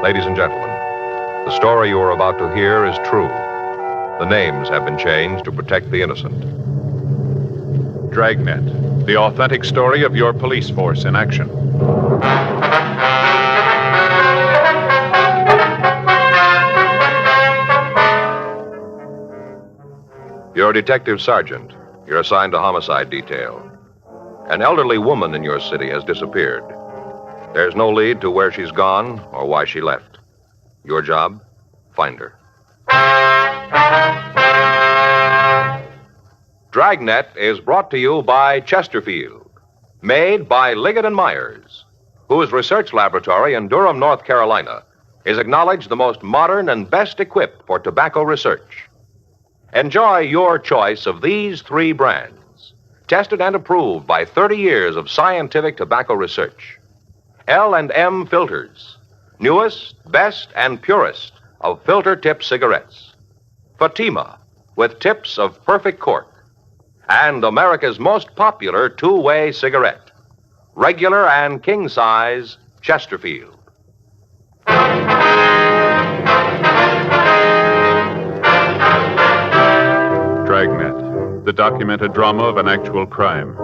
Ladies and gentlemen, the story you are about to hear is true. The names have been changed to protect the innocent. Dragnet, the authentic story of your police force in action. You're a detective sergeant. You're assigned to homicide detail. An elderly woman in your city has disappeared. There's no lead to where she's gone or why she left. Your job? Find her. Dragnet is brought to you by Chesterfield, made by Liggett & Myers, whose research laboratory in Durham, North Carolina, is acknowledged the most modern and best equipped for tobacco research. Enjoy your choice of these 3 brands, tested and approved by 30 years of scientific tobacco research. L&M Filters, newest, best, and purest of filter-tip cigarettes. Fatima, with tips of perfect cork. And America's most popular 2-way cigarette, regular and king-size Chesterfield. Dragnet, the documented drama of an actual crime.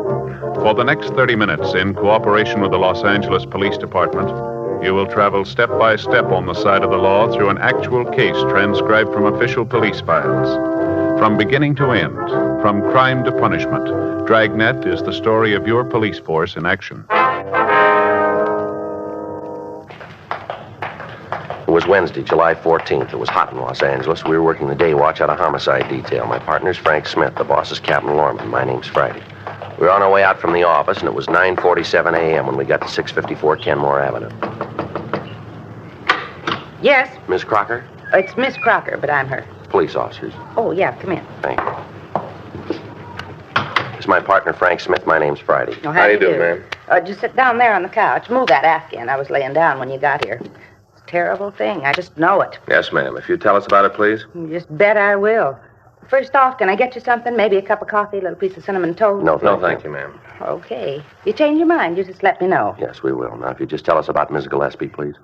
For the next 30 minutes, in cooperation with the Los Angeles Police Department, you will travel step by step on the side of the law through an actual case transcribed from official police files. From beginning to end, from crime to punishment, Dragnet is the story of your police force in action. It was Wednesday, July 14th. It was hot in Los Angeles. We were working the day watch out of homicide detail. My partner's Frank Smith. The boss is Captain Lorman. My name's Friday. We were on our way out from the office, and it was 9:47 a.m. when we got to 654 Kenmore Avenue. Yes, Miss Crocker? it's Miss Crocker, but I'm her. Police officers. Oh, yeah, come in. Thank you. This is my partner, Frank Smith. My name's Friday. Oh, how do you do, ma'am? Just sit down there on the couch. Move that Afghan. I was laying down when you got here. It's a terrible thing. I just know it. Yes, ma'am. If you tell us about it, please. You just bet I will. First off, can I get you something? Maybe a cup of coffee, a little piece of cinnamon toast? No, thank you, ma'am. Okay. If you change your mind, you just let me know. Yes, we will. Now, if you just tell us about Miss Gillespie, please.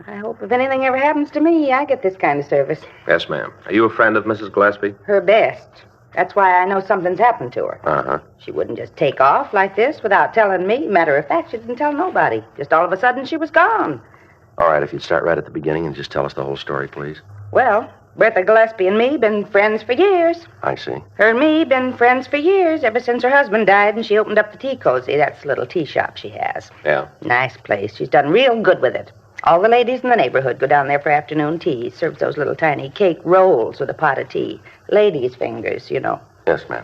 I hope if anything ever happens to me, I get this kind of service. Yes, ma'am. Are you a friend of Mrs. Gillespie? Her best. That's why I know something's happened to her. Uh-huh. She wouldn't just take off like this without telling me. Matter of fact, she didn't tell nobody. Just all of a sudden, she was gone. All right, if you'd start right at the beginning and just tell us the whole story, please. Well, Bertha Gillespie and me been friends for years. I see. Her and me been friends for years, ever since her husband died and she opened up the Tea Cozy. That's the little tea shop she has. Yeah. Nice place. She's done real good with it. All the ladies in the neighborhood go down there for afternoon tea. Serves those little tiny cake rolls with a pot of tea. Ladies' fingers, you know. Yes, ma'am.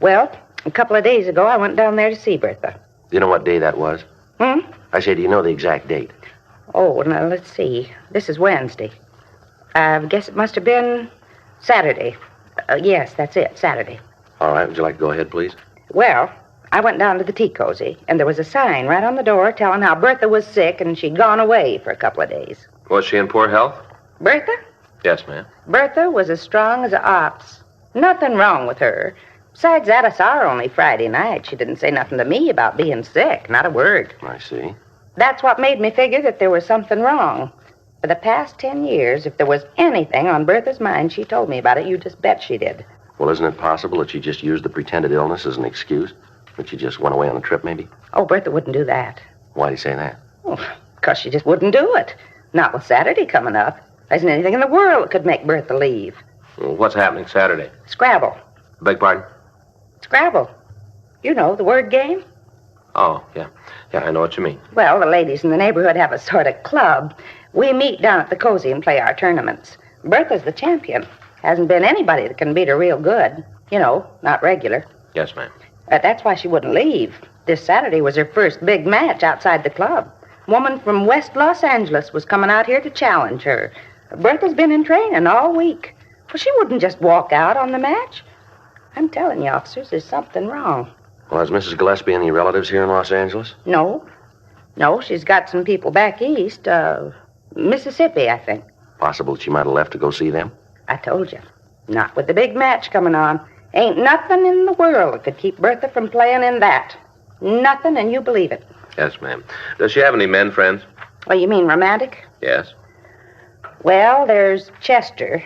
Well, a couple of days ago, I went down there to see Bertha. Do you know what day that was? Hmm? I say, do you know the exact date? Oh, now, let's see. This is Wednesday. I guess it must have been Saturday. Yes, that's it, Saturday. All right, would you like to go ahead, please? Well, I went down to the Tea Cozy, and there was a sign right on the door telling how Bertha was sick and she'd gone away for a couple of days. Was she in poor health? Bertha? Yes, ma'am. Bertha was as strong as an ox. Nothing wrong with her. Besides that, I saw her only Friday night. She didn't say nothing to me about being sick, not a word. I see. That's what made me figure that there was something wrong. For the past 10 years, if there was anything on Bertha's mind, she told me about it. You just bet she did. Well, isn't it possible that she just used the pretended illness as an excuse? That she just went away on a trip, maybe? Oh, Bertha wouldn't do that. Why do you say that? Oh, because she just wouldn't do it. Not with Saturday coming up. There isn't anything in the world that could make Bertha leave. Well, what's happening Saturday? Scrabble. Beg pardon? Scrabble. You know, the word game? Oh, yeah. Yeah, I know what you mean. Well, the ladies in the neighborhood have a sort of club. We meet down at the Cozy and play our tournaments. Bertha's the champion. Hasn't been anybody that can beat her real good. You know, not regular. Yes, ma'am. That's why she wouldn't leave. This Saturday was her first big match outside the club. A woman from West Los Angeles was coming out here to challenge her. Bertha's been in training all week. Well, she wouldn't just walk out on the match. I'm telling you, officers, there's something wrong. Well, has Mrs. Gillespie any relatives here in Los Angeles? No, she's got some people back east. Mississippi, I think. Possible that she might have left to go see them? I told you. Not with the big match coming on. Ain't nothing in the world that could keep Bertha from playing in that. Nothing, and you believe it. Yes, ma'am. Does she have any men friends? Well, you mean romantic? Yes. Well, there's Chester,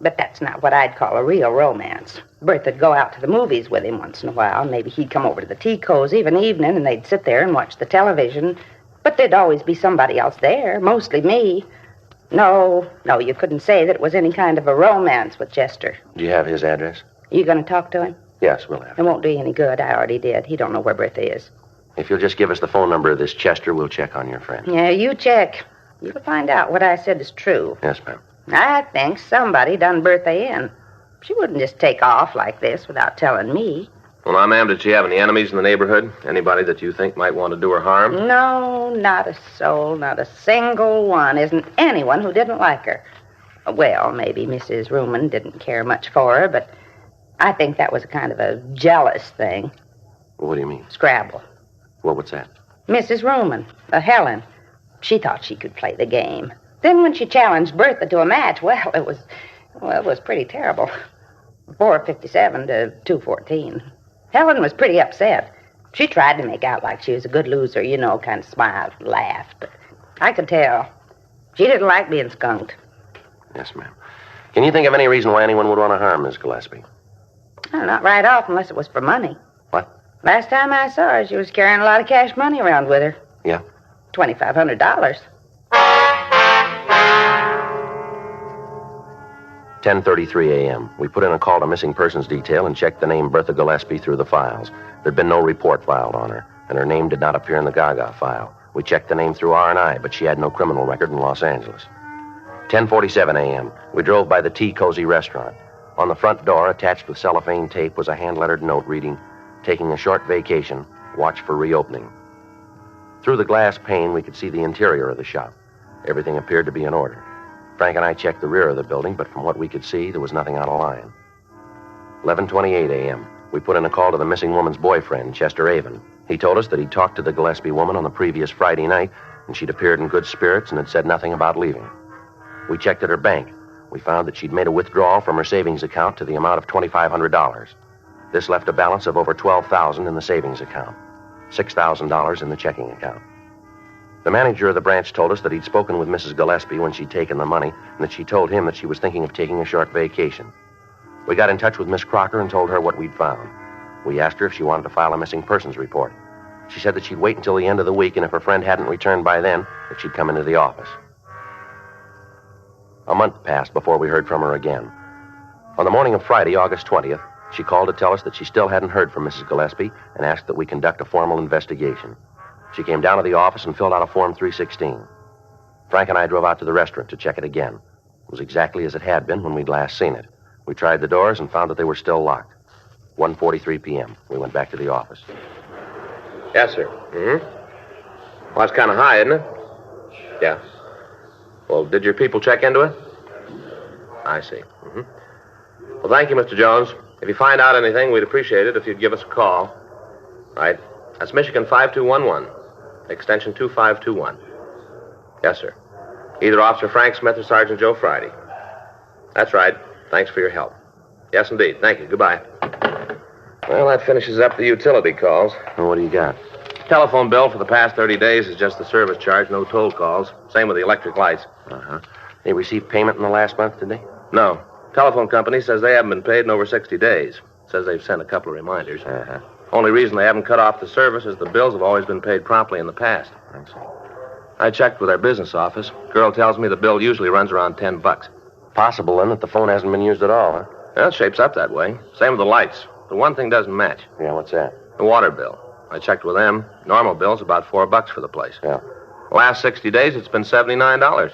but that's not what I'd call a real romance. Bertha'd go out to the movies with him once in a while. Maybe he'd come over to the tea cozy of an evening, and they'd sit there and watch the television. But there'd always be somebody else there, mostly me. No, you couldn't say that it was any kind of a romance with Chester. Do you have his address? You going to talk to him? Yes, we'll have It won't do you any good. I already did. He don't know where Bertha is. If you'll just give us the phone number of this Chester, we'll check on your friend. Yeah, you check. You'll find out what I said is true. Yes, ma'am. I think somebody done Bertha in. She wouldn't just take off like this without telling me. Well, now, ma'am, did she have any enemies in the neighborhood? Anybody that you think might want to do her harm? No, not a soul, not a single one. Isn't anyone who didn't like her. Well, maybe Mrs. Ruman didn't care much for her, but I think that was a kind of a jealous thing. What do you mean? Scrabble. Well, what's that? Mrs. Ruman, Helen, she thought she could play the game. Then when she challenged Bertha to a match, it was pretty terrible. 457 to 214. Helen was pretty upset. She tried to make out like she was a good loser, kind of smiled and laughed. But I could tell. She didn't like being skunked. Yes, ma'am. Can you think of any reason why anyone would want to harm Miss Gillespie? Oh, not right off unless it was for money. What? Last time I saw her, she was carrying a lot of cash money around with her. Yeah? $2,500. 10:33 a.m. We put in a call to missing persons detail and checked the name Bertha Gillespie through the files. There'd been no report filed on her, and her name did not appear in the Gaga file. We checked the name through R&I, but she had no criminal record in Los Angeles. 10:47 a.m. We drove by the Tea Cozy restaurant. On the front door, attached with cellophane tape, was a hand-lettered note reading, "Taking a short vacation. Watch for reopening." Through the glass pane, we could see the interior of the shop. Everything appeared to be in order. Frank and I checked the rear of the building, but from what we could see, there was nothing out of line. 11:28 a.m. We put in a call to the missing woman's boyfriend, Chester Avon. He told us that he'd talked to the Gillespie woman on the previous Friday night, and she'd appeared in good spirits and had said nothing about leaving. We checked at her bank. We found that she'd made a withdrawal from her savings account to the amount of $2,500. This left a balance of over $12,000 in the savings account, $6,000 in the checking account. The manager of the branch told us that he'd spoken with Mrs. Gillespie when she'd taken the money, and that she told him that she was thinking of taking a short vacation. We got in touch with Miss Crocker and told her what we'd found. We asked her if she wanted to file a missing persons report. She said that she'd wait until the end of the week, and if her friend hadn't returned by then, that she'd come into the office. A month passed before we heard from her again. On the morning of Friday, August 20th, she called to tell us that she still hadn't heard from Mrs. Gillespie and asked that we conduct a formal investigation. She came down to the office and filled out a Form 316. Frank and I drove out to the restaurant to check it again. It was exactly as it had been when we'd last seen it. We tried the doors and found that they were still locked. 1:43 p.m. We went back to the office. Yes, sir. Mm-hmm. Well, that's kind of high, isn't it? Yeah. Well, did your people check into it? I see. Mm-hmm. Well, thank you, Mr. Jones. If you find out anything, we'd appreciate it if you'd give us a call. Right. That's Michigan 5211, extension 2521. Yes, sir. Either Officer Frank Smith or Sergeant Joe Friday. That's right. Thanks for your help. Yes, indeed. Thank you. Goodbye. Well, that finishes up the utility calls. And what do you got? Telephone bill for the past 30 days is just the service charge, no toll calls. Same with the electric lights. Uh-huh. They received payment in the last month, did they? No. Telephone company says they haven't been paid in over 60 days. Says they've sent a couple of reminders. Uh-huh. Only reason they haven't cut off the service is the bills have always been paid promptly in the past. I see. I checked with our business office. Girl tells me the bill usually runs around $10. Possible, then, that the phone hasn't been used at all, huh? Well, it shapes up that way. Same with the lights. The one thing doesn't match. Yeah, what's that? The water bill. I checked with them. Normal bill's about $4 for the place. Yeah. The last 60 days, it's been $79.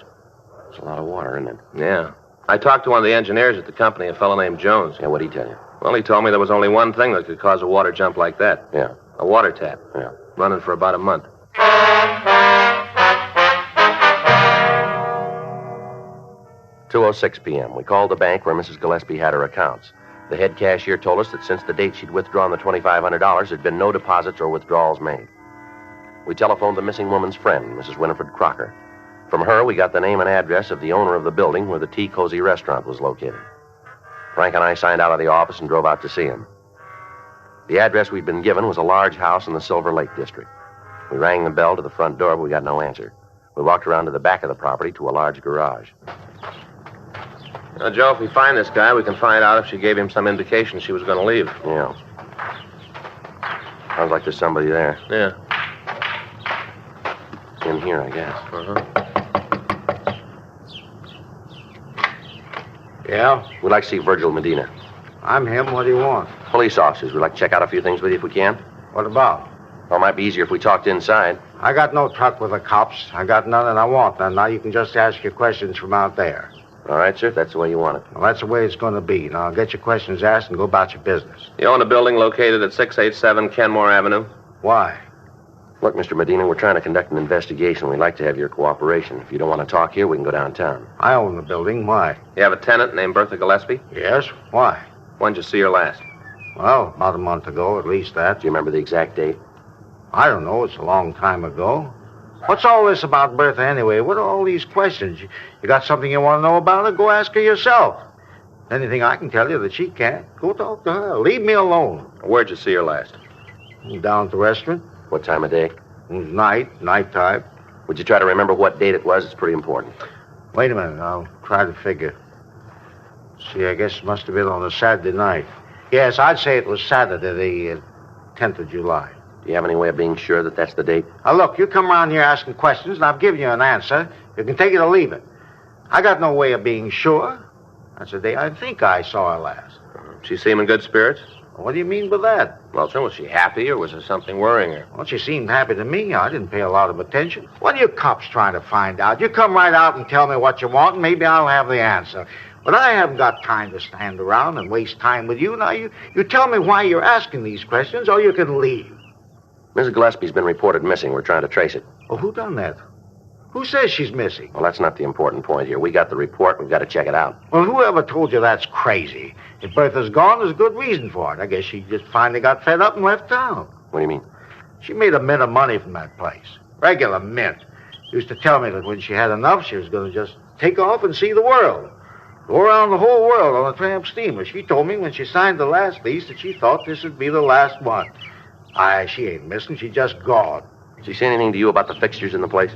It's a lot of water, isn't it? Yeah. I talked to one of the engineers at the company, a fellow named Jones. Yeah, what'd he tell you? Well, he told me there was only one thing that could cause a water jump like that. Yeah. A water tap. Yeah. Running for about a month. 2:06 p.m. We called the bank where Mrs. Gillespie had her accounts. The head cashier told us that since the date she'd withdrawn the $2,500, there'd been no deposits or withdrawals made. We telephoned the missing woman's friend, Mrs. Winifred Crocker. From her, we got the name and address of the owner of the building where the Tea Cozy restaurant was located. Frank and I signed out of the office and drove out to see him. The address we'd been given was a large house in the Silver Lake district. We rang the bell to the front door, but we got no answer. We walked around to the back of the property to a large garage. Now, Joe, if we find this guy, we can find out if she gave him some indication she was going to leave. Yeah. Sounds like there's somebody there. Yeah. In here, I guess. Uh-huh. Yeah? We'd like to see Virgil Medina. I'm him. What do you want? Police officers. We'd like to check out a few things with you if we can. What about? Well, it might be easier if we talked inside. I got no truck with the cops. I got none and I want none. Now you can just ask your questions from out there. All right, sir, if that's the way you want it. Well, that's the way it's going to be. Now get your questions asked and go about your business. You own a building located at 687 Kenmore Avenue? Why? Look, Mr. Medina, we're trying to conduct an investigation. We'd like to have your cooperation. If you don't want to talk here, we can go downtown. I own the building. Why? You have a tenant named Bertha Gillespie? Yes? Why? When'd you see her last? Well, about a month ago, at least that. Do you remember the exact date? I don't know. It's a long time ago. What's all this about Bertha anyway? What are all these questions? You got something you want to know about her? Go ask her yourself. Anything I can tell you that she can't, go talk to her. Leave me alone. Where'd you see her last? Down at the restaurant. What time of day? It was nighttime. Would you try to remember what date it was? It's pretty important. Wait a minute. I'll try to figure. See, I guess it must have been on a Saturday night. Yes, I'd say it was Saturday, the 10th of July. Do you have any way of being sure that that's the date? Now, look, you come around here asking questions, and I've given you an answer. You can take it or leave it. I got no way of being sure. That's the day I think I saw her last. She seem in good spirits? What do you mean by that? Well, sir, was she happy or was there something worrying her? Well, she seemed happy to me. I didn't pay a lot of attention. What are you cops trying to find out? You come right out and tell me what you want, and maybe I'll have the answer. But I haven't got time to stand around and waste time with you. Now, you tell me why you're asking these questions, or you can leave. Mrs. Gillespie's been reported missing. We're trying to trace it. Well, who done that? Who says she's missing? Well, that's not the important point here. We got the report. We've got to check it out. Well, whoever told you that's crazy? If Bertha's gone, there's good reason for it. I guess she just finally got fed up and left town. What do you mean? She made a mint of money from that place. Regular mint. Used to tell me that when she had enough, she was going to just take off and see the world. Go around the whole world on a tramp steamer. She told me when she signed the last lease that she thought this would be the last one. She ain't missing. She just gone. Did she say anything to you about the fixtures in the place?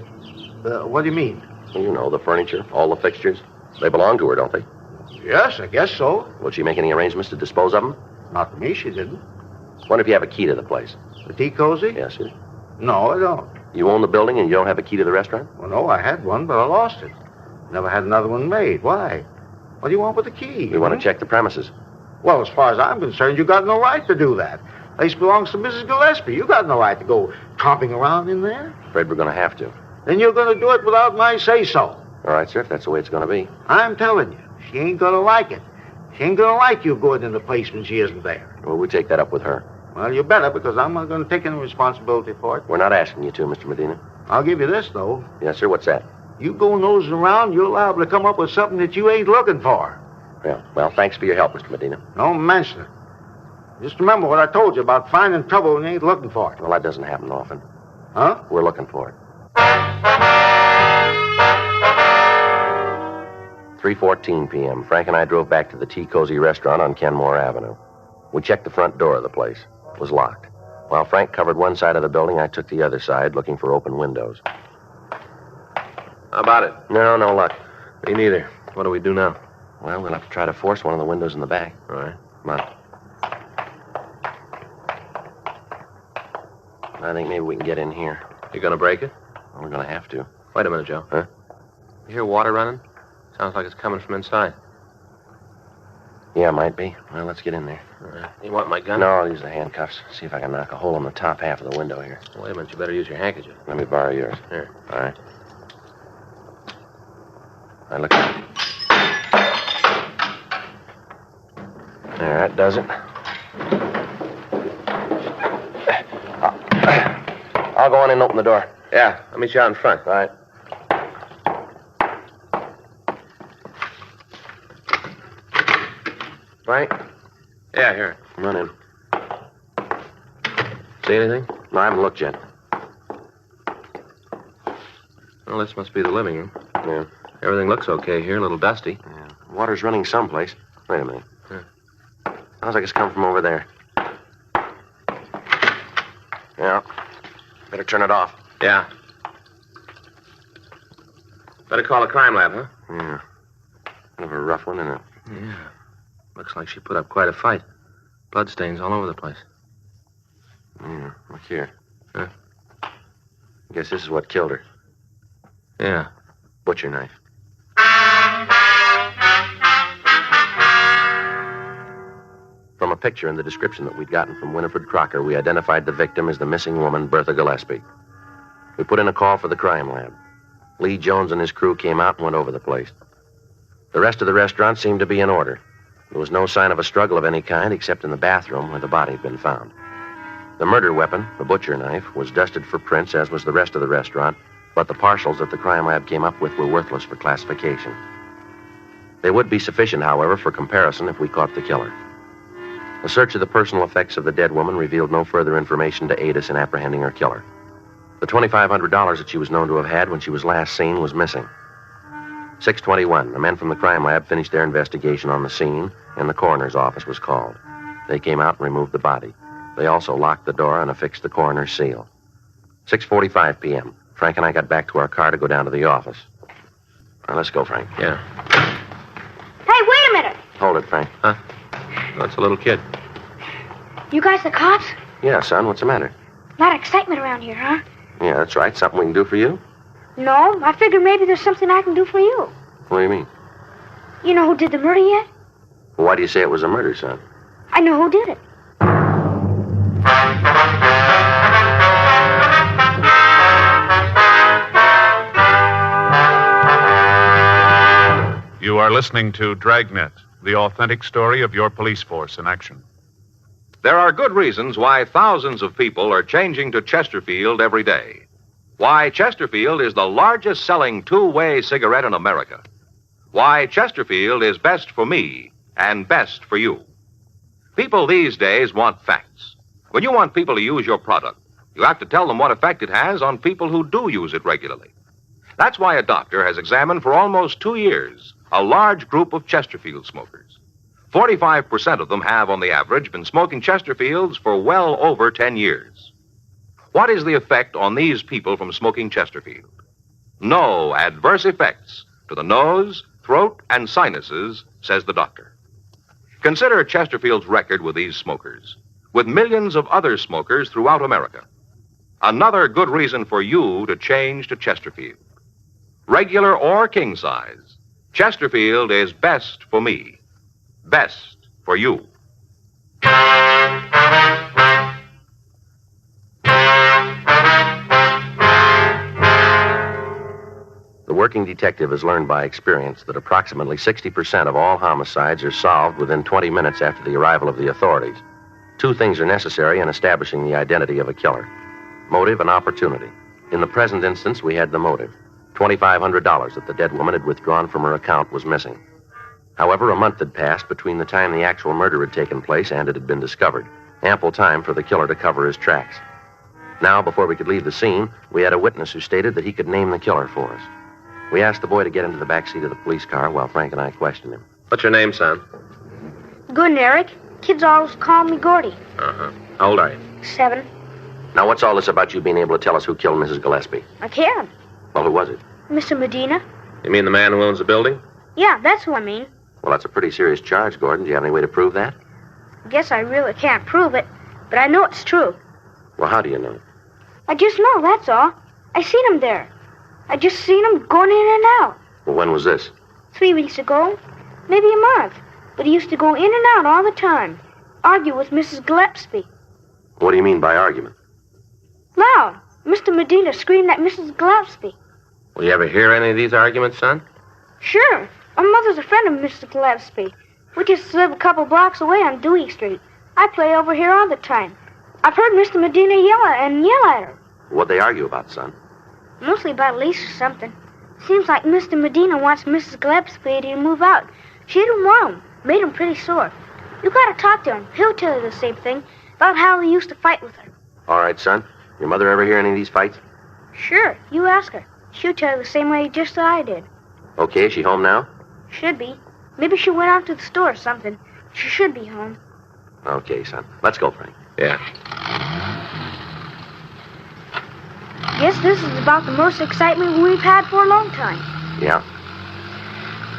What do you mean? Well, you know, the furniture, all the fixtures. They belong to her, don't they? Yes, I guess so. Will she make any arrangements to dispose of them? Not to me, she didn't. Wonder if you have a key to the place. The tea cozy? Yes, sir. No, I don't. You own the building and you don't have a key to the restaurant? Well, no, I had one, but I lost it. Never had another one made. Why? What do you want with the key? We want to check the premises. Well, as far as I'm concerned, you got no right to do that. Place belongs to Mrs. Gillespie. You got no right to go tromping around in there. Afraid we're going to have to. Then you're going to do it without my say-so. All right, sir, if that's the way it's going to be. I'm telling you, she ain't going to like it. She ain't going to like you going in the place when she isn't there. Well, we'll take that up with her. Well, you better, because I'm not going to take any responsibility for it. We're not asking you to, Mr. Medina. I'll give you this, though. Yes, sir, what's that? You go nosing around, you're liable to come up with something that you ain't looking for. Yeah, well, thanks for your help, Mr. Medina. Don't mention it. Just remember what I told you about finding trouble when you ain't looking for it. Well, that doesn't happen often. Huh? We're looking for it. 3:14 p.m. Frank and I drove back to the Tea Cozy restaurant on Kenmore Avenue. We checked the front door of the place. It was locked. While Frank covered one side of the building, I took the other side, looking for open windows. How about it? No luck. Me neither. What do we do now? Well, we'll have to try to force one of the windows in the back. All right. Come on. I think maybe we can get in here. You gonna break it? Well, we're going to have to. Wait a minute, Joe. Huh? You hear water running? Sounds like it's coming from inside. Yeah, might be. Well, let's get in there. All right. You want my gun? No, I'll use the handcuffs. See if I can knock a hole in the top half of the window here. Wait a minute. You better use your handkerchief. Let me borrow yours. Here. All right. All right, look. There, that does it. I'll go on in and open the door. Yeah, I'll meet you out in front. All right. Frank? Yeah, here. Run in. See anything? No, I haven't looked yet. Well, this must be the living room. Yeah. Everything looks okay here, a little dusty. Yeah. Water's running someplace. Wait a minute. Yeah. Sounds like it's come from over there. Yeah. Better turn it off. Yeah. Better call a crime lab, huh? Yeah. Kind of a rough one, isn't it? Yeah. Looks like she put up quite a fight. Bloodstains all over the place. Yeah, look here. Huh? I guess this is what killed her. Yeah. Butcher knife. From a picture and the description that we'd gotten from Winifred Crocker, we identified the victim as the missing woman, Bertha Gillespie. We put in a call for the crime lab. Lee Jones and his crew came out and went over the place. The rest of the restaurant seemed to be in order. There was no sign of a struggle of any kind except in the bathroom where the body had been found. The murder weapon, the butcher knife, was dusted for prints, as was the rest of the restaurant, but the partials that the crime lab came up with were worthless for classification. They would be sufficient, however, for comparison if we caught the killer. A search of the personal effects of the dead woman revealed no further information to aid us in apprehending her killer. The $2,500 that she was known to have had when she was last seen was missing. 6:21, the men from the crime lab finished their investigation on the scene, and the coroner's office was called. They came out and removed the body. They also locked the door and affixed the coroner's seal. 6:45 p.m., Frank and I got back to our car to go down to the office. Now, let's go, Frank. Yeah. Hey, wait a minute. Hold it, Frank. Huh? That's a little kid. You guys the cops? Yeah, son, what's the matter? A lot of excitement around here, huh? Yeah, that's right. Something we can do for you? No, I figured maybe there's something I can do for you. What do you mean? You know who did the murder yet? Well, why do you say it was a murder, son? I know who did it. You are listening to Dragnet, the authentic story of your police force in action. There are good reasons why thousands of people are changing to Chesterfield every day. Why Chesterfield is the largest selling two-way cigarette in America. Why Chesterfield is best for me and best for you. People these days want facts. When you want people to use your product, you have to tell them what effect it has on people who do use it regularly. That's why a doctor has examined for almost 2 years a large group of Chesterfield smokers. 45% of them have, on the average, been smoking Chesterfields for well over 10 years. What is the effect on these people from smoking Chesterfield? No adverse effects to the nose, throat, and sinuses, says the doctor. Consider Chesterfield's record with these smokers, with millions of other smokers throughout America. Another good reason for you to change to Chesterfield. Regular or king size, Chesterfield is best for me, best for you. The working detective has learned by experience that approximately 60% of all homicides are solved within 20 minutes after the arrival of the authorities. 2 things are necessary in establishing the identity of a killer: motive and opportunity. In the present instance, we had the motive. $2,500 that the dead woman had withdrawn from her account was missing. However, a month had passed between the time the actual murder had taken place and it had been discovered. Ample time for the killer to cover his tracks. Now, before we could leave the scene, we had a witness who stated that he could name the killer for us. We asked the boy to get into the back seat of the police car while Frank and I questioned him. What's your name, son? Good, Eric. Kids always call me Gordy. Uh-huh. How old are you? 7. Now, what's all this about you being able to tell us who killed Mrs. Gillespie? I can. Well, who was it? Mr. Medina. You mean the man who owns the building? Yeah, that's who I mean. Well, that's a pretty serious charge, Gordon. Do you have any way to prove that? Guess I really can't prove it, but I know it's true. Well, how do you know? I just know, that's all. I seen him there. I just seen him going in and out. Well, when was this? 3 weeks ago. Maybe a month. But he used to go in and out all the time. Argue with Mrs. Gillespie. What do you mean by argument? Loud. Mr. Medina screamed at Mrs. Gillespie. Will you ever hear any of these arguments, son? Sure. My mother's a friend of Mr. Gillespie. We just live a couple blocks away on Dewey Street. I play over here all the time. I've heard Mr. Medina yell at her. What'd they argue about, son? Mostly about a lease or something. Seems like Mr. Medina wants Mrs. Gillespie to move out. She didn't want him. Made him pretty sore. You gotta talk to him. He'll tell you the same thing about how he used to fight with her. All right, son. Your mother ever hear any of these fights? Sure. You ask her. She'll tell you the same way just as I did. Okay, is she home now? Should be. Maybe she went out to the store or something. She should be home. Okay, son. Let's go, Frank. Yeah. Guess this is about the most excitement we've had for a long time. Yeah?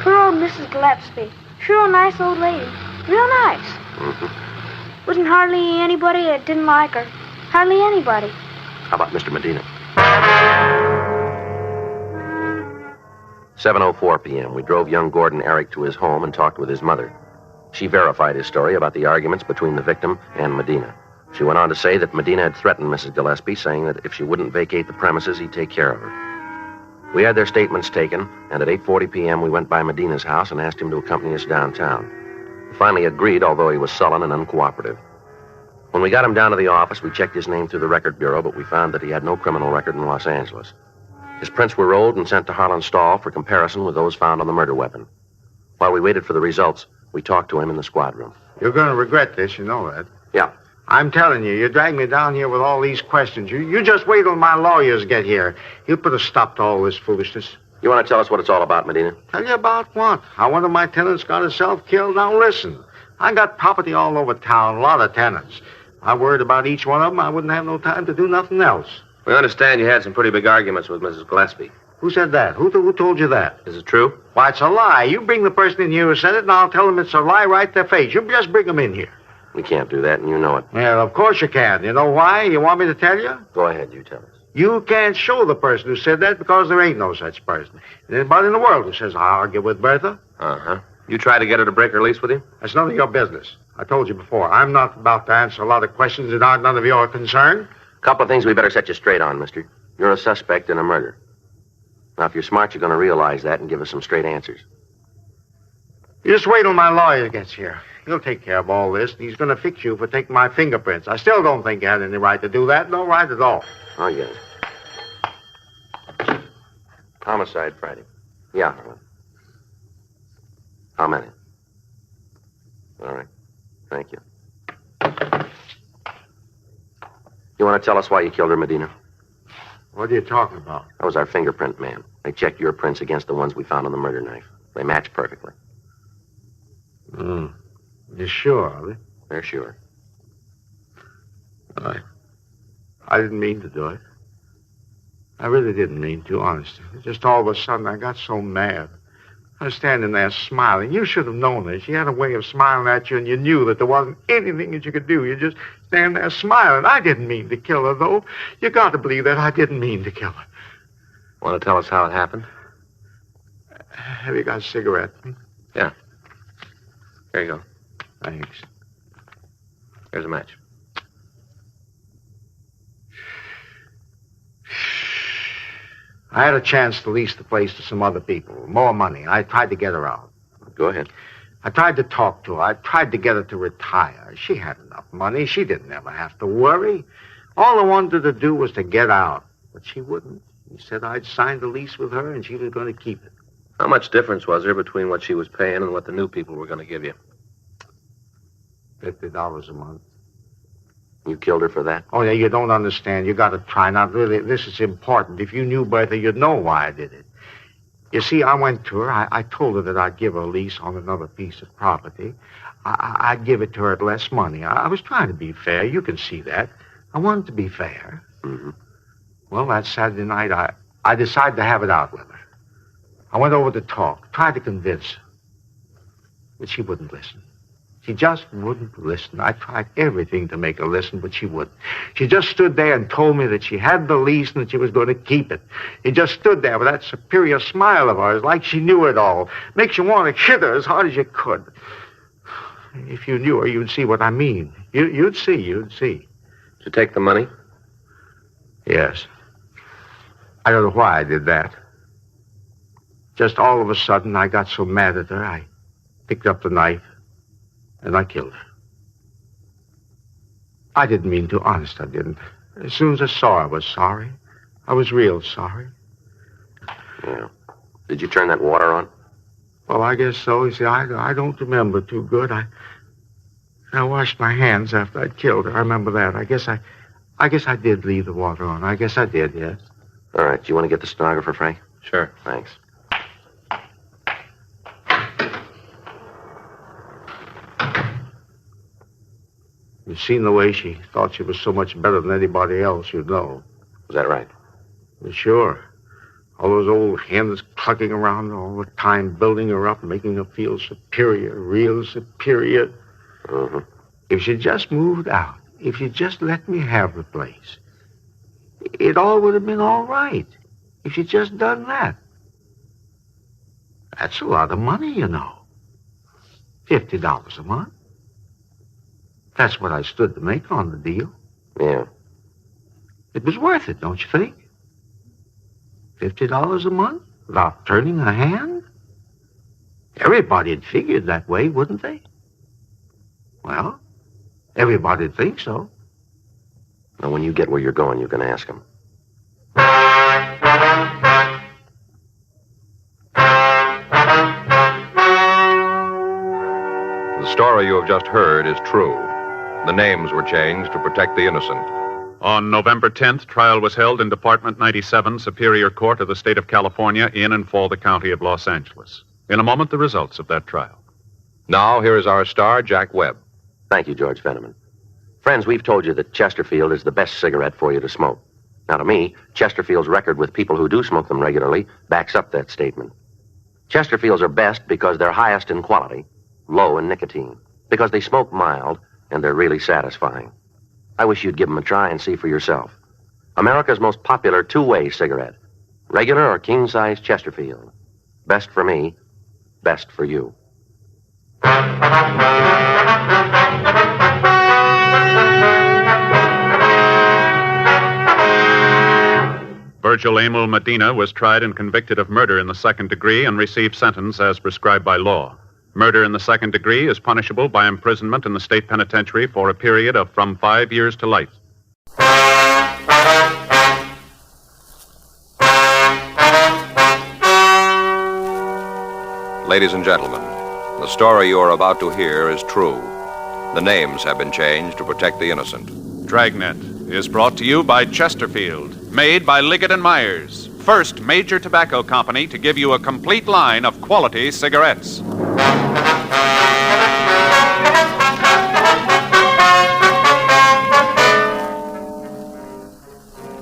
Poor old Mrs. Gillespie. Sure a nice old lady. Real nice. Mm-hmm. Wasn't hardly anybody that didn't like her. Hardly anybody. How about Mr. Medina? 7:04 p.m. We drove young Gordon Eric to his home and talked with his mother. She verified his story about the arguments between the victim and Medina. She went on to say that Medina had threatened Mrs. Gillespie, saying that if she wouldn't vacate the premises, he'd take care of her. We had their statements taken, and at 8:40 p.m. we went by Medina's house and asked him to accompany us downtown. He finally agreed, although he was sullen and uncooperative. When we got him down to the office, we checked his name through the record bureau, but we found that he had no criminal record in Los Angeles. His prints were rolled and sent to Harlan Stahl for comparison with those found on the murder weapon. While we waited for the results, we talked to him in the squad room. You're going to regret this, you know that. Yeah. I'm telling you, you dragged me down here with all these questions. You just wait till my lawyers get here. He'll put a stop to all this foolishness. You want to tell us what it's all about, Medina? Tell you about what? How one of my tenants got himself killed? Now listen, I got property all over town, a lot of tenants. I worried about each one of them. I wouldn't have no time to do nothing else. We understand you had some pretty big arguments with Mrs. Gillespie. Who said that? Who told you that? Is it true? Why, it's a lie. You bring the person in here who said it, and I'll tell them it's a lie right to their face. You just bring them in here. We can't do that, and you know it. Well, of course you can. You know why? You want me to tell you? Go ahead, you tell us. You can't show the person who said that because there ain't no such person. Anybody in the world who says, I'll argue with Bertha? Uh-huh. You tried to get her to break her lease with you? That's none of your business. I told you before, I'm not about to answer a lot of questions that aren't none of your concern. A couple of things we better set you straight on, mister. You're a suspect in a murder. Now, if you're smart, you're going to realize that and give us some straight answers. You just wait till my lawyer gets here. He'll take care of all this, and he's going to fix you for taking my fingerprints. I still don't think you had any right to do that. No right at all. Oh, yes. Homicide Friday. Yeah, Harlan. How many? All right. Thank you. You want to tell us why you killed her, Medina? What are you talking about? That was our fingerprint man. They checked your prints against the ones we found on the murder knife. They match perfectly. You sure, are they? They're sure. I didn't mean to do it. I really didn't mean to, honestly. Just all of a sudden, I got so mad. I was standing there smiling. You should have known this. She had a way of smiling at you, and you knew that there wasn't anything that you could do. You just stand there smiling. I didn't mean to kill her, though. You got to believe that I didn't mean to kill her. Want to tell us how it happened? Have you got a cigarette? Yeah. Here you go. Thanks. Here's a match. I had a chance to lease the place to some other people. More money. I tried to get her out. Go ahead. I tried to talk to her. I tried to get her to retire. She had enough money. She didn't ever have to worry. All I wanted her to do was to get out. But she wouldn't. He said I'd signed a lease with her and she was going to keep it. How much difference was there between what she was paying and what the new people were going to give you? $50 a month. You killed her for that? Oh, yeah, you don't understand. You got to try. Now, really, this is important. If you knew Bertha, you'd know why I did it. You see, I went to her. I told her that I'd give her a lease on another piece of property. I'd give it to her at less money. I was trying to be fair. You can see that. I wanted to be fair. Mm-hmm. Well, that Saturday night, I decided to have it out with her. I went over to talk, tried to convince her. But she wouldn't listen. She just wouldn't listen. I tried everything to make her listen, but she wouldn't. She just stood there and told me that she had the lease and that she was going to keep it. She just stood there with that superior smile of hers, like she knew it all. Makes you want to hit her as hard as you could. If you knew her, you'd see what I mean. You'd see. Did you take the money? Yes. I don't know why I did that. Just all of a sudden, I got so mad at her, I picked up the knife. And I killed her. I didn't mean to, honest, I didn't. As soon as I saw her, I was sorry. I was real sorry. Yeah. Did you turn that water on? Well, I guess so. You see, I don't remember too good. I washed my hands after I'd killed her. I remember that. I guess I did leave the water on. I guess I did, yes. All right. Do you want to get the stenographer, Frank? Sure. Thanks. You've seen the way she thought she was so much better than anybody else, you'd know. Was that right? Well, sure. All those old hens tugging around all the time, building her up, making her feel superior, real superior. Mm-hmm. If she just moved out, if she just let me have the place, it all would have been all right. If she'd just done that. That's a lot of money, you know. $50 a month. That's what I stood to make on the deal. Yeah. It was worth it, don't you think? $50 a month without turning a hand? Everybody'd figured that way, wouldn't they? Well, everybody'd think so. Now, when you get where you're going, you can ask him. The story you have just heard is true. The names were changed to protect the innocent. On November 10th, trial was held in Department 97, Superior Court of the State of California, in and for the County of Los Angeles. In a moment, the results of that trial. Now, here is our star, Jack Webb. Thank you, George Fenneman. Friends, we've told you that Chesterfield is the best cigarette for you to smoke. Now, to me, Chesterfield's record with people who do smoke them regularly backs up that statement. Chesterfields are best because they're highest in quality, low in nicotine, because they smoke mild, and they're really satisfying. I wish you'd give them a try and see for yourself. America's most popular two-way cigarette. Regular or king-size Chesterfield. Best for me, best for you. Virgil Emil Medina was tried and convicted of murder in the second degree and received sentence as prescribed by law. Murder in the second degree is punishable by imprisonment in the state penitentiary for a period of from 5 years to life. Ladies and gentlemen, the story you are about to hear is true. The names have been changed to protect the innocent. Dragnet is brought to you by Chesterfield, made by Liggett & Myers, first major tobacco company to give you a complete line of quality cigarettes.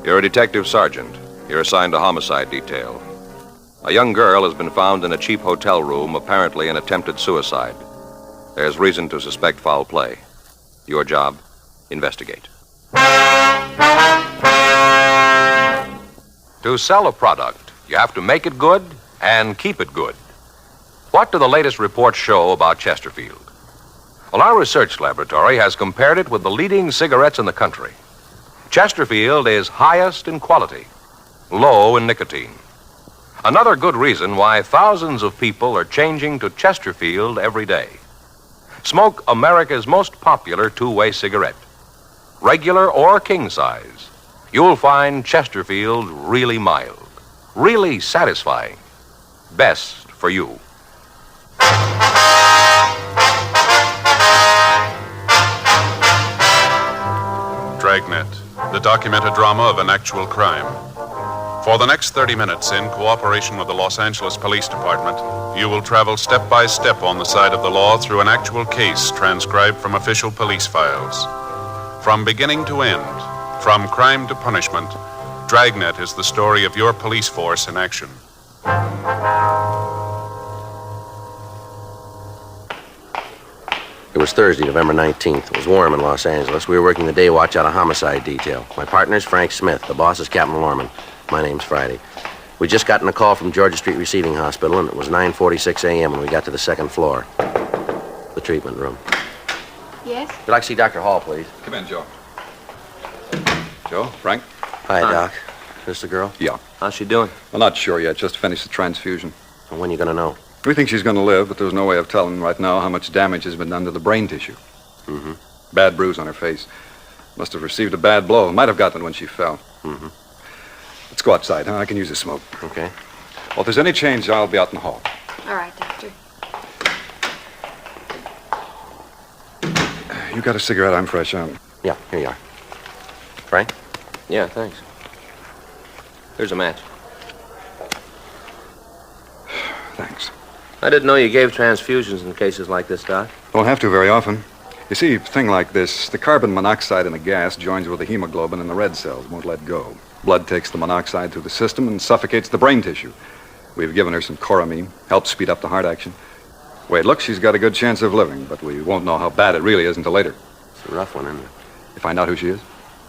You're a detective sergeant. You're assigned to homicide detail. A young girl has been found in a cheap hotel room, apparently an attempted suicide. There's reason to suspect foul play. Your job, investigate. To sell a product, you have to make it good and keep it good. What do the latest reports show about Chesterfield? Well, our research laboratory has compared it with the leading cigarettes in the country. Chesterfield is highest in quality, low in nicotine. Another good reason why thousands of people are changing to Chesterfield every day. Smoke America's most popular two-way cigarette. Regular or king size, you'll find Chesterfield really mild, really satisfying. Best for you. Dragnet, the documented drama of an actual crime. For the next 30 minutes, in cooperation with the Los Angeles Police Department, you will travel step by step on the side of the law through an actual case transcribed from official police files. From beginning to end, from crime to punishment, Dragnet is the story of your police force in action. It was Thursday, November 19th. It was warm in Los Angeles. We were working the day watch out of homicide detail. My partner's Frank Smith. The boss is Captain Lorman. My name's Friday. We'd just gotten a call from Georgia Street Receiving Hospital, and it was 9:46 a.m. when we got to the second floor. The treatment room. Yes? Would you like to see Dr. Hall, please? Come in, Joe. Joe, Frank? Hi, Doc. This the girl? Yeah. How's she doing? Well, not sure yet. Just finished the transfusion. And when you gonna know? We think she's going to live, but there's no way of telling right now how much damage has been done to the brain tissue. Mm-hmm. Bad bruise on her face. Must have received a bad blow. Might have gotten it when she fell. Mm-hmm. Let's go outside, huh? I can use a smoke. Okay. Well, if there's any change, I'll be out in the hall. All right, Doctor. You got a cigarette? I'm fresh out. Yeah, here you are. Frank? Yeah, thanks. Here's a match. Thanks. I didn't know you gave transfusions in cases like this, Doc. Don't have to very often. You see, a thing like this, the carbon monoxide in the gas joins with the hemoglobin in the red cells, won't let go. Blood takes the monoxide through the system and suffocates the brain tissue. We've given her some Coramine, helps speed up the heart action. The way it looks, she's got a good chance of living, but we won't know how bad it really is until later. It's a rough one, isn't it? You find out who she is?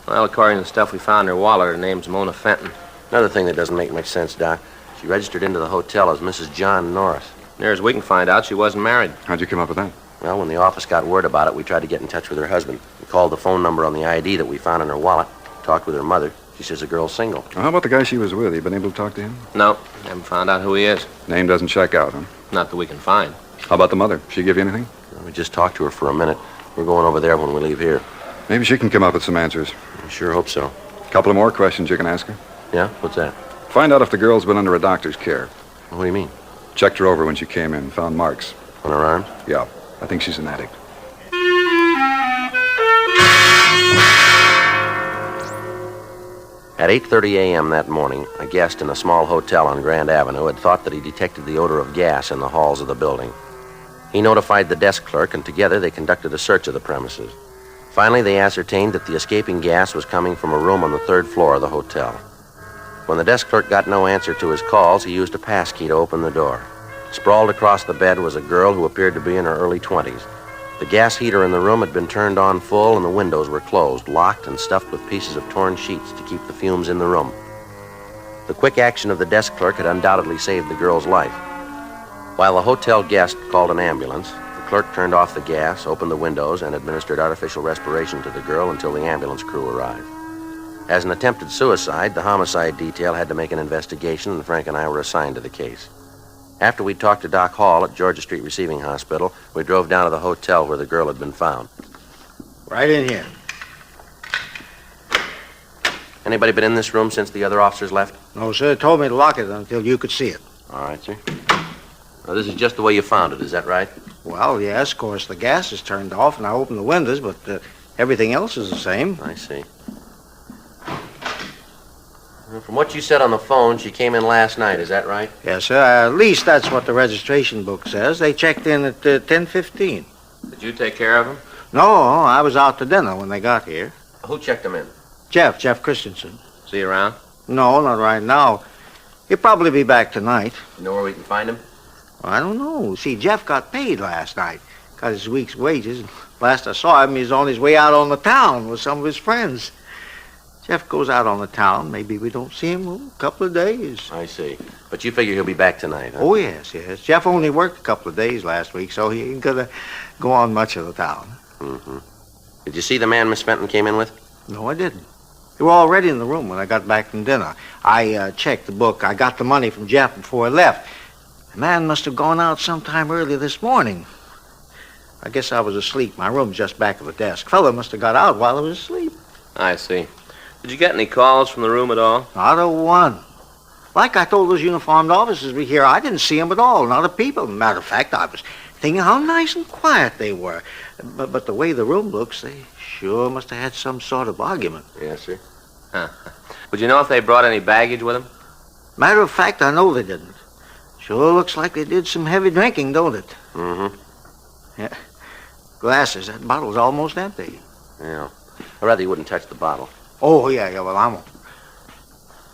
Well, according to the stuff we found in her wallet, her name's Mona Fenton. Another thing that doesn't make much sense, Doc. She registered into the hotel as Mrs. John Norris. Near as we can find out, she wasn't married. How'd you come up with that? Well, when the office got word about it, we tried to get in touch with her husband. We called the phone number on the ID that we found in her wallet, talked with her mother. She says the girl's single. Well, how about the guy she was with? You been able to talk to him? No, haven't found out who he is. Name doesn't check out, huh? Not that we can find. How about the mother? She give you anything? We just talked to her for a minute. We're going over there when we leave here. Maybe she can come up with some answers. I sure hope so. A couple of more questions you can ask her. Yeah? What's that? Find out if the girl's been under a doctor's care. What do you mean? Checked her over when she came in. Found marks. On her arms? Yeah. I think she's an addict. At 8:30 a.m. that morning, a guest in a small hotel on Grand Avenue had thought that he detected the odor of gas in the halls of the building. He notified the desk clerk, and together they conducted a search of the premises. Finally, they ascertained that the escaping gas was coming from a room on the 3rd floor of the hotel. When the desk clerk got no answer to his calls, he used a passkey to open the door. Sprawled across the bed was a girl who appeared to be in her early 20s. The gas heater in the room had been turned on full, and the windows were closed, locked, and stuffed with pieces of torn sheets to keep the fumes in the room. The quick action of the desk clerk had undoubtedly saved the girl's life. While the hotel guest called an ambulance, the clerk turned off the gas, opened the windows, and administered artificial respiration to the girl until the ambulance crew arrived. As an attempted suicide, the homicide detail had to make an investigation, and Frank and I were assigned to the case. After we talked to Doc Hall at Georgia Street Receiving Hospital, we drove down to the hotel where the girl had been found. Right in here. Anybody been in this room since the other officers left? No, sir. They told me to lock it until you could see it. All right, sir. Now, this is just the way you found it, is that right? Well, yes, of course, the gas is turned off, and I opened the windows, but everything else is the same. I see. Well, from what you said on the phone, she came in last night, is that right? Yes, sir. At least that's what the registration book says. They checked in at 10:15. Did you take care of him? No, I was out to dinner when they got here. Who checked him in? Jeff Christensen. Is he around? No, not right now. He'll probably be back tonight. You know where we can find him? I don't know. See, Jeff got paid last night. Got his week's wages. Last I saw him, he was on his way out on the town with some of his friends. Jeff goes out on the town. Maybe we don't see him a couple of days. I see. But you figure he'll be back tonight, huh? Oh, yes. Jeff only worked a couple of days last week, so he ain't gonna go on much of the town. Mm-hmm. Did you see the man Miss Fenton came in with? No, I didn't. They were already in the room when I got back from dinner. I checked the book. I got the money from Jeff before I left. The man must have gone out sometime early this morning. I guess I was asleep. My room's just back of the desk. Fella must have got out while I was asleep. I see. Did you get any calls from the room at all? Not a one. Like I told those uniformed officers we here, I didn't see them at all. Not a peep. Matter of fact, I was thinking how nice and quiet they were. But the way the room looks, they sure must have had some sort of argument. Yes, sir. Huh. Would you know if they brought any baggage with them? Matter of fact, I know they didn't. Sure looks like they did some heavy drinking, don't it? Mm-hmm. Yeah. Glasses. That bottle's almost empty. Yeah. I'd rather you wouldn't touch the bottle. Oh, yeah, well, I won't.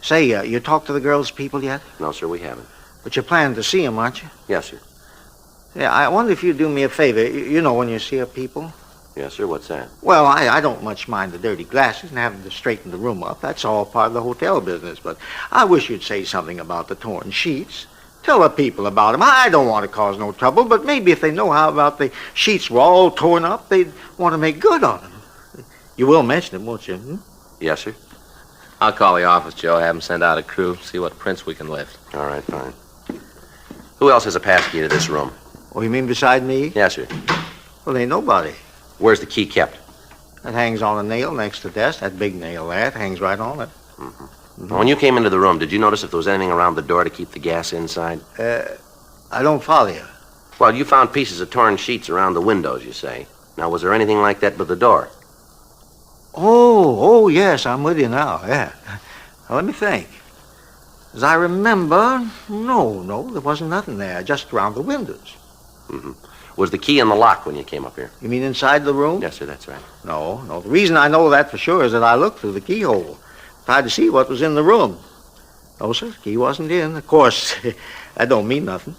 Say, you talked to the girls' people yet? No, sir, we haven't. But you're planning to see them, aren't you? Yes, sir. Yeah, I wonder if you'd do me a favor. You know when you see a people? Yes, sir. What's that? Well, I don't much mind the dirty glasses and having to straighten the room up. That's all part of the hotel business. But I wish you'd say something about the torn sheets. Tell the people about them. I don't want to cause no trouble, but maybe if they know how about the sheets were all torn up, they'd want to make good on them. You will mention it, won't you? Hmm? Yes, sir. I'll call the office, Joe. Have them send out a crew, see what prints we can lift. All right, fine. Who else has a pass key to this room? Oh, you mean beside me? Yes, sir. Well, ain't nobody. Where's the key kept? That hangs on a nail next to the desk. That big nail there, it hangs right on it. Mm-hmm. Mm-hmm. When you came into the room, did you notice if there was anything around the door to keep the gas inside? I don't follow you. Well, you found pieces of torn sheets around the windows, you say. Now, was there anything like that with the door? Oh, yes, I'm with you now, yeah. Now, let me think. As I remember, no, there wasn't nothing there, just around the windows. Mm-hmm. Was the key in the lock when you came up here? You mean inside the room? Yes, sir, that's right. No. The reason I know that for sure is that I looked through the keyhole, tried to see what was in the room. Oh, sir, key wasn't in. Of course, that don't mean nothing.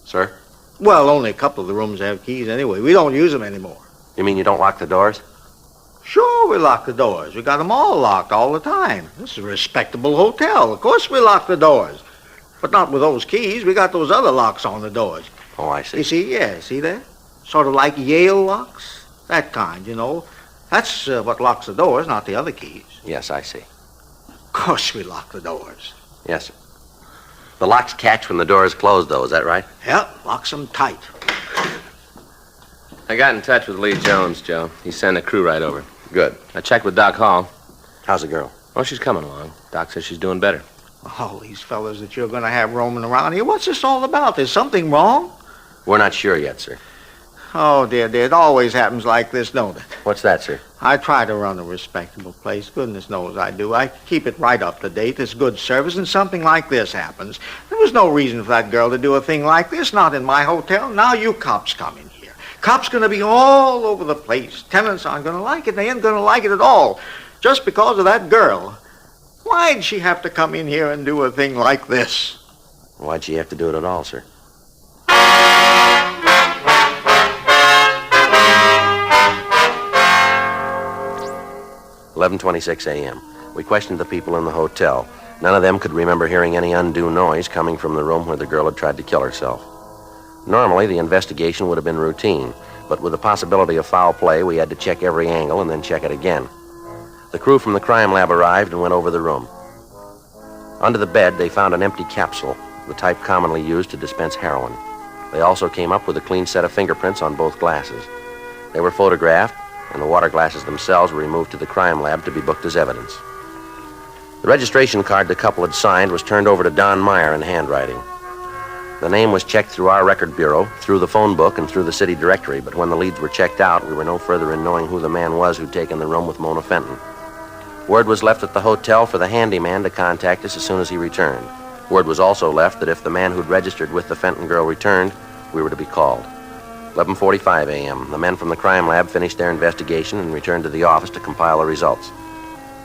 Sir? Well, only a couple of the rooms have keys anyway. We don't use them anymore. You mean you don't lock the doors? Sure, we lock the doors. We got them all locked all the time. This is a respectable hotel. Of course we lock the doors. But not with those keys. We got those other locks on the doors. Oh, I see. You see, yeah, see there? Sort of like Yale locks. That kind, you know. That's what locks the doors, not the other keys. Yes, I see. Of course we lock the doors. Yes, sir. The locks catch when the door is closed, though. Is that right? Yep, locks them tight. I got in touch with Lee Jones, Joe. He sent a crew right over. Good. I checked with Doc Hall. How's the girl? Oh, she's coming along. Doc says she's doing better. All these fellas that you're going to have roaming around here, what's this all about? There's something wrong? We're not sure yet, sir. Oh, dear. It always happens like this, don't it? What's that, sir? I try to run a respectable place. Goodness knows I do. I keep it right up to date. There's good service, and something like this happens. There was no reason for that girl to do a thing like this, not in my hotel. Now you cops come in here. Cops going to be all over the place. Tenants aren't going to like it. They ain't going to like it at all. Just because of that girl. Why'd she have to come in here and do a thing like this? Why'd she have to do it at all, sir? "11:26 a.m. We questioned the people in the hotel. None of them could remember hearing any undue noise coming from the room where the girl had tried to kill herself. Normally, the investigation would have been routine, but with the possibility of foul play, we had to check every angle and then check it again. The crew from the crime lab arrived and went over the room. Under the bed, they found an empty capsule, the type commonly used to dispense heroin. They also came up with a clean set of fingerprints on both glasses. They were photographed, and the water glasses themselves were removed to the crime lab to be booked as evidence. The registration card the couple had signed was turned over to Don Meyer in handwriting. The name was checked through our record bureau, through the phone book, and through the city directory, but when the leads were checked out, we were no further in knowing who the man was who'd taken the room with Mona Fenton. Word was left at the hotel for the handyman to contact us as soon as he returned. Word was also left that if the man who'd registered with the Fenton girl returned, we were to be called. 11:45 a.m. The men from the crime lab finished their investigation and returned to the office to compile the results.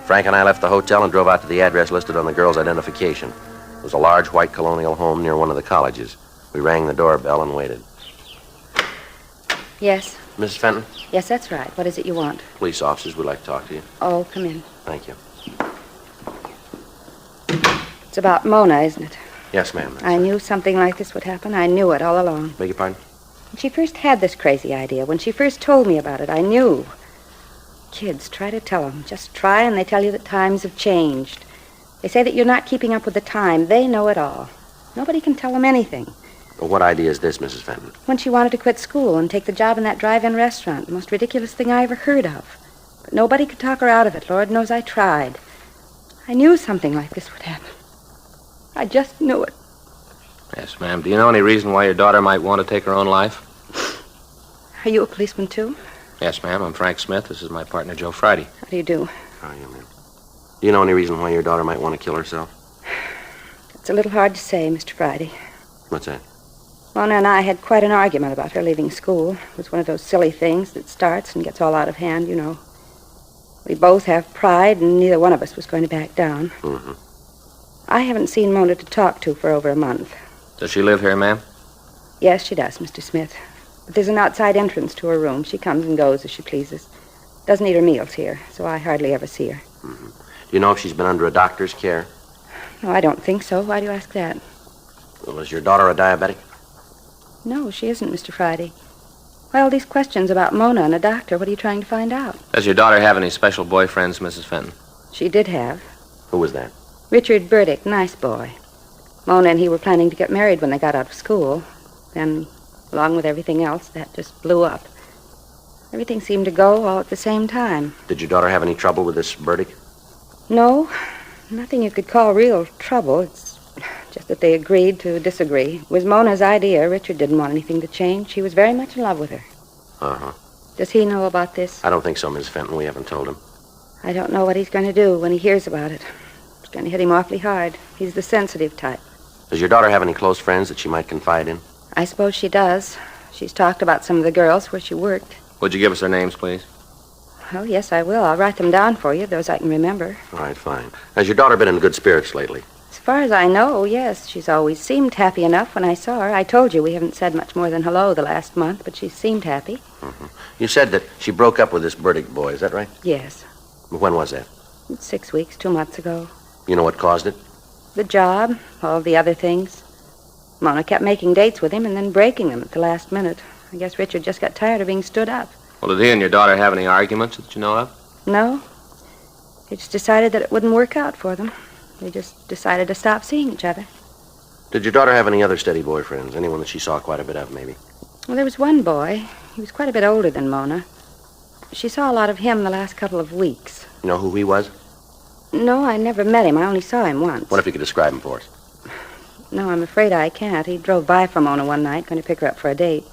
Frank and I left the hotel and drove out to the address listed on the girl's identification. It was a large white colonial home near one of the colleges. We rang the doorbell and waited. Yes? Mrs. Fenton? Yes, that's right. What is it you want? Police officers would like to talk to you. Oh, come in. Thank you. It's about Mona, isn't it? Yes, ma'am. I knew something like this would happen. I knew it all along. Beg your pardon? When she first had this crazy idea, when she first told me about it, I knew. Kids, try to tell them. Just try, and they tell you that times have changed. They say that you're not keeping up with the time. They know it all. Nobody can tell them anything. Well, what idea is this, Mrs. Fenton? When she wanted to quit school and take the job in that drive-in restaurant, the most ridiculous thing I ever heard of. But nobody could talk her out of it. Lord knows I tried. I knew something like this would happen. I just knew it. Yes, ma'am. Do you know any reason why your daughter might want to take her own life? Are you a policeman, too? Yes, ma'am. I'm Frank Smith. This is my partner, Joe Friday. How do you do? How are you, ma'am? Do you know any reason why your daughter might want to kill herself? It's a little hard to say, Mr. Friday. What's that? Mona and I had quite an argument about her leaving school. It was one of those silly things that starts and gets all out of hand, you know. We both have pride, and neither one of us was going to back down. Mm-hmm. I haven't seen Mona to talk to for over a month. Does she live here, ma'am? Yes, she does, Mr. Smith. But there's an outside entrance to her room. She comes and goes as she pleases. Doesn't eat her meals here, so I hardly ever see her. Mm-hmm. Do you know if she's been under a doctor's care? No, I don't think so. Why do you ask that? Well, is your daughter a diabetic? No, she isn't, Mr. Friday. Why all these questions about Mona and a doctor? What are you trying to find out? Does your daughter have any special boyfriends, Mrs. Fenton? She did have. Who was that? Richard Burdick, nice boy. Mona and he were planning to get married when they got out of school. Then, along with everything else, that just blew up. Everything seemed to go all at the same time. Did your daughter have any trouble with this Burdick? No, nothing you could call real trouble. It's just that they agreed to disagree. It was Mona's idea. Richard didn't want anything to change. He was very much in love with her. Uh-huh. Does he know about this? I don't think so, Miss Fenton. We haven't told him. I don't know what he's going to do when he hears about it. It's going to hit him awfully hard. He's the sensitive type. Does your daughter have any close friends that she might confide in? I suppose she does. She's talked about some of the girls where she worked. Would you give us their names, please? Well, yes, I will. I'll write them down for you, those I can remember. All right, fine. Has your daughter been in good spirits lately? As far as I know, yes. She's always seemed happy enough when I saw her. I told you we haven't said much more than hello the last month, but she seemed happy. Mm-hmm. You said that she broke up with this Burdick boy, is that right? Yes. When was that? 6 weeks, 2 months ago. You know what caused it? The job, all the other things. Mona kept making dates with him and then breaking them at the last minute. I guess Richard just got tired of being stood up. Well, did he and your daughter have any arguments that you know of? No. They just decided that it wouldn't work out for them. They just decided to stop seeing each other. Did your daughter have any other steady boyfriends? Anyone that she saw quite a bit of, maybe? Well, there was one boy. He was quite a bit older than Mona. She saw a lot of him the last couple of weeks. You know who he was? No, I never met him. I only saw him once. What if you could describe him for us? No, I'm afraid I can't. He drove by for Mona one night, going to pick her up for a date.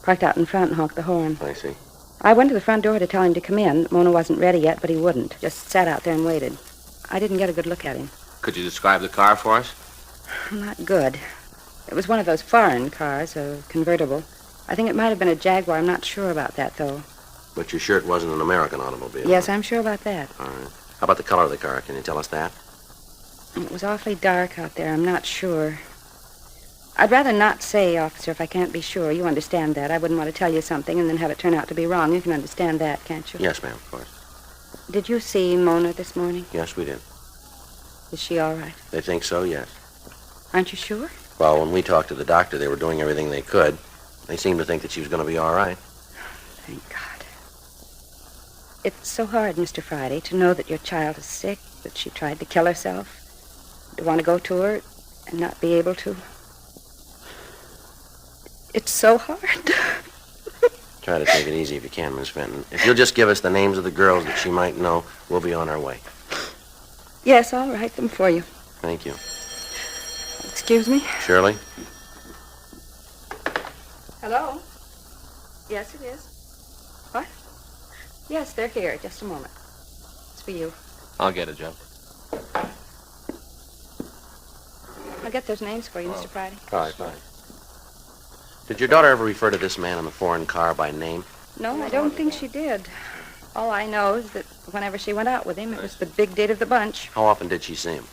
Parked out in front and honked the horn. I see. I went to the front door to tell him to come in. Mona wasn't ready yet, but he wouldn't. Just sat out there and waited. I didn't get a good look at him. Could you describe the car for us? Not good. It was one of those foreign cars, a convertible. I think it might have been a Jaguar. I'm not sure about that, though. But you're sure it wasn't an American automobile? Yes, I'm sure about that. All right. How about the color of the car? Can you tell us that? It was awfully dark out there. I'm not sure. I'd rather not say, officer, if I can't be sure. You understand that. I wouldn't want to tell you something and then have it turn out to be wrong. You can understand that, can't you? Yes, ma'am, of course. Did you see Mona this morning? Yes, we did. Is she all right? They think so, yes. Aren't you sure? Well, when we talked to the doctor, they were doing everything they could. They seemed to think that she was going to be all right. Thank God. It's so hard, Mr. Friday, to know that your child is sick, that she tried to kill herself, to want to go to her and not be able to. It's so hard. Try to take it easy if you can, Miss Fenton. If you'll just give us the names of the girls that she might know, we'll be on our way. Yes, I'll write them for you. Thank you. Excuse me? Shirley? Hello? Yes, it is. What? Yes, they're here. Just a moment. It's for you. I'll get it, Joe. I'll get those names for you, Mr. Friday. All right, fine. Did your daughter ever refer to this man in the foreign car by name? No, I don't think she did. All I know is that whenever she went out with him, it was the big date of the bunch. How often did she see him?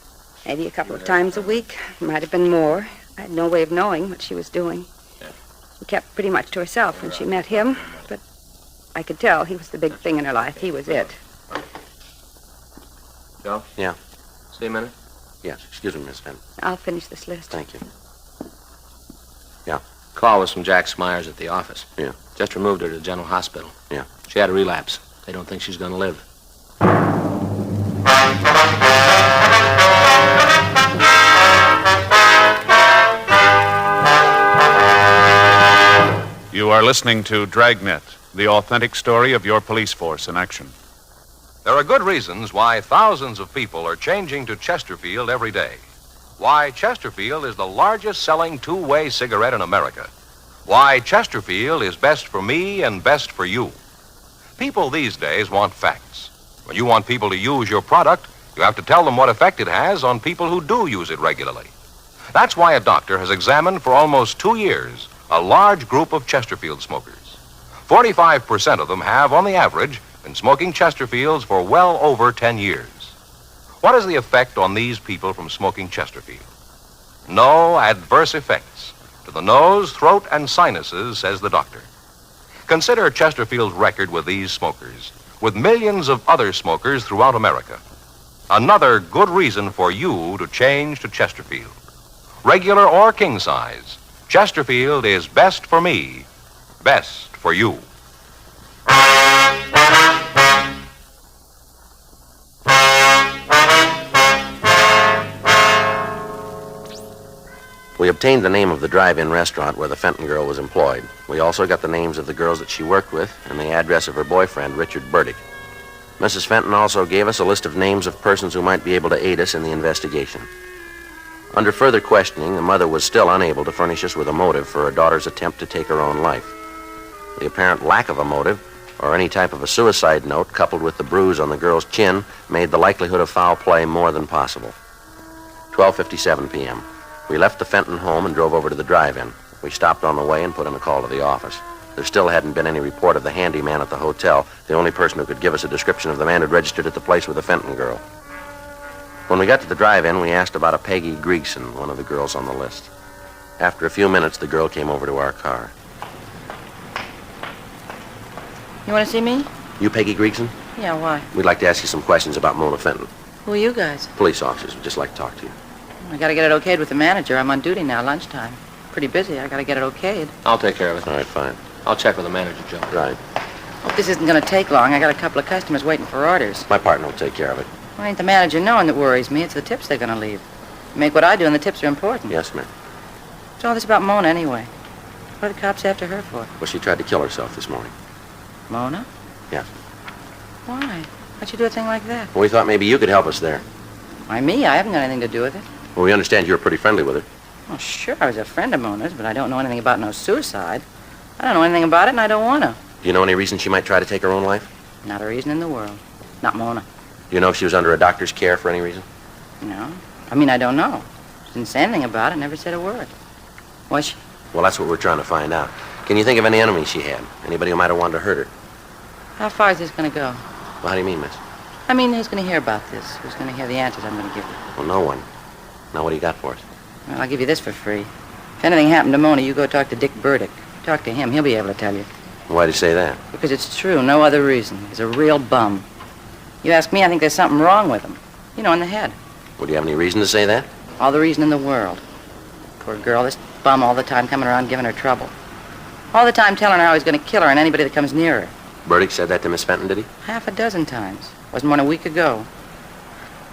Maybe a couple of times a week. Might have been more. I had no way of knowing what she was doing. She kept pretty much to herself when she met him, but I could tell he was the big thing in her life. He was it. Joe? Yeah. See a minute? Yes, excuse me, Miss Fenton. I'll finish this list. Thank you. Yeah. Call was from Jack Smyers at the office. Yeah. Just removed her to the general hospital. Yeah. She had a relapse. They don't think she's going to live. You are listening to Dragnet, the authentic story of your police force in action. There are good reasons why thousands of people are changing to Chesterfield every day. Why Chesterfield is the largest selling two-way cigarette in America. Why Chesterfield is best for me and best for you. People these days want facts. When you want people to use your product, you have to tell them what effect it has on people who do use it regularly. That's why a doctor has examined for almost 2 years a large group of Chesterfield smokers. 45% of them have, on the average, been smoking Chesterfields for well over 10 years. What is the effect on these people from smoking Chesterfield? No adverse effects to the nose, throat, and sinuses, says the doctor. Consider Chesterfield's record with these smokers, with millions of other smokers throughout America. Another good reason for you to change to Chesterfield. Regular or king size, Chesterfield is best for me, best for you. We obtained the name of the drive-in restaurant where the Fenton girl was employed. We also got the names of the girls that she worked with and the address of her boyfriend, Richard Burdick. Mrs. Fenton also gave us a list of names of persons who might be able to aid us in the investigation. Under further questioning, the mother was still unable to furnish us with a motive for her daughter's attempt to take her own life. The apparent lack of a motive, or any type of a suicide note, coupled with the bruise on the girl's chin, made the likelihood of foul play more than possible. 12:57 p.m. We left the Fenton home and drove over to the drive-in. We stopped on the way and put in a call to the office. There still hadn't been any report of the handyman at the hotel, the only person who could give us a description of the man who'd registered at the place with the Fenton girl. When we got to the drive-in, we asked about a Peggy Greigson, one of the girls on the list. After a few minutes, the girl came over to our car. You want to see me? You Peggy Greigson? Yeah, why? We'd like to ask you some questions about Mona Fenton. Who are you guys? Police officers. We'd just like to talk to you. I gotta get it okayed with the manager. I'm on duty now, lunchtime. Pretty busy. I gotta get it okayed. I'll take care of it. All right, fine. I'll check with the manager, Joe. Right. Hope this isn't gonna take long. I got a couple of customers waiting for orders. My partner will take care of it. Well, ain't the manager knowing that worries me. It's the tips they're gonna leave. Make what I do, and the tips are important. Yes, ma'am. What's all this about Mona, anyway? What are the cops after her for? Well, she tried to kill herself this morning. Mona? Yes. Why? How'd you do a thing like that? Well, we thought maybe you could help us there. Why, me? I haven't got anything to do with it. Well, we understand you were pretty friendly with her. Well, sure, I was a friend of Mona's, but I don't know anything about no suicide. I don't know anything about it, and I don't want to. Do you know any reason she might try to take her own life? Not a reason in the world. Not Mona. Do you know if she was under a doctor's care for any reason? No. I mean, I don't know. She didn't say anything about it, never said a word. Was she? Well, that's what we're trying to find out. Can you think of any enemies she had? Anybody who might have wanted to hurt her? How far is this going to go? Well, how do you mean, miss? I mean, who's going to hear about this? Who's going to hear the answers I'm going to give you? Well, no one. Now, what do you got for us? Well, I'll give you this for free. If anything happened to Mona, you go talk to Dick Burdick. Talk to him. He'll be able to tell you. Why'd you say that? Because it's true. No other reason. He's a real bum. You ask me, I think there's something wrong with him. You know, in the head. Well, do you have any reason to say that? All the reason in the world. Poor girl, this bum all the time coming around giving her trouble. All the time telling her how he's going to kill her and anybody that comes near her. Burdick said that to Miss Fenton, did he? Half a dozen times. Wasn't more than a week ago.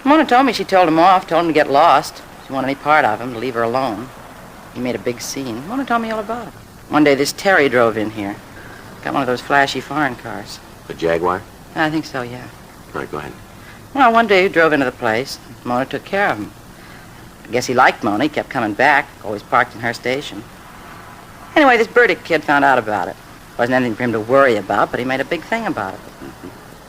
Mona told me she told him off, told him to get lost. She didn't want any part of him, to leave her alone. He made a big scene. Mona told me all about it. One day this Terry drove in here. Got one of those flashy foreign cars. The Jaguar? I think so, yeah. All right, go ahead. Well, one day he drove into the place. Mona took care of him. I guess he liked Mona. He kept coming back, always parked in her station. Anyway, this Burdick kid found out about it. Wasn't anything for him to worry about, but he made a big thing about it.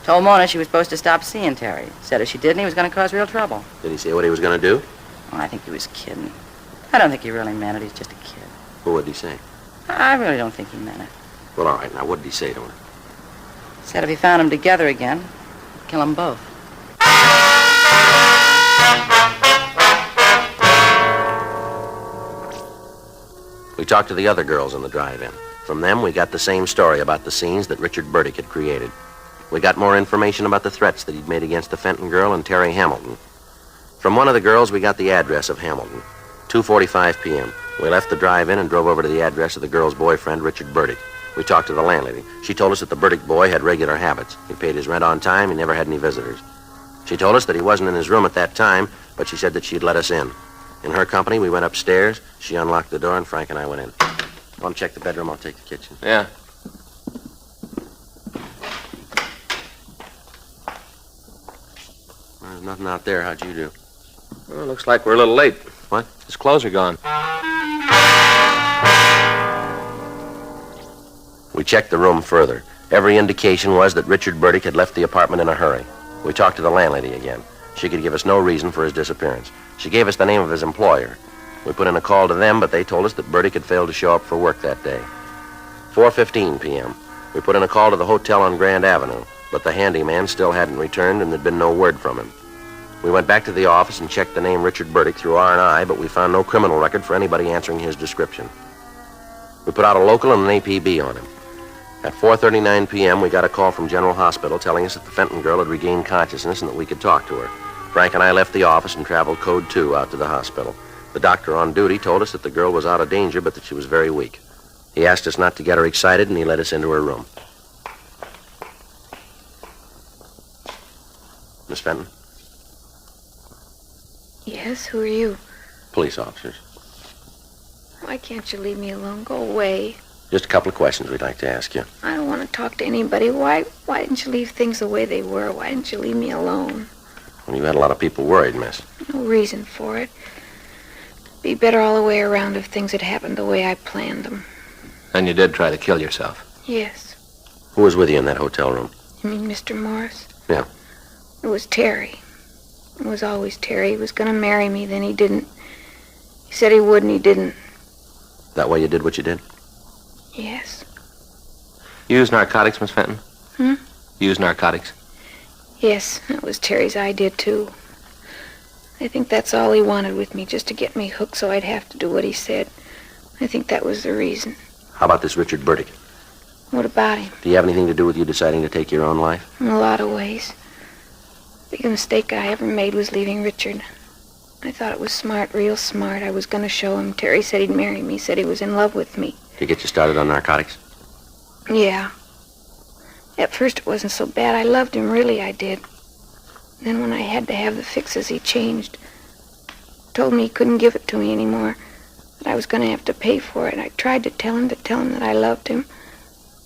Told Mona she was supposed to stop seeing Terry. Said if she didn't, he was going to cause real trouble. Did he say what he was going to do? Well, I think he was kidding. I don't think he really meant it. He's just a kid. Well, what did he say? I really don't think he meant it. Well, all right. Now, what did he say to her? Said if he found them together again, he'd kill them both. We talked to the other girls in the drive-in. From them, we got the same story about the scenes that Richard Burdick had created. We got more information about the threats that he'd made against the Fenton girl and Terry Hamilton. From one of the girls, we got the address of Hamilton. 2:45 p.m. We left the drive-in and drove over to the address of the girl's boyfriend, Richard Burdick. We talked to the landlady. She told us that the Burdick boy had regular habits. He paid his rent on time. He never had any visitors. She told us that he wasn't in his room at that time, but she said that she'd let us in. In her company, we went upstairs. She unlocked the door, and Frank and I went in. Want to check the bedroom? I'll take the kitchen. Yeah. There's nothing out there. How'd you do? Well, looks like we're a little late. What? His clothes are gone. We checked the room further. Every indication was that Richard Burdick had left the apartment in a hurry. We talked to the landlady again. She could give us no reason for his disappearance. She gave us the name of his employer. We put in a call to them, but they told us that Burdick had failed to show up for work that day. 4:15 p.m. We put in a call to the hotel on Grand Avenue, but the handyman still hadn't returned and there'd been no word from him. We went back to the office and checked the name Richard Burdick through R&I, but we found no criminal record for anybody answering his description. We put out a local and an APB on him. At 4:39 p.m., we got a call from General Hospital telling us that the Fenton girl had regained consciousness and that we could talk to her. Frank and I left the office and traveled Code 2 out to the hospital. The doctor on duty told us that the girl was out of danger, but that she was very weak. He asked us not to get her excited, and he led us into her room. Miss Fenton? Yes, who are you? Police officers. Why can't you leave me alone? Go away. Just a couple of questions we'd like to ask you. I don't want to talk to anybody. Why didn't you leave things the way they were? Why didn't you leave me alone? Well, you had a lot of people worried, miss. No reason for it. Be better all the way around if things had happened the way I planned them. And you did try to kill yourself. Yes. Who was with you in that hotel room? You mean Mr. Morris? Yeah. It was Terry. It was always Terry. He was going to marry me, then he didn't. He said he would, and he didn't. That why you did what you did? Yes. You use narcotics, Miss Fenton? Hmm? You use narcotics? Yes, that was Terry's idea, too. I think that's all he wanted with me, just to get me hooked so I'd have to do what he said. I think that was the reason. How about this Richard Burdick? What about him? Do you have anything to do with you deciding to take your own life? In a lot of ways. The biggest mistake I ever made was leaving Richard. I thought it was smart, real smart. I was going to show him. Terry said he'd marry me, said he was in love with me. Did he get you started on narcotics? Yeah. At first it wasn't so bad. I loved him, really I did. Then when I had to have the fixes, he changed. Told me he couldn't give it to me anymore, that I was going to have to pay for it. I tried to tell him that I loved him,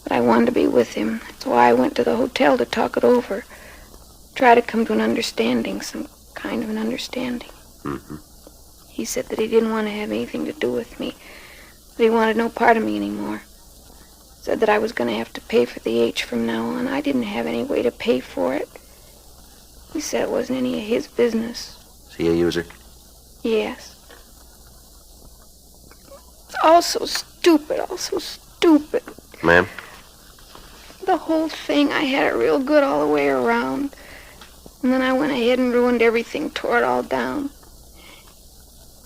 but I wanted to be with him. That's why I went to the hotel to talk it over. Try to come to an understanding, some kind of an understanding. Mm-hmm. He said that he didn't want to have anything to do with me, that he wanted no part of me anymore. Said that I was going to have to pay for the H from now on. I didn't have any way to pay for it. He said it wasn't any of his business. Is he a user? Yes. It's all so stupid, all so stupid. Ma'am? The whole thing, I had it real good all the way around. And then I went ahead and ruined everything, tore it all down.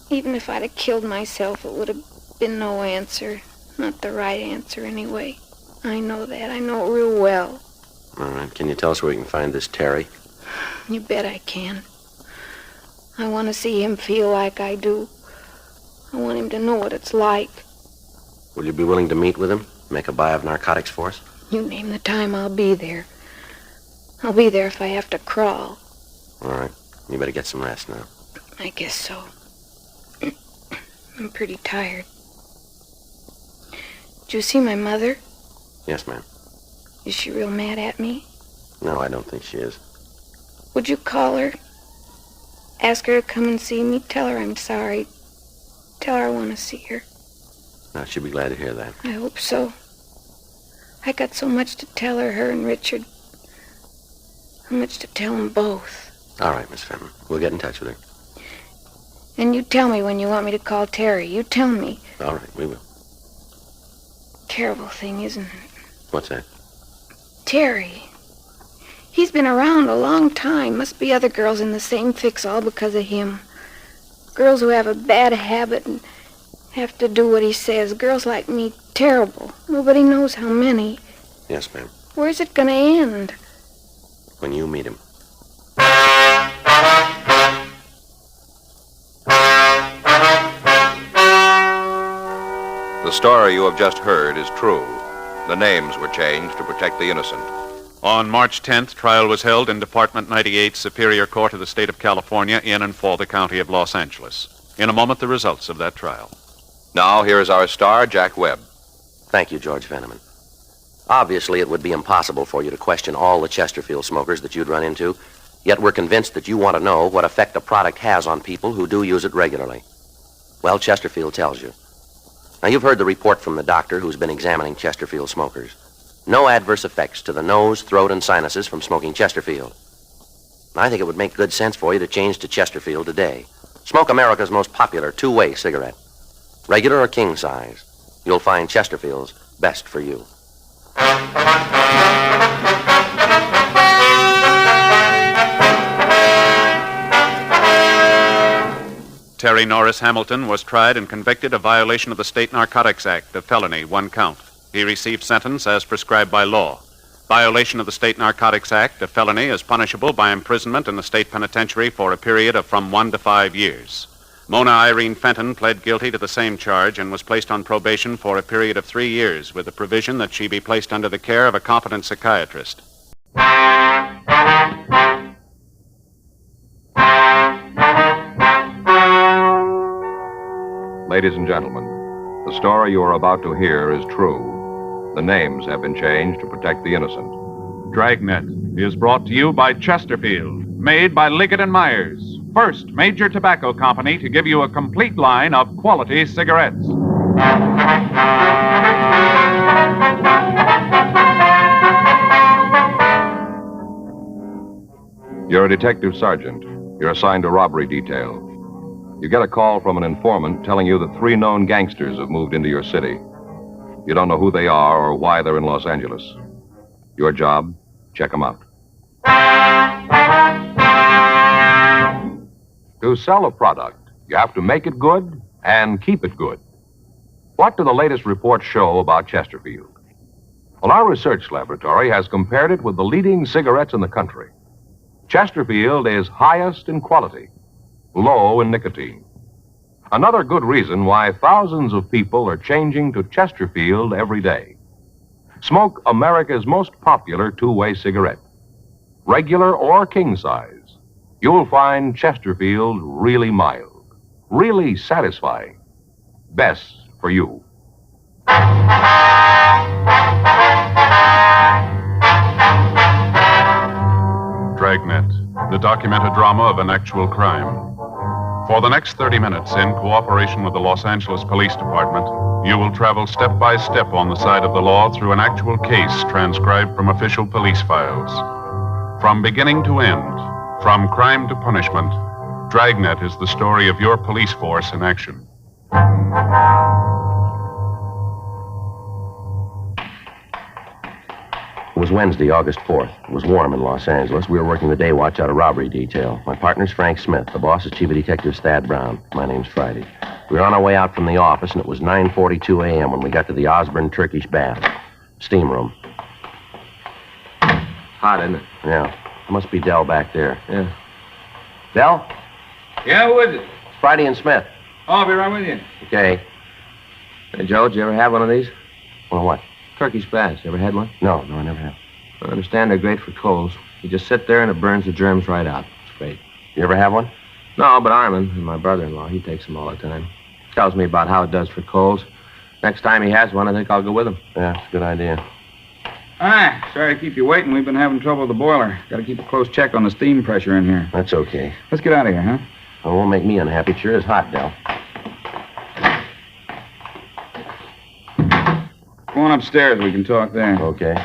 Even if I'd have killed myself, it would have been no answer. Not the right answer, anyway. I know that. I know it real well. All right. Can you tell us where we can find this Terry? You bet I can. I want to see him feel like I do. I want him to know what it's like. Will you be willing to meet with him? Make a buy of narcotics for us? You name the time, I'll be there. I'll be there if I have to crawl. All right. You better get some rest now. I guess so. I'm pretty tired. Did you see my mother? Yes, ma'am. Is she real mad at me? No, I don't think she is. Would you call her? Ask her to come and see me? Tell her I'm sorry. Tell her I want to see her. No, she'll be glad to hear that. I hope so. I got so much to tell her and Richard. So much to tell them both. All right, Miss Fenton. We'll get in touch with her. And you tell me when you want me to call Terry. You tell me. All right, we will. Terrible thing, isn't it? What's that? Terry. He's been around a long time. Must be other girls in the same fix all because of him. Girls who have a bad habit and have to do what he says. Girls like me, terrible. Nobody knows how many. Yes, ma'am. Where's it gonna end? When you meet him. The story you have just heard is true. The names were changed to protect the innocent. On March 10th, trial was held in Department 98 Superior Court of the State of California in and for the County of Los Angeles. In a moment, the results of that trial. Now, here is our star, Jack Webb. Thank you, George Veneman. Obviously, it would be impossible for you to question all the Chesterfield smokers that you'd run into, yet we're convinced that you want to know what effect a product has on people who do use it regularly. Well, Chesterfield tells you. Now, you've heard the report from the doctor who's been examining Chesterfield smokers. No adverse effects to the nose, throat, and sinuses from smoking Chesterfield. I think it would make good sense for you to change to Chesterfield today. Smoke America's most popular two-way cigarette. Regular or king size. You'll find Chesterfield's best for you. Terry Norris Hamilton was tried and convicted of violation of the State Narcotics Act, a felony, 1 count. He received sentence as prescribed by law. Violation of the State Narcotics Act, a felony, is punishable by imprisonment in the state penitentiary for a period of from 1 to 5 years. Mona Irene Fenton pled guilty to the same charge and was placed on probation for a period of 3 years with the provision that she be placed under the care of a competent psychiatrist. Ladies and gentlemen, the story you are about to hear is true. The names have been changed to protect the innocent. Dragnet is brought to you by Chesterfield, made by Liggett & Myers, first major tobacco company to give you a complete line of quality cigarettes. You're a detective sergeant. You're assigned to robbery detail. You get a call from an informant telling you that 3 known gangsters have moved into your city. You don't know who they are or why they're in Los Angeles. Your job, check them out. To sell a product, you have to make it good and keep it good. What do the latest reports show about Chesterfield? Well, our research laboratory has compared it with the leading cigarettes in the country. Chesterfield is highest in quality, low in nicotine. Another good reason why thousands of people are changing to Chesterfield every day. Smoke America's most popular two-way cigarette. Regular or king size, you'll find Chesterfield really mild, really satisfying. Best for you. Dragnet, the documented drama of an actual crime. For the next 30 minutes, in cooperation with the Los Angeles Police Department, you will travel step by step on the side of the law through an actual case transcribed from official police files. From beginning to end, from crime to punishment, Dragnet is the story of your police force in action. It was Wednesday, August 4th. It was warm in Los Angeles. We were working the day watch out of robbery detail. My partner's Frank Smith. The boss is Chief of Detectives Thad Brown. My name's Friday. We were on our way out from the office, and it was 9:42 a.m. when we got to the Osborne Turkish Bath. Steam room. Hot, isn't it? Yeah. It must be Dell back there. Yeah. Dell? Yeah, who is it? Friday and Smith. Oh, I'll be right with you. Okay. Hey, Joe, did you ever have one of these? Well, what? Turkish baths. You ever had one? No, I never have. I understand they're great for colds. You just sit there and it burns the germs right out. It's great. You ever have one? No, but Armin, my brother-in-law, he takes them all the time. Tells me about how it does for colds. Next time he has one, I think I'll go with him. Yeah, it's a good idea. Hi. Sorry to keep you waiting. We've been having trouble with the boiler. Got to keep a close check on the steam pressure in here. That's okay. Let's get out of here, huh? It won't make me unhappy. It sure is hot, Dell. Go on upstairs. We can talk there. Okay.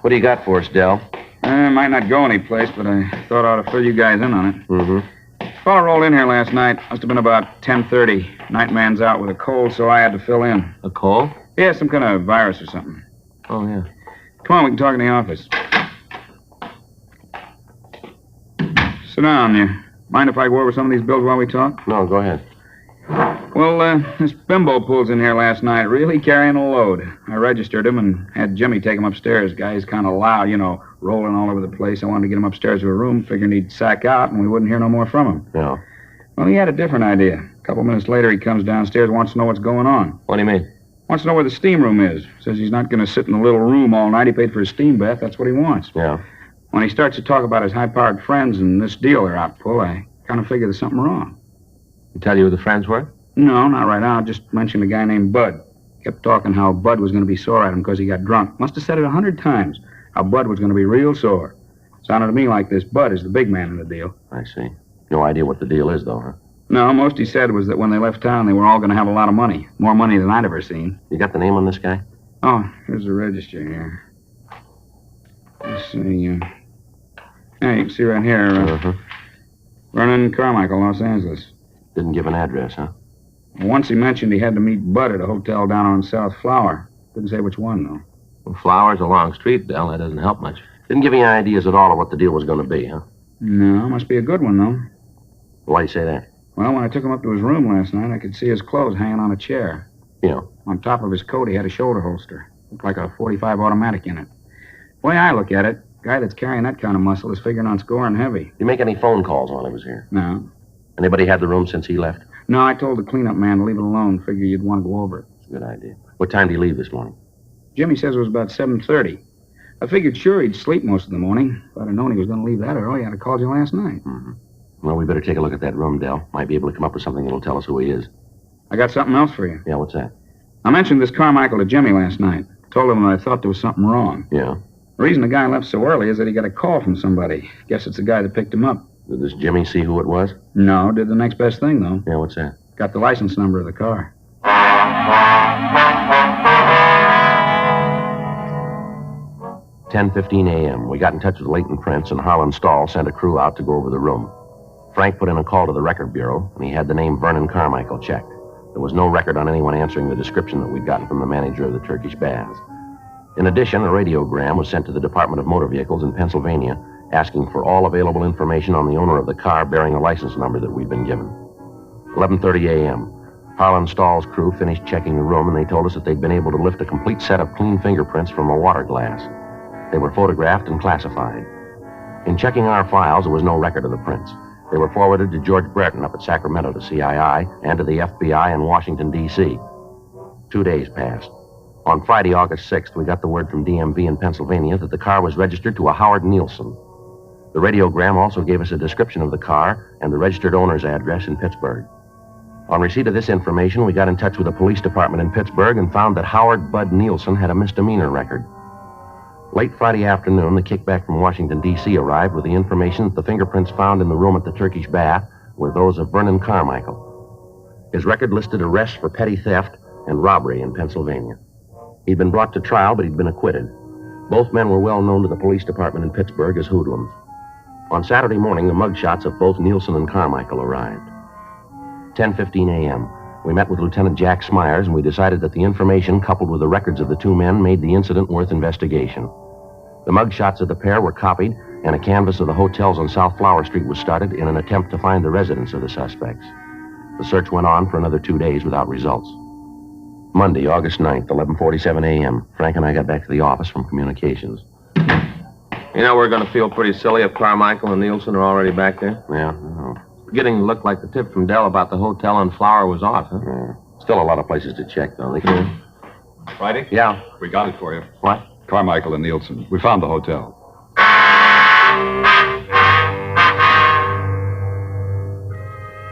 What do you got for us, Dell? Might not go anyplace, but I thought I ought to fill you guys in on it. Mm-hmm. Fellow rolled in here last night. Must have been about 10:30. Nightman's out with a cold, so I had to fill in. A cold? Yeah, some kind of virus or something. Oh, yeah. Come on, we can talk in the office. Sit down. You mind if I go over some of these bills while we talk? No, go ahead. Well, this bimbo pulls in here last night, really carrying a load. I registered him and had Jimmy take him upstairs. Guy's kind of loud, rolling all over the place. I wanted to get him upstairs to a room, figuring he'd sack out and we wouldn't hear no more from him. Yeah. Well, he had a different idea. A couple minutes later, he comes downstairs, wants to know what's going on. What do you mean? Wants to know where the steam room is. Says he's not going to sit in the little room all night. He paid for his steam bath. That's what he wants. Yeah. When he starts to talk about his high-powered friends and this deal they're out pull, I kind of figure there's something wrong. He tell you who the friends were? No, not right now. Just mentioned a guy named Bud. Kept talking how Bud was going to be sore at him because he got drunk. Must have said it 100 times, how Bud was going to be real sore. Sounded to me like this Bud is the big man in the deal. I see. No idea what the deal is, though, huh? No, most he said was that when they left town, they were all going to have a lot of money. More money than I'd ever seen. You got the name on this guy? Oh, here's the register here. Let's see. Yeah, you can see right here. Vernon Carmichael, Los Angeles. Didn't give an address, huh? Once he mentioned he had to meet Bud at a hotel down on South Flower. Didn't say which one, though. Well, Flower's a long street, Dell. That doesn't help much. Didn't give you any ideas at all of what the deal was going to be, huh? No, must be a good one, though. Why do you say that? Well, when I took him up to his room last night, I could see his clothes hanging on a chair. Yeah. On top of his coat, he had a shoulder holster. Looked like a .45 automatic in it. The way I look at it, guy that's carrying that kind of muscle is figuring on scoring heavy. Did you make any phone calls while he was here? No. Anybody had the room since he left? No, I told the cleanup man to leave it alone. Figure you'd want to go over it. It's a good idea. What time did he leave this morning? Jimmy says it was about 7:30. I figured sure he'd sleep most of the morning. If I'd have known he was going to leave that early, I'd have called you last night. Mm-hmm. Well, we better take a look at that room, Dell. Might be able to come up with something that'll tell us who he is. I got something else for you. Yeah, what's that? I mentioned this Carmichael to Jimmy last night. Told him that I thought there was something wrong. Yeah. The reason the guy left so early is that he got a call from somebody. Guess it's the guy that picked him up. Did this Jimmy see who it was? No, did the next best thing, though. Yeah, what's that? Got the license number of the car. 10:15 a.m. We got in touch with Leighton Prince, and Harlan Stahl sent a crew out to go over the room. Frank put in a call to the record bureau, and he had the name Vernon Carmichael checked. There was no record on anyone answering the description that we'd gotten from the manager of the Turkish baths. In addition, a radiogram was sent to the Department of Motor Vehicles in Pennsylvania, asking for all available information on the owner of the car bearing the license number that we'd been given. 11:30 a.m. Harlan Stahl's crew finished checking the room, and they told us that they'd been able to lift a complete set of clean fingerprints from a water glass. They were photographed and classified. In checking our files, there was no record of the prints. They were forwarded to George Brereton up at Sacramento to CII and to the FBI in Washington, D.C. 2 days passed. On Friday, August 6th, we got the word from DMV in Pennsylvania that the car was registered to a Howard Nielsen. The radiogram also gave us a description of the car and the registered owner's address in Pittsburgh. On receipt of this information, we got in touch with the police department in Pittsburgh and found that Howard Bud Nielsen had a misdemeanor record. Late Friday afternoon, the kickback from Washington, D.C. arrived with the information that the fingerprints found in the room at the Turkish Bath were those of Vernon Carmichael. His record listed arrests for petty theft and robbery in Pennsylvania. He'd been brought to trial, but he'd been acquitted. Both men were well known to the police department in Pittsburgh as hoodlums. On Saturday morning, the mugshots of both Nielsen and Carmichael arrived. 10:15 a.m. We met with Lieutenant Jack Smyers, and we decided that the information, coupled with the records of the two men, made the incident worth investigation. The mugshots of the pair were copied, and a canvass of the hotels on South Flower Street was started in an attempt to find the residence of the suspects. The search went on for another 2 days without results. Monday, August 9th, 11:47 a.m. Frank and I got back to the office from communications. You know, we're going to feel pretty silly if Carmichael and Nielsen are already back there. Yeah, I know. Beginning to look like the tip from Dell about the hotel on Flower was off, huh? Yeah. Still a lot of places to check, though. They can... Friday? Yeah. We got it for you. What? Carmichael and Nielsen. We found the hotel.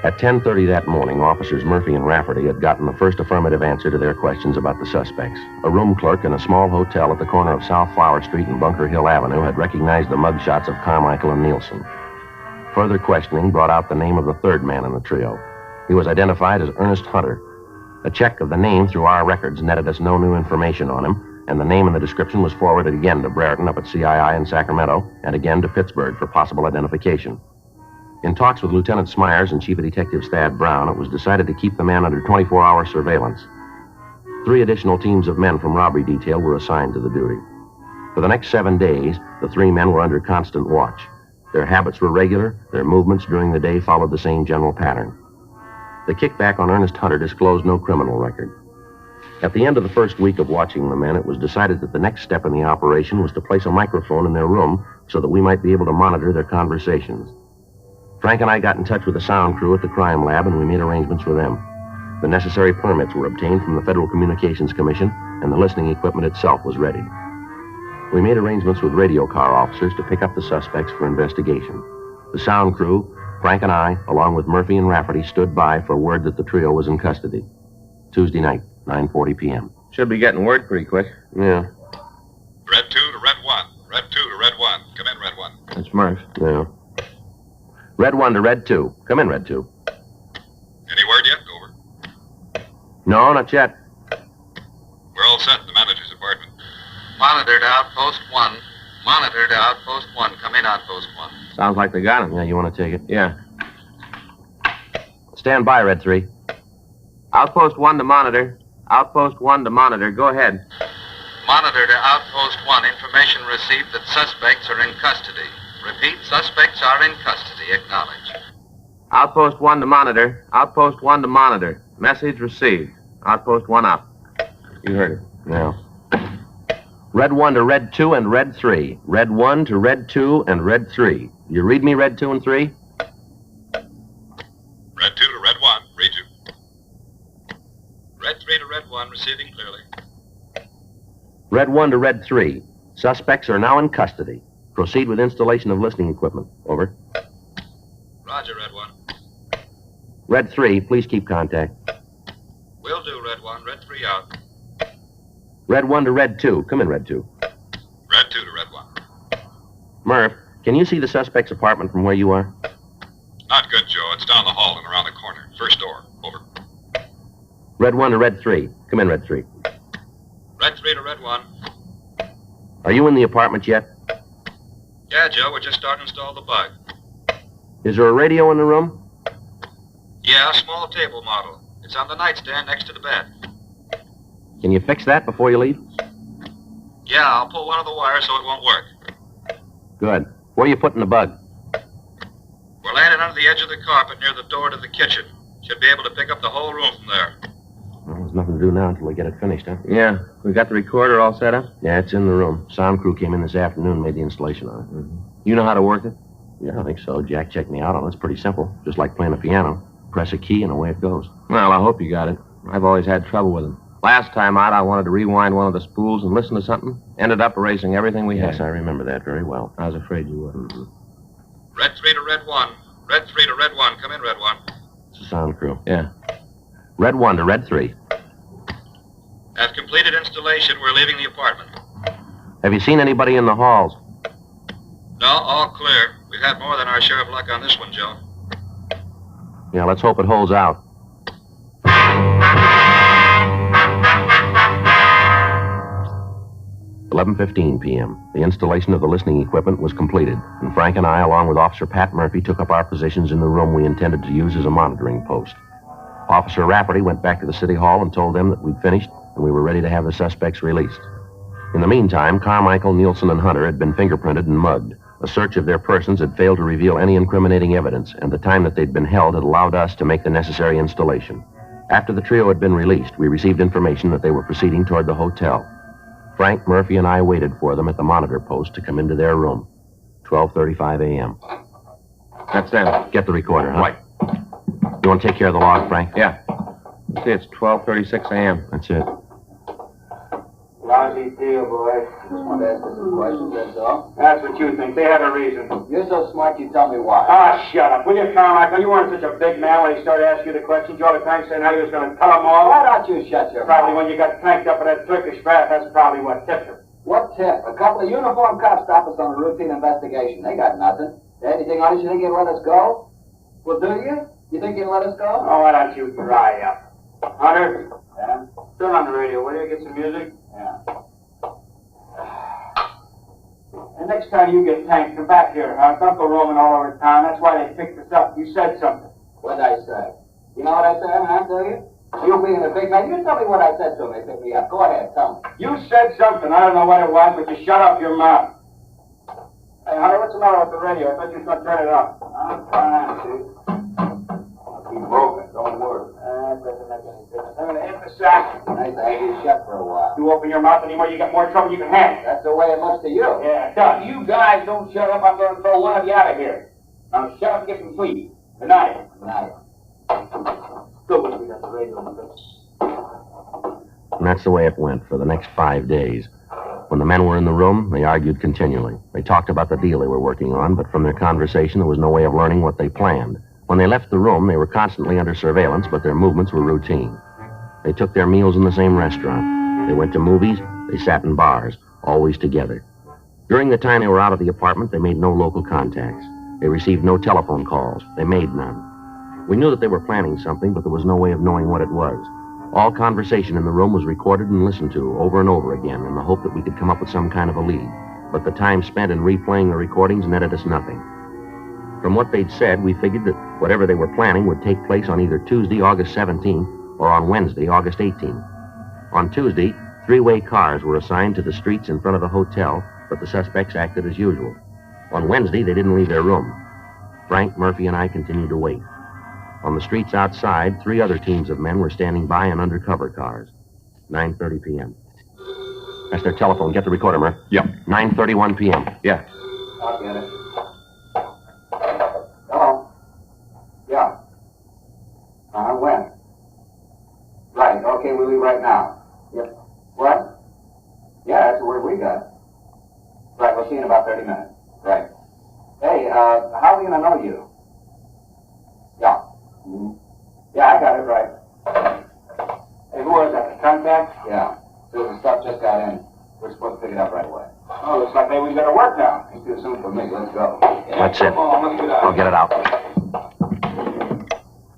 At 10:30 that morning, officers Murphy and Rafferty had gotten the first affirmative answer to their questions about the suspects. A room clerk in a small hotel at the corner of South Flower Street and Bunker Hill Avenue had recognized the mugshots of Carmichael and Nielsen. Further questioning brought out the name of the third man in the trio. He was identified as Ernest Hunter. A check of the name through our records netted us no new information on him, and the name and the description was forwarded again to Brereton up at CII in Sacramento and again to Pittsburgh for possible identification. In talks with Lieutenant Smyers and Chief of Detectives Thad Brown, it was decided to keep the man under 24-hour surveillance. 3 additional teams of men from robbery detail were assigned to the duty. For the next 7 days, the 3 men were under constant watch. Their habits were regular. Their movements during the day followed the same general pattern. The kickback on Ernest Hunter disclosed no criminal record. At the end of the first week of watching the men, it was decided that the next step in the operation was to place a microphone in their room so that we might be able to monitor their conversations. Frank and I got in touch with the sound crew at the crime lab, and we made arrangements with them. The necessary permits were obtained from the Federal Communications Commission, and the listening equipment itself was ready. We made arrangements with radio car officers to pick up the suspects for investigation. The sound crew, Frank and I, along with Murphy and Rafferty, stood by for word that the trio was in custody. Tuesday night, 9:40 p.m. Should be getting word pretty quick. Yeah. Red 2 to Red 1. Red 2 to Red 1. Come in, Red 1. That's Murph. Yeah. Red 1 to Red 2. Come in, Red 2. Any word yet? Over. No, not yet. We're all set in the manager's apartment. Monitor to Outpost 1. Monitor to Outpost 1. Come in, Outpost 1. Sounds like they got him. Yeah, you want to take it? Yeah. Stand by, Red 3. Outpost 1 to monitor. Outpost 1 to monitor. Go ahead. Monitor to Outpost 1. Information received that suspects are in custody. Repeat, suspects are in custody. Acknowledge. Outpost 1 to monitor. Outpost 1 to monitor. Message received. Outpost 1 up. You heard it. Yeah. Red 1 to Red 2 and Red 3. Red 1 to Red 2 and Red 3. You read me, Red 2 and 3? Red 2 to Red 1. Read you. Red 3 to Red 1. Receiving clearly. Red 1 to Red 3. Suspects are now in custody. Proceed with installation of listening equipment. Over. Roger, Red 1. Red 3, please keep contact. Will do, Red 1. Red 3 out. Red 1 to Red 2. Come in, Red 2. Red 2 to Red 1. Murph, can you see the suspect's apartment from where you are? Not good, Joe. It's down the hall and around the corner. First door. Over. Red 1 to Red 3. Come in, Red 3. Red 3 to Red 1. Are you in the apartment yet? Yeah, Joe. We're just starting to install the bug. Is there a radio in the room? Yeah, a small table model. It's on the nightstand next to the bed. Can you fix that before you leave? Yeah, I'll pull one of the wires so it won't work. Good. Where are you putting the bug? We're landing under the edge of the carpet near the door to the kitchen. Should be able to pick up the whole room from there. Well, there's nothing to do now until we get it finished, huh? Yeah. We got the recorder all set up? Yeah, it's in the room. Sound crew came in this afternoon and made the installation on it. Mm-hmm. You know how to work it? Yeah, I think so. Jack checked me out on it. It's pretty simple. Just like playing a piano. Press a key and away it goes. Well, I hope you got it. I've always had trouble with them. Last time out, I wanted to rewind one of the spools and listen to something. Ended up erasing everything we had. Yes, I remember that very well. I was afraid you would. Mm-hmm. Red 3 to Red 1. Red 3 to Red 1. Come in, Red 1. It's the sound crew. Yeah. Red 1 to Red 3. Have completed installation. We're leaving the apartment. Have you seen anybody in the halls? No, all clear. We've had more than our share of luck on this one, Joe. Yeah, let's hope it holds out. $11:15 p.m. The installation of the listening equipment was completed, and Frank and I, along with Officer Pat Murphy, took up our positions in the room we intended to use as a monitoring post. Officer Rafferty went back to the city hall and told them that we'd finished and we were ready to have the suspects released. In the meantime, Carmichael, Nielsen, and Hunter had been fingerprinted and mugged. A search of their persons had failed to reveal any incriminating evidence, and the time that they'd been held had allowed us to make the necessary installation. After the trio had been released, we received information that they were proceeding toward the hotel. Frank, Murphy, and I waited for them at the monitor post to come into their room. 12:35 a.m. That's them. Get the recorder, huh? Right. You want to take care of the log, Frank? Yeah. See, it's 12:36 a.m. That's it. Lousy deal, boy. Just wanted to ask you some questions, that's all. That's what you think. They had a reason. You're so smart, you tell me why. Ah, shut up. Will you, Carmichael? You weren't such a big man when he started asking you the questions. All the time saying how he was going to tell them all. Why don't you shut your Probably mouth? when you got cranked up with that Turkish bath, that's probably what tipped him. What tip? A couple of uniformed cops stop us on a routine investigation. They got nothing. Anything on us you think you'd let us go? Well, do you? You think you'd let us go? Oh, why don't you dry up? Hunter? Yeah? Turn on the radio, will you? Get some music? Yeah. And next time you get tanked, come back here, huh? Don't go roaming all over town. That's why they picked us up. You said something. What'd I say? You know what I said, huh? Do you? You being a big man, you tell me what I said to him. They picked me up. Go ahead, tell me. You said something. I don't know what it was, but you shut up your mouth. Hey, Hunter, what's the matter with the radio? I thought you was going to turn it up. I'm trying to. I'll keep moving. Don't worry. That doesn't make any difference. I'm going to hit the sack. Nice to have you shut for a while. You open your mouth anymore, you get more trouble you can handle. That's the way it looks to you. Yeah, it does. You guys don't shut up, I'm going to throw one of you out of here. Now shut up and get some sleep. Good night. Good night. Still wish we got the radio on this. And that's the way it went for the next 5 days. When the men were in the room, they argued continually. They talked about the deal they were working on, but from their conversation, there was no way of learning what they planned. When they left the room, they were constantly under surveillance, but their movements were routine. They took their meals in the same restaurant. They went to movies. They sat in bars, always together. During the time they were out of the apartment, they made no local contacts. They received no telephone calls. They made none. We knew that they were planning something, but there was no way of knowing what it was. All conversation in the room was recorded and listened to over and over again in the hope that we could come up with some kind of a lead. But the time spent in replaying the recordings netted us nothing. From what they'd said, we figured that whatever they were planning would take place on either Tuesday, August 17th, or on Wednesday, August 18th. On Tuesday, three-way cars were assigned to the streets in front of the hotel, but the suspects acted as usual. On Wednesday, they didn't leave their room. Frank, Murphy, and I continued to wait. On the streets outside, 3 other teams of men were standing by in undercover cars. 9:30 p.m. That's their telephone. Get the recorder, Murph. Yep. 9:31 p.m. Yeah. I'll get it. Hello? Yeah. When? Right, okay, we'll leave right now. Yep. What? Yeah, that's the word we got. Right, we'll see you in about 30 minutes. Right. Hey, how are we going to know you? Yeah. Mm-hmm. Yeah, I got it, right. Hey, who was that? The contact? Yeah. So the stuff just got in. We're supposed to pick it up right away. Oh, looks like maybe we got to work now. It's too soon for me. Let's go. That's it. I'll get it out.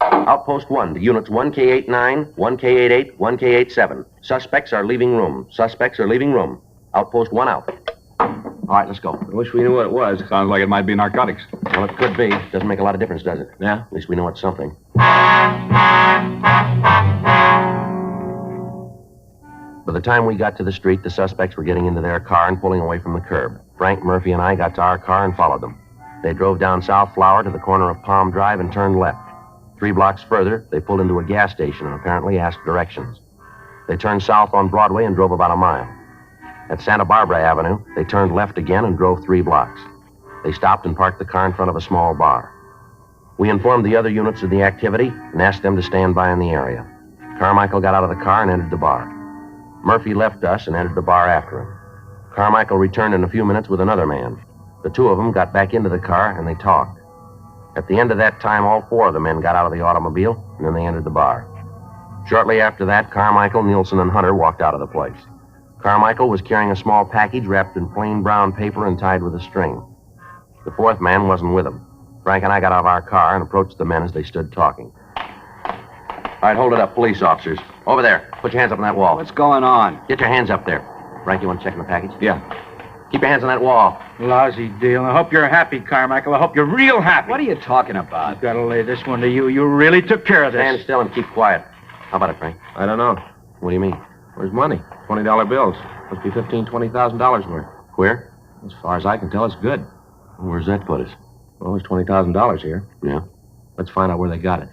Outpost 1 to units 1K89, 1K88, 1K87. Suspects are leaving room. Suspects are leaving room. Outpost 1 out. All right, let's go. I wish we knew what it was. Sounds like it might be narcotics. Well, it could be. Doesn't make a lot of difference, does it? Yeah? At least we know it's something. By the time we got to the street, the suspects were getting into their car and pulling away from the curb. Frank, Murphy, and I got to our car and followed them. They drove down South Flower to the corner of Palm Drive and turned left. 3 blocks further, they pulled into a gas station and apparently asked directions. They turned south on Broadway and drove about a mile. At Santa Barbara Avenue, they turned left again and drove 3 blocks. They stopped and parked the car in front of a small bar. We informed the other units of the activity and asked them to stand by in the area. Carmichael got out of the car and entered the bar. Murphy left us and entered the bar after him. Carmichael returned in a few minutes with another man. The 2 of them got back into the car and they talked. At the end of that time, all 4 of the men got out of the automobile and then they entered the bar. Shortly after that, Carmichael, Nielsen, and Hunter walked out of the place. Carmichael was carrying a small package wrapped in plain brown paper and tied with a string. The 4th man wasn't with him. Frank and I got out of our car and approached the men as they stood talking. All right, hold it up, police officers. Over there. Put your hands up on that wall. What's going on? Get your hands up there. Frank, you want to check in the package? Yeah. Keep your hands on that wall. Lousy deal. I hope you're happy, Carmichael. I hope you're real happy. What are you talking about? I've got to lay this one to you. You really took care of this. Stand still and keep quiet. How about it, Frank? I don't know. What do you mean? Where's money? $20 bills. Must be $15,000, $20,000 worth. Where? As far as I can tell, it's good. Where's that put us? Well, there's $20,000 here. Yeah. Let's find out where they got it.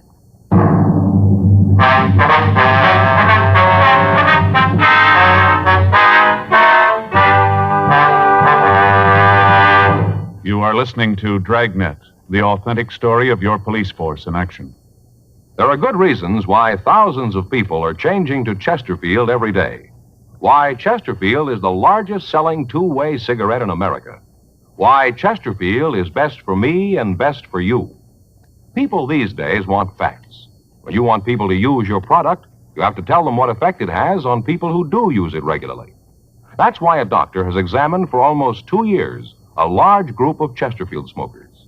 You are listening to Dragnet, the authentic story of your police force in action. There are good reasons why thousands of people are changing to Chesterfield every day. Why Chesterfield is the largest selling two-way cigarette in America. Why Chesterfield is best for me and best for you. People these days want facts. When you want people to use your product, you have to tell them what effect it has on people who do use it regularly. That's why a doctor has examined for almost 2 years a large group of Chesterfield smokers.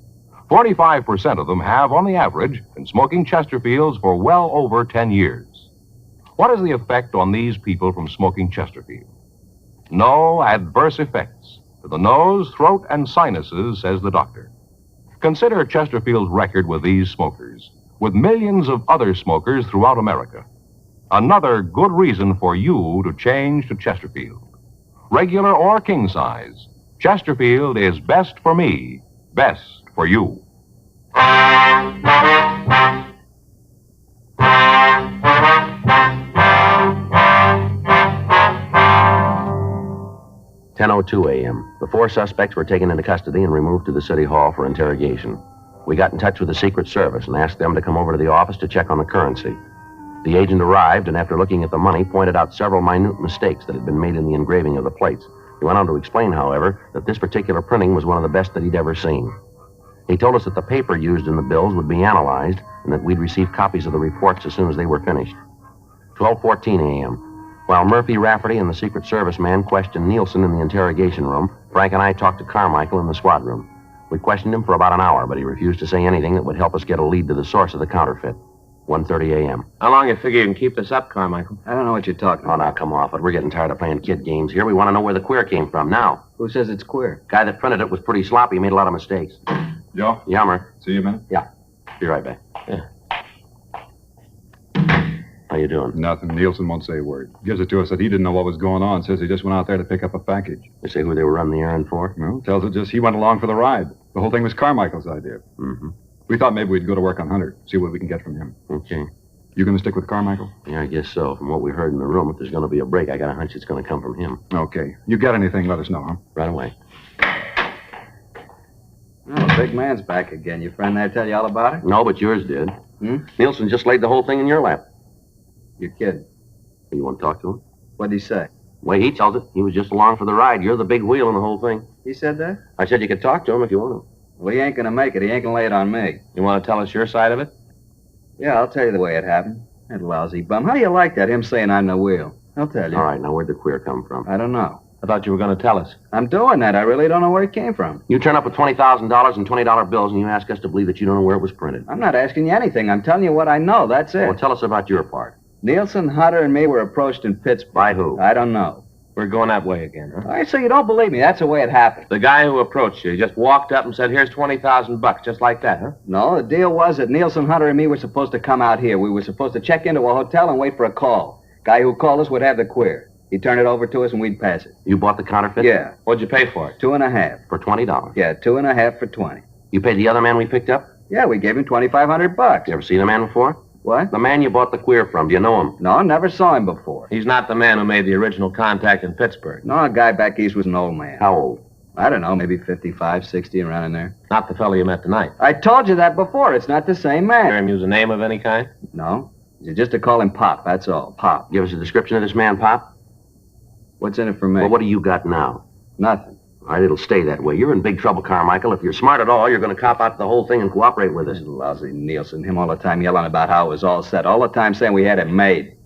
45% of them have, on the average, been smoking Chesterfields for well over 10 years. What is the effect on these people from smoking Chesterfield? No adverse effects to the nose, throat, and sinuses, says the doctor. Consider Chesterfield's record with these smokers, with millions of other smokers throughout America. Another good reason for you to change to Chesterfield. Regular or king size, Chesterfield is best for me, best for you. 10:02 a.m. The 4 suspects were taken into custody and removed to the city hall for interrogation. We got in touch with the Secret Service and asked them to come over to the office to check on the currency. The agent arrived and after looking at the money, pointed out several minute mistakes that had been made in the engraving of the plates. He went on to explain, however, that this particular printing was one of the best that he'd ever seen. He told us that the paper used in the bills would be analyzed and that we'd receive copies of the reports as soon as they were finished. 12:14 a.m. While Murphy, Rafferty, and the Secret Service man questioned Nielsen in the interrogation room, Frank and I talked to Carmichael in the SWAT room. We questioned him for about an hour, but he refused to say anything that would help us get a lead to the source of the counterfeit. 1:30 a.m. How long you figure you can keep this up, Carmichael? I don't know what you're talking about. Oh, now, come off it. We're getting tired of playing kid games here. We want to know where the queer came from now. Who says it's queer? Guy that printed it was pretty sloppy. He made a lot of mistakes. Joe? Yummer. See you a minute? Yeah. Be right back. Yeah. How you doing? Nothing. Nielsen won't say a word. Gives it to us that he didn't know what was going on. Says he just went out there to pick up a package. You say who they were running the errand for? Well, tells it just he went along for the ride. The whole thing was Carmichael's idea. Mm-hmm. We thought maybe we'd go to work on Hunter, see what we can get from him. Okay. You going to stick with Carmichael? Yeah, I guess so. From what we heard in the room, if there's going to be a break, I got a hunch it's going to come from him. Okay. You got anything, let us know, huh? Right away. Oh, the big man's back again. Your friend there tell you all about it? No, but yours did. Hmm? Nielsen just laid the whole thing in your lap. You're kidding. You want to talk to him? What'd he say? The way he tells it, he was just along for the ride. You're the big wheel in the whole thing. He said that? I said you could talk to him if you want to. Well, he ain't gonna make it. He ain't gonna lay it on me. You want to tell us your side of it? Yeah, I'll tell you the way it happened. That lousy bum. How do you like that, him saying I'm the wheel? I'll tell you. All right, now where'd the queer come from? I don't know. I thought you were going to tell us. I'm doing that. I really don't know where it came from. You turn up with $20,000 in $20 bills and you ask us to believe that you don't know where it was printed. I'm not asking you anything. I'm telling you what I know. That's it. Well, tell us about your part. Nielsen, Hunter, and me were approached in Pittsburgh. By who? I don't know. We're going that way again, huh? All right, so you don't believe me. That's the way it happened. The guy who approached you just walked up and said, here's $20,000, just like that, huh? No, the deal was that Nielsen, Hunter, and me were supposed to come out here. We were supposed to check into a hotel and wait for a call. Guy who called us would have the queer. He'd turn it over to us and we'd pass it. You bought the counterfeit? Yeah. What'd you pay for it? 2.5. For $20? Yeah, 2.5 for 20. You paid the other man we picked up? Yeah, we gave him $2,500. You ever seen the man before? What? The man you bought the queer from. Do you know him? No, never saw him before. He's not the man who made the original contact in Pittsburgh. No, a guy back east was an old man. How old? I don't know, maybe 55, 60, around in there. Not the fellow you met tonight. I told you that before. It's not the same man. Hear him use a name of any kind? No. Just to call him Pop, that's all. Pop. Give us a description of this man, Pop. What's in it for me? Well, what do you got now? Nothing. All right, it'll stay that way. You're in big trouble, Carmichael. If you're smart at all, you're going to cop out the whole thing and cooperate with us. Lousy Nielsen. Him all the time yelling about how it was all set. All the time saying we had it made.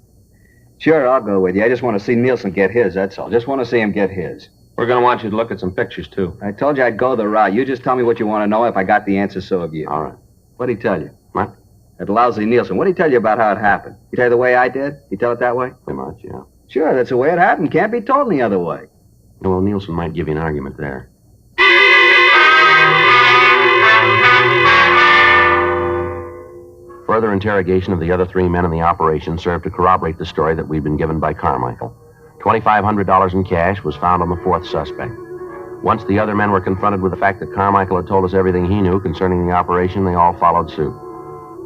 Sure, I'll go with you. I just want to see Nielsen get his, that's all. Just want to see him get his. We're going to want you to look at some pictures, too. I told you I'd go the route. You just tell me what you want to know. If I got the answer, so have you. All right. What'd he tell you? What? That lousy Nielsen. What'd he tell you about how it happened? He tell you the way I did? He tell it that way? Pretty much, yeah. Sure, that's the way it happened. Can't be told any other way. Well, Nielsen might give you an argument there. Further interrogation of the other 3 men in the operation served to corroborate the story that we'd been given by Carmichael. $2,500 in cash was found on the 4th suspect. Once the other men were confronted with the fact that Carmichael had told us everything he knew concerning the operation, they all followed suit.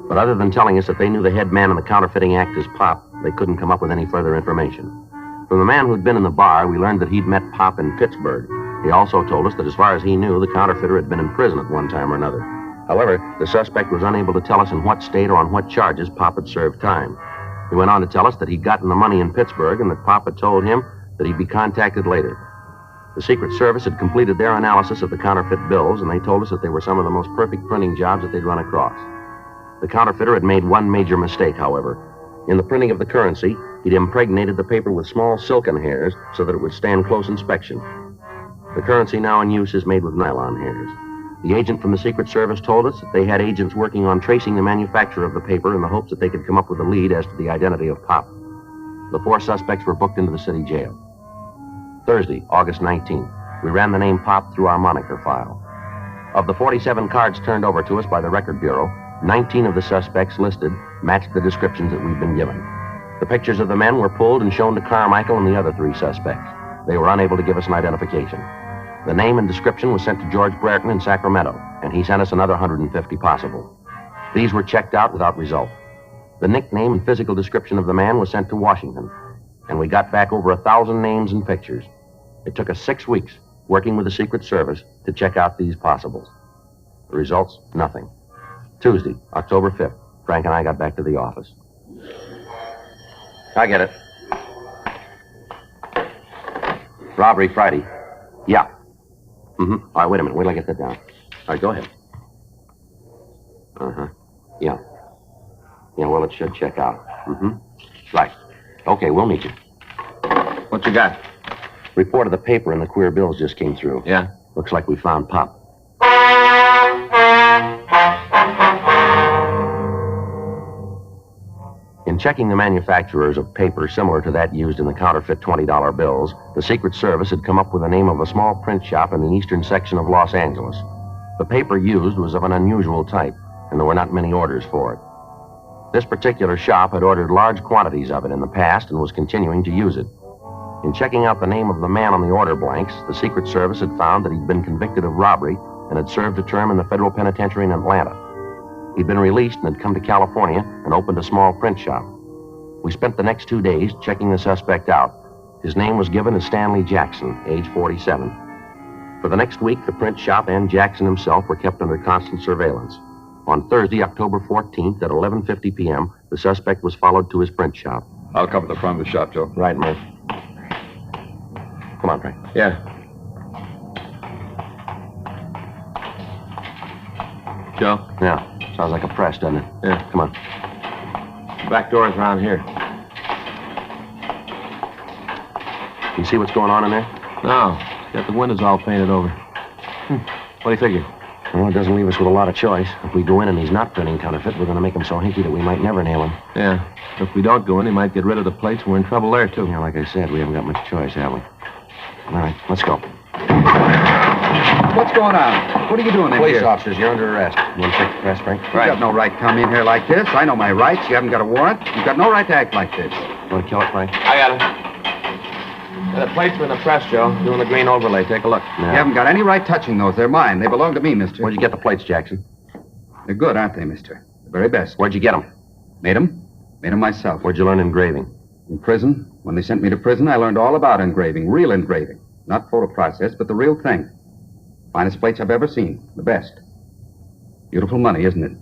But other than telling us that they knew the head man in the counterfeiting act as Pop, they couldn't come up with any further information. From the man who'd been in the bar, we learned that he'd met Pop in Pittsburgh. He also told us that as far as he knew, the counterfeiter had been in prison at one time or another. However, the suspect was unable to tell us in what state or on what charges Pop had served time. He went on to tell us that he'd gotten the money in Pittsburgh and that Pop had told him that he'd be contacted later. The Secret Service had completed their analysis of the counterfeit bills, and they told us that they were some of the most perfect printing jobs that they'd run across. The counterfeiter had made one major mistake, however. In the printing of the currency, he'd impregnated the paper with small silken hairs so that it would stand close inspection. The currency now in use is made with nylon hairs. The agent from the Secret Service told us that they had agents working on tracing the manufacturer of the paper in the hopes that they could come up with a lead as to the identity of Pop. The 4 suspects were booked into the city jail. Thursday, August 19th, we ran the name Pop through our moniker file. Of the 47 cards turned over to us by the Record Bureau, 19 of the suspects listed matched the descriptions that we'd been given. The pictures of the men were pulled and shown to Carmichael and the other 3 suspects. They were unable to give us an identification. The name and description was sent to George Brereton in Sacramento, and he sent us another 150 possible. These were checked out without result. The nickname and physical description of the man was sent to Washington, and we got back over 1,000 names and pictures. It took us 6 weeks, working with the Secret Service, to check out these possibles. The results, nothing. Tuesday, October 5th, Frank and I got back to the office. I get it. Robbery Friday. Yeah. All right, wait a minute. Wait till I get that down. All right, go ahead. Yeah. Yeah, well, it should check out. Right. Okay, we'll meet you. What you got? Report of the paper and the queer bills just came through. Yeah? Looks like we found Pop. In checking the manufacturers of paper similar to that used in the counterfeit $20 bills, the Secret Service had come up with the name of a small print shop in the eastern section of Los Angeles. The paper used was of an unusual type, and there were not many orders for it. This particular shop had ordered large quantities of it in the past and was continuing to use it. In checking out the name of the man on the order blanks, the Secret Service had found that he'd been convicted of robbery and had served a term in the federal penitentiary in Atlanta. He'd been released and had come to California and opened a small print shop. We spent the next 2 days checking the suspect out. His name was given as Stanley Jackson, age 47. For the next week, the print shop and Jackson himself were kept under constant surveillance. On Thursday, October 14th at 11:50 p.m., the suspect was followed to his print shop. I'll cover the front of the shop, Joe. Right, Murph. Come on, Frank. Yeah. Joe? Yeah. Sounds like a press, doesn't it? Yeah. Come on. Back door's around here. You see what's going on in there? No. Got the windows all painted over. What do you figure? Well, it doesn't leave us with a lot of choice. If we go in and he's not printing counterfeit, we're going to make him so hinky that we might never nail him. Yeah. If we don't go in, he might get rid of the plates, and we're in trouble there, too. Yeah, like I said, we haven't got much choice, have we? All right, let's go. What's going on? What are you doing in Police here? officers, you're under arrest. You want to check the press, Frank? You got no right to come in here like this. I know my rights. You haven't got a warrant. You've got no right to act like this. You want to kill it, Frank? I got it. The plates are in the press, Joe. Doing the green overlay. Take a look. You haven't got any right touching those. They're mine. They belong to me, mister. Where'd you get the plates, Jackson? They're good, aren't they, mister? The very best. Where'd you get them? Made them? Made them myself. Where'd you learn engraving? In prison. When they sent me to prison, I learned all about engraving. Real engraving. Not photo process, but the real thing. Finest plates I've ever seen. The best. Beautiful money, isn't it?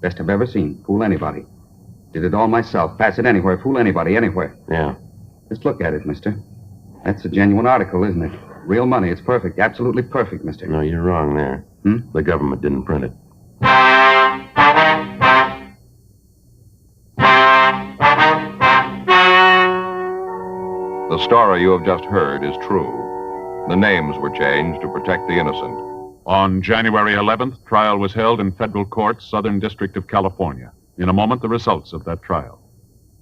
Best I've ever seen. Fool anybody. Did it all myself. Pass it anywhere. Fool anybody, anywhere. Yeah. Just look at it, mister. That's a genuine article, isn't it? Real money. It's perfect. Absolutely perfect, mister. No, you're wrong there. The government didn't print it. The story you have just heard is true. The names were changed to protect the innocent. On January 11th, trial was held in federal court, Southern District of California. In a moment, the results of that trial.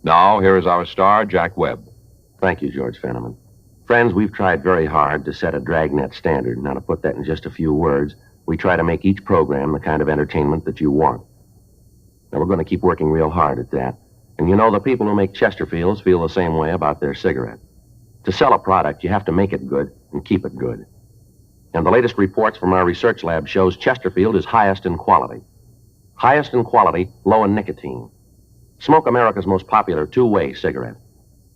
Now, here is our star, Jack Webb. Thank you, George Fenneman. Friends, we've tried very hard to set a Dragnet standard. Now, to put that in just a few words, we try to make each program the kind of entertainment that you want. Now, we're going to keep working real hard at that. And you know, the people who make Chesterfields feel the same way about their cigarette. To sell a product, you have to make it good and keep it good. And the latest reports from our research lab shows Chesterfield is highest in quality. Highest in quality, low in nicotine. Smoke America's most popular two-way cigarette.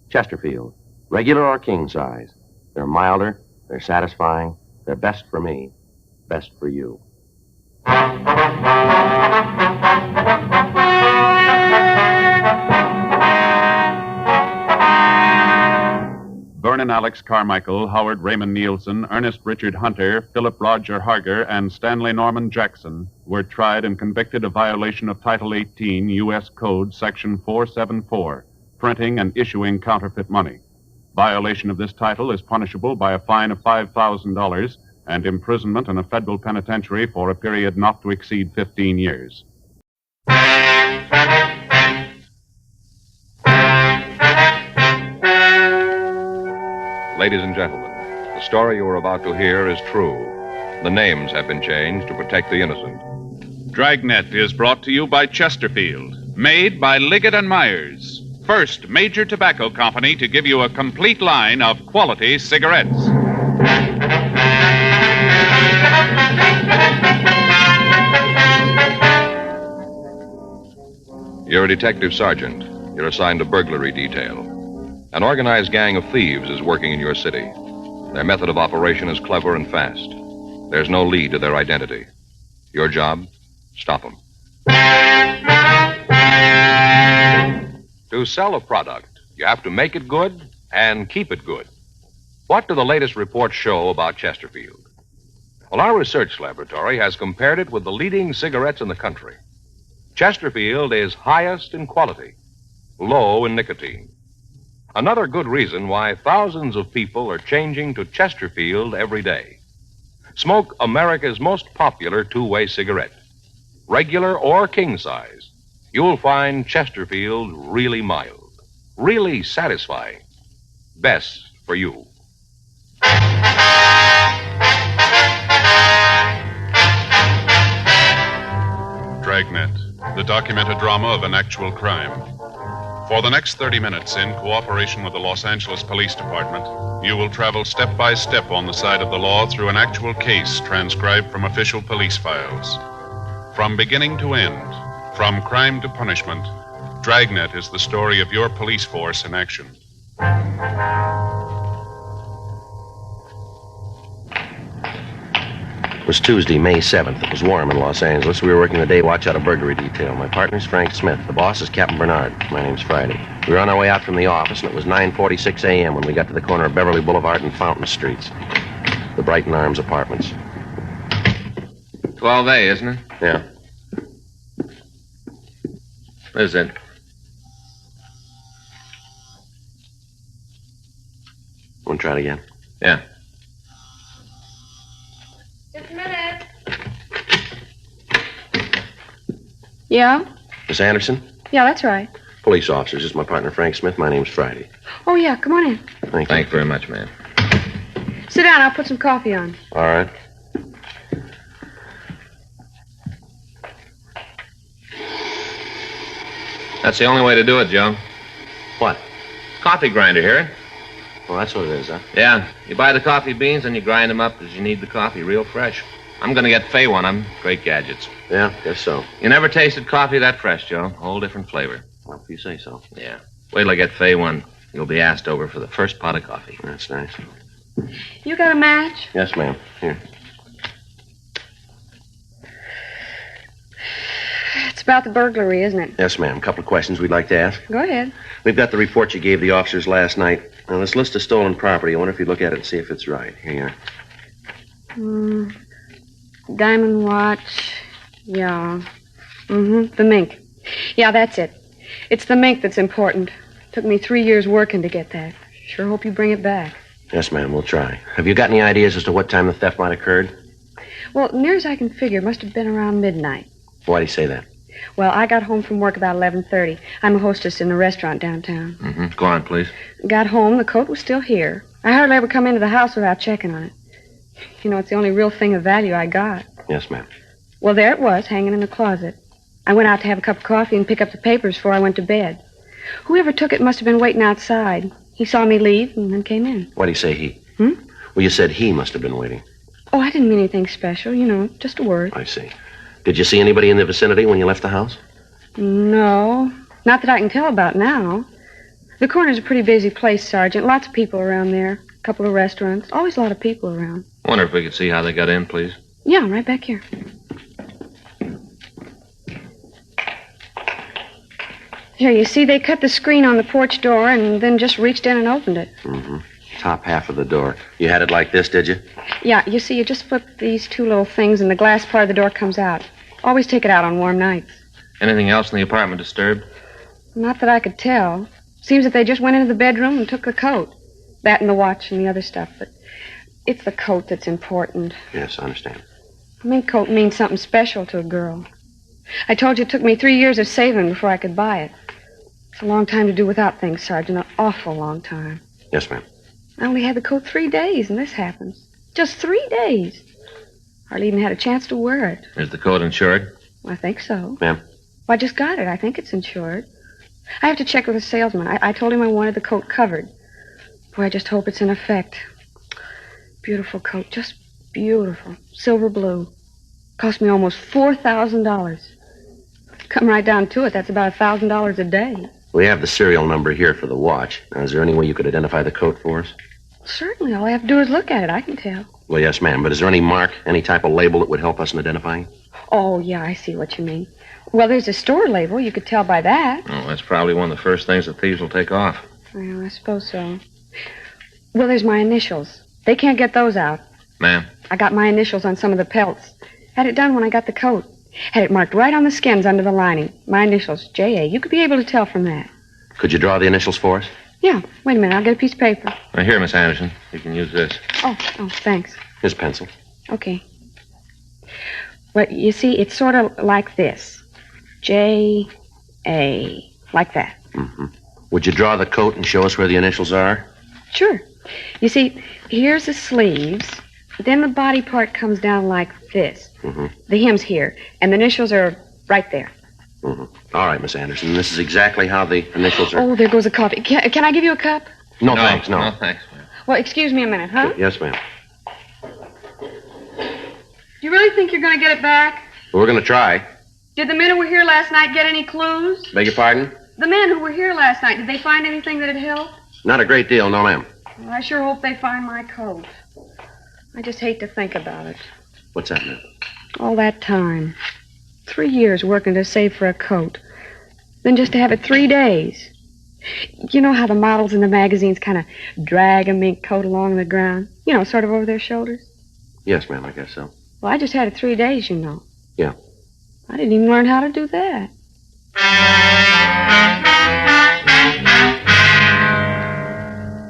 Chesterfield, regular or king size. They're milder, they're satisfying, they're best for me, best for you. Vernon Alex Carmichael, Howard Raymond Nielsen, Ernest Richard Hunter, Philip Roger Harger, and Stanley Norman Jackson were tried and convicted of violation of Title 18, U.S. Code, Section 474, printing and issuing counterfeit money. Violation of this title is punishable by a fine of $5,000 and imprisonment in a federal penitentiary for a period not to exceed 15 years. Ladies and gentlemen, the story you are about to hear is true. The names have been changed to protect the innocent. Dragnet is brought to you by Chesterfield, made by Liggett & Myers, first major tobacco company to give you a complete line of quality cigarettes. You're a detective sergeant. You're assigned to burglary detail. An organized gang of thieves is working in your city. Their method of operation is clever and fast. There's no lead to their identity. Your job? Stop them. To sell a product, you have to make it good and keep it good. What do the latest reports show about Chesterfield? Well, our research laboratory has compared it with the leading cigarettes in the country. Chesterfield is highest in quality, low in nicotine. Another good reason why thousands of people are changing to Chesterfield every day. Smoke America's most popular two-way cigarette. Regular or king size, you'll find Chesterfield really mild, really satisfying. Best for you. Dragnet, the documented drama of an actual crime. For the next 30 minutes, in cooperation with the Los Angeles Police Department, you will travel step by step on the side of the law through an actual case transcribed from official police files. From beginning to end, from crime to punishment, Dragnet is the story of your police force in action. It was Tuesday, May 7th. It was warm in Los Angeles. We were working the day watch out of burglary detail. My partner's Frank Smith. The boss is Captain Bernard. My name's Friday. We were on our way out from the office, and it was 9:46 a.m. when we got to the corner of Beverly Boulevard and Fountain Streets. The Brighton Arms Apartments. 12A, isn't it? Yeah. Is it? Want to try it again? Yeah. Just a minute. Yeah? Miss Anderson? Yeah, that's right. Police officers. This is my partner, Frank Smith. My name's Friday. Oh, yeah, come on in. Thank you. Thanks very much, ma'am. Sit down, I'll put some coffee on. All right. That's the only way to do it, Joe. What? Coffee grinder here. Well, that's what it is, huh? Yeah. You buy the coffee beans and you grind them up as you need the coffee, real fresh. I'm going to get Fay one of them. Great gadgets. Yeah, guess so. You never tasted coffee that fresh, Joe. Whole different flavor. Well, if you say so. Yeah. Wait till I get Fay one. You'll be asked over for the first pot of coffee. That's nice. You got a match? Yes, ma'am. Here. It's about the burglary, isn't it? Yes, ma'am. A couple of questions we'd like to ask. Go ahead. We've got the report you gave the officers last night. Now, this list of stolen property, I wonder if you'd look at it and see if it's right. Here you are. Diamond watch. Yeah. The mink. Yeah, that's it. It's the mink that's important. Took me 3 years working to get that. Sure hope you bring it back. Yes, ma'am. We'll try. Have you got any ideas as to what time the theft might have occurred? Well, near as I can figure, it must have been around midnight. Why do you say that? Well, I got home from work about 11:30. I'm a hostess in a restaurant downtown. Go on, please. Got home, the coat was still here. I hardly ever come into the house without checking on it. You know, it's the only real thing of value I got. Yes, ma'am. Well, there it was, hanging in the closet. I went out to have a cup of coffee and pick up the papers before I went to bed. Whoever took it must have been waiting outside. He saw me leave and then came in. Why do you say he? Well, you said he must have been waiting. Oh, I didn't mean anything special, you know, just a word. I see. Did you see anybody in the vicinity when you left the house? No, not that I can tell about now. The corner's a pretty busy place, Sergeant. Lots of people around there. A couple of restaurants. Always a lot of people around. Wonder if we could see how they got in, please. Yeah, right back here. Here, you see, they cut the screen on the porch door and then just reached in and opened it. Top half of the door. You had it like this, did you? Yeah, you see, you just flip these two little things and the glass part of the door comes out. Always take it out on warm nights. Anything else in the apartment disturbed? Not that I could tell. Seems that they just went into the bedroom and took the coat. That and the watch and the other stuff, but it's the coat that's important. Yes, I understand. A mink coat means something special to a girl. I told you it took me 3 years of saving before I could buy it. It's a long time to do without things, Sergeant. An awful long time. Yes, ma'am. I only had the coat 3 days, and this happens. Just 3 days. Hardly even had a chance to wear it. Is the coat insured? I think so. Ma'am? Well, I just got it. I think it's insured. I have to check with the salesman. I told him I wanted the coat covered. Boy, I just hope it's in effect. Beautiful coat. Just beautiful. Silver blue. Cost me almost $4,000. Come right down to it, that's about $1,000 a day. We have the serial number here for the watch. Now, is there any way you could identify the coat for us? Certainly. All I have to do is look at it. I can tell. Well, yes, ma'am. But is there any mark, any type of label that would help us in identifying? Oh, yeah, I see what you mean. Well, there's a store label. You could tell by that. Oh, that's probably one of the first things the thieves will take off. Well, I suppose so. Well, there's my initials. They can't get those out. Ma'am? I got my initials on some of the pelts. Had it done when I got the coat. Had it marked right on the skins under the lining. My initials, J.A. You could be able to tell from that. Could you draw the initials for us? Yeah. Wait a minute. I'll get a piece of paper. Here, Miss Anderson. You can use this. Oh, thanks. Here's pencil. Okay. Well, you see, it's sort of like this. J.A. Like that. Would you draw the coat and show us where the initials are? Sure. You see, here's the sleeves. Then the body part comes down like this. The hem's here, and the initials are right there. All right, Miss Anderson. This is exactly how the initials are. Oh, there goes the coffee. Can I give you a cup? No, thanks, no. No, thanks, ma'am. Well, excuse me a minute, huh? Yes, ma'am. Do you really think you're going to get it back? We're going to try. Did the men who were here last night get any clues? Beg your pardon? The men who were here last night, did they find anything that'd help? Not a great deal, no, ma'am. Well, I sure hope they find my coat. I just hate to think about it. What's that, ma'am? All that time. 3 years working to save for a coat. Then just to have it 3 days. You know how the models in the magazines kind of drag a mink coat along the ground? You know, sort of over their shoulders? Yes, ma'am, I guess so. Well, I just had it 3 days, you know. Yeah. I didn't even learn how to do that.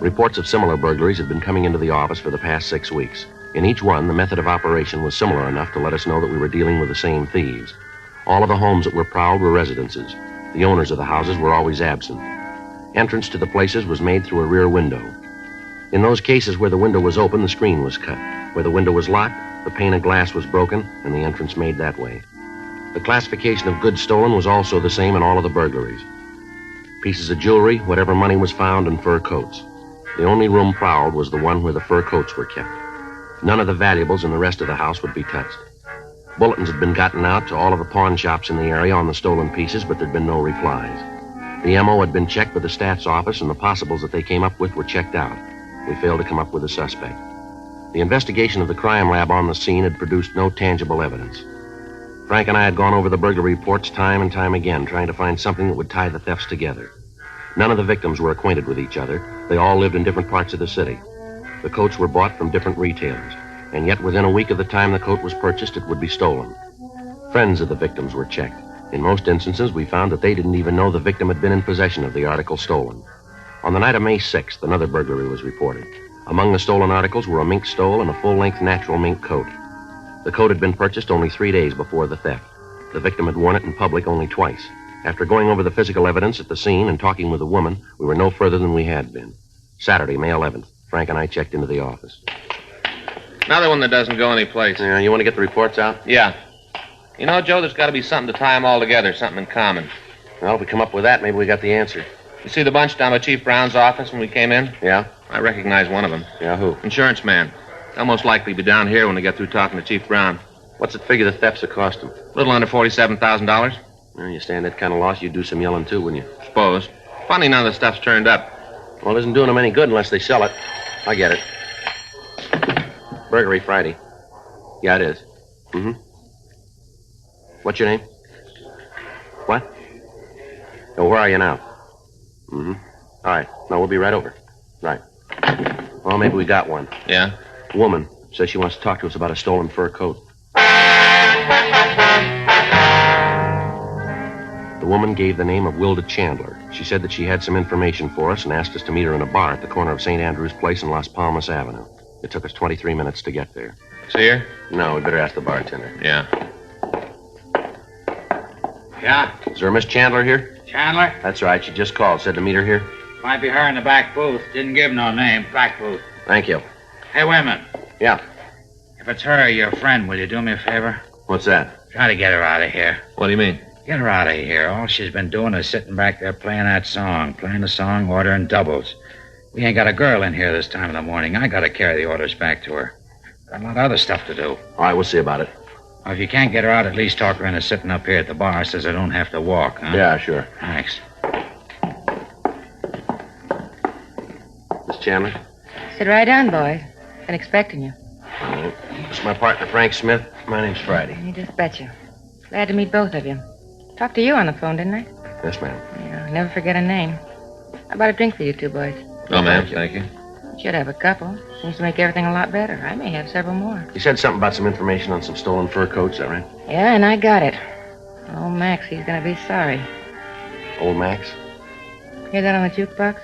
Reports of similar burglaries had been coming into the office for the past 6 weeks. In each one, the method of operation was similar enough to let us know that we were dealing with the same thieves. All of the homes that were prowled were residences. The owners of the houses were always absent. Entrance to the places was made through a rear window. In those cases where the window was open, the screen was cut. Where the window was locked, the pane of glass was broken, and the entrance made that way. The classification of goods stolen was also the same in all of the burglaries. Pieces of jewelry, whatever money was found, and fur coats. The only room prowled was the one where the fur coats were kept. None of the valuables in the rest of the house would be touched. Bulletins had been gotten out to all of the pawn shops in the area on the stolen pieces, but there'd been no replies. The MO had been checked with the staff's office, and the possibles that they came up with were checked out. We failed to come up with a suspect. The investigation of the crime lab on the scene had produced no tangible evidence. Frank and I had gone over the burglary reports time and time again, trying to find something that would tie the thefts together. None of the victims were acquainted with each other. They all lived in different parts of the city. The coats were bought from different retailers, and yet within a week of the time the coat was purchased, it would be stolen. Friends of the victims were checked. In most instances, we found that they didn't even know the victim had been in possession of the article stolen. On the night of May 6th, another burglary was reported. Among the stolen articles were a mink stole and a full-length natural mink coat. The coat had been purchased only 3 days before the theft. The victim had worn it in public only twice. After going over the physical evidence at the scene and talking with the woman, we were no further than we had been. Saturday, May 11th, Frank and I checked into the office. Another one that doesn't go anyplace. Yeah, you want to get the reports out? Yeah. You know, Joe, there's got to be something to tie them all together, something in common. Well, if we come up with that, maybe we got the answer. You see the bunch down by Chief Brown's office when we came in? Yeah? I recognize one of them. Yeah, who? Insurance man. They'll most likely be down here when they get through talking to Chief Brown. What's it figure the thefts have cost them? A little under $47,000. Well, you stand that kind of loss, you'd do some yelling, too, wouldn't you? Suppose. Funny none of the stuff's turned up. Well, it isn't doing them any good unless they sell it. I get it. Burglary Friday. Yeah, it is. Mm-hmm. What's your name? What? Oh, where are you now? Mm-hmm. All right. No, we'll be right over. Right. Well, maybe we got one. Yeah? A woman says she wants to talk to us about a stolen fur coat. The woman gave the name of Wilda Chandler. She said that she had some information for us and asked us to meet her in a bar at the corner of St. Andrew's Place and Las Palmas Avenue. It took us 23 minutes to get there. See her? No, we better ask the bartender. Yeah. Yeah? Is there a Miss Chandler here? Chandler? That's right. She just called. Said to meet her here. Might be her in the back booth. Didn't give no name. Back booth. Thank you. Hey, wait a minute. Yeah. If it's her or your friend, will you do me a favor? What's that? Try to get her out of here. What do you mean? Get her out of here. All she's been doing is sitting back there playing that song. Playing the song, ordering doubles. We ain't got a girl in here this time of the morning. I gotta carry the orders back to her. Got a lot of other stuff to do. All right, we'll see about it. Well, if you can't get her out, at least talk her into sitting up here at the bar so I don't have to walk, huh? Yeah, sure. Thanks. Miss Chandler? Sit right down, boys. Been expecting you. All right. This is my partner, Frank Smith. My name's Friday. You just betcha. Glad to meet both of you. Talked to you on the phone, didn't I? Yes, ma'am. Yeah, I'll never forget a name. How about a drink for you two boys? No, ma'am. Thank you. Should have a couple. Seems to make everything a lot better. I may have several more. You said something about some information on some stolen fur coats, is that right? Yeah, and I got it. Oh, Max, he's gonna be sorry. Old Max? Hear that on the jukebox?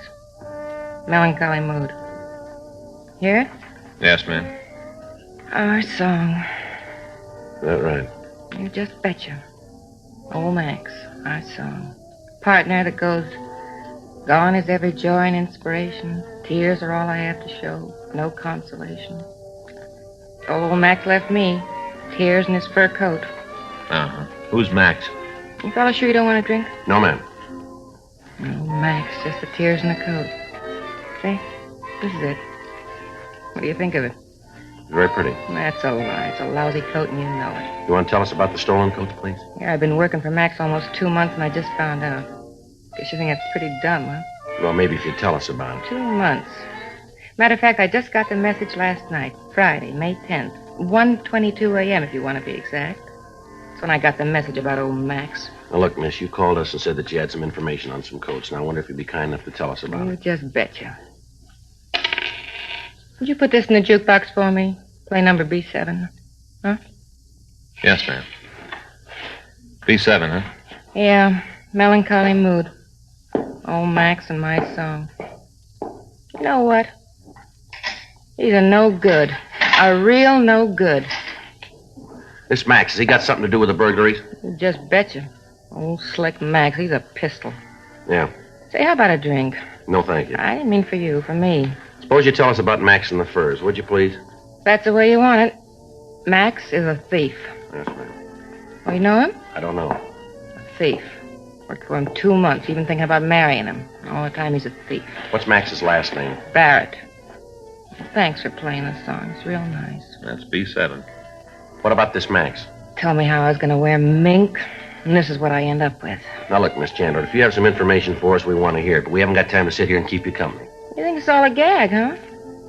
Melancholy mood. Hear it? Yes, ma'am. Our song. Is that right? You just betcha. Old Max, our song. Partner that goes, gone is every joy and inspiration. Tears are all I have to show. No consolation. Old Max left me. Tears in his fur coat. Uh-huh. Who's Max? You fellas sure you don't want a drink? No, ma'am. Oh, Max, just the tears in the coat. See? This is it. What do you think of it? Very pretty. That's a lie. It's a lousy coat and you know it. You want to tell us about the stolen coat, please? Yeah, I've been working for Max almost 2 months and I just found out. Guess you think that's pretty dumb, huh? Well, maybe if you'd tell us about it. 2 months. Matter of fact, I just got the message last night, Friday, May 10th. 1:22 a.m., if you want to be exact. That's when I got the message about old Max. Now, look, miss, you called us and said that you had some information on some coats. Now, I wonder if you'd be kind enough to tell us about You it. just betcha. Would you put this in the jukebox for me? Play number B7. Huh? Yes, ma'am. B7, huh? Yeah, melancholy mood. Old Max and my song. You know what? He's a no good. A real no good. This Max, has he got something to do with the burglaries? You just betcha. Old slick Max, he's a pistol. Yeah. Say, how about a drink? No, thank you. I didn't mean for you, for me. Suppose you tell us about Max and the furs, would you, please? If that's the way you want it. Max is a thief. Yes, ma'am. Oh, you know him? I don't know. A thief. Worked for him 2 months, even thinking about marrying him. All the time he's a thief. What's Max's last name? Barrett. Well, thanks for playing the song. It's real nice. That's B7. What about this Max? Told me how I was going to wear mink, and this is what I end up with. Now, look, Miss Chandler, if you have some information for us, we want to hear it, but we haven't got time to sit here and keep you company. You think it's all a gag, huh?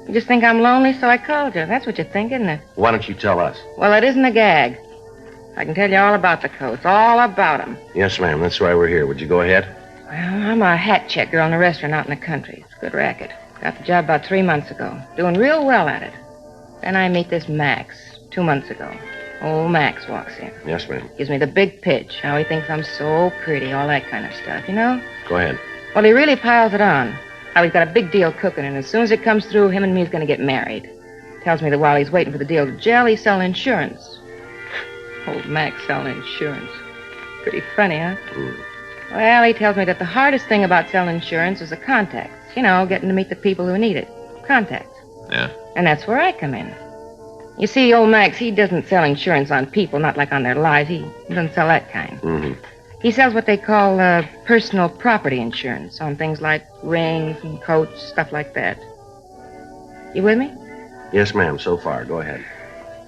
You just think I'm lonely, so I called you. That's what you think, isn't it? Why don't you tell us? Well, it isn't a gag. I can tell you all about the coats, all about them. Yes, ma'am. That's why we're here. Would you go ahead? Well, I'm a hat check girl in a restaurant out in the country. It's a good racket. Got the job about 3 months ago. Doing real well at it. Then I meet this Max 2 months ago. Old Max walks in. Yes, ma'am. Gives me the big pitch. How he thinks I'm so pretty, all that kind of stuff, you know? Go ahead. Well, he really piles it on. How he's got a big deal cooking, and as soon as it comes through, him and me's going to get married. Tells me that while he's waiting for the deal to gel, he's selling insurance. Old Max selling insurance. Pretty funny, huh? Well, he tells me that the hardest thing about selling insurance is the contacts. You know, getting to meet the people who need it. Contacts. Yeah. And that's where I come in. You see, old Max, he doesn't sell insurance on people, not like on their lives. He doesn't sell that kind. Mm-hmm. He sells what they call personal property insurance on things like rings and coats, stuff like that. You with me? Yes, ma'am. So far. Go ahead.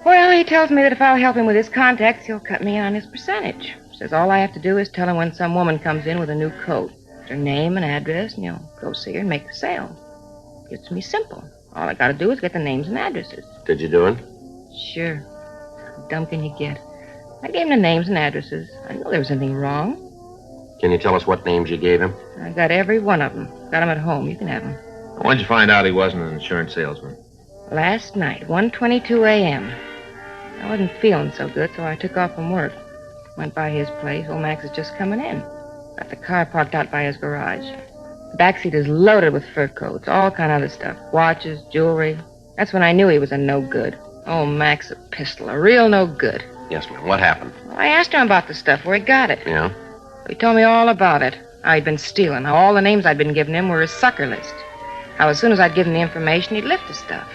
Well, he tells me that if I'll help him with his contacts, he'll cut me in on his percentage. Says all I have to do is tell him when some woman comes in with a new coat. Her name and address, and he'll go see her and make the sale. It's me simple. All I gotta do is get the names and addresses. Did you do it? Sure. How dumb can you get? I gave him the names and addresses. I knew there was something wrong. Can you tell us what names you gave him? I got every one of them. Got them at home. You can have them. When'd you find out he wasn't an insurance salesman? Last night, 1:22 a.m. I wasn't feeling so good, so I took off from work. Went by his place. Old Max is just coming in. Got the car parked out by his garage. The backseat is loaded with fur coats, all kind of other stuff. Watches, jewelry. That's when I knew he was a no good. Old Max, a pistol, a real no good. Yes, ma'am. What happened? Well, I asked him about the stuff, where he got it. Yeah? He told me all about it. How he'd been stealing. How all the names I'd been giving him were his sucker list. How as soon as I'd give him the information, he'd lift the stuff.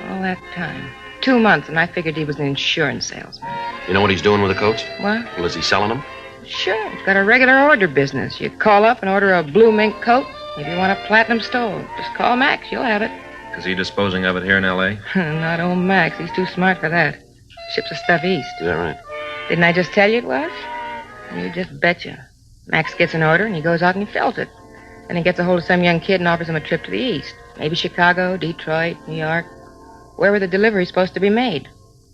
All that time. 2 months, and I figured he was an insurance salesman. You know what he's doing with the coats? What? Well, is he selling them? Sure. He's got a regular order business. You call up and order a blue mink coat. If you want a platinum stole, just call Max. You'll have it. Is he disposing of it here in L.A.? Not old Max. He's too smart for that. Ships the stuff east. Is that right? Didn't I just tell you it was? You just betcha. Max gets an order, and he goes out and he fills it. Then he gets a hold of some young kid and offers him a trip to the east. Maybe Chicago, Detroit, New York. Wherever the delivery's supposed to be made.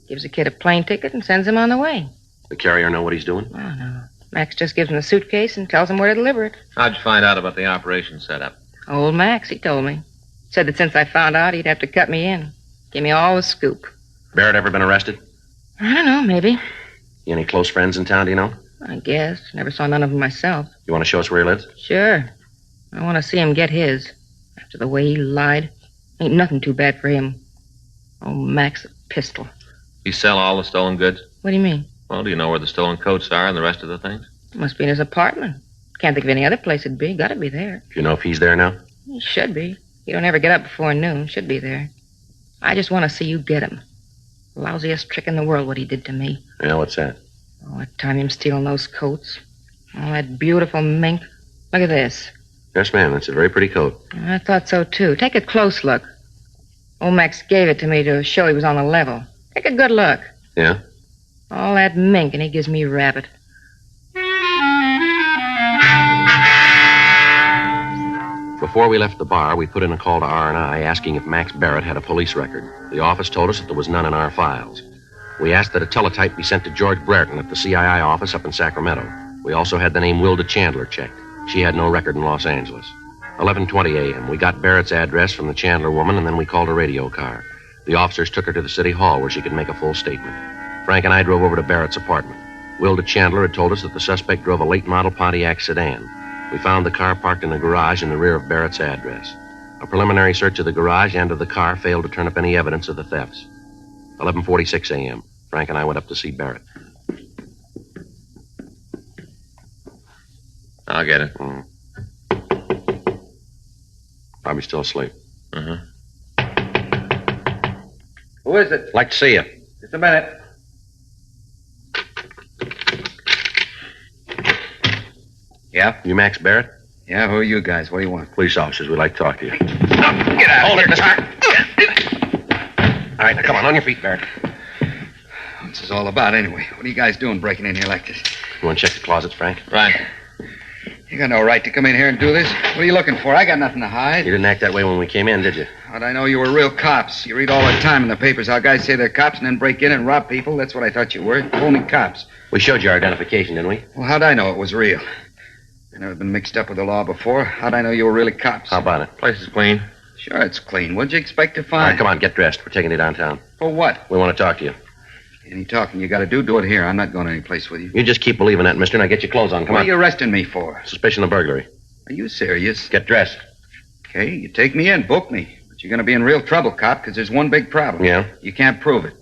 Gives the kid a plane ticket and sends him on the way. The carrier know what he's doing? Oh, no. Max just gives him the suitcase and tells him where to deliver it. How'd you find out about the operation setup? Old Max, he told me. Said that since I found out, he'd have to cut me in. Give me all the scoop. Barrett ever been arrested? I don't know, maybe. You any close friends in town, do you know? I guess. Never saw none of them myself. You want to show us where he lives? Sure. I want to see him get his. After the way he lied. Ain't nothing too bad for him. Oh, Max, a pistol. You sell all the stolen goods? What do you mean? Well, do you know where the stolen coats are and the rest of the things? Must be in his apartment. Can't think of any other place it'd be. Gotta be there. Do you know if he's there now? He should be. He don't ever get up before noon. Should be there. I just want to see you get him. Lousiest trick in the world what he did to me. Yeah, what's that? Oh, that time him stealing those coats. Oh, that beautiful mink. Look at this. Yes, ma'am. That's a very pretty coat. I thought so, too. Take a close look. Old Max gave it to me to show he was on the level. Take a good look. Yeah? All that mink, and he gives me rabbit. Before we left the bar, we put in a call to R&I asking if Max Barrett had a police record. The office told us that there was none in our files. We asked that a teletype be sent to George Brereton at the CII office up in Sacramento. We also had the name Wilda Chandler checked. She had no record in Los Angeles. 11:20 a.m. We got Barrett's address from the Chandler woman, and then we called a radio car. The officers took her to the city hall where she could make a full statement. Frank and I drove over to Barrett's apartment. Wilda Chandler had told us that the suspect drove a late model Pontiac sedan. We found the car parked in the garage in the rear of Barrett's address. A preliminary search of the garage and of the car failed to turn up any evidence of the thefts. 11:46 a.m. Frank and I went up to see Barrett. I'll get it. Probably still asleep. Uh-huh. Who is it? Like to see you. Just a minute. Yeah? You Max Barrett? Yeah, who are you guys? What do you want? Police officers. We'd like to talk to you. Get out. Hold it, mister. All right, now come on your feet, Barrett. What's this all about, anyway? What are you guys doing breaking in here like this? You want to check the closets, Frank? Right. You got no right to come in here and do this. What are you looking for? I got nothing to hide. You didn't act that way when we came in, did you? How'd I know you were real cops? You read all the time in the papers how guys say they're cops and then break in and rob people. That's what I thought you were. Phony cops. We showed you our identification, didn't we? Well, how'd I know it was real? I've never been mixed up with the law before. How'd I know you were really cops? How about it? Place is clean. Sure, it's clean. What'd you expect to find? All right, come on, get dressed. We're taking you downtown. For what? We want to talk to you. Any talking you got to do it here. I'm not going any place with you. You just keep believing that, mister. Now get your clothes on. Come What on. are you arresting me for? Suspicion of burglary. Are you serious? Get dressed. Okay, you take me in, book me. But you're going to be in real trouble, cop, because there's one big problem. Yeah? You can't prove it.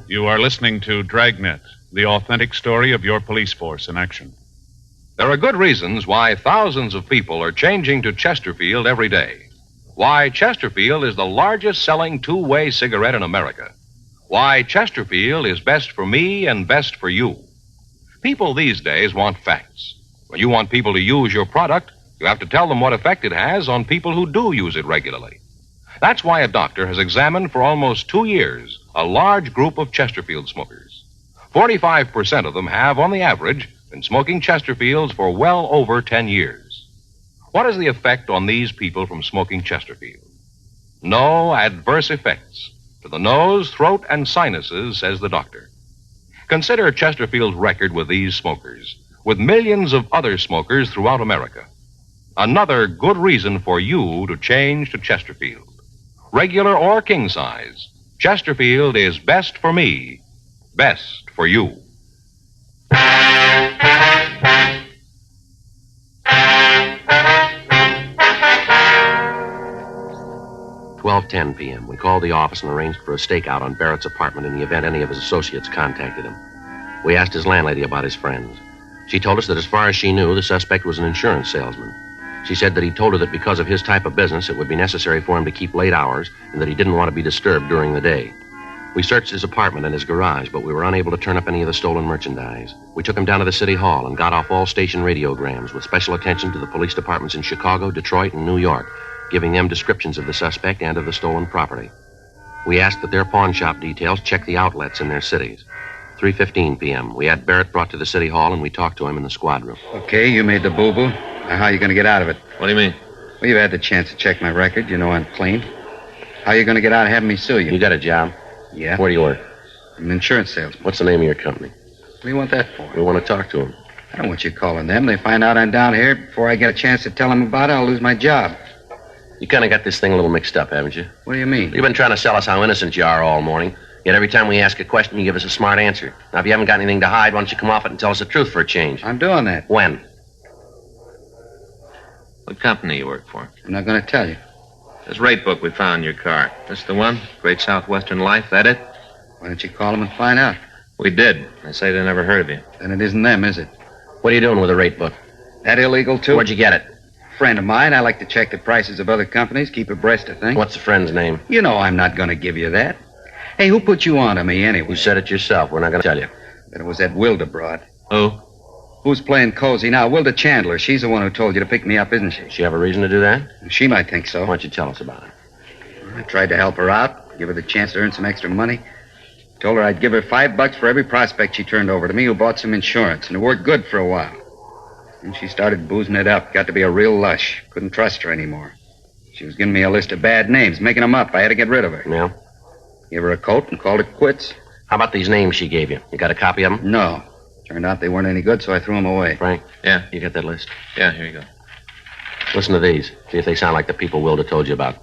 You are listening to Dragnet, the authentic story of your police force in action. There are good reasons why thousands of people are changing to Chesterfield every day. Why Chesterfield is the largest selling two-way cigarette in America. Why Chesterfield is best for me and best for you. People these days want facts. When you want people to use your product, you have to tell them what effect it has on people who do use it regularly. That's why a doctor has examined for almost 2 years a large group of Chesterfield smokers. 45% of them have, on the average, been smoking Chesterfields for well over 10 years. What is the effect on these people from smoking Chesterfield? No adverse effects to the nose, throat, and sinuses, says the doctor. Consider Chesterfield's record with these smokers, with millions of other smokers throughout America. Another good reason for you to change to Chesterfield. Regular or king size, Chesterfield is best for me, best for you. 12:10 p.m. We called the office and arranged for a stakeout on Barrett's apartment in the event any of his associates contacted him. We asked his landlady about his friends. She told us that as far as she knew, the suspect was an insurance salesman. She said that he told her that because of his type of business, it would be necessary for him to keep late hours and that he didn't want to be disturbed during the day. We searched his apartment and his garage, but we were unable to turn up any of the stolen merchandise. We took him down to the city hall and got off all station radiograms with special attention to the police departments in Chicago, Detroit, and New York, giving them descriptions of the suspect and of the stolen property. We asked that their pawn shop details check the outlets in their cities. 3:15 p.m. We had Barrett brought to the city hall and we talked to him in the squad room. Okay, you made the boo-boo. Now, how are you going to get out of it? What do you mean? Well, you've had the chance to check my record. You know I'm clean. How are you going to get out of having me sue you? You got a job? Yeah. Where do you work? I'm an insurance salesman. What's the name of your company? What do you want that for? We want to talk to him. I don't want you calling them. They find out I'm down here. Before I get a chance to tell them about it, I'll lose my job. You kind of got this thing a little mixed up, haven't you? What do you mean? You've been trying to sell us how innocent you are all morning. Yet every time we ask a question, you give us a smart answer. Now, if you haven't got anything to hide, why don't you come off it and tell us the truth for a change? I'm doing that. When? What company you work for? I'm not going to tell you. This rate book we found in your car. This the one? Great Southwestern Life, that it? Why don't you call them and find out? We did. They say they never heard of you. Then it isn't them, is it? What are you doing with the rate book? That illegal, too? Where'd you get it? Friend of mine. I like to check the prices of other companies, keep abreast of things. What's the friend's name? You know I'm not going to give you that. Hey, who put you on to me anyway? You said it yourself. We're not going to tell you. That it was that Wilda broad. Who? Who's playing cozy now? Wilda Chandler. She's the one who told you to pick me up, isn't she? She have a reason to do that? She might think so. Why don't you tell us about it? I tried to help her out, give her the chance to earn some extra money. Told her I'd give her $5 for every prospect she turned over to me who bought some insurance, and it worked good for a while. Then she started boozing it up. Got to be a real lush. Couldn't trust her anymore. She was giving me a list of bad names, making them up. I had to get rid of her. Yeah? Gave her a coat and called it quits. How about these names she gave you? You got a copy of them? No. Turned out they weren't any good, so I threw them away. Frank? Yeah? You got that list? Yeah, here you go. Listen to these. See if they sound like the people Wilda told you about.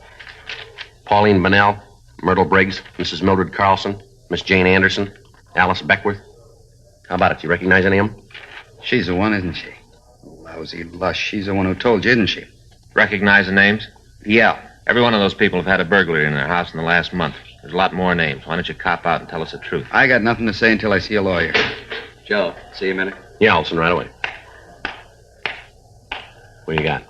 Pauline Bunnell, Myrtle Briggs, Mrs. Mildred Carlson, Miss Jane Anderson, Alice Beckworth. How about it? You recognize any of them? She's the one, isn't she? Lousy lush. She's the one who told you, isn't she? Recognize the names? Yeah. Every one of those people have had a burglary in their house in the last month. There's a lot more names. Why don't you cop out and tell us the truth? I got nothing to say until I see a lawyer. Joe, see you a minute? Yeah, Olson, right away. What do you got?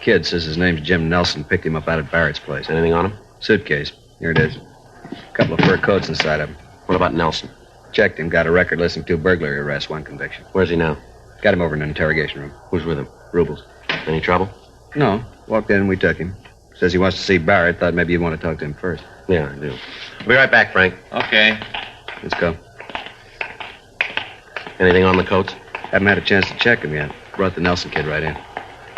Kid says his name's Jim Nelson. Picked him up out at Barrett's place. Anything on him? Suitcase. Here it is. A couple of fur coats inside of him. What about Nelson? Checked him. Got a record listing 2 burglary arrests, 1 conviction. Where's he now? Got him over in an interrogation room. Who's with him? Rubles. Any trouble? No. Walked in and we took him. Says he wants to see Barrett. Thought maybe you'd want to talk to him first. Yeah, I do. I'll be right back, Frank. Okay. Let's go. Anything on the coats? Haven't had a chance to check him yet. Brought the Nelson kid right in.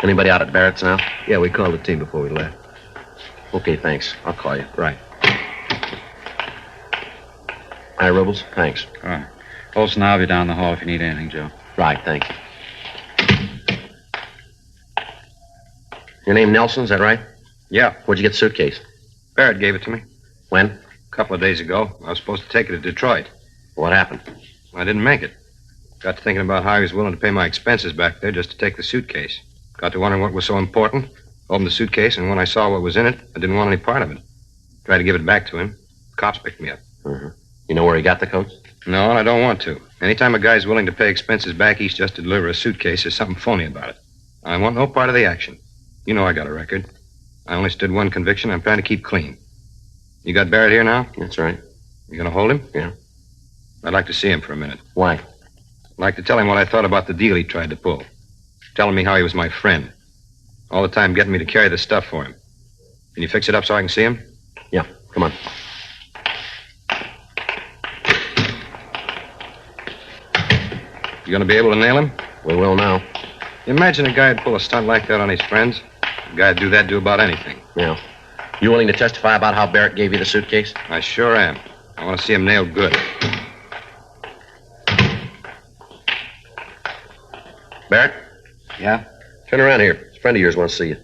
Anybody out at Barrett's now? Yeah, we called the team before we left. Okay, thanks. I'll call you. Right. Hi, Rubles. Thanks. All right. Olson, I'll be down the hall if you need anything, Joe. Right, thanks. Your name Nelson, is that right? Yeah. Where'd you get the suitcase? Barrett gave it to me. When? A couple of days ago. I was supposed to take it to Detroit. What happened? I didn't make it. Got to thinking about how he was willing to pay my expenses back there just to take the suitcase. Got to wondering what was so important. Opened the suitcase, and when I saw what was in it, I didn't want any part of it. Tried to give it back to him. Cops picked me up. Mm-hmm. You know where he got the coats? No, and I don't want to. Anytime a guy's willing to pay expenses back east just to deliver a suitcase, there's something phony about it. I want no part of the action. You know I got a record. I only stood 1 conviction. I'm trying to keep clean. You got Barrett here now? That's right. You gonna hold him? Yeah. I'd like to see him for a minute. Why? I'd like to tell him what I thought about the deal he tried to pull. Telling me how he was my friend. All the time getting me to carry the stuff for him. Can you fix it up so I can see him? Yeah, come on. You gonna be able to nail him? We will now. Imagine a guy would pull a stunt like that on his friends. A guy'd do that, do about anything. Yeah. You willing to testify about how Barrett gave you the suitcase? I sure am. I want to see him nailed good. Barrett? Yeah? Turn around here. A friend of yours wants to see you.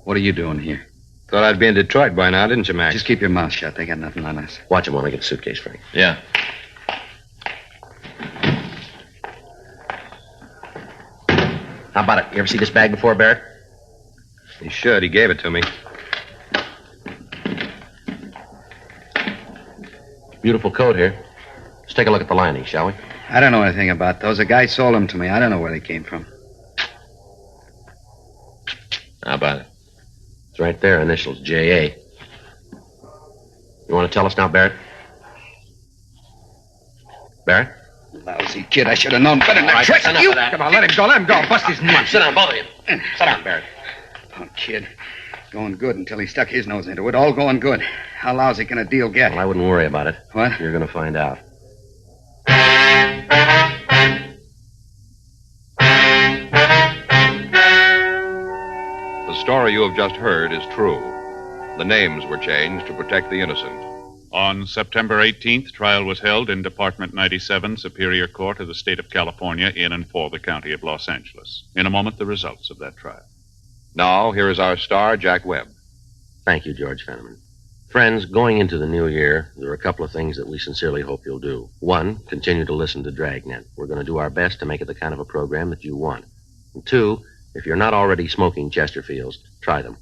What are you doing here? Thought I'd be in Detroit by now, didn't you, Max? Just keep your mouth shut. They got nothing on us. Watch him while I get the suitcase, Frank. Yeah. How about it? You ever see this bag before, Barrett? He should. He gave it to me. Beautiful coat here. Let's take a look at the lining, shall we? I don't know anything about those. A guy sold them to me. I don't know where they came from. How about it? It's right there. Initials J.A. You want to tell us now, Barrett? Barrett? Lousy kid. I should have known better than that trick. You! Come on, let him go. Let him go. Bust his nuts. Sit down, both of you. Sit down, Barrett. Punk kid. Going good until he stuck his nose into it. All going good. How lousy can a deal get? Well, I wouldn't worry about it. What? You're going to find out. The story you have just heard is true. The names were changed to protect the innocent. On September 18th, trial was held in Department 97, Superior Court of the State of California, in and for the County of Los Angeles. In a moment, the results of that trial. Now, here is our star, Jack Webb. Thank you, George Fenneman. Friends, going into the new year, there are a couple of things that we sincerely hope you'll do. One, continue to listen to Dragnet. We're going to do our best to make it the kind of a program that you want. And two, if you're not already smoking Chesterfields, try them.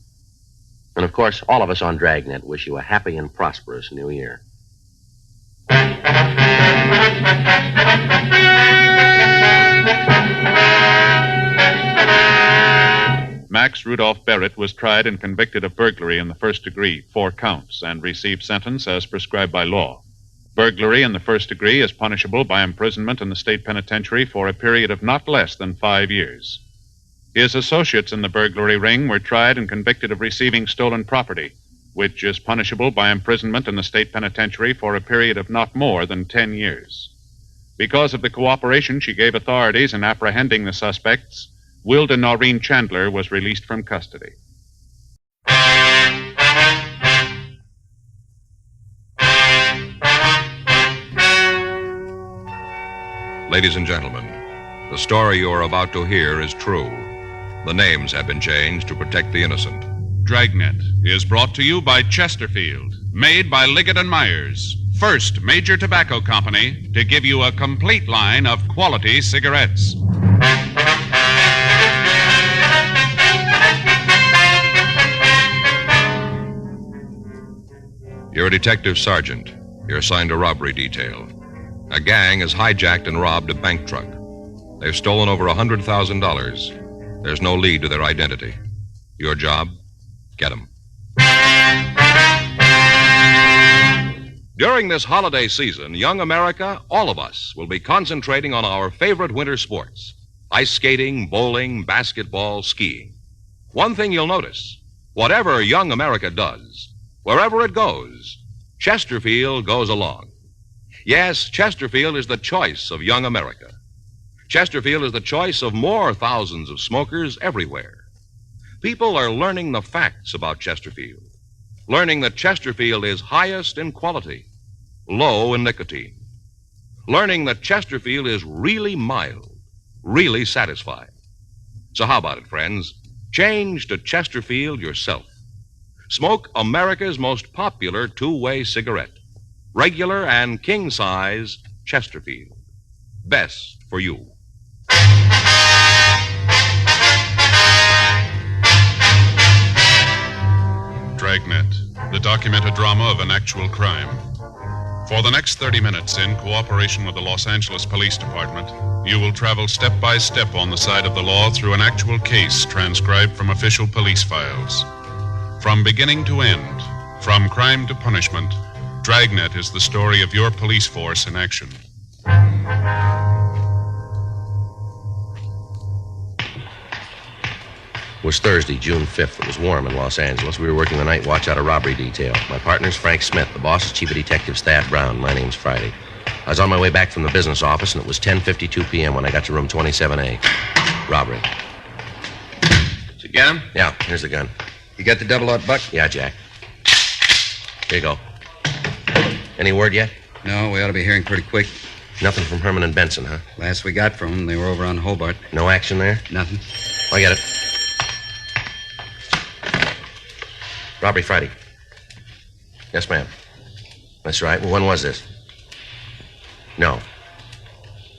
And of course, all of us on Dragnet wish you a happy and prosperous new year. Max Rudolph Barrett was tried and convicted of burglary in the first degree, 4 counts, and received sentence as prescribed by law. Burglary in the first degree is punishable by imprisonment in the state penitentiary for a period of not less than 5 years. His associates in the burglary ring were tried and convicted of receiving stolen property, which is punishable by imprisonment in the state penitentiary for a period of not more than 10 years. Because of the cooperation she gave authorities in apprehending the suspects, Wilda Noreen Chandler was released from custody. Ladies and gentlemen, the story you are about to hear is true. The names have been changed to protect the innocent. Dragnet is brought to you by Chesterfield, made by Liggett & Myers, first major tobacco company to give you a complete line of quality cigarettes. You're a detective sergeant. You're assigned to robbery detail. A gang has hijacked and robbed a bank truck. They've stolen over $100,000. There's no lead to their identity. Your job? Get them. During this holiday season, young America, all of us, will be concentrating on our favorite winter sports: ice skating, bowling, basketball, skiing. One thing you'll notice: whatever young America does, wherever it goes, Chesterfield goes along. Yes, Chesterfield is the choice of young America. Chesterfield is the choice of more thousands of smokers everywhere. People are learning the facts about Chesterfield, learning that Chesterfield is highest in quality, low in nicotine, learning that Chesterfield is really mild, really satisfying. So how about it, friends? Change to Chesterfield yourself. Smoke America's most popular two-way cigarette, regular and king-size Chesterfield. Best for you. Dragnet, the documented drama of an actual crime. For the next 30 minutes, in cooperation with the Los Angeles Police Department, you will travel step by step on the side of the law through an actual case transcribed from official police files. From beginning to end, from crime to punishment, Dragnet is the story of your police force in action. It was Thursday, June 5th. It was warm in Los Angeles. We were working the night watch out of robbery detail. My partner's Frank Smith. The boss is Chief of Detectives Thad Brown. My name's Friday. I was on my way back from the business office, and it was 10:52 p.m. when I got to room 27A. Robbery. Did you get him? Yeah, here's the gun. You got the double-aught buck? Yeah, Jack. Here you go. Any word yet? No, we ought to be hearing pretty quick. Nothing from Herman and Benson, huh? Last we got from them, they were over on Hobart. No action there? Nothing. I get it. Robbery Friday. Yes, ma'am. That's right. Well, when was this? No.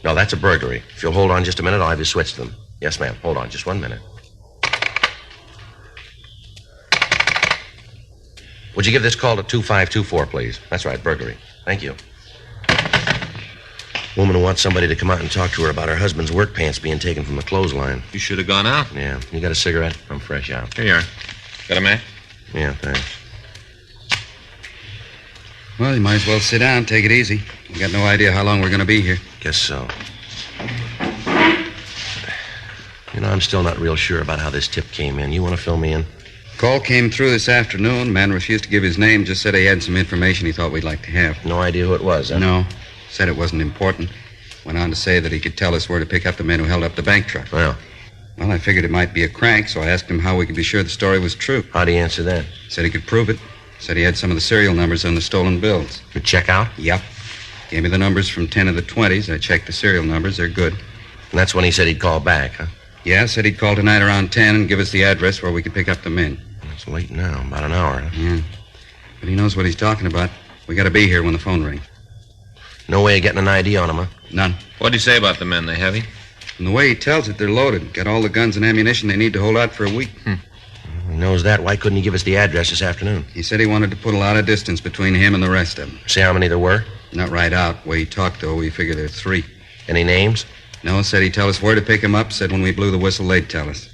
No, that's a burglary. If you'll hold on just a minute, I'll have you switch them. Yes, ma'am. Hold on just 1 minute. Would you give this call to 2524, please? That's right, burglary. Thank you. Woman who wants somebody to come out and talk to her about her husband's work pants being taken from the clothesline. You should have gone out. Yeah. You got a cigarette? I'm fresh out. Here you are. Got a match? Yeah, thanks. Well, you might as well sit down, take it easy. We got no idea how long we're going to be here. Guess so. You know, I'm still not real sure about how this tip came in. You want to fill me in? Call came through this afternoon. Man refused to give his name, just said he had some information he thought we'd like to have. No idea who it was, huh? No. Said it wasn't important. Went on to say that he could tell us where to pick up the men who held up the bank truck. Well, I figured it might be a crank, so I asked him how we could be sure the story was true. How'd he answer that? Said he could prove it. Said he had some of the serial numbers on the stolen bills. You check out? Yep. Gave me the numbers from 10 of the 20s. I checked the serial numbers. They're good. And that's when he said he'd call back, huh? Yeah, said he'd call tonight around 10 and give us the address where we could pick up the men. It's late now, about an hour, huh? Yeah. But he knows what he's talking about. We got to be here when the phone rings. No way of getting an ID on him, huh? None. What'd he say about the men? They heavy? From the way he tells it, they're loaded. Got all the guns and ammunition they need to hold out for a week. He knows that. Why couldn't he give us the address this afternoon? He said he wanted to put a lot of distance between him and the rest of them. See how many there were? Not right out. The way he talked, though, we figure there are 3. Any names? No, said he'd tell us where to pick him up. Said when we blew the whistle, they'd tell us.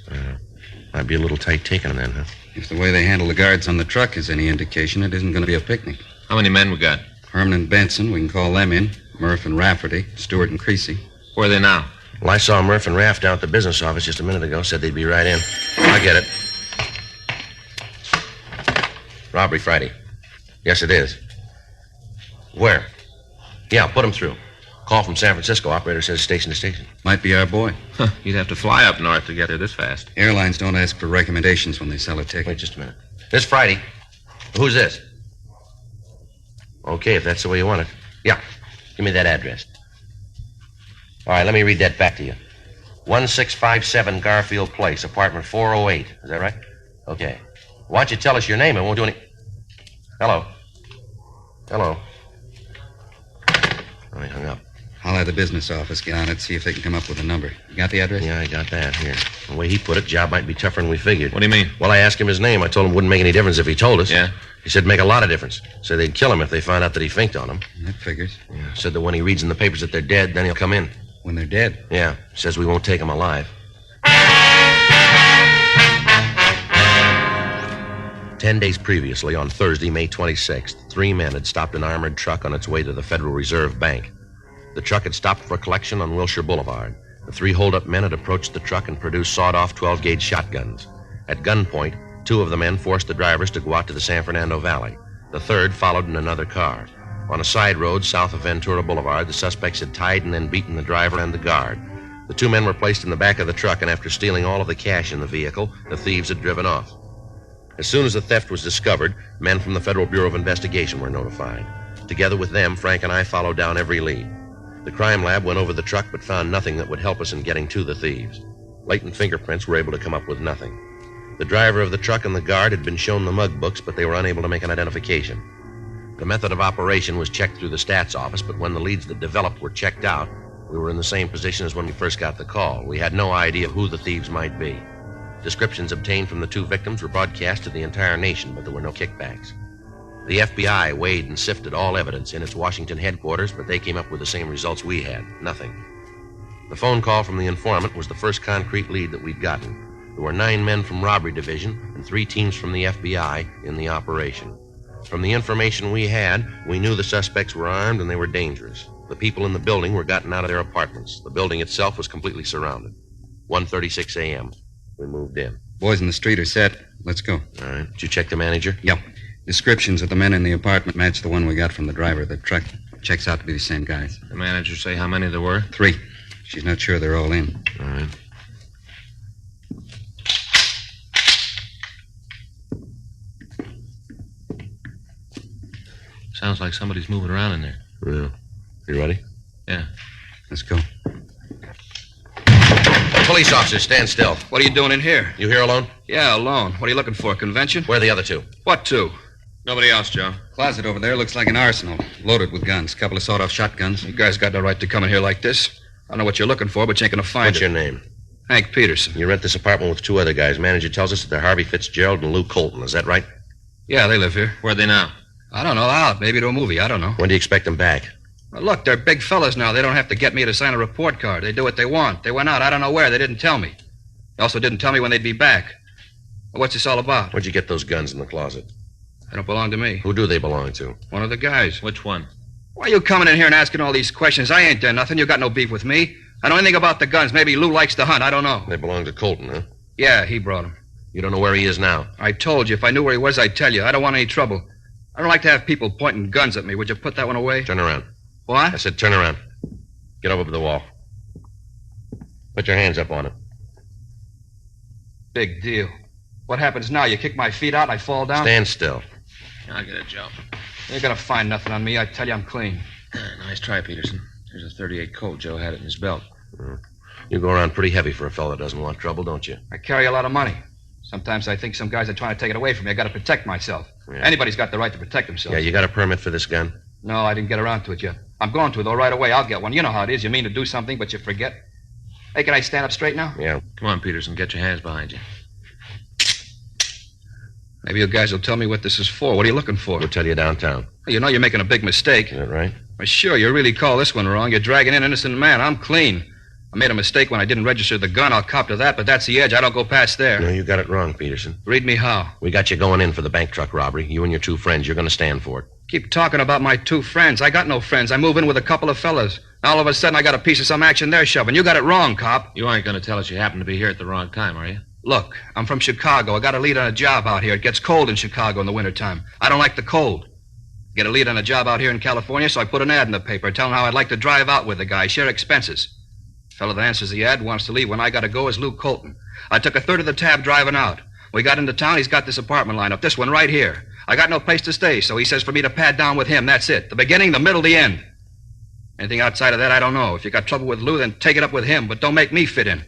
Might be a little tight taking him then, huh? If the way they handle the guards on the truck is any indication, it isn't going to be a picnic. How many men we got? Herman and Benson, we can call them in. Murph and Rafferty, Stewart and Creasy. Where are they now? Well, I saw Murph and Raff down at the business office just a minute ago. Said they'd be right in. I get it. Robbery Friday. Yes, it is. Where? Yeah, put him through. Call from San Francisco. Operator says station to station. Might be our boy. Huh, you'd have to fly up north to get there this fast. Airlines don't ask for recommendations when they sell a ticket. Wait just a minute. This Friday. Who's this? Okay, if that's the way you want it. Yeah. Give me that address. All right, let me read that back to you. 1657 Garfield Place, apartment 408. Is that right? Okay. Why don't you tell us your name? It won't do any... Hello. Hello. Oh, he hung up. I'll have the business office get on it, see if they can come up with a number. You got the address? Yeah, I got that. Here. The way he put it, job might be tougher than we figured. What do you mean? Well, I asked him his name. I told him it wouldn't make any difference if he told us. Yeah? He said make a lot of difference. Said they'd kill him if they found out that he finked on them. That figures. Yeah. Said that when he reads in the papers that they're dead, then he'll come in. When they're dead? Yeah. Says we won't take him alive. 10 days previously, on Thursday, May 26th, 3 men had stopped an armored truck on its way to the Federal Reserve Bank. The truck had stopped for collection on Wilshire Boulevard. The 3 hold-up men had approached the truck and produced sawed-off 12-gauge shotguns. At gunpoint, 2 of the men forced the drivers to go out to the San Fernando Valley. The third followed in another car. On a side road south of Ventura Boulevard, the suspects had tied and then beaten the driver and the guard. The 2 men were placed in the back of the truck, and after stealing all of the cash in the vehicle, the thieves had driven off. As soon as the theft was discovered, men from the Federal Bureau of Investigation were notified. Together with them, Frank and I followed down every lead. The crime lab went over the truck but found nothing that would help us in getting to the thieves. Latent fingerprints were able to come up with nothing. The driver of the truck and the guard had been shown the mug books, but they were unable to make an identification. The method of operation was checked through the stats office, but when the leads that developed were checked out, we were in the same position as when we first got the call. We had no idea who the thieves might be. Descriptions obtained from the 2 victims were broadcast to the entire nation, but there were no kickbacks. The FBI weighed and sifted all evidence in its Washington headquarters, but they came up with the same results we had. Nothing. The phone call from the informant was the first concrete lead that we'd gotten. There were 9 men from Robbery Division and 3 teams from the FBI in the operation. From the information we had, we knew the suspects were armed and they were dangerous. The people in the building were gotten out of their apartments. The building itself was completely surrounded. 1:36 a.m. We moved in. Boys in the street are set. Let's go. All right. Did you check the manager? Yep. Descriptions of the men in the apartment match the one we got from the driver of the truck. Checks out to be the same guys. The manager say how many there were? 3. She's not sure they're all in. All right. Sounds like somebody's moving around in there. Yeah. You ready? Yeah. Let's go. Police officer, stand still. What are you doing in here? You here alone? Yeah, alone. What are you looking for, convention? Where are the other 2? What 2? Nobody else, Joe. Closet over there looks like an arsenal, loaded with guns. Couple of sawed-off shotguns. You guys got no right to come in here like this. I don't know what you're looking for, but you ain't gonna find What's it. your name? Hank Peterson. You rent this apartment with 2 other guys. Manager tells us that they're Harvey Fitzgerald and Lou Colton. Is that right? Yeah, they live here. Where are they now? I don't know. Out. Maybe to a movie. I don't know. When do you expect them back? Well, look, they're big fellas now. They don't have to get me to sign a report card. They do what they want. They went out. I don't know where. They didn't tell me. They also didn't tell me when they'd be back. Well, what's this all about? Where'd you get those guns in the closet? They don't belong to me. Who do they belong to? One of the guys. Which one? Why are you coming in here and asking all these questions? I ain't done nothing. You got no beef with me. I know anything about the guns. Maybe Lou likes to hunt. I don't know. They belong to Colton, huh? Yeah, he brought them. You don't know where he is now? I told you. If I knew where he was, I'd tell you. I don't want any trouble. I don't like to have people pointing guns at me. Would you put that one away? Turn around. What? I said turn around. Get over to the wall. Put your hands up on it. Big deal. What happens now? You kick my feet out and I fall down? Stand still. I'll get it, Joe. You ain't gonna find nothing on me. I tell you, I'm clean. Nice try, Peterson. Here's a .38 Colt. Joe had it in his belt. You go around pretty heavy for a fellow that doesn't want trouble, don't you? I carry a lot of money. Sometimes I think some guys are trying to take it away from me. I gotta protect myself. Yeah. Anybody's got the right to protect themselves. Yeah, you got a permit for this gun? No, I didn't get around to it yet. I'm going to, though, right away. I'll get one. You know how it is. You mean to do something, but you forget. Hey, can I stand up straight now? Yeah. Come on, Peterson. Get your hands behind you. Maybe you guys will tell me what this is for. What are you looking for? We'll tell you downtown. You know you're making a big mistake. Is that right? Well, sure, you really call this one wrong. You're dragging in an innocent man. I'm clean. I made a mistake when I didn't register the gun. I'll cop to that, but that's the edge. I don't go past there. No, you got it wrong, Peterson. Read me how. We got you going in for the bank truck robbery. You and your 2 friends, you're going to stand for it. Keep talking about my 2 friends. I got no friends. I move in with a couple of fellas. All of a sudden, I got a piece of some action they're shoving. You got it wrong, cop. You aren't going to tell us you happen to be here at the wrong time, are you? Look, I'm from Chicago. I got a lead on a job out here. It gets cold in Chicago in the wintertime. I don't like the cold. Get a lead on a job out here in California, so I put an ad in the paper telling how I'd like to drive out with the guy, share expenses. The fellow that answers the ad wants to leave when I got to go is Lou Colton. I took a third of the tab driving out. We got into town. He's got this apartment lined up, this one right here. I got no place to stay, so he says for me to pad down with him. That's it. The beginning, the middle, the end. Anything outside of that, I don't know. If you got trouble with Lou, then take it up with him, but don't make me fit in.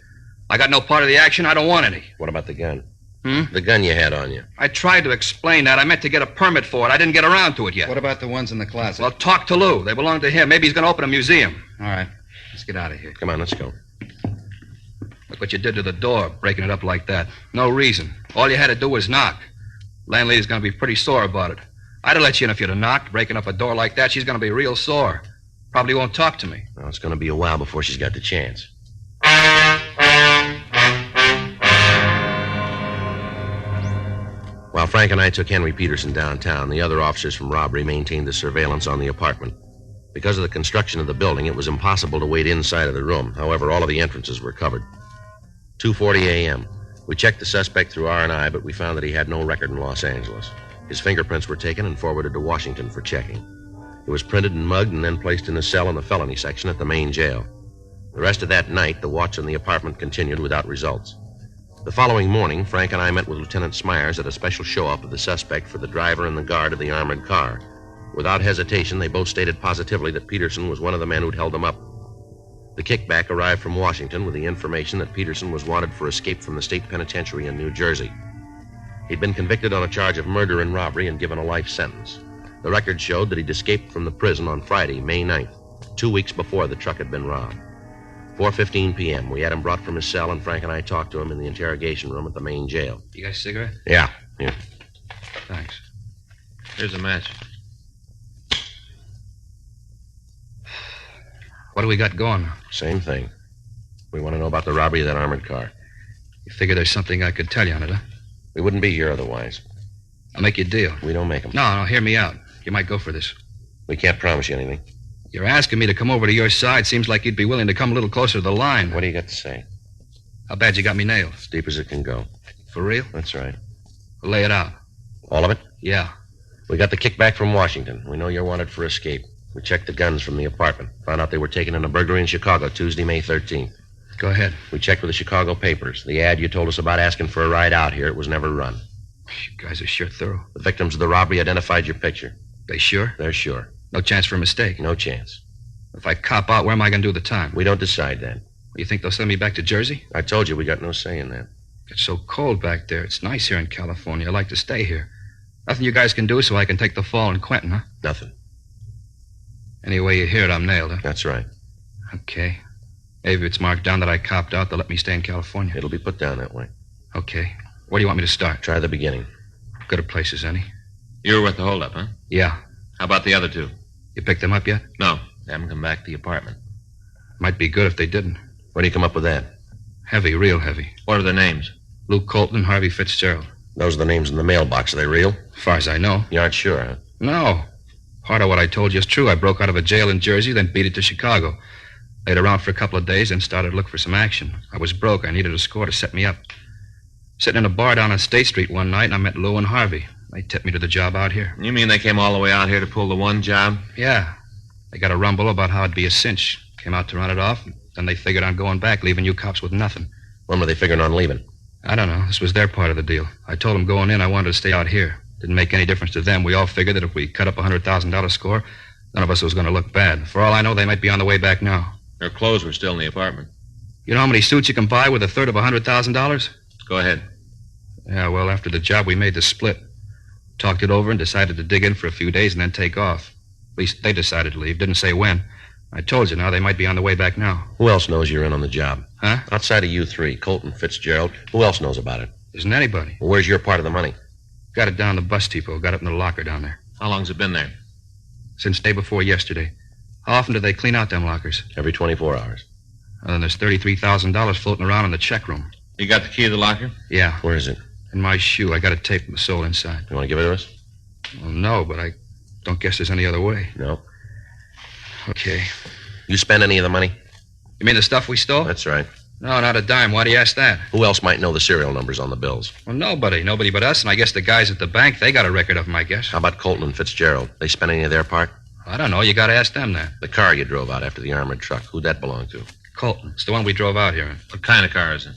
I got no part of the action. I don't want any. What about the gun? The gun you had on you. I tried to explain that. I meant to get a permit for it. I didn't get around to it yet. What about the ones in the closet? Well, talk to Lou. They belong to him. Maybe he's going to open a museum. All right. Let's get out of here. Come on, let's go. Look what you did to the door, breaking it up like that. No reason. All you had to do was knock. Landlady's going to be pretty sore about it. I'd have let you in if you'd have knocked. Breaking up a door like that, she's going to be real sore. Probably won't talk to me. Well, it's going to be a while before she's got the chance. While While Frank and I took Henry Peterson downtown, the other officers from robbery maintained the surveillance on the apartment. Because of the construction of the building, it was impossible to wait inside of the room. However, all of the entrances were covered. 2:40 a.m. We checked the suspect through R&I, but we found that he had no record in Los Angeles. His fingerprints were taken and forwarded to Washington for checking. He was printed and mugged and then placed in a cell in the felony section at the main jail. The rest of that night, the watch on the apartment continued without results. The following morning, Frank and I met with Lieutenant Smyers at a special show-up of the suspect for the driver and the guard of the armored car. Without hesitation, they both stated positively that Peterson was one of the men who'd held them up. The kickback arrived from Washington with the information that Peterson was wanted for escape from the state penitentiary in New Jersey. He'd been convicted on a charge of murder and robbery and given a life sentence. The record showed that he'd escaped from the prison on Friday, May 9th, 2 weeks before the truck had been robbed. 4:15 p.m. We had him brought from his cell, and Frank and I talked to him in the interrogation room at the main jail. You got a cigarette? Yeah, here. Thanks. Here's a match. What do we got going? Same thing. We want to know about the robbery of that armored car. You figure there's something I could tell you on it, huh? We wouldn't be here otherwise. I'll make you a deal. We don't make them. No, hear me out. You might go for this. We can't promise you anything. You're asking me to come over to your side. Seems like you'd be willing to come a little closer to the line. What do you got to say? How bad you got me nailed? As deep as it can go. For real? That's right. Well, lay it out. All of it? Yeah. We got the kickback from Washington. We know you're wanted for escape. We checked the guns from the apartment. Found out they were taken in a burglary in Chicago Tuesday, May 13th. Go ahead. We checked with the Chicago papers. The ad you told us about asking for a ride out here, it was never run. You guys are sure thorough. The victims of the robbery identified your picture. They sure? They're sure. No chance for a mistake? No chance. If I cop out, where am I going to do the time? We don't decide that. You think they'll send me back to Jersey? I told you we got no say in that. It's so cold back there. It's nice here in California. I like to stay here. Nothing you guys can do so I can take the fall in Quentin, huh? Nothing. Anyway, you hear it, I'm nailed, huh? That's right. Okay. Maybe if it's marked down that I copped out, they'll let me stay in California. It'll be put down that way. Okay. Where do you want me to start? Try the beginning. Good at places, any? You were with the holdup, huh? Yeah. How about the other two? You picked them up yet? No. They haven't come back to the apartment. Might be good if they didn't. Where do you come up with that? Heavy, real heavy. What are their names? Luke Colton and Harvey Fitzgerald. Those are the names in the mailbox. Are they real? As far as I know. You aren't sure, huh? No. Part of what I told you is true. I broke out of a jail in Jersey, then beat it to Chicago. Laid around for a couple of days, then started to look for some action. I was broke. I needed a score to set me up. Sitting in a bar down on State Street one night, and I met Lou and Harvey. They tipped me to the job out here. You mean they came all the way out here to pull the one job? Yeah. They got a rumble about how it'd be a cinch. Came out to run it off, then they figured on going back, leaving you cops with nothing. When were they figuring on leaving? I don't know. This was their part of the deal. I told them going in I wanted to stay out here. Didn't make any difference to them. We all figured that if we cut up a $100,000 score, none of us was going to look bad. For all I know, they might be on the way back now. Their clothes were still in the apartment. You know how many suits you can buy with a third of $100,000? Go ahead. Yeah, well, after the job, we made the split. Talked it over and decided to dig in for a few days and then take off. At least they decided to leave. Didn't say when. I told you now they might be on the way back now. Who else knows you're in on the job? Huh? Outside of you three, Colton, Fitzgerald, who else knows about it? Isn't anybody. Well, where's your part of the money? Got it down the bus depot. Got it in the locker down there. How long's it been there? Since day before yesterday. How often do they clean out them lockers? Every 24 hours. Then there's $33,000 floating around in the check room. You got the key to the locker? Yeah. Where is it? In my shoe. I got it taped with the sole inside. You want to give it to us? Well, no, but I don't guess there's any other way. No. Okay. You spend any of the money? You mean the stuff we stole? That's right. No, not a dime. Why do you ask that? Who else might know the serial numbers on the bills? Well, nobody. Nobody but us, and I guess the guys at the bank, they got a record of them, I guess. How about Colton and Fitzgerald? They spend any of their part? I don't know. You got to ask them that. The car you drove out after the armored truck, who'd that belong to? Colton. It's the one we drove out here in. What kind of car is it?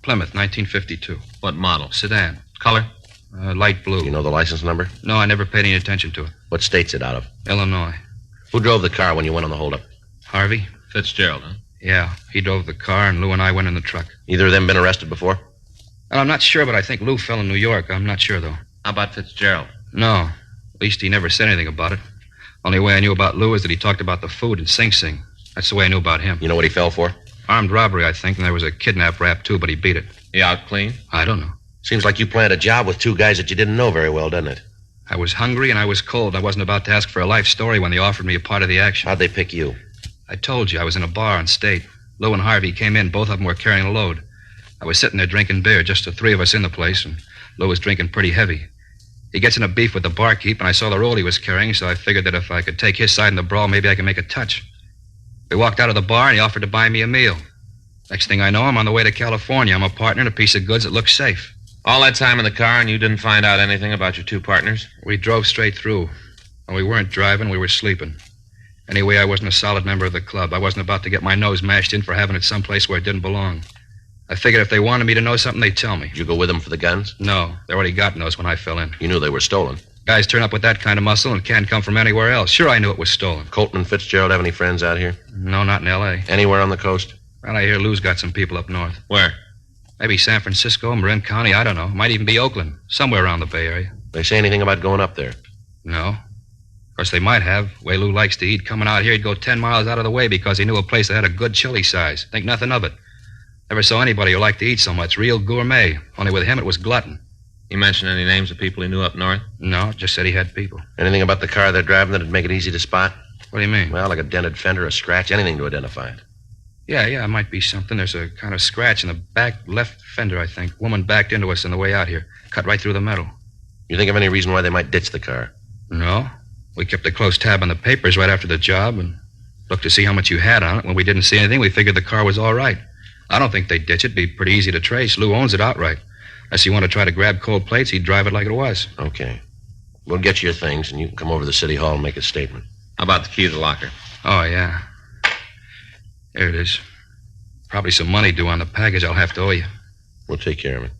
Plymouth, 1952. What model? Sedan. Color? Light blue. You know the license number? No, I never paid any attention to it. What state's it out of? Illinois. Who drove the car when you went on the holdup? Harvey? Fitzgerald, huh? Yeah, he drove the car, and Lou and I went in the truck. Either of them been arrested before? Well, I'm not sure, but I think Lou fell in New York. I'm not sure, though. How about Fitzgerald? No. At least he never said anything about it. Only way I knew about Lou is that he talked about the food in Sing Sing. That's the way I knew about him. You know what he fell for? Armed robbery, I think, and there was a kidnap rap, too, but he beat it. He out clean? I don't know. Seems like you planned a job with two guys that you didn't know very well, doesn't it? I was hungry and I was cold. I wasn't about to ask for a life story when they offered me a part of the action. How'd they pick you? I told you, I was in a bar on State. Lou and Harvey came in. Both of them were carrying a load. I was sitting there drinking beer, just the three of us in the place, and Lou was drinking pretty heavy. He gets in a beef with the barkeep, and I saw the roll he was carrying, so I figured that if I could take his side in the brawl, maybe I could make a touch. We walked out of the bar, and he offered to buy me a meal. Next thing I know, I'm on the way to California. I'm a partner in a piece of goods that looks safe. All that time in the car, and you didn't find out anything about your two partners? We drove straight through. And we weren't driving, we were sleeping. Anyway, I wasn't a solid member of the club. I wasn't about to get my nose mashed in for having it someplace where it didn't belong. I figured if they wanted me to know something, they'd tell me. Did you go with them for the guns? No, they already got those when I fell in. You knew they were stolen? Guys turn up with that kind of muscle and can't come from anywhere else. Sure, I knew it was stolen. Colton and Fitzgerald have any friends out here? No, not in L.A. Anywhere on the coast? Well, I hear Lou's got some people up north. Where? Maybe San Francisco, Marin County, I don't know. Might even be Oakland. Somewhere around the Bay Area. They say anything about going up there? No. Of course, they might have. The way Lou likes to eat, coming out here, he'd go 10 miles out of the way because he knew a place that had a good chili size. Think nothing of it. Never saw anybody who liked to eat so much. Real gourmet. Only with him, it was glutton. He mentioned any names of people he knew up north? No, just said he had people. Anything about the car they're driving that'd make it easy to spot? What do you mean? Well, like a dented fender, a scratch, anything to identify it. Yeah, it might be something. There's a kind of scratch in the back left fender, I think. Woman backed into us on the way out here. Cut right through the metal. You think of any reason why they might ditch the car? No. We kept a close tab on the papers right after the job and looked to see how much you had on it. When we didn't see anything, we figured the car was all right. I don't think they'd ditch it. It'd be pretty easy to trace. Lou owns it outright. Unless you want to try to grab cold plates, he'd drive it like it was. Okay. We'll get you your things, and you can come over to the city hall and make a statement. How about the key to the locker? Oh, yeah. Here it is. Probably some money due on the package I'll have to owe you. We'll take care of it.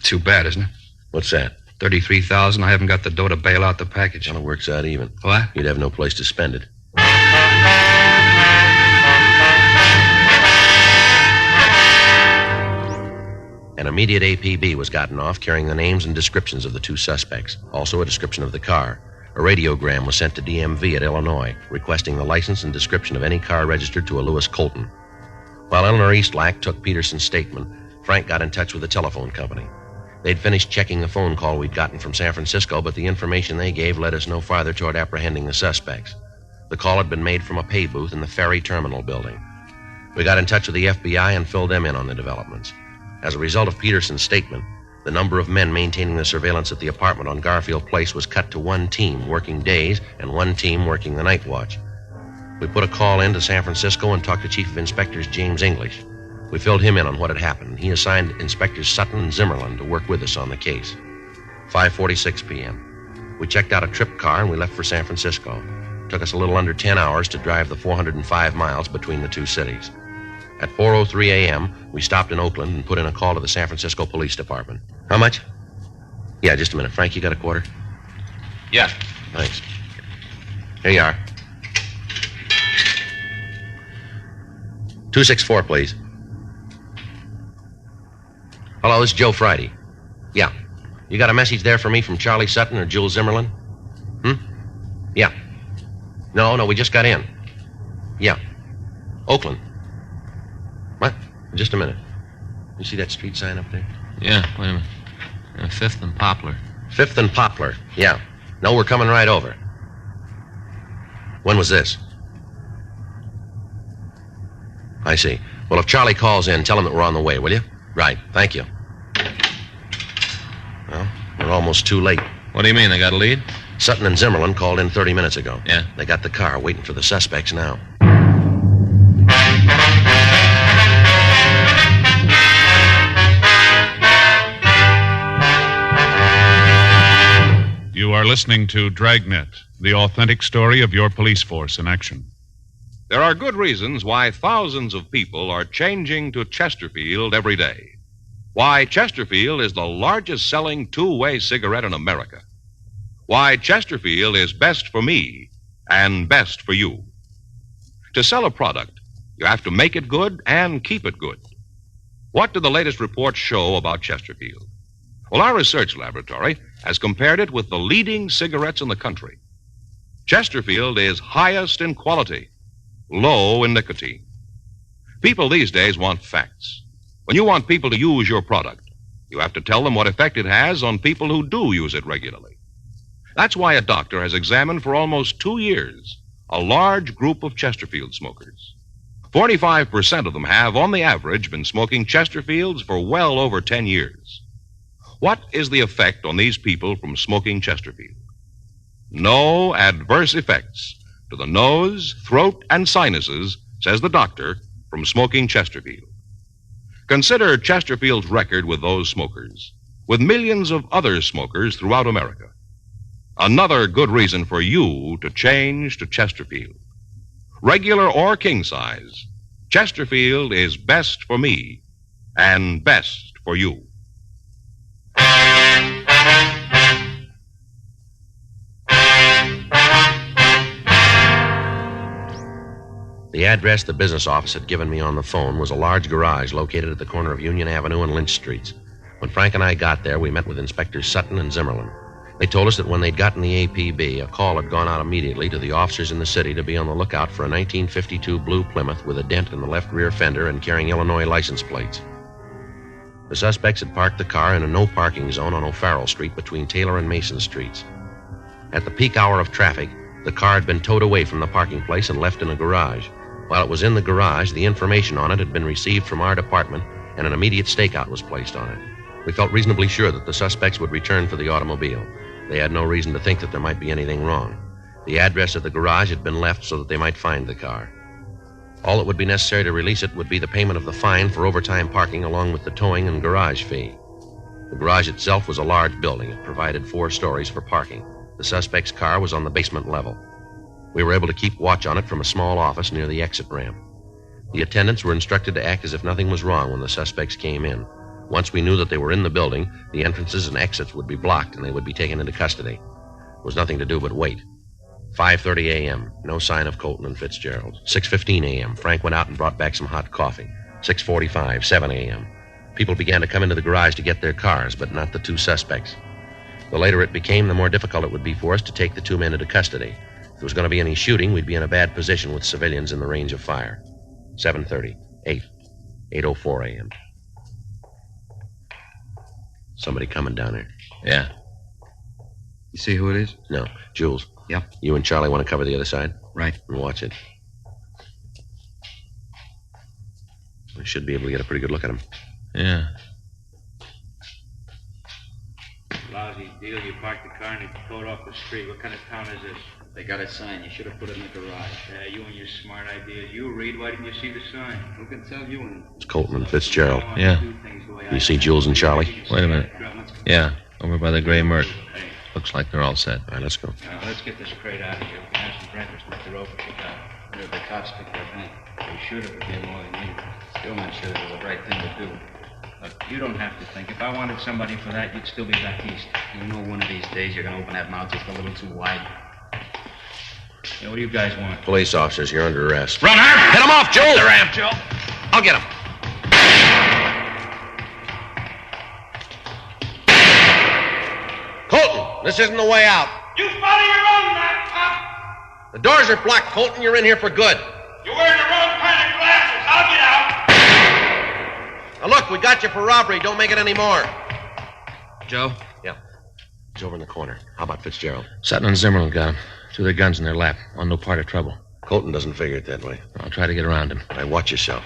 Too bad, isn't it? What's that? $33,000. I haven't got the dough to bail out the package. Well, it works out even. What? You'd have no place to spend it. An immediate APB was gotten off carrying the names and descriptions of the two suspects, also a description of the car. A radiogram was sent to DMV at Illinois, requesting the license and description of any car registered to a Lewis Colton. While Eleanor Eastlack took Peterson's statement, Frank got in touch with the telephone company. They'd finished checking the phone call we'd gotten from San Francisco, but the information they gave led us no farther toward apprehending the suspects. The call had been made from a pay booth in the ferry terminal building. We got in touch with the FBI and filled them in on the developments. As a result of Peterson's statement, the number of men maintaining the surveillance at the apartment on Garfield Place was cut to one team working days and one team working the night watch. We put a call in to San Francisco and talked to Chief of Inspectors James English. We filled him in on what had happened, and he assigned Inspectors Sutton and Zimmerlin to work with us on the case. 5:46 p.m. We checked out a trip car and we left for San Francisco. It took us a little under 10 hours to drive the 405 miles between the two cities. At 4:03 a.m., we stopped in Oakland and put in a call to the San Francisco Police Department. How much? Yeah, just a minute. Frank, you got a quarter? Yeah. Thanks. Here you are. 264, please. Hello, this is Joe Friday. Yeah. You got a message there for me from Charlie Sutton or Jules Zimmerlin? Yeah. No, we just got in. Yeah. Oakland. What? Just a minute. You see that street sign up there? Yeah, wait a minute. 5th and Poplar. 5th and Poplar, yeah. No, we're coming right over. When was this? I see. Well, if Charlie calls in, tell him that we're on the way, will you? Right, thank you. Well, we're almost too late. What do you mean, they got a lead? Sutton and Zimmerlin called in 30 minutes ago. Yeah? They got the car waiting for the suspects now. You are listening to Dragnet, the authentic story of your police force in action. There are good reasons why thousands of people are changing to Chesterfield every day. Why Chesterfield is the largest selling two-way cigarette in America. Why Chesterfield is best for me and best for you. To sell a product, you have to make it good and keep it good. What do the latest reports show about Chesterfield? Well, our research laboratory has compared it with the leading cigarettes in the country. Chesterfield is highest in quality, low in nicotine. People these days want facts. When you want people to use your product, you have to tell them what effect it has on people who do use it regularly. That's why a doctor has examined for almost 2 years a large group of Chesterfield smokers. 45% of them have, on the average, been smoking Chesterfields for well over 10 years. What is the effect on these people from smoking Chesterfield? No adverse effects to the nose, throat, and sinuses, says the doctor, from smoking Chesterfield. Consider Chesterfield's record with those smokers, with millions of other smokers throughout America. Another good reason for you to change to Chesterfield. Regular or king size, Chesterfield is best for me and best for you. The address the business office had given me on the phone was a large garage located at the corner of Union Avenue and Lynch Streets. When Frank and I got there, we met with Inspectors Sutton and Zimmerman. They told us that when they'd gotten the APB, a call had gone out immediately to the officers in the city to be on the lookout for a 1952 blue Plymouth with a dent in the left rear fender and carrying Illinois license plates. The suspects had parked the car in a no-parking zone on O'Farrell Street between Taylor and Mason Streets. At the peak hour of traffic, the car had been towed away from the parking place and left in a garage. While it was in the garage, the information on it had been received from our department, and an immediate stakeout was placed on it. We felt reasonably sure that the suspects would return for the automobile. They had no reason to think that there might be anything wrong. The address of the garage had been left so that they might find the car. All that would be necessary to release it would be the payment of the fine for overtime parking along with the towing and garage fee. The garage itself was a large building. It provided 4 stories for parking. The suspect's car was on the basement level. We were able to keep watch on it from a small office near the exit ramp. The attendants were instructed to act as if nothing was wrong when the suspects came in. Once we knew that they were in the building, the entrances and exits would be blocked and they would be taken into custody. There was nothing to do but wait. 5:30 a.m., no sign of Colton and Fitzgerald. 6:15 a.m., Frank went out and brought back some hot coffee. 6:45, 7 a.m. People began to come into the garage to get their cars, but not the 2 suspects. The later it became, the more difficult it would be for us to take the 2 men into custody. If there was going to be any shooting, we'd be in a bad position with civilians in the range of fire. 7:30, 8, 8:04 a.m. Somebody coming down there. Yeah. You see who it is? No. Jules. Yeah. You and Charlie want to cover the other side? Right. And watch it. We should be able to get a pretty good look at him. Yeah. Lousy deal. You parked the car and you towed off the street. What kind of town is this? They got a sign. You should have put it in the garage. Yeah, you and your smart ideas. You read. Why didn't you see the sign? Who can tell you? It's Colton and Fitzgerald. Yeah. You see Jules and Charlie? Wait a minute. Yeah, over by the gray Merc. Looks like they're all set. All right, let's go. Now, let's get this crate out of here. We can have some breakfast with the rope if we got. Wonder if the cops pick their bank. They should have been more than needed. Still not sure it was the right thing to do. Look, you don't have to think. If I wanted somebody for that, you'd still be back east. You know one of these days you're going to open that mouth just a little too wide. Yeah, what do you guys want? Police officers, you're under arrest. Run her! Hit him off, Jules! The ramp, Joe. I'll get him. Colton, this isn't the way out. You follow your own map, Pop. The doors are blocked, Colton. You're in here for good. You're wearing the wrong kind of glasses. I'll get out. Now, look, we got you for robbery. Don't make it any more. Joe? Yeah. He's over in the corner. How about Fitzgerald? Sutton and Zimmerman got him. 2 of their guns in their lap. On no part of trouble. Colton doesn't figure it that way. I'll try to get around him. All right, watch yourself.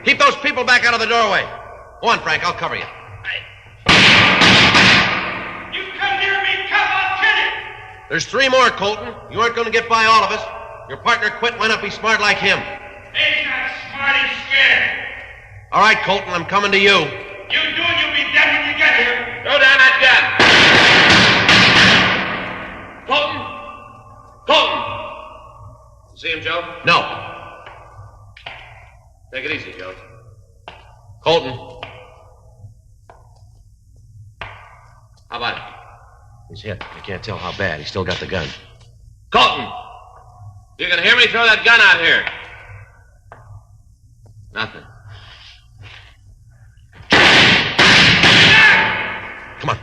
Keep those people back out of the doorway. Go on, Frank. I'll cover you. You come near me, cop, I'll kill you. There's 3 more, Colton. You aren't going to get by all of us. Your partner quit. Why not be smart like him? He's not smart, he's scared. All right, Colton, I'm coming to you. You do and you'll be dead when you get here. Throw down that gun. Colton! Colton! See him, Joe? No. Take it easy, Joe. Colton. How about it? He's hit. I can't tell how bad. He's still got the gun. Colton! You can hear me? Throw that gun out here. Nothing. Come on.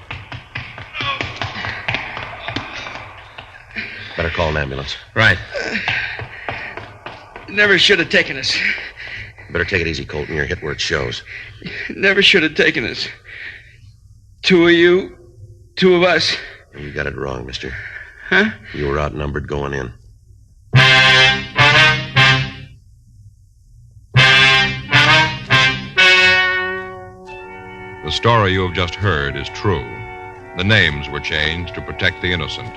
Better call an ambulance. Right. Never should have taken us. Better take it easy, Colton. You're hit where it shows. Never should have taken us. 2 of you, 2 of us. You got it wrong, mister. Huh? You were outnumbered going in. The story you have just heard is true. The names were changed to protect the innocent.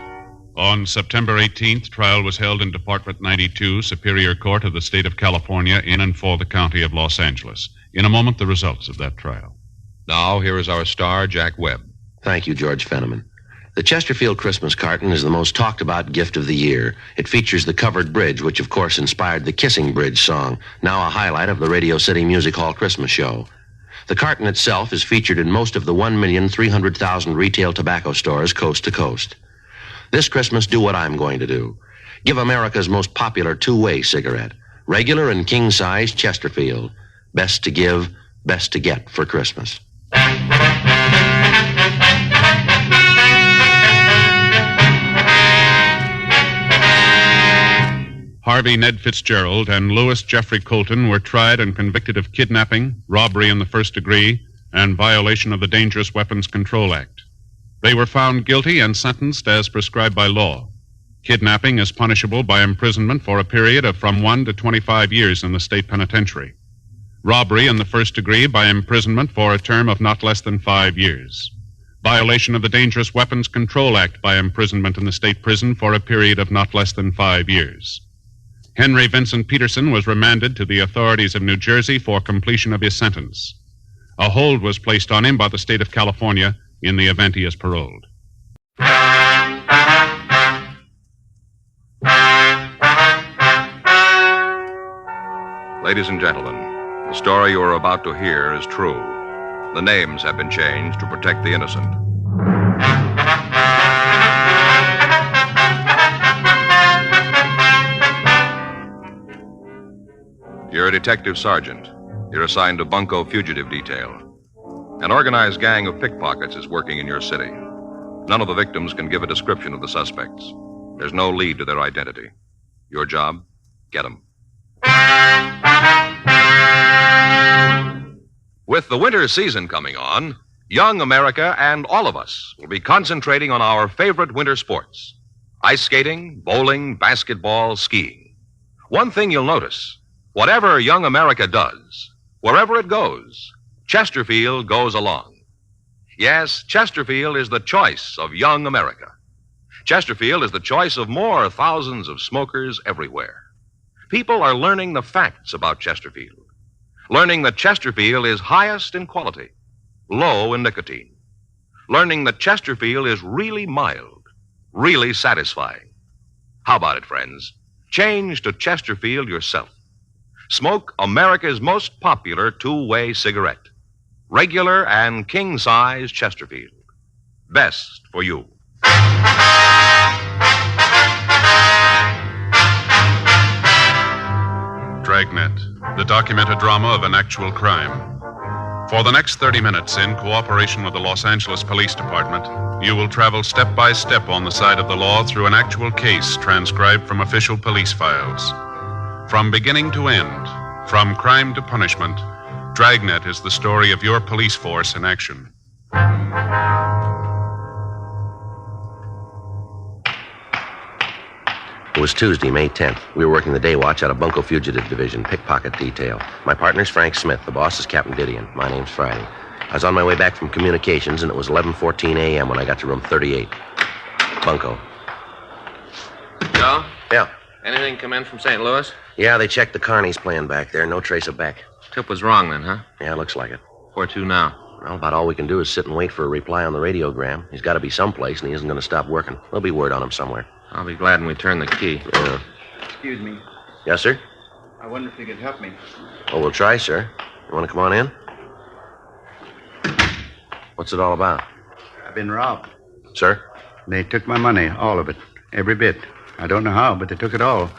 On September 18th, trial was held in Department 92, Superior Court of the State of California, in and for the County of Los Angeles. In a moment, the results of that trial. Now, here is our star, Jack Webb. Thank you, George Fenneman. The Chesterfield Christmas carton is the most talked-about gift of the year. It features the covered bridge, which, of course, inspired the Kissing Bridge song, now a highlight of the Radio City Music Hall Christmas show. The carton itself is featured in most of the 1,300,000 retail tobacco stores coast to coast. This Christmas, do what I'm going to do. Give America's most popular two-way cigarette, regular and king-size Chesterfield. Best to give, best to get for Christmas. Harvey Ned Fitzgerald and Louis Jeffrey Colton were tried and convicted of kidnapping, robbery in the first degree, and violation of the Dangerous Weapons Control Act. They were found guilty and sentenced as prescribed by law. Kidnapping is punishable by imprisonment for a period of from 1 to 25 years in the state penitentiary. Robbery in the first degree by imprisonment for a term of not less than 5 years. Violation of the Dangerous Weapons Control Act by imprisonment in the state prison for a period of not less than 5 years. Henry Vincent Peterson was remanded to the authorities of New Jersey for completion of his sentence. A hold was placed on him by the state of California in the event he is paroled. Ladies and gentlemen, the story you are about to hear is true. The names have been changed to protect the innocent. You're a detective sergeant. You're assigned to Bunko Fugitive Detail. An organized gang of pickpockets is working in your city. None of the victims can give a description of the suspects. There's no lead to their identity. Your job? Get them. With the winter season coming on, young America and all of us will be concentrating on our favorite winter sports: ice skating, bowling, basketball, skiing. One thing you'll notice: whatever young America does, wherever it goes, Chesterfield goes along. Yes, Chesterfield is the choice of young America. Chesterfield is the choice of more thousands of smokers everywhere. People are learning the facts about Chesterfield, learning that Chesterfield is highest in quality, low in nicotine, learning that Chesterfield is really mild, really satisfying. How about it, friends? Change to Chesterfield yourself. Smoke America's most popular two-way cigarette. Regular and king-size Chesterfield. Best for you. Dragnet, the documented drama of an actual crime. For the next 30 minutes, in cooperation with the Los Angeles Police Department, you will travel step by step on the side of the law through an actual case transcribed from official police files. From beginning to end, from crime to punishment, Dragnet is the story of your police force in action. It was Tuesday, May 10th. We were working the day watch out of Bunko Fugitive Division, pickpocket detail. My partner's Frank Smith. The boss is Captain Didion. My name's Friday. I was on my way back from communications, and it was 11:14 a.m. when I got to room 38. Bunko. Joe? Yeah. Anything come in from St. Louis? Yeah, they checked the Carney's plan back there. No trace of Beck. Tip was wrong then, huh? Yeah, looks like it. Where to now? Well, about all we can do is sit and wait for a reply on the radiogram. He's got to be someplace, and he isn't going to stop working. There'll be word on him somewhere. I'll be glad when we turn the key. Yeah. Excuse me. Yes, sir? I wonder if you could help me. Oh, we'll try, sir. You want to come on in? What's it all about? I've been robbed. Sir? They took my money, all of it, every bit. I don't know how, but they took it all.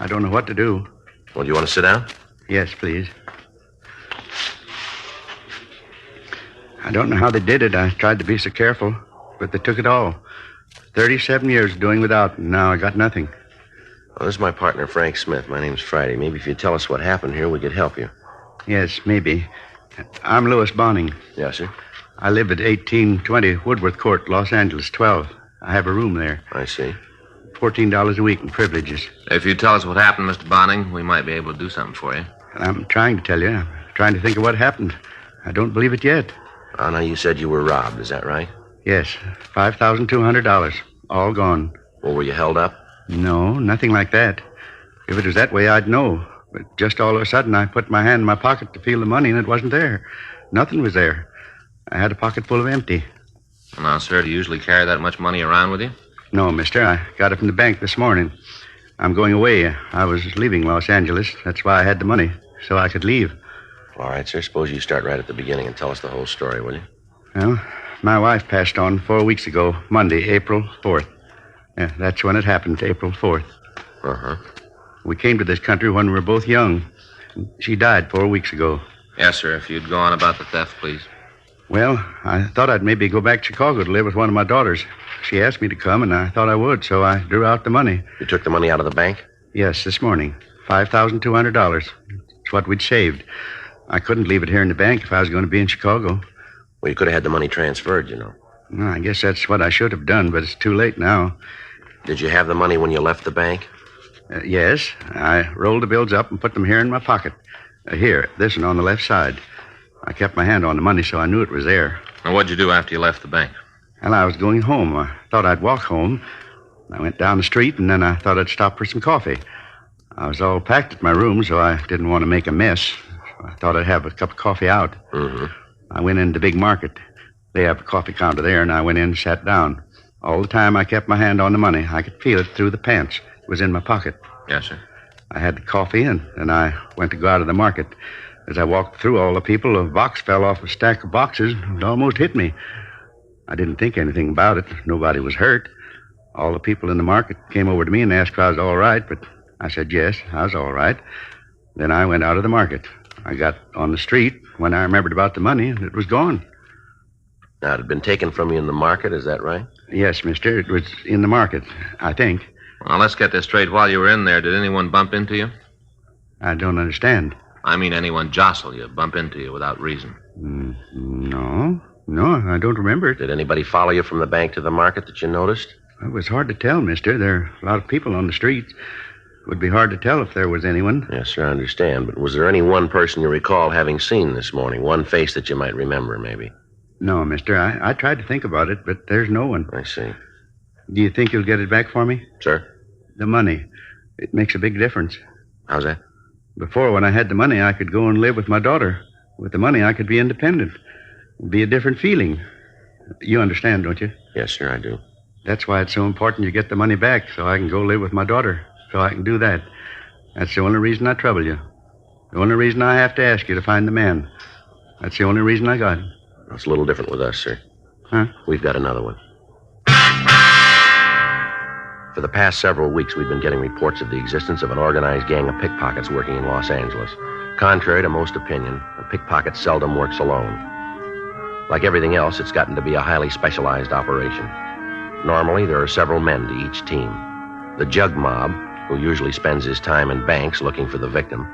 I don't know what to do. Well, do you want to sit down? Yes, please. I don't know how they did it. I tried to be so careful, but they took it all. 37 years doing without, and now I got nothing. Well, this is my partner, Frank Smith. My name's Friday. Maybe if you tell us what happened here, we could help you. Yes, maybe. I'm Louis Bonning. Yes, sir? I live at 1820 Woodworth Court, Los Angeles, 12. I have a room there. I see. $14 a week in privileges. If you tell us what happened, Mr. Bonning, we might be able to do something for you. And I'm trying to tell you. I'm trying to think of what happened. I don't believe it yet. Oh, now you said you were robbed, is that right? Yes, $5,200. All gone. Well, were you held up? No, nothing like that. If it was that way, I'd know. But just all of a sudden, I put my hand in my pocket to feel the money, and it wasn't there. Nothing was there. I had a pocket full of empty. Now, sir, do you usually carry that much money around with you? No, mister. I got it from the bank this morning. I'm going away. I was leaving Los Angeles. That's why I had the money, so I could leave. All right, sir. Suppose you start right at the beginning and tell us the whole story, will you? Well, my wife passed on 4 weeks ago, Monday, April 4th. Yeah, that's when it happened, April 4th. Uh-huh. We came to this country when we were both young. She died 4 weeks ago. Yes, sir. If you'd go on about the theft, please. Well, I thought I'd maybe go back to Chicago to live with one of my daughters. She asked me to come, and I thought I would, so I drew out the money. You took the money out of the bank? Yes, this morning. $5,200. It's what we'd saved. I couldn't leave it here in the bank if I was going to be in Chicago. Well, you could have had the money transferred, you know. Well, I guess that's what I should have done, but it's too late now. Did you have the money when you left the bank? Yes. I rolled the bills up and put them here in my pocket. Here, this one on the left side. I kept my hand on the money, so I knew it was there. Now, what'd you do after you left the bank? Well, I was going home. I thought I'd walk home. I went down the street, and then I thought I'd stop for some coffee. I was all packed at my room, so I didn't want to make a mess. I thought I'd have a cup of coffee out. Mm-hmm. I went into Big Market. They have a coffee counter there, and I went in and sat down. All the time I kept my hand on the money. I could feel it through the pants. It was in my pocket. Yes, sir. I had the coffee, and then I went to go out of the market. As I walked through all the people, a box fell off a stack of boxes and almost hit me. I didn't think anything about it. Nobody was hurt. All the people in the market came over to me and asked if I was all right, but I said yes, I was all right. Then I went out of the market. I got on the street when I remembered about the money, and it was gone. Now, it had been taken from you in the market, is that right? Yes, mister. It was in the market, I think. Well, let's get this straight. While you were in there, did anyone bump into you? I don't understand. I mean, anyone jostle you, bump into you without reason? No, I don't remember it. Did anybody follow you from the bank to the market that you noticed? It was hard to tell, mister. There are a lot of people on the streets. It would be hard to tell if there was anyone. Yes, sir, I understand. But was there any one person you recall having seen this morning? One face that you might remember, maybe? No, mister. I tried to think about it, but there's no one. I see. Do you think you'll get it back for me? Sir? The money. It makes a big difference. How's that? Before, when I had the money, I could go and live with my daughter. With the money, I could be independent. It'd be a different feeling. You understand, don't you? Yes, sir, I do. That's why it's so important you get the money back, so I can go live with my daughter. So I can do that. That's the only reason I trouble you. The only reason I have to ask you to find the man. That's the only reason I got it. It's a little different with us, sir. Huh? We've got another one. For the past several weeks, we've been getting reports of the existence of an organized gang of pickpockets working in Los Angeles. Contrary to most opinion, a pickpocket seldom works alone. Like everything else, it's gotten to be a highly specialized operation. Normally, there are several men to each team. The jug mob, who usually spends his time in banks looking for the victim.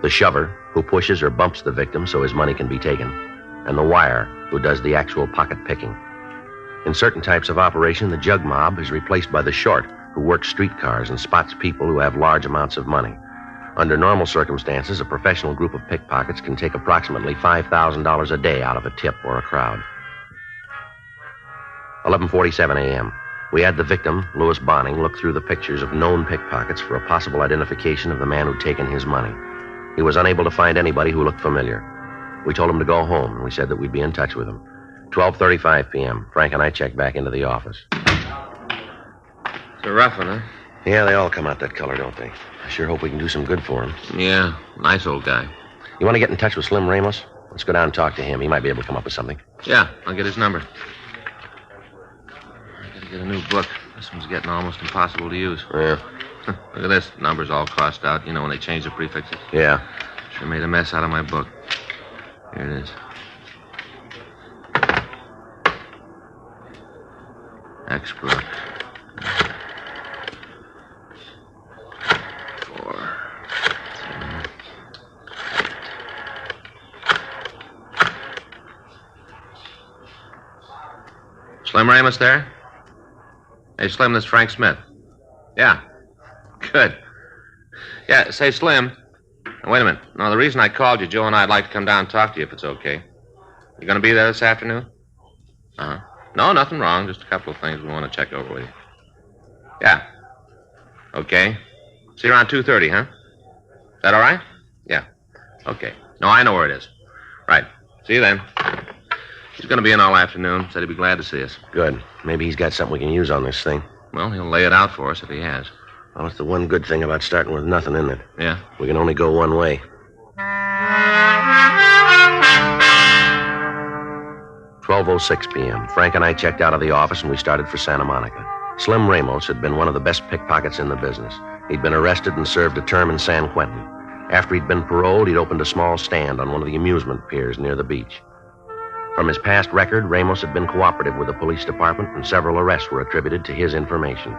The shover, who pushes or bumps the victim so his money can be taken. And the wire, who does the actual pocket picking. In certain types of operation, the jug mob is replaced by the short, who works streetcars and spots people who have large amounts of money. Under normal circumstances, a professional group of pickpockets can take approximately $5,000 a day out of a tip or a crowd. 11:47 a.m. We had the victim, Louis Bonning, look through the pictures of known pickpockets for a possible identification of the man who'd taken his money. He was unable to find anybody who looked familiar. We told him to go home, and we said that we'd be in touch with him. 12:35 p.m. Frank and I checked back into the office. It's a rough one, huh? Yeah, they all come out that color, don't they? I sure hope we can do some good for him. Yeah, nice old guy. You want to get in touch with Slim Ramos? Let's go down and talk to him. He might be able to come up with something. Yeah, I'll get his number. I gotta get a new book. This one's getting almost impossible to use. Yeah. Look at this. Numbers all crossed out. You know, when they change the prefixes. Yeah. Sure made a mess out of my book. Here it is. Expert. 4. Slim Ramos there? Hey, Slim, this is Frank Smith. Yeah. Good. Yeah, say, Slim. Now, wait a minute. No, the reason I called you, Joe and I'd like to come down and talk to you if it's okay. You going to be there this afternoon? Uh-huh. No, nothing wrong. Just a couple of things we want to check over with you. Yeah. Okay. See you around 2:30, huh? Is that all right? Yeah. Okay. No, I know where it is. Right. See you then. He's going to be in all afternoon. Said he'd be glad to see us. Good. Maybe he's got something we can use on this thing. Well, he'll lay it out for us if he has. Well, it's the one good thing about starting with nothing in it. Yeah? We can only go one way. 12:06 p.m. Frank and I checked out of the office and we started for Santa Monica. Slim Ramos had been one of the best pickpockets in the business. He'd been arrested and served a term in San Quentin. After he'd been paroled, he'd opened a small stand on one of the amusement piers near the beach. From his past record, Ramos had been cooperative with the police department, and several arrests were attributed to his information.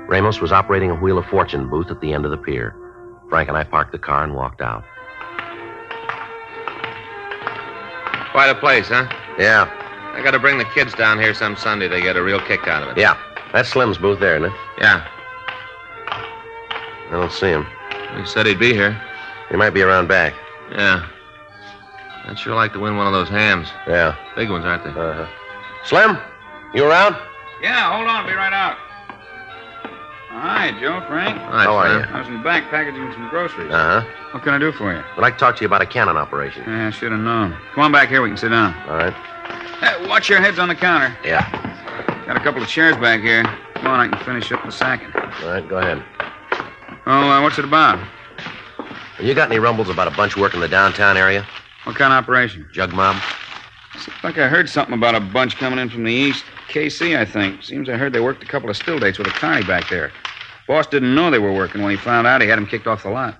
Ramos was operating a Wheel of Fortune booth at the end of the pier. Frank and I parked the car and walked out. Quite a place, huh? Yeah. I got to bring the kids down here some Sunday. They get a real kick out of it. Yeah. That's Slim's booth there, isn't it? Yeah. I don't see him. He said he'd be here. He might be around back. Yeah. I'd sure like to win one of those hams. Yeah. Big ones, aren't they? Uh-huh. Slim, you around? Yeah, hold on. I'll be right out. Hi, Joe, Frank. Hi, How are Slim. you? I was in the back packaging some groceries. Uh-huh. What can I do for you? I'd like to talk to you about a cannon operation. Yeah, I should have known. Come on back here. We can sit down. All right. Hey, watch your heads on the counter. Yeah. Got a couple of chairs back here. Come on, I can finish up the sacking. All right, go ahead. Oh, what's it about? You got any rumbles about a bunch working the downtown area? What kind of operation? Jug mob? Seems like I heard something about a bunch coming in from the east. KC, I think. Seems I heard they worked a couple of still dates with a carny back there. Boss didn't know they were working. When he found out, he had them kicked off the lot.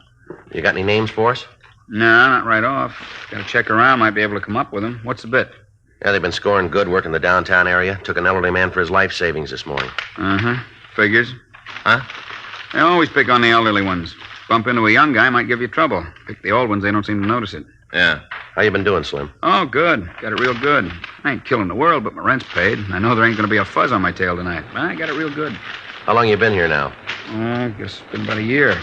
You got any names for us? No, not right off. Got to check around. Might be able to come up with them. What's the bit? Yeah, they've been scoring good working the downtown area. Took an elderly man for his life savings this morning. Uh-huh. Figures. Huh? They always pick on the elderly ones. Bump into a young guy, might give you trouble. Pick the old ones, they don't seem to notice it. Yeah. How you been doing, Slim? Oh, good. Got it real good. I ain't killing the world, but my rent's paid. I know there ain't going to be a fuzz on my tail tonight. I got it real good. How long you been here now? Oh, I guess it's been about a year.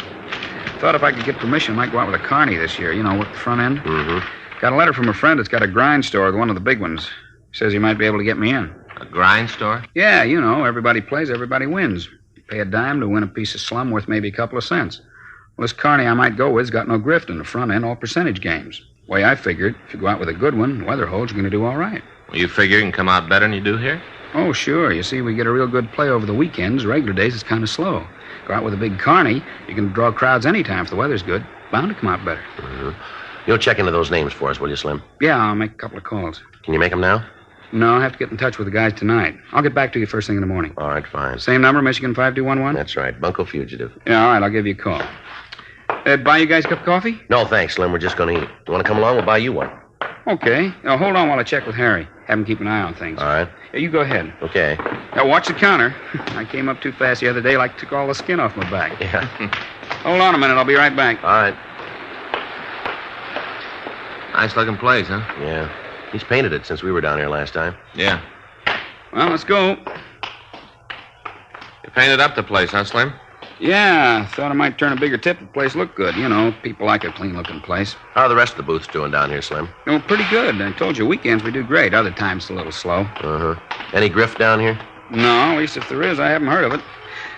Thought if I could get permission, I might go out with a carny this year. You know, work the front end. Mm-hmm. Got a letter from a friend that's got a grind store, one of the big ones. Says he might be able to get me in. A grind store? Yeah, you know, everybody plays, everybody wins. You pay a dime to win a piece of slum worth maybe a couple of cents. Well, this carny I might go with's got no grift in the front end, all percentage games. Way I figured, if you go out with a good one, weather holds, you're going to do all right. Well, you figure you can come out better than you do here? Oh, sure. You see, we get a real good play over the weekends. Regular days, it's kind of slow. Go out with a big carny, you can draw crowds anytime if the weather's good. Bound to come out better. Mm-hmm. You'll check into those names for us, will you, Slim? Yeah, I'll make a couple of calls. Can you make them now? No, I'll have to get in touch with the guys tonight. I'll get back to you first thing in the morning. All right, fine. Same number, Michigan 5211? That's right. Bunko Fugitive. Yeah, all right, I'll give you a call. Buy you guys a cup of coffee? No, thanks, Slim. We're just going to eat. You want to come along? We'll buy you one. Okay. Now, hold on while I check with Harry. Have him keep an eye on things. All right. Yeah, you go ahead. Okay. Now, watch the counter. I came up too fast the other day, like took all the skin off my back. Yeah. Hold on a minute. I'll be right back. All right. Nice looking place, huh? Yeah. He's painted it since we were down here last time. Yeah. Well, let's go. You painted up the place, huh, Slim? Yeah, thought I might turn a bigger tip if the place looked good. You know, people like a clean-looking place. How are the rest of the booths doing down here, Slim? Oh, pretty good. I told you, weekends we do great. Other times it's a little slow. Uh-huh. Any grift down here? No, at least if there is, I haven't heard of it.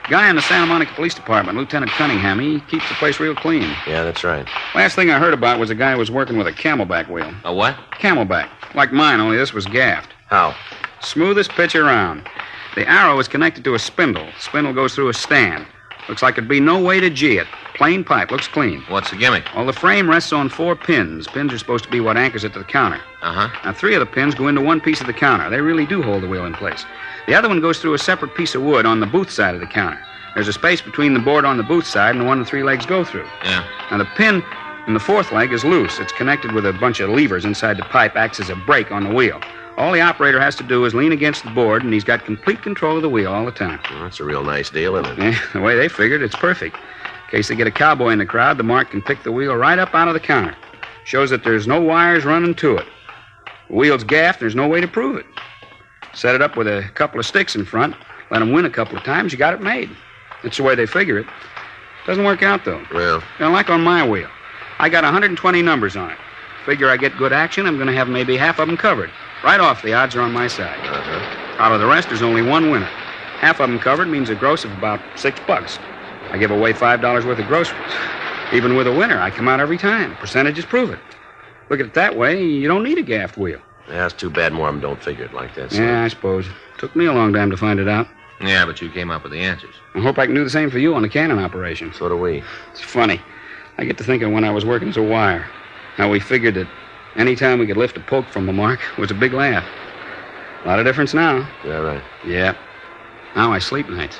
Guy in the Santa Monica Police Department, Lieutenant Cunningham, he keeps the place real clean. Yeah, that's right. Last thing I heard about was a guy who was working with a camelback wheel. A what? Camelback. Like mine, only this was gaffed. How? Smoothest pitch around. The arrow is connected to a spindle. The spindle goes through a stand. Looks like there'd be no way to G it. Plain pipe. Looks clean. What's the gimmick? Well, the frame rests on 4 pins. Pins are supposed to be what anchors it to the counter. Uh-huh. Now, 3 of the pins go into one piece of the counter. They really do hold the wheel in place. The other one goes through a separate piece of wood on the booth side of the counter. There's a space between the board on the booth side and the one the 3 legs go through. Yeah. Now, the pin in the 4th leg is loose. It's connected with a bunch of levers inside the pipe, acts as a brake on the wheel. All the operator has to do is lean against the board, and he's got complete control of the wheel all the time. Well, that's a real nice deal, isn't it? Yeah, the way they figured, it's perfect. In case they get a cowboy in the crowd, the mark can pick the wheel right up out of the counter. Shows that there's no wires running to it. The wheel's gaffed, there's no way to prove it. Set it up with a couple of sticks in front, let them win a couple of times, you got it made. That's the way they figure it. Doesn't work out, though. Well. Now, like on my wheel, I got 120 numbers on it. Figure I get good action, I'm going to have maybe half of them covered. Right off, the odds are on my side. Out of the rest, there's only one winner. Half of them covered means a gross of about $6. I give away $5 worth of groceries. Even with a winner, I come out every time. Percentages prove it. Look at it that way, you don't need a gaffed wheel. Yeah, it's too bad more of them don't figure it like that. So. Yeah, I suppose. Took me a long time to find it out. Yeah, but you came up with the answers. I hope I can do the same for you on the cannon operation. So do we. It's funny. I get to thinking when I was working as a wire, how we figured that any time we could lift a poke from the mark was a big laugh. A lot of difference now. Yeah, right. Yeah. Now I sleep nights.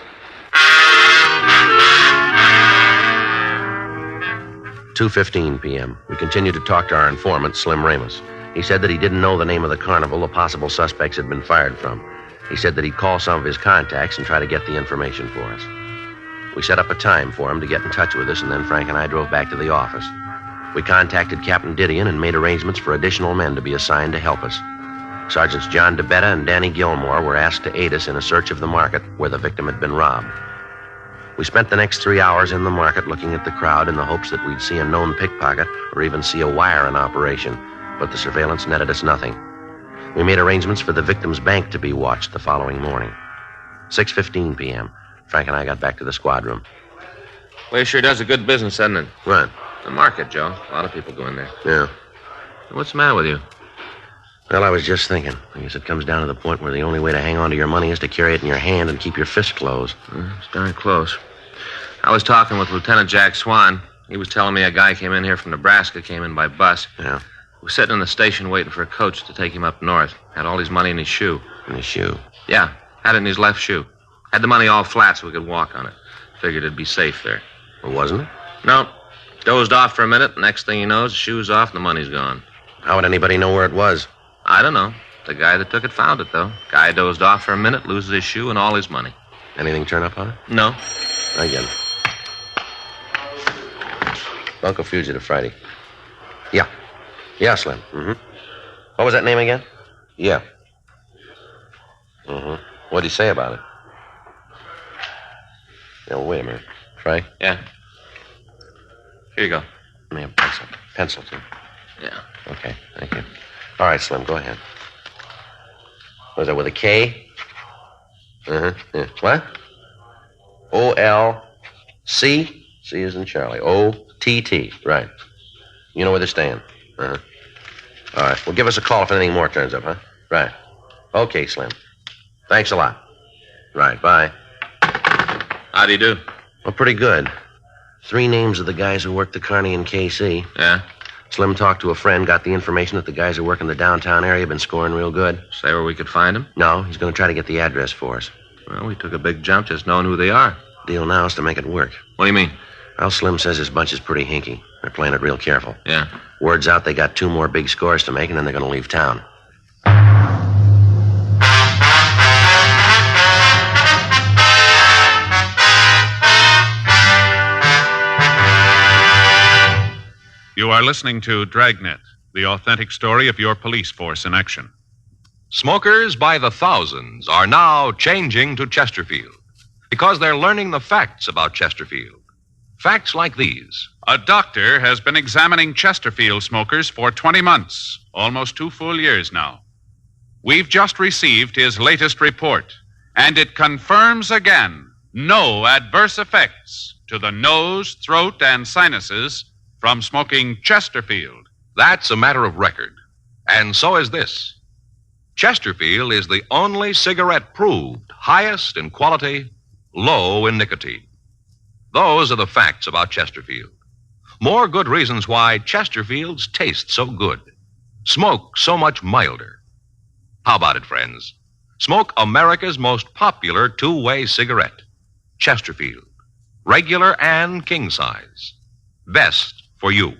2:15 p.m. We continued to talk to our informant, Slim Ramos. He said that he didn't know the name of the carnival the possible suspects had been fired from. He said that he'd call some of his contacts and try to get the information for us. We set up a time for him to get in touch with us, and then Frank and I drove back to the office. We contacted Captain Didion and made arrangements for additional men to be assigned to help us. Sergeants John DeBetta and Danny Gilmore were asked to aid us in a search of the market where the victim had been robbed. We spent the next 3 hours in the market looking at the crowd in the hopes that we'd see a known pickpocket or even see a wire in operation, but the surveillance netted us nothing. We made arrangements for the victim's bank to be watched the following morning. 6:15 p.m. Frank and I got back to the squad room. Well, sure does a good business, doesn't it? What? The market, Joe. A lot of people go in there. Yeah. What's the matter with you? Well, I was just thinking. I guess it comes down to the point where the only way to hang on to your money is to carry it in your hand and keep your fist closed. It's darn close. I was talking with Lieutenant Jack Swan. He was telling me a guy came in here from Nebraska, came in by bus. Yeah. Was sitting in the station waiting for a coach to take him up north. Had all his money in his shoe. In his shoe? Yeah, had it in his left shoe. Had the money all flat so we could walk on it. Figured it'd be safe there. Well, wasn't it? No. Dozed off for a minute. Next thing he knows, the shoe's off and the money's gone. How would anybody know where it was? I don't know. The guy that took it found it, though. Guy dozed off for a minute, loses his shoe and all his money. Anything turn up on it? No. I get it. Bunko Fugitive Friday. Yeah. Yeah, Slim. Mm-hmm. What was that name again? Yeah. Mm-hmm. What'd he say about it? Yeah, well, wait a minute. Frank? Yeah. Here you go. Let me have a pencil. Pencil, too. Yeah. Okay, thank you. All right, Slim, go ahead. Was that with a K? Uh-huh. Yeah. What? O-L-C? C is in Charlie. O-T-T. Right. You know where they're staying? Uh-huh. All right. Well, give us a call if anything more turns up, huh? Right. Okay, Slim. Thanks a lot. Right, bye. How do you do? Well, pretty good. 3 names of the guys who work the Carney and KC. Yeah? Slim talked to a friend, got the information that the guys who work in the downtown area have been scoring real good. Say where we could find them? No, he's going to try to get the address for us. Well, we took a big jump just knowing who they are. Deal now is to make it work. What do you mean? Well, Slim says his bunch is pretty hinky. They're playing it real careful. Yeah. Word's out they got 2 more big scores to make, and then they're going to leave town. You are listening to Dragnet, the authentic story of your police force in action. Smokers by the thousands are now changing to Chesterfield because they're learning the facts about Chesterfield. Facts like these. A doctor has been examining Chesterfield smokers for 20 months, almost 2 full years now. We've just received his latest report, and it confirms again no adverse effects to the nose, throat, and sinuses from smoking Chesterfield. That's a matter of record. And so is this. Chesterfield is the only cigarette proved highest in quality, low in nicotine. Those are the facts about Chesterfield. More good reasons why Chesterfields taste so good, smoke so much milder. How about it, friends? Smoke America's most popular 2-way cigarette, Chesterfield. Regular and king size. Best for you.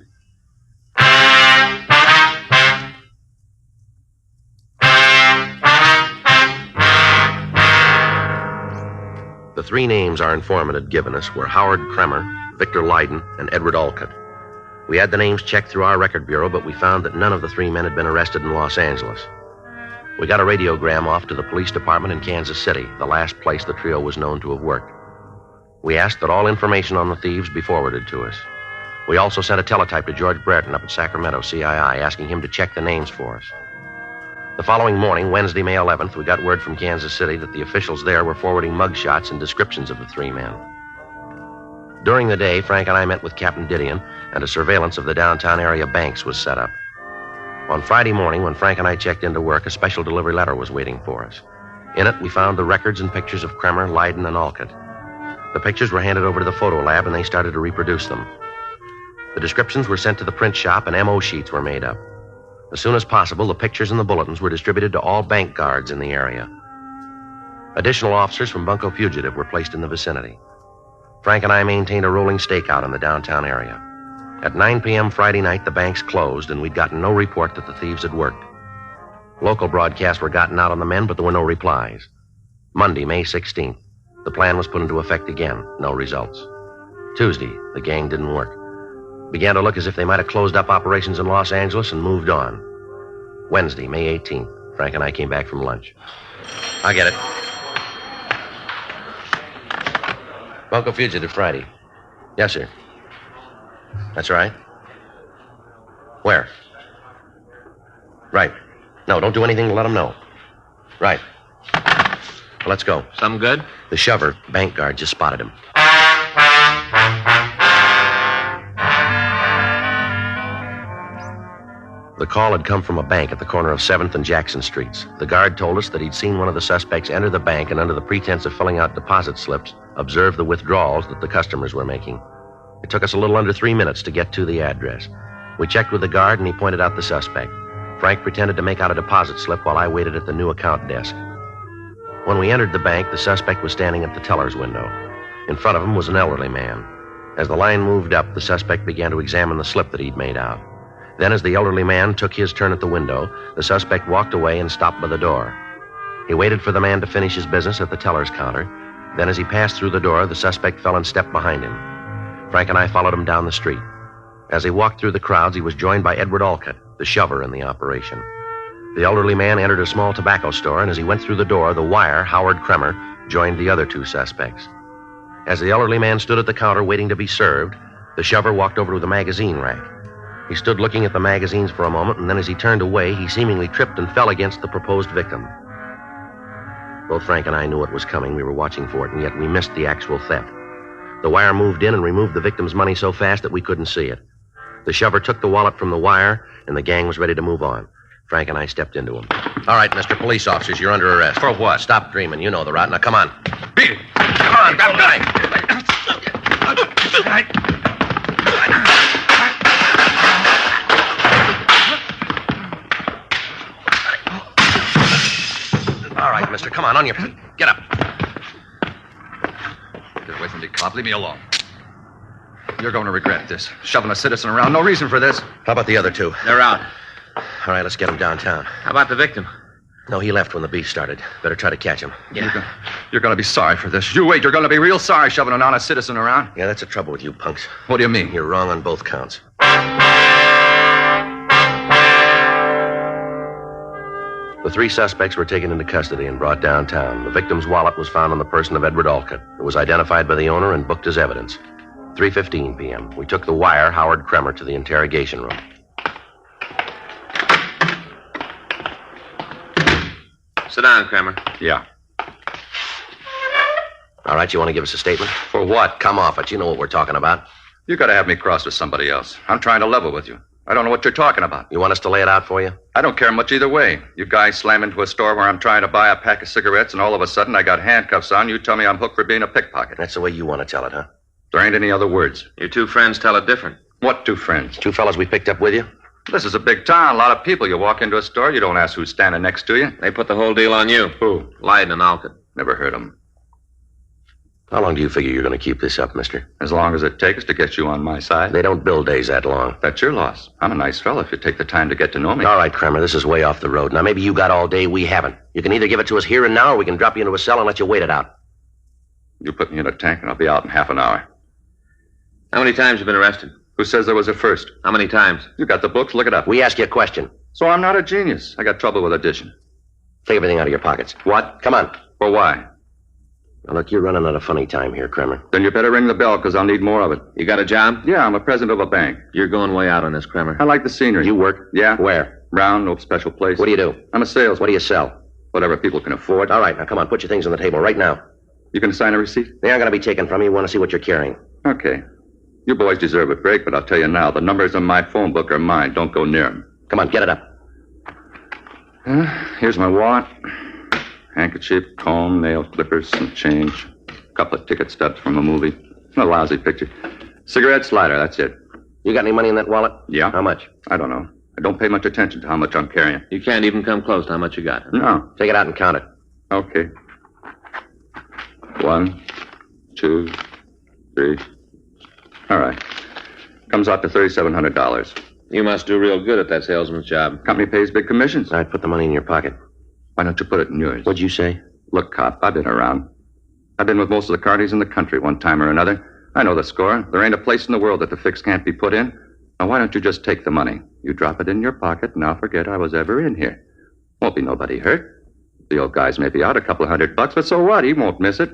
The 3 names our informant had given us were Howard Kremer, Victor Leyden, and Edward Olcott. We had the names checked through our record bureau, but we found that none of the 3 men had been arrested in Los Angeles. We got a radiogram off to the police department in Kansas City, the last place the trio was known to have worked. We asked that all information on the thieves be forwarded to us. We also sent a teletype to George Brereton up at Sacramento, CII, asking him to check the names for us. The following morning, Wednesday, May 11th, we got word from Kansas City that the officials there were forwarding mugshots and descriptions of the three men. During the day, Frank and I met with Captain Didion, and a surveillance of the downtown area banks was set up. On Friday morning, when Frank and I checked into work, a special delivery letter was waiting for us. In it, we found the records and pictures of Kremer, Leiden, and Alcott. The pictures were handed over to the photo lab, and they started to reproduce them. The descriptions were sent to the print shop, and MO sheets were made up. As soon as possible, the pictures and the bulletins were distributed to all bank guards in the area. Additional officers from Bunko Fugitive were placed in the vicinity. Frank and I maintained a rolling stakeout in the downtown area. At 9 p.m. Friday night, the banks closed, and we'd gotten no report that the thieves had worked. Local broadcasts were gotten out on the men, but there were no replies. Monday, May 16th, the plan was put into effect again. No results. Tuesday, the gang didn't work. Began to look as if they might have closed up operations in Los Angeles and moved on. Wednesday, May 18th, Frank and I came back from lunch. I get it. Bunko Fugitive, Friday. Yes, sir. That's right. Where? Right. No, don't do anything to let them know. Right. Well, let's go. Something good? The shover, bank guard, just spotted him. The call had come from a bank at the corner of 7th and Jackson Streets. The guard told us that he'd seen one of the suspects enter the bank and, under the pretense of filling out deposit slips, observe the withdrawals that the customers were making. It took us a little under 3 minutes to get to the address. We checked with the guard, and he pointed out the suspect. Frank pretended to make out a deposit slip while I waited at the new account desk. When we entered the bank, the suspect was standing at the teller's window. In front of him was an elderly man. As the line moved up, the suspect began to examine the slip that he'd made out. Then, as the elderly man took his turn at the window, the suspect walked away and stopped by the door. He waited for the man to finish his business at the teller's counter. Then, as he passed through the door, the suspect fell and stepped behind him. Frank and I followed him down the street. As he walked through the crowds, he was joined by Edward Alcott, the shover in the operation. The elderly man entered a small tobacco store, and as he went through the door, the wire, Howard Kremer, joined the other two suspects. As the elderly man stood at the counter waiting to be served, the shover walked over to the magazine rack. He stood looking at the magazines for a moment, and then as he turned away, he seemingly tripped and fell against the proposed victim. Both Frank and I knew it was coming. We were watching for it, and yet we missed the actual theft. The wire moved in and removed the victim's money so fast that we couldn't see it. The shover took the wallet from the wire, and the gang was ready to move on. Frank and I stepped into him. All right, Mr. Police Officers, you're under arrest. For what? Stop dreaming. You know the route. Now, come on. Beat it. Come on, grab the All right, mister, come on your feet. Get up. Get away from me, cop. Leave me alone. You're going to regret this. Shoving a citizen around. No reason for this. How about the other two? They're out. All right, let's get them downtown. How about the victim? No, he left when the beef started. Better try to catch him. Yeah. You're going to be sorry for this. You wait. You're going to be real sorry shoving an honest citizen around. Yeah, that's the trouble with you punks. What do you mean? You're wrong on both counts. The three suspects were taken into custody and brought downtown. The victim's wallet was found on the person of Edward Alcott. It was identified by the owner and booked as evidence. 3:15 p.m. We took the wire, Howard Kremer, to the interrogation room. Sit down, Kremer. Yeah. All right, you want to give us a statement? For what? Come off it. You know what we're talking about. You got to have me cross with somebody else. I'm trying to level with you. I don't know what you're talking about. You want us to lay it out for you? I don't care much either way. You guys slam into a store where I'm trying to buy a pack of cigarettes, and all of a sudden I got handcuffs on. You tell me I'm hooked for being a pickpocket. That's the way you want to tell it, huh? There ain't any other words. Your two friends tell it different. What two friends? Two fellas we picked up with you. This is a big town. A lot of people. You walk into a store, you don't ask who's standing next to you. They put the whole deal on you. Who? Leiden and Alcott. Never heard of them. How long do you figure you're going to keep this up, mister? As long as it takes to get you on my side. They don't build days that long. That's your loss. I'm a nice fella if you take the time to get to know me. All right, Kremer, this is way off the road. Now, maybe you got all day, we haven't. You can either give it to us here and now, or we can drop you into a cell and let you wait it out. You put me in a tank and I'll be out in half an hour. How many times you been arrested? Who says there was a first? How many times? You got the books, look it up. We ask you a question. So I'm not a genius. I got trouble with addition. Take everything out of your pockets. What? Come on. For why? Now, look, you're running out of funny time here, Kremer. Then you better ring the bell, because I'll need more of it. You got a job? Yeah, I'm a president of a bank. You're going way out on this, Kremer. I like the scenery. You work? Yeah. Where? Round, no special place. What do you do? I'm a salesman. What do you sell? Whatever people can afford. All right, now come on, put your things on the table right now. You can sign a receipt? They aren't going to be taken from you. We want to see what you're carrying. Okay. You boys deserve a break, but I'll tell you now, the numbers on my phone book are mine. Don't go near them. Come on, get it up. Here's my wallet. Handkerchief, comb, nail clippers, some change. A couple of ticket stubs from a movie. A lousy picture. Cigarette slider, that's it. You got any money in that wallet? Yeah. How much? I don't know. I don't pay much attention to how much I'm carrying. You can't even come close to how much you got. No. Take it out and count it. Okay. 1, 2, 3. All right. Comes out to $3,700. You must do real good at that salesman's job. Company pays big commissions. All right, put the money in your pocket. Why don't you put it in yours? What'd you say? Look, cop, I've been around. I've been with most of the carnies in the country one time or another. I know the score. There ain't a place in the world that the fix can't be put in. Now, why don't you just take the money? You drop it in your pocket, and I'll forget I was ever in here. Won't be nobody hurt. The old guy's may be out a couple $100, but so what? He won't miss it.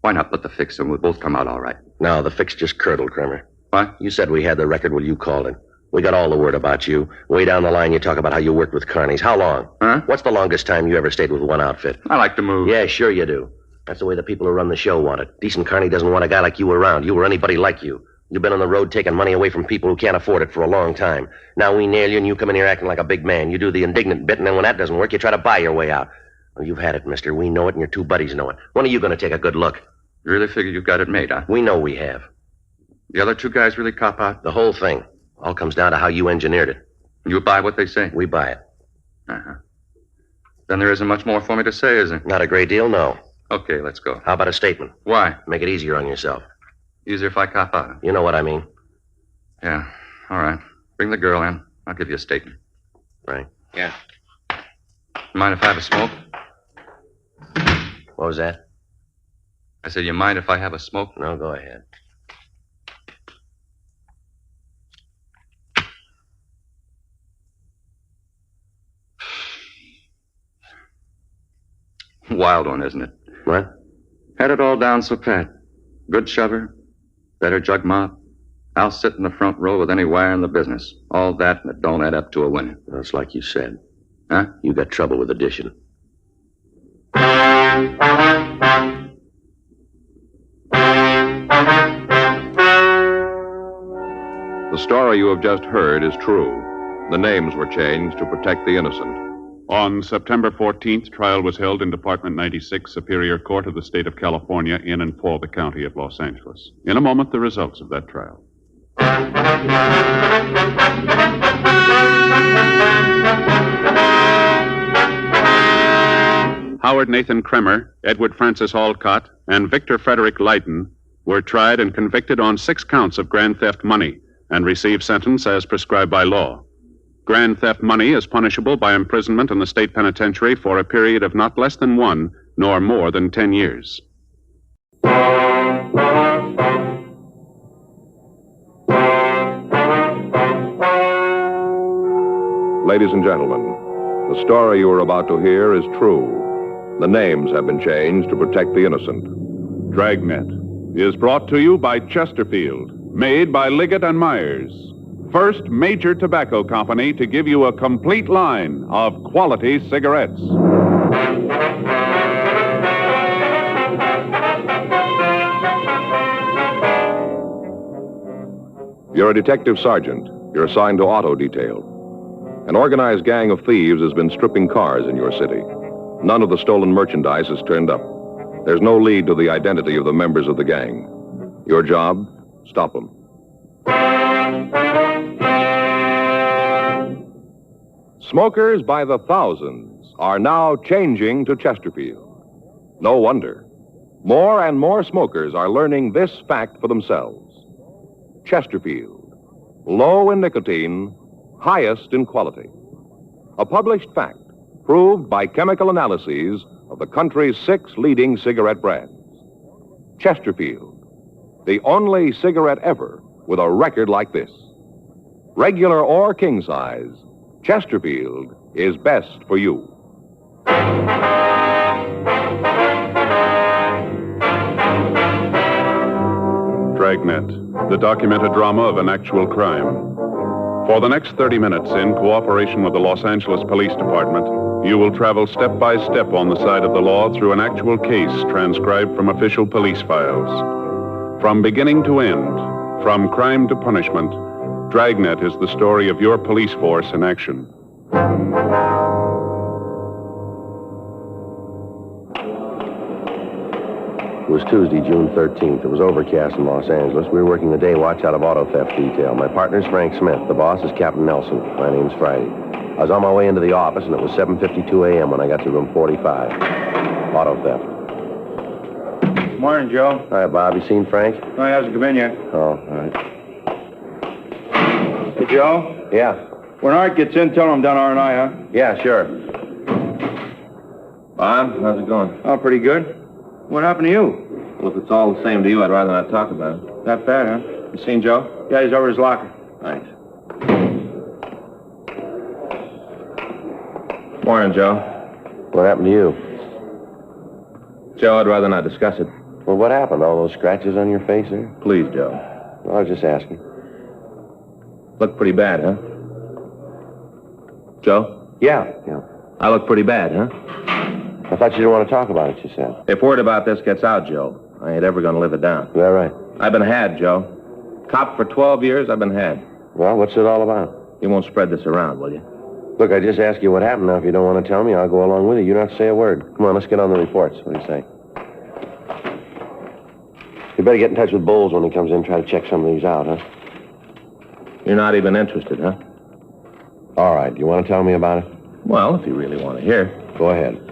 Why not put the fix in? We'll both come out all right. No, the fix just curdled, Kremer. What? You said we had the record. Well, you called it. We got all the word about you. Way down the line, you talk about how you worked with carnies. How long? Huh? What's the longest time you ever stayed with one outfit? I like to move. Yeah, sure you do. That's the way the people who run the show want it. Decent carny doesn't want a guy like you around. You or anybody like you. You've been on the road taking money away from people who can't afford it for a long time. Now we nail you and you come in here acting like a big man. You do the indignant bit, and then when that doesn't work, you try to buy your way out. Well, you've had it, mister. We know it, and your two buddies know it. When are you going to take a good look? You really figure you've got it made, huh? We know we have. The other two guys really cop out? The whole thing. All comes down to how you engineered it. You buy what they say? We buy it. Uh-huh. Then there isn't much more for me to say, is there? Not a great deal, no. Okay, let's go. How about a statement? Why? Make it easier on yourself. Easier if I cop out? You know what I mean. Yeah, all right. Bring the girl in. I'll give you a statement. Right. Yeah. Mind if I have a smoke? What was that? I said, you mind if I have a smoke? No, go ahead. Wild one, isn't it? What? Had it all down so pat. Good shover, better jug mop. I'll sit in the front row with any wire in the business. All that, and it don't add up to a winner. That's like you said. Huh? You got trouble with addition. The story you have just heard is true. The names were changed to protect the innocent. On September 14th, trial was held in Department 96, Superior Court of the State of California, in and for the County of Los Angeles. In a moment, the results of that trial. Howard Nathan Kremer, Edward Francis Alcott, and Victor Frederick Leighton were tried and convicted on 6 counts of grand theft money and received sentence as prescribed by law. Grand theft money is punishable by imprisonment in the state penitentiary for a period of not less than 1 nor more than 10 years. Ladies and gentlemen, the story you are about to hear is true. The names have been changed to protect the innocent. Dragnet is brought to you by Chesterfield, made by Liggett and Myers. First major tobacco company to give you a complete line of quality cigarettes. You're a detective sergeant. You're assigned to auto detail. An organized gang of thieves has been stripping cars in your city. None of the stolen merchandise has turned up. There's no lead to the identity of the members of the gang. Your job? Stop them. Smokers by the thousands are now changing to Chesterfield. No wonder. More and more smokers are learning this fact for themselves. Chesterfield, low in nicotine, highest in quality. A published fact, proved by chemical analyses of the country's 6 leading cigarette brands. Chesterfield, the only cigarette ever with a record like this. Regular or king size, Chesterfield is best for you. Dragnet, the documented drama of an actual crime. For the next 30 minutes, in cooperation with the Los Angeles Police Department, you will travel step by step on the side of the law through an actual case transcribed from official police files. From beginning to end, from crime to punishment, Dragnet is the story of your police force in action. It was Tuesday, June 13th. It was overcast in Los Angeles. We were working the day watch out of auto theft detail. My partner's Frank Smith. The boss is Captain Nelson. My name's Friday. I was on my way into the office, and it was 7:52 a.m. when I got to room 45. Auto theft. Morning, Joe. Hi, Bob. You seen Frank? No, he hasn't come in yet. Oh, all right. Hey, Joe? Yeah. When Art gets in, tell him I'm done R&I, huh? Yeah, sure. Bob, how's it going? Oh, pretty good. What happened to you? Well, if it's all the same to you, I'd rather not talk about it. That bad, huh? You seen Joe? Yeah, he's over his locker. Thanks. Morning, Joe. What happened to you? Joe, I'd rather not discuss it. Well, what happened? All those scratches on your face there? Please, Joe. Well, I was just asking. Look pretty bad, huh? Joe? Yeah. I look pretty bad, huh? I thought you didn't want to talk about it, you said. If word about this gets out, Joe, I ain't ever gonna live it down. Is that right? I've been had, Joe. Cop for 12 years, I've been had. Well, what's it all about? You won't spread this around, will you? Look, I just asked you what happened. Now, if you don't want to tell me, I'll go along with you. You don't have to say a word. Come on, let's get on the reports. What do you say? You better get in touch with Bowles when he comes in. Try to check some of these out, huh? You're not even interested, huh? All right. You want to tell me about it? Well, if you really want to hear. Go ahead.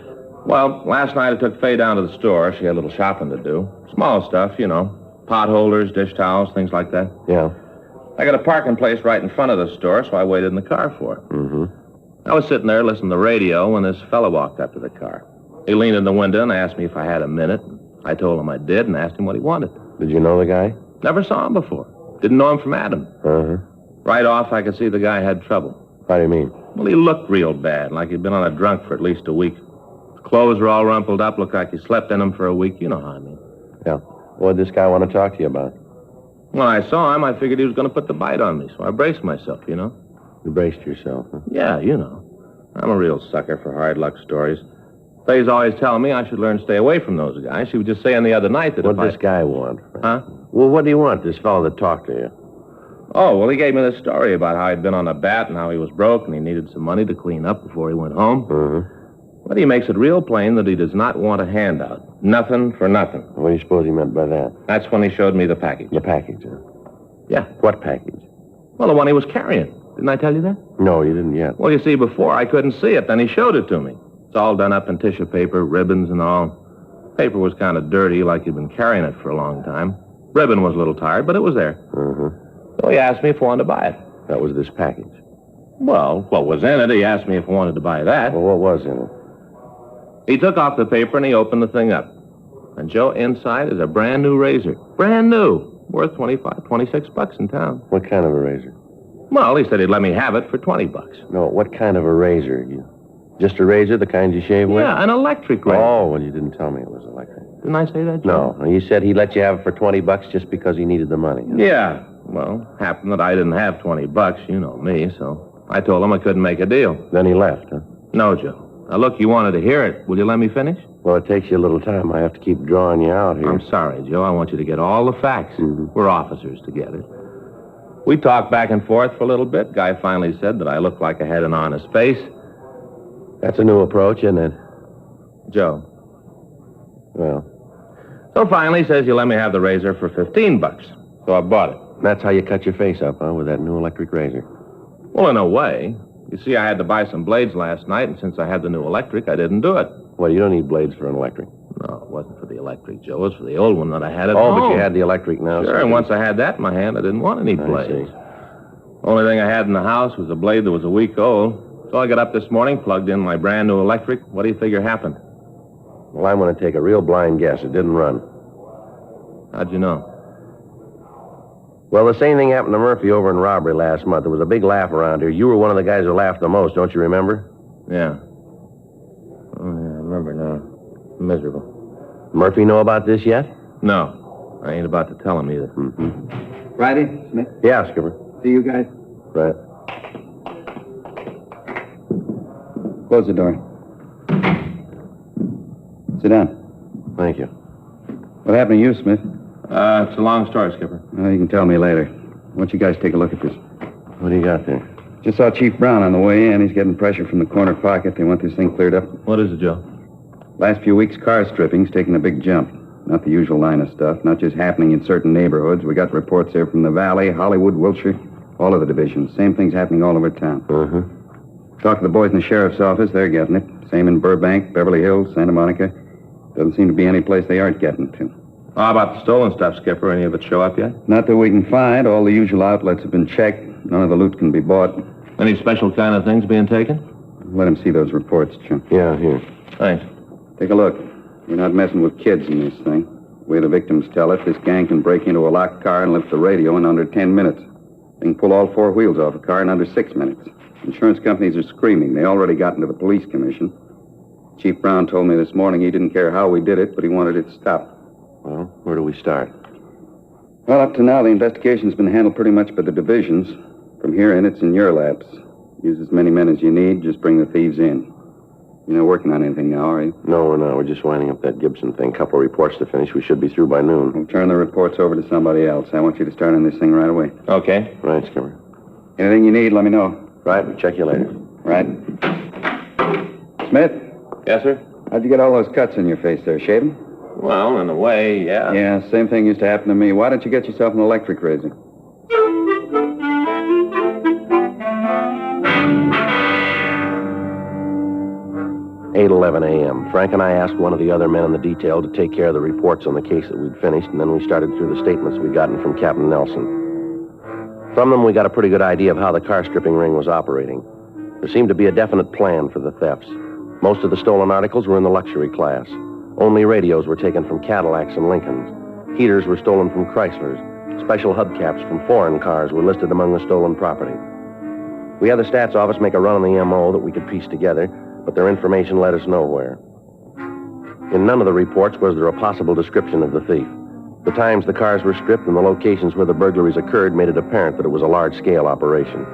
Well, last night I took Faye down to the store. She had a little shopping to do. Small stuff, you know. Pot holders, dish towels, things like that. Yeah. I got a parking place right in front of the store, so I waited in the car for her. Mm-hmm. I was sitting there listening to the radio when this fella walked up to the car. He leaned in the window and asked me if I had a minute. I told him I did and asked him what he wanted. Did you know the guy? Never saw him before. Didn't know him from Adam. Uh-huh. Right off, I could see the guy had trouble. How do you mean? Well, he looked real bad, like he'd been on a drunk for at least a week. His clothes were all rumpled up, looked like he slept in them for a week. You know how I mean. Yeah. What did this guy want to talk to you about? When I saw him, I figured he was going to put the bite on me, so I braced myself, you know. You braced yourself, huh? Yeah, you know. I'm a real sucker for hard luck stories. Faye's always telling me I should learn to stay away from those guys. She was just saying the other night that What'd this guy want? Huh? Well, what do you want, this fellow that talked to you? Oh, well, he gave me this story about how he'd been on a bat and how he was broke and he needed some money to clean up before he went home. Mm-hmm. But he makes it real plain that he does not want a handout. Nothing for nothing. What do you suppose he meant by that? That's when he showed me the package. The package, huh? Yeah. What package? Well, the one he was carrying. Didn't I tell you that? No, you didn't yet. Well, you see, before I couldn't see it. Then he showed it to me. It's all done up in tissue paper, ribbons and all. Paper was kind of dirty, like he'd been carrying it for a long time. Ribbon was a little tired, but it was there. Mm-hmm. So he asked me if I wanted to buy it. That was this package. Well, what was in it? He asked me if I wanted to buy that. Well, what was in it? He took off the paper and he opened the thing up. And, Joe, inside is a brand new razor. Brand new. Worth $26 in town. What kind of a razor? Well, he said he'd let me have it for $20. No, what kind of a razor? Just a razor, the kind you shave with? Yeah, an electric razor. Oh, well, you didn't tell me it was electric. Didn't I say that, Joe? No, you said he'd let you have it for $20 just because he needed the money. Yeah. Well, happened that I didn't have $20. You know me, so I told him I couldn't make a deal. Then he left, huh? No, Joe. Now, look, you wanted to hear it. Will you let me finish? Well, it takes you a little time. I have to keep drawing you out here. I'm sorry, Joe. I want you to get all the facts. Mm-hmm. We're officers together. We talked back and forth for a little bit. Guy finally said that I looked like I had an honest face. That's a new approach, isn't it? Joe. Well. So finally he says you let me have the razor for $15. So I bought it. That's how you cut your face up, huh? With that new electric razor. Well, in a way. You see, I had to buy some blades last night, and since I had the new electric, I didn't do it. Well, you don't need blades for an electric. No, it wasn't for the electric, Joe. It was for the old one that I had at home. home. But you had the electric now. Sure, and once I had that in my hand, I didn't want any blades. Only thing I had in the house was a blade that was a week old. So I got up this morning, plugged in my brand new electric. What do you figure happened? Well, I'm going to take a real blind guess. It didn't run. How'd you know? Well, the same thing happened to Murphy over in robbery last month. There was a big laugh around here. You were one of the guys who laughed the most, don't you remember? Yeah. Oh, yeah, I remember now. Miserable. Murphy know about this yet? No. I ain't about to tell him either. Mm-hmm. Friday, Smith? Yeah, Skipper. See you guys? Right. Close the door. Sit down. Thank you. What happened to you, Smith? It's a long story, Skipper. Well, you can tell me later. Why don't you guys take a look at this? What do you got there? Just saw Chief Brown on the way in. He's getting pressure from the corner pocket. They want this thing cleared up. What is it, Joe? Last few weeks, car stripping's taken a big jump. Not the usual line of stuff. Not just happening in certain neighborhoods. We got reports here from the Valley, Hollywood, Wilshire, all of the divisions. Same thing's happening all over town. Talk to the boys in the sheriff's office. They're getting it. Same in Burbank, Beverly Hills, Santa Monica. Doesn't seem to be any place they aren't getting to. How about the stolen stuff, Skipper? Any of it show up yet? Not that we can find. All the usual outlets have been checked. None of the loot can be bought. Any special kind of things being taken? Let him see those reports, Chum. Yeah, here. Thanks. Take a look. We're not messing with kids in this thing. The way the victims tell it, this gang can break into a locked car and lift the radio in under 10 minutes. They can pull all four wheels off a car in under 6 minutes. Insurance companies are screaming. They already got into the police commission. Chief Brown told me this morning he didn't care how we did it, but he wanted it stopped. Well, where do we start? Well, up to now, the investigation's been handled pretty much by the divisions. From here in, it's in your laps. Use as many men as you need. Just bring the thieves in. You're not working on anything now, are you? No, we're not. We're just winding up that Gibson thing. Couple of reports to finish. We should be through by noon. We'll turn the reports over to somebody else. I want you to start on this thing right away. Okay. Right, Skipper. Anything you need, let me know. Right, we'll check you later. Right. Smith? Yes, sir? How'd you get all those cuts in your face there? Shaven? Well, in a way, yeah. Yeah, same thing used to happen to me. Why don't you get yourself an electric razor? Eight 11 a.m. Frank and I asked one of the other men in the detail to take care of the reports on the case that we'd finished, and then we started through the statements we'd gotten from Captain Nelson. From them, we got a pretty good idea of how the car stripping ring was operating. There seemed to be a definite plan for the thefts. Most of the stolen articles were in the luxury class. Only radios were taken from Cadillacs and Lincolns. Heaters were stolen from Chryslers. Special hubcaps from foreign cars were listed among the stolen property. We had the stats office make a run on the MO that we could piece together, but their information led us nowhere. In none of the reports was there a possible description of the thief. The times the cars were stripped and the locations where the burglaries occurred made it apparent that it was a large-scale operation.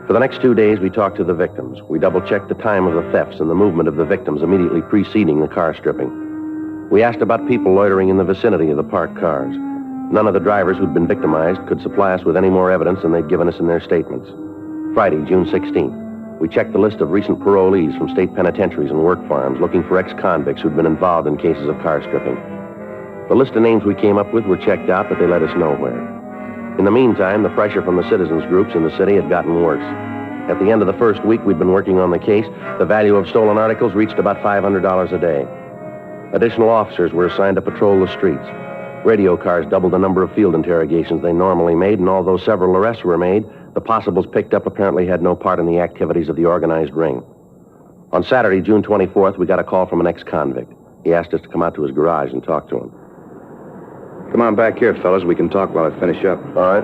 For the next 2 days, we talked to the victims. We double-checked the time of the thefts and the movement of the victims immediately preceding the car stripping. We asked about people loitering in the vicinity of the parked cars. None of the drivers who'd been victimized could supply us with any more evidence than they'd given us in their statements. Friday, June 16th. We checked the list of recent parolees from state penitentiaries and work farms looking for ex-convicts who'd been involved in cases of car stripping. The list of names we came up with were checked out, but they led us nowhere. In the meantime, the pressure from the citizens groups in the city had gotten worse. At the end of the first week we'd been working on the case, the value of stolen articles reached about $500 a day. Additional officers were assigned to patrol the streets. Radio cars doubled the number of field interrogations they normally made, and although several arrests were made, the possibles picked up apparently had no part in the activities of the organized ring. On Saturday, June 24th, we got a call from an ex-convict. He asked us to come out to his garage and talk to him. Come on back here, fellas. We can talk while I finish up. All right.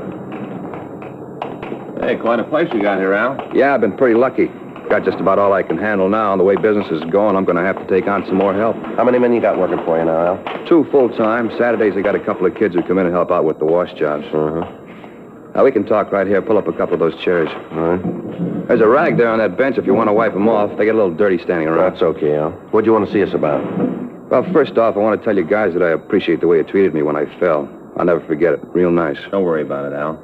Hey, quite a place you got here, Al. Yeah, I've been pretty lucky. Got just about all I can handle now, and the way business is going, I'm going to have to take on some more help. How many men you got working for you now, Al? 2 full-time. Saturdays, I got a couple of kids who come in and help out with the wash jobs. Now, we can talk right here. Pull up a couple of those chairs. All right. There's a rag there on that bench if you want to wipe them off. They get a little dirty standing around. That's okay, Al. What do you want to see us about? Well, first off, I want to tell you guys that I appreciate the way you treated me when I fell. I'll never forget it. Real nice. Don't worry about it, Al.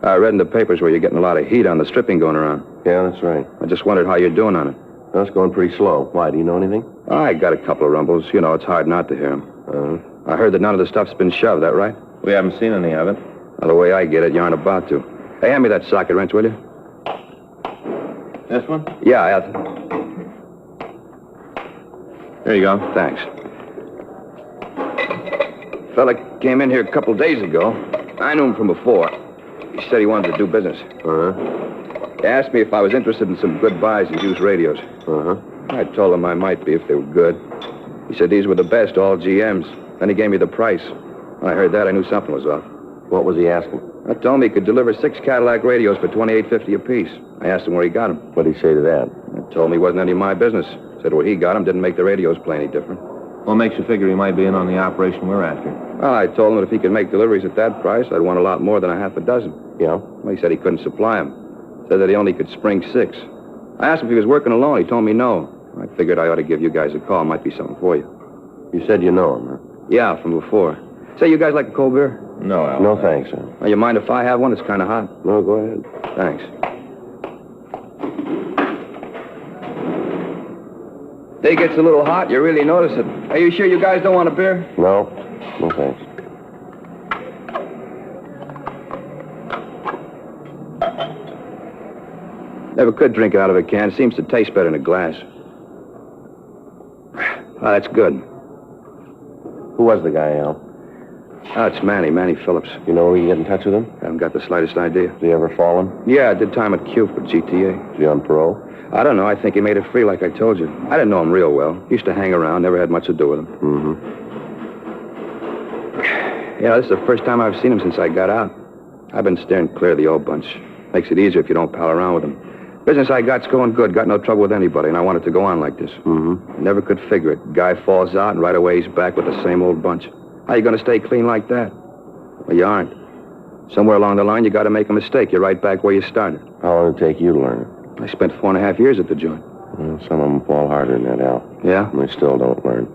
I read in the papers where you're getting a lot of heat on the stripping going around. Yeah, that's right. I just wondered how you're doing on it. Well, it's going pretty slow. Why, do you know anything? I got a couple of rumbles. You know, it's hard not to hear them. I heard that none of the stuff's been shoved, that right? We haven't seen any of it. Well, the way I get it, you aren't about to. Hey, hand me that socket wrench, will you? This one? Yeah, Here you go. Thanks. Fella came in here a couple days ago. I knew him from before. He said he wanted to do business. He asked me if I was interested in some good buys and used radios. I told him I might be if they were good. He said these were the best, all GMs. Then he gave me the price. When I heard that, I knew something was off. What was he asking? I told him he could deliver 6 Cadillac radios for $28.50 apiece. I asked him where he got them. What did he say to that? I told him he wasn't any of my business. Said where he got them didn't make the radios play any different. What makes you figure he might be in on the operation we're after? Well, I told him that if he could make deliveries at that price, I'd want a lot more than a half a dozen. Yeah? Well, he said he couldn't supply them. Said that he only could spring 6. I asked him if he was working alone. He told me no. I figured I ought to give you guys a call. Might be something for you. You said you know him, huh? Yeah, from before. Say, you guys like a cold beer? No, Al. No, thanks, sir. You mind if I have one? It's kind of hot. No, go ahead. Thanks. Day gets a little hot. You really notice it. Are you sure you guys don't want a beer? No. No, thanks. Never could drink out of a can. Seems to taste better in a glass. Oh, that's good. Who was the guy, Al? Oh, it's Manny Phillips. You know where you can get in touch with him? Haven't got the slightest idea. Has he ever fallen? Yeah, I did time at Q for GTA. Is he on parole? I don't know. I think he made it free like I told you. I didn't know him real well. Used to hang around, never had much to do with him. Mm-hmm. Yeah, this is the first time I've seen him since I got out. I've been steering clear of the old bunch. Makes it easier if you don't pal around with them. Business I got's going good. Got no trouble with anybody, and I want it to go on like this. Mm-hmm. I never could figure it. Guy falls out, and right away he's back with the same old bunch. How you going to stay clean like that? Well, you aren't. Somewhere along the line, you got to make a mistake. You're right back where you started. How long did it take you to learn it? I spent 4.5 years at the joint. Well, some of them fall harder than that, Al. Yeah? And they still don't learn.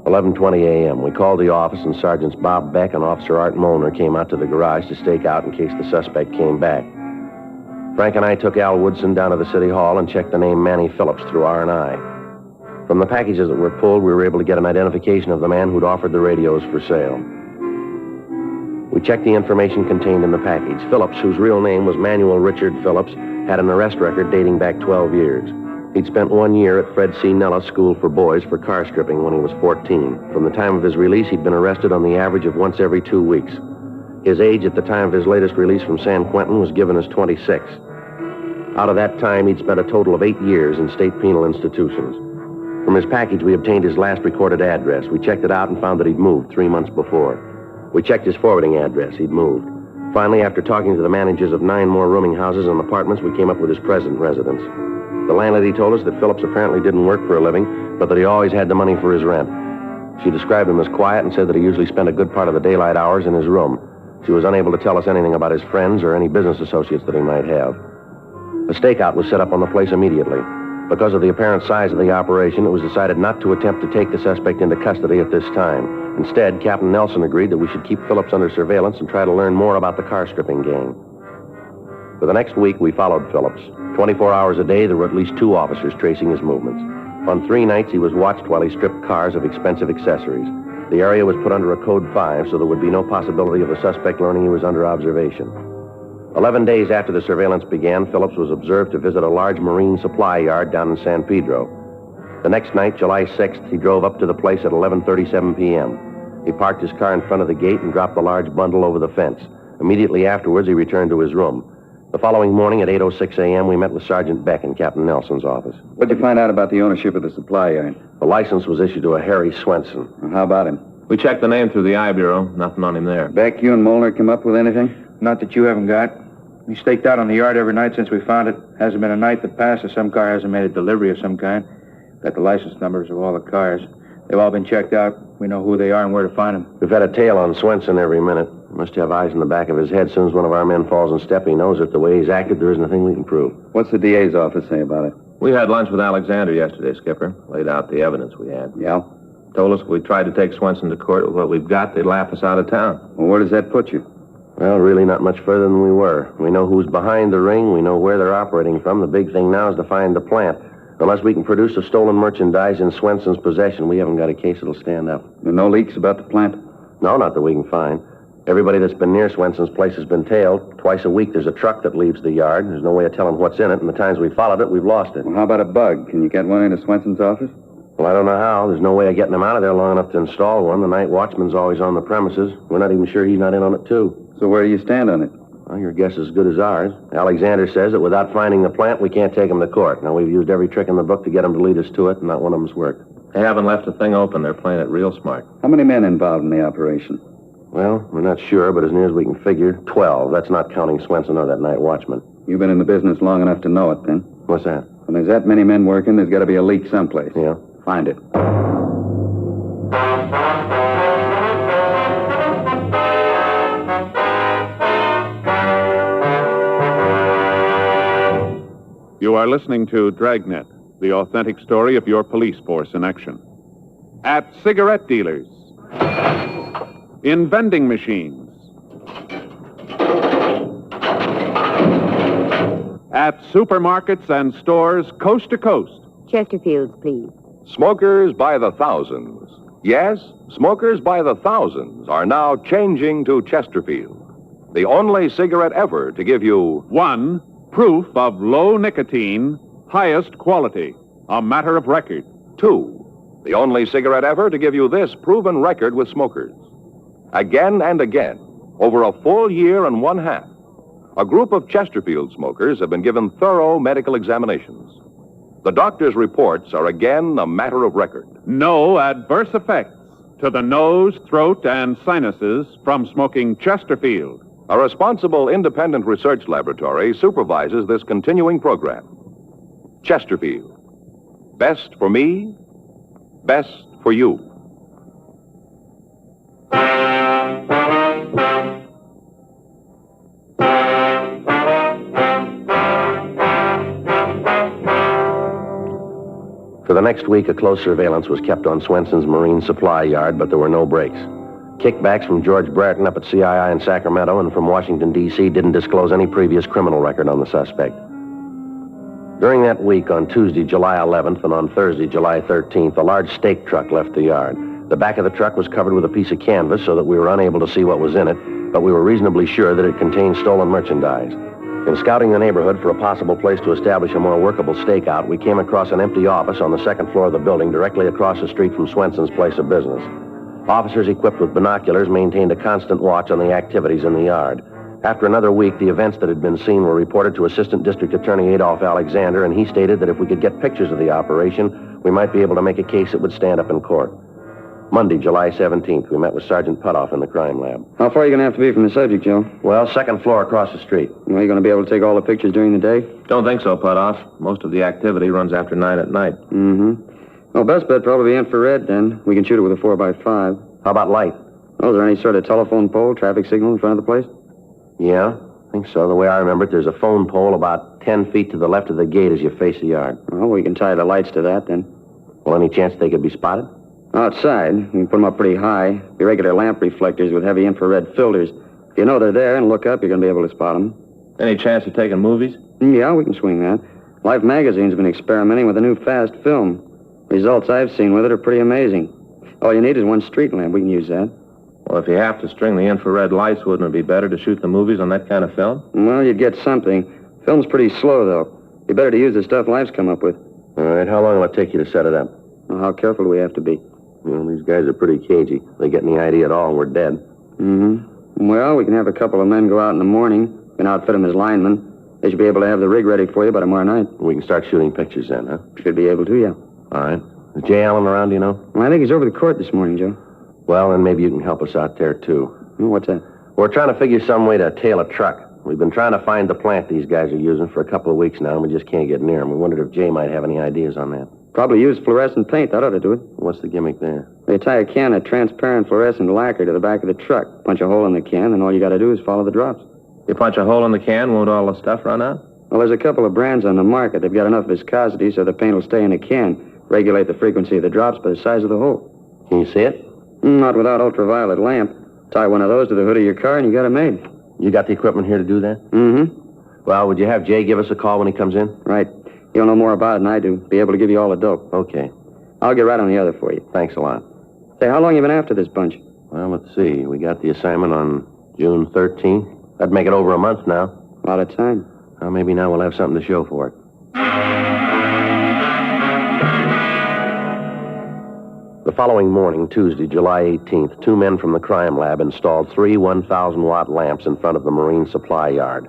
11:20 a.m. We called the office, and Sergeants Bob Beck and Officer Art Molnar came out to the garage to stake out in case the suspect came back. Frank and I took Al Woodson down to the city hall and checked the name Manny Phillips through R&I. From the packages that were pulled, we were able to get an identification of the man who'd offered the radios for sale. We checked the information contained in the package. Phillips, whose real name was Manuel Richard Phillips, had an arrest record dating back 12 years. He'd spent 1 year at Fred C. Nellis School for Boys for car stripping when he was 14. From the time of his release, he'd been arrested on the average of once every 2 weeks. His age at the time of his latest release from San Quentin was given as 26. Out of that time, he'd spent a total of 8 years in state penal institutions. From his package, we obtained his last recorded address. We checked it out and found that he'd moved 3 months before. We checked his forwarding address. He'd moved. Finally, after talking to the managers of 9 more rooming houses and apartments, we came up with his present residence. The landlady told us that Phillips apparently didn't work for a living, but that he always had the money for his rent. She described him as quiet and said that he usually spent a good part of the daylight hours in his room. She was unable to tell us anything about his friends or any business associates that he might have. A stakeout was set up on the place immediately. Because of the apparent size of the operation, it was decided not to attempt to take the suspect into custody at this time. Instead, Captain Nelson agreed that we should keep Phillips under surveillance and try to learn more about the car stripping gang. For the next week, we followed Phillips. 24 hours a day, there were at least 2 officers tracing his movements. On 3 nights, he was watched while he stripped cars of expensive accessories. The area was put under a Code 5, so there would be no possibility of the suspect learning he was under observation. 11 days after the surveillance began, Phillips was observed to visit a large marine supply yard down in San Pedro. The next night, July 6th, he drove up to the place at 11:37 p.m. He parked his car in front of the gate and dropped the large bundle over the fence. Immediately afterwards, he returned to his room. The following morning at 8:06 a.m., we met with Sergeant Beck in Captain Nelson's office. What'd you find out about the ownership of the supply yard? The license was issued to a Harry Swenson. Well, how about him? We checked the name through the I Bureau. Nothing on him there. Beck, you and Molnar come up with anything? Not that you haven't got. We staked out on the yard every night since we found it. Hasn't been a night that passes some car hasn't made a delivery of some kind. Got the license numbers of all the cars. They've all been checked out. We know who they are and where to find them. We've had a tail on Swenson every minute. Must have eyes in the back of his head. As soon as one of our men falls in step, he knows that the way he's acted, there isn't a thing we can prove. What's the DA's office say about it? We had lunch with Alexander yesterday, Skipper. Laid out the evidence we had. Yeah? Told us if we tried to take Swenson to court with what we've got, they'd laugh us out of town. Well, where does that put you? Well, really not much further than we were. We know who's behind the ring. We know where they're operating from. The big thing now is to find the plant. Unless we can produce the stolen merchandise in Swenson's possession, we haven't got a case that'll stand up. There no leaks about the plant? No, not that we can find. Everybody that's been near Swenson's place has been tailed. Twice a week there's a truck that leaves the yard. There's no way of telling what's in it, and the times we followed it, we've lost it. Well, how about a bug? Can you get one into Swenson's office? Well, I don't know how. There's no way of getting him out of there long enough to install one. The night watchman's always on the premises. We're not even sure he's not in on it, too. So where do you stand on it? Well, your guess is as good as ours. Alexander says that without finding the plant, we can't take him to court. Now, we've used every trick in the book to get him to lead us to it, and not one of them's worked. They haven't left a thing open. They're playing it real smart. How many men involved in the operation? Well, we're not sure, but as near as we can figure, 12. That's not counting Swenson or that night watchman. You've been in the business long enough to know it, then? What's that? The When there's that many men working, there's got to be a leak someplace. Yeah. Find it. You are listening to Dragnet, the authentic story of your police force in action. At cigarette dealers, in vending machines, at supermarkets and stores coast to coast. Chesterfields, please. Smokers by the thousands. Yes, smokers by the thousands are now changing to Chesterfield, the only cigarette ever to give you 1. Proof of low nicotine, highest quality, a matter of record. 2. The only cigarette ever to give you this proven record with smokers. Again and again, over a full year and one half, a group of Chesterfield smokers have been given thorough medical examinations. The doctor's reports are again a matter of record. No adverse effects to the nose, throat, and sinuses from smoking Chesterfield. A responsible independent research laboratory supervises this continuing program. Chesterfield. Best for me, best for you. For the next week, a close surveillance was kept on Swenson's Marine Supply Yard, but there were no breaks. Kickbacks from George Brereton up at CII in Sacramento and from Washington, D.C. didn't disclose any previous criminal record on the suspect. During that week, on Tuesday, July 11th, and on Thursday, July 13th, a large stake truck left the yard. The back of the truck was covered with a piece of canvas so that we were unable to see what was in it, but we were reasonably sure that it contained stolen merchandise. In scouting the neighborhood for a possible place to establish a more workable stakeout, we came across an empty office on the second floor of the building directly across the street from Swenson's place of business. Officers equipped with binoculars maintained a constant watch on the activities in the yard. After another week, the events that had been seen were reported to Assistant District Attorney Adolph Alexander, and he stated that if we could get pictures of the operation, we might be able to make a case that would stand up in court. Monday, July 17th, we met with Sergeant Putoff in the crime lab. How far are you going to have to be from the subject, Joe? Well, second floor across the street. Are you going to be able to take all the pictures during the day? Don't think so, Putoff. Most of the activity runs after 9 at night. Mm-hmm. Well, best bet probably infrared, then. We can shoot it with a 4x5. How about light? Oh, is there any sort of telephone pole, traffic signal in front of the place? Yeah, I think so. The way I remember it, there's a phone pole about 10 feet to the left of the gate as you face the yard. Well, we can tie the lights to that, then. Well, any chance they could be spotted? Outside. We can put them up pretty high. Be regular lamp reflectors with heavy infrared filters. If you know they're there and look up, you're going to be able to spot them. Any chance of taking movies? Yeah, we can swing that. Life Magazine's been experimenting with a new fast film. Results I've seen with it are pretty amazing. All you need is one street lamp. We can use that. Well, if you have to string the infrared lights, wouldn't it be better to shoot the movies on that kind of film? Well, you'd get something. Film's pretty slow, though. Be better to use the stuff Life's come up with. All right, how long will it take you to set it up? Well, how careful do we have to be? Well, these guys are pretty cagey. They get any idea at all, and we're dead. Mm-hmm. Well, we can have a couple of men go out in the morning. We can outfit them as linemen. They should be able to have the rig ready for you by tomorrow night. We can start shooting pictures then, huh? Should be able to, yeah. All right. Is Jay Allen around, do you know? Well, I think he's over the court this morning, Joe. Well, then maybe you can help us out there, too. What's that? We're trying to figure some way to tail a truck. We've been trying to find the plant these guys are using for a couple of weeks now, and we just can't get near them. We wondered if Jay might have any ideas on that. Probably use fluorescent paint. That ought to do it. What's the gimmick there? They tie a can of transparent fluorescent lacquer to the back of the truck, punch a hole in the can, and all you got to do is follow the drops. You punch a hole in the can, won't all the stuff run out? Well, there's a couple of brands on the market. They've got enough viscosity so the paint will stay in the can. Regulate the frequency of the drops by the size of the hole. Can you see it? Not without ultraviolet lamp. Tie one of those to the hood of your car and you got it made. You got the equipment here to do that? Mm-hmm. Well, would you have Jay give us a call when he comes in? Right. He'll know more about it than I do. Be able to give you all the dope. Okay. I'll get right on the other for you. Thanks a lot. Say, how long you been after this bunch? Well, let's see. We got the assignment on June 13th. That'd make it over a month now. A lot of time. Well, maybe now we'll have something to show for it. The following morning, Tuesday, July 18th, 2 men from the crime lab installed 3 1,000-watt lamps in front of the Marine Supply Yard.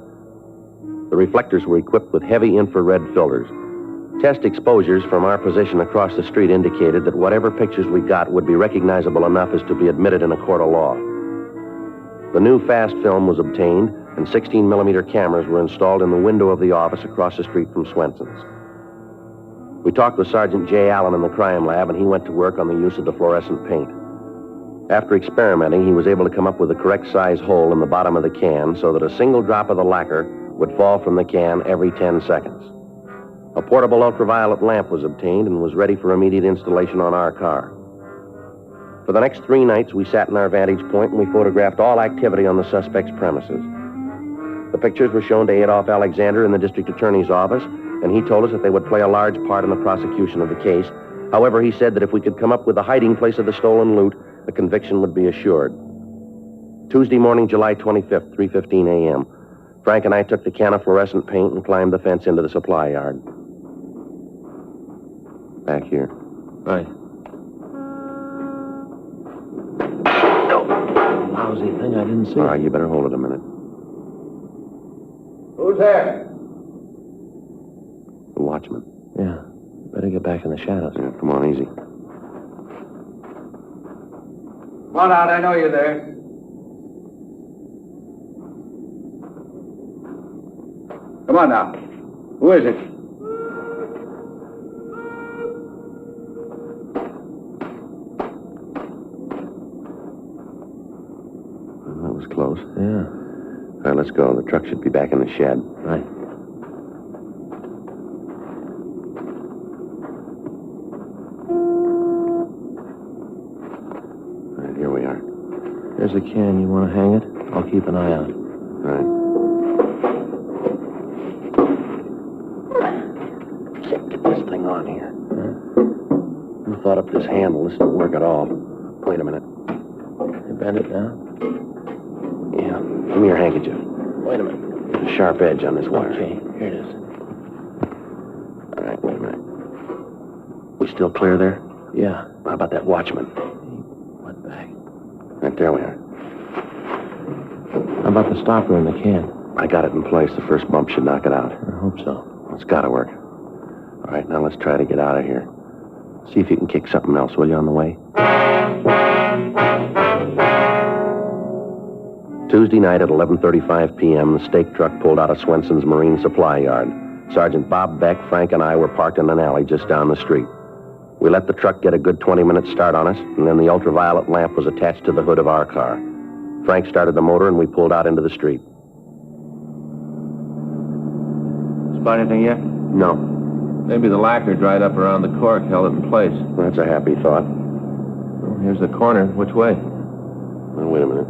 The reflectors were equipped with heavy infrared filters. Test exposures from our position across the street indicated that whatever pictures we got would be recognizable enough as to be admitted in a court of law. The new fast film was obtained, and 16-millimeter cameras were installed in the window of the office across the street from Swenson's. We talked with Sergeant J. Allen in the crime lab, and he went to work on the use of the fluorescent paint. After experimenting, he was able to come up with the correct size hole in the bottom of the can so that a single drop of the lacquer would fall from the can every 10 seconds. A portable ultraviolet lamp was obtained and was ready for immediate installation on our car. For the next 3 nights, we sat in our vantage point and we photographed all activity on the suspect's premises. The pictures were shown to Adolph Alexander in the district attorney's office, and he told us that they would play a large part in the prosecution of the case. However, he said that if we could come up with the hiding place of the stolen loot, the conviction would be assured. Tuesday morning, July 25th, 3:15 a.m., Frank and I took the can of fluorescent paint and climbed the fence into the supply yard. Back here. Right. Lousy thing, I didn't see. All right, you better hold it a minute. Who's there? The watchman. Yeah. Better get back in the shadows. Yeah, come on, easy. Come on out, I know you're there. Come on now. Who is it? That was close. Yeah. All right, let's go. The truck should be back in the shed. Right. All right, here we are. Here's the can. You want to hang it? I'll keep an eye out. All right. Can't get this thing on here. Who thought up this handle? This don't work at all. Wait a minute. You bend it down? Yeah. Give me your handkerchief. Wait a minute. There's a sharp edge on this wire. Okay, here it is. All right, wait a minute. We still clear there? Yeah. How about that watchman? He went back. Right there we are. How about the stopper in the can? I got it in place. The first bump should knock it out. I hope so. It's got to work. All right, now let's try to get out of here. See if you can kick something else, will you, on the way? Tuesday night at 11:35 p.m., the stake truck pulled out of Swenson's Marine Supply Yard. Sergeant Bob Beck, Frank, and I were parked in an alley just down the street. We let the truck get a good 20-minute start on us, and then the ultraviolet lamp was attached to the hood of our car. Frank started the motor, and we pulled out into the street. Spot anything yet? No. Maybe the lacquer dried up around the cork, held it in place. That's a happy thought. Well, here's the corner. Which way? Well, wait a minute.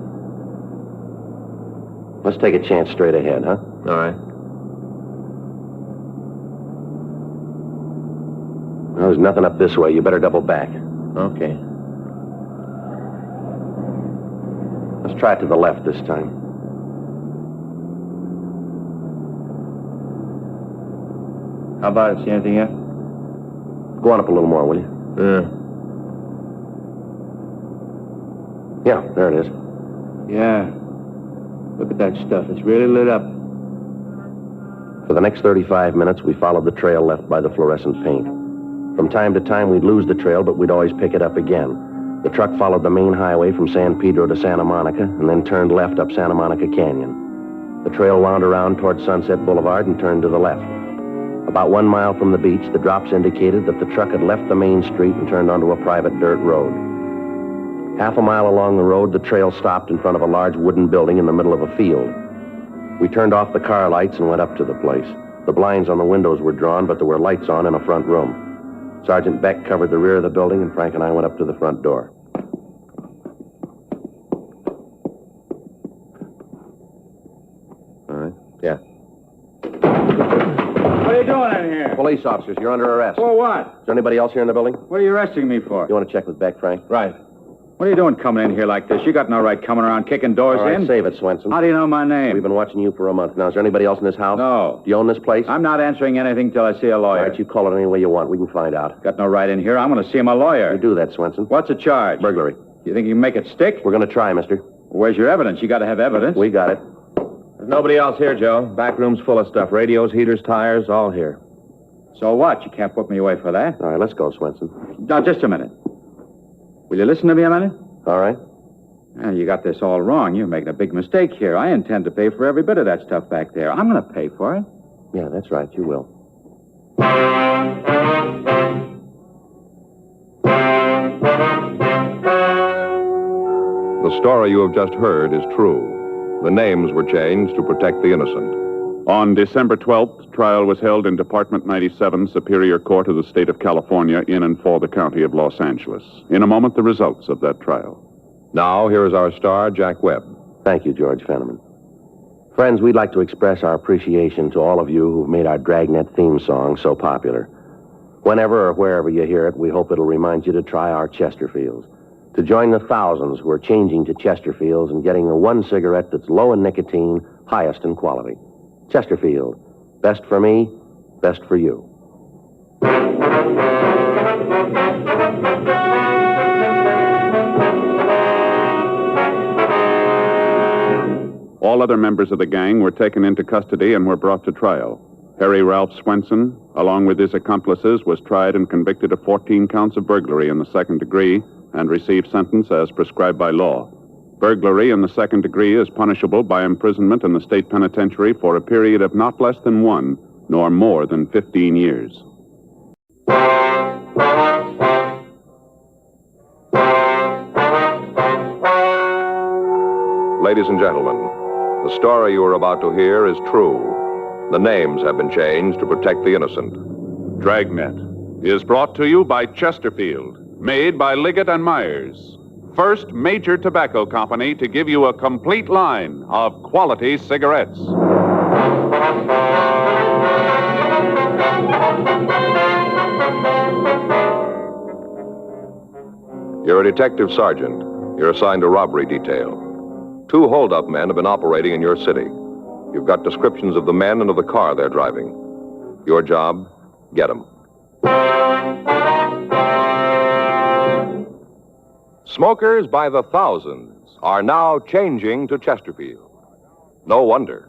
Let's take a chance straight ahead, huh? All right. Well, there's nothing up this way. You better double back. Okay. Let's try it to the left this time. How about it? See anything yet? Go on up a little more, will you? Yeah, there it is. Yeah. Look at that stuff. It's really lit up. For the next 35 minutes, we followed the trail left by the fluorescent paint. From time to time, we'd lose the trail, but we'd always pick it up again. The truck followed the main highway from San Pedro to Santa Monica and then turned left up Santa Monica Canyon. The trail wound around toward Sunset Boulevard and turned to the left. About 1 mile from the beach, the drops indicated that the truck had left the main street and turned onto a private dirt road. Half a mile along the road, the trail stopped in front of a large wooden building in the middle of a field. We turned off the car lights and went up to the place. The blinds on the windows were drawn, but there were lights on in a front room. Sergeant Beck covered the rear of the building, and Frank and I went up to the front door. All right. Yeah. What are you doing in here? Police officers, you're under arrest. For what? Is there anybody else here in the building? What are you arresting me for? You want to check with Beck, Frank? Right. What are you doing coming in here like this? You got no right coming around kicking doors All right, in. save it, Swenson. How do you know my name? We've been watching you for a month now. Is there anybody else in this house? No. Do you own this place? I'm not answering anything till I see a lawyer. All right, you call it any way you want. We can find out. Got no right in here. I'm going to see my lawyer. You do that, Swenson. What's the charge? Burglary. You think you can make it stick? We're going to try, mister. Where's your evidence? You got to have evidence. We got it. There's nobody else here, Joe. Back room's full of stuff. Radios, heaters, tires, all here. So what? You can't put me away for that. All right, let's go, Swenson. Now, just a minute. Will you listen to me a minute? All right. You got this all wrong. You're making a big mistake here. I intend to pay for every bit of that stuff back there. I'm going to pay for it. Yeah, that's right. You will. The story you have just heard is true. The names were changed to protect the innocent. On December 12th, trial was held in Department 97, Superior Court of the State of California, in and for the County of Los Angeles. In a moment, the results of that trial. Now, here is our star, Jack Webb. Thank you, George Fenneman. Friends, we'd like to express our appreciation to all of you who've made our Dragnet theme song so popular. Whenever or wherever you hear it, we hope it'll remind you to try our Chesterfields, to join the thousands who are changing to Chesterfields and getting the one cigarette that's low in nicotine, highest in quality. Chesterfield, best for me, best for you. All other members of the gang were taken into custody and were brought to trial. Harry Ralph Swenson, along with his accomplices, was tried and convicted of 14 counts of burglary in the second degree and received sentence as prescribed by law. Burglary in the second degree is punishable by imprisonment in the state penitentiary for a period of not less than 1, nor more than 15 years. Ladies and gentlemen, the story you are about to hear is true. The names have been changed to protect the innocent. Dragnet is brought to you by Chesterfield, made by Liggett and Myers. First major tobacco company to give you a complete line of quality cigarettes. You're a detective sergeant. You're assigned to robbery detail. 2 hold-up men have been operating in your city. You've got descriptions of the men and of the car they're driving. Your job, get them. Smokers by the thousands are now changing to Chesterfield. No wonder.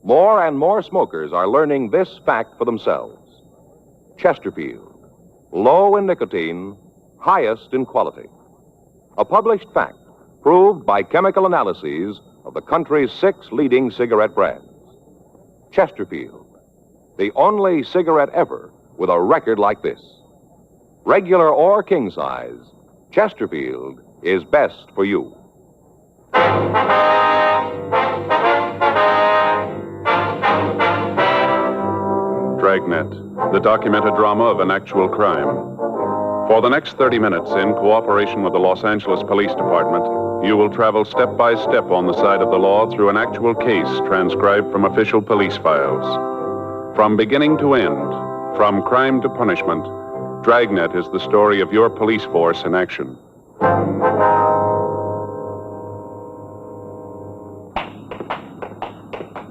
More and more smokers are learning this fact for themselves. Chesterfield, low in nicotine, highest in quality. A published fact proved by chemical analyses of the country's 6 leading cigarette brands. Chesterfield, the only cigarette ever with a record like this. Regular or king size, Chesterfield is best for you. Dragnet, the documented drama of an actual crime. For the next 30 minutes, in cooperation with the Los Angeles Police Department, you will travel step by step on the side of the law through an actual case transcribed from official police files. From beginning to end, from crime to punishment, Dragnet is the story of your police force in action.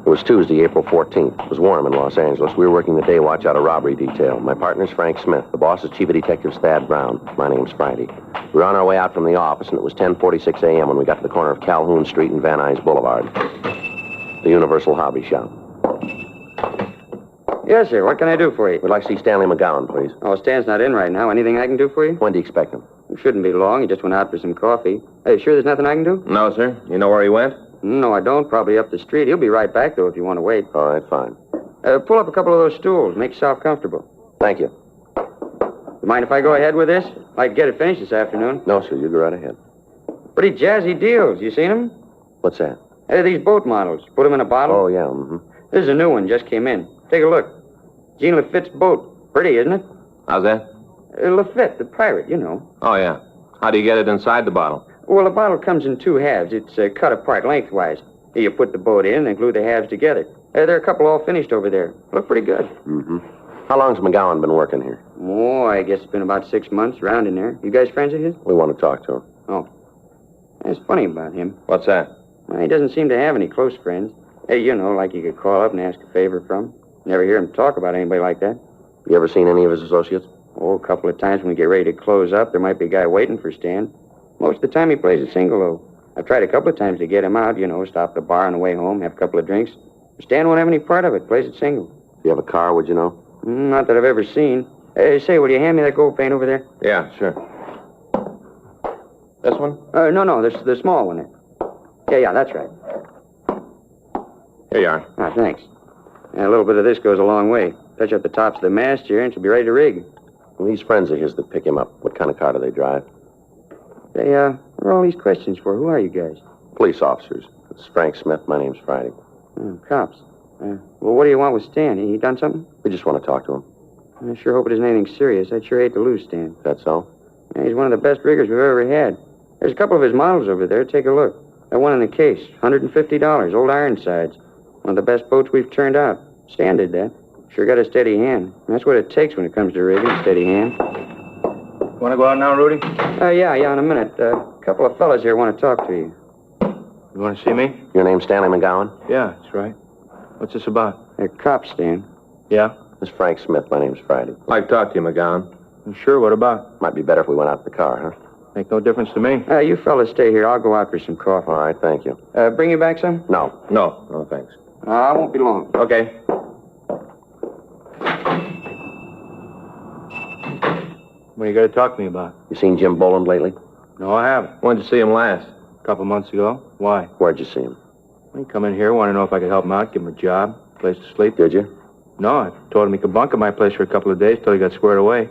It was Tuesday, April 14th. It was warm in Los Angeles. We were working the day watch out of robbery detail. My partner's Frank Smith. The boss is Chief of Detectives Thad Brown. My name's Friday. We were on our way out from the office, and it was 10:46 a.m. when we got to the corner of Calhoun Street and Van Nuys Boulevard. The Universal Hobby Shop. Yes, sir. What can I do for you? We'd like to see Stanley McGowan, please. Oh, Stan's not in right now. Anything I can do for you? When do you expect him? It shouldn't be long. He just went out for some coffee. Hey, sure there's nothing I can do? No, sir. You know where he went? No, I don't. Probably up the street. He'll be right back, though, if you want to wait. All right, fine. Pull up a couple of those stools. Make yourself comfortable. Thank you. You mind if I go ahead with this? I'd like to get it finished this afternoon. No, sir. You go right ahead. Pretty jazzy deals. You seen them? What's that? These boat models. Put them in a bottle. Oh, yeah. Mm-hmm. This is a new one. Just came in. Take a look. Jean Lafitte's boat. Pretty, isn't it? How's that? Lafitte, the pirate, you know. Oh, yeah. How do you get it inside the bottle? Well, the bottle comes in 2 halves. It's cut apart lengthwise. Here, you put the boat in and glue the halves together. There are a couple all finished over there. Look pretty good. Mm-hmm. How long's McGowan been working here? Oh, I guess it's been about 6 months, around in there. You guys friends of his? We want to talk to him. Oh. That's funny about him. What's that? Well, he doesn't seem to have any close friends. Hey, you know, like you could call up and ask a favor from. Never hear him talk about anybody like that. You ever seen any of his associates? Oh, a couple of times when we get ready to close up, there might be a guy waiting for Stan. Most of the time he plays a single, though. I've tried a couple of times to get him out, you know, stop at the bar on the way home, have a couple of drinks. Stan won't have any part of it, plays it single. Do you have a car, would you know? Not that I've ever seen. Say, will you hand me that gold paint over there? Yeah, sure. This one? No, the small one there. Yeah, that's right. Here you are. Ah, thanks. A little bit of this goes a long way. Touch up the tops of the mast here and she'll be ready to rig. These friends of his that pick him up, what kind of car do they drive? What are all these questions for? Who are you guys? Police officers. It's Frank Smith. My name's Friday. Cops. Well, what do you want with Stan? He done something? We just want to talk to him. I sure hope it isn't anything serious. I'd sure hate to lose Stan. That so? Yeah, he's one of the best riggers we've ever had. There's a couple of his models over there. Take a look. That one in the case, $150, old Ironsides. One of the best boats we've turned out. Stan did that. Sure got a steady hand. That's what it takes when it comes to rigging, steady hand. Want to go out now, Rudy? Yeah, in a minute. A couple of fellas here want to talk to you. You want to see me? Your name's Stanley McGowan? Yeah, that's right. What's this about? They're cops, Stan. Yeah? This is Frank Smith. My name's Friday. I'd like to talk to you, McGowan. You sure? What about? Might be better if we went out to the car, huh? Make no difference to me. You fellas stay here. I'll go out for some coffee. All right, thank you. Bring you back some? No. No, thanks. I won't be long. Okay. What are you going to talk to me about? You seen Jim Boland lately? No, I haven't. When did you see him last? A couple months ago. Why? Where'd you see him? He come in here, wanted to know if I could help him out, give him a job, place to sleep. Did you? No, I told him he could bunk at my place for a couple of days till he got squared away.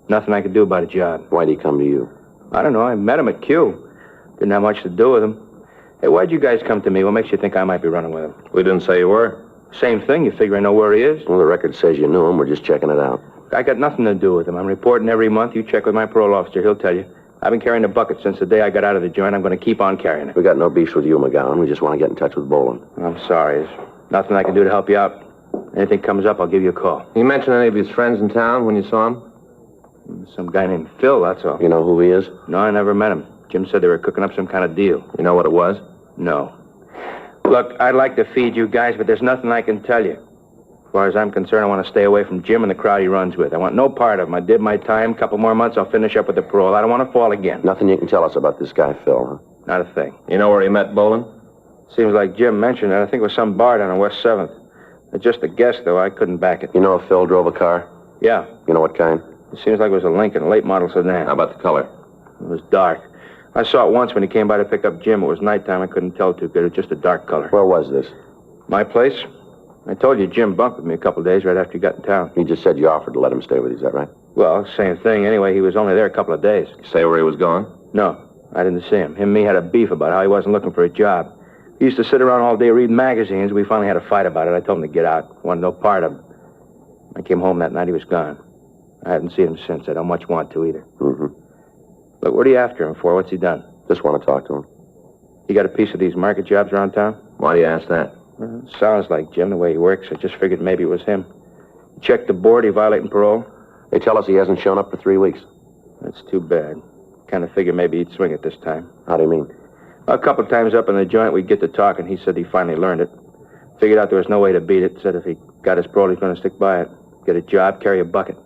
Nothing I could do about a job. Why'd he come to you? I don't know. I met him at Q. Didn't have much to do with him. Hey, why'd you guys come to me? What makes you think I might be running with him? We didn't say you were. Same thing. You figure I know where he is? Well, the record says you knew him. We're just checking it out. I got nothing to do with him. I'm reporting every month. You check with my parole officer. He'll tell you. I've been carrying a bucket since the day I got out of the joint. I'm going to keep on carrying it. We got no beef with you, McGowan. We just want to get in touch with Boland. I'm sorry. There's nothing I can do to help you out. Anything comes up, I'll give you a call. You mention any of his friends in town when you saw him? Some guy named Phil, that's all. You know who he is? No, I never met him. Jim said they were cooking up some kind of deal. You know what it was? No. Look, I'd like to feed you guys, but there's nothing I can tell you. As far as I'm concerned, I want to stay away from Jim and the crowd he runs with. I want no part of him. I did my time. Couple more months, I'll finish up with the parole. I don't want to fall again. Nothing you can tell us about this guy, Phil, huh? Not a thing. You know where he met Boland? Seems like Jim mentioned it. I think it was some bar down on West 7th. It's just a guess, though. I couldn't back it. You know if Phil drove a car? Yeah. You know what kind? It seems like it was a Lincoln, a late model sedan. How about the color? It was dark. I saw it once when he came by to pick up Jim. It was nighttime. I couldn't tell too good. It was just a dark color. Where was this? My place. I told you Jim bunked with me a couple of days right after he got in town. He just said you offered to let him stay with you. Is that right? Well, same thing. Anyway, he was only there a couple of days. You say where he was going? No, I didn't see him. Him and me had a beef about how he wasn't looking for a job. He used to sit around all day reading magazines. We finally had a fight about it. I told him to get out. Wanted no part of him. I came home that night. He was gone. I haven't seen him since. I don't much want to either. Mm-hmm. Look, what are you after him for? What's he done? Just want to talk to him. He got a piece of these market jobs around town? Why do you ask that? Well, sounds like Jim, the way he works. I just figured maybe it was him. He checked the board. He violating parole? They tell us he hasn't shown up for 3 weeks. That's too bad. Kind of figured maybe he'd swing it this time. How do you mean? A couple times up in the joint, we'd get to talking. He said he finally learned it. Figured out there was no way to beat it. Said if he got his parole, he's going to stick by it. Get a job, carry a bucket.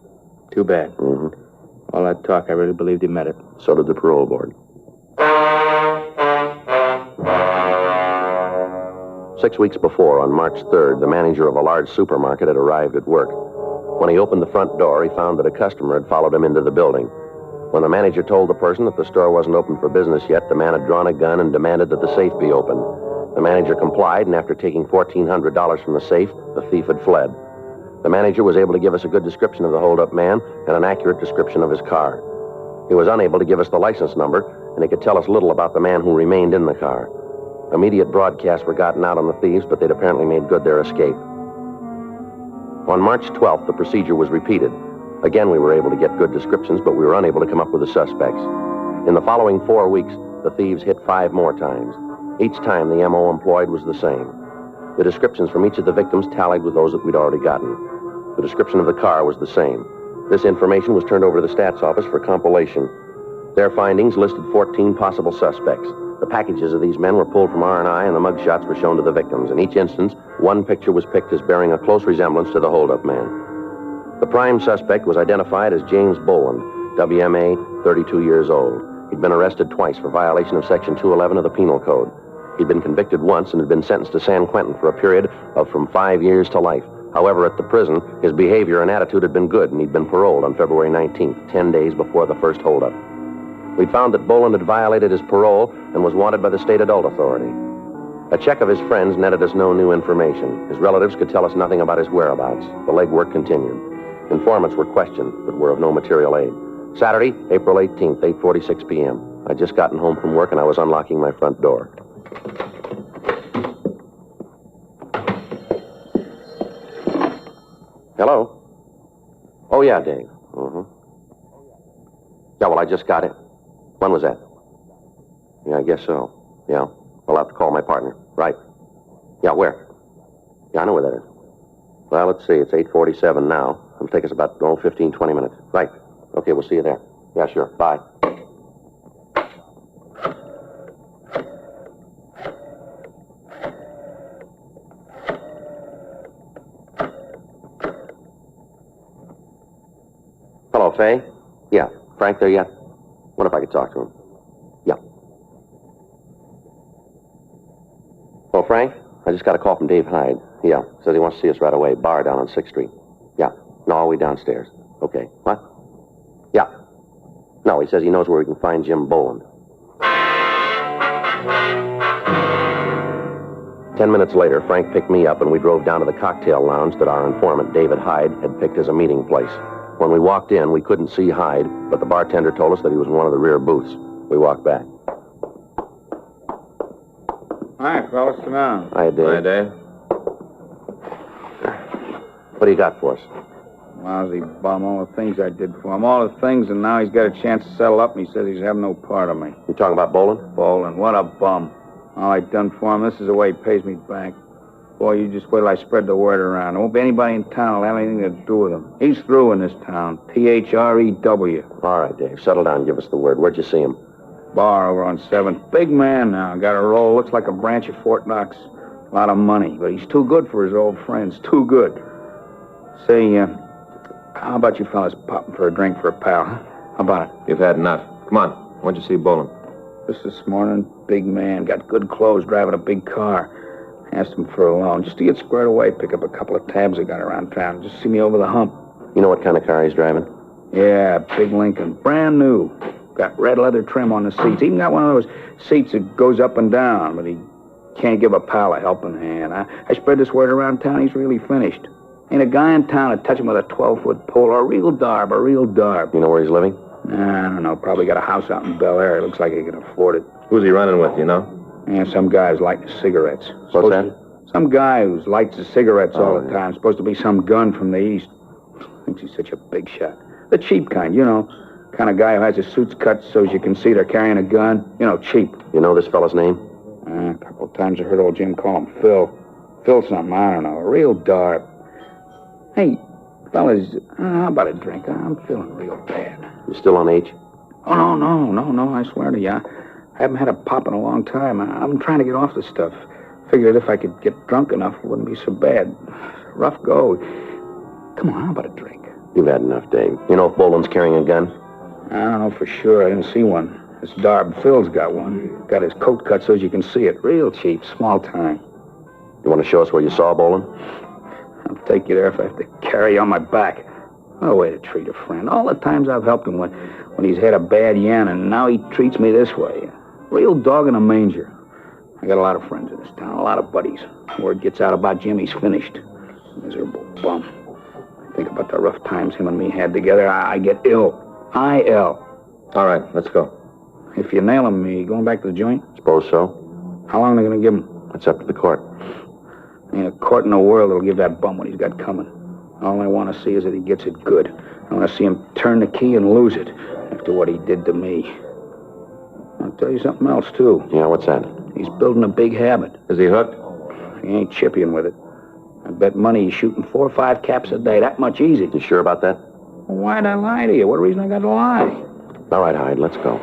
Too bad. Mm-hmm. All that talk, I really believed he meant it. So did the parole board. 6 weeks before, on March 3rd, the manager of a large supermarket had arrived at work. When he opened the front door, he found that a customer had followed him into the building. When the manager told the person that the store wasn't open for business yet, the man had drawn a gun and demanded that the safe be opened. The manager complied, and after taking $1,400 from the safe, the thief had fled. The manager was able to give us a good description of the hold-up man and an accurate description of his car. He was unable to give us the license number, and he could tell us little about the man who remained in the car. Immediate broadcasts were gotten out on the thieves, but they'd apparently made good their escape. On March 12th, the procedure was repeated. Again, we were able to get good descriptions, but we were unable to come up with the suspects. In the following 4 weeks, the thieves hit 5 more times. Each time, the M.O. employed was the same. The descriptions from each of the victims tallied with those that we'd already gotten. The description of the car was the same. This information was turned over to the stats office for compilation. Their findings listed 14 possible suspects. The packages of these men were pulled from R&I, and the mugshots were shown to the victims. In each instance, one picture was picked as bearing a close resemblance to the hold-up man. The prime suspect was identified as James Boland, WMA, 32 years old. He'd been arrested twice for violation of Section 211 of the Penal Code. He'd been convicted once and had been sentenced to San Quentin for a period of from 5 years to life. However, at the prison, his behavior and attitude had been good, and he'd been paroled on February 19th, 10 days before the first holdup. We'd found that Boland had violated his parole and was wanted by the state adult authority. A check of his friends netted us no new information. His relatives could tell us nothing about his whereabouts. The legwork continued. Informants were questioned, but were of no material aid. Saturday, April 18th, 8:46 p.m. I'd just gotten home from work, and I was unlocking my front door. Hello? Oh, yeah, Dave. Yeah, well, I just got it. When was that? Yeah, I guess so. Yeah. I'll have to call my partner. Right. Yeah, where? Yeah, I know where that is. Well, let's see. It's 8:47 now. It'll take us about, 15, 20 minutes. Right. Okay, we'll see you there. Yeah, sure. Bye. Hello, Fay? Yeah. Frank there yet? What if I could talk to him? Yeah. Well, Frank, I just got a call from Dave Hyde. Yeah. Says he wants to see us right away. Bar down on 6th Street. Yeah. No, all the way downstairs. Okay. What? Yeah. No, he says he knows where we can find Jim Boland. 10 minutes later, Frank picked me up and we drove down to the cocktail lounge that our informant, David Hyde, had picked as a meeting place. When we walked in, we couldn't see Hyde, but the bartender told us that he was in one of the rear booths. We walked back. Hi, fellas. Come on. Hi, Dave. Hi, Dave. What do you got for us? Lousy bum. All the things I did for him. All the things, and now he's got a chance to settle up, and he says he's having no part of me. You talking about Boland? Boland. What a bum. All I done for him, this is the way he pays me back. Boy, you just wait till I spread the word around. There won't be anybody in town will have anything to do with him. He's through in this town. THREW. All right, Dave. Settle down. Give us the word. Where'd you see him? Bar over on 7th. Big man now. Got a roll. Looks like a branch of Fort Knox. A lot of money, but he's too good for his old friends. Too good. Say, how about you fellas popping for a drink for a pal, huh? How about it? You've had enough. Come on. When'd you see Boland? Just this morning. Big man. Got good clothes, driving a big car. Asked him for a loan, just to get squared away, pick up a couple of tabs I got around town. Just see me over the hump. You know what kind of car he's driving? Yeah, big Lincoln. Brand new. Got red leather trim on the seats. Even got one of those seats that goes up and down, but he can't give a pal a helping hand. I spread this word around town, he's really finished. Ain't a guy in town to touch him with a 12-foot pole. A real darb, a real darb. You know where he's living? I don't know. Probably got a house out in Bel Air. Looks like he can afford it. Who's he running with, you know? Yeah, some guy who's lighting cigarettes. What's that? Some guy who lights his cigarettes all the time. Supposed to be some gun from the East. Thinks he's such a big shot. The cheap kind, you know. Kind of guy who has his suits cut so as you can see they're carrying a gun. You know, cheap. You know this fella's name? A couple of times I heard old Jim call him Phil. Phil something, I don't know. A real darb. Hey, fellas, how about a drink? I'm feeling real bad. You still on H? Oh, no, I swear to you. I haven't had a pop in a long time. I'm trying to get off this stuff. Figured if I could get drunk enough, it wouldn't be so bad. Rough go. Come on, how about a drink? You've had enough, Dave. You know if Boland's carrying a gun? I don't know for sure. I didn't see one. This darb Phil's got one. Got his coat cut so as you can see it. Real cheap, small time. You want to show us where you saw Boland? I'll take you there if I have to carry you on my back. What a way to treat a friend. All the times I've helped him when he's had a bad yen, and now he treats me this way. Real dog in a manger. I got a lot of friends in this town, a lot of buddies. Word gets out about Jim, he's finished. Miserable bum. I think about the rough times him and me had together. I get ill. I-L. All right, let's go. If you nail him, you going back to the joint? Suppose so. How long are they going to give him? It's up to the court. Ain't a court in the world that'll give that bum what he's got coming. All I want to see is that he gets it good. I want to see him turn the key and lose it after what he did to me. I'll tell you something else, too. Yeah, what's that? He's building a big habit. Is he hooked? He ain't chipping with it. I bet money he's shooting 4 or 5 caps a day. That much easy. You sure about that? Well, why'd I lie to you? What reason I got to lie? All right, Hyde, let's go.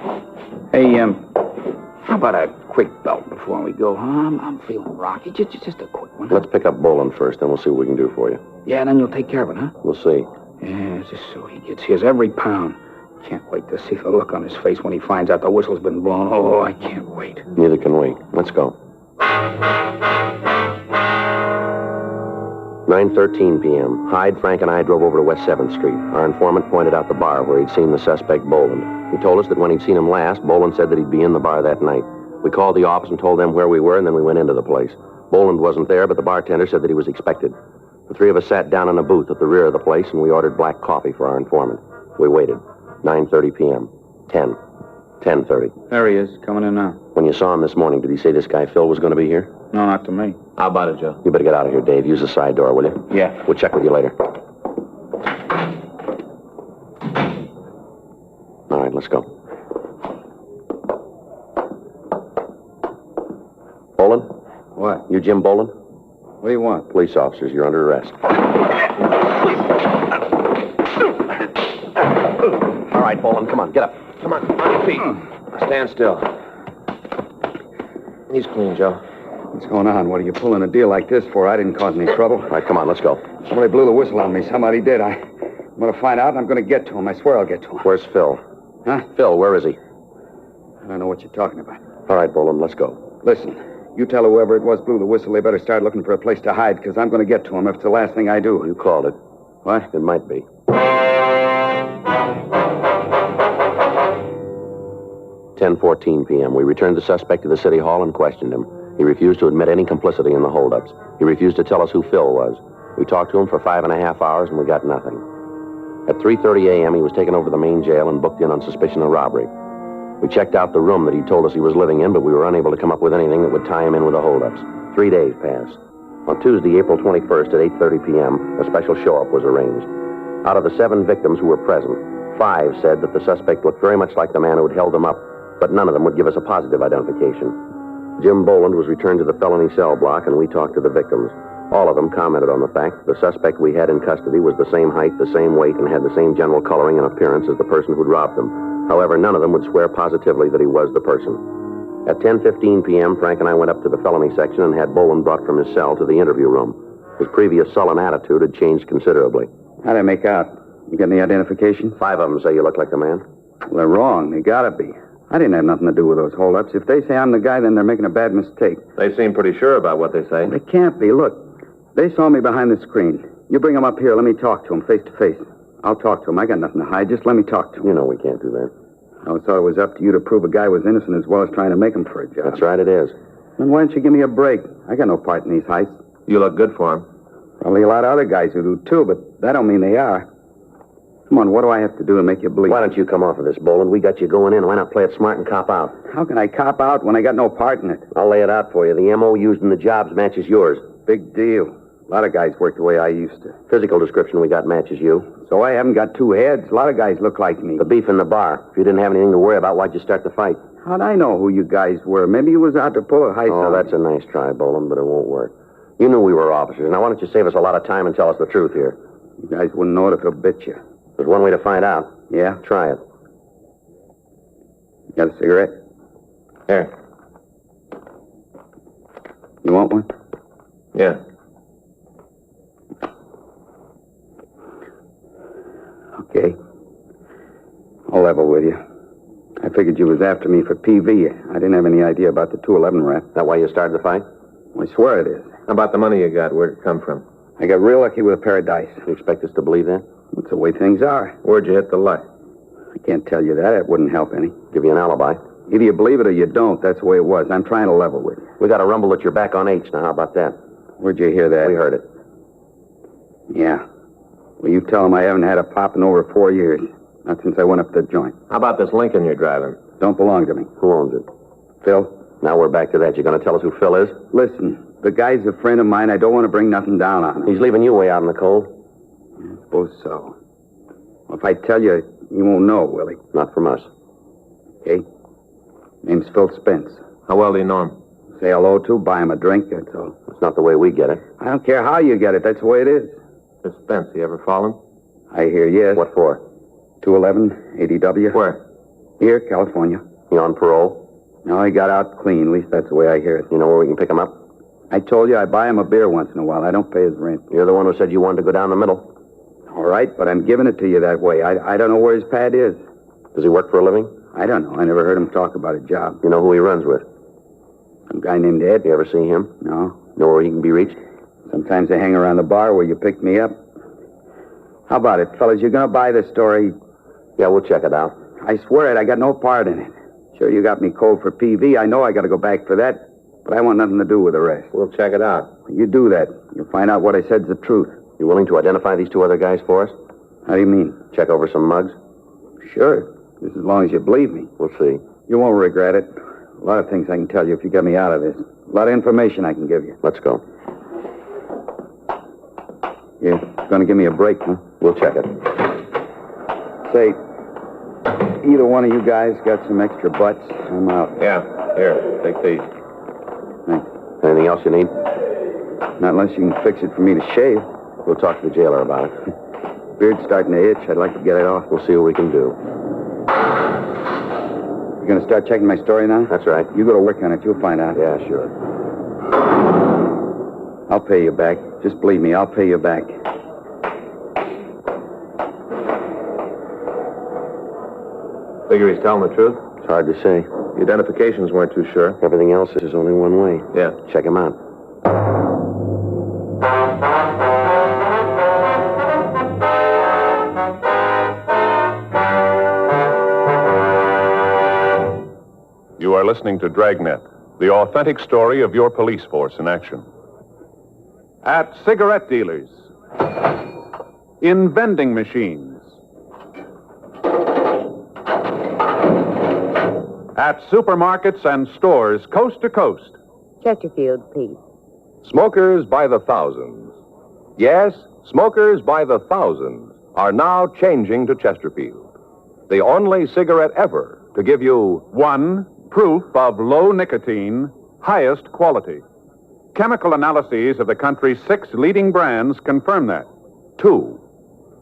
Hey, how about a quick belt before we go, huh? I'm feeling rocky. Just a quick one. Let's pick up Boland first, then we'll see what we can do for you. Yeah, then you'll take care of it, huh? We'll see. Yeah, just so he gets his every pound. Can't wait to see the look on his face when he finds out the whistle's been blown. Oh, I can't wait. Neither can we. Let's go. 9:13 p.m. Hyde, Frank, and I drove over to West 7th Street. Our informant pointed out the bar where he'd seen the suspect, Boland. He told us that when he'd seen him last, Boland said that he'd be in the bar that night. We called the office and told them where we were, and then we went into the place. Boland wasn't there, but the bartender said that he was expected. The three of us sat down in a booth at the rear of the place, and we ordered black coffee for our informant. We waited. 9:30 p.m. 10. 10:30. There he is, coming in now. When you saw him this morning, did he say this guy Phil was going to be here? No, not to me. How about it, Joe? You better get out of here, Dave. Use the side door, will you? Yeah. We'll check with you later. All right, let's go. Bolin? What? You Jim Bolin? What do you want? Police officers, you're under arrest. All right, Bolin, come on, get up. Come on your feet. Stand still. He's clean, Joe. What's going on? What are you pulling a deal like this for? I didn't cause any trouble. All right, come on, let's go. Somebody blew the whistle on me. Somebody did. I'm going to find out, and I'm going to get to him. I swear I'll get to him. Where's Phil? Huh? Phil, where is he? I don't know what you're talking about. All right, Bolin, let's go. Listen, you tell whoever it was blew the whistle they better start looking for a place to hide, because I'm going to get to him if it's the last thing I do. You called it. What? It might be. 10:14 p.m. We returned the suspect to the city hall and questioned him. He refused to admit any complicity in the holdups. He refused to tell us who Phil was. We talked to him for 5.5 hours, and we got nothing. At 3:30 a.m., he was taken over to the main jail and booked in on suspicion of robbery. We checked out the room that he told us he was living in, but we were unable to come up with anything that would tie him in with the holdups. 3 days passed. On Tuesday, April 21st at 8:30 p.m., a special show-up was arranged. Out of the 7 victims who were present, 5 said that the suspect looked very much like the man who had held them up, but none of them would give us a positive identification. Jim Boland was returned to the felony cell block, and we talked to the victims. All of them commented on the fact that the suspect we had in custody was the same height, the same weight, and had the same general coloring and appearance as the person who'd robbed them. However, none of them would swear positively that he was the person. At 10:15 p.m., Frank and I went up to the felony section and had Boland brought from his cell to the interview room. His previous sullen attitude had changed considerably. How'd I make out? You get any identification? 5 of them say you look like the man. Well, they're wrong. They gotta be. I didn't have nothing to do with those holdups. If they say I'm the guy, then they're making a bad mistake. They seem pretty sure about what they say. They can't be. Look, they saw me behind the screen. You bring them up here. Let me talk to them face to face. I'll talk to them. I got nothing to hide. Just let me talk to them. You know we can't do that. I always thought it was up to you to prove a guy was innocent as well as trying to make him for a job. That's right, it is. Then why don't you give me a break? I got no part in these heists. You look good for him. Probably a lot of other guys who do, too, but that don't mean they are. Come on, what do I have to do to make you believe? Why don't you come off of this, Boland? We got you going in. Why not play it smart and cop out? How can I cop out when I got no part in it? I'll lay it out for you. The M.O. used in the jobs matches yours. Big deal. A lot of guys work the way I used to. Physical description we got matches you. So I haven't got 2 heads. A lot of guys look like me. The beef in the bar. If you didn't have anything to worry about, why'd you start the fight? How'd I know who you guys were? Maybe you was out to pull a heist. Oh, that's a nice try, Boland, but it won't work. You knew we were officers. Now, why don't you save us a lot of time and tell us the truth here? You guys wouldn't know it if it'll bit you. There's one way to find out. Yeah? Try it. Got a cigarette? Here. You want one? Yeah. Okay. I'll level with you. I figured you was after me for PV. I didn't have any idea about the 211 rap. That why you started the fight? I swear it is. How about the money you got? Where'd it come from? I got real lucky with a pair of dice. You expect us to believe that? That's the way things are. Where'd you hit the luck? I can't tell you that. It wouldn't help any. Give you an alibi. Either you believe it or you don't. That's the way it was. I'm trying to level with you. We got a rumble that you're back on H. Now, how about that? Where'd you hear that? We heard it. Yeah. Well, you tell them I haven't had a pop in over 4 years. Not since I went up to the joint. How about this Lincoln you're driving? Don't belong to me. Who owns it? Phil. Now we're back to that. You going to tell us who Phil is? Listen, the guy's a friend of mine. I don't want to bring nothing down on him. He's leaving you way out in the cold. I suppose so. Well, if I tell you, you won't know, will he? Not from us. Okay. Name's Phil Spence. How well do you know him? Say hello to, buy him a drink, that's all. That's not the way we get it. I don't care how you get it. That's the way it is. Miss Spence, you ever fallen? I hear yes. What for? 211, ADW. Where? Here, California. He on parole? No, he got out clean. At least that's the way I hear it. You know where we can pick him up? I told you I buy him a beer once in a while. I don't pay his rent. You're the one who said you wanted to go down the middle. All right, but I'm giving it to you that way. I don't know where his pad is. Does he work for a living? I don't know. I never heard him talk about a job. You know who he runs with? Some guy named Ed. You ever see him? No. Know where he can be reached? Sometimes I hang around the bar where you picked me up. How about it, fellas? You're going to buy this story? Yeah, we'll check it out. I swear it. I got no part in it. Sure, you got me cold for PV. I know I got to go back for that. But I want nothing to do with the rest. We'll check it out. You do that. You'll find out what I said's the truth. You willing to identify these 2 other guys for us? How do you mean? Check over some mugs? Sure. Just as long as you believe me. We'll see. You won't regret it. A lot of things I can tell you if you get me out of this. A lot of information I can give you. Let's go. You're going to give me a break, huh? We'll check it. Say, either one of you guys got some extra butts? I'm out. Yeah. Here, take these. Thanks. Anything else you need? Not unless you can fix it for me to shave. We'll talk to the jailer about it. Beard's starting to itch. I'd like to get it off. We'll see what we can do. You're going to start checking my story now? That's right. You go to work on it. You'll find out. Yeah, sure. I'll pay you back. Just believe me, I'll pay you back. Figure he's telling the truth? It's hard to say. The identifications weren't too sure. Everything else is only one way. Yeah. Check him out. You are listening to Dragnet, the authentic story of your police force in action. At cigarette dealers, in vending machines, at supermarkets and stores coast to coast. Chesterfield, please. Smokers by the thousands. Yes, smokers by the thousands are now changing to Chesterfield, the only cigarette ever to give you 1, proof of low nicotine, highest quality. Chemical analyses of the country's 6 leading brands confirm that. 2,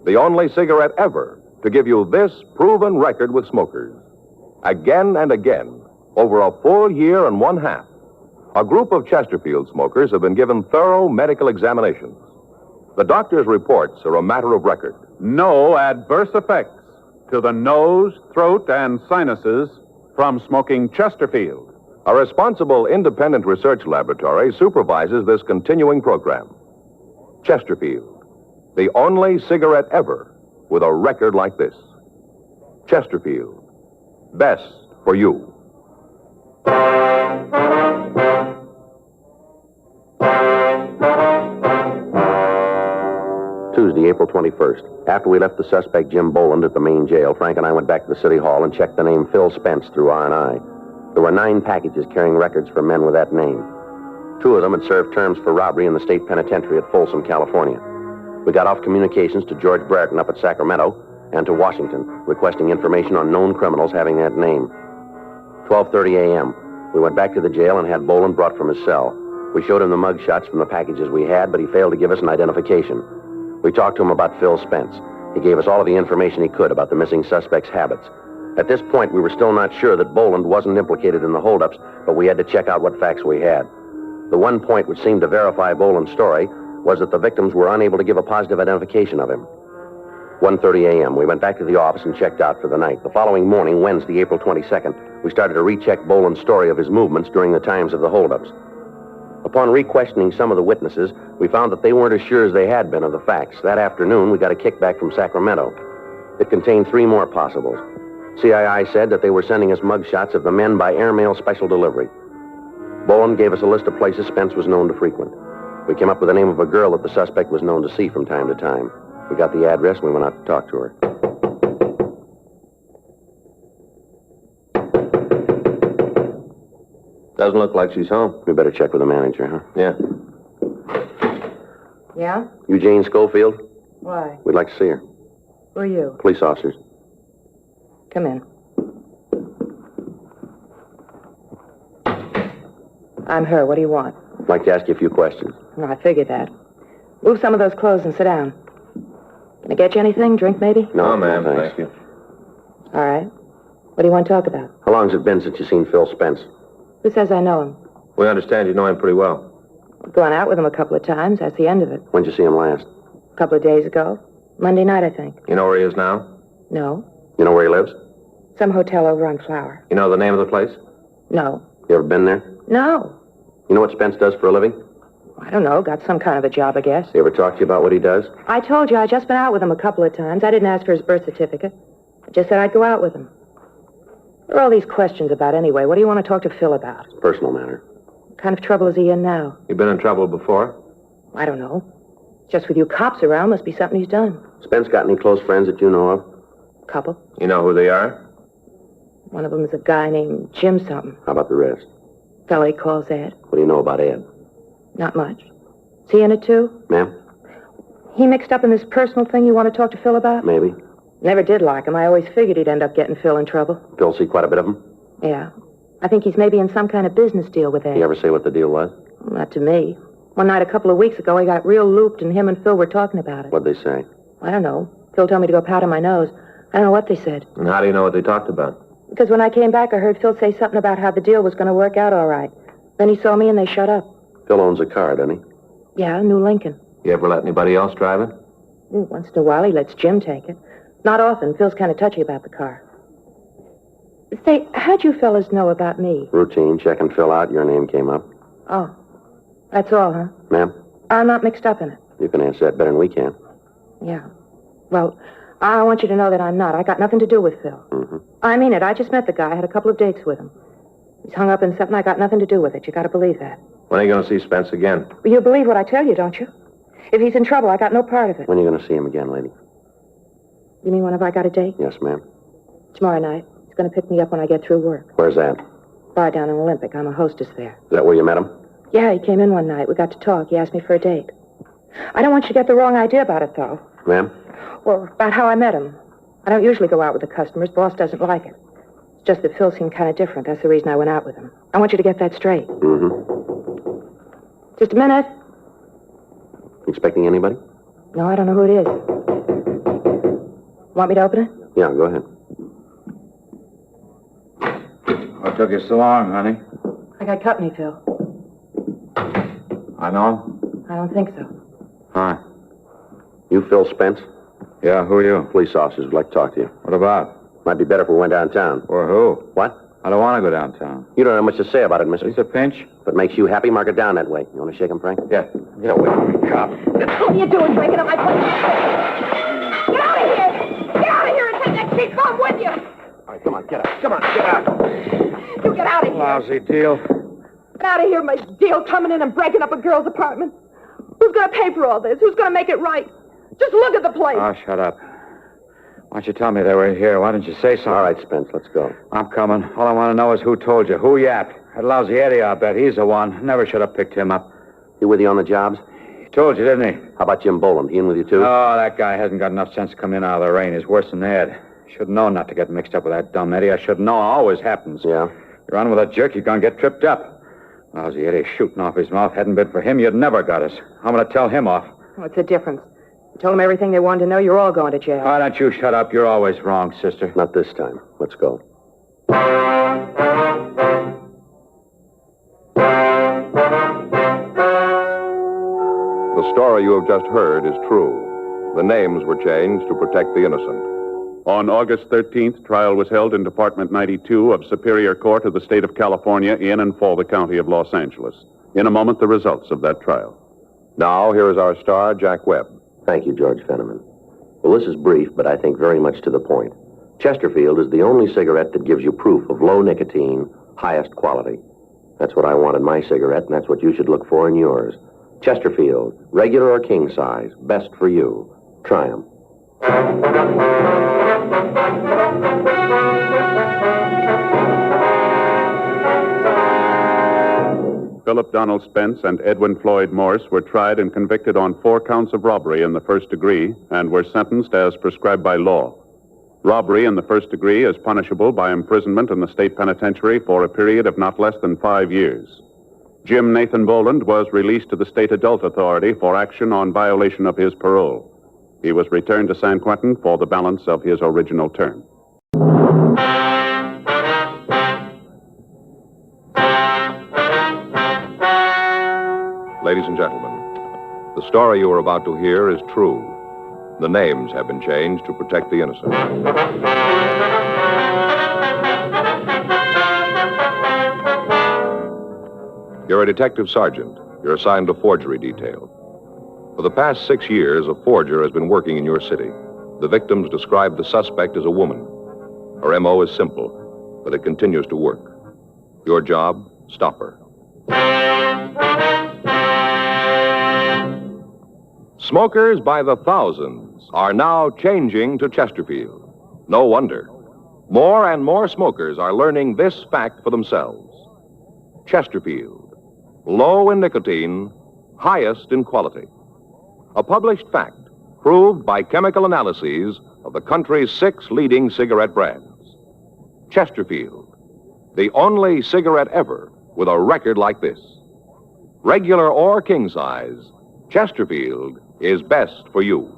the only cigarette ever to give you this proven record with smokers. Again and again, over a full year and 1/2, a group of Chesterfield smokers have been given thorough medical examinations. The doctor's reports are a matter of record. No adverse effects to the nose, throat, and sinuses from smoking Chesterfield. A responsible independent research laboratory supervises this continuing program. Chesterfield, the only cigarette ever with a record like this. Chesterfield, best for you. Tuesday, April 21st. After we left the suspect, Jim Boland, at the main jail, Frank and I went back to the city hall and checked the name Phil Spence through R&I. There were 9 packages carrying records for men with that name. 2 of them had served terms for robbery in the state penitentiary at Folsom, California. We got off communications to George Brereton up at Sacramento and to Washington, requesting information on known criminals having that name. 12:30 a.m. We went back to the jail and had Boland brought from his cell. We showed him the mug shots from the packages we had, but he failed to give us an identification. We talked to him about Phil Spence. He gave us all of the information he could about the missing suspect's habits. At this point, we were still not sure that Boland wasn't implicated in the holdups, but we had to check out what facts we had. The one point which seemed to verify Boland's story was that the victims were unable to give a positive identification of him. 1:30 a.m., we went back to the office and checked out for the night. The following morning, Wednesday, April 22nd, we started to recheck Boland's story of his movements during the times of the holdups. Upon re-questioning some of the witnesses, we found that they weren't as sure as they had been of the facts. That afternoon, we got a kickback from Sacramento. It contained 3 more possibles. CII said that they were sending us mugshots of the men by airmail special delivery. Boland gave us a list of places Spence was known to frequent. We came up with the name of a girl that the suspect was known to see from time to time. We got the address and we went out to talk to her. Doesn't look like she's home. We better check with the manager, huh? Yeah. Yeah? You Jane Schofield? Why? We'd like to see her. Who are you? Police officers. Come in. I'm her. What do you want? I'd like to ask you a few questions. No, I figured that. Move some of those clothes and sit down. Can I get you anything? Drink, maybe? No, ma'am. Thank you. All right. What do you want to talk about? How long's it been since you seen Phil Spence? Who says I know him? We understand you know him pretty well. I've gone out with him a couple of times. That's the end of it. When'd you see him last? A couple of days ago. Monday night, I think. You know where he is now? No. You know where he lives? Some hotel over on Flower. You know the name of the place? No. You ever been there? No. You know what Spence does for a living? I don't know. Got some kind of a job, I guess. He ever talk to you about what he does? I told you I just been out with him a couple of times. I didn't ask for his birth certificate. I just said I'd go out with him. What are all these questions about anyway? What do you want to talk to Phil about? Personal matter. What kind of trouble is he in now? You been in trouble before? I don't know. Just with you cops around, must be something he's done. Spence got any close friends that you know of? Couple. You know who they are? One of them is a guy named Jim something. How about the rest? Fellow he calls Ed. What do you know about Ed? Not much. Is he in it too? Ma'am? He mixed up in this personal thing you want to talk to Phil about? Maybe. Never did like him. I always figured he'd end up getting Phil in trouble. Phil see quite a bit of him? Yeah. I think he's maybe in some kind of business deal with Ed. You ever say what the deal was? Not to me. One night a couple of weeks ago, he got real looped, and him and Phil were talking about it. What'd they say? I don't know. Phil told me to go powder my nose. I don't know what they said. And how do you know what they talked about? Because when I came back, I heard Phil say something about how the deal was going to work out all right. Then he saw me, and they shut up. Phil owns a car, doesn't he? Yeah, a new Lincoln. You ever let anybody else drive it? Once in a while, he lets Jim take it. Not often. Phil's kind of touchy about the car. Say, how'd you fellas know about me? Routine. Check and fill out. Your name came up. Oh, that's all, huh? Ma'am? I'm not mixed up in it. You can answer that better than we can. Yeah. Well, I want you to know that I'm not. I got nothing to do with Phil. Mm-hmm. I mean it. I just met the guy. I had a couple of dates with him. He's hung up in something. I got nothing to do with it. You got to believe that. When are you going to see Spence again? Well, you believe what I tell you, don't you? If he's in trouble, I got no part of it. When are you going to see him again, lady? You mean when have I got a date? Yes, ma'am. Tomorrow night. He's going to pick me up when I get through work. Where's that? Bar down in Olympic. I'm a hostess there. Is that where you met him? Yeah, he came in one night. We got to talk. He asked me for a date. I don't want you to get the wrong idea about it, though. Ma'am? Well, about how I met him. I don't usually go out with the customers. Boss doesn't like it. It's just that Phil seemed kind of different. That's the reason I went out with him. I want you to get that straight. Mm-hmm. Just a minute. Expecting anybody? No, I don't know who it is. Want me to open it? Yeah, go ahead. What took you so long, honey? I got company, Phil. I know. I don't think so. Hi. You Phil Spence? Yeah, who are you? Police officers would like to talk to you. What about? Might be better if we went downtown. For who? What? I don't want to go downtown. You don't have much to say about it, mister. It's a pinch. If it makes you happy, mark it down that way. You want to shake him, Frank? Yeah. Get away from me, cop. What are you doing breaking up my place? Get out of here! Get out of here and take that cheap bomb with you! All right, come on, get out. Come on, get out. You get out of here. Lousy deal. Get out of here, my deal coming in and breaking up a girl's apartment. Who's going to pay for all this? Who's going to make it right? Just look at the place. Oh, shut up. Why don't you tell me they were here? Why didn't you say something? All right, Spence, let's go. I'm coming. All I want to know is who told you. Who yapped? That lousy Eddie, I bet. He's the one. Never should have picked him up. He with you on the jobs? He told you, didn't he? How about Jim Boland? He in with you, too? Oh, that guy hasn't got enough sense to come in out of the rain. He's worse than Ed. Should have known not to get mixed up with that dumb Eddie. I should have known. It always happens. Yeah? You're on with a jerk, you're going to get tripped up. Lousy Eddie shooting off his mouth. Hadn't been for him, you'd never got us. I'm going to tell him off. What's the difference? You told them everything they wanted to know. You're all going to jail. Why don't you shut up? You're always wrong, sister. Not this time. Let's go. The story you have just heard is true. The names were changed to protect the innocent. On August 13th, trial was held in Department 92 of Superior Court of the State of California in and for the County of Los Angeles. In a moment, the results of that trial. Now, here is our star, Jack Webb. Thank you, George Fenneman. Well, this is brief, but I think very much to the point. Chesterfield is the only cigarette that gives you proof of low nicotine, highest quality. That's what I want in my cigarette, and that's what you should look for in yours. Chesterfield, regular or king size, best for you. Try 'em. Philip Donald Spence and Edwin Floyd Morse were tried and convicted on 4 counts of robbery in the first degree and were sentenced as prescribed by law. Robbery in the first degree is punishable by imprisonment in the state penitentiary for a period of not less than 5 years. Jim Nathan Boland was released to the state adult authority for action on violation of his parole. He was returned to San Quentin for the balance of his original term. Ladies and gentlemen, the story you are about to hear is true. The names have been changed to protect the innocent. You're a detective sergeant. You're assigned to forgery detail. For the past 6 years, a forger has been working in your city. The victims describe the suspect as a woman. Her M.O. is simple, but it continues to work. Your job, stop her. Smokers by the thousands are now changing to Chesterfield. No wonder. More and more smokers are learning this fact for themselves. Chesterfield, low in nicotine, highest in quality. A published fact proved by chemical analyses of the country's 6 leading cigarette brands. Chesterfield, the only cigarette ever with a record like this. Regular or king size, Chesterfield is best for you.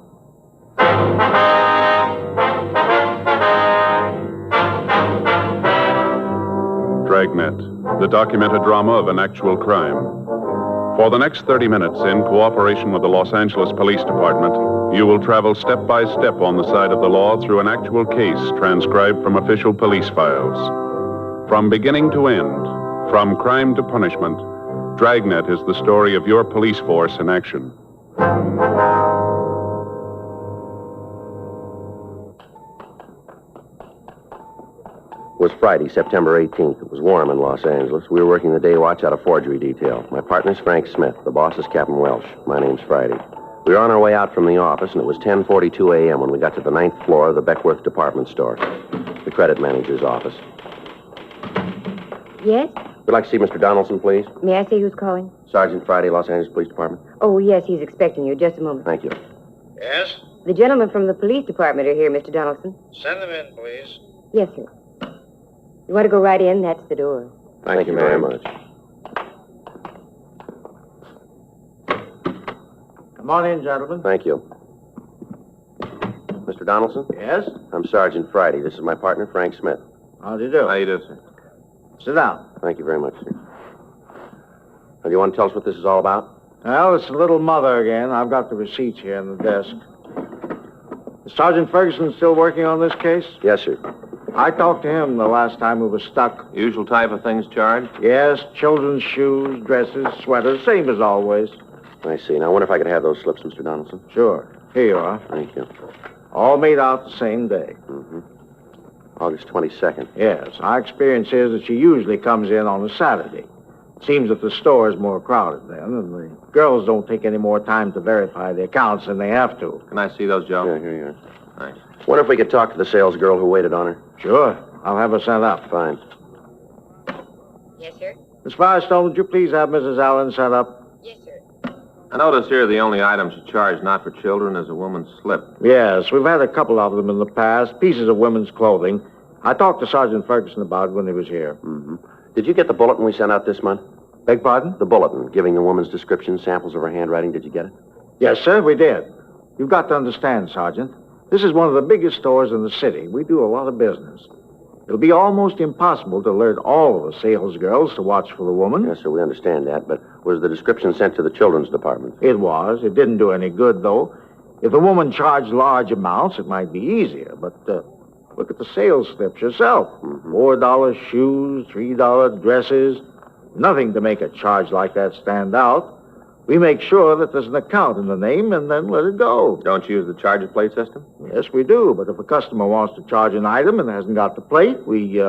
Dragnet, the documented drama of an actual crime. For the next 30 minutes, in cooperation with the Los Angeles Police Department, you will travel step by step on the side of the law through an actual case transcribed from official police files. From beginning to end, from crime to punishment, Dragnet is the story of your police force in action. It was Friday, September 18th. It was warm in Los Angeles. We were working the day watch out of forgery detail. My partner's Frank Smith. The boss is Captain Welsh. My name's Friday. We were on our way out from the office, and it was 10:42 a.m. when we got to the 9th floor of the Beckworth department store, the credit manager's office. Yes? We'd like to see Mr. Donaldson, please. May I say who's calling? Sergeant Friday, Los Angeles Police Department. Oh, yes, he's expecting you. Just a moment. Thank you. Yes? The gentlemen from the police department are here, Mr. Donaldson. Send them in, please. Yes, sir. You want to go right in? That's the door. Thank you very much. Come on in, gentlemen. Thank you. Mr. Donaldson? Yes? I'm Sergeant Friday. This is my partner, Frank Smith. How do you do? How you do, sir? Sit down. Thank you very much, sir. Now, do you want to tell us what this is all about? Well, it's the little mother again. I've got the receipts here in the desk. Is Sergeant Ferguson still working on this case? Yes, sir. I talked to him the last time we were stuck. Usual type of things charged? Yes, children's shoes, dresses, sweaters, same as always. I see. Now, I wonder if I could have those slips, Mr. Donaldson. Sure. Here you are. Thank you. All made out the same day. Mm-hmm. August 22nd. Yes. Our experience is that she usually comes in on a Saturday. Seems that the store is more crowded then, and the girls don't take any more time to verify the accounts than they have to. Can I see those, Joe? Yeah, here you are. Thanks. Wonder if we could talk to the sales girl who waited on her. Sure. I'll have her sent up. Fine. Yes, sir? Miss Firestone, would you please have Mrs. Allen sent up? Yes, sir. I notice here the only item she charged not for children is a woman's slip. Yes, we've had a couple of them in the past, pieces of women's clothing. I talked to Sergeant Ferguson about it when he was here. Mm-hmm. Did you get the bulletin we sent out this month? Beg pardon? The bulletin, giving the woman's description, samples of her handwriting. Did you get it? Yes, sir, we did. You've got to understand, Sergeant. This is one of the biggest stores in the city. We do a lot of business. It'll be almost impossible to alert all of the sales girls to watch for the woman. Yes, sir, we understand that, but was the description sent to the children's department? It was. It didn't do any good, though. If the woman charged large amounts, it might be easier, but look at the sales slips yourself. Mm-hmm. $4 shoes, $3 dresses. Nothing to make a charge like that stand out. We make sure that there's an account in the name and then let it go. Don't you use the charge plate system? Yes, we do. But if a customer wants to charge an item and hasn't got the plate, we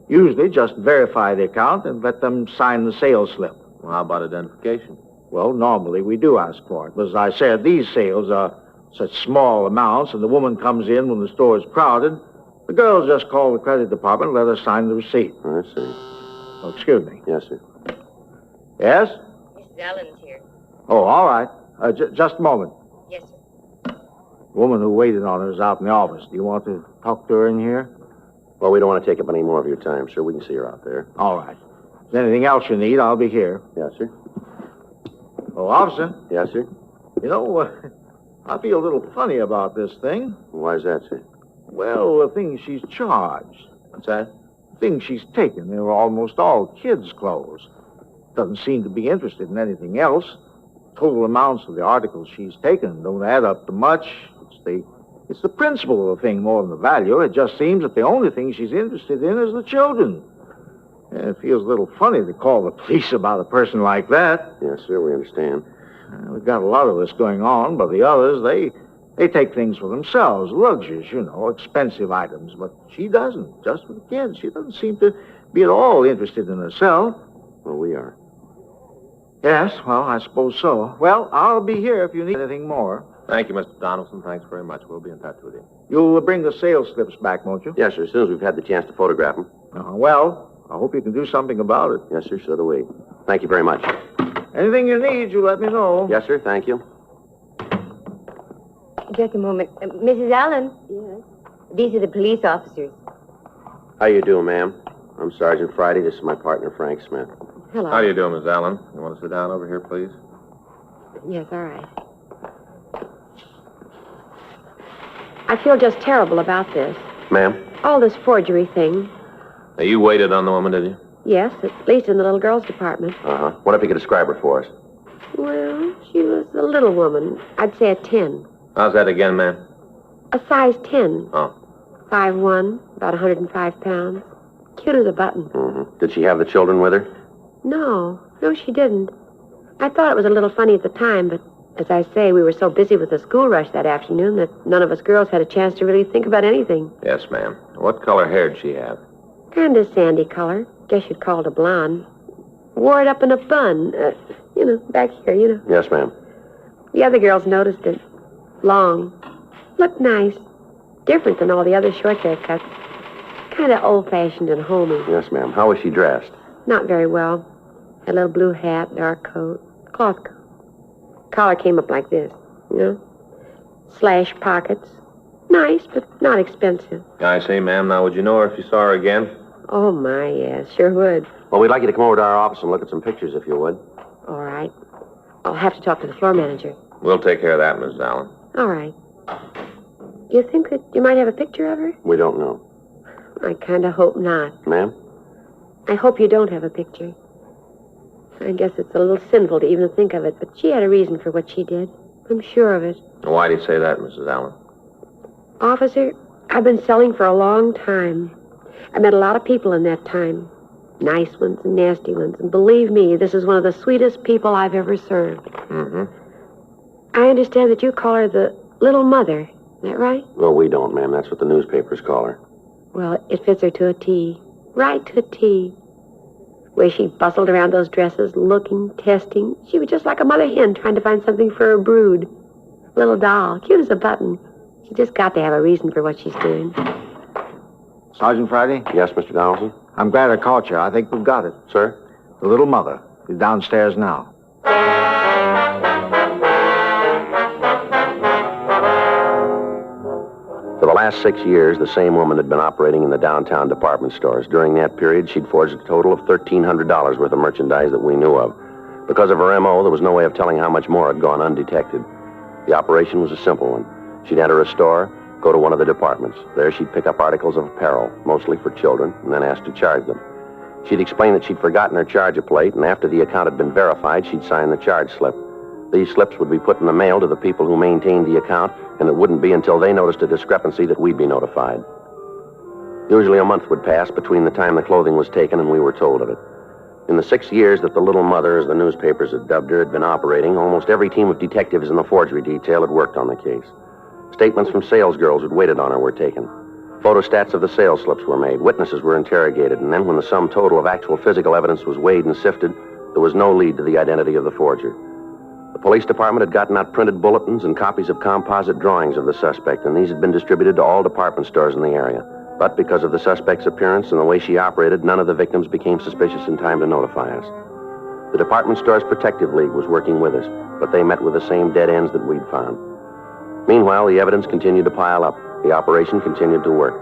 usually just verify the account and let them sign the sales slip. Well, how about identification? Well, normally we do ask for it. But as I said, these sales are such small amounts, and the woman comes in when the store is crowded. The girls just call the credit department and let her sign the receipt. I see. Oh, excuse me. Yes, sir. Yes? Mrs. Allen's here. Oh, all right. Just a moment. Yes, sir. The woman who waited on her is out in the office. Do you want to talk to her in here? Well, we don't want to take up any more of your time, sir. We can see her out there. All right. If there's anything else you need, I'll be here. Yes, sir. Oh, officer. Yes, sir. You know, I feel a little funny about this thing. Why is that, sir? Well, the things she's charged. What's that? Things she's taken. They were almost all kids' clothes. Doesn't seem to be interested in anything else. Total amounts of the articles she's taken don't add up to much. It's the principle of the thing more than the value. It just seems that the only thing she's interested in is the children. And it feels a little funny to call the police about a person like that. Yes, sir, we understand. We've got a lot of this going on, but the others, they take things for themselves. Luxuries, you know, expensive items. But she doesn't, just for the kids. She doesn't seem to be at all interested in herself. Well, we are. Yes, well, I suppose so. Well, I'll be here if you need anything more. Thank you, Mr. Donaldson. Thanks very much. We'll be in touch with you. You'll bring the sales slips back, won't you? Yes, sir, as soon as we've had the chance to photograph them. Well, I hope you can do something about it. Yes, sir, so do we. Thank you very much. Anything you need, you let me know. Yes, sir, thank you. Just a moment. Mrs. Allen? Yes? These are the police officers. How you doing, ma'am? I'm Sergeant Friday. This is my partner, Frank Smith. Hello. How do you do, Miss Allen? You want to sit down over here, please? Yes, all right. I feel just terrible about this. Ma'am? All this forgery thing. Now, you waited on the woman, did you? Yes, at least in the little girls' department. Uh-huh. What if you could describe her for us? Well, she was a little woman. I'd say a 10. How's that again, ma'am? A size 10. Oh. 5'1", about 105 pounds. Cute as a button. Mm-hmm. Did she have the children with her? No, she didn't. I thought it was a little funny at the time, but as I say, we were so busy with the school rush that afternoon that none of us girls had a chance to really think about anything. Yes, ma'am. What color hair did she have? Kind of sandy color. Guess you'd call it a blonde. Wore it up in a bun. Back here, Yes, ma'am. The other girls noticed it. Long. Looked nice. Different than all the other short haircuts. Kind of old-fashioned and homey. Yes, ma'am. How was she dressed? Not very well. A little blue hat, dark coat, cloth coat. Collar came up like this, Slash pockets. Nice, but not expensive. I say, ma'am, now, would you know her if you saw her again? Oh, my, yes, sure would. Well, we'd like you to come over to our office and look at some pictures, if you would. All right. I'll have to talk to the floor manager. We'll take care of that, Miss Allen. All right. Do you think that you might have a picture of her? We don't know. I kind of hope not. Ma'am? I hope you don't have a picture. I guess it's a little sinful to even think of it, but she had a reason for what she did. I'm sure of it. Why do you say that, Mrs. Allen? Officer, I've been selling for a long time. I met a lot of people in that time. Nice ones and nasty ones. And believe me, this is one of the sweetest people I've ever served. Mm-hmm. I understand that you call her the Little Mother. Is that right? Well, we don't, ma'am. That's what the newspapers call her. Well, it fits her to a T. Right to a T. Where she bustled around those dresses, looking, testing. She was just like a mother hen trying to find something for her brood. Little doll, cute as a button. She just got to have a reason for what she's doing. Sergeant Friday? Yes, Mr. Donaldson? I'm glad I caught you. I think we've got it. Sir? The Little Mother is downstairs now. For the last 6 years, the same woman had been operating in the downtown department stores. During that period, she'd forged a total of $1,300 worth of merchandise that we knew of. Because of her M.O., there was no way of telling how much more had gone undetected. The operation was a simple one. She'd enter a store, go to one of the departments. There she'd pick up articles of apparel, mostly for children, and then ask to charge them. She'd explain that she'd forgotten her charge plate, and after the account had been verified, she'd sign the charge slip. These slips would be put in the mail to the people who maintained the account, and it wouldn't be until they noticed a discrepancy that we'd be notified. Usually a month would pass between the time the clothing was taken and we were told of it. In the 6 years that the Little Mother, as the newspapers had dubbed her, had been operating, almost every team of detectives in the forgery detail had worked on the case. Statements from salesgirls who'd waited on her were taken. Photostats of the sales slips were made. Witnesses were interrogated, and then when the sum total of actual physical evidence was weighed and sifted, there was no lead to the identity of the forger. The police department had gotten out printed bulletins and copies of composite drawings of the suspect, and these had been distributed to all department stores in the area. But because of the suspect's appearance and the way she operated, none of the victims became suspicious in time to notify us. The Department Stores Protective League was working with us, but they met with the same dead ends that we'd found. Meanwhile, the evidence continued to pile up. The operation continued to work.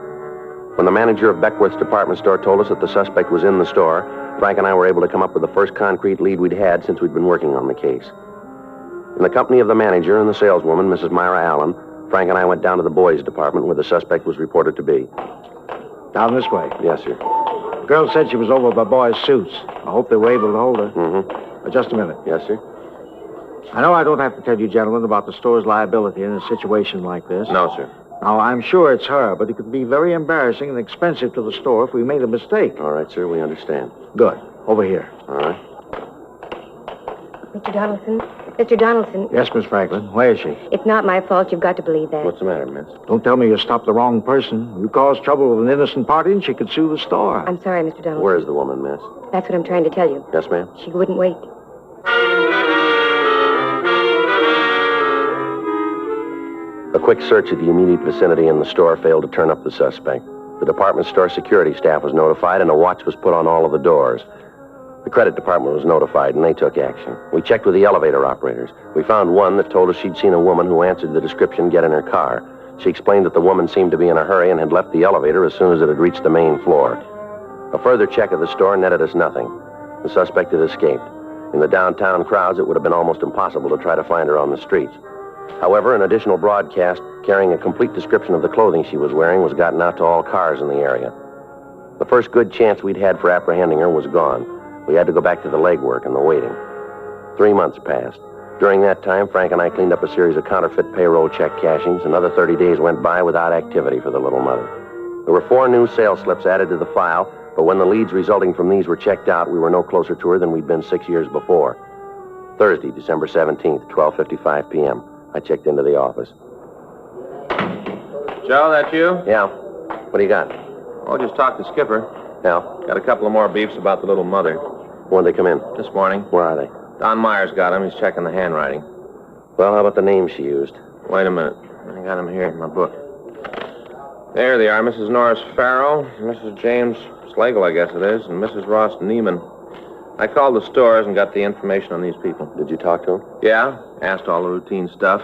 When the manager of Beckworth's department store told us that the suspect was in the store, Frank and I were able to come up with the first concrete lead we'd had since we'd been working on the case. In the company of the manager and the saleswoman, Mrs. Myra Allen, Frank and I went down to the boys' department where the suspect was reported to be. Down this way. Yes, sir. The girl said she was over by boys' suits. I hope they were able to hold her. Mm-hmm. Just a minute. Yes, sir. I know I don't have to tell you gentlemen about the store's liability in a situation like this. No, sir. Now, I'm sure it's her, but it could be very embarrassing and expensive to the store if we made a mistake. All right, sir, we understand. Good. Over here. All right. Mr. Donaldson? Mr. Donaldson? Yes, Miss Franklin. Where is she? It's not my fault. You've got to believe that. What's the matter, miss? Don't tell me you stopped the wrong person. You caused trouble with an innocent party and she could sue the store. I'm sorry, Mr. Donaldson. Where is the woman, miss? That's what I'm trying to tell you. Yes, ma'am? She wouldn't wait. A quick search of the immediate vicinity in the store failed to turn up the suspect. The department store security staff was notified, and a watch was put on all of the doors. The credit department was notified, and they took action. We checked with the elevator operators. We found one that told us she'd seen a woman who answered the description get in her car. She explained that the woman seemed to be in a hurry and had left the elevator as soon as it had reached the main floor. A further check of the store netted us nothing. The suspect had escaped. In the downtown crowds, it would have been almost impossible to try to find her on the streets. However, an additional broadcast carrying a complete description of the clothing she was wearing was gotten out to all cars in the area. The first good chance we'd had for apprehending her was gone. We had to go back to the legwork and the waiting. 3 months passed. During that time, Frank and I cleaned up a series of counterfeit payroll check cashings. Another 30 days went by without activity for the little mother. There were 4 new sales slips added to the file, but when the leads resulting from these were checked out, we were no closer to her than we'd been 6 years before. Thursday, December 17th, 12:55 p.m. I checked into the office. Joe, that you? Yeah. What do you got? Oh, just talked to Skipper. Yeah. Got a couple of more beefs about the little mother. When did they come in? This morning. Where are they? Don Myers got them. He's checking the handwriting. Well, how about the names she used? Wait a minute. I got them here in my book. There they are. Mrs. Norris Farrow, Mrs. James Slagle, I guess it is, and Mrs. Ross Neiman. I called the stores and got the information on these people. Did you talk to them? Yeah. Asked all the routine stuff.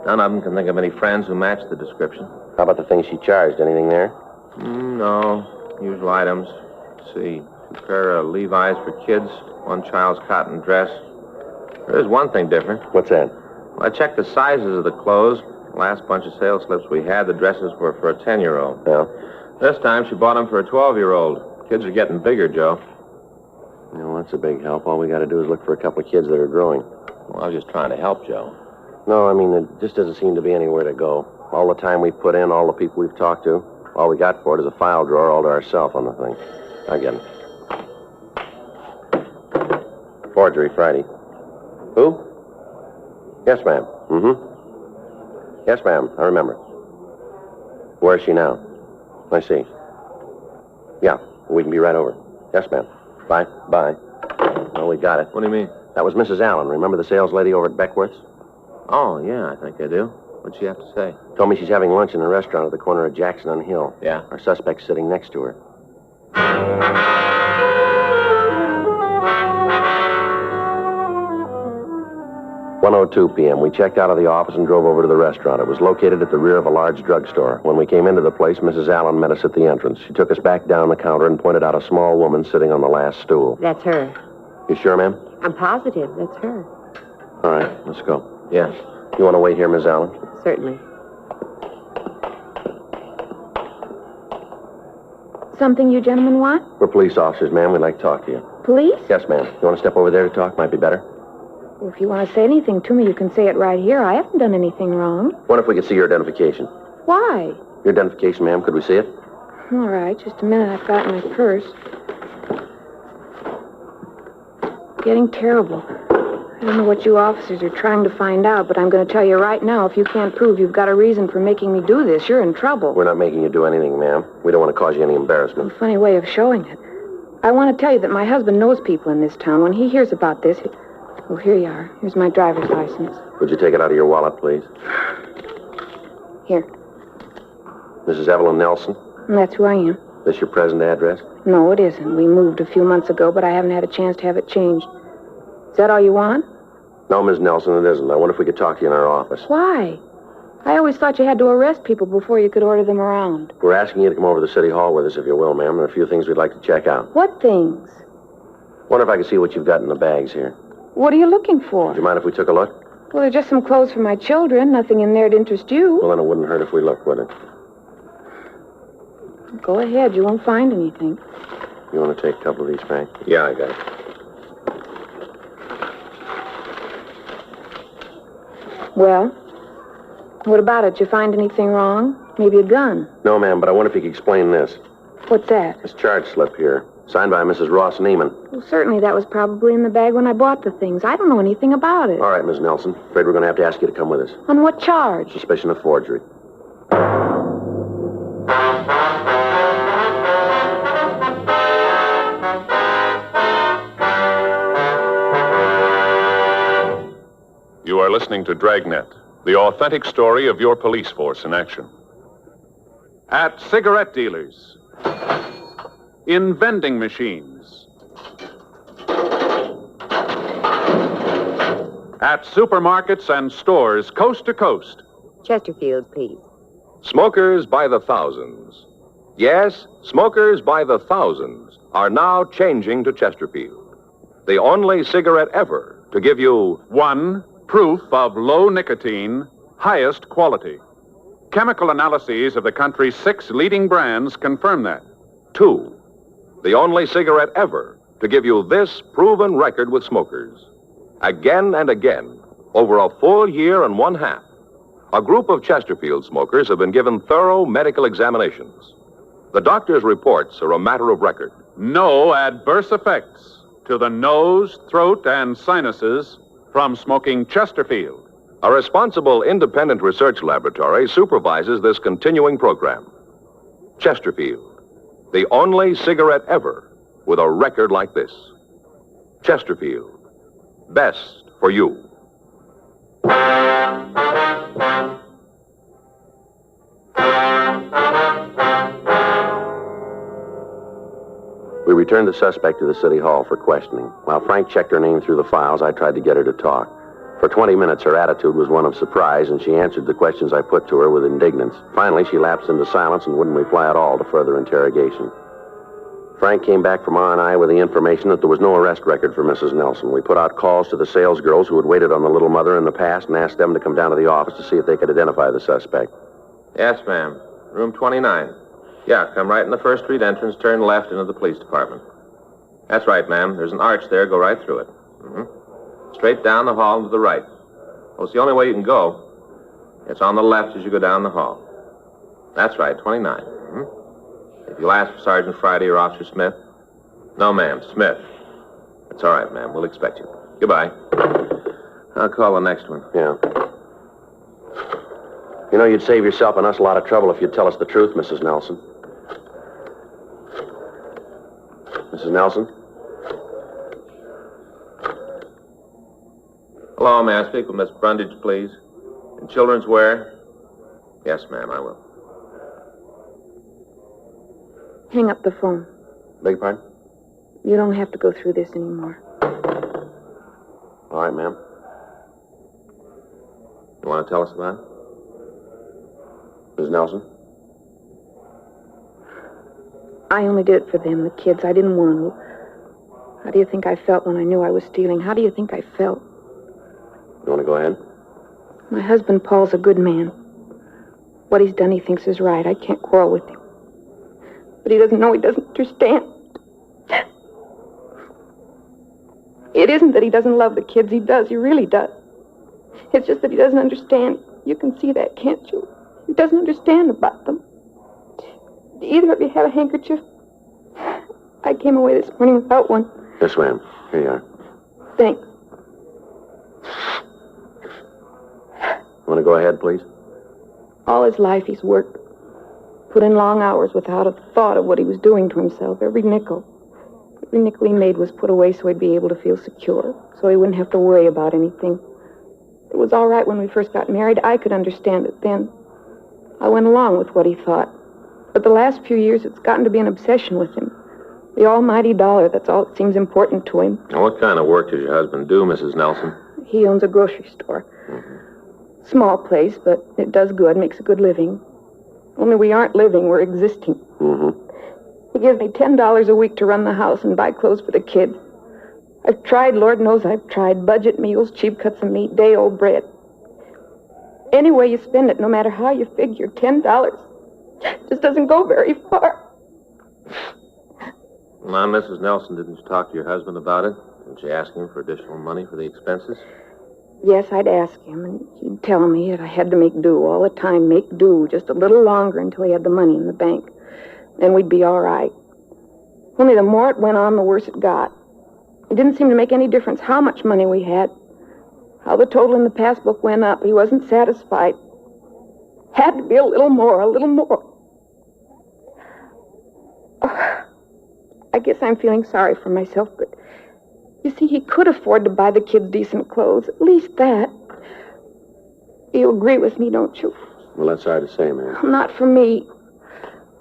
None of them can think of any friends who match the description. How about the things she charged? Anything there? No. Usual items. Let's see. A pair of Levi's for kids, one child's cotton dress. There is one thing different. What's that? Well, I checked the sizes of the clothes. The last bunch of sales slips we had, the dresses were for a 10-year-old. Yeah. This time she bought them for a 12-year-old. Kids are getting bigger, Joe. You know, that's a big help. All we got to do is look for a couple of kids that are growing. Well, I was just trying to help, Joe. No, I mean, there just doesn't seem to be anywhere to go. All the time we've put in, all the people we've talked to, all we got for it is a file drawer all to ourselves on the thing. I get it. Forgery, Friday. Who? Yes, ma'am. Mm-hmm. Yes, ma'am. I remember. Where is she now? I see. Yeah, we can be right over. Yes, ma'am. Bye. Bye. Well, we got it. What do you mean? That was Mrs. Allen. Remember the sales lady over at Beckworth's? Oh, yeah, I think I do. What'd she have to say? Told me she's having lunch in a restaurant at the corner of Jackson and Hill. Yeah? Our suspect's sitting next to her. 1:02 p.m. We checked out of the office and drove over to the restaurant. It was located at the rear of a large drugstore. When we came into the place, Mrs. Allen met us at the entrance. She took us back down the counter and pointed out a small woman sitting on the last stool. That's her. You sure, ma'am? I'm positive that's her. All right, let's go. Yes. You want to wait here, Miss Allen? Certainly. Something you gentlemen want? We're police officers, ma'am. We'd like to talk to you. Police? Yes, ma'am. You want to step over there to talk? Might be better. Well, if you want to say anything to me, you can say it right here. I haven't done anything wrong. What if we could see your identification? Why? Your identification, ma'am. Could we see it? All right, just a minute. I've got my purse. Getting terrible. I don't know what you officers are trying to find out, but I'm going to tell you right now, if you can't prove you've got a reason for making me do this, you're in trouble. We're not making you do anything, ma'am. We don't want to cause you any embarrassment. A funny way of showing it. I want to tell you that my husband knows people in this town. When he hears about this... Oh, here you are. Here's my driver's license. Would you take it out of your wallet, please? Here. Mrs. Evelyn Nelson? And that's who I am. This your present address? No, it isn't. We moved a few months ago, but I haven't had a chance to have it changed. Is that all you want? No, Miss Nelson, it isn't. I wonder if we could talk to you in our office. Why? I always thought you had to arrest people before you could order them around. We're asking you to come over to the city hall with us, if you will, ma'am. There are a few things we'd like to check out. What things? Wonder if I could see what you've got in the bags here. What are you looking for? Would you mind if we took a look? Well, they're just some clothes for my children. Nothing in there to interest you. Well, then it wouldn't hurt if we looked, would it? Go ahead. You won't find anything. You want to take a couple of these, Frank? Yeah, I got it. Well, what about it? Did you find anything wrong? Maybe a gun? No, ma'am, but I wonder if you could explain this. What's that? This charge slip here, signed by Mrs. Ross Neiman. Well, certainly that was probably in the bag when I bought the things. I don't know anything about it. All right, Miss Nelson. Afraid we're going to have to ask you to come with us. On what charge? Suspicion of forgery. You are listening to Dragnet, the authentic story of your police force in action. At cigarette dealers, in vending machines, at supermarkets and stores coast to coast. Chesterfield, please. Smokers by the thousands. Yes, smokers by the thousands are now changing to Chesterfield, the only cigarette ever to give you 1, proof of low nicotine, highest quality. Chemical analyses of the country's 6 leading brands confirm that. 2, the only cigarette ever to give you this proven record with smokers. Again and again, over a full year and 1/2, a group of Chesterfield smokers have been given thorough medical examinations. The doctor's reports are a matter of record. No adverse effects to the nose, throat, and sinuses from smoking Chesterfield. A responsible independent research laboratory supervises this continuing program. Chesterfield, the only cigarette ever with a record like this. Chesterfield, best for you. We returned the suspect to the city hall for questioning. While Frank checked her name through the files, I tried to get her to talk. For 20 minutes, her attitude was one of surprise, and she answered the questions I put to her with indignance. Finally, she lapsed into silence and wouldn't reply at all to further interrogation. Frank came back from R&I with the information that there was no arrest record for Mrs. Nelson. We put out calls to the salesgirls who had waited on the little mother in the past and asked them to come down to the office to see if they could identify the suspect. Yes, ma'am. Room 29. Yeah, come right in the First Street entrance, turn left into the police department. That's right, ma'am. There's an arch there. Go right through it. Straight down the hall and to the right. Well, it's the only way you can go. It's on the left as you go down the hall. That's right, 29. If you'll ask for Sergeant Friday or Officer Smith. No, ma'am, Smith. That's all right, ma'am. We'll expect you. Goodbye. I'll call the next one. Yeah. You know, you'd save yourself and us a lot of trouble if you'd tell us the truth, Mrs. Nelson. Mrs. Nelson? Hello, may I speak with Miss Brundage, please? In children's wear? Yes, ma'am, I will. Hang up the phone. Beg your pardon? You don't have to go through this anymore. All right, ma'am. You want to tell us about it? Mrs. Nelson? I only did it for them, the kids. I didn't want to. How do you think I felt when I knew I was stealing? How do you think I felt? You want to go ahead? My husband, Paul's a good man. What he's done, he thinks is right. I can't quarrel with him. But he doesn't know, he doesn't understand. It isn't that he doesn't love the kids. He does. He really does. It's just that he doesn't understand. You can see that, can't you? He doesn't understand about them. Do either of you have a handkerchief? I came away this morning without one. Yes, ma'am. Here you are. Thanks. You want to go ahead, please? All his life he's worked. Put in long hours without a thought of what he was doing to himself. Every nickel he made was put away so he'd be able to feel secure, so he wouldn't have to worry about anything. It was all right when we first got married. I could understand it then. I went along with what he thought. But the last few years, it's gotten to be an obsession with him. The almighty dollar, that's all that seems important to him. Now, what kind of work does your husband do, Mrs. Nelson? He owns a grocery store. Small place, but it does good, makes a good living. Only we aren't living, we're existing. He gives me $10 a week to run the house and buy clothes for the kids. I've tried, Lord knows I've tried, budget meals, cheap cuts of meat, day-old bread. Any way you spend it, no matter how you figure, $10 just doesn't go very far. Now, Mrs. Nelson, didn't you talk to your husband about it? Didn't you ask him for additional money for the expenses? Yes, I'd ask him, and he'd tell me that I had to make do all the time, make do just a little longer until he had the money in the bank. Then we'd be all right. Only the more it went on, the worse it got. It didn't seem to make any difference how much money we had. How the total in the passbook went up, he wasn't satisfied. Had to be a little more, a little more. I guess I'm feeling sorry for myself, but you see, he could afford to buy the kids decent clothes, at least that. You agree with me, don't you? Well, that's hard to say, ma'am. Not for me.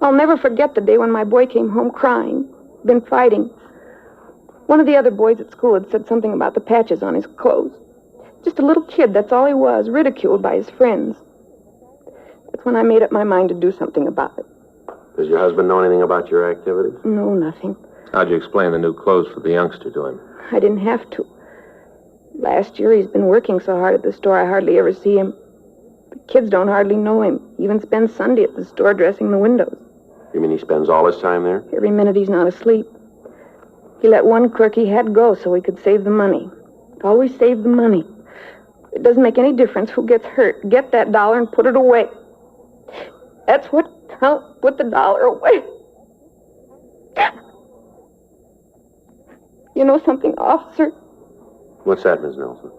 I'll never forget the day when my boy came home crying. Been fighting. One of the other boys at school had said something about the patches on his clothes. Just a little kid, that's all he was, ridiculed by his friends. That's when I made up my mind to do something about it. Does your husband know anything about your activities? No, nothing. How'd you explain the new clothes for the youngster to him? I didn't have to. Last year, he's been working so hard at the store, I hardly ever see him. The kids don't hardly know him. He even spends Sunday at the store dressing the windows. You mean he spends all his time there? Every minute he's not asleep. He let one clerk he had go so he could save the money. Always save the money. It doesn't make any difference who gets hurt. Get that $1 and put it away. That's what counts. Put the $1 away. You know something, officer? What's that, Miss Nelson?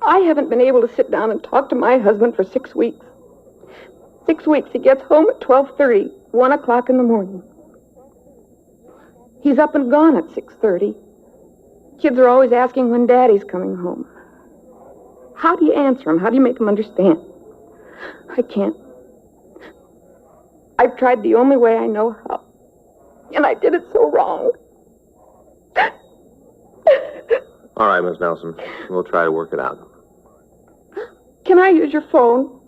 I haven't been able to sit down and talk to my husband for 6 weeks. 6 weeks. He gets home at 12:30, 1 o'clock in the morning. He's up and gone at 6:30. Kids are always asking when Daddy's coming home. How do you answer him? How do you make him understand? I can't. I've tried the only way I know how. And I did it so wrong. All right, Miss Nelson. We'll try to work it out. Can I use your phone?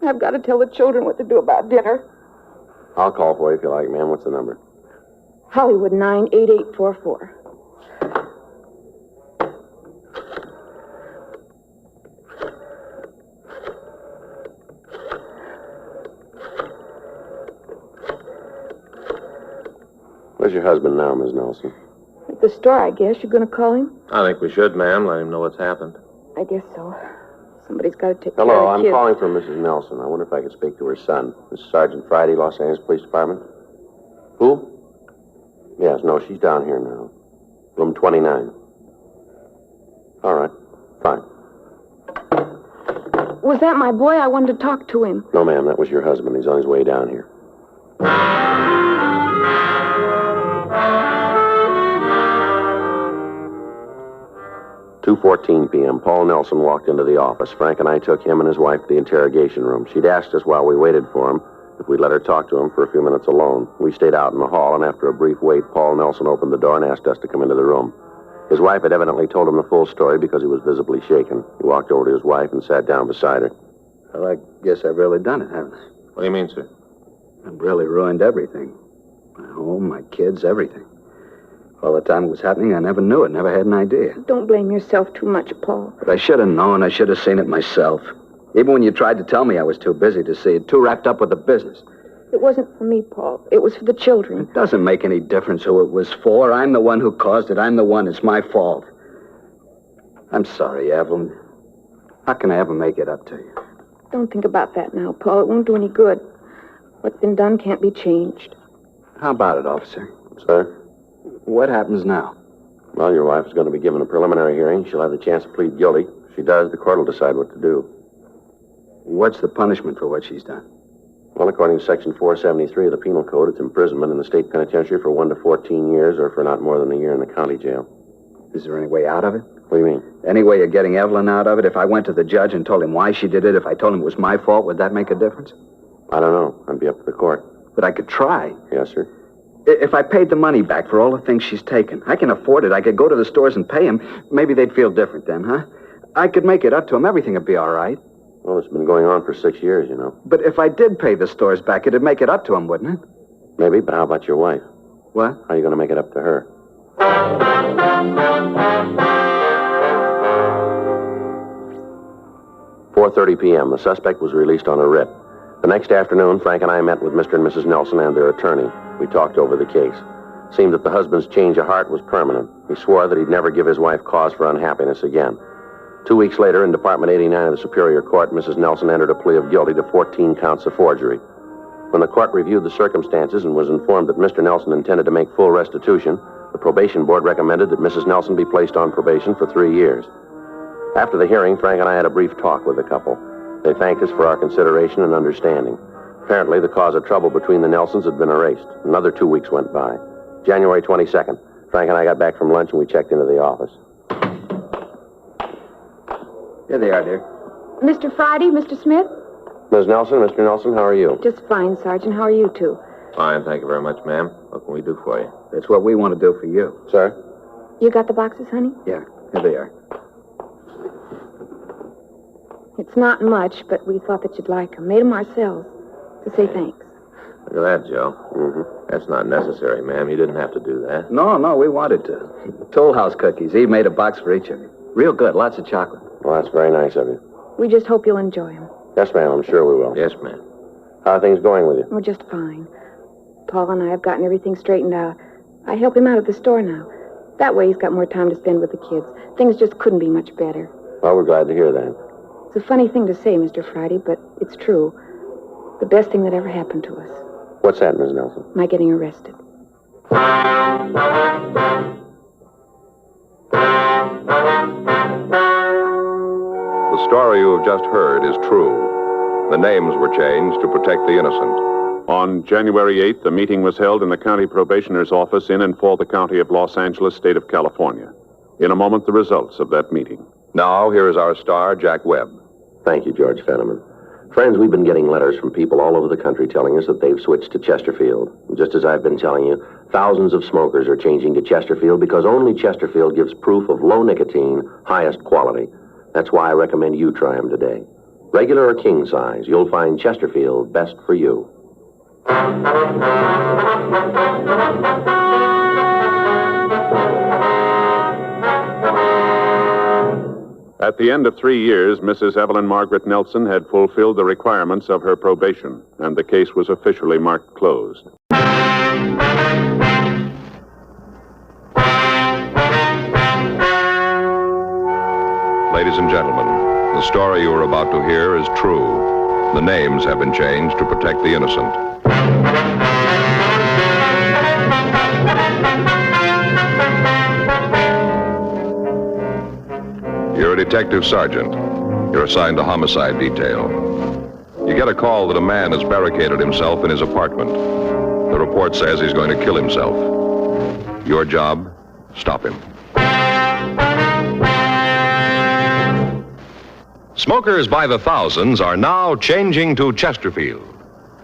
I've got to tell the children what to do about dinner. I'll call for you if you like, ma'am. What's the number? Hollywood 98844. Where's your husband now, Miss Nelson? At the store, I guess. You're going to call him? I think we should, ma'am. Let him know what's happened. I guess so. Somebody's got to take care Hello, of the I'm kids. calling for Mrs. Nelson. I wonder if I could speak to her son. This is Sergeant Friday, Los Angeles Police Department. Who? Yes, no, she's down here now. Room 29. All right, fine. Was that my boy? I wanted to talk to him. No, ma'am, that was your husband. He's on his way down here. 2:14 p.m., Paul Nelson walked into the office. Frank and I took him and his wife to the interrogation room. She'd asked us while we waited for him if we'd let her talk to him for a few minutes alone. We stayed out in the hall, and after a brief wait, Paul Nelson opened the door and asked us to come into the room. His wife had evidently told him the full story because he was visibly shaken. He walked over to his wife and sat down beside her. Well, I guess I've really done it, haven't I? What do you mean, sir? I've really ruined everything. My home, my kids, everything. All the time it was happening, I never knew it, never had an idea. Don't blame yourself too much, Paul. But I should have known. I should have seen it myself. Even when you tried to tell me, I was too busy to see it, too wrapped up with the business. It wasn't for me, Paul. It was for the children. It doesn't make any difference who it was for. I'm the one who caused it. I'm the one. It's my fault. I'm sorry, Evelyn. How can I ever make it up to you? Don't think about that now, Paul. It won't do any good. What's been done can't be changed. How about it, officer? Sir? What happens now? Well, your wife is going to be given a preliminary hearing. She'll have the chance to plead guilty. If she does, the court will decide what to do. What's the punishment for what she's done? Well, according to Section 473 of the Penal Code, it's imprisonment in the state penitentiary for 1 to 14 years or for not more than a year in the county jail. Is there any way out of it? What do you mean? Any way of getting Evelyn out of it? If I went to the judge and told him why she did it, if I told him it was my fault, would that make a difference? I don't know. I'd be up to the court. But I could try. Yes, sir. If I paid the money back for all the things she's taken, I can afford it. I could go to the stores and pay him. Maybe they'd feel different then, huh? I could make it up to him. Everything would be all right. Well, it's been going on for 6 years, you know. But if I did pay the stores back, it'd make it up to him, wouldn't it? Maybe, but how about your wife? What? How are you going to make it up to her? 4:30 p.m. The suspect was released on a writ. The next afternoon, Frank and I met with Mr. and Mrs. Nelson and their attorney. We talked over the case. It seemed that the husband's change of heart was permanent. He swore that he'd never give his wife cause for unhappiness again. 2 weeks later, in Department 89 of the Superior Court, Mrs. Nelson entered a plea of guilty to 14 counts of forgery. When the court reviewed the circumstances and was informed that Mr. Nelson intended to make full restitution, the probation board recommended that Mrs. Nelson be placed on probation for 3 years. After the hearing, Frank and I had a brief talk with the couple. They thanked us for our consideration and understanding. Apparently, the cause of trouble between the Nelsons had been erased. Another 2 weeks went by. January 22nd, Frank and I got back from lunch and we checked into the office. Here they are, dear. Mr. Friday, Mr. Smith? Ms. Nelson, Mr. Nelson, how are you? Just fine, Sergeant. How are you two? Fine, thank you very much, ma'am. What can we do for you? That's what we want to do for you. Sir? You got the boxes, honey? Yeah, here they are. It's not much, but we thought that you'd like them. Made them ourselves to say thanks. Look at that, Joe. Mm-hmm. That's not necessary, ma'am. You didn't have to do that. No, we wanted to. Toll House cookies. Eve made a box for each of you. Real good, lots of chocolate. Well, that's very nice of you. We just hope you'll enjoy them. Yes, ma'am, I'm sure we will. Yes, ma'am. How are things going with you? We're just fine. Paul and I have gotten everything straightened out. I help him out at the store now. That way he's got more time to spend with the kids. Things just couldn't be much better. Well, we're glad to hear that. It's a funny thing to say, Mr. Friday, but it's true. The best thing that ever happened to us. What's that, Ms. Nelson? My getting arrested. The story you have just heard is true. The names were changed to protect the innocent. On January 8th, a meeting was held in the county probationer's office in and for the county of Los Angeles, state of California. In a moment, the results of that meeting. Now, here is our star, Jack Webb. Thank you, George Fenneman. Friends, we've been getting letters from people all over the country telling us that they've switched to Chesterfield. And just as I've been telling you, thousands of smokers are changing to Chesterfield because only Chesterfield gives proof of low nicotine, highest quality. That's why I recommend you try them today. Regular or king size, you'll find Chesterfield best for you. At the end of 3 years, Mrs. Evelyn Margaret Nelson had fulfilled the requirements of her probation, and the case was officially marked closed. Ladies and gentlemen, the story you are about to hear is true. The names have been changed to protect the innocent. You're a detective sergeant. You're assigned to homicide detail. You get a call that a man has barricaded himself in his apartment. The report says he's going to kill himself. Your job, stop him. Smokers by the thousands are now changing to Chesterfield,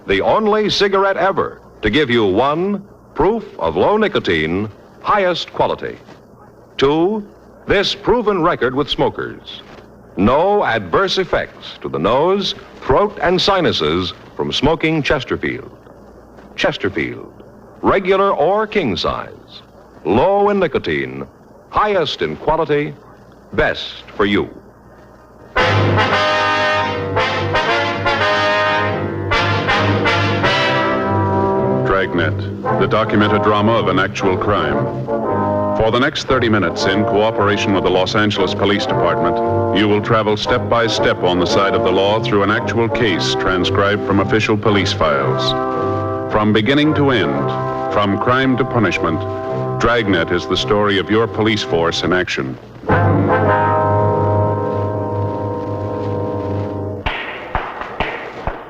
the only cigarette ever to give you 1, proof of low nicotine, highest quality. 2, this proven record with smokers. No adverse effects to the nose, throat, and sinuses from smoking Chesterfield. Chesterfield, regular or king size, low in nicotine, highest in quality, best for you. Dragnet, the documented drama of an actual crime. For the next 30 minutes, in cooperation with the Los Angeles Police Department, you will travel step by step on the side of the law through an actual case transcribed from official police files. From beginning to end, from crime to punishment, Dragnet is the story of your police force in action.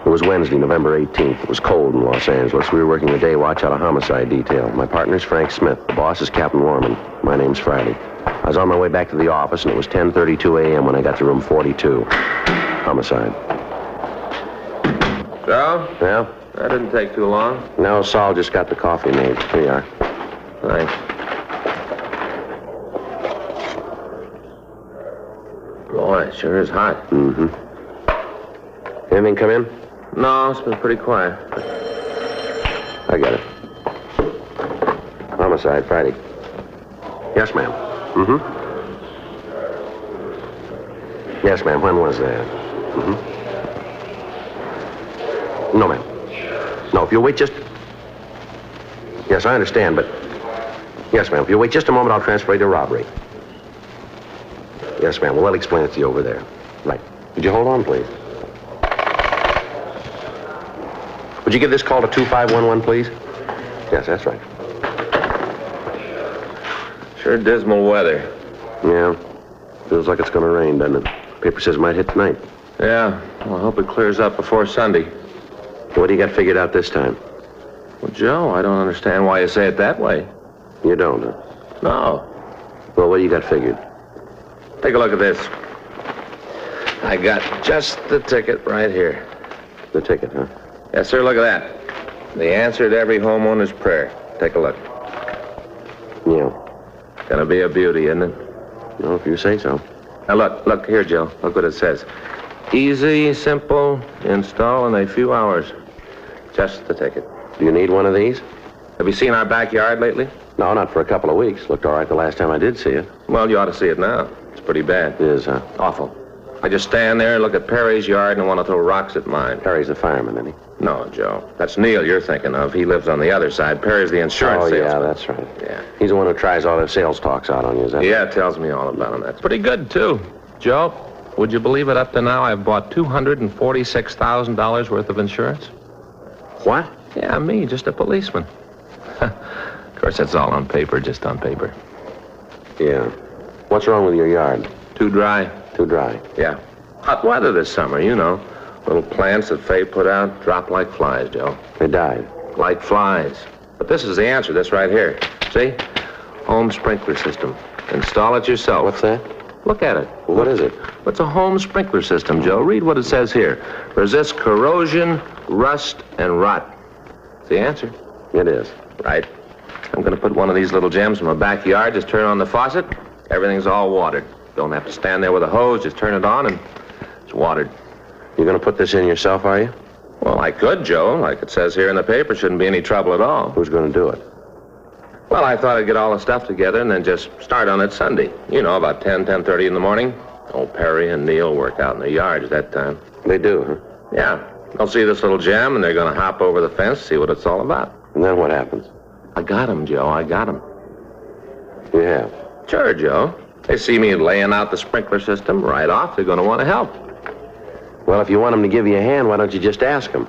It was Wednesday, November 18th. It was cold in Los Angeles. We were working the day watch out of homicide detail. My partner's Frank Smith. The boss is Captain Lorman. My name's Friday. I was on my way back to the office, and it was 10:32 a.m. when I got to room 42. Homicide. Joe? Yeah? That didn't take too long. No, Saul just got the coffee made. Here you are. Thanks. Boy, it sure is hot. Mm-hmm. Anything come in? No, it's been pretty quiet. I got it. Homicide, Friday. Yes, ma'am. Mm-hmm. Yes, ma'am. When was that? Mm-hmm. No, ma'am. No, if you'll wait just... Yes, I understand, but... Yes, ma'am. If you'll wait just a moment, I'll transfer you to robbery. Yes, ma'am. Well, I'll explain it to you over there. Right. Could you hold on, please? Would you give this call to 2511, please? Yes, that's right. Sure dismal weather. Yeah. Feels like it's going to rain, doesn't it? Paper says it might hit tonight. Yeah. Well, I hope it clears up before Sunday. What do you got figured out this time? Well, Joe, I don't understand why you say it that way. You don't, huh? No. Well, what do you got figured? Take a look at this. I got just the ticket right here. The ticket, huh? Yes, sir, look at that. The answer to every homeowner's prayer. Take a look. Yeah. Gonna be a beauty, isn't it? No, if you say so. Now, look here, Joe. Look what it says. Easy, simple, install in a few hours. Just the ticket. Do you need one of these? Have you seen our backyard lately? No, not for a couple of weeks. Looked all right the last time I did see it. Well, you ought to see it now. It's pretty bad. It is, huh? Awful. I just stand there and look at Perry's yard and want to throw rocks at mine. Perry's a fireman, isn't he? No, Joe. That's Neil you're thinking of. He lives on the other side. Perry's the insurance salesman. Yeah, that's right. Yeah. He's the one who tries all the sales talks out on you, is that Yeah, tells me all about him. That's pretty good, too. Joe, would you believe it? Up to now, I've bought $246,000 worth of insurance. What? Yeah, me, just a policeman. Of course, that's all on paper, just on paper. Yeah. What's wrong with your yard? Too dry. Too dry. Yeah. Hot weather this summer, you know. Little plants that Faye put out drop like flies, Joe. They died. Like flies. But this is the answer, this right here. See? Home sprinkler system. Install it yourself. What's that? Look at it. What is it? It's a home sprinkler system, Joe. Read what it says here. Resists corrosion, rust, and rot. It's the answer. It is. Right. I'm going to put one of these little gems in my backyard. Just turn on the faucet. Everything's all watered. Don't have to stand there with a hose. Just turn it on and it's watered. You're going to put this in yourself, are you? Well, I could, Joe. Like it says here in the paper, shouldn't be any trouble at all. Who's going to do it? Well, I thought I'd get all the stuff together and then just start on it Sunday. You know, about 10:30 in the morning. Old Perry and Neil work out in their yards at that time. They do, huh? Yeah. They'll see this little gem and they're going to hop over the fence, see what it's all about. And then what happens? I got him, Joe. I got him. You have? Sure, Joe. They see me laying out the sprinkler system right off. They're going to want to help. Well, if you want them to give you a hand, why don't you just ask them?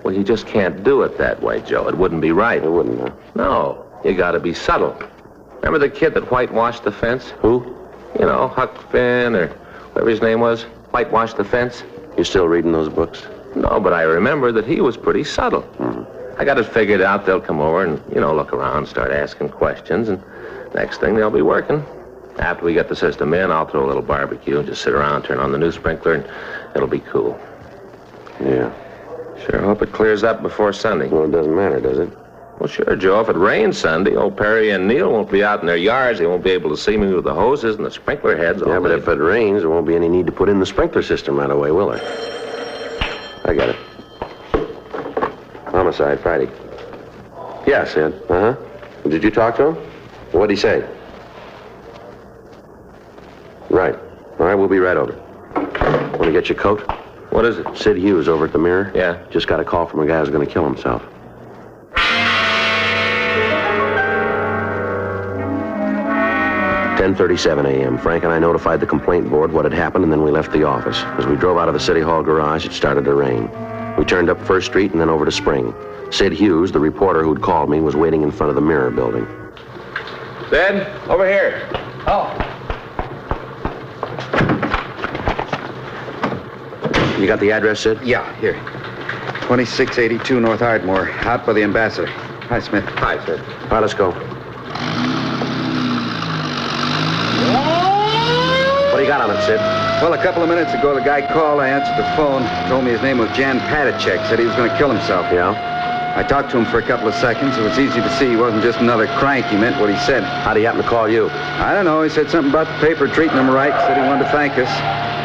Well, you just can't do it that way, Joe. It wouldn't be right. It wouldn't, huh? No. You got to be subtle. Remember the kid that whitewashed the fence? Who? You know, Huck Finn or whatever his name was. Whitewashed the fence. You still reading those books? No, but I remember that he was pretty subtle. I got it figured out. They'll come over and, you know, look around, start asking questions, and next thing they'll be working. After we get the system in, I'll throw a little barbecue and just sit around, turn on the new sprinkler, and it'll be cool. Yeah. Sure hope it clears up before Sunday. Well, it doesn't matter, does it? Well, sure, Joe. If it rains Sunday, old Perry and Neil won't be out in their yards. They won't be able to see me with the hoses and the sprinkler heads. Yeah, but if it rains, there won't be any need to put in the sprinkler system right away, will there? I got it. Homicide, Friday. Yeah, Sid. Uh-huh. Did you talk to him? What'd he say? Right. All right, we'll be right over. Want to get your coat? What is it? Sid Hughes over at the Mirror. Yeah. Just got a call from a guy who's going to kill himself. "10:37 a.m. Frank and I notified the complaint board what had happened, and then we left the office. As we drove out of the City Hall garage, it started to rain. We turned up First Street and then over to Spring. Sid Hughes, the reporter who'd called me, was waiting in front of the Mirror building. Sid, over here. Oh. You got the address, Sid? Yeah, here. 2682 North Ardmore, out by the Ambassador. Hi, Smith. Hi, Sid. All right, let's go. What do you got on it, Sid? Well, a couple of minutes ago, the guy called. I answered the phone. Told me his name was Jan Patacek. Said he was going to kill himself. Yeah? I talked to him for a couple of seconds. It was easy to see he wasn't just another crank. He meant what he said. How'd he happen to call you? I don't know. He said something about the paper treating him right. Said he wanted to thank us.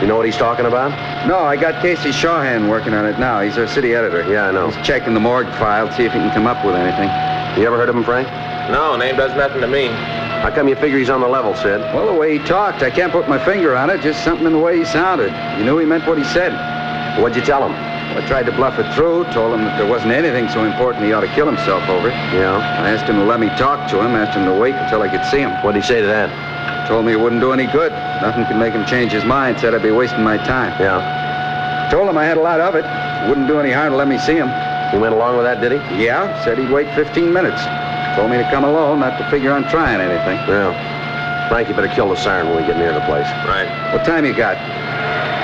You know what he's talking about? No, I got Casey Shawhan working on it now. He's our city editor. Yeah, I know. He's checking the morgue file, see if he can come up with anything. You ever heard of him, Frank? No, name does nothing to me. How come you figure he's on the level, Sid? Well, the way he talked, I can't put my finger on it. Just something in the way he sounded. You knew he meant what he said. What'd you tell him? I tried to bluff it through, told him that there wasn't anything so important he ought to kill himself over. Yeah? I asked him to let me talk to him, asked him to wait until I could see him. What'd he say to that? Told me it wouldn't do any good. Nothing could make him change his mind. Said I'd be wasting my time. Yeah? Told him I had a lot of it. Wouldn't do any harm to let me see him. He went along with that, did he? Yeah, said he'd wait 15 minutes. Told me to come alone, not to figure on trying anything. Yeah. Frank, you better kill the siren when we get near the place. Right. What time you got?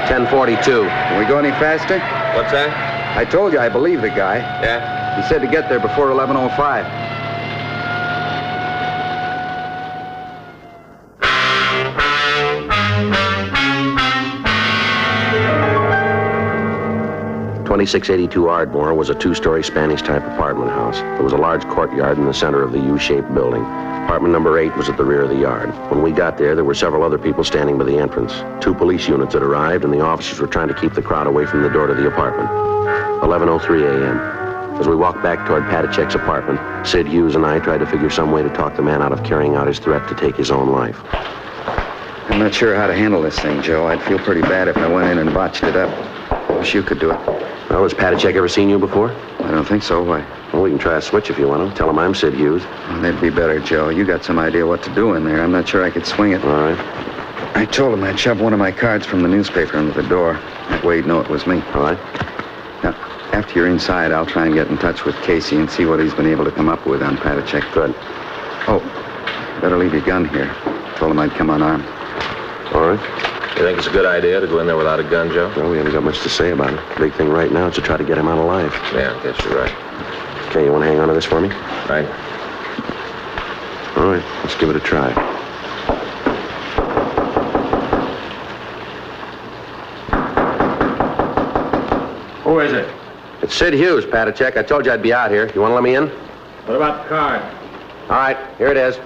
10:42. Can we go any faster? What's that? I told you I believe the guy. Yeah? He said to get there before 11:05. 2682 Ardmore was a two-story Spanish-type apartment house. There was a large courtyard in the center of the U-shaped building. Apartment number 8 was at the rear of the yard. When we got there were several other people standing by the entrance. 2 police units had arrived, and the officers were trying to keep the crowd away from the door to the apartment. 11:03 a.m. As we walked back toward Patachek's apartment, Sid Hughes and I tried to figure some way to talk the man out of carrying out his threat to take his own life. I'm not sure how to handle this thing, Joe. I'd feel pretty bad if I went in and botched it up. I wish you could do it. Well, has Patachek ever seen you before? I don't think so. Why? Well, we can try a switch if you want to. Tell him I'm Sid Hughes. Well, that'd be better, Joe. You got some idea what to do in there. I'm not sure I could swing it. All right. I told him I'd shove one of my cards from the newspaper under the door. That way he'd know it was me. All right. Now, after you're inside, I'll try and get in touch with Casey and see what he's been able to come up with on Patachek. Good. Oh, better leave your gun here. Told him I'd come unarmed. All right. You think it's a good idea to go in there without a gun, Joe? Well, we haven't got much to say about it. The big thing right now is to try to get him out alive. Yeah, I guess you're right. Okay, you want to hang on to this for me? Right. All right, let's give it a try. Who is it? It's Sid Hughes, Patachek. I told you I'd be out here. You want to let me in? What about the card? All right, here it is.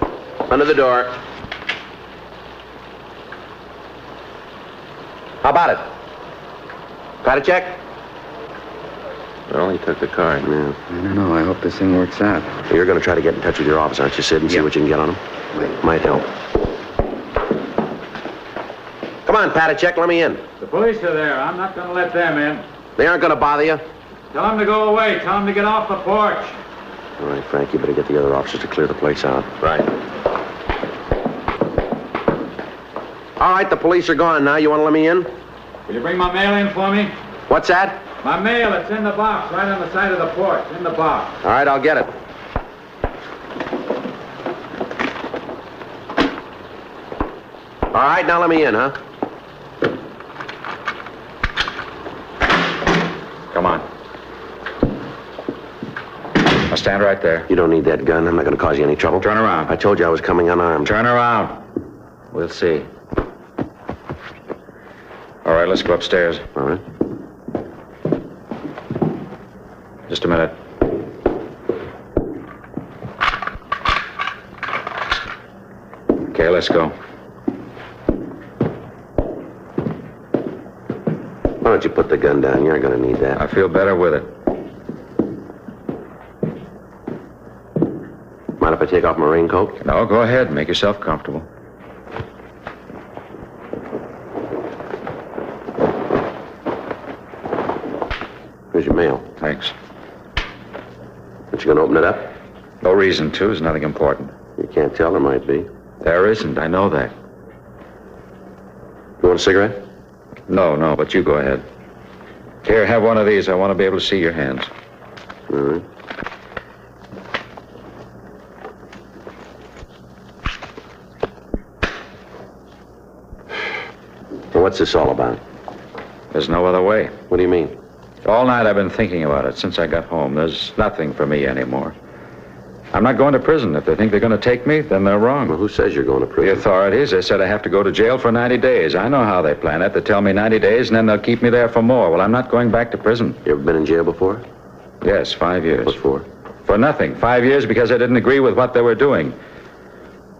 Under the door. How about it? Patachek? Well, he took the card. Yeah. I don't know. I hope this thing works out. You're going to try to get in touch with your office, aren't you, Sid, and see what you can get on him? Wait. Might help. Come on, Patachek, let me in. The police are there. I'm not going to let them in. They aren't going to bother you. Tell them to go away. Tell them to get off the porch. All right, Frank, you better get the other officers to clear the place out. Right. All right, the police are gone now. You want to let me in? Will you bring my mail in for me? What's that? My mail, it's in the box, right on the side of the porch. In the box. All right, I'll get it. All right, now let me in, huh? Come on. I'll stand right there. You don't need that gun. I'm not going to cause you any trouble. Turn around. I told you I was coming unarmed. Turn around. We'll see. All right, let's go upstairs. All right. Just a minute. Okay, let's go. Why don't you put the gun down? You aren't going to need that. I feel better with it. Mind if I take off my raincoat? No, go ahead. Make yourself comfortable. Here's your mail. Thanks. Aren't you going to open it up? No reason to. There's nothing important. You can't tell. There might be. There isn't. I know that. You want a cigarette? No, but you go ahead. Here, have one of these. I want to be able to see your hands. All right. So what's this all about? There's no other way. What do you mean? All night I've been thinking about it since I got home. There's nothing for me anymore. I'm not going to prison. If they think they're going to take me, then they're wrong. Well, who says you're going to prison? The authorities. They said I have to go to jail for 90 days. I know how they plan it. They tell me 90 days, and then they'll keep me there for more. Well, I'm not going back to prison. You ever been in jail before? Yes, 5 years. What for? For nothing. 5 years because I didn't agree with what they were doing.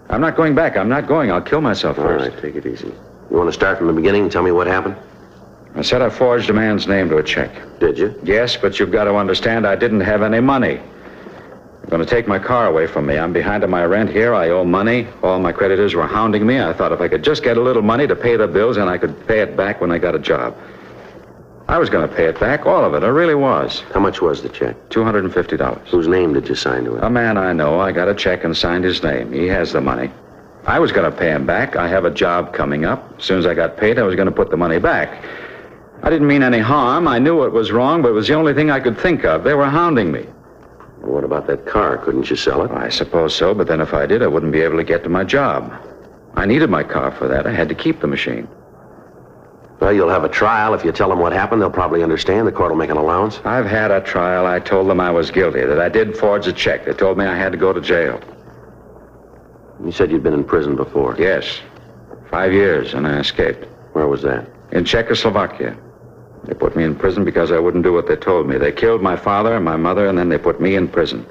I'm not going back. I'm not going. I'll kill myself first. All right, take it easy. You want to start from the beginning and tell me what happened? I said I forged a man's name to a check. Did you? Yes, but you've got to understand I didn't have any money. They're going to take my car away from me. I'm behind on my rent here. I owe money. All my creditors were hounding me. I thought if I could just get a little money to pay the bills, then I could pay it back when I got a job. I was going to pay it back, all of it. I really was. How much was the check? $250. Whose name did you sign to it? A man I know. I got a check and signed his name. He has the money. I was going to pay him back. I have a job coming up. As soon as I got paid, I was going to put the money back. I didn't mean any harm. I knew it was wrong, but it was the only thing I could think of. They were hounding me. Well, what about that car? Couldn't you sell it? I suppose so, but then if I did, I wouldn't be able to get to my job. I needed my car for that. I had to keep the machine. Well, you'll have a trial. If you tell them what happened, they'll probably understand. The court will make an allowance. I've had a trial. I told them I was guilty, that I did forge a check. They told me I had to go to jail. You said you'd been in prison before. Yes. 5 years, and I escaped. Where was that? In Czechoslovakia. They put me in prison because I wouldn't do what they told me. They killed my father and my mother, and then they put me in prison.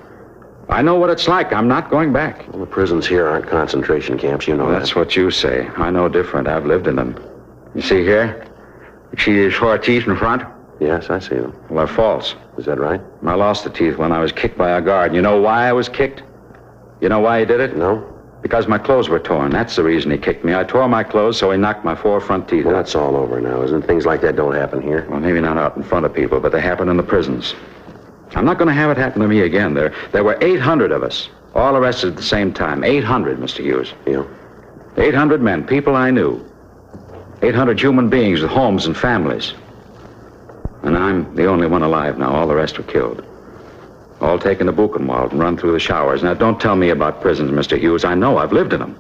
I know what it's like. I'm not going back. Well, the prisons here aren't concentration camps, you know Well, that's what you say. I know different. I've lived in them. You see here? You see these 4 teeth in front? Yes, I see them. Well, they're false. Is that right? I lost the teeth when I was kicked by a guard. You know why I was kicked? You know why he did it? No. Because my clothes were torn. That's the reason he kicked me. I tore my clothes, so he knocked my 4 front teeth Well, out. that's all over now, isn't it? Things like that don't happen here. Well, maybe not out in front of people, but they happen in the prisons. I'm not going to have it happen to me again. There were 800 of us, all arrested at the same time. 800, Mr. Hughes. Yeah. 800 men, people I knew. 800 human beings with homes and families. And I'm the only one alive now. All the rest were killed. All taken to Buchenwald and run through the showers. Now, don't tell me about prisons, Mr. Hughes. I know. I've lived in them.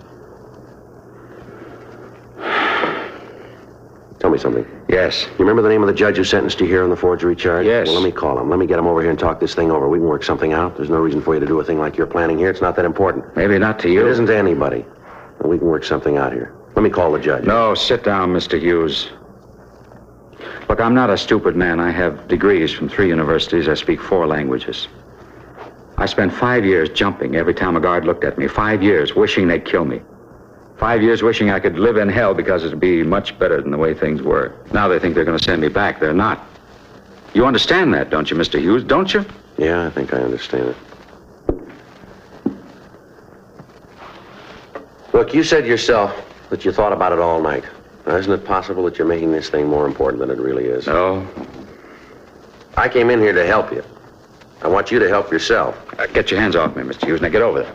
Tell me something. Yes. You remember the name of the judge who sentenced you here on the forgery charge? Yes. Well, let me call him. Let me get him over here and talk this thing over. We can work something out. There's no reason for you to do a thing like you're planning here. It's not that important. Maybe not to you. It isn't to anybody. And we can work something out here. Let me call the judge. No, sit down, Mr. Hughes. Look, I'm not a stupid man. I have degrees from 3 universities. I speak 4 languages. I spent 5 years jumping every time a guard looked at me. 5 years wishing they'd kill me. 5 years wishing I could live in hell because it'd be much better than the way things were. Now they think they're going to send me back. They're not. You understand that, don't you, Mr. Hughes? Don't you? Yeah, I think I understand it. Look, you said yourself that you thought about it all night. Now, isn't it possible that you're making this thing more important than it really is? No. I came in here to help you. I want you to help yourself. Get your hands off me, Mr. Hughes. Now get over there.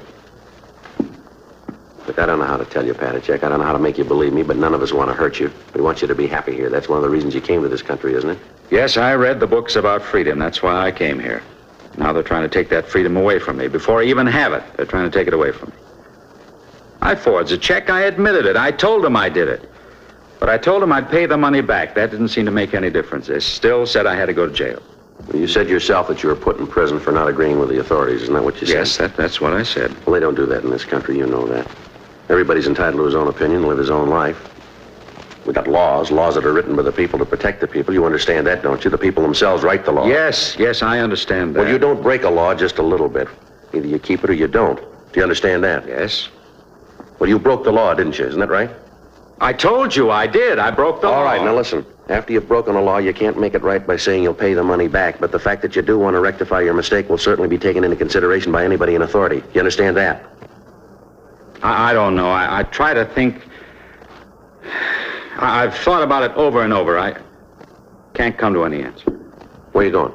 Look, I don't know how to tell you, Patachek. I don't know how to make you believe me, but none of us want to hurt you. We want you to be happy here. That's one of the reasons you came to this country, isn't it? Yes, I read the books about freedom. That's why I came here. Now they're trying to take that freedom away from me. Before I even have it, they're trying to take it away from me. I forged a check. I admitted it. I told them I did it. But I told them I'd pay the money back. That didn't seem to make any difference. They still said I had to go to jail. Well, you said yourself that you were put in prison for not agreeing with the authorities. Isn't that what you said? Yes, that's what I said. Well, they don't do that in this country. You know that. Everybody's entitled to his own opinion, live his own life. We got laws that are written by the people to protect the people. You understand that, don't you? The people themselves write the law. Yes, I understand that. Well, you don't break a law just a little bit. Either you keep it or you don't. Do you understand that? Yes. Well, you broke the law, didn't you? Isn't that right? I told you I did. I broke the law. All right, now listen. After you've broken a law, you can't make it right by saying you'll pay the money back. But the fact that you do want to rectify your mistake will certainly be taken into consideration by anybody in authority. You understand that? I don't know. I try to think. I've thought about it over and over. I can't come to any answer. Where are you going?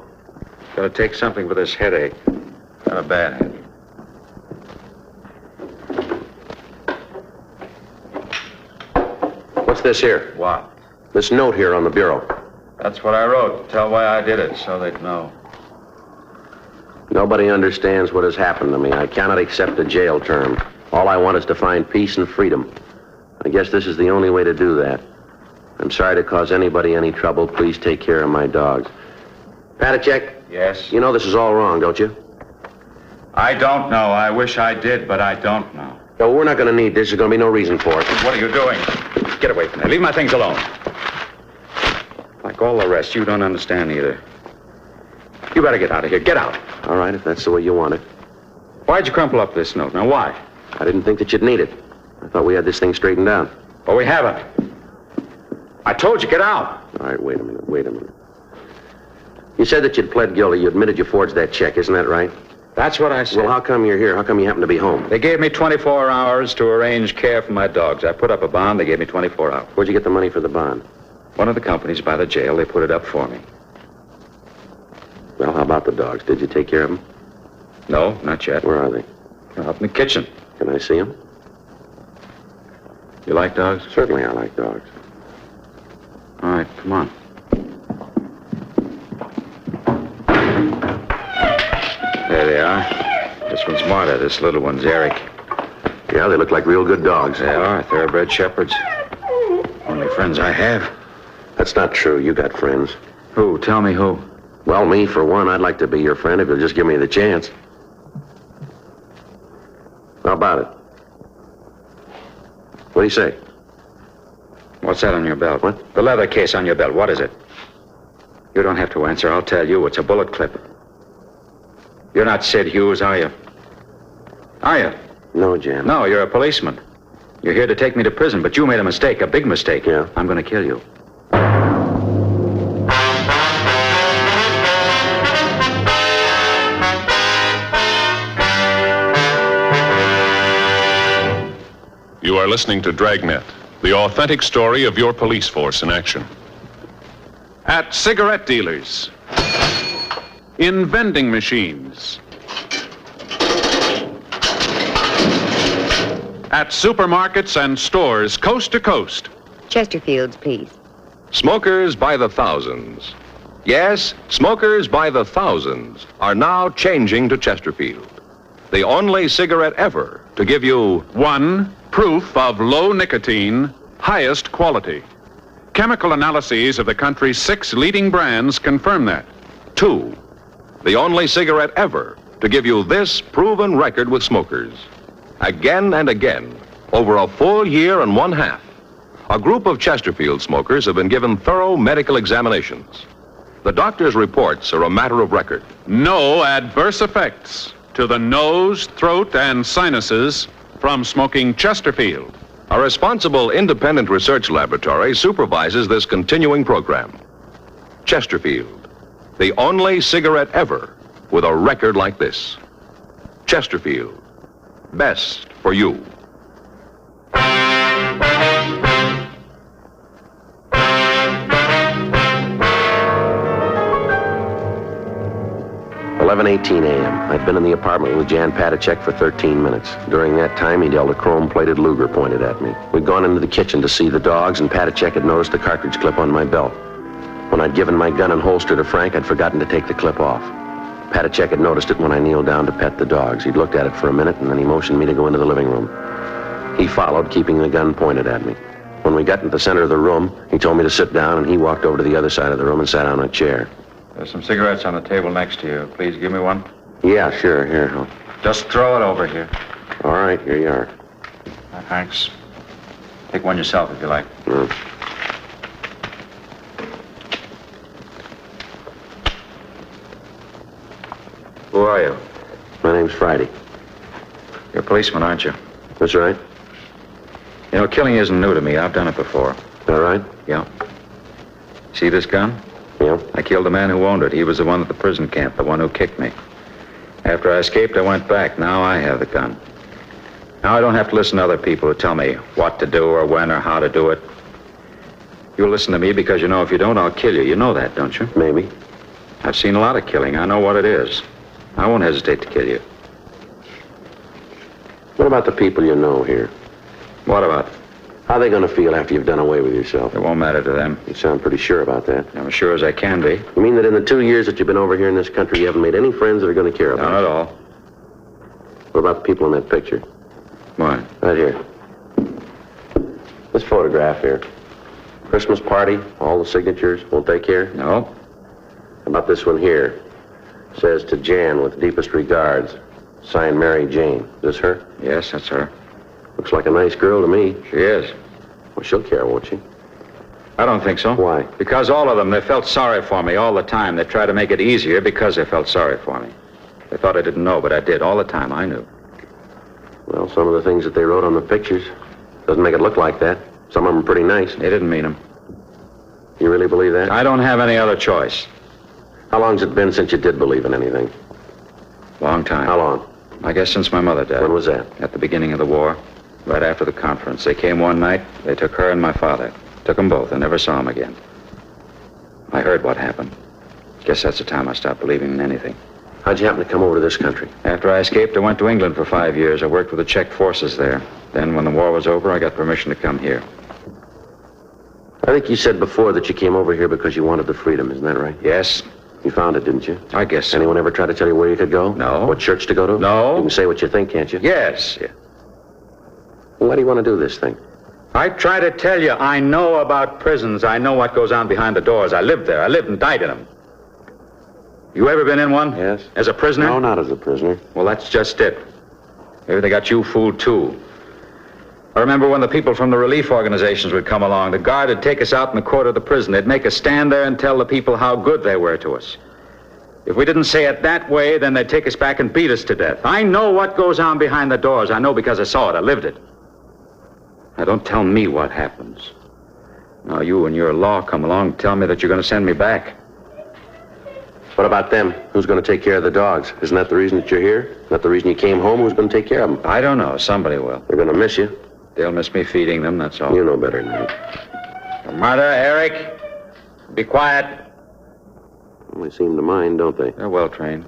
Got to take something for this headache. Got a bad headache. What's this here? What? This note here on the bureau. That's what I wrote. Tell why I did it, so they'd know. Nobody understands what has happened to me. I cannot accept a jail term. All I want is to find peace and freedom. I guess this is the only way to do that. I'm sorry to cause anybody any trouble. Please take care of my dogs. Patachek? Yes? You know this is all wrong, don't you? I don't know. I wish I did, but I don't know. No, we're not going to need this. There's going to be no reason for it. What are you doing? Get away from me. Leave my things alone. Like all the rest, you don't understand either. You better get out of here. Get out. All right, if that's the way you want it. Why'd you crumple up this note? Now, why? I didn't think that you'd need it. I thought we had this thing straightened out. Well, we haven't. I told you, get out. All right, wait a minute. You said that you'd pled guilty. You admitted you forged that check. Isn't that right? That's what I said. Well, how come you're here? How come you happen to be home? They gave me 24 hours to arrange care for my dogs. I put up a bond. They gave me 24 hours. Where'd you get the money for the bond? One of the companies by the jail. They put it up for me. Well, how about the dogs? Did you take care of them? No, not yet. Where are they? They're out in the kitchen. Can I see them? You like dogs? Certainly I like dogs. All right, come on. There they are. This one's Marta. This little one's Eric. Yeah, they look like real good dogs. They are. Thoroughbred shepherds. Only friends I have. That's not true. You got friends. Who? Tell me who. Well, me, for one. I'd like to be your friend if you'll just give me the chance. How about it? What do you say? What's that on your belt? What? The leather case on your belt. What is it? You don't have to answer. I'll tell you. It's a bullet clip. You're not Sid Hughes, are you? Are you? No, Jan. No, you're a policeman. You're here to take me to prison, but you made a mistake, a big mistake. Yeah? I'm going to kill you. You are listening to Dragnet, the authentic story of your police force in action. At cigarette dealers, in vending machines, at supermarkets and stores coast to coast. Chesterfields, please. Smokers by the thousands. Yes, smokers by the thousands are now changing to Chesterfield. The only cigarette ever to give you one, proof of low nicotine, highest quality. Chemical analyses of the country's 6 leading brands confirm that. 2, the only cigarette ever to give you this proven record with smokers. Again and again, over a full year and 1/2, a group of Chesterfield smokers have been given thorough medical examinations. The doctor's reports are a matter of record. No adverse effects to the nose, throat, and sinuses from smoking Chesterfield. A responsible independent research laboratory supervises this continuing program. Chesterfield, the only cigarette ever with a record like this. Chesterfield, best for you. $11:18 a.m. I'd been in the apartment with Jan Patachek for 13 minutes. During that time, he'd held a chrome-plated Luger pointed at me. We'd gone into the kitchen to see the dogs, and Patachek had noticed the cartridge clip on my belt. When I'd given my gun and holster to Frank, I'd forgotten to take the clip off. Patachek had noticed it when I kneeled down to pet the dogs. He'd looked at it for a minute, and then he motioned me to go into the living room. He followed, keeping the gun pointed at me. When we got into the center of the room, he told me to sit down, and he walked over to the other side of the room and sat on a chair. There's some cigarettes on the table next to you. Please give me one. Yeah, sure. Here. Just throw it over here. All right, here you are. Thanks. Take one yourself if you like. Who are you? My name's Friday. You're a policeman, aren't you? That's right. You know, killing isn't new to me. I've done it before. All right? Yeah. See this gun? Yeah. I killed the man who owned it. He was the one at the prison camp, the one who kicked me. After I escaped, I went back. Now I have the gun. Now I don't have to listen to other people who tell me what to do or when or how to do it. You'll listen to me because you know if you don't, I'll kill you. You know that, don't you? Maybe. I've seen a lot of killing. I know what it is. I won't hesitate to kill you. What about the people you know here? What about? How are they going to feel after you've done away with yourself? It won't matter to them. You sound pretty sure about that. I'm as sure as I can be. You mean that in the 2 years that you've been over here in this country, you haven't made any friends that are going to care about you? None at all. What about the people in that picture? What? Right here. This photograph here. Christmas party, all the signatures. Won't they care? No. How about this one here? Says to Jan with deepest regards. Signed Mary Jane. Is this her? Yes, that's her. Looks like a nice girl to me. She is. Well, she'll care, won't she? I don't think so. Why? Because all of them, they felt sorry for me all the time. They tried to make it easier because they felt sorry for me. They thought I didn't know, but I did. All the time, I knew. Well, some of the things that they wrote on the pictures doesn't make it look like that. Some of them are pretty nice. They didn't mean them. You really believe that? I don't have any other choice. How long's it been since you did believe in anything? Long time. How long? I guess since my mother died. When was that? At the beginning of the war. Right after the conference. They came one night. They took her and my father. Took them both. I never saw them again. I heard what happened. Guess that's the time I stopped believing in anything. How'd you happen to come over to this country? After I escaped, I went to England for 5 years. I worked with the Czech forces there. Then, when the war was over, I got permission to come here. I think you said before that you came over here because you wanted the freedom. Isn't that right? Yes. You found it, didn't you? I guess so. Anyone ever try to tell you where you could go? No. What church to go to? No. You can say what you think, can't you? Yes. Yeah. Well, why do you want to do this thing? I try to tell you, I know about prisons. I know what goes on behind the doors. I lived there. I lived and died in them. You ever been in one? Yes. As a prisoner? No, not as a prisoner. Well, that's just it. Maybe they got you fooled, too. I remember when the people from the relief organizations would come along. The guard would take us out in the court of the prison. They'd make us stand there and tell the people how good they were to us. If we didn't say it that way, then they'd take us back and beat us to death. I know what goes on behind the doors. I know because I saw it. I lived it. Now, don't tell me what happens. Now, you and your law come along and tell me that you're going to send me back. What about them? Who's going to take care of the dogs? Isn't that the reason that you're here? Isn't that the reason you came home? Who's going to take care of them? I don't know. Somebody will. They're going to miss you. They'll miss me feeding them, that's all. You know better than me. Martha, Eric, be quiet. Well, they seem to mind, don't they? They're well trained.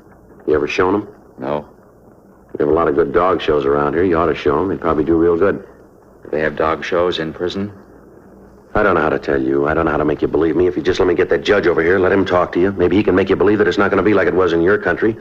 You ever shown them? No. We have a lot of good dog shows around here. You ought to show them. They'd probably do real good. Do they have dog shows in prison? I don't know how to tell you. I don't know how to make you believe me. If you just let me get that judge over here, let him talk to you. Maybe he can make you believe that it's not going to be like it was in your country.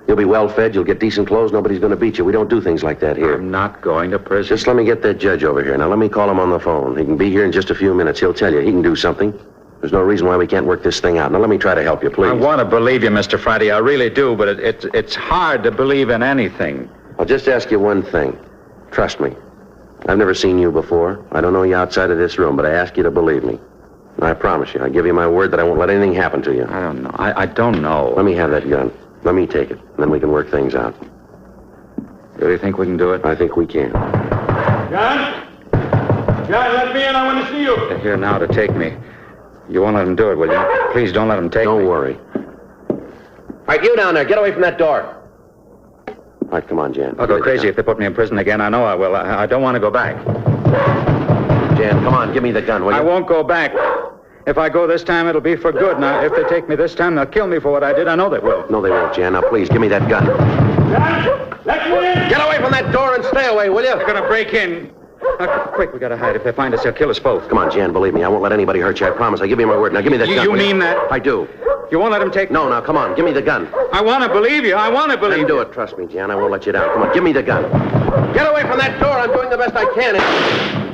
You'll be well fed, you'll get decent clothes, nobody's going to beat you. We don't do things like that here. I'm not going to prison. Just let me get that judge over here. Now, let me call him on the phone. He can be here in just a few minutes. He'll tell you. He can do something. There's no reason why we can't work this thing out. Now, let me try to help you, please. I want to believe you, Mr. Friday. I really do, but it's hard to believe in anything. I'll just ask you one thing. Trust me. I've never seen you before. I don't know you outside of this room, but I ask you to believe me. And I promise you, I give you my word that I won't let anything happen to you. I don't know. I don't know. Let me have that gun. Let me take it, and then we can work things out. Really think we can do it? I think we can. John? John, let me in. I want to see you. They're here now to take me. You won't let them do it, will you? Please don't let them take me. Don't worry. All right, you down there. Get away from that door. All right, come on, Jan. I'll go crazy if they put me in prison again. I know I will. I don't want to go back. Jan, come on. Give me the gun, will you? I won't go back. If I go this time, it'll be for good. Now, if they take me this time, they'll kill me for what I did. I know they will. No, they won't, Jan. Now, please, give me that gun. John, let me in. Get away from that door and stay away, will you? They're going to break in. Quick, we got to hide. If they find us, they'll kill us both. Come on, Jan, believe me. I won't let anybody hurt you. I promise. I give you my word. Now, give me that gun. You mean that? I do. You won't let them take me? No, now, come on. Give me the gun. I want to believe you. I want to believe you. Do it. Trust me, Jan. I won't let you down. Come on, give me the gun. Get away from that door. I'm doing the best I can.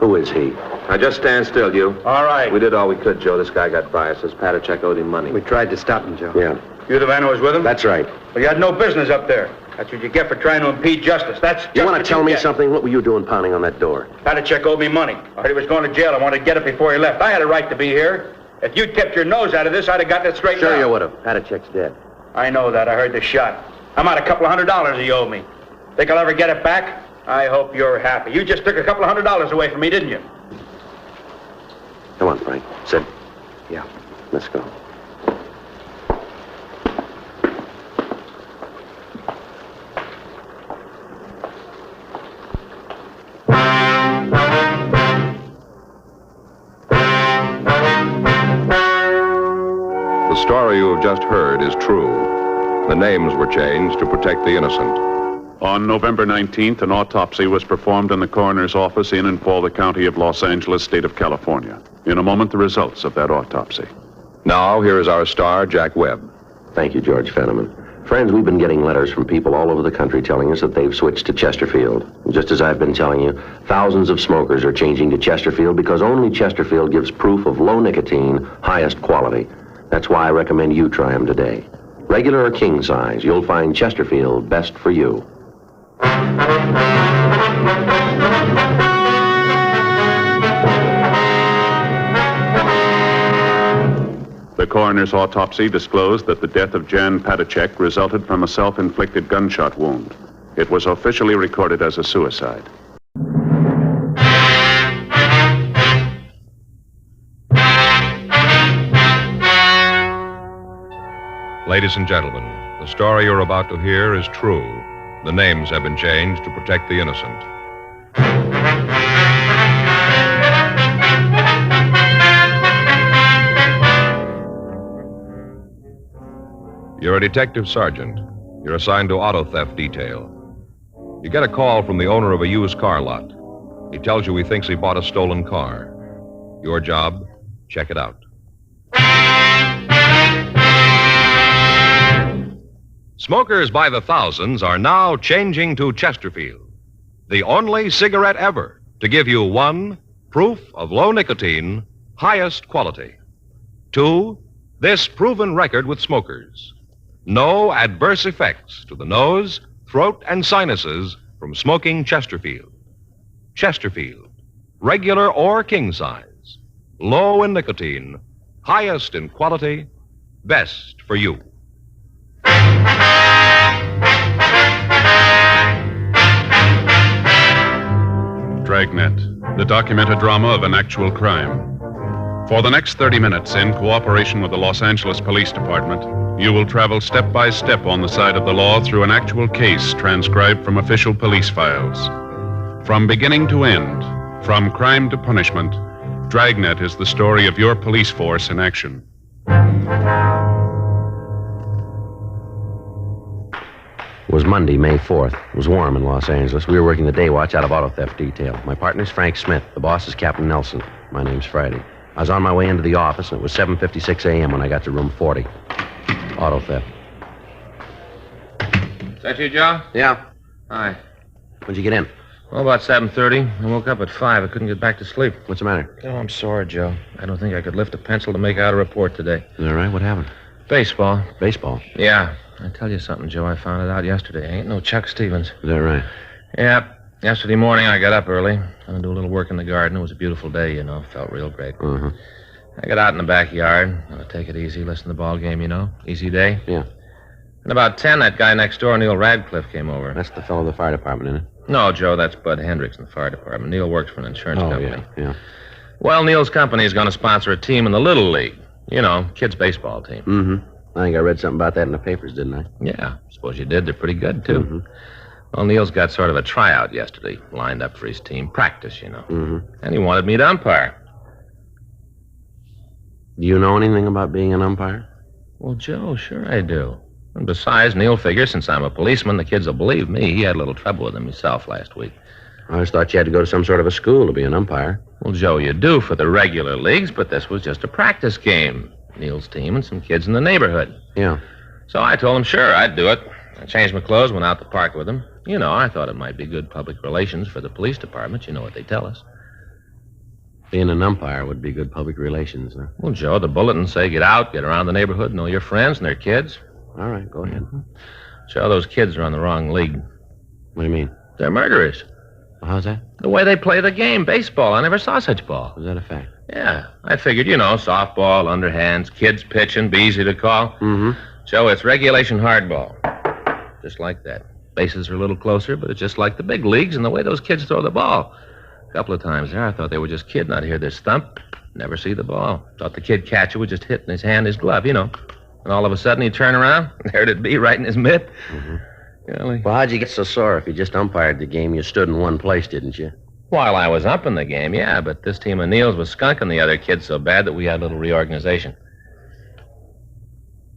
Who is he? Now, just stand still, you. All right. We did all we could, Joe. This guy got by us. Says Patachek owed him money. We tried to stop him, Joe. Yeah. You the man who was with him? That's right. Well, you had no business up there. That's what you get for trying to impede justice. That's just You want what to tell me get. something? What were you doing pounding on that door? Patachek owed me money. I heard he was going to jail. I wanted to get it before he left. I had a right to be here. If you'd kept your nose out of this, I'd have gotten it straightened out. Sure you would have. Patachek's dead. I know that. I heard the shot. I'm out $200 he owed me. Think I'll ever get it back? I hope you're happy. You just took $200 away from me, didn't you? Come on, Frank. Sit. Yeah. Let's go. The story you have just heard is true. The names were changed to protect the innocent. On November 19th, an autopsy was performed in the coroner's office in and for the county of Los Angeles, state of California. In a moment, the results of that autopsy. Now, here is our star, Jack Webb. Thank you, George Fenneman. Friends, we've been getting letters from people all over the country telling us that they've switched to Chesterfield. Just as I've been telling you, thousands of smokers are changing to Chesterfield because only Chesterfield gives proof of low nicotine, highest quality. That's why I recommend you try them today. Regular or king size, you'll find Chesterfield best for you. The coroner's autopsy disclosed that the death of Jan Patachek resulted from a self-inflicted gunshot wound. It was officially recorded as a suicide. Ladies and gentlemen, the story you're about to hear is true. The names have been changed to protect the innocent. You're a detective sergeant. You're assigned to auto theft detail. You get a call from the owner of a used car lot. He tells you he thinks he bought a stolen car. Your job, check it out. Smokers by the thousands are now changing to Chesterfield, the only cigarette ever to give you 1, proof of low nicotine, highest quality. 2, this proven record with smokers. No adverse effects to the nose, throat, and sinuses from smoking Chesterfield. Chesterfield, regular or king size, low in nicotine, highest in quality, best for you. Dragnet, the documented drama of an actual crime. For the next 30 minutes, in cooperation with the Los Angeles Police Department, you will travel step by step on the side of the law through an actual case transcribed from official police files. From beginning to end, from crime to punishment, Dragnet is the story of your police force in action. It was Monday, May 4th. It was warm in Los Angeles. We were working the day watch out of auto theft detail. My partner's Frank Smith. The boss is Captain Nelson. My name's Friday. I was on my way into the office, and it was 7:56 a.m. when I got to room 40. Auto theft. Is that you, Joe? Yeah. Hi. When'd you get in? Well, about 7:30. I woke up at 5. I couldn't get back to sleep. What's the matter? Oh, I'm sore, Joe. I don't think I could lift a pencil to make out a report today. Is that right? What happened? Baseball. Baseball? Yeah. I tell you something, Joe. I found it out yesterday. I ain't no Chuck Stevens. Is that right? Yeah. Yesterday morning, I got up early. I'm going to do a little work in the garden. It was a beautiful day, you know. Felt real great. Uh-huh. I got out in the backyard. I'll take it easy, listen to the ball game, you know. Easy day. Yeah. And about 10, that guy next door, Neil Radcliffe, came over. That's the fellow in the fire department, isn't it? No, Joe, that's Bud Hendricks in the fire department. Neil works for an insurance company. Yeah. Well, Neil's company is going to sponsor a team in the Little League. You know, kids' baseball team. Mm-hmm. I think I read something about that in the papers, didn't I? Yeah, suppose you did. They're pretty good, too. Mm-hmm. Well, Neil's got sort of a tryout yesterday, lined up for his team. Practice, you know. Mm-hmm. And he wanted me to umpire. Do you know anything about being an umpire? Well, Joe, sure I do. And besides, Neil figures since I'm a policeman, the kids will believe me. He had a little trouble with them himself last week. I always thought you had to go to some sort of a school to be an umpire. Well, Joe, you do for the regular leagues, but this was just a practice game. Neil's team and some kids in the neighborhood. Yeah. So I told him, sure, I'd do it. I changed my clothes, went out to park with him. You know, I thought it might be good public relations for the police department. You know what they tell us. Being an umpire would be good public relations, huh? Well, Joe, the bulletins say get out, get around the neighborhood, know your friends and their kids. All right, go ahead. Joe, those kids are on the wrong league. What do you mean? They're murderers. How's that? The way they play the game, baseball. I never saw such ball. Is that a fact? Yeah. I figured, you know, softball, underhands, kids pitching, be easy to call. Mm-hmm. Joe, it's regulation hardball. Just like that. Bases are a little closer, but it's just like the big leagues and the way those kids throw the ball. A couple of times there, I thought they were just kidding. I'd hear this thump, never see the ball. Thought the kid catcher would just hit in his hand, his glove, you know. And all of a sudden he'd turn around, and there it'd be right in his mitt. Mm-hmm. Golly. Well, how'd you get so sore if you just umpired the game? You stood in one place, didn't you? While I was umping the game, yeah, but this team of Neil's was skunking the other kids so bad that we had a little reorganization.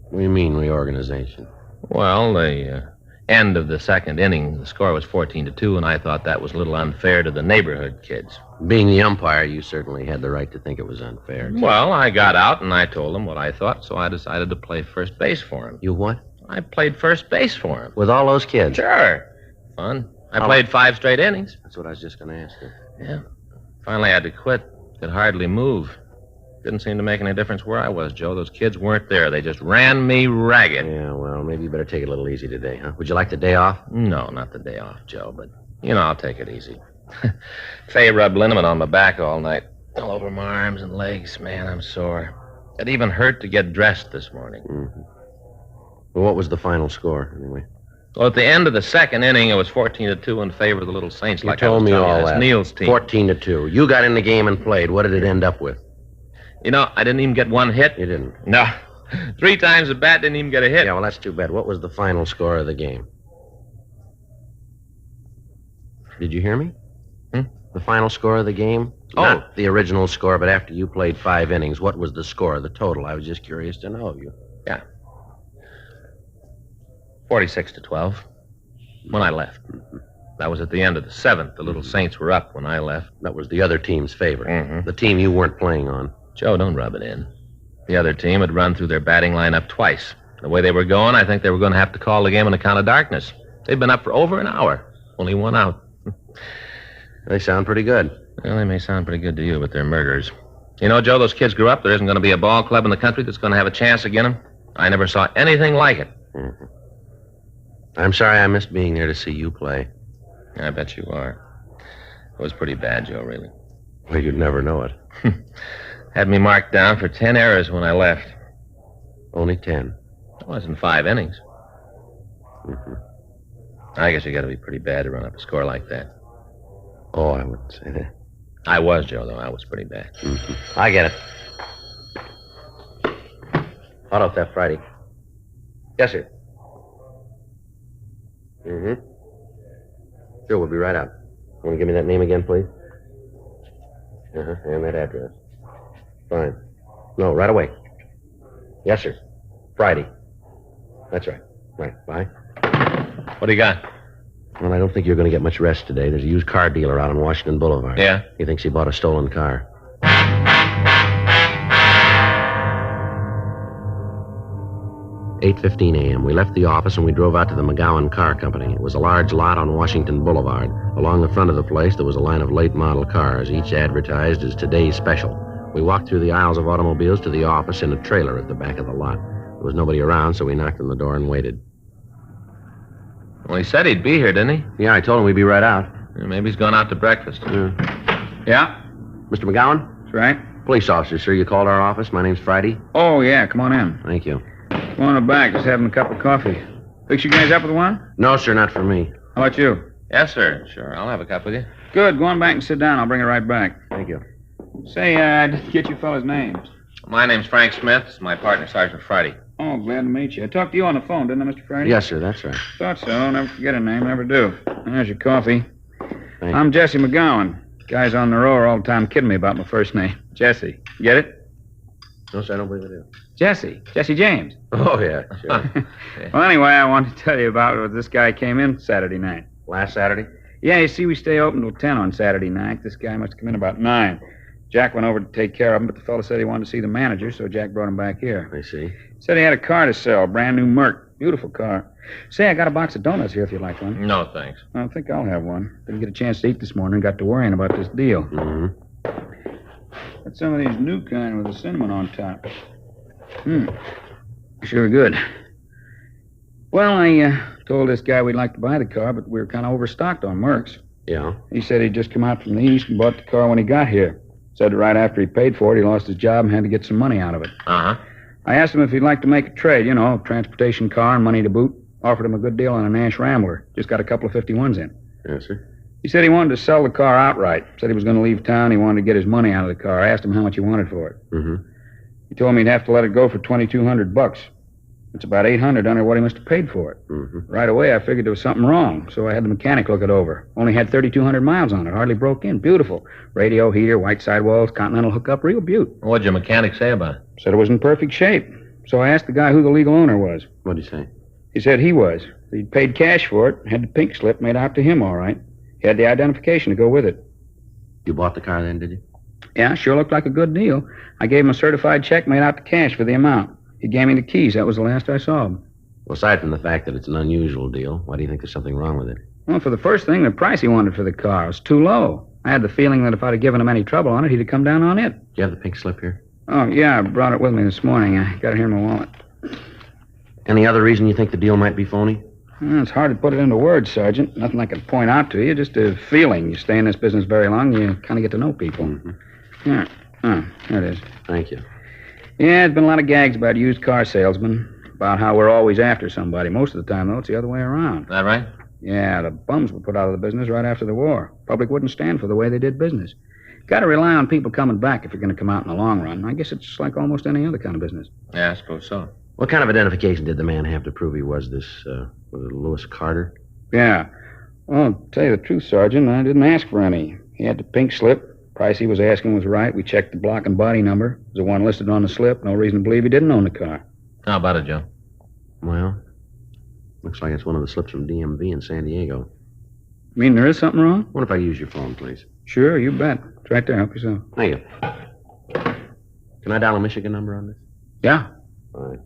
What do you mean, reorganization? Well, the end of the second inning, the score was 14-2, and I thought that was a little unfair to the neighborhood kids. Being the umpire, you certainly had the right to think it was unfair. Well, I got out and I told them what I thought, so I decided to play first base for him. You what? I played first base for him. With all those kids? Sure. Fun. I played 5 straight innings. That's what I was just going to ask you. Yeah. Finally, I had to quit. Could hardly move. Didn't seem to make any difference where I was, Joe. Those kids weren't there. They just ran me ragged. Yeah, well, maybe you better take it a little easy today, huh? Would you like the day off? No, not the day off, Joe, but, you know, I'll take it easy. Faye rubbed liniment on my back all night. All over my arms and legs. Man, I'm sore. It even hurt to get dressed this morning. Mm-hmm. Well, what was the final score, anyway? Well, at the end of the second inning, it was 14-2 in favor of the Little Saints. You like told me all That's that. Neil's team. 14-2. You got in the game and played. What did it end up with? You know, I didn't even get one hit. You didn't? No. 3 times the bat, didn't even get a hit. Yeah, well, that's too bad. What was the final score of the game? Did you hear me? The final score of the game? Oh. Not the original score, but after you played 5 innings, what was the score, the total? I was just curious to know. Yeah. 46-12 when I left. That was at the end of the 7th. The Little Saints were up when I left. That was the other team's favor. Mm-hmm. The team you weren't playing on. Joe, don't rub it in. The other team had run through their batting lineup twice. The way they were going, I think they were going to have to call the game on account of darkness. They've been up for over an hour. Only one out. They sound pretty good. Well, they may sound pretty good to you, but they're murderers. You know, Joe, those kids grew up. There isn't going to be a ball club in the country that's going to have a chance against them. I never saw anything like it. Mm-hmm. I'm sorry I missed being there to see you play. I bet you are. It was pretty bad, Joe, really. Well, you'd never know it. Had me marked down for 10 errors when I left. Only 10. It wasn't 5 innings. Mm-hmm. I guess you got to be pretty bad to run up a score like that. Oh, I wouldn't say that. I was, Joe, though. I was pretty bad. Mm-hmm. I get it. Hot off that Friday. Yes, sir. Mm-hmm. Sure, we'll be right out. Want to give me that name again, please? Uh-huh, and that address. Fine. No, right away. Yes, sir. Friday. That's right. Right, bye. What do you got? Well, I don't think you're going to get much rest today. There's a used car dealer out on Washington Boulevard. Yeah? He thinks he bought a stolen car. 8:15 a.m. We left the office and we drove out to the McGowan Car Company. It was a large lot on Washington Boulevard. Along the front of the place, there was a line of late model cars, each advertised as today's special. We walked through the aisles of automobiles to the office in a trailer at the back of the lot. There was nobody around, so we knocked on the door and waited. Well, he said he'd be here, didn't he? Yeah, I told him we'd be right out. Yeah, maybe he's gone out to breakfast. Yeah? Mr. McGowan? That's right. Police officer, sir. You called our office. My name's Friday. Oh, yeah. Come on in. Thank you. Come on in the back. Just having a cup of coffee. Fix you guys up with one? No, sir, not for me. How about you? Yes, sir. Sure. I'll have a cup with you. Good. Go on back and sit down. I'll bring it right back. Thank you. Say, I didn't get you fellas' names. My name's Frank Smith. This is my partner, Sergeant Friday. Oh, glad to meet you. I talked to you on the phone, didn't I, Mr. Friday? Yes, sir, that's right. Thought so. Never forget a name. Never do. There's your coffee. Thank I'm Jesse McGowan. Guys on the row are all the time kidding me about my first name. Jesse. Get it? No, sir, I don't believe I do. Jesse. Jesse James. Oh, yeah, sure. Well, anyway, I wanted to tell you about what this guy came in Saturday night. Last Saturday? Yeah, you see, we stay open till 10 on Saturday night. This guy must have come in about 9. Jack went over to take care of him, but the fella said he wanted to see the manager, so Jack brought him back here. I see. Said he had a car to sell, brand new Merc. Beautiful car. Say, I got a box of donuts here if you'd like one. No, thanks. I don't think I'll have one. Didn't get a chance to eat this morning and got to worrying about this deal. Mm-hmm. Got some of these new kind with the cinnamon on top. Sure good. Well, I told this guy we'd like to buy the car, but we were kind of overstocked on Mercs. Yeah? He said he'd just come out from the east and bought the car when he got here. Said that right after he paid for it, he lost his job and had to get some money out of it. Uh-huh. I asked him if he'd like to make a trade, you know, transportation car and money to boot. Offered him a good deal on a Nash Rambler. Just got a couple of 51s in. Yes, sir. He said he wanted to sell the car outright. Said he was going to leave town. He wanted to get his money out of the car. I asked him how much he wanted for it. Mm-hmm. He told me he'd have to let it go for $2,200. It's about $800 under what he must have paid for it. Mm-hmm. Right away, I figured there was something wrong, so I had the mechanic look it over. Only had 3,200 miles on it. Hardly broke in. Beautiful. Radio, heater, white sidewalls, continental hookup. Real beaut. What'd your mechanic say about it? Said it was in perfect shape. So I asked the guy who the legal owner was. What'd he say? He said he was. He'd paid cash for it, had the pink slip made out to him all right. He had the identification to go with it. You bought the car then, did you? Yeah, sure looked like a good deal. I gave him a certified check made out to cash for the amount. He gave me the keys. That was the last I saw him. Well, aside from the fact that it's an unusual deal, why do you think there's something wrong with it? Well, for the first thing, the price he wanted for the car was too low. I had the feeling that if I'd have given him any trouble on it, he'd have come down on it. Do you have the pink slip here? Oh, yeah, I brought it with me this morning. I got it here in my wallet. Any other reason you think the deal might be phony? Well, it's hard to put it into words, Sergeant. Nothing I can point out to you, just a feeling. You stay in this business very long, you kind of get to know people. Mm-hmm. Yeah. Oh, there it is. Thank you. Yeah, there's been a lot of gags about used car salesmen, about how we're always after somebody. Most of the time, though, it's the other way around. Is that right? Yeah, the bums were put out of the business right after the war. Public wouldn't stand for the way they did business. Got to rely on people coming back if you're going to come out in the long run. I guess it's like almost any other kind of business. Yeah, I suppose so. What kind of identification did the man have to prove he was this, was it Lewis Carter? Yeah. Well, to tell you the truth, Sergeant, I didn't ask for any. He had the pink slip. Price he was asking was right. We checked the block and body number. It was the one listed on the slip. No reason to believe he didn't own the car. How about it, Joe? Well, looks like it's one of the slips from DMV in San Diego. You mean there is something wrong? What if I use your phone, please? Sure, you bet. It's right there. Help yourself. Thank you. Can I dial a Michigan number on this? Yeah. All right.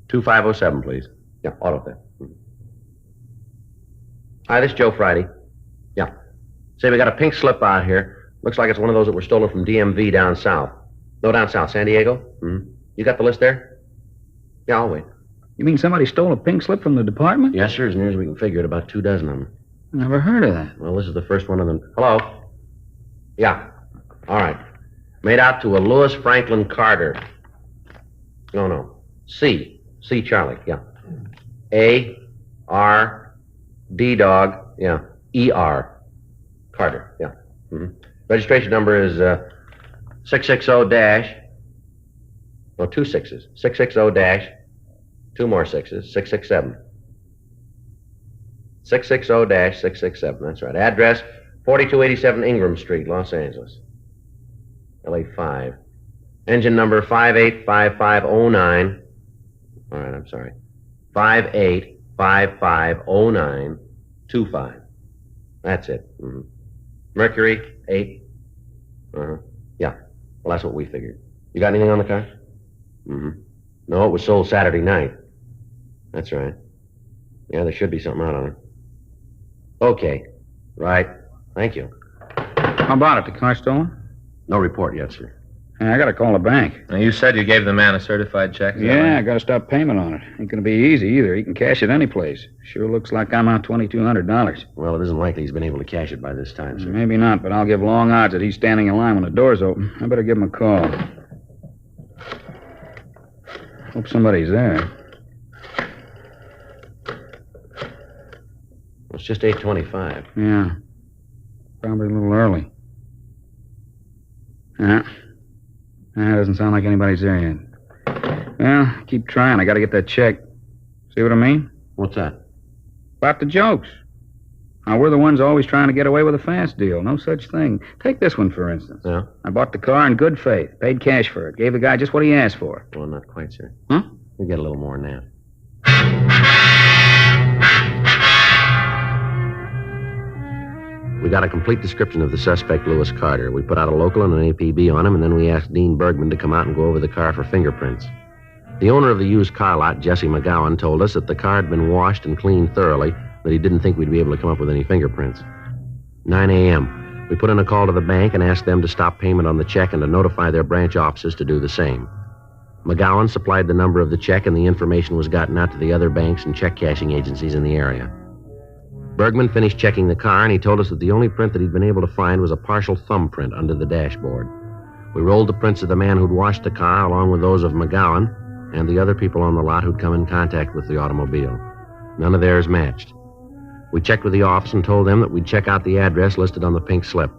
2507, please. Yeah, auto theft. Hi, this is Joe Friday. Yeah. Say, we got a pink slip out here. Looks like it's one of those that were stolen from DMV down south. No, down south, San Diego? Mm-hmm. You got the list there? Yeah, I'll wait. You mean somebody stole a pink slip from the department? Yes, sir, as near as we can figure it, about 24 of them. Never heard of that. Well, this is the first one of them. Hello? Yeah. All right. Made out to a Lewis Franklin Carter. No. C Charlie, yeah. A-R, D-Dog, yeah. E-R. Carter, yeah. Mm-hmm. Registration number is 660-, no, 2 6s. 660-, 2 more 6s, 667. 660-667, that's right. Address, 4287 Ingram Street, Los Angeles. LA 5. Engine number 585509. All right, I'm sorry. 58550925. That's it. Mm-hmm. Mercury 8. Yeah. Well, that's what we figured. You got anything on the car? Mm-hmm. No, it was sold Saturday night. That's right. Yeah, there should be something out on it. Okay. Right. Thank you. How about it? The car stolen? No report yet, sir. I gotta call the bank. Now, you said you gave the man a certified check. Yeah, I gotta stop payment on it. Ain't gonna be easy either. He can cash it any place. Sure looks like I'm out $2,200. Well, it isn't likely he's been able to cash it by this time, sir. Maybe not, but I'll give long odds that he's standing in line when the door's open. I better give him a call. Hope somebody's there. It's just 8:25. Yeah. Probably a little early. Yeah. Doesn't sound like anybody's there yet. Well, keep trying. I gotta get that check. See what I mean? What's that? About the jokes. Now, we're the ones always trying to get away with a fast deal. No such thing. Take this one, for instance. Yeah? I bought the car in good faith. Paid cash for it. Gave the guy just what he asked for. Well, not quite, sir. Huh? We get a little more than that. We got a complete description of the suspect, Lewis Carter. We put out a local and an APB on him, and then we asked Dean Bergman to come out and go over the car for fingerprints. The owner of the used car lot, Jesse McGowan, told us that the car had been washed and cleaned thoroughly, but he didn't think we'd be able to come up with any fingerprints. 9 a.m. We put in a call to the bank and asked them to stop payment on the check and to notify their branch offices to do the same. McGowan supplied the number of the check, and the information was gotten out to the other banks and check cashing agencies in the area. Bergman finished checking the car, and he told us that the only print that he'd been able to find was a partial thumbprint under the dashboard. We rolled the prints of the man who'd washed the car, along with those of McGowan and the other people on the lot who'd come in contact with the automobile. None of theirs matched. We checked with the office and told them that we'd check out the address listed on the pink slip.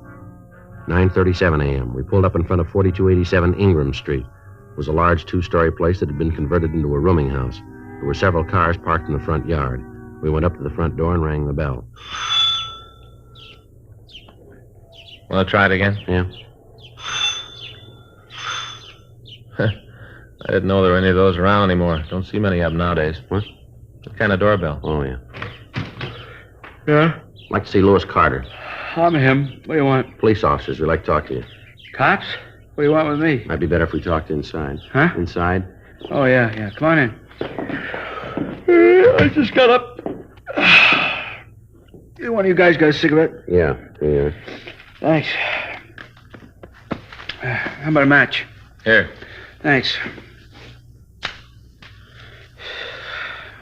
9:37 a.m. We pulled up in front of 4287 Ingram Street. It was a large 2-story place that had been converted into a rooming house. There were several cars parked in the front yard. We went up to the front door and rang the bell. Want to try it again? Yeah. I didn't know there were any of those around anymore. Don't see many of them nowadays. What? What kind of doorbell? Oh, yeah. Yeah? I'd like to see Lewis Carter. I'm him. What do you want? Police officers. We'd like to talk to you. Cops? What do you want with me? Might be better if we talked inside. Huh? Inside? Oh, yeah. Come on in. I just got up. Either one of you guys got a cigarette? Yeah. Thanks. How about a match? Here. Thanks.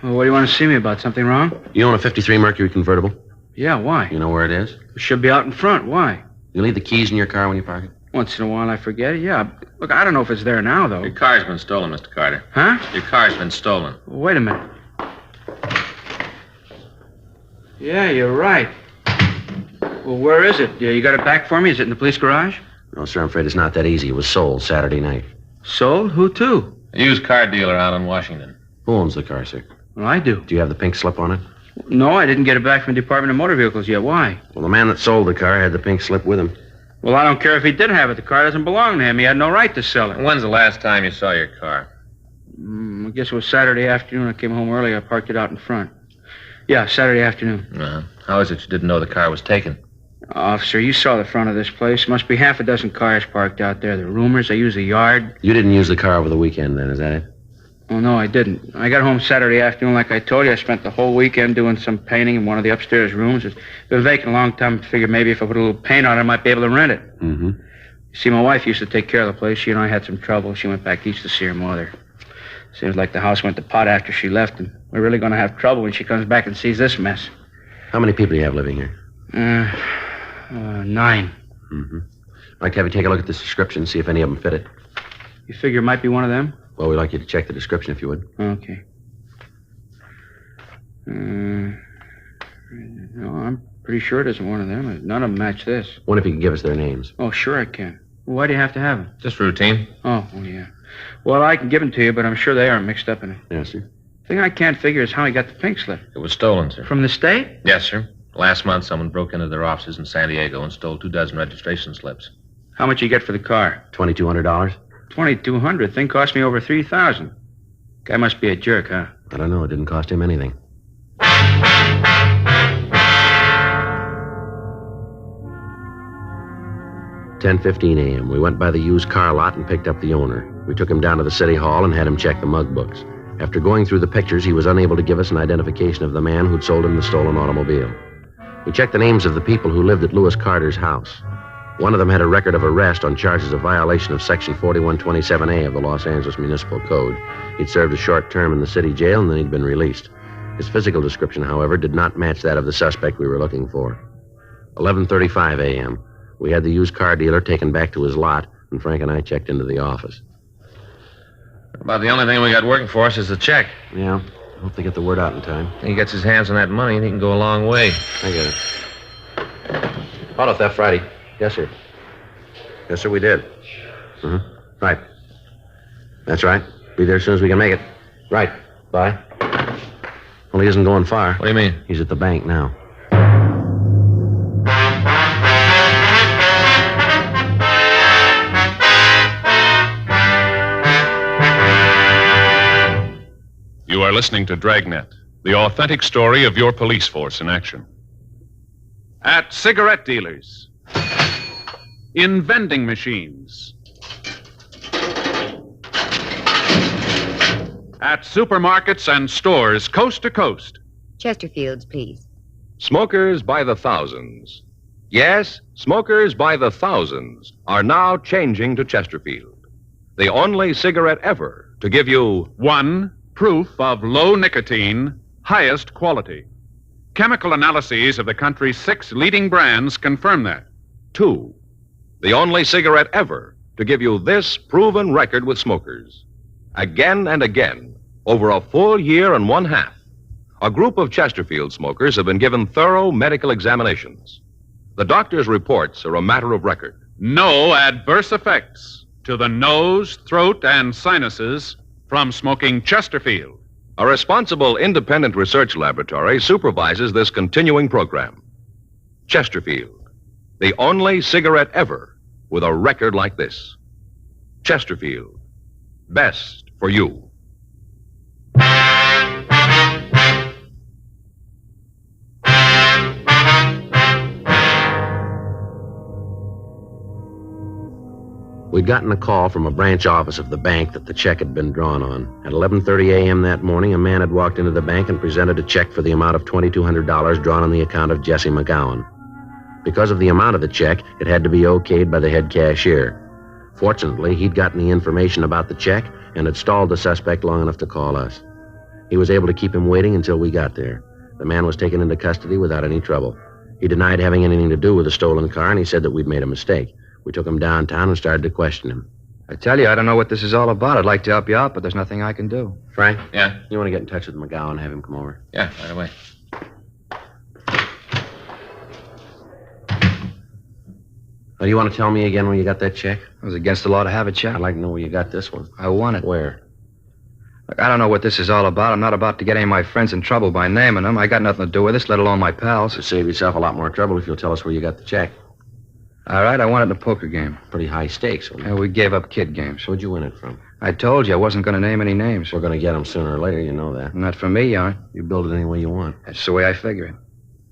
Well, what do you want to see me about? Something wrong? You own a 53 Mercury convertible? Yeah, why? You know where it is? It should be out in front. Why? You leave the keys in your car when you park it? Once in a while I forget it, yeah. Look, I don't know if it's there now, though. Your car's been stolen, Mr. Carter. Huh? Your car's been stolen. Wait a minute. Yeah, you're right. Well, where is it? You got it back for me? Is it in the police garage? No, sir, I'm afraid it's not that easy. It was sold Saturday night. Sold? Who to? A used car dealer out in Washington. Who owns the car, sir? Well, I do. Do you have the pink slip on it? No, I didn't get it back from the Department of Motor Vehicles yet. Why? Well, the man that sold the car had the pink slip with him. Well, I don't care if he did have it. The car doesn't belong to him. He had no right to sell it. When's the last time you saw your car? I guess it was Saturday afternoon. I came home early. I parked it out in front. Yeah, Saturday afternoon. How is it you didn't know the car was taken? Officer, you saw the front of this place. Must be half a dozen cars parked out there. The rumors, they use the yard. You didn't use the car over the weekend, then, is that it? Oh, no, I didn't. I got home Saturday afternoon, like I told you. I spent the whole weekend doing some painting in one of the upstairs rooms. It's been vacant a long time. I figured maybe if I put a little paint on it, I might be able to rent it. Mm-hmm. See, my wife used to take care of the place. She and I had some trouble. She went back east to see her mother. Seems like the house went to pot after she left, and we're really going to have trouble when she comes back and sees this mess. How many people do you have living here? 9. Mm-hmm. I'd like to have you take a look at this description and see if any of them fit it. You figure it might be one of them? Well, we'd like you to check the description if you would. Okay. No, I'm pretty sure it isn't one of them. None of them match this. Wonder if you can give us their names. Oh, sure I can. Why do you have to have them? Just routine. Oh, yeah. Well, I can give them to you, but I'm sure they aren't mixed up in it. Yes, sir. The thing I can't figure is how he got the pink slip. It was stolen, sir. From the state? Yes, sir. Last month, someone broke into their offices in San Diego and stole 24 registration slips. How much you get for the car? $2,200. $2,200. Thing cost me over $3,000. Guy must be a jerk, huh? I don't know. It didn't cost him anything. $10:15 a.m. We went by the used car lot and picked up the owner. We took him down to the city hall and had him check the mug books. After going through the pictures, he was unable to give us an identification of the man who'd sold him the stolen automobile. We checked the names of the people who lived at Lewis Carter's house. One of them had a record of arrest on charges of violation of Section 4127A of the Los Angeles Municipal Code. He'd served a short term in the city jail, and then he'd been released. His physical description, however, did not match that of the suspect we were looking for. 11:35 a.m. We had the used car dealer taken back to his lot, and Frank and I checked into the office. About the only thing we got working for us is the check. Yeah, I hope they get the word out in time. He gets his hands on that money, and he can go a long way. I get it. Auto theft Friday. Yes, sir. Yes, sir, we did. Uh-huh. Right. That's right. Be there as soon as we can make it. Right. Bye. Well, he isn't going far. What do you mean? He's at the bank now. You are listening to Dragnet, the authentic story of your police force in action. At cigarette dealers, in vending machines, at supermarkets and stores coast to coast. Chesterfields, please. Smokers by the thousands. Yes, smokers by the thousands are now changing to Chesterfield. The only cigarette ever to give you... 1, proof of low nicotine, highest quality. Chemical analyses of the country's 6 leading brands confirm that. 2, the only cigarette ever to give you this proven record with smokers. Again and again, over a full year and 1/2, a group of Chesterfield smokers have been given thorough medical examinations. The doctor's reports are a matter of record. No adverse effects to the nose, throat, and sinuses from smoking Chesterfield. A responsible independent research laboratory supervises this continuing program. Chesterfield, the only cigarette ever with a record like this. Chesterfield, best for you. We'd gotten a call from a branch office of the bank that the check had been drawn on. At 11:30 a.m. that morning, a man had walked into the bank and presented a check for the amount of $2,200 drawn on the account of Jesse McGowan. Because of the amount of the check, it had to be okayed by the head cashier. Fortunately, he'd gotten the information about the check and had stalled the suspect long enough to call us. He was able to keep him waiting until we got there. The man was taken into custody without any trouble. He denied having anything to do with the stolen car, and he said that we'd made a mistake. We took him downtown and started to question him. I tell you, I don't know what this is all about. I'd like to help you out, but there's nothing I can do. Frank? Yeah? You want to get in touch with McGowan and have him come over? Yeah, right away. Do you want to tell me again where you got that check? It was against the law to have a check. I'd like to know where you got this one. I won it. Where? Look, I don't know what this is all about. I'm not about to get any of my friends in trouble by naming them. I got nothing to do with this, let alone my pals. You'll save yourself a lot more trouble if you'll tell us where you got the check. All right, I won it in a poker game. Pretty high stakes. Yeah, we gave up kid games. Where'd you win it from? I told you I wasn't going to name any names. We're going to get them sooner or later, you know that. Not for me, you aren't. You build it any way you want. That's the way I figure it.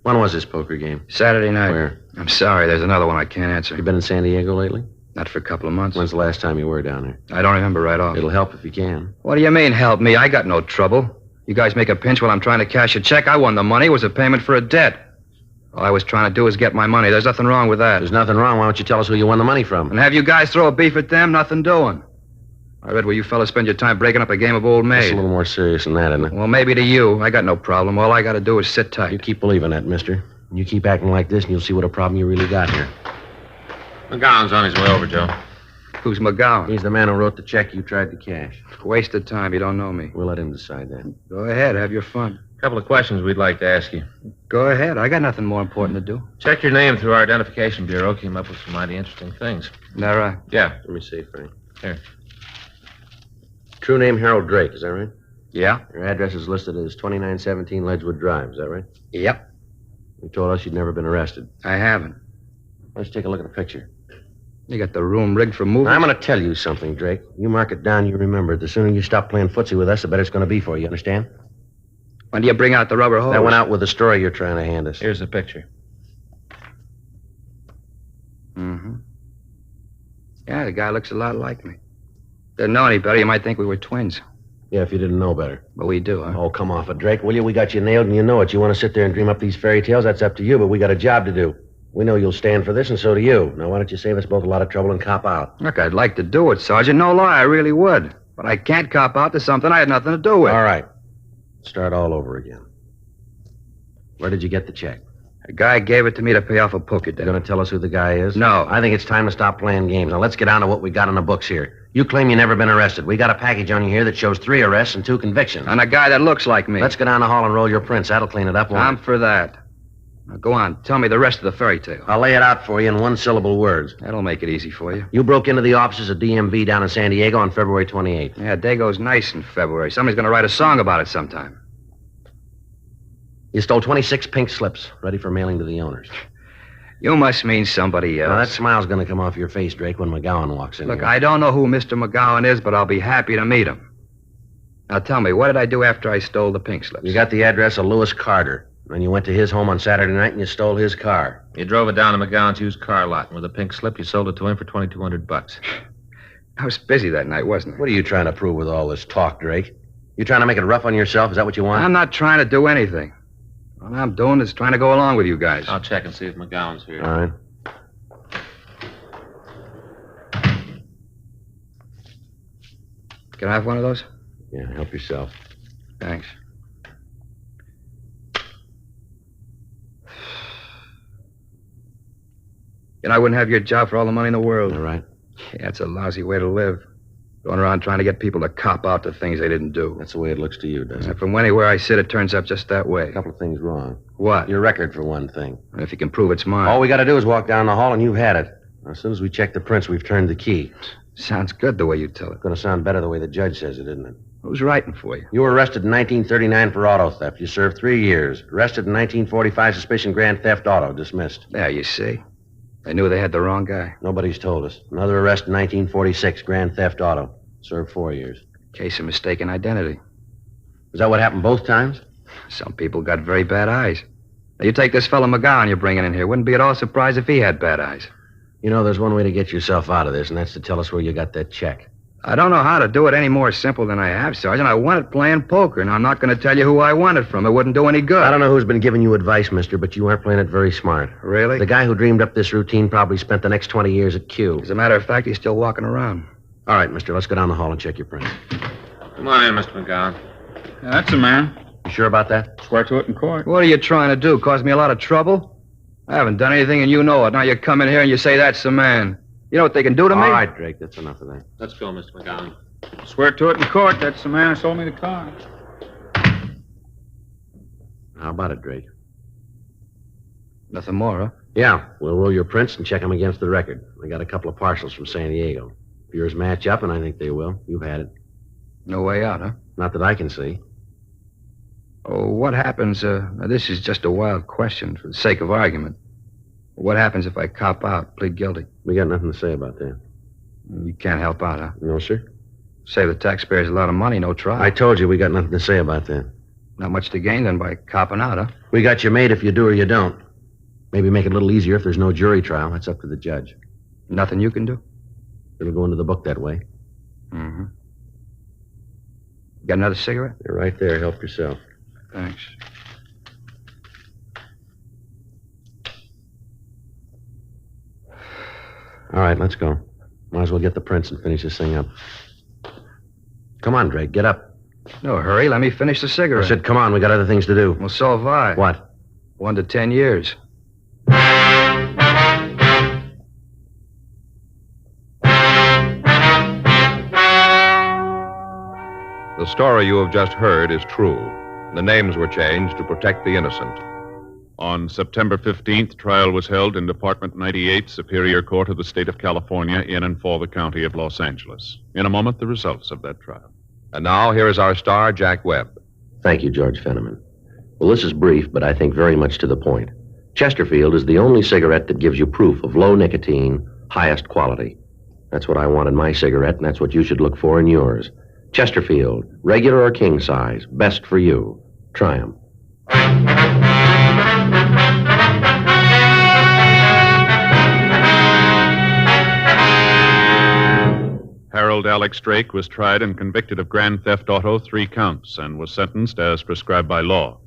When was this poker game? Saturday night. Where? I'm sorry, there's another one I can't answer. You been in San Diego lately? Not for a couple of months. When's the last time you were down there? I don't remember right off. It'll help if you can. What do you mean, help me? I got no trouble. You guys make a pinch while I'm trying to cash a check. I won the money. It was a payment for a debt. All I was trying to do is get my money. There's nothing wrong with that. There's nothing wrong. Why don't you tell us who you won the money from? And have you guys throw a beef at them? Nothing doing. I read where you fellas spend your time breaking up a game of old maid. It's a little more serious than that, isn't it? Well, maybe to you. I got no problem. All I got to do is sit tight. You keep believing that, mister. You keep acting like this, and you'll see what a problem you really got here. McGowan's on his way over, Joe. Who's McGowan? He's the man who wrote the check you tried to cash. Waste of time. You don't know me. We'll let him decide that. Go ahead. Have your fun. A couple of questions we'd like to ask you. Go ahead. I got nothing more important to do. Checked your name through our identification bureau. Came up with some mighty interesting things. Is that right? Yeah. Let me see, Frank. Here. True name Harold Drake, is that right? Yeah. Your address is listed as 2917 Ledgewood Drive, is that right? Yep. You told us you'd never been arrested. I haven't. Let's take a look at the picture. You got the room rigged for movies? I'm going to tell you something, Drake. You mark it down, you remember it. The sooner you stop playing footsie with us, the better it's going to be for you, understand? When do you bring out the rubber hose? That went out with the story you're trying to hand us. Here's the picture. Mm-hmm. Yeah, the guy looks a lot like me. Didn't know any better. You might think we were twins. Yeah, if you didn't know better. But we do, huh? Oh, come off it, Drake, will you? We got you nailed and you know it. You want to sit there and dream up these fairy tales? That's up to you, but we got a job to do. We know you'll stand for this, and so do you. Now, why don't you save us both a lot of trouble and cop out? Look, I'd like to do it, Sergeant. No lie, I really would. But I can't cop out to something I had nothing to do with. All right. Start all over again. Where did you get the check? A guy gave it to me to pay off a poker debt. You going to tell us who the guy is? No. I think it's time to stop playing games. Now, let's get down to what we got in the books here. You claim you never been arrested. We got a package on you here that shows 3 arrests and 2 convictions. And a guy that looks like me. Let's go down the hall and roll your prints. That'll clean it up, won't I'm it? for that. Now, go on. Tell me the rest of the fairy tale. I'll lay it out for you in 1-syllable words. That'll make it easy for you. You broke into the offices of DMV down in San Diego on February 28th. Yeah, Dago's nice in February. Somebody's going to write a song about it sometime. You stole 26 pink slips, ready for mailing to the owners. You must mean somebody else. Now, that smile's going to come off your face, Drake, when McGowan walks in. Look, here. I don't know who Mr. McGowan is, but I'll be happy to meet him. Now, tell me, what did I do after I stole the pink slips? You got the address of Lewis Carter. Then you went to his home on Saturday night and you stole his car. You drove it down to McGowan's used car lot, and with a pink slip, you sold it to him for $2,200. I was busy that night, wasn't I? What are you trying to prove with all this talk, Drake? You trying to make it rough on yourself? Is that what you want? I'm not trying to do anything. All I'm doing is trying to go along with you guys. I'll check and see if McGowan's here. All right. Can I have one of those? Yeah, help yourself. Thanks. You know, I wouldn't have your job for all the money in the world. All right. Yeah, it's a lousy way to live. Going around trying to get people to cop out to things they didn't do. That's the way it looks to you, doesn't it? From anywhere I sit, it turns out just that way. A couple of things wrong. What? Your record, for one thing. If you can prove it's mine. All we got to do is walk down the hall and you've had it. As soon as we check the prints, we've turned the key. Sounds good the way you tell it. Going to sound better the way the judge says it, isn't it? Who's writing for you? You were arrested in 1939 for auto theft. You served 3 years. Arrested in 1945, suspicion grand theft auto. Dismissed. There, you see. They knew they had the wrong guy. Nobody's told us. Another arrest in 1946, grand theft auto. Served 4 years. Case of mistaken identity. Is that what happened both times? Some people got very bad eyes. Now, you take this fellow McGowan you're bringing in here. Wouldn't be at all surprised if he had bad eyes. You know, there's one way to get yourself out of this, and that's to tell us where you got that check. I don't know how to do it any more simple than I have, Sergeant. I won it playing poker, and I'm not going to tell you who I won it from. It wouldn't do any good. I don't know who's been giving you advice, mister, but you aren't playing it very smart. Really? The guy who dreamed up this routine probably spent the next 20 years at Q. As a matter of fact, he's still walking around. All right, mister, let's go down the hall and check your prints. Come on in, Mr. McGowan. Yeah, that's a man. You sure about that? Swear to it in court. What are you trying to do? Cause me a lot of trouble? I haven't done anything and you know it. Now you come in here and you say that's the man. You know what they can do to me? All right, Drake, that's enough of that. Let's go, Mr. McGowan. Swear to it in court. That's the man who sold me the car. How about it, Drake? Nothing more, huh? Yeah, we'll roll your prints and check them against the record. I got a couple of parcels from San Diego. If yours match up, and I think they will, you've had it. No way out, huh? Not that I can see. Oh, what happens, now this is just a wild question for the sake of argument. What happens if I cop out, plead guilty? We got nothing to say about that. You can't help out, huh? No, sir. Save the taxpayers a lot of money, no trial. I told you we got nothing to say about that. Not much to gain then by copping out, huh? We got you made if you do or you don't. Maybe make it a little easier if there's no jury trial. That's up to the judge. Nothing you can do? It'll go into the book that way. Mm-hmm. Got another cigarette? You're right there. Help yourself. Thanks. All right, let's go. Might as well get the prints and finish this thing up. Come on, Drake, get up. No hurry. Let me finish the cigarette. I said, come on, we got other things to do. Well, so have I. What? 1 to 10 years. The story you have just heard is true. The names were changed to protect the innocent. On September 15th, trial was held in Department 98, Superior Court of the State of California, in and for the County of Los Angeles. In a moment, the results of that trial. And now, here is our star, Jack Webb. Thank you, George Fenneman. Well, this is brief, but I think very much to the point. Chesterfield is the only cigarette that gives you proof of low nicotine, highest quality. That's what I want in my cigarette, and that's what you should look for in yours. Chesterfield, regular or king size, best for you. Try 'em. Harold Alex Drake was tried and convicted of grand theft auto, 3 counts, and was sentenced as prescribed by law.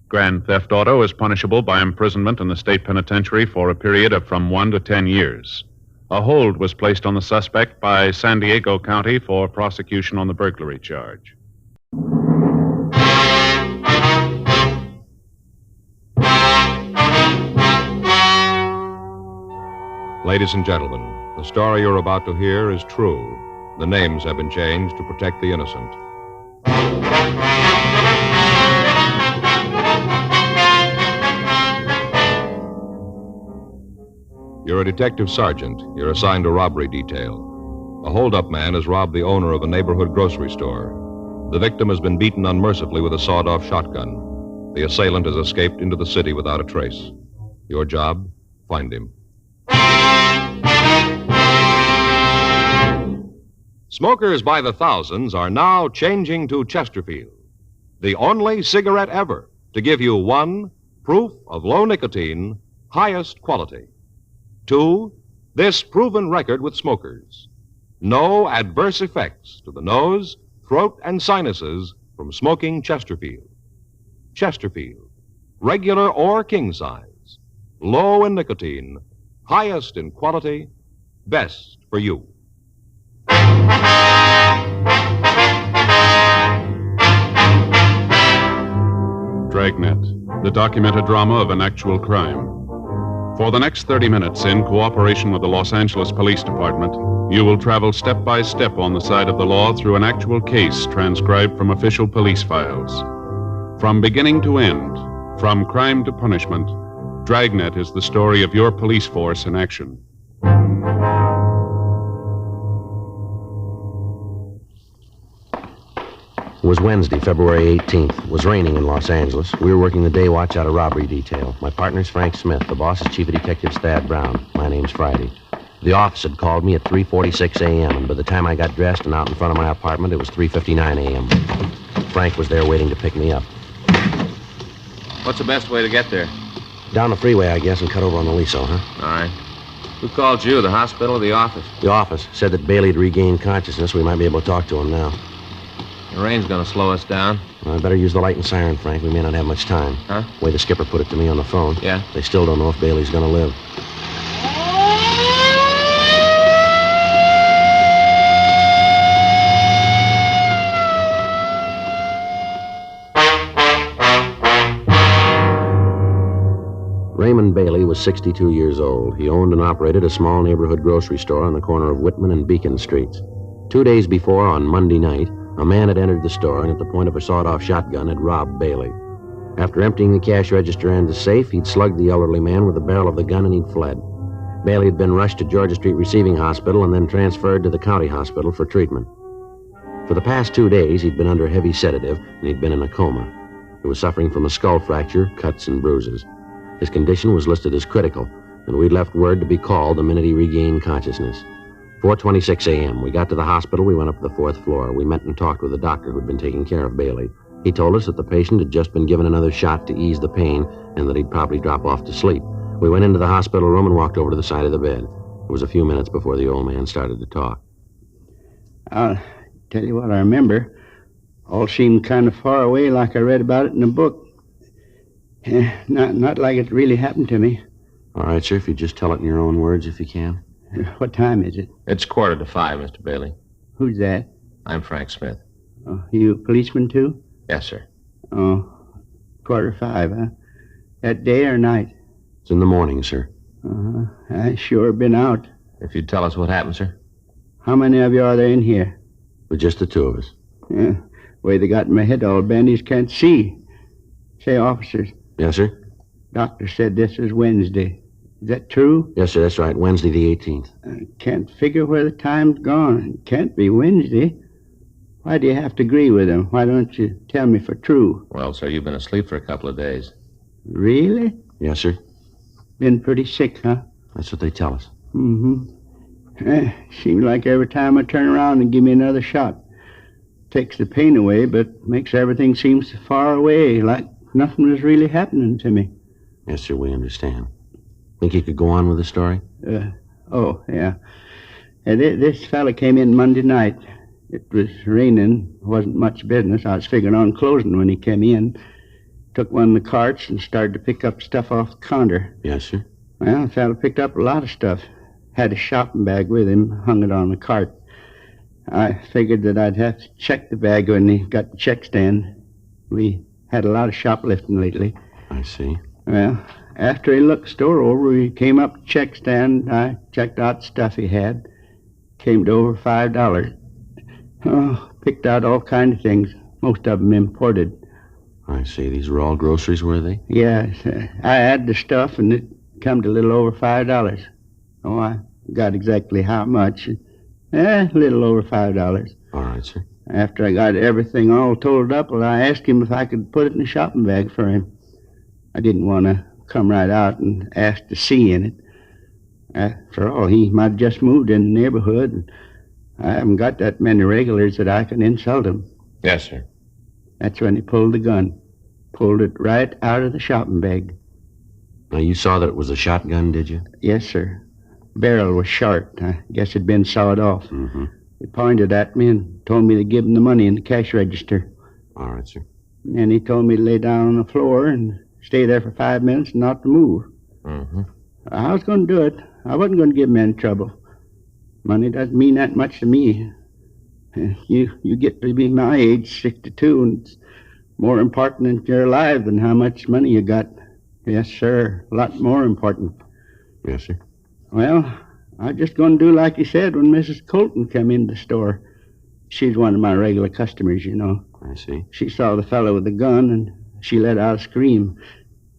Grand theft auto is punishable by imprisonment in the state penitentiary for a period of from 1 to 10 years. A hold was placed on the suspect by San Diego County for prosecution on the burglary charge. Ladies and gentlemen, the story you're about to hear is true. The names have been changed to protect the innocent. You're a detective sergeant. You're assigned to robbery detail. A hold-up man has robbed the owner of a neighborhood grocery store. The victim has been beaten unmercifully with a sawed-off shotgun. The assailant has escaped into the city without a trace. Your job? Find him. Smokers by the thousands are now changing to Chesterfield, the only cigarette ever to give you 1, proof of low nicotine, highest quality. 2, this proven record with smokers. No adverse effects to the nose, throat, and sinuses from smoking Chesterfield. Chesterfield, regular or king size, low in nicotine, highest in quality, best for you. Dragnet, the documented drama of an actual crime. For the next 30 minutes, in cooperation with the Los Angeles Police Department, you will travel step by step on the side of the law through an actual case transcribed from official police files. From beginning to end, from crime to punishment, Dragnet is the story of your police force in action. It was Wednesday, February 18th. It was raining in Los Angeles. We were working the day watch out of robbery detail. My partner's Frank Smith. The boss is Chief of Detectives Thad Brown. My name's Friday. The office had called me at 3:46 a.m., and by the time I got dressed and out in front of my apartment, it was 3:59 a.m. Frank was there waiting to pick me up. What's the best way to get there? Down the freeway, I guess, and cut over on the Liso, huh? All right. Who called you, the hospital or the office? The office said that Bailey had regained consciousness. We might be able to talk to him now. The rain's gonna slow us down. Well, I better use the light and siren, Frank. We may not have much time. Huh? The way the skipper put it to me on the phone. Yeah? They still don't know if Bailey's gonna live. Raymond Bailey was 62 years old. He owned and operated a small neighborhood grocery store on the corner of Whitman and Beacon Streets. 2 days before, on Monday night, a man had entered the store and at the point of a sawed-off shotgun had robbed Bailey. After emptying the cash register and the safe, he'd slugged the elderly man with the barrel of the gun and he'd fled. Bailey had been rushed to Georgia Street Receiving Hospital and then transferred to the county hospital for treatment. For the past 2 days, he'd been under a heavy sedative and he'd been in a coma. He was suffering from a skull fracture, cuts, and bruises. His condition was listed as critical, and we'd left word to be called the minute he regained consciousness. 4:26 a.m. We got to the hospital. We went up to the 4th floor. We met and talked with the doctor who'd been taking care of Bailey. He told us that the patient had just been given another shot to ease the pain and that he'd probably drop off to sleep. We went into the hospital room and walked over to the side of the bed. It was a few minutes before the old man started to talk. I'll tell you what I remember. All seemed kind of far away, like I read about it in a book. Not like it really happened to me. All right, sir, if you just tell it in your own words, if you can. What time is it? It's 4:45, Mr. Bailey. Who's that? I'm Frank Smith. Oh, you a policeman, too? Yes, sir. Oh, 4:45, huh? That day or night? It's in the morning, sir. Uh-huh. I sure been out. If you'd tell us what happened, sir. How many of you are there in here? With just the two of us. Yeah. Way they got my head all bandaged, can't see. Say, officers. Yes, sir? Doctor said this is Wednesday. Is that true? Yes, sir, that's right. Wednesday the 18th. I can't figure where the time's gone. It can't be Wednesday. Why do you have to agree with him? Why don't you tell me for true? Well, sir, you've been asleep for a couple of days. Really? Yes, sir. Been pretty sick, huh? That's what they tell us. Mm-hmm. Seems like every time I turn around and give me another shot. Takes the pain away, but makes everything seem so far away, like nothing was really happening to me. Yes, sir, we understand. Think you could go on with the story? Oh, yeah. This fella came in Monday night. It was raining. Wasn't much business. I was figuring on closing when he came in. Took one of the carts and started to pick up stuff off the counter. Yes, sir. Well, the fella picked up a lot of stuff. Had a shopping bag with him, hung it on the cart. I figured that I'd have to check the bag when he got the check stand. We had a lot of shoplifting lately. I see. Well, after he looked the store over, he came up to the check stand. I checked out the stuff he had. Came to over $5. Oh, picked out all kinds of things, most of them imported. I see. These were all groceries, were they? Yes. I had the stuff, and it come to a little over $5. Oh, I got exactly how much. A little over $5. All right, sir. After I got everything all totaled up, well, I asked him if I could put it in a shopping bag for him. I didn't want to come right out and ask to see in it. After all, he might have just moved in the neighborhood, and I haven't got that many regulars that I can insult him. Yes, sir. That's when he pulled the gun. Pulled it right out of the shopping bag. Now, you saw that it was a shotgun, did you? Yes, sir. Barrel was short. I guess it'd been sawed off. Mm-hmm. He pointed at me and told me to give him the money in the cash register. All right, sir. And he told me to lay down on the floor and stay there for 5 minutes and not to move. Mm-hmm. I was going to do it. I wasn't going to give him any trouble. Money doesn't mean that much to me. You get to be my age, 62, and it's more important in your life than how much money you got. Yes, sir. A lot more important. Yes, sir. Well, I was just going to do like you said when Mrs. Colton came in the store. She's one of my regular customers, you know. I see. She saw the fellow with the gun, and she let out a scream.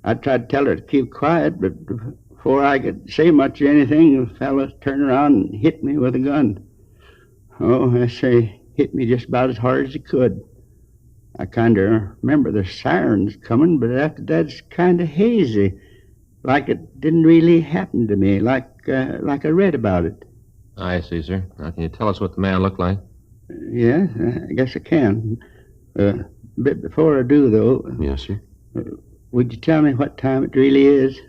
I tried to tell her to keep quiet, but before I could say much of anything, the fellow turned around and hit me with a gun. Oh, I say, hit me just about as hard as he could. I kind of remember the sirens coming, but after that it's kind of hazy. Like it didn't really happen to me, like I read about it. I see, sir. Now, can you tell us what the man looked like? Yeah, I guess I can. But before I do, though... Yes, sir. Would you tell me what time it really is?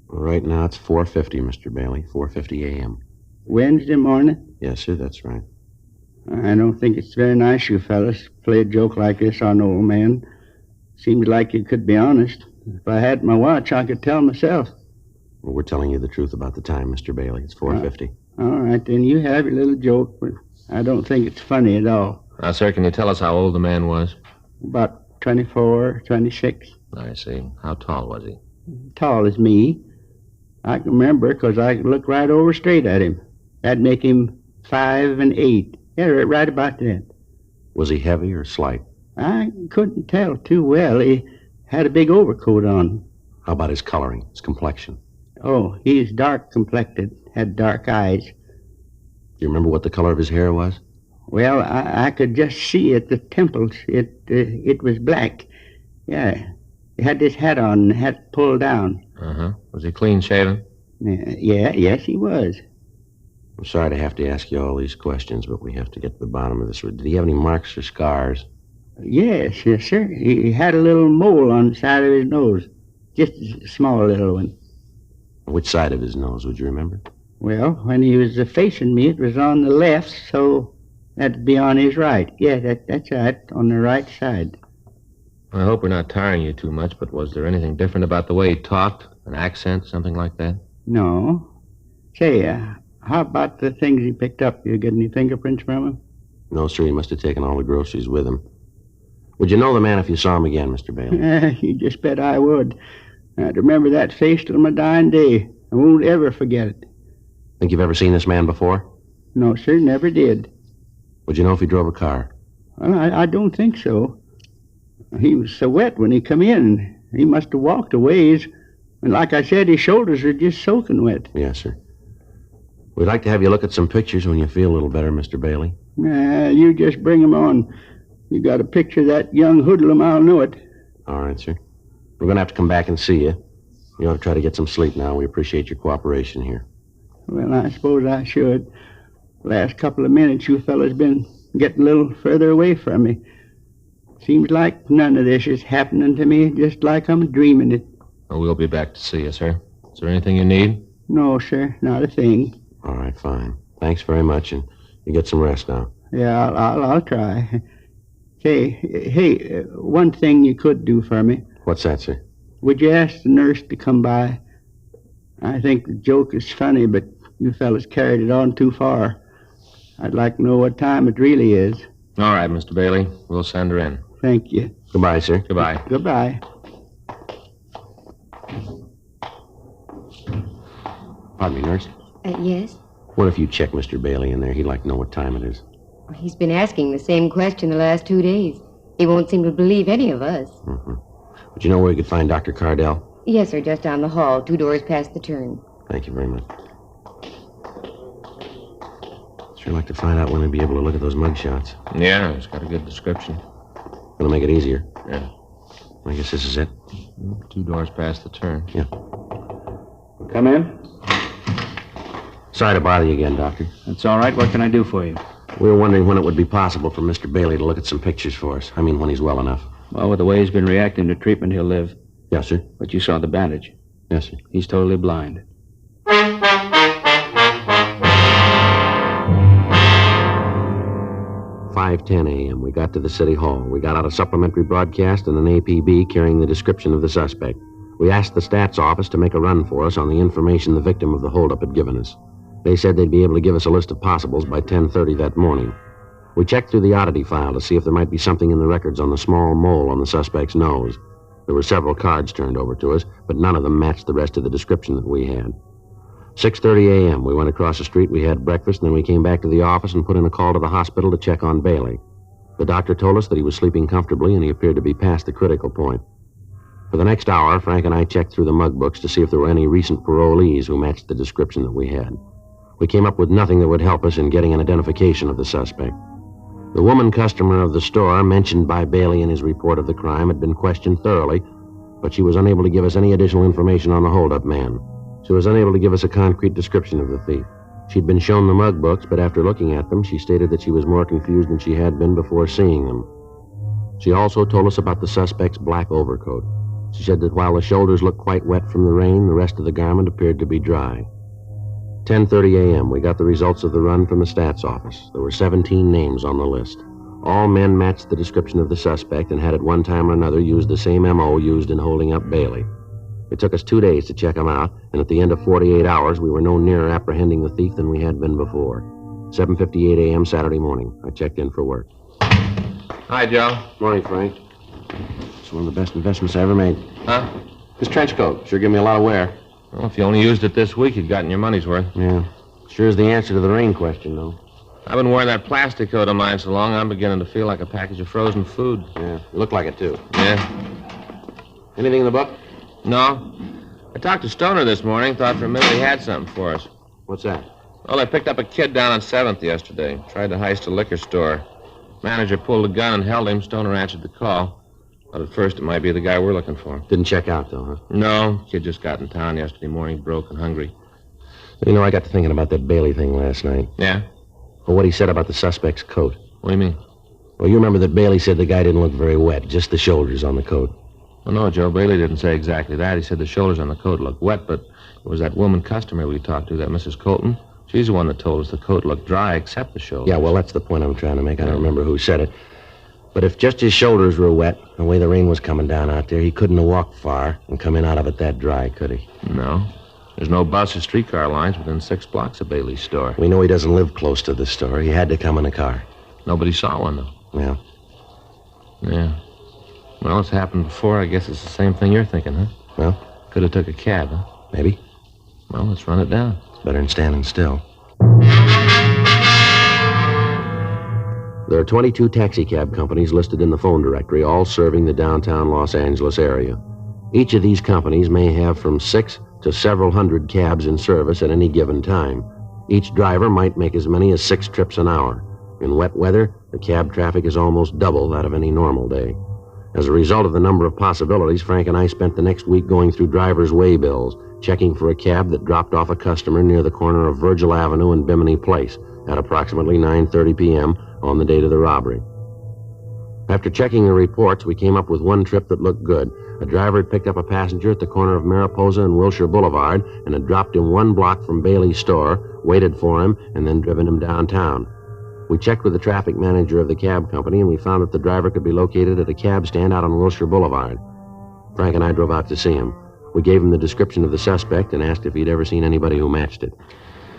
Well, right now it's 4:50, Mr. Bailey. 4:50 a.m. Wednesday morning? Yes, sir, that's right. I don't think it's very nice, you fellas, to play a joke like this on an old man. Seems like you could be honest. If I had my watch, I could tell myself. Well, we're telling you the truth about the time, Mr. Bailey. It's 4:50. All right, then you have your little joke, but I don't think it's funny at all. Now, sir, can you tell us how old the man was? About 24, 26. I see. How tall was he? Tall as me. I can remember because I could look right over straight at him. That'd make him 5'8". Yeah, right about that. Was he heavy or slight? I couldn't tell too well. He had a big overcoat on. How about his coloring, his complexion? Oh, he's dark complected, had dark eyes. Do you remember what the color of his hair was? Well, I could just see at the temples. It was black. Yeah. He had this hat on, and the hat pulled down. Uh-huh. Was he clean shaven? Yes, he was. I'm sorry to have to ask you all these questions, but we have to get to the bottom of this. Did he have any marks or scars? Yes, sir. He had a little mole on the side of his nose. Just a small little one. Which side of his nose, would you remember? Well, when he was facing me, it was on the left, so that'd be on his right. Yeah, that's right, on the right side. I hope we're not tiring you too much, but was there anything different about the way he talked? An accent, something like that? No. Say, how about the things he picked up? You get any fingerprints from him? No, sir. He must have taken all the groceries with him. Would you know the man if you saw him again, Mr. Bailey? You just bet I would. I'd remember that face till my dying day. I won't ever forget it. Think you've ever seen this man before? No, sir, never did. Would you know if he drove a car? Well, I don't think so. He was so wet when he come in. He must have walked a ways. And like I said, his shoulders are just soaking wet. Yes, sir. We'd like to have you look at some pictures when you feel a little better, Mr. Bailey. You just bring 'em on. You got a picture of that young hoodlum, I'll know it. All right, sir. We're going to have to come back and see you. You ought to try to get some sleep now. We appreciate your cooperation here. Well, I suppose I should. Last couple of minutes, you fellas been getting a little further away from me. Seems like none of this is happening to me, just like I'm dreaming it. Well, we'll be back to see you, sir. Is there anything you need? No, sir, not a thing. All right, fine. Thanks very much, and you get some rest now. Yeah, I'll try. Hey, one thing you could do for me. What's that, sir? Would you ask the nurse to come by? I think the joke is funny, but you fellas carried it on too far. I'd like to know what time it really is. All right, Mr. Bailey. We'll send her in. Thank you. Goodbye, sir. Goodbye. Goodbye. Pardon me, nurse. Yes? What if you check Mr. Bailey in there? He'd like to know what time it is. He's been asking the same question the last 2 days. He won't seem to believe any of us. Mm-hmm. Would you know where you could find Dr. Cardell? Yes, sir, just down the hall, 2 doors past the turn. Thank you very much. Sure like to find out when he'd be able to look at those mug shots. Yeah, it's got a good description. Gonna make it easier. Yeah. I guess this is it. 2 doors past the turn. Yeah. Come in. Sorry to bother you again, Doctor. That's all right. What can I do for you? We were wondering when it would be possible for Mr. Bailey to look at some pictures for us. I mean, when he's well enough. Well, with the way he's been reacting to treatment, he'll live. Yes, sir. But you saw the bandage. Yes, sir. He's totally blind. 5:10 a.m. We got to the city hall. We got out a supplementary broadcast and an APB carrying the description of the suspect. We asked the stats office to make a run for us on the information the victim of the holdup had given us. They said they'd be able to give us a list of possibles by 10:30 that morning. We checked through the oddity file to see if there might be something in the records on the small mole on the suspect's nose. There were several cards turned over to us, but none of them matched the rest of the description that we had. 6:30 a.m. We went across the street, we had breakfast, and then we came back to the office and put in a call to the hospital to check on Bailey. The doctor told us that he was sleeping comfortably and he appeared to be past the critical point. For the next hour, Frank and I checked through the mug books to see if there were any recent parolees who matched the description that we had. We came up with nothing that would help us in getting an identification of the suspect. The woman customer of the store mentioned by Bailey in his report of the crime had been questioned thoroughly, but she was unable to give us any additional information on the holdup man. She was unable to give us a concrete description of the thief. She'd been shown the mug books, but after looking at them, she stated that she was more confused than she had been before seeing them. She also told us about the suspect's black overcoat. She said that while the shoulders looked quite wet from the rain, the rest of the garment appeared to be dry. 10:30 a.m., we got the results of the run from the stats office. There were 17 names on the list. All men matched the description of the suspect and had at one time or another used the same M.O. used in holding up Bailey. It took us 2 days to check them out, and at the end of 48 hours, we were no nearer apprehending the thief than we had been before. 7:58 a.m. Saturday morning. I checked in for work. Hi, Joe. Morning, Frank. It's one of the best investments I ever made. Huh? This trench coat sure gave me a lot of wear. Well, if you only used it this week, you'd gotten your money's worth. Yeah. Sure is the answer to the rain question, though. I've been wearing that plastic coat of mine so long, I'm beginning to feel like a package of frozen food. Yeah, you look like it, too. Yeah. Anything in the book? No. I talked to Stoner this morning, thought for a minute he had something for us. What's that? Well, they picked up a kid down on 7th yesterday. Tried to heist a liquor store. Manager pulled a gun and held him. Stoner answered the call. But at first, it might be the guy we're looking for. Didn't check out, though, huh? No. Kid just got in town yesterday morning, broke and hungry. You know, I got to thinking about that Bailey thing last night. Yeah? Well, what he said about the suspect's coat. What do you mean? Well, you remember that Bailey said the guy didn't look very wet, just the shoulders on the coat. Well, no, Joe. Bailey didn't say exactly that. He said the shoulders on the coat looked wet, but it was that woman customer we talked to, that Mrs. Colton. She's the one that told us the coat looked dry except the shoulders. Yeah, well, that's the point I'm trying to make. I don't remember who said it. But if just his shoulders were wet, the way the rain was coming down out there, he couldn't have walked far and come in out of it that dry, could he? No. There's no bus or streetcar lines within 6 blocks of Bailey's store. We know he doesn't live close to the store. He had to come in a car. Nobody saw one, though. Yeah. Yeah. Well, it's happened before. I guess it's the same thing you're thinking, huh? Well? Could have took a cab, huh? Maybe. Well, let's run it down. It's better than standing still. There are 22 taxicab companies listed in the phone directory, all serving the downtown Los Angeles area. Each of these companies may have from 6 to several hundred cabs in service at any given time. Each driver might make as many as 6 trips an hour. In wet weather, the cab traffic is almost double that of any normal day. As a result of the number of possibilities, Frank and I spent the next week going through driver's way bills, checking for a cab that dropped off a customer near the corner of Virgil Avenue and Bimini Place at approximately 9:30 p.m. on the date of the robbery. After checking the reports, we came up with one trip that looked good. A driver had picked up a passenger at the corner of Mariposa and Wilshire Boulevard and had dropped him 1 block from Bailey's store, waited for him, and then driven him downtown. We checked with the traffic manager of the cab company, and we found that the driver could be located at a cab stand out on Wilshire Boulevard. Frank and I drove out to see him. We gave him the description of the suspect and asked if he'd ever seen anybody who matched it.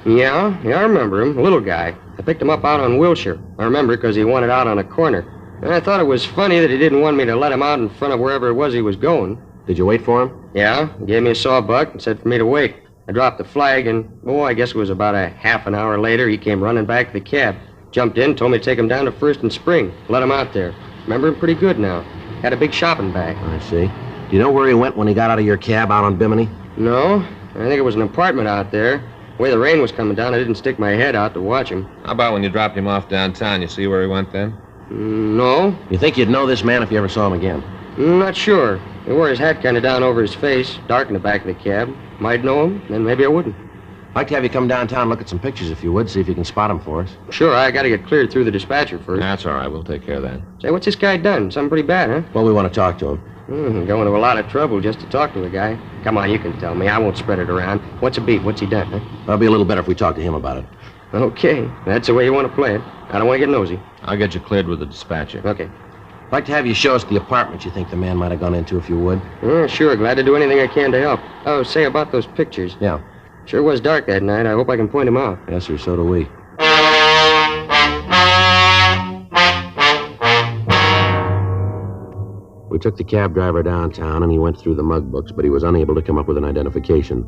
Yeah, I remember him. A little guy. I picked him up out on Wilshire. I remember because he wanted out on a corner. And I thought it was funny that he didn't want me to let him out in front of wherever it was he was going. Did you wait for him? Yeah, he gave me a sawbuck and said for me to wait. I dropped the flag and, I guess it was about a half an hour later, he came running back to the cab. Jumped in, told me to take him down to First and Spring. Let him out there. Remember him pretty good now. Had a big shopping bag. I see. Do you know where he went when he got out of your cab out on Bimini? No. I think it was an apartment out there. The way the rain was coming down, I didn't stick my head out to watch him. How about when you dropped him off downtown? You see where he went then? No. You think you'd know this man if you ever saw him again? Not sure. He wore his hat kind of down over his face, dark in the back of the cab. Might know him, then maybe I wouldn't. I'd like to have you come downtown and look at some pictures if you would, see if you can spot him for us. Sure, I got to get cleared through the dispatcher first. That's all right. We'll take care of that. Say, what's this guy done? Something pretty bad, huh? Well, we want to talk to him. Going to a lot of trouble just to talk to a guy. Come on, you can tell me. I won't spread it around. What's a beat? What's he done, huh? That'll be a little better if we talk to him about it. Okay. That's the way you want to play it. I don't want to get nosy. I'll get you cleared with the dispatcher. Okay. I'd like to have you show us the apartment you think the man might have gone into, if you would. Sure. Glad to do anything I can to help. Oh, say about those pictures. Yeah. Sure was dark that night. I hope I can point him out. Yes, sir. So do we. We took the cab driver downtown, and he went through the mug books, but he was unable to come up with an identification.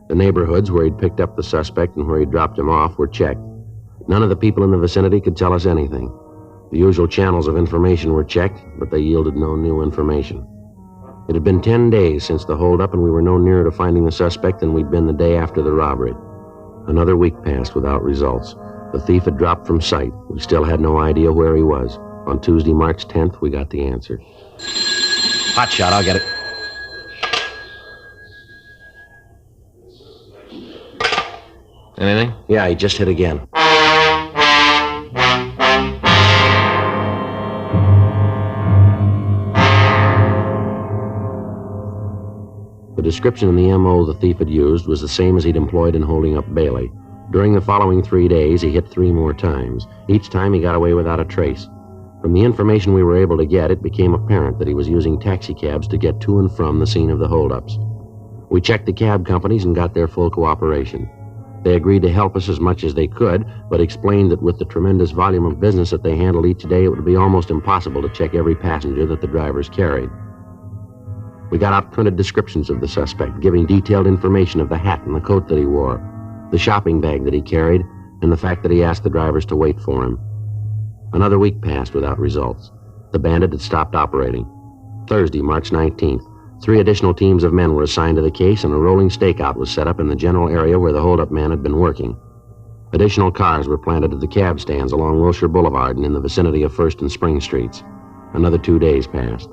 The neighborhoods where he'd picked up the suspect and where he'd dropped him off were checked. None of the people in the vicinity could tell us anything. The usual channels of information were checked, but they yielded no new information. It had been 10 days since the holdup, and we were no nearer to finding the suspect than we'd been the day after the robbery. Another week passed without results. The thief had dropped from sight. We still had no idea where he was. On Tuesday, March 10th, we got the answer. Hot shot, I'll get it. Anything? Yeah, he just hit again. The description in the M.O. the thief had used was the same as he'd employed in holding up Bailey. During the following 3 days, he hit 3 more times. Each time he got away without a trace. From the information we were able to get, it became apparent that he was using taxicabs to get to and from the scene of the holdups. We checked the cab companies and got their full cooperation. They agreed to help us as much as they could, but explained that with the tremendous volume of business that they handled each day, it would be almost impossible to check every passenger that the drivers carried. We got out printed descriptions of the suspect, giving detailed information of the hat and the coat that he wore, the shopping bag that he carried, and the fact that he asked the drivers to wait for him. Another week passed without results. The bandit had stopped operating. Thursday, March 19th, 3 additional teams of men were assigned to the case, and a rolling stakeout was set up in the general area where the holdup man had been working. Additional cars were planted at the cab stands along Wilshire Boulevard and in the vicinity of First and Spring Streets. Another 2 days passed.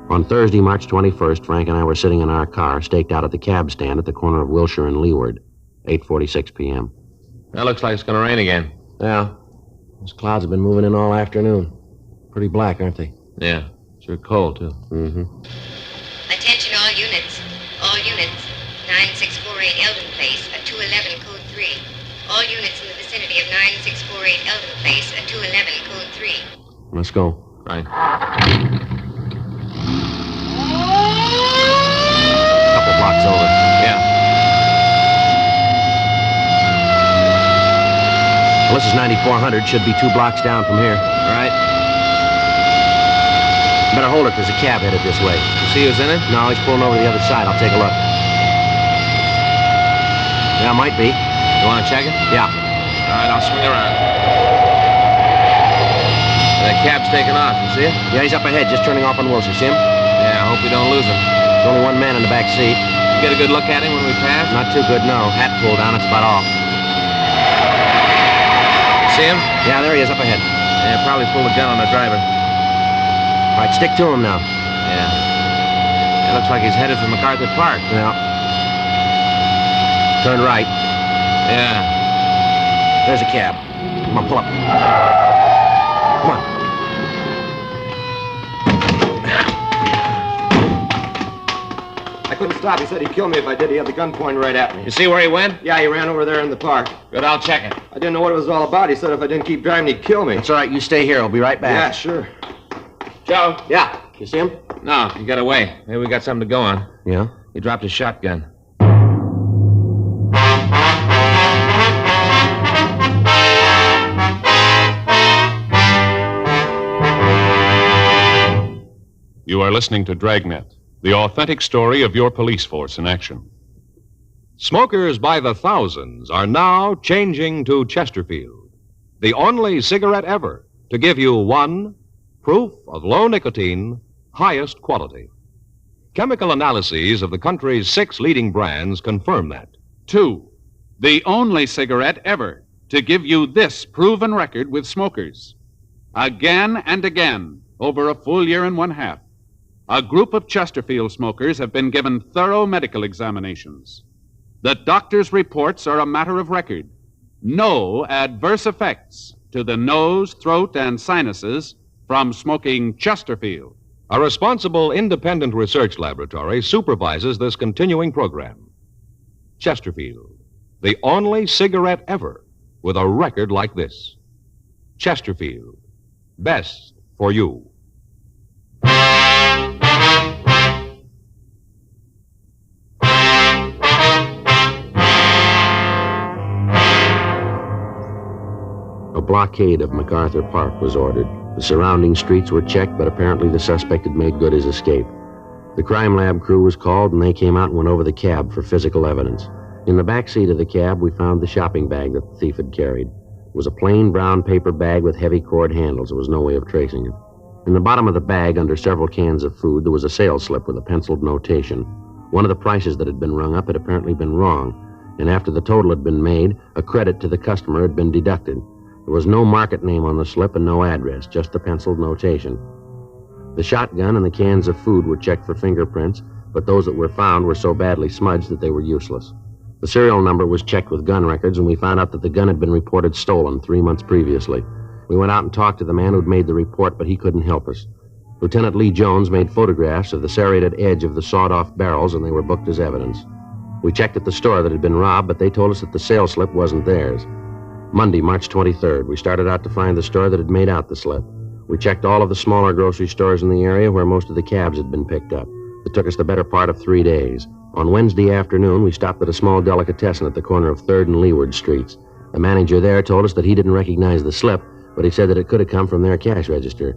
On Thursday, March 21st, Frank and I were sitting in our car, staked out at the cab stand at the corner of Wilshire and Leeward, 8:46 p.m. That looks like it's going to rain again. Yeah. Those clouds have been moving in all afternoon. Pretty black, aren't they? Yeah. Sure cold, too. Mm-hmm. 9648 Eldon Place at 211 Code 3. All units in the vicinity of 9648 Eldon Place at 211 Code 3. Let's go. Right. Couple blocks over. Yeah. Well, this is 9400. Should be 2 blocks down from here. All right. Better hold it. There's a cab headed this way. You see who's in it? No, he's pulling over to the other side. I'll take a look. Yeah, might be. You want to check it? Yeah. All right, I'll swing around. That cab's taking off. You see it? Yeah, he's up ahead, just turning off on Wilson. See him? Yeah, I hope we don't lose him. There's only one man in the back seat. You get a good look at him when we pass? Not too good, no. Hat pulled down, that's about all. See him? Yeah, there he is up ahead. Yeah, probably pulled a gun on the driver. All right, stick to him now. Yeah. It looks like he's headed for MacArthur Park. Yeah. Turn right. Yeah. There's a cab. Come on, pull up. Come on. I couldn't stop. He said he'd kill me if I did. He had the gun pointed right at me. You see where he went? Yeah, he ran over there in the park. Good, I'll check it. I didn't know what it was all about. He said if I didn't keep driving, he'd kill me. That's all right. You stay here. I'll be right back. Yeah, sure. Joe? Yeah. You see him? No, he got away. Maybe we got something to go on. Yeah? He dropped his shotgun. You are listening to Dragnet, the authentic story of your police force in action. Smokers by the thousands are now changing to Chesterfield, the only cigarette ever to give you 1, proof of low nicotine, highest quality. Chemical analyses of the country's 6 leading brands confirm that. 2, the only cigarette ever to give you this proven record with smokers. Again and again, over a full year and 1/2, a group of Chesterfield smokers have been given thorough medical examinations. The doctor's reports are a matter of record. No adverse effects to the nose, throat, and sinuses from smoking Chesterfield. A responsible independent research laboratory supervises this continuing program. Chesterfield, the only cigarette ever with a record like this. Chesterfield, best for you. A blockade of MacArthur Park was ordered. The surrounding streets were checked, but apparently the suspect had made good his escape. The crime lab crew was called, and they came out and went over the cab for physical evidence. In the back seat of the cab, we found the shopping bag that the thief had carried. It was a plain brown paper bag with heavy cord handles. There was no way of tracing it. In the bottom of the bag, under several cans of food, there was a sales slip with a penciled notation. One of the prices that had been rung up had apparently been wrong, and after the total had been made, a credit to the customer had been deducted. There was no market name on the slip and no address, just the penciled notation. The shotgun and the cans of food were checked for fingerprints, but those that were found were so badly smudged that they were useless. The serial number was checked with gun records, and we found out that the gun had been reported stolen 3 months previously. We went out and talked to the man who'd made the report, but he couldn't help us. Lieutenant Lee Jones made photographs of the serrated edge of the sawed-off barrels, and they were booked as evidence. We checked at the store that had been robbed, but they told us that the sales slip wasn't theirs. Monday, March 23rd, we started out to find the store that had made out the slip. We checked all of the smaller grocery stores in the area where most of the cabs had been picked up. It took us the better part of 3 days. On Wednesday afternoon, we stopped at a small delicatessen at the corner of 3rd and Leeward Streets. The manager there told us that he didn't recognize the slip, but he said that it could have come from their cash register.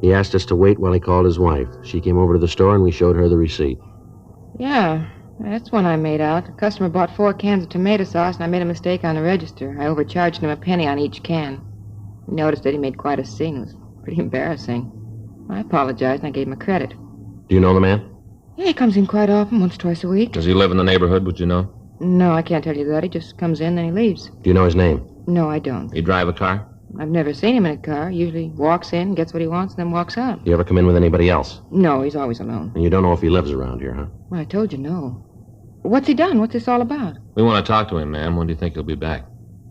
He asked us to wait while he called his wife. She came over to the store and we showed her the receipt. Yeah, that's one I made out. The customer bought 4 cans of tomato sauce, and I made a mistake on the register. I overcharged him a penny on each can. He noticed that he made quite a scene. It was pretty embarrassing. I apologized, and I gave him a credit. Do you know the man? Yeah, he comes in quite often, once, twice a week. Does he live in the neighborhood, would you know? No, I can't tell you that. He just comes in, then he leaves. Do you know his name? No, I don't. He drive a car? I've never seen him in a car. Usually walks in, gets what he wants, and then walks out. Do you ever come in with anybody else? No, he's always alone. And you don't know if he lives around here, huh? Well, I told you no. What's he done? What's this all about? We want to talk to him, ma'am. When do you think he'll be back?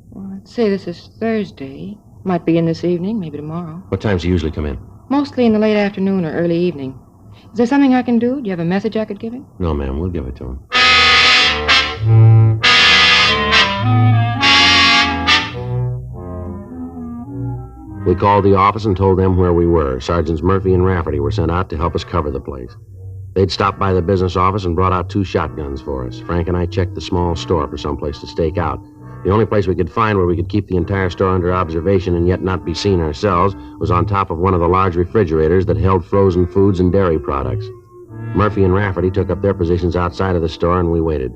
Well, let's say this is Thursday. Might be in this evening, maybe tomorrow. What times do you usually come in? Mostly in the late afternoon or early evening. Is there something I can do? Do you have a message I could give him? No, ma'am. We'll give it to him. We called the office and told them where we were. Sergeants Murphy and Rafferty were sent out to help us cover the place. They'd stopped by the business office and brought out 2 shotguns for us. Frank and I checked the small store for some place to stake out. The only place we could find where we could keep the entire store under observation and yet not be seen ourselves was on top of one of the large refrigerators that held frozen foods and dairy products. Murphy and Rafferty took up their positions outside of the store, and we waited.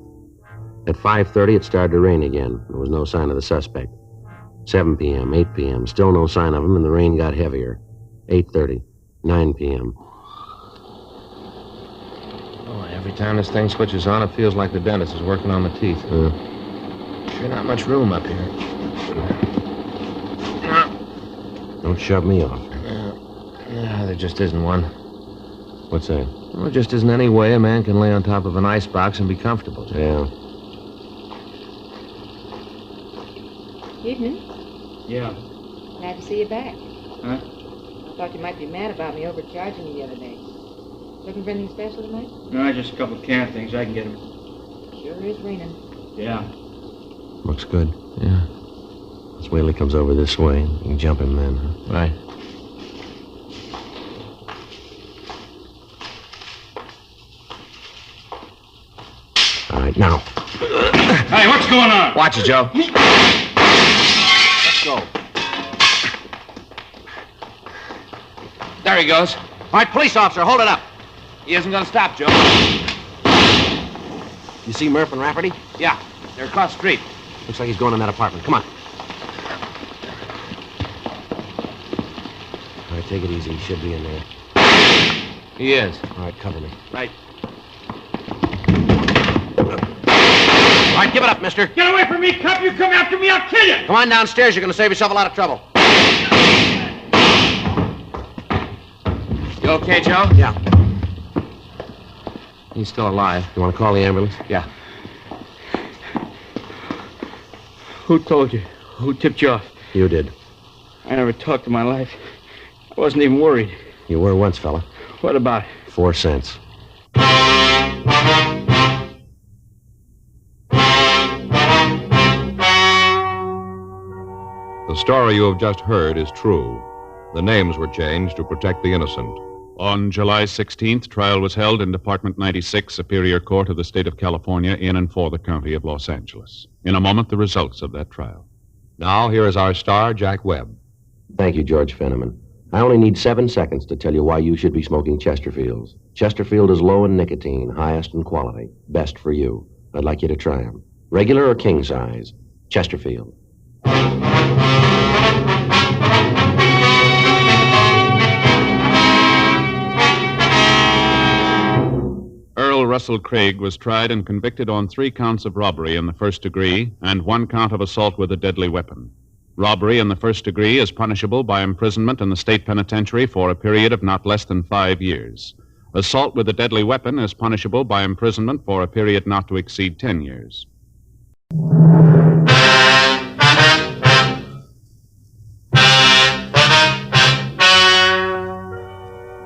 At 5:30, it started to rain again. There was no sign of the suspect. 7 p.m., 8 p.m., still no sign of him, and the rain got heavier. 8:30, 9 p.m. Oh, every time this thing switches on, it feels like the dentist is working on the teeth. Sure not much room up here. Don't shove me off. Yeah, there just isn't one. What's that? Well, there just isn't any way a man can lay on top of an icebox and be comfortable. Yeah. Evening. Yeah. Glad to see you back. Huh? Thought you might be mad about me overcharging you the other day. Looking for anything special tonight? No, just a couple of can things. I can get them. Sure is raining. Yeah. Looks good. Yeah. Let's wait till he comes over this way. You can jump him then, huh? Right. All right, now. Hey, what's going on? Watch it, Joe. Let's go. There he goes. All right, police officer, hold it up. He isn't going to stop, Joe. You see Murph and Rafferty? Yeah, they're across the street. Looks like he's going in that apartment. Come on. All right, take it easy. He should be in there. He is. All right, cover me. Right. All right, give it up, mister. Get away from me, cop! You come after me, I'll kill you! Come on downstairs. You're going to save yourself a lot of trouble. You okay, Joe? Yeah. He's still alive. You want to call the ambulance? Yeah. Who told you? Who tipped you off? You did. I never talked in my life. I wasn't even worried. You were once, fella. What about it? 4 cents. The story you have just heard is true. The names were changed to protect the innocent. On July 16th, trial was held in Department 96, Superior Court of the State of California, in and for the County of Los Angeles. In a moment, the results of that trial. Now, here is our star, Jack Webb. Thank you, George Fenneman. I only need 7 seconds to tell you why you should be smoking Chesterfields. Chesterfield is low in nicotine, highest in quality, best for you. I'd like you to try them. Regular or king size? Chesterfield. Earl Russell Craig was tried and convicted on 3 counts of robbery in the first degree and 1 count of assault with a deadly weapon. Robbery in the first degree is punishable by imprisonment in the state penitentiary for a period of not less than 5 years. Assault with a deadly weapon is punishable by imprisonment for a period not to exceed 10 years.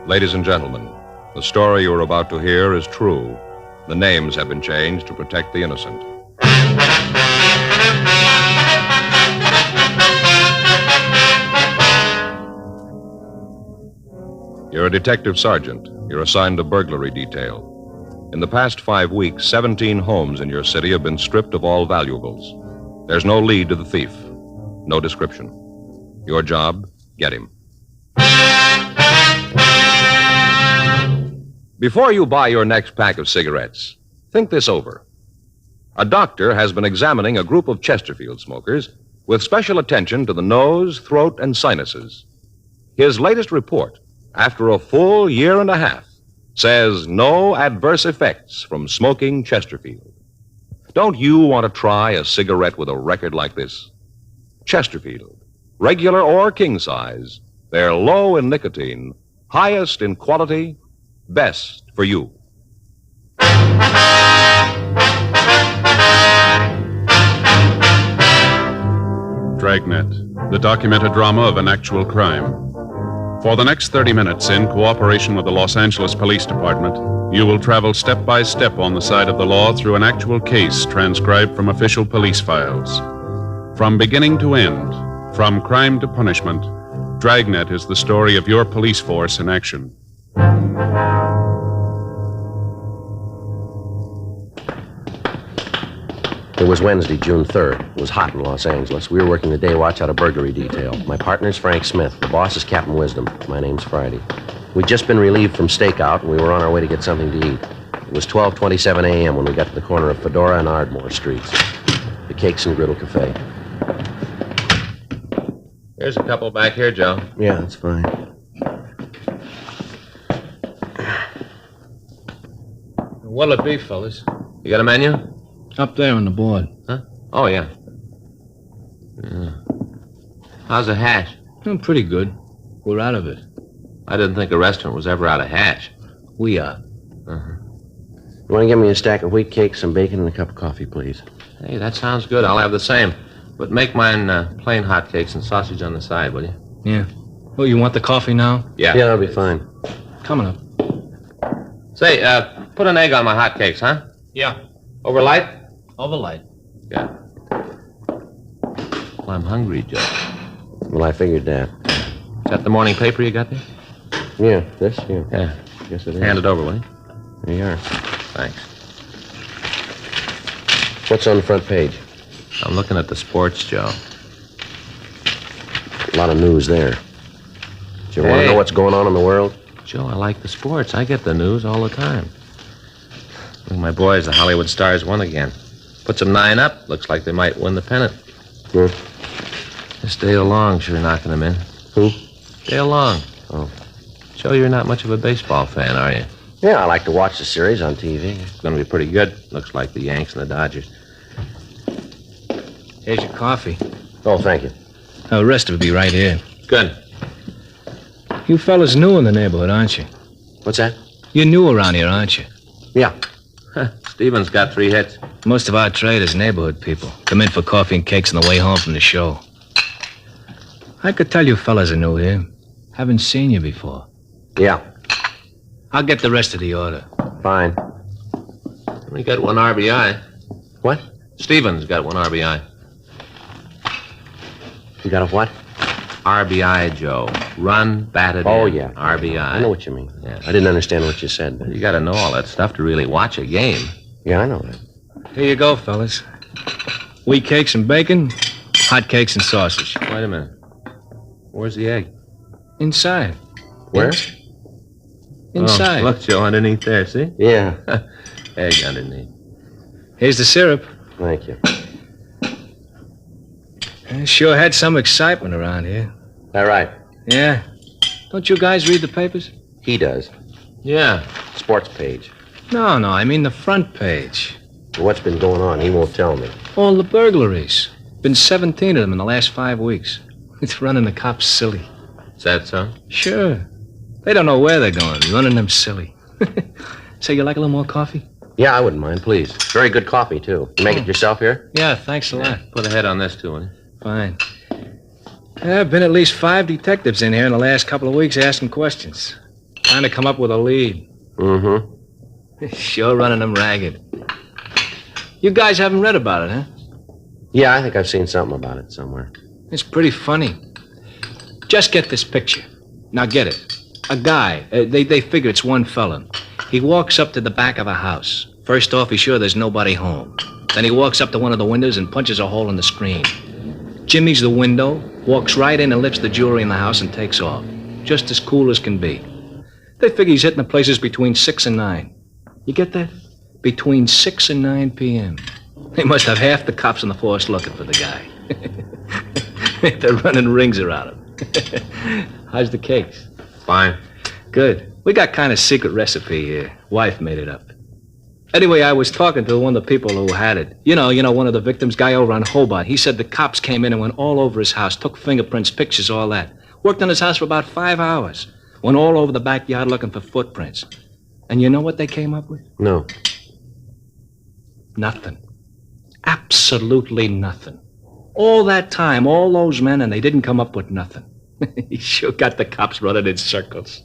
Ladies and gentlemen, the story you are about to hear is true. The names have been changed to protect the innocent. You're a detective sergeant. You're assigned to burglary detail. In the past 5 weeks, 17 homes in your city have been stripped of all valuables. There's no lead to the thief, no description. Your job, get him. Before you buy your next pack of cigarettes, think this over. A doctor has been examining a group of Chesterfield smokers with special attention to the nose, throat, and sinuses. His latest report, after a full year and a half, says no adverse effects from smoking Chesterfield. Don't you want to try a cigarette with a record like this? Chesterfield, regular or king size, they're low in nicotine, highest in quality, best for you. Dragnet, the documented drama of an actual crime. For the next 30 minutes, in cooperation with the Los Angeles Police Department, you will travel step by step on the side of the law through an actual case transcribed from official police files. From beginning to end, from crime to punishment, Dragnet is the story of your police force in action. It was Wednesday, June 3rd. It was hot in Los Angeles. We were working the day watch out of burglary detail. My partner's Frank Smith. The boss is Captain Wisdom. My name's Friday. We'd just been relieved from stakeout, and we were on our way to get something to eat. It was 12:27 a.m. when we got to the corner of Fedora and Ardmore Streets. The Cakes and Griddle Cafe. Here's a couple back here, Joe. Yeah, that's fine. What'll it be, fellas? You got a menu? Up there on the board. Huh? Oh, yeah. How's the hash? Pretty good. We're out of it. I didn't think a restaurant was ever out of hash. We are. Uh-huh. You want to give me a stack of wheat cakes, some bacon, and a cup of coffee, please? Hey, that sounds good. I'll have the same. But make mine plain hotcakes and sausage on the side, will you? Yeah. Oh, you want the coffee now? Yeah. Yeah, that'll be fine. Coming up. Say, put an egg on my hotcakes, huh? Yeah. Over light? Over light. Yeah. Well, I'm hungry, Joe. Well, I figured that. Is that the morning paper you got there? Yeah, this? Yeah. Yeah. Yes, it is. Hand it over, will you? There you are. Thanks. What's on the front page? I'm looking at the sports, Joe. A lot of news there. Do you want to know what's going on in the world? Joe, I like the sports. I get the news all the time. Look, my boys, the Hollywood Stars, won again. Puts them 9 up. Looks like they might win the pennant. Good. This Dale Long sure knocking them in. Who? Dale Long. Oh. Joe, you're not much of a baseball fan, are you? Yeah, I like to watch the series on TV. It's going to be pretty good. Looks like the Yanks and the Dodgers. Here's your coffee. Oh, thank you. The rest of it will be right here. Good. You fellas new in the neighborhood, aren't you? What's that? You're new around here, aren't you? Yeah. Steven's got 3 hits. Most of our trade is neighborhood people. Come in for coffee and cakes on the way home from the show. I could tell you fellas are new here. Haven't seen you before. Yeah. I'll get the rest of the order. Fine. We got 1 RBI. What? Steven's got 1 RBI. You got a what? RBI, Joe. Run, batted Oh, in. yeah. RBI. I know what you mean. Yeah. I didn't understand what you said. But... You got to know all that stuff to really watch a game. Yeah, I know that. Here you go, fellas. Wheat cakes and bacon, hot cakes and sausage. Wait a minute. Where's the egg? Inside. Where? Inside. Oh, look, Joe, underneath there, see? Yeah. Egg underneath. Here's the syrup. Thank you. Sure had some excitement around here. All right. Yeah. Don't you guys read the papers? He does. Yeah. Sports page. No, I mean the front page. What's been going on? He won't tell me. All the burglaries. Been 17 of them in the last 5 weeks. It's running the cops silly. Is that so? Sure. They don't know where they're going. Running them silly. Say, you like a little more coffee? Yeah, I wouldn't mind, please. Very good coffee, too. You make it yourself here? Yeah, thanks a lot. Put a head on this, too, will you? Fine. There have been at least 5 detectives in here in the last couple of weeks asking questions. Trying to come up with a lead. Mm-hmm. Sure running them ragged. You guys haven't read about it, huh? Yeah, I think I've seen something about it somewhere. It's pretty funny. Just get this picture. Now get it. A guy. They figure it's one fella. He walks up to the back of a house. First off, he's sure there's nobody home. Then he walks up to one of the windows and punches a hole in the screen. Jimmies the window, walks right in and lifts the jewelry in the house and takes off. Just as cool as can be. They figure he's hitting the places between 6 and 9. You get that? Between 6 and 9 p.m. They must have half the cops on the force looking for the guy. They're running rings around him. How's the cakes? Fine. Good. We got kind of secret recipe here. Wife made it up. Anyway, I was talking to one of the people who had it. You know, one of the victims, guy over on Hobart. He said the cops came in and went all over his house, took fingerprints, pictures, all that. Worked on his house for about 5 hours. Went all over the backyard looking for footprints. And you know what they came up with? No. Nothing. Absolutely nothing. All that time, all those men, and they didn't come up with nothing. He sure got the cops running in circles.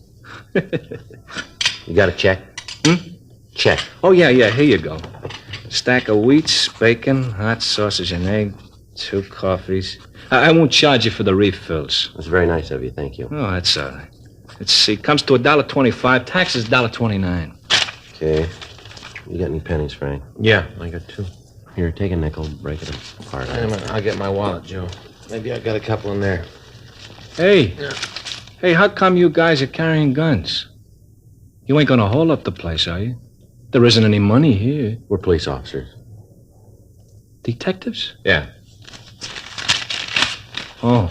You got a check? Check. Oh, yeah, here you go. Stack of wheats, bacon, hot sausage and egg. 2 coffees. I won't charge you for the refills. That's very nice of you. Thank you. Oh, that's all right. Let's see. Comes to $1.25. Taxes $1.29. Okay. You got any pennies, Frank? Yeah, I got 2. Here, take a nickel, break it apart. Wait a minute, I'll get my wallet, Joe. Maybe I got a couple in there. Hey. Yeah. Hey, how come you guys are carrying guns? You ain't gonna hold up the place, are you? There isn't any money here. We're police officers. Detectives? Yeah. Oh.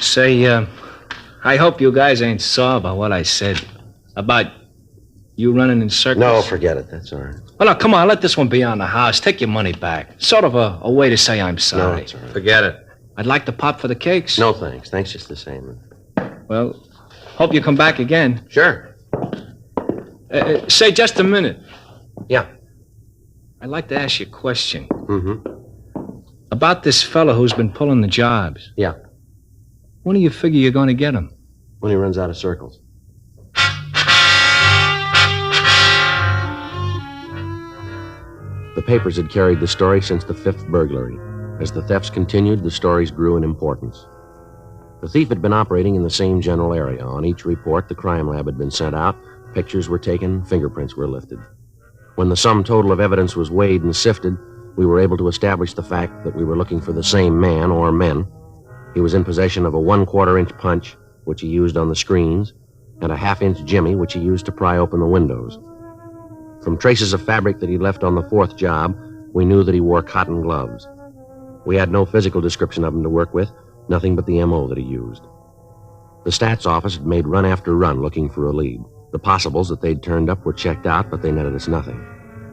Say, I hope you guys ain't sore about what I said. About you running in circles. No, forget it. That's all right. Well, now, come on, let this one be on the house. Take your money back. Sort of a way to say I'm sorry. No, that's all right. Forget it. I'd like to pop for the cakes. No, thanks. Thanks just the same. Well, hope you come back again. Sure. Say just a minute. Yeah. I'd like to ask you a question. Mm-hmm. About this fellow who's been pulling the jobs. Yeah. When do you figure you're going to get him? When he runs out of circles. The papers had carried the story since the 5th burglary. As the thefts continued, the stories grew in importance. The thief had been operating in the same general area. On each report, the crime lab had been sent out, pictures were taken, fingerprints were lifted. When the sum total of evidence was weighed and sifted, we were able to establish the fact that we were looking for the same man or men. He was in possession of a 1/4-inch punch, which he used on the screens, and a 1/2-inch jimmy, which he used to pry open the windows. From traces of fabric that he left on the 4th job, we knew that he wore cotton gloves. We had no physical description of him to work with, nothing but the M.O. that he used. The stats office had made run after run looking for a lead. The possibles that they'd turned up were checked out, but they netted us nothing.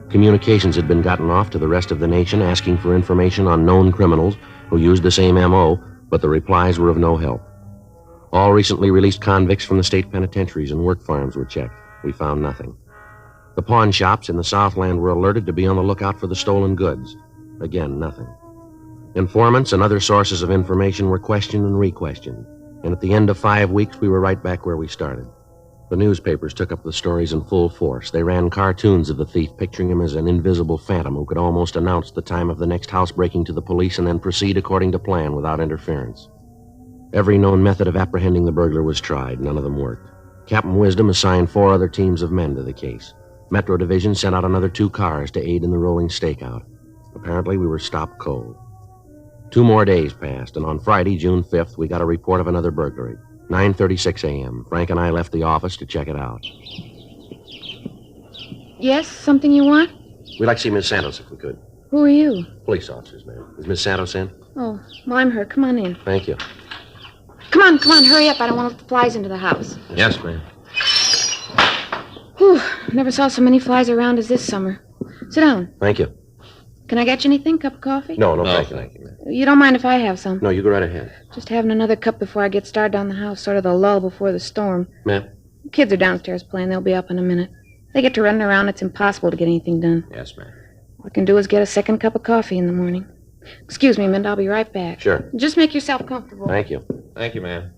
Communications had been gotten off to the rest of the nation asking for information on known criminals who used the same M.O., but the replies were of no help. All recently released convicts from the state penitentiaries and work farms were checked. We found nothing. The pawn shops in the Southland were alerted to be on the lookout for the stolen goods. Again, nothing. Informants and other sources of information were questioned and re-questioned, and at the end of 5 weeks, we were right back where we started. The newspapers took up the stories in full force. They ran cartoons of the thief, picturing him as an invisible phantom who could almost announce the time of the next housebreaking to the police and then proceed according to plan without interference. Every known method of apprehending the burglar was tried. None of them worked. Captain Wisdom assigned 4 other teams of men to the case. Metro Division sent out another 2 cars to aid in the rolling stakeout. Apparently, we were stopped cold. 2 more days passed, and on Friday, June 5th, we got a report of another burglary. 9:36 a.m. Frank and I left the office to check it out. Yes, something you want? We'd like to see Miss Santos if we could. Who are you? Police officers, ma'am. Is Miss Santos in? Oh, well, I'm her. Come on in. Thank you. Come on, hurry up. I don't want to let the flies into the house. Yes, ma'am. Whew, never saw so many flies around as this summer. Sit down. Thank you. Can I get you anything? Cup of coffee? No, thank you, ma'am. You don't mind if I have some? No, you go right ahead. Just having another cup before I get started on the house, sort of the lull before the storm. Ma'am? Kids are downstairs playing. They'll be up in a minute. They get to running around. It's impossible to get anything done. Yes, ma'am. All I can do is get a second cup of coffee in the morning. Excuse me a minute. I'll be right back. Sure. Just make yourself comfortable. Thank you. Thank you, ma'am.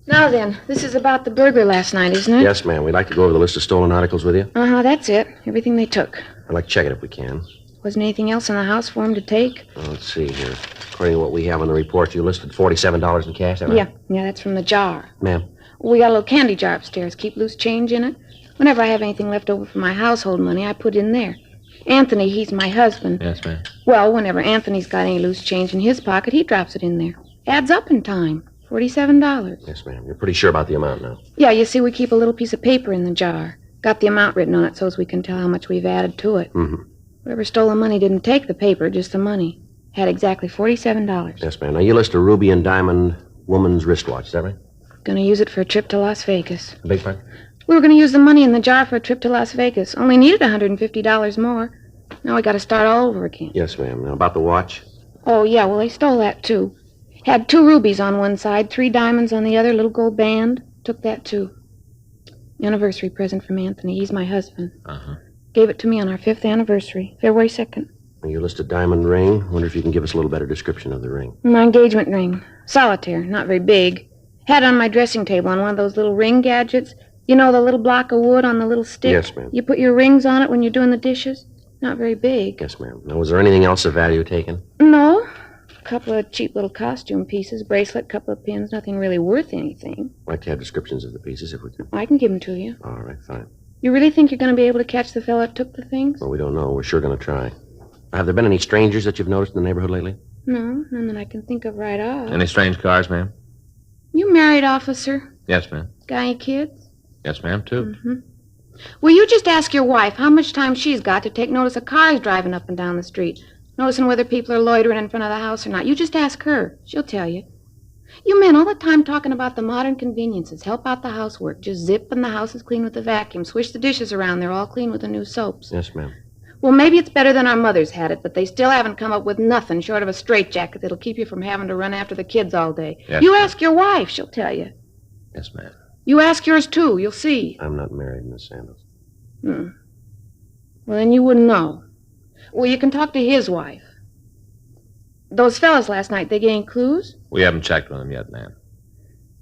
Now then, this is about the burglar last night, isn't it? Yes, ma'am. We'd like to go over the list of stolen articles with you. Uh-huh, that's it. Everything they took. I'd like to check it if we can. Wasn't anything else in the house for him to take? Oh, let's see here. According to what we have on the report, you listed $47 in cash, is that right? Yeah, that's from the jar. Ma'am? We got a little candy jar upstairs. Keep loose change in it. Whenever I have anything left over from my household money, I put in there. Anthony, he's my husband. Yes, ma'am. Well, whenever Anthony's got any loose change in his pocket, he drops it in there. Adds up in time. $47. Yes, ma'am. You're pretty sure about the amount now. Yeah, you see, we keep a little piece of paper in the jar. Got the amount written on it so as we can tell how much we've added to it. Mm-hmm. Whoever stole the money didn't take the paper, just the money. Had exactly $47. Yes, ma'am. Now, you list a ruby and diamond woman's wristwatch, is that right? Gonna use it for a trip to Las Vegas. Big part? We were gonna use the money in the jar for a trip to Las Vegas. Only needed $150 more. Now we gotta start all over again. Yes, ma'am. Now, about the watch? Oh, yeah, well, they stole that, too. Had 2 rubies on one side, 3 diamonds on the other, little gold band. Took that, too. Anniversary present from Anthony. He's my husband. Uh-huh. Gave it to me on our 5th anniversary, February 2nd. Now, you list a diamond ring. Wonder if you can give us a little better description of the ring. My engagement ring. Solitaire, not very big. Had it on my dressing table on one of those little ring gadgets. You know, the little block of wood on the little stick? Yes, ma'am. You put your rings on it when you're doing the dishes. Not very big. Yes, ma'am. Now, was there anything else of value taken? No. A couple of cheap little costume pieces, bracelet, couple of pins, nothing really worth anything. I'd like to have descriptions of the pieces if we could. I can give them to you. All right, fine. You really think you're going to be able to catch the fellow that took the things? Well, we don't know. We're sure going to try. Have there been any strangers that you've noticed in the neighborhood lately? No, none that I can think of right off. Any strange cars, ma'am? You married, officer? Yes, ma'am. Got any kids? Yes, ma'am, too. Mm-hmm. Will you just ask your wife how much time she's got to take notice of cars driving up and down the street, noticing whether people are loitering in front of the house or not? You just ask her. She'll tell you. You men all the time talking about the modern conveniences. Help out the housework. Just zip and the house is clean with the vacuum. Swish the dishes around. They're all clean with the new soaps. Yes, ma'am. Well, maybe it's better than our mothers had it, but they still haven't come up with nothing short of a straitjacket that'll keep you from having to run after the kids all day. Yes, you ma'am. ask your wife. She'll tell you. Yes, ma'am. You ask yours, too. You'll see. I'm not married, Miss Sandals. Hmm. Well, then you wouldn't know. Well, you can talk to his wife. Those fellas last night, they gained clues? We haven't checked on them yet, ma'am.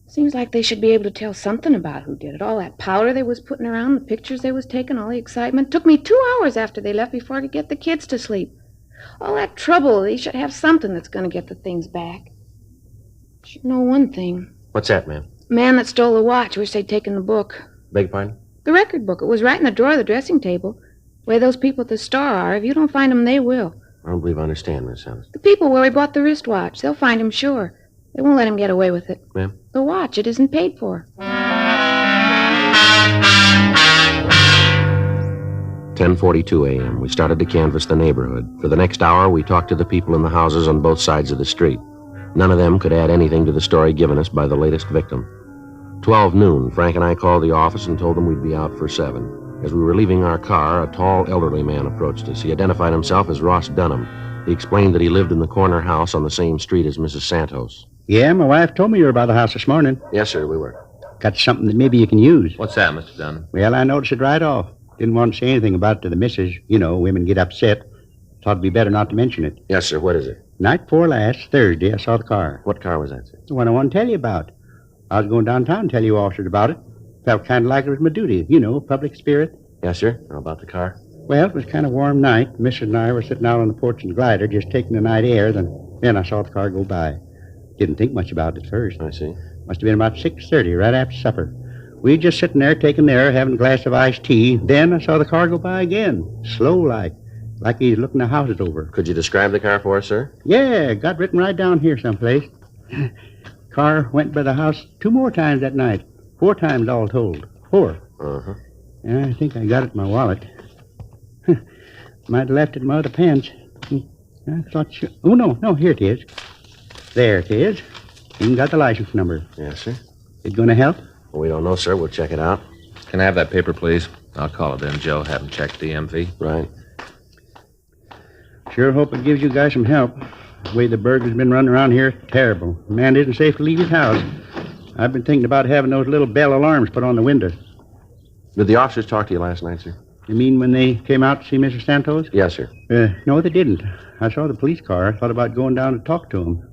Seems like they should be able to tell something about who did it. All that powder they was putting around, the pictures they was taking, all the excitement. Took me 2 hours after they left before I could get the kids to sleep. All that trouble, they should have something that's going to get the things back. Should know one thing. What's that, ma'am? Man that stole the watch. Wish they'd taken the book. Beg pardon? The record book. It was right in the drawer of the dressing table. Where those people at the store are. If you don't find them, they will. I don't believe I understand, Miss Sandals. The people where we bought the wristwatch. They'll find him, sure. They won't let him get away with it. Ma'am? The watch. It isn't paid for. 10:42 a.m. We started to canvass the neighborhood. For the next hour, we talked to the people in the houses on both sides of the street. None of them could add anything to the story given us by the latest victim. 12 noon, Frank and I called the office and told them we'd be out for 7. As we were leaving our car, a tall, elderly man approached us. He identified himself as Ross Dunham. He explained that he lived in the corner house on the same street as Mrs. Santos. Yeah, my wife told me you were by the house this morning. Yes, sir, we were. Got something that maybe you can use. What's that, Mr. Dunham? Well, I noticed it right off. Didn't want to say anything about it to the missus. You know, women get upset. Thought it'd be better not to mention it. Yes, sir, what is it? Night before last, Thursday, I saw the car. What car was that, sir? The one I want to tell you about. I was going downtown to tell you officers about it. Felt kind of like it was my duty. You know, public spirit. Yes, sir. How about the car? Well, it was kind of warm night. Mrs. and I were sitting out on the porch in the glider, just taking the night air. Then I saw the car go by. Didn't think much about it at first. I see. Must have been about 6:30, right after supper. We just sitting there, taking the air, having a glass of iced tea. Then I saw the car go by again, slow like he's looking the houses over. Could you describe the car for us, sir? Yeah, got written right down here someplace. Car went by the house 2 more times that night. 4 times all told. 4. Uh-huh. Yeah, I think I got it in my wallet. Might have left it in my other pants. I thought you... Oh, no, here it is. There it is. Even got the license number. Yes, sir. It going to help? Well, we don't know, sir. We'll check it out. Can I have that paper, please? I'll call it in. Joe, have him check DMV. Right. Sure hope it gives you guys some help. The way the burglar's been running around here, terrible. The man isn't safe to leave his house. I've been thinking about having those little bell alarms put on the windows. Did the officers talk to you last night, sir? You mean when they came out to see Mrs. Santos? Yes, sir. No, they didn't. I saw the police car. I thought about going down to talk to them.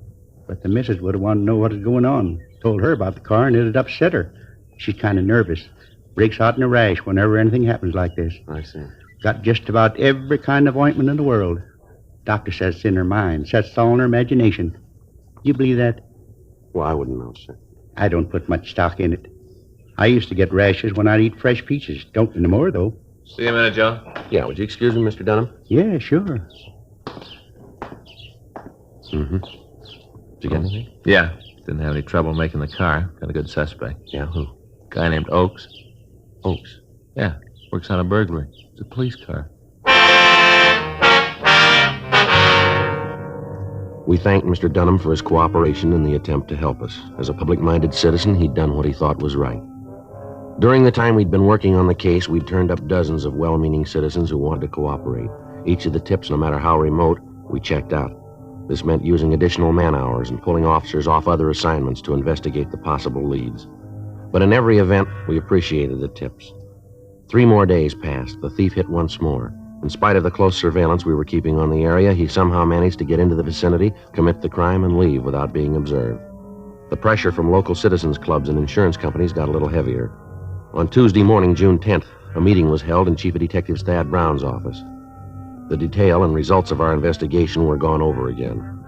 But the missus would have wanted to know what was going on. Told her about the car, and it'd upset her. She's kind of nervous. Breaks out in a rash whenever anything happens like this. I see. Got just about every kind of ointment in the world. Doctor says it's in her mind. Says it's all in her imagination. You believe that? Well, I wouldn't know, sir. I don't put much stock in it. I used to get rashes when I'd eat fresh peaches. Don't anymore, though. See you in a minute, Joe. Yeah, would you excuse me, Mr. Dunham? Yeah, sure. Mm-hmm. Did you get anything? Yeah. Didn't have any trouble making the car. Got a good suspect. Yeah, who? Guy named Oakes. Oakes? Yeah. Works on a burglary. It's a police car. We thanked Mr. Dunham for his cooperation in the attempt to help us. As a public-minded citizen, he'd done what he thought was right. During the time we'd been working on the case, we'd turned up dozens of well-meaning citizens who wanted to cooperate. Each of the tips, no matter how remote, we checked out. This meant using additional man-hours and pulling officers off other assignments to investigate the possible leads. But in every event, we appreciated the tips. 3 more days passed. The thief hit once more. In spite of the close surveillance we were keeping on the area, he somehow managed to get into the vicinity, commit the crime, and leave without being observed. The pressure from local citizens clubs and insurance companies got a little heavier. On Tuesday morning, June 10th, a meeting was held in Chief of Detectives Thad Brown's office. The detail and results of our investigation were gone over again.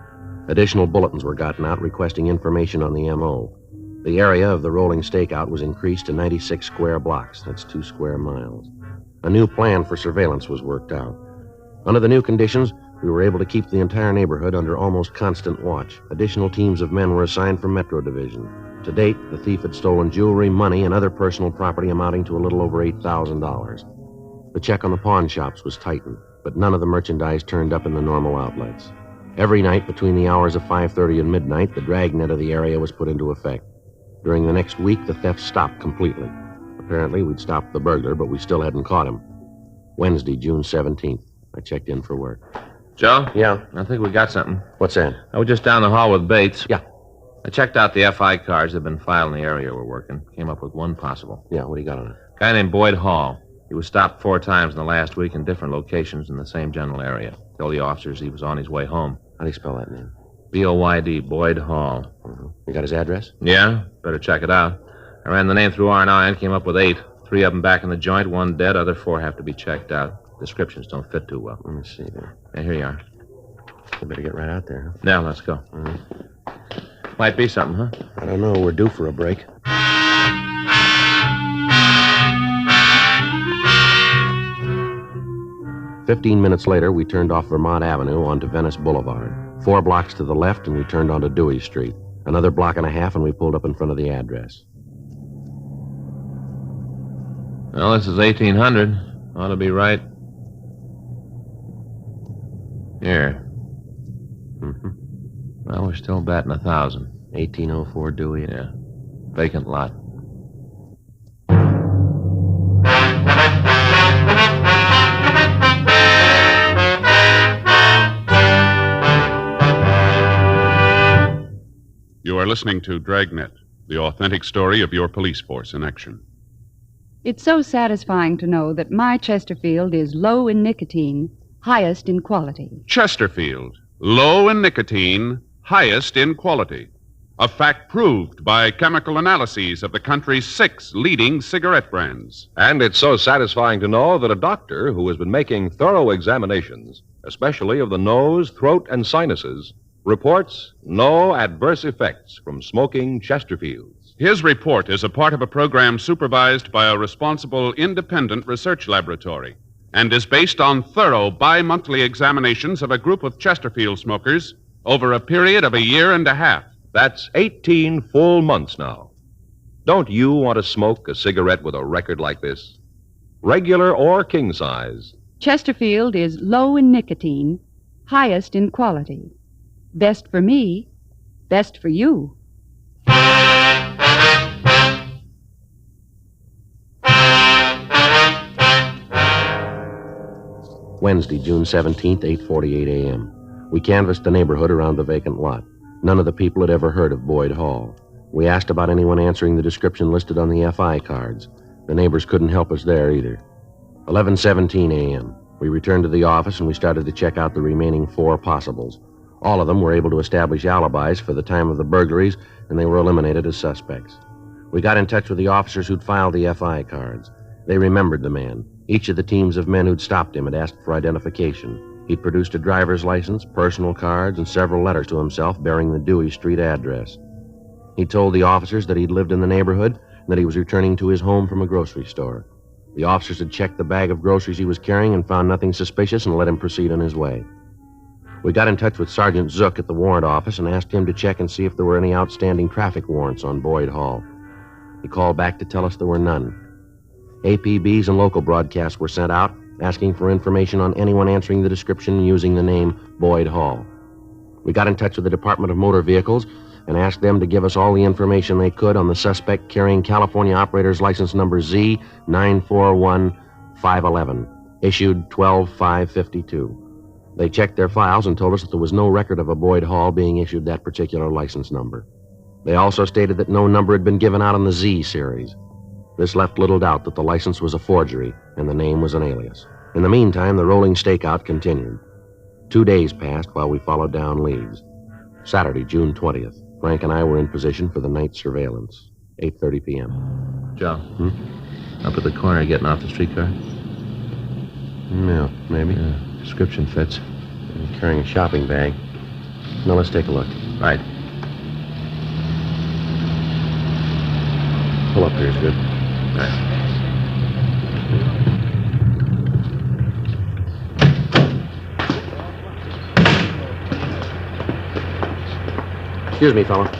Additional bulletins were gotten out requesting information on the M.O. The area of the rolling stakeout was increased to 96 square blocks. That's 2 square miles. A new plan for surveillance was worked out. Under the new conditions, we were able to keep the entire neighborhood under almost constant watch. Additional teams of men were assigned from Metro Division. To date, the thief had stolen jewelry, money, and other personal property amounting to a little over $8,000. The check on the pawn shops was tightened, but none of the merchandise turned up in the normal outlets. Every night between the hours of 5:30 and midnight, the dragnet of the area was put into effect. During the next week, the theft stopped completely. Apparently, we'd stopped the burglar, but we still hadn't caught him. Wednesday, June 17th. I checked in for work. Joe? Yeah? I think we got something. What's that? I was just down the hall with Bates. Yeah. I checked out the FI cards that have been filed in the area we're working. Came up with one possible. Yeah, what do you got on it? A guy named Boyd Hall. He was stopped 4 times in the last week in different locations in the same general area. Told the officers he was on his way home. How do you spell that name? B-O-Y-D, Boyd Hall. Mm-hmm. You got his address? Yeah, better check it out. I ran the name through R&I and came up with 8. 3 of them back in the joint, 1 dead, other 4 have to be checked out. Descriptions don't fit too well. Let me see there. Yeah, here you are. You better get right out there, huh? Now, let's go. Might be something, huh? I don't know. We're due for a break. "15 minutes later, we turned off Vermont Avenue onto Venice Boulevard. 4 blocks to the left, and we turned onto Dewey Street. Another block and a half, and we pulled up in front of the address. Well, this is 1800. Ought to be right. Here. Mm-hmm. Well, we're still batting 1,000. 1804 Dewey. Yeah. Vacant lot. You are listening to Dragnet, the authentic story of your police force in action. It's so satisfying to know that my Chesterfield is low in nicotine, highest in quality. Chesterfield, low in nicotine, highest in quality. A fact proved by chemical analyses of the country's 6 leading cigarette brands. And it's so satisfying to know that a doctor who has been making thorough examinations, especially of the nose, throat, and sinuses, reports no adverse effects from smoking Chesterfields. His report is a part of a program supervised by a responsible independent research laboratory and is based on thorough bi-monthly examinations of a group of Chesterfield smokers over a period of 1.5 years. That's 18 full months now. Don't you want to smoke a cigarette with a record like this? Regular or king size. Chesterfield is low in nicotine, highest in quality. Best for me, best for you. Wednesday, June 17th, 8:48 a.m. We canvassed the neighborhood around the vacant lot. None of the people had ever heard of Boyd Hall. We asked about anyone answering the description listed on the FI cards. The neighbors couldn't help us there either. 11:17 a.m. We returned to the office and we started to check out the remaining 4 possibles. All of them were able to establish alibis for the time of the burglaries, and they were eliminated as suspects. We got in touch with the officers who'd filed the FI cards. They remembered the man. Each of the teams of men who'd stopped him had asked for identification. He'd produced a driver's license, personal cards, and several letters to himself bearing the Dewey Street address. He told the officers that he'd lived in the neighborhood and that he was returning to his home from a grocery store. The officers had checked the bag of groceries he was carrying and found nothing suspicious and let him proceed on his way. We got in touch with Sergeant Zook at the warrant office and asked him to check and see if there were any outstanding traffic warrants on Boyd Hall. He called back to tell us there were none. APBs and local broadcasts were sent out, asking for information on anyone answering the description using the name Boyd Hall. We got in touch with the Department of Motor Vehicles and asked them to give us all the information they could on the suspect carrying California operator's license number Z941511, issued 12/5/52. They checked their files and told us that there was no record of a Boyd Hall being issued that particular license number. They also stated that no number had been given out on the Z series. This left little doubt that the license was a forgery and the name was an alias. In the meantime, the rolling stakeout continued. 2 days passed while we followed down leads. Saturday, June 20th, Frank and I were in position for the night surveillance. 8:30 p.m. Joe, up at the corner getting off the streetcar? Yeah, maybe. Yeah. Description fits. He's carrying a shopping bag. Now let's take a look. Right. Pull up here is good. Right. Excuse me, fella.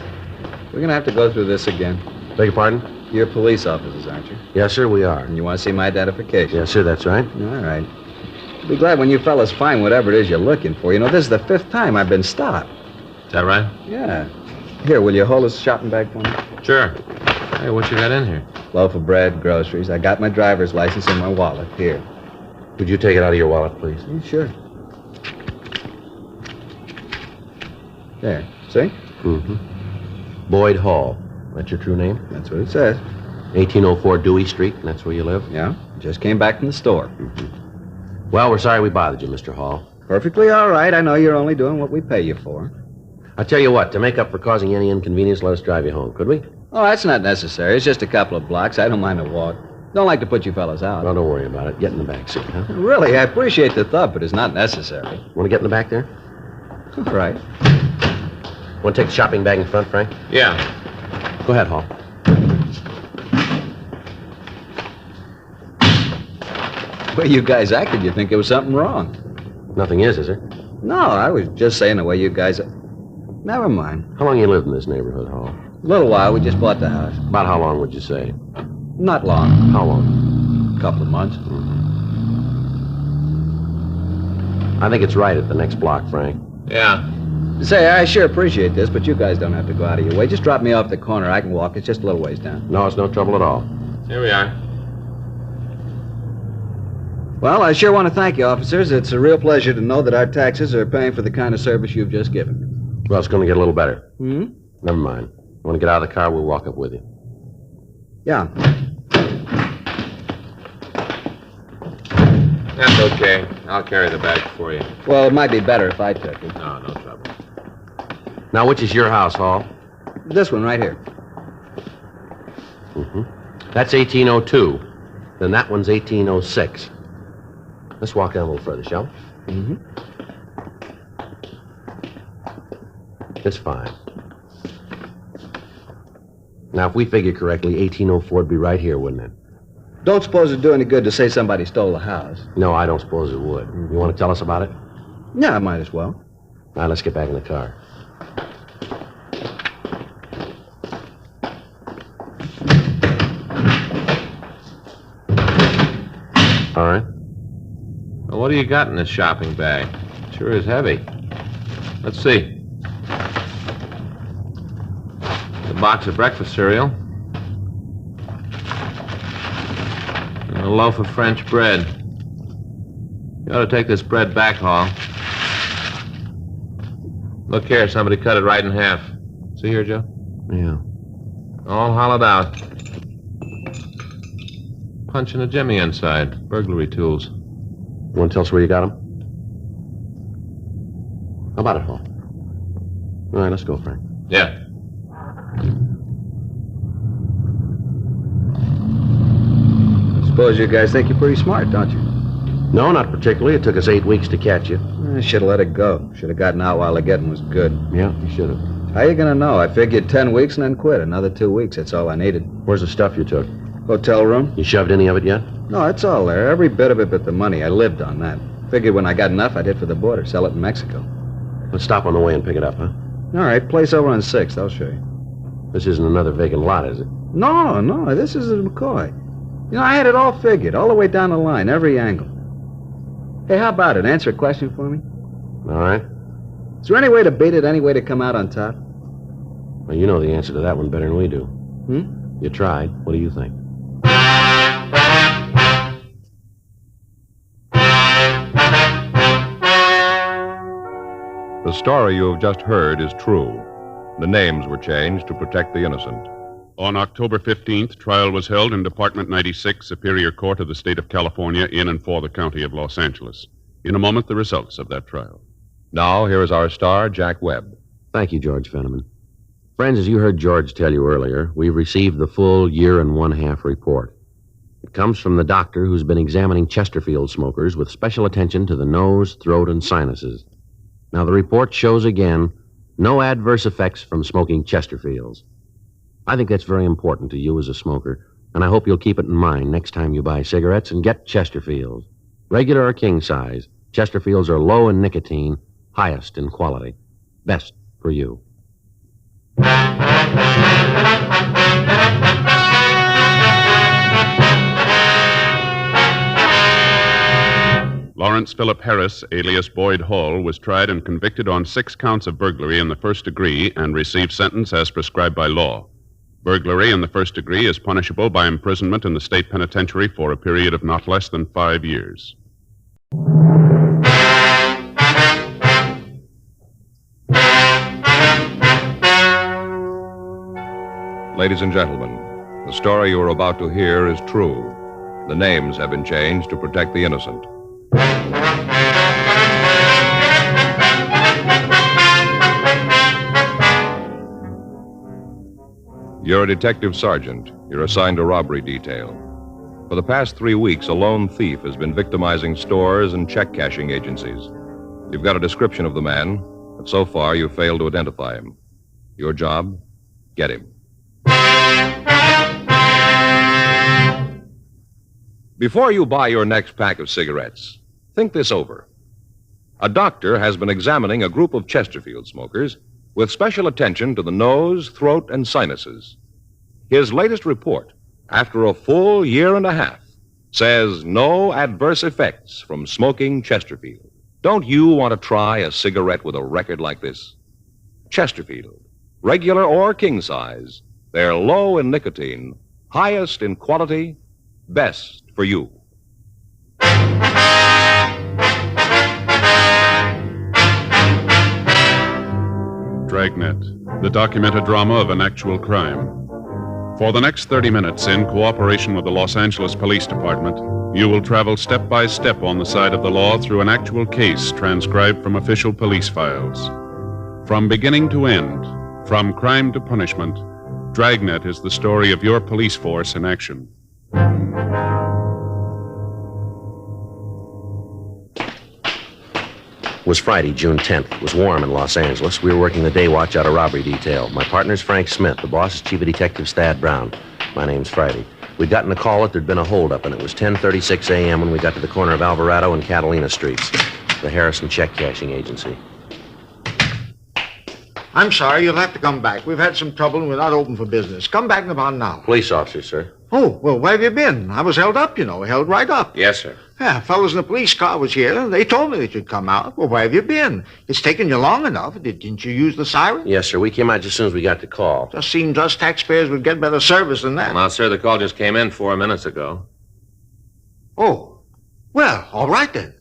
We're going to have to go through this again. Beg your pardon? You're police officers, aren't you? Yes, sir, we are. And you want to see my identification? Yes, sir, that's right. All right. I'll be glad when you fellas find whatever it is you're looking for. You know, this is the 5th time I've been stopped. Is that right? Yeah. Here, will you hold this shopping bag for me? Sure. Hey, what you got in here? Loaf of bread, groceries. I got my driver's license in my wallet. Here. Would you take it out of your wallet, please? Sure. There. See? Mm-hmm. Boyd Hall. That's your true name? That's what it says. 1804 Dewey Street, and that's where you live? Yeah. Just came back from the store. Mm-hmm. Well, we're sorry we bothered you, Mr. Hall. Perfectly all right. I know you're only doing what we pay you for. I tell you what, to make up for causing any inconvenience, let us drive you home, could we? Oh, that's not necessary. It's just a couple of blocks. I don't mind a walk. Don't like to put you fellas out. Well, don't worry about it. Get in the back seat, huh? Really, I appreciate the thought, but it's not necessary. Want to get in the back there? All right. Want to take the shopping bag in front, Frank? Yeah. Go ahead, Hall. The way you guys acted, you'd think there was something wrong. Nothing is there? No, I was just saying the way you guys... Never mind. How long you lived in this neighborhood, Hall? A little while. We just bought the house. About how long would you say? Not long. How long? A couple of months. I think it's right at the next block, Frank. Yeah. Say, I sure appreciate this, but you guys don't have to go out of your way. Just drop me off the corner. I can walk. It's just a little ways down. No, it's no trouble at all. Here we are. Well, I sure want to thank you, officers. It's a real pleasure to know that our taxes are paying for the kind of service you've just given me. Well, it's going to get a little better. Hmm? Never mind. Want to get out of the car? We'll walk up with you. Yeah. That's okay. I'll carry the bag for you. Well, it might be better if I took it. No, no trouble. Now, which is your house, Hall? This one right here. Mm-hmm. That's 1802. Then that one's 1806. Let's walk down a little further, shall we? Mm-hmm. It's fine. Now, if we figure correctly, 1804 would be right here, wouldn't it? Don't suppose it'd do any good to say somebody stole the house. No, I don't suppose it would. You want to tell us about it? Yeah, I might as well. All right, let's get back in the car. All right. Well, what do you got in this shopping bag? Sure is heavy. Let's see. A box of breakfast cereal. And a loaf of French bread. You ought to take this bread back, Hall. Look here, somebody cut it right in half. See here, Joe? Yeah. All hollowed out. Punching a jimmy inside. Burglary tools. You want to tell us where you got them? How about it, Hall? All right, let's go, Frank. Yeah. Suppose you guys think you're pretty smart, don't you? No, not particularly. It took us 8 weeks to catch you. I should have let it go. Should have gotten out while the getting was good. Yeah, you should have. How you gonna know? I figured 10 weeks and then quit. Another 2 weeks, that's all I needed. Where's the stuff you took? Hotel room. You shoved any of it yet? No, it's all there. Every bit of it but the money. I lived on that. Figured when I got enough, I'd hit for the border, sell it in Mexico. Let's stop on the way and pick it up, huh? All right, place over on 6th. I'll show you. This isn't another vacant lot, is it? No, this is a McCoy. You know, I had it all figured, all the way down the line, every angle. Hey, how about it? Answer a question for me. All right. Is there any way to beat it, any way to come out on top? Well, you know the answer to that one better than we do. Hmm? You tried. What do you think? The story you have just heard is true. The names were changed to protect the innocent. On October 15th, trial was held in Department 96, Superior Court of the State of California, in and for the County of Los Angeles. In a moment, the results of that trial. Now, here is our star, Jack Webb. Thank you, George Fenneman. Friends, as you heard George tell you earlier, we've received the full year and 1/2 report. It comes from the doctor who's been examining Chesterfield smokers with special attention to the nose, throat, and sinuses. Now, the report shows again no adverse effects from smoking Chesterfields. I think that's very important to you as a smoker, and I hope you'll keep it in mind next time you buy cigarettes and get Chesterfields. Regular or king size, Chesterfields are low in nicotine, highest in quality. Best for you. Lawrence Philip Harris, alias Boyd Hall, was tried and convicted on 6 counts of burglary in the first degree and received sentence as prescribed by law. Burglary in the first degree is punishable by imprisonment in the state penitentiary for a period of not less than 5 years. Ladies and gentlemen, the story you are about to hear is true. The names have been changed to protect the innocent. You're a detective sergeant. You're assigned to robbery detail. For the past 3 weeks, a lone thief has been victimizing stores and check-cashing agencies. You've got a description of the man, but so far you've failed to identify him. Your job? Get him. Before you buy your next pack of cigarettes, think this over. A doctor has been examining a group of Chesterfield smokers with special attention to the nose, throat, and sinuses. His latest report, after a full year and a half, says no adverse effects from smoking Chesterfield. Don't you want to try a cigarette with a record like this? Chesterfield, regular or king size, they're low in nicotine, highest in quality, best for you. Dragnet, the documented drama of an actual crime. For the next 30 minutes, in cooperation with the Los Angeles Police Department, you will travel step by step on the side of the law through an actual case transcribed from official police files. From beginning to end, from crime to punishment, Dragnet is the story of your police force in action. It was Friday, June 10th. It was warm in Los Angeles. We were working the day watch out of robbery detail. My partner's Frank Smith. The boss is Chief of Detectives Thad Brown. My name's Friday. We'd gotten a call that there'd been a holdup, and it was 10:36 a.m. when we got to the corner of Alvarado and Catalina Streets, the Harrison check cashing agency. I'm sorry, you'll have to come back. We've had some trouble and we're not open for business. Come back in about an hour. Police officer, sir. Oh, well, where have you been? I was held up, you know, held right up. Yes, sir. Yeah, fellas in the police car was here, and they told me that you'd come out. Well, where have you been? It's taken you long enough. Didn't you use the siren? Yes, sir. We came out just as soon as we got the call. Just seems us taxpayers would get better service than that. Well, sir, the call just came in 4 minutes ago. Oh, well, all right then.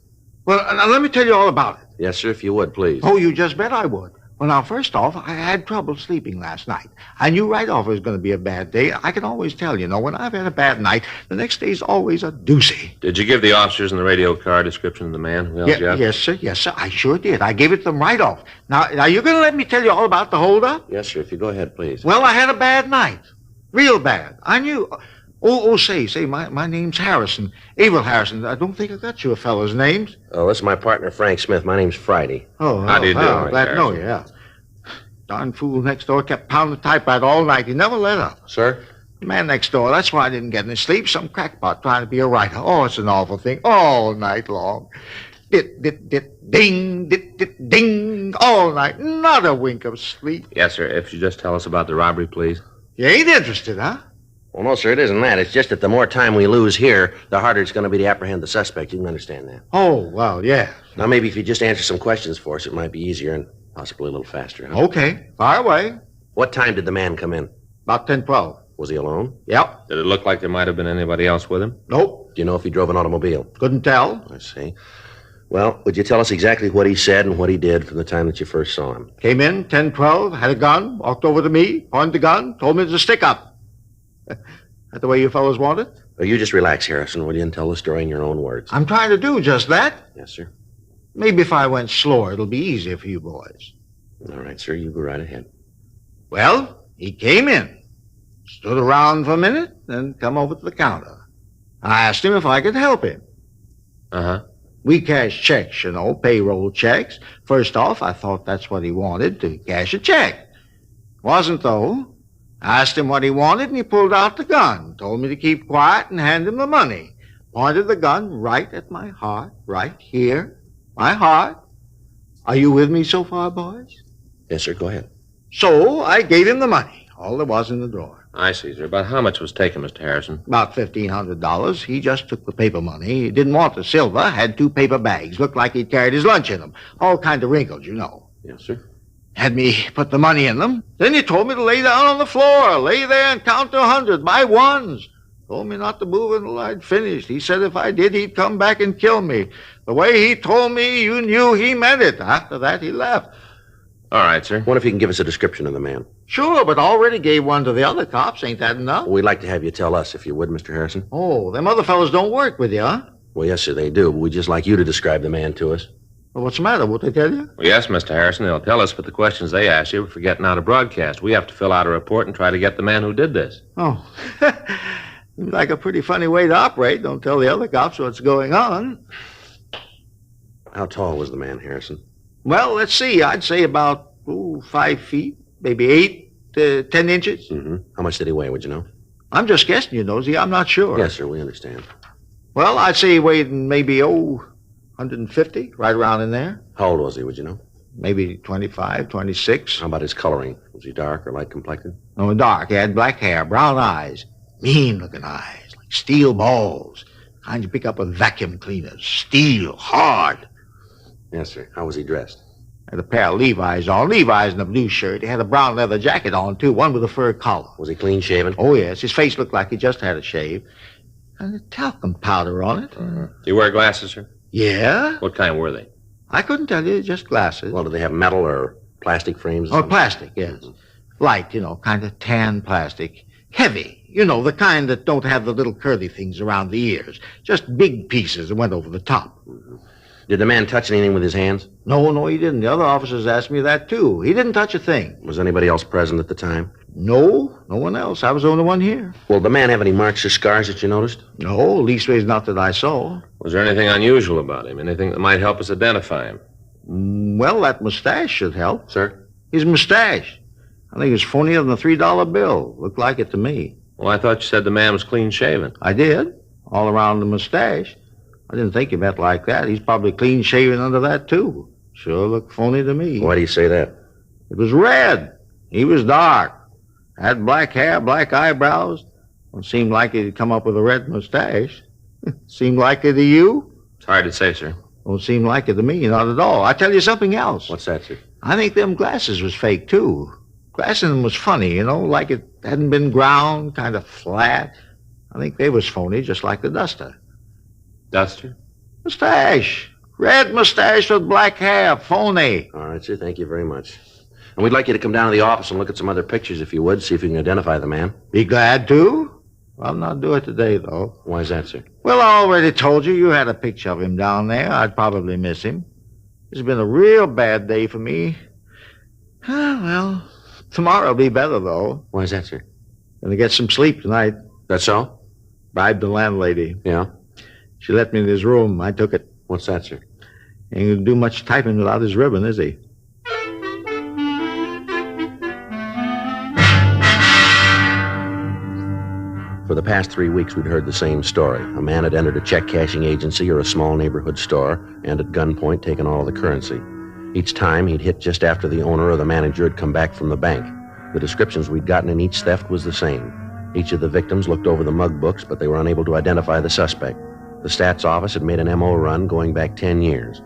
Well, now let me tell you all about it. Yes, sir, if you would, please. Oh, you just bet I would. Well, now, first off, I had trouble sleeping last night. I knew right off it was going to be a bad day. I can always tell, you know, when I've had a bad night, the next day's always a doozy. Did you give the officers in the radio car description of the man who held you up? Yes, sir, I sure did. I gave it to them right off. Now, you're going to let me tell you all about the holdup? Yes, sir, if you go ahead, please. Well, I had a bad night. Real bad. I knew... Say, my name's Harrison. Abel Harrison. I don't think I got you a fellow's names. Oh, this is my partner, Frank Smith. My name's Friday. How do you do? Glad to know you, yeah. Darn fool next door kept pounding the typewriter all night. He never let up. Sir? The man next door, that's why I didn't get any sleep. Some crackpot trying to be a writer. Oh, it's an awful thing. All night long. Dit, ding, dit, ding. All night. Not a wink of sleep. Yes, sir. If you just tell us about the robbery, please. You ain't interested, huh? Well, no, sir, it isn't that. It's just that the more time we lose here, the harder it's going to be to apprehend the suspect. You can understand that. Oh, well, yeah. Now, maybe if you just answer some questions for us, it might be easier and possibly a little faster, huh? Okay. Fire away. What time did the man come in? About 10:12. Was he alone? Yep. Did it look like there might have been anybody else with him? Nope. Do you know if he drove an automobile? Couldn't tell. I see. Well, would you tell us exactly what he said and what he did from the time that you first saw him? Came in, 10:12, had a gun, walked over to me, pointed the gun, told me to stick up. That the way you fellows want it? Well, you just relax, Harrison, will you, and tell the story in your own words. I'm trying to do just that. Yes, sir. Maybe if I went slower, it'll be easier for you boys. All right, sir, you go right ahead. Well, he came in, stood around for a minute, then come over to the counter. I asked him if I could help him. Uh-huh. We cash checks, payroll checks. First off, I thought that's what he wanted, to cash a check. Wasn't, though. I asked him what he wanted, and he pulled out the gun. Told me to keep quiet and hand him the money. Pointed the gun right at my heart, right here. My heart. Are you with me so far, boys? Yes, sir. Go ahead. So I gave him the money. All there was in the drawer. I see, sir. About how much was taken, Mr. Harrison? About $1,500. He just took the paper money. He didn't want the silver. Had 2 paper bags. Looked like he'd carried his lunch in them. All kind of wrinkled, Yes, sir. Had me put the money in them. Then he told me to lay down on the floor. Lay there and count to 100 by ones. Told me not to move until I'd finished. He said if I did, he'd come back and kill me. The way he told me, you knew he meant it. After that, he left. All right, sir. What if you can give us a description of the man? Sure, but already gave one to the other cops. Ain't that enough? We'd like to have you tell us, if you would, Mr. Harrison. Oh, them other fellows don't work with you, huh? Well, yes, sir, they do, but we'd just like you to describe the man to us. Well, what's the matter? Won't they tell you? Well, yes, Mr. Harrison, they'll tell us, but the questions they ask you are for getting out a broadcast. We have to fill out a report and try to get the man who did this. Oh, seems like a pretty funny way to operate. Don't tell the other cops what's going on. How tall was the man, Harrison? Well, let's see. I'd say about 5 feet, maybe 8 to 10 inches. Mm-hmm. How much did he weigh, would you know? I'm just guessing, you nosy. I'm not sure. Yes, sir, we understand. Well, I'd say he weighed maybe, 150, right around in there. How old was he, would you know? Maybe 25, 26. How about his coloring? Was he dark or light complected? Oh, dark. He had black hair, brown eyes, mean-looking eyes, like steel balls. Kind you pick up with vacuum cleaners. Steel, hard. Yes, sir. How was he dressed? Had a pair of Levi's on. Levi's and a blue shirt. He had a brown leather jacket on, too, one with a fur collar. Was he clean-shaven? Oh, yes. His face looked like he just had a shave. And a talcum powder on it. Do you wear glasses, sir? Yeah? What kind were they? I couldn't tell you, just glasses. Well, did they have metal or plastic frames? Oh, plastic, yes. Light, kind of tan plastic. Heavy, the kind that don't have the little curly things around the ears. Just big pieces that went over the top. Mm-hmm. Did the man touch anything with his hands? No, he didn't. The other officers asked me that, too. He didn't touch a thing. Was anybody else present at the time? No one else. I was the only one here. Well, did the man have any marks or scars that you noticed? No, leastways not that I saw. Was there anything unusual about him? Anything that might help us identify him? Well, that mustache should help. Sir? His mustache. I think it's funnier than a $3 bill. Looked like it to me. Well, I thought you said the man was clean-shaven. I did. All around the mustache. I didn't think he meant like that. He's probably clean-shaven under that, too. Sure looked phony to me. Why do you say that? It was red. He was dark. Had black hair, black eyebrows. It seemed like he'd come up with a red mustache. Seemed like it to you? It's hard to say, sir. Don't seem like it to me, not at all. I tell you something else. What's that, sir? I think them glasses was fake, too. Glass in them was funny, like it hadn't been ground, kind of flat. I think they was phony, just like the duster. Duster? Mustache. Red mustache with black hair. Phony. All right, sir. Thank you very much. And we'd like you to come down to the office and look at some other pictures, if you would, see if you can identify the man. Be glad to. I'll not do it today, though. Why is that, sir? Well, I already told you had a picture of him down there. I'd probably miss him. It's been a real bad day for me. Well, tomorrow'll be better, though. Why is that, sir? Gonna get some sleep tonight. That's so? Bribed the landlady. Yeah? She let me in his room. I took it. What's that, sir? Ain't gonna do much typing without his ribbon, is he? For the past 3 weeks, we'd heard the same story. A man had entered a check-cashing agency or a small neighborhood store and at gunpoint taken all the currency. Each time, he'd hit just after the owner or the manager had come back from the bank. The descriptions we'd gotten in each theft was the same. Each of the victims looked over the mug books, but they were unable to identify the suspect. The stats office had made an M.O. run going back 10 years.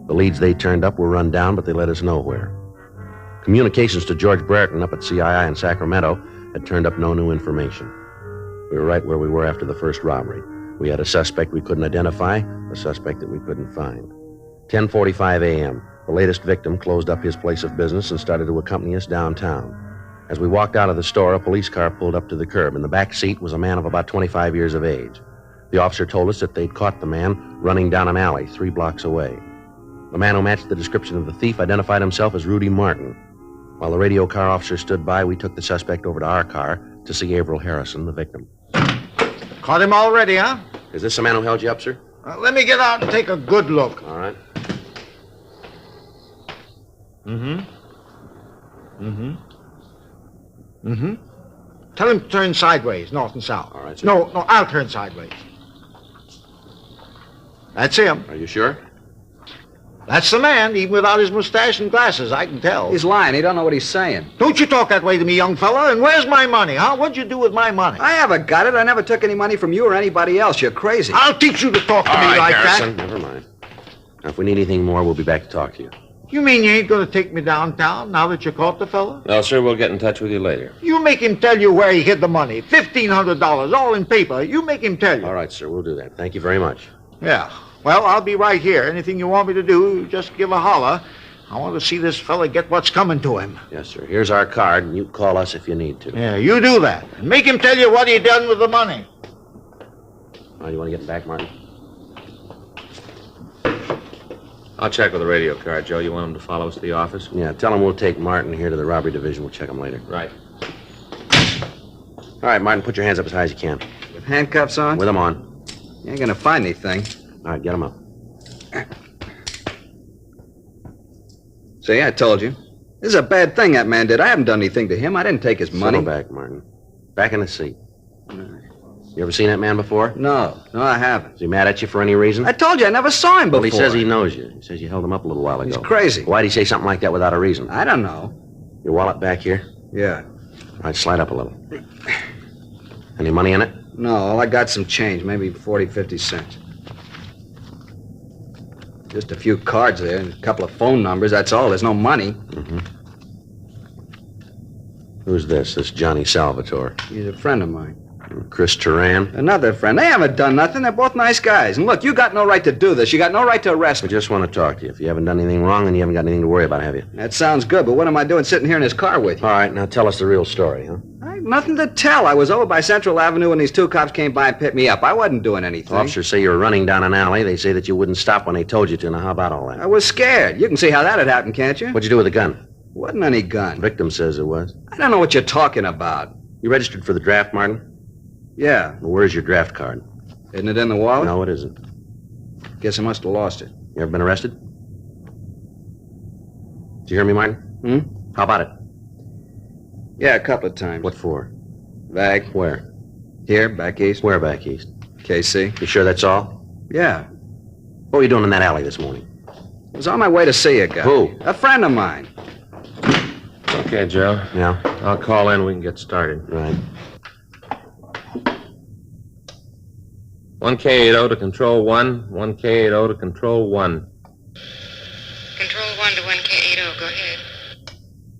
The leads they turned up were run down, but they led us nowhere. Communications to George Brereton up at CII in Sacramento had turned up no new information. We were right where we were after the first robbery. We had a suspect we couldn't identify, a suspect that we couldn't find. 10:45 a.m., the latest victim closed up his place of business and started to accompany us downtown. As we walked out of the store, a police car pulled up to the curb. In the back seat was a man of about 25 years of age. The officer told us that they'd caught the man running down an alley 3 blocks away. The man who matched the description of the thief identified himself as Rudy Martin. While the radio car officer stood by, we took the suspect over to our car to see Averill Harrison, the victim. Caught him already, huh? Is this the man who held you up, sir? Let me get out and take a good look. All right. Tell him to turn sideways, north and south. All right, sir. No, I'll turn sideways. That's him. Are you sure? That's the man, even without his mustache and glasses, I can tell. He's lying. He don't know what he's saying. Don't you talk that way to me, young fella. And where's my money, huh? What'd you do with my money? I haven't got it. I never took any money from you or anybody else. You're crazy. I'll teach you to talk to me like Harrison, that. never mind. Now, if we need anything more, we'll be back to talk to you. You mean you ain't going to take me downtown now that you caught the fella? No, sir, we'll get in touch with you later. You make him tell you where he hid the money. $1,500, all in paper. You make him tell you. All right, sir, we'll do that. Thank you very much. Yeah. Well, I'll be right here. Anything you want me to do, just give a holler. I want to see this fella get what's coming to him. Yes, sir. Here's our card, and you call us if you need to. Yeah, you do that. And make him tell you what he done with the money. Oh, you want to get back, Martin? I'll check with the radio car, Joe. You want him to follow us to the office? Yeah, tell him we'll take Martin here to the robbery division. We'll check him later. Right. All right, Martin, put your hands up as high as you can. With handcuffs on? With them on. You ain't gonna find anything. All right, get them up. See, I told you. This is a bad thing that man did. I haven't done anything to him. I didn't take his money. Settle back, Martin. Back in the seat. You ever seen that man before? No, I haven't. Is he mad at you for any reason? I told you I never saw him before. Well, he says he knows you. He says you held him up a little while ago. He's crazy. Why'd he say something like that without a reason? I don't know. Your wallet back here? Yeah. All right, slide up a little. Any money in it? No, all I got some change, maybe 40, 50 cents. Just a few cards there and a couple of phone numbers, that's all. There's no money. Mm-hmm. Who's this? This Johnny Salvatore? He's a friend of mine. Chris Turan? Another friend. They haven't done nothing. They're both nice guys. And look, you got no right to do this. You got no right to arrest me. I just want to talk to you. If you haven't done anything wrong, then you haven't got anything to worry about, have you? That sounds good, but what am I doing sitting here in his car with you? All right, now tell us the real story, huh? I have nothing to tell. I was over by Central Avenue when these two cops came by and picked me up. I wasn't doing anything. Officers say you were running down an alley. They say that you wouldn't stop when they told you to. Now, how about all that? I was scared. You can see how that had happened, can't you? What'd you do with the gun? Wasn't any gun. The victim says it was. I don't know what you're talking about. You registered for the draft, Martin? Yeah. Well, where's your draft card? Isn't it in the wallet? No, it isn't. Guess I must have lost it. You ever been arrested? Did you hear me, Martin? How about it? Yeah, a couple of times. What for? Back. Where? Here, back east. Where back east? KC. You sure that's all? Yeah. What were you doing in that alley this morning? I was on my way to see a guy. Who? A friend of mine. Okay, Joe. Yeah? I'll call in. We can get started. Right. 1K80 to Control 1. 1K80 to Control 1. Control 1 to 1K80. Go ahead.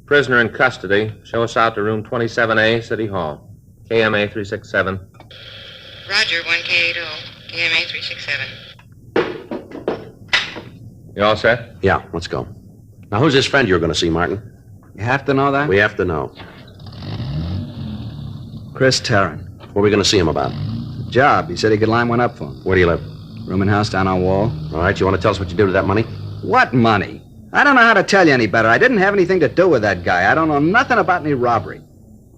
Prisoner in custody. Show us out to room 27A, City Hall. KMA 367. Roger, 1K80. KMA 367. You all set? Yeah, let's go. Now, who's this friend you're going to see, Martin? You have to know that? We have to know. Chris Tarrant. What are we going to see him about? Job. He said he could line one up for him. Where do you live? Rooming house down on Wall. All right, you want to tell us what you did with that money? What money? I don't know how to tell you any better. I didn't have anything to do with that guy. I don't know nothing about any robbery.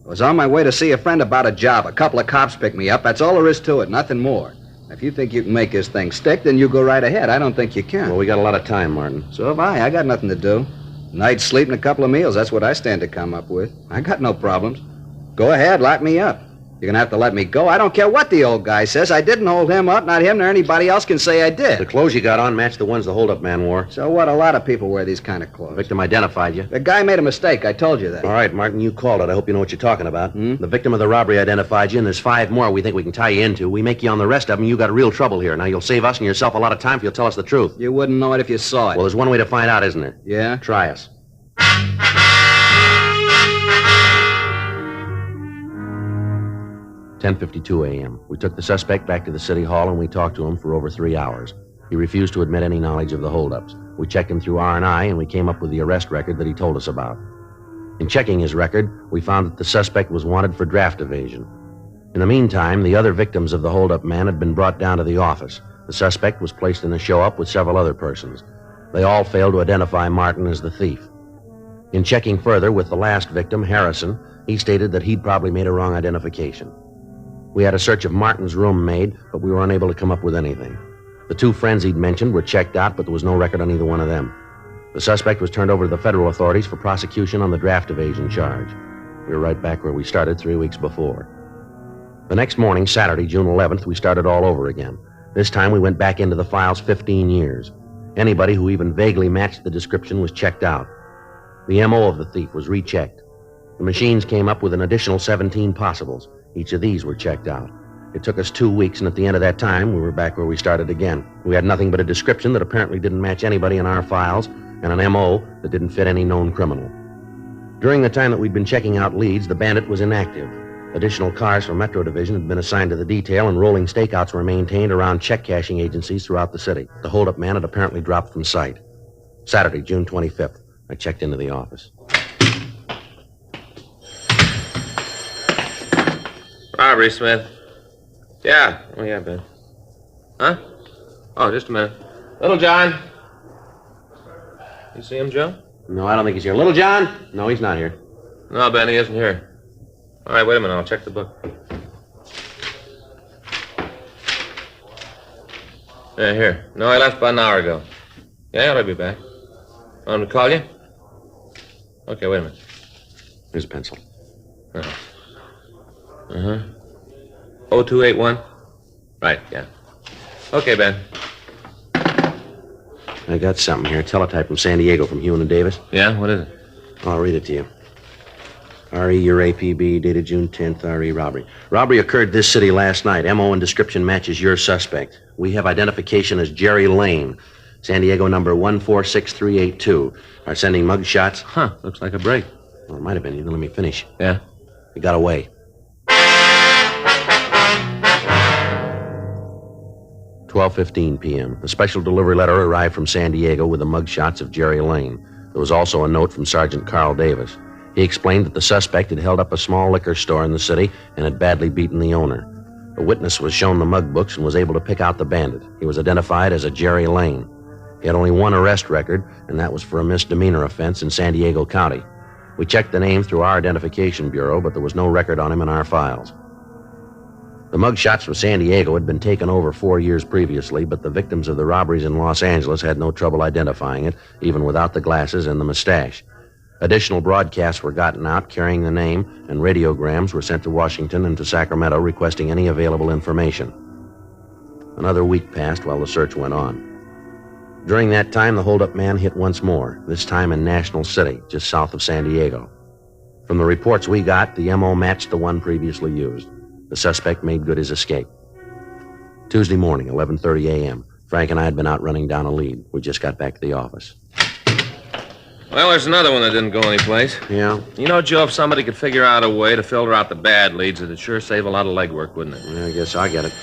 I was on my way to see a friend about a job. A couple of cops picked me up. That's all there is to it, nothing more. If you think you can make this thing stick, then you go right ahead. I don't think you can. Well, we got a lot of time, Martin. So have I. I got nothing to do. Night's sleep and a couple of meals. That's what I stand to come up with. I got no problems. Go ahead, lock me up. You're going to have to let me go. I don't care what the old guy says. I didn't hold him up. Not him nor anybody else can say I did. The clothes you got on match the ones the hold-up man wore. So what? A lot of people wear these kind of clothes. The victim identified you. The guy made a mistake. I told you that. All right, Martin, you called it. I hope you know what you're talking about. The victim of the robbery identified you, and there's 5 more we think we can tie you into. We make you on the rest of them, you got real trouble here. Now, you'll save us and yourself a lot of time if you'll tell us the truth. You wouldn't know it if you saw it. Well, there's one way to find out, isn't there? Yeah? Try us. 10:52 a.m. We took the suspect back to the city hall and we talked to him for over 3 hours. He refused to admit any knowledge of the holdups. We checked him through R&I and we came up with the arrest record that he told us about. In checking his record, we found that the suspect was wanted for draft evasion. In the meantime, the other victims of the holdup man had been brought down to the office. The suspect was placed in a show-up with several other persons. They all failed to identify Martin as the thief. In checking further with the last victim, Harrison, he stated that he'd probably made a wrong identification. We had a search of Martin's room made, but we were unable to come up with anything. The 2 friends he'd mentioned were checked out, but there was no record on either one of them. The suspect was turned over to the federal authorities for prosecution on the draft evasion charge. We were right back where we started 3 weeks before. The next morning, Saturday, June 11th, we started all over again. This time we went back into the files 15 years. Anybody who even vaguely matched the description was checked out. The M.O. of the thief was rechecked. The machines came up with an additional 17 possibles. Each of these were checked out. It took us 2 weeks, and at the end of that time, we were back where we started again. We had nothing but a description that apparently didn't match anybody in our files, and an M.O. that didn't fit any known criminal. During the time that we'd been checking out leads, the bandit was inactive. Additional cars from Metro Division had been assigned to the detail, and rolling stakeouts were maintained around check-cashing agencies throughout the city. The holdup man had apparently dropped from sight. Saturday, June 25th, I checked into the office. Robbery, Smith. Yeah. Oh, yeah, Ben. Huh? Oh, just a minute. Little John. You see him, Joe? No, I don't think he's here. Little John? No, he's not here. No, Ben, he isn't here. All right, wait a minute. I'll check the book. Yeah, here. No, I left about an hour ago. Yeah, I'll be back. Want him to call you? Okay, wait a minute. Here's a pencil. Uh-huh. 0281? Right, yeah. Okay, Ben. I got something here. Teletype from San Diego from Hewen and Davis. Yeah? What is it? I'll read it to you. R.E. your APB, dated June 10th, R.E. robbery. Robbery occurred this city last night. M.O. and description matches your suspect. We have identification as Jerry Lane. San Diego number 146382. Are sending mug shots. Huh, looks like a break. Well, it might have been. You didn't let me finish. Yeah? He got away. 12:15 p.m. A special delivery letter arrived from San Diego with the mug shots of Jerry Lane. There was also a note from Sergeant Carl Davis. He explained that the suspect had held up a small liquor store in the city and had badly beaten the owner. A witness was shown the mug books and was able to pick out the bandit. He was identified as a Jerry Lane. He had only one arrest record, and that was for a misdemeanor offense in San Diego County. We checked the name through our identification bureau, but there was no record on him in our files. The mug shots from San Diego had been taken over 4 years previously, but the victims of the robberies in Los Angeles had no trouble identifying it, even without the glasses and the mustache. Additional broadcasts were gotten out carrying the name, and radiograms were sent to Washington and to Sacramento requesting any available information. Another week passed while the search went on. During that time, the holdup man hit once more, this time in National City, just south of San Diego. From the reports we got, the M.O. matched the one previously used. The suspect made good his escape. Tuesday morning, 11:30 a.m., Frank and I had been out running down a lead. We just got back to the office. Well, there's another one that didn't go anyplace. Yeah? You know, Joe, if somebody could figure out a way to filter out the bad leads, it'd sure save a lot of legwork, wouldn't it? Yeah, I guess I get it.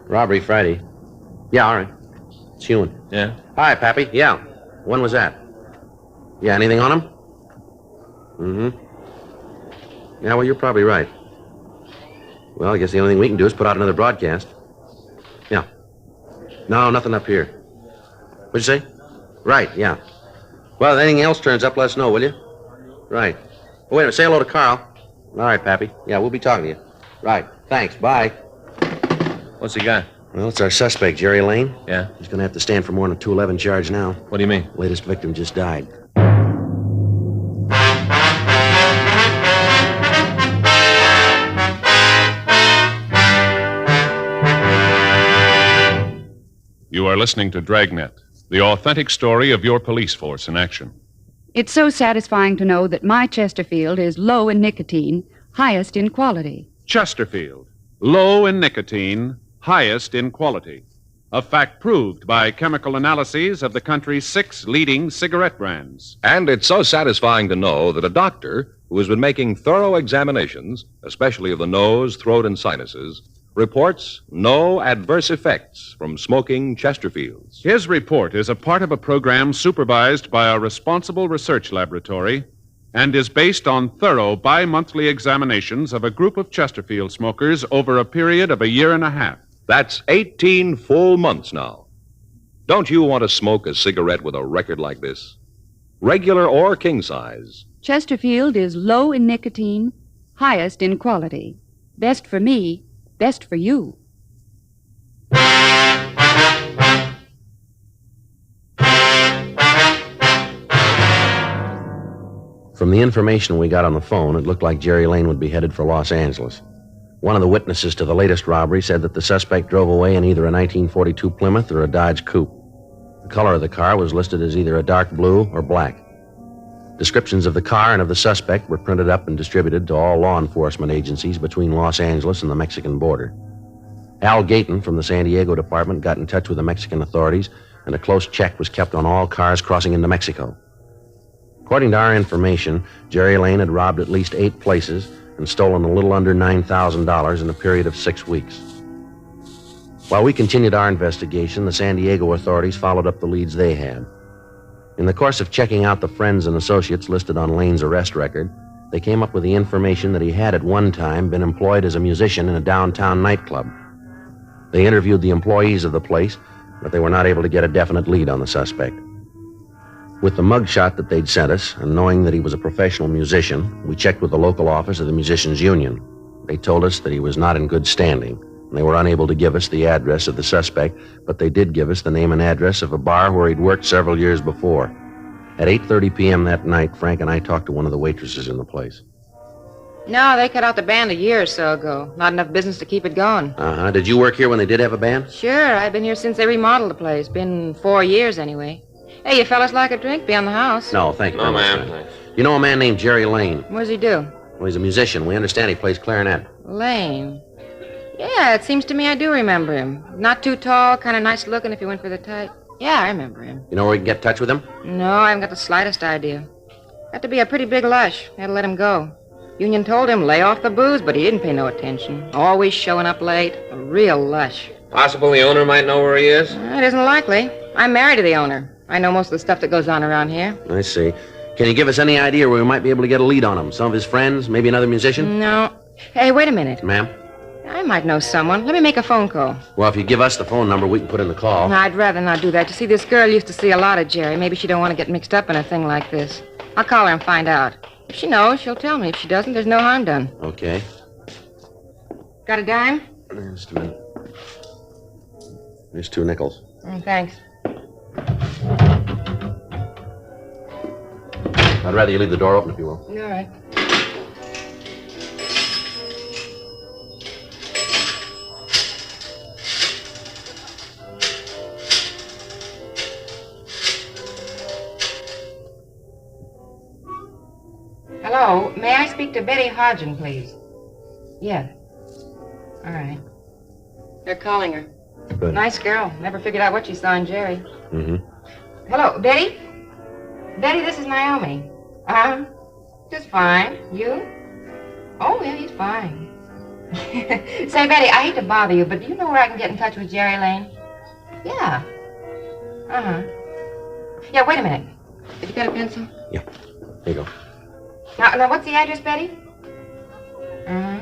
Robbery Friday. Yeah, all right. It's Hewen. Yeah? Hi, Pappy. Yeah. When was that? Yeah, anything on him? Mm-hmm. Yeah, well, you're probably right. Well, I guess the only thing we can do is put out another broadcast. Yeah. No, nothing up here. What'd you say? Right, yeah. Well, if anything else turns up, let us know, will you? Right. Oh, wait a minute. Say hello to Carl. All right, Pappy. Yeah, we'll be talking to you. Right. Thanks. Bye. What's he got? Well, it's our suspect, Jerry Lane. Yeah? He's going to have to stand for more than a 211 charge now. What do you mean? Latest victim just died. You are listening to Dragnet, the authentic story of your police force in action. It's so satisfying to know that my Chesterfield is low in nicotine, highest in quality. Chesterfield, low in nicotine, highest in quality. A fact proved by chemical analyses of the country's 6 leading cigarette brands. And it's so satisfying to know that a doctor who has been making thorough examinations, especially of the nose, throat, and sinuses, reports no adverse effects from smoking Chesterfields. His report is a part of a program supervised by a responsible research laboratory and is based on thorough bi-monthly examinations of a group of Chesterfield smokers over a period of a year and a half. That's 18 full months now. Don't you want to smoke a cigarette with a record like this? Regular or king size. Chesterfield is low in nicotine, highest in quality. Best for me, best for you. From the information we got on the phone, it looked like Jerry Lane would be headed for Los Angeles. One of the witnesses to the latest robbery said that the suspect drove away in either a 1942 Plymouth or a Dodge Coupe. The color of the car was listed as either a dark blue or black. Descriptions of the car and of the suspect were printed up and distributed to all law enforcement agencies between Los Angeles and the Mexican border. Al Gayton from the San Diego department got in touch with the Mexican authorities, and a close check was kept on all cars crossing into Mexico. According to our information, Jerry Lane had robbed at least 8 places and stolen a little under $9,000 in a period of 6 weeks. While we continued our investigation, the San Diego authorities followed up the leads they had. In the course of checking out the friends and associates listed on Lane's arrest record, they came up with the information that he had at one time been employed as a musician in a downtown nightclub. They interviewed the employees of the place, but they were not able to get a definite lead on the suspect. With the mugshot that they'd sent us, and knowing that he was a professional musician, we checked with the local office of the Musicians Union. They told us that he was not in good standing, and they were unable to give us the address of the suspect, but they did give us the name and address of a bar where he'd worked several years before. At 8:30 p.m. that night, Frank and I talked to one of the waitresses in the place. No, they cut out the band a year or so ago. Not enough business to keep it going. Uh-huh. Did you work here when they did have a band? Sure, I've been here since they remodeled the place. Been 4 years anyway. Hey, you fellas like a drink? Be on the house. No, thank you. No, very ma'am. much. You know a man named Jerry Lane? What does he do? Well, he's a musician. We understand he plays clarinet. Lane. Yeah, it seems to me I do remember him. Not too tall, kind of nice looking if you went for the type. Yeah, I remember him. You know where we can get in touch with him? No, I haven't got the slightest idea. Got to be a pretty big lush. Had to let him go. Union told him lay off the booze, but he didn't pay no attention. Always showing up late. A real lush. Possible the owner might know where he is? It isn't likely. I'm married to the owner. I know most of the stuff that goes on around here. I see. Can you give us any idea where we might be able to get a lead on him? Some of his friends? Maybe another musician? No. Hey, wait a minute. Ma'am? I might know someone. Let me make a phone call. Well, if you give us the phone number, we can put in the call. No, I'd rather not do that. You see, this girl used to see a lot of Jerry. Maybe she don't want to get mixed up in a thing like this. I'll call her and find out. If she knows, she'll tell me. If she doesn't, there's no harm done. Okay. Got a dime? Just a minute. Here's 2 nickels. Thanks. I'd rather you leave the door open if you will. All right. Hello, may I speak to Betty Hodgin, please? Yeah. All right. They're calling her. Good. Nice girl. Never figured out what she saw in Jerry. Mm-hmm. Hello, Betty? Betty, this is Naomi. Just fine. You? Oh, yeah, he's fine. Say, Betty, I hate to bother you, but do you know where I can get in touch with Jerry Lane? Yeah. Uh-huh. Yeah, wait a minute. Have you got a pencil? Yeah. Here you go. Now, what's the address, Betty? Uh-huh.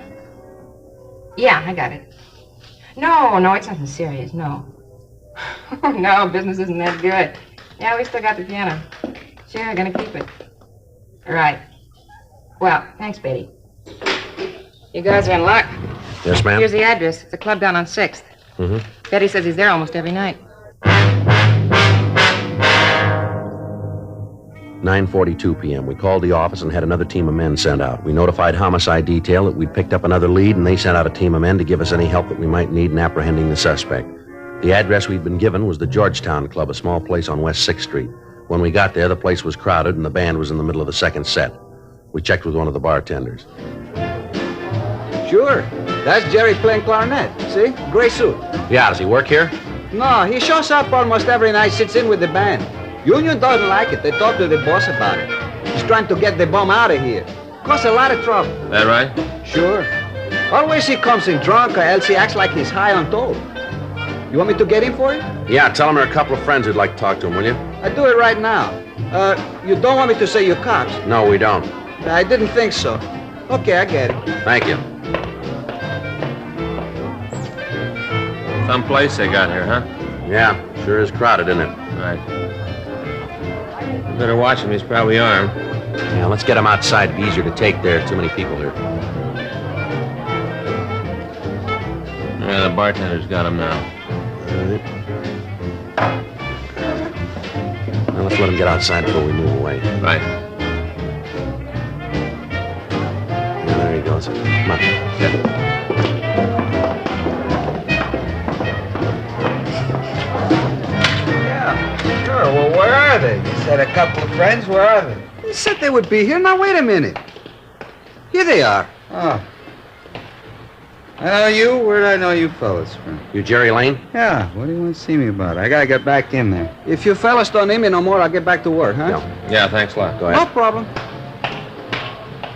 Yeah, I got it. No, it's nothing serious, no. No, business isn't that good. Yeah, we still got the piano. Sure, gonna keep it. Right. Well, thanks, Betty. You guys are in luck. Yes, ma'am? Here's the address. It's a club down on 6th. Mm-hmm. Betty says he's there almost every night. 9:42 p.m. We called the office and had another team of men sent out. We notified homicide detail that we'd picked up another lead, and they sent out a team of men to give us any help that we might need in apprehending the suspect. The address we'd been given was the Georgetown Club, a small place on West 6th Street. When we got there, the place was crowded, and the band was in the middle of the second set. We checked with one of the bartenders. Sure. That's Jerry playing clarinet. See? Gray suit. Yeah, does he work here? No, he shows up almost every night, sits in with the band. Union doesn't like it. They talked to the boss about it. He's trying to get the bum out of here. Cause a lot of trouble. That right? Sure. Always he comes in drunk, or else he acts like he's high on dope. You want me to get in for it? Yeah, tell him there are a couple of friends who'd like to talk to him, will you? I do it right now. You don't want me to say you're cops? No, we don't. I didn't think so. Okay, I get it. Thank you. Some place they got here, huh? Yeah, sure is crowded, isn't it? Right. Better watch him. He's probably armed. Yeah, let's get him outside. It'd be easier to take there. Too many people here. Yeah, the bartender's got him now. All right. Now let's let him get outside before we move away. Right. Yeah, there he goes. Come on. Yeah, sure. Well, where are they? You said a couple of friends. Where are they? You said they would be here. Now, wait a minute. Here they are. Oh. I know you. Where did I know you fellas from? You Jerry Lane? Yeah. What do you want to see me about? I gotta get back in there. If you fellas don't need me no more, I'll get back to work, huh? Yeah, thanks a lot. Go No problem.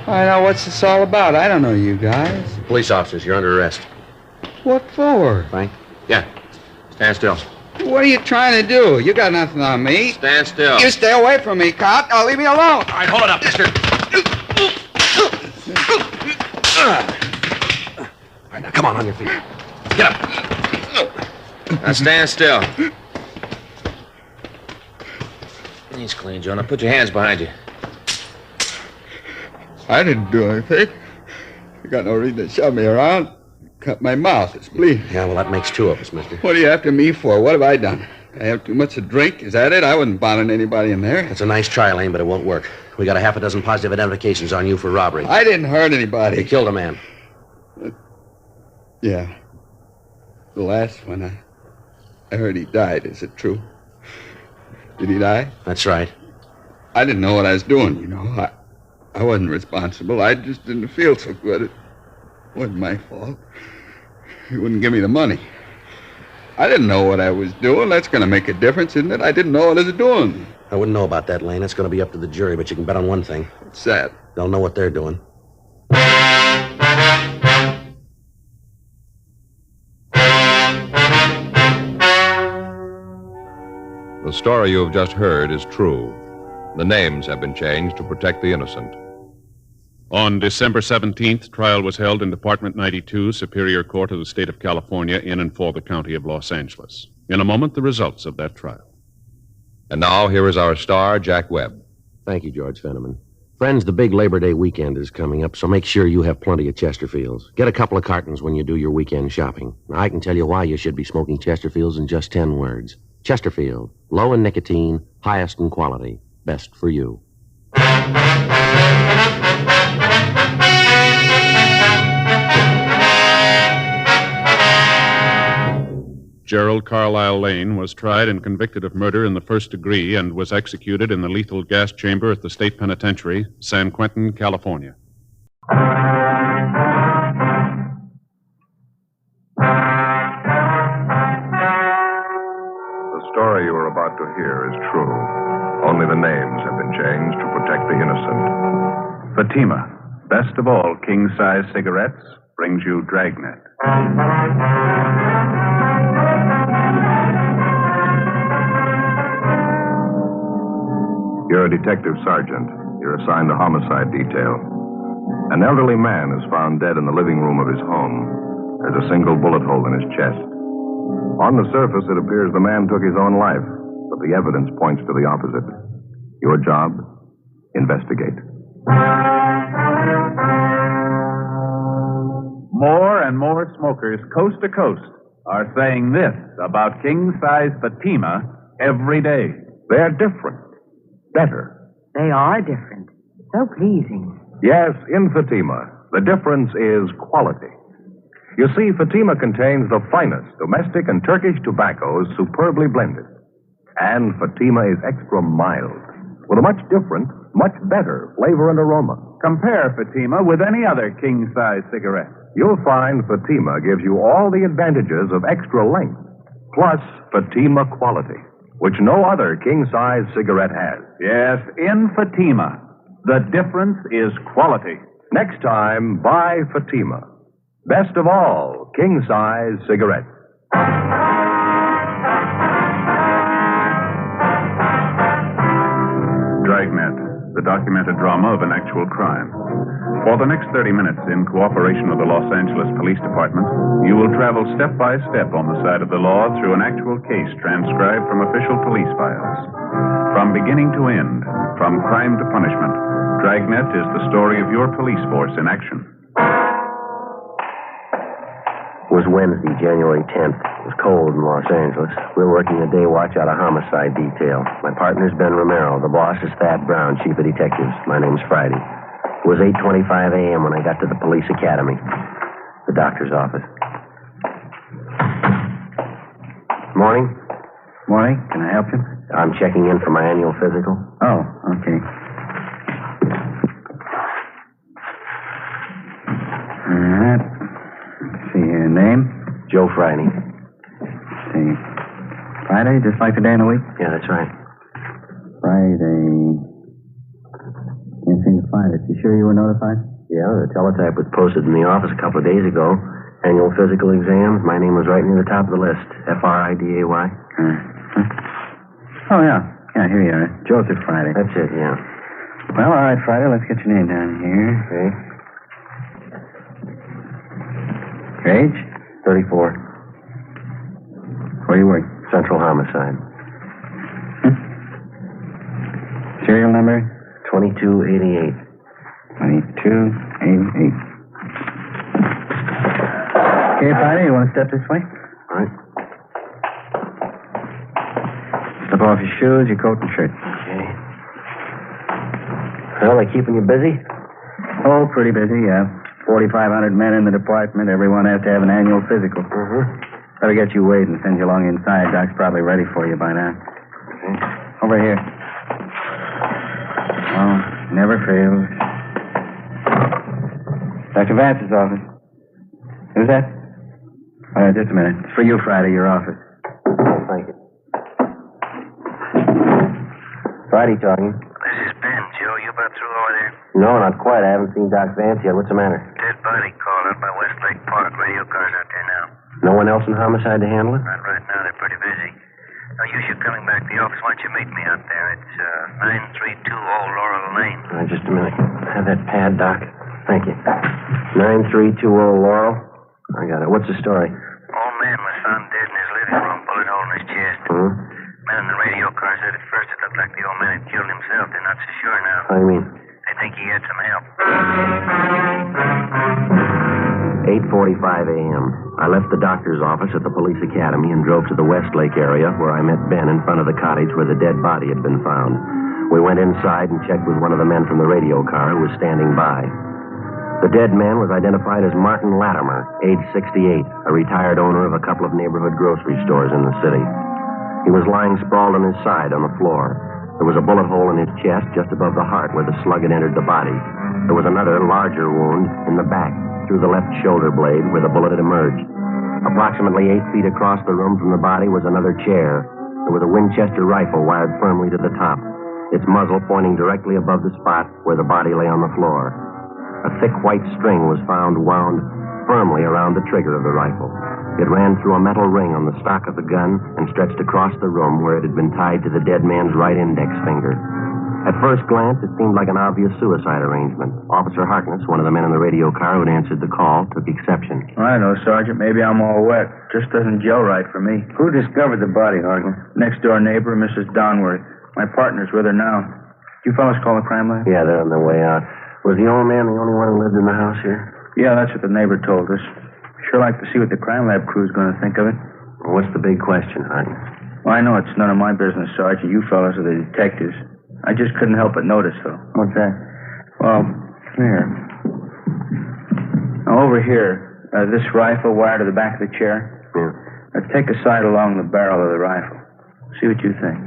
I know what's this all about. I don't know you guys. Police officers, you're under arrest. What for? Frank? Yeah. Stand still. What are you trying to do? You got nothing on me. Stand still. You stay away from me, cop. Now leave me alone. All right, hold it up, mister. All right, now come on your feet. Get up. Now stand still. Knees clean, Joe. Now put your hands behind you. I didn't do anything. You got no reason to shove me around. Cut my mouth. It's bleeding. Yeah, well, that makes two of us, mister. What are you after me for? What have I done? I have too much to drink? Is that it? I wasn't bothering anybody in there. That's a nice try, Lane, but it won't work. We got a half a dozen positive identifications on you for robbery. I didn't hurt anybody. You killed a man. Yeah. The last one, I heard he died. Is it true? Did he die? That's right. I didn't know what I was doing, you know. I wasn't responsible. I just didn't feel so good. It wasn't my fault. He wouldn't give me the money. I didn't know what I was doing. That's going to make a difference, isn't it? I didn't know what I was doing. I wouldn't know about that, Lane. That's going to be up to the jury, but you can bet on one thing. What's that? They'll know what they're doing. The story you have just heard is true. The names have been changed to protect the innocent. On December 17th, trial was held in Department 92, Superior Court of the State of California, in and for the County of Los Angeles. In a moment, the results of that trial. And now, here is our star, Jack Webb. Thank you, George Fenneman. Friends, the big Labor Day weekend is coming up, so make sure you have plenty of Chesterfields. Get a couple of cartons when you do your weekend shopping. Now, I can tell you why you should be smoking Chesterfields in just 10 words. Chesterfield, low in nicotine, highest in quality, best for you. Gerald Carlisle Lane was tried and convicted of murder in the first degree and was executed in the lethal gas chamber at the state penitentiary, San Quentin, California. The story you are about to hear is true. Only the names have been changed to protect the innocent. Fatima, best of all king-size cigarettes, brings you Dragnet. You're a detective sergeant. You're assigned to homicide detail. An elderly man is found dead in the living room of his home. There's a single bullet hole in his chest. On the surface, it appears the man took his own life, but the evidence points to the opposite. Your job? Investigate. More and more smokers coast to coast are saying this about king-size Fatima every day. They're different. Better. They are different. So pleasing. Yes, in Fatima, the difference is quality. You see, Fatima contains the finest domestic and Turkish tobaccos superbly blended. And Fatima is extra mild, with a much different, much better flavor and aroma. Compare Fatima with any other king-size cigarette. You'll find Fatima gives you all the advantages of extra length, plus Fatima quality, which no other king-size cigarette has. Yes, in Fatima, the difference is quality. Next time, buy Fatima. Best of all, king-size cigarettes. Dragnet, the documented drama of an actual crime. For the next 30 minutes, in cooperation with the Los Angeles Police Department, you will travel step by step on the side of the law through an actual case transcribed from official police files. From beginning to end, from crime to punishment, Dragnet is the story of your police force in action. It was Wednesday, January 10th. It was cold in Los Angeles. We were working the day watch out of homicide detail. My partner's Ben Romero. The boss is Thad Brown, chief of detectives. My name's Friday. It was 8:25 a.m. when I got to the police academy. The doctor's office. Morning. Morning. Can I help you? I'm checking in for my annual physical. Oh, okay. All right. See your name? Joe Friday. See. Friday, just like the day in the week? Yeah, that's right. Friday. Can't seem to find it. You sure you were notified? Yeah, the teletype was posted in the office a couple of days ago. Annual physical exams. My name was right near the top of the list. Friday. Oh, yeah. Yeah, here you are. Joseph Friday. That's it, yeah. Well, all right, Friday, let's get your name down here. Okay. Age? 34. Where you work? Central Homicide. Serial number? 2288. 2288. Okay, Friday, you want to step this way? All right. Slip off your shoes, your coat, and shirt. Okay. Well, they keeping you busy? Oh, pretty busy, yeah. 4,500 men in the department. Everyone has to have an annual physical. Better get you weighed and send you along inside. Doc's probably ready for you by now. Okay. Over here. Oh, never fails. Dr. Vance's office. Who's that? Just a minute. It's for you, Friday, your office. Thank you. Friday talking. This is Ben. Joe, you about through over there? No, not quite. I haven't seen Doc Vance yet. What's the matter? Dead body called out by Westlake Park. Radio cars out there now. No one else in homicide to handle it? Not right now. They're pretty busy. Now, you should coming back to the office. Why don't you meet me out there? It's 932 Old Laurel Lane. All right, just a minute. Have that pad, Doc. Thank you. 932 Old Laurel. I got it. What's the story? Old man was found dead in his living room, bullet hole in his chest. Men in the radio car said at first it looked like the old man had killed himself. They're not so sure now. How do you mean? They think he had some help. 8:45 a.m. I left the doctor's office at the police academy and drove to the Westlake area where I met Ben in front of the cottage where the dead body had been found. We went inside and checked with one of the men from the radio car who was standing by. The dead man was identified as Martin Latimer, age 68, a retired owner of a couple of neighborhood grocery stores in the city. He was lying sprawled on his side on the floor. There was a bullet hole in his chest just above the heart where the slug had entered the body. There was another, larger wound in the back through the left shoulder blade where the bullet had emerged. Approximately 8 feet across the room from the body was another chair. There was a Winchester rifle wired firmly to the top, its muzzle pointing directly above the spot where the body lay on the floor. A thick white string was found wound firmly around the trigger of the rifle. It ran through a metal ring on the stock of the gun and stretched across the room where it had been tied to the dead man's right index finger. At first glance, it seemed like an obvious suicide arrangement. Officer Harkness, one of the men in the radio car who had answered the call, took exception. I don't know, Sergeant. Maybe I'm all wet. Just doesn't gel right for me. Who discovered the body, Harkness? Next door neighbor, Mrs. Donworth. My partner's with her now. You fellas call the crime lab? Yeah, they're on their way out. Was the old man the only one who lived in the house here? Yeah, that's what the neighbor told us. Sure like to see what the crime lab crew's going to think of it. Well, what's the big question, Harkness? Well, I know it's none of my business, Sergeant. You fellas are the detectives. I just couldn't help but notice, though. What's that? Well, here. Now, over here, this rifle wired to the back of the chair. Yeah. Now, take a sight along the barrel of the rifle. See what you think.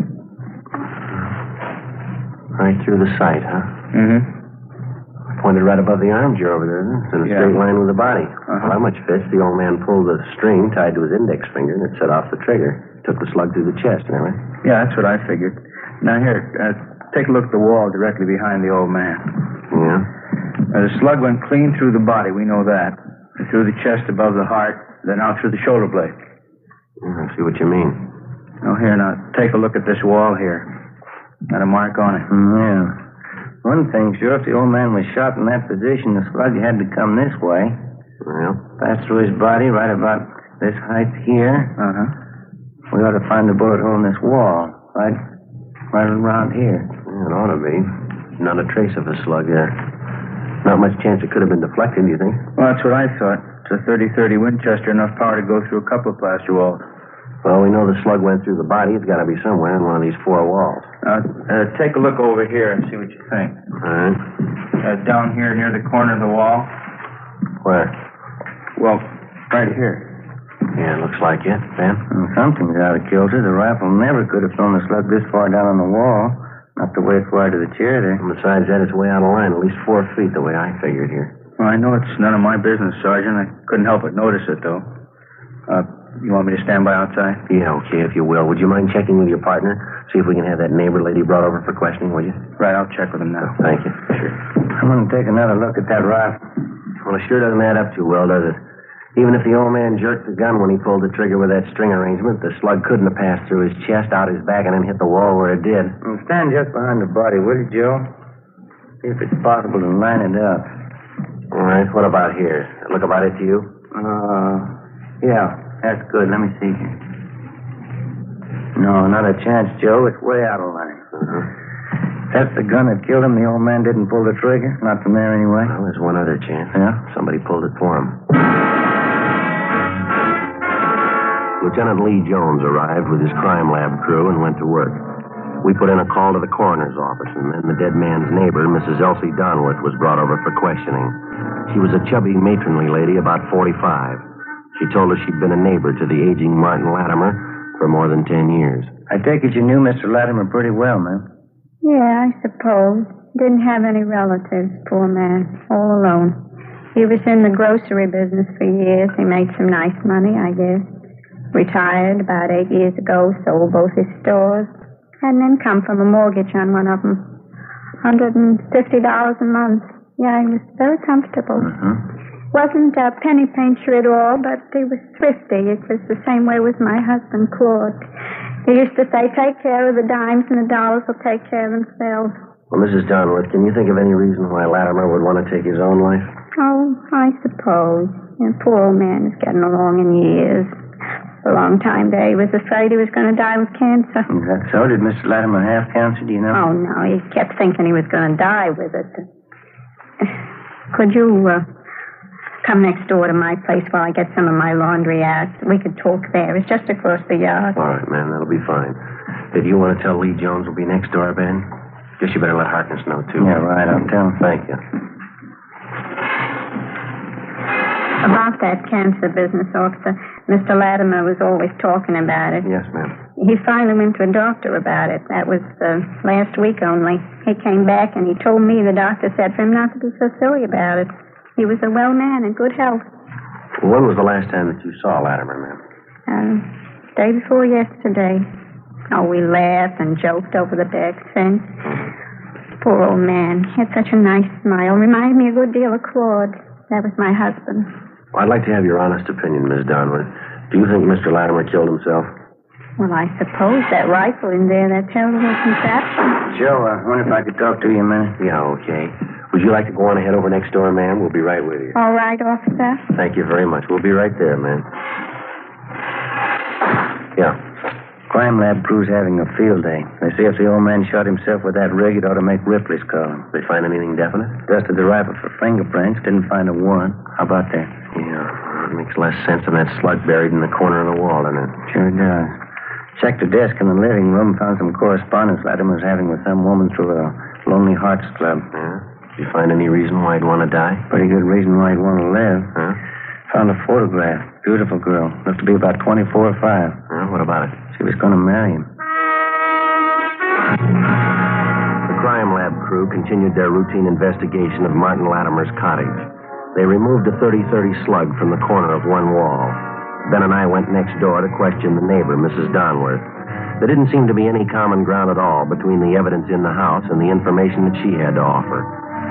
Right through the sight, huh? Mm-hmm. Pointed right above the armchair over there, isn't it? It's in a straight line with the body. Well, how much fits? The old man pulled the string tied to his index finger, and it set off the trigger. Took the slug through the chest, and everything. Yeah, that's what I figured. Now, here, take a look at the wall directly behind the old man. Yeah? The slug went clean through the body, we know that. Through the chest above the heart, then out through the shoulder blade. I see what you mean. Oh, here, now, take a look at this wall here. Got a mark on it. Yeah. One thing, sure, if the old man was shot in that position, the slug had to come this way. Well? Pass through his body right about this height here. We ought to find the bullet hole in this wall. Right around here. Yeah, it ought to be. Not a trace of a slug there. Not much chance it could have been deflected, do you think? Well, that's what I thought. It's a 30-30 Winchester, enough power to go through a couple of plaster walls. Well, we know the slug went through the body. It's got to be somewhere in one of these four walls. Take a look over here and see what you think. All right. Down here near the corner of the wall. Where? Well, right here. Yeah, looks like it. Ben? Something's out of kilter. The rifle never could have thrown the slug this far down on the wall. Not the way far to the chair there. And besides that, it's way out of line. At least 4 feet, the way I figured here. Well, I know it's none of my business, Sergeant. I couldn't help but notice it, though. You want me to stand by outside? Yeah, okay, if you will. Would you mind checking with your partner? See if we can have that neighbor lady brought over for questioning, will you? Right, I'll check with him now. Thank you. Sure. I'm going to take another look at that rifle. Well, it sure doesn't add up too well, does it? Even if the old man jerked the gun when he pulled the trigger with that string arrangement, the slug couldn't have passed through his chest, out his back, and then hit the wall where it did. Well, stand just behind the body, will you, Joe? See if it's possible to line it up. All right, what about here? Look about it to you? Yeah, that's good. Let me see here. No, not a chance, Joe. It's way out of line. That's the gun that killed him. The old man didn't pull the trigger. Not from there, anyway. Well, there's one other chance. Yeah? Somebody pulled it for him. Lieutenant Lee Jones arrived with his crime lab crew and went to work. We put in a call to the coroner's office, and then the dead man's neighbor, Mrs. Elsie Donworth, was brought over for questioning. She was a chubby, matronly lady, about 45. She told us she'd been a neighbor to the aging Martin Latimer for more than 10 years. I take it you knew Mr. Latimer pretty well, ma'am. Yeah, I suppose. Didn't have any relatives, poor man. All alone. He was in the grocery business for years. He made some nice money, I guess. Retired about 8 years ago, sold both his stores. Had an income from a mortgage on one of them. $150 a month. Yeah, he was very comfortable. Wasn't a penny pincher at all, but he was thrifty. It was the same way with my husband, Claude. He used to say, take care of the dimes and the dollars will take care of themselves. Well, Mrs. Donworth, can you think of any reason why Latimer would want to take his own life? Oh, I suppose. The poor old man is getting along in years. For a long time there, he was afraid he was going to die with cancer. Is that so? Did Mr. Latimer have cancer, do you know? Oh, no. He kept thinking he was going to die with it. Could you come next door to my place while I get some of my laundry out? We could talk there. It's just across the yard. All right, ma'am. That'll be fine. Did you want to tell Lee Jones we'll be next door, Ben? Guess you better let Harkness know, too. Yeah, right. I'll tell him. Thank you. About that cancer business, officer, Mr. Latimer was always talking about it. Yes, ma'am. He finally went to a doctor about it. That was last week only. He came back and he told me the doctor said for him not to be so silly about it. He was a well man in good health. Well, when was the last time that you saw Latimer, ma'am? Day before yesterday. Oh, we laughed and joked over the back fence. Poor old man. He had such a nice smile. Reminded me a good deal of Claude. That was my husband. Well, I'd like to have your honest opinion, Miss Donworth. Do you think Mr. Latimer killed himself? Well, I suppose that rifle in there, that terrible contraption. Joe, I wonder if I could talk to you a minute. Yeah, okay. Would you like to go on ahead over next door, ma'am? We'll be right with you. All right, officer. Thank you very much. We'll be right there, ma'am. Yeah. Crime lab crew's having a field day. They say if the old man shot himself with that rig, it ought to make Ripley's call him. They find anything definite? Dusted the rifle for fingerprints. Didn't find a warrant. How about that? Yeah, it makes less sense than that slug buried in the corner of the wall, doesn't it? Sure does. Checked the desk in the living room, found some correspondence Latimer was having with some woman through a Lonely Hearts Club. Yeah? Did you find any reason why he'd want to die? Pretty good reason why he'd want to live. Huh? Found a photograph. Beautiful girl. Looked to be about 24 or 5. What about it? She was going to marry him. The crime lab crew continued their routine investigation of Martin Latimer's cottage. They removed a 30-30 slug from the corner of one wall. Ben and I went next door to question the neighbor, Mrs. Donworth. There didn't seem to be any common ground at all between the evidence in the house and the information that she had to offer.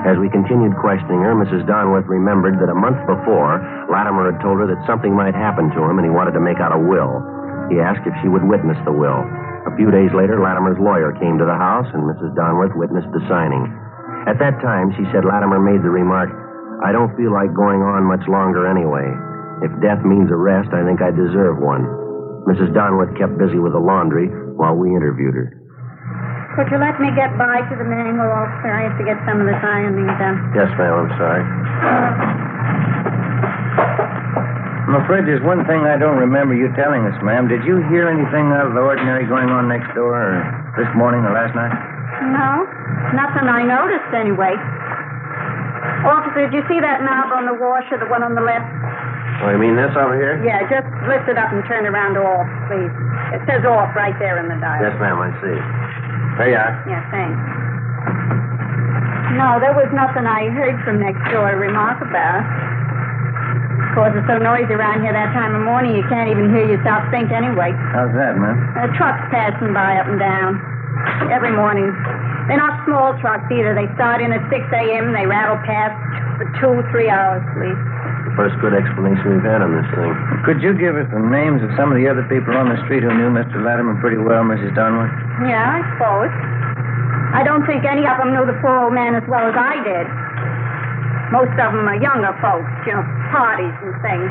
As we continued questioning her, Mrs. Donworth remembered that a month before, Latimer had told her that something might happen to him and he wanted to make out a will. He asked if she would witness the will. A few days later, Latimer's lawyer came to the house and Mrs. Donworth witnessed the signing. At that time, she said Latimer made the remark, "I don't feel like going on much longer anyway. If death means arrest, I think I deserve one." Mrs. Donworth kept busy with the laundry while we interviewed her. Could you let me get by to the mangle, officer? I have to get some of this ironing done. Yes, ma'am, I'm sorry. I'm afraid there's one thing I don't remember you telling us, ma'am. Did you hear anything out of the ordinary going on next door, or this morning or last night? No, nothing I noticed anyway. Officer, did you see that knob on the washer, the one on the left? Oh, you mean this over here? Yeah, just lift it up and turn it around to off, please. It says off right there in the dial. Yes, ma'am, I see. There you are. Yeah, thanks. No, there was nothing I heard from next door to remark about. Of course, it's so noisy around here that time of morning, you can't even hear yourself think anyway. How's that, ma'am? Trucks passing by up and down. Every morning. They're not small trucks either. They start in at 6 a.m. and they rattle past for 2-3 hours, please. The first good explanation we've had on this thing. Could you give us the names of some of the other people on the street who knew Mr. Latimer pretty well, Mrs. Dunwood? Yeah, I suppose. I don't think any of them knew the poor old man as well as I did. Most of them are younger folks, parties and things.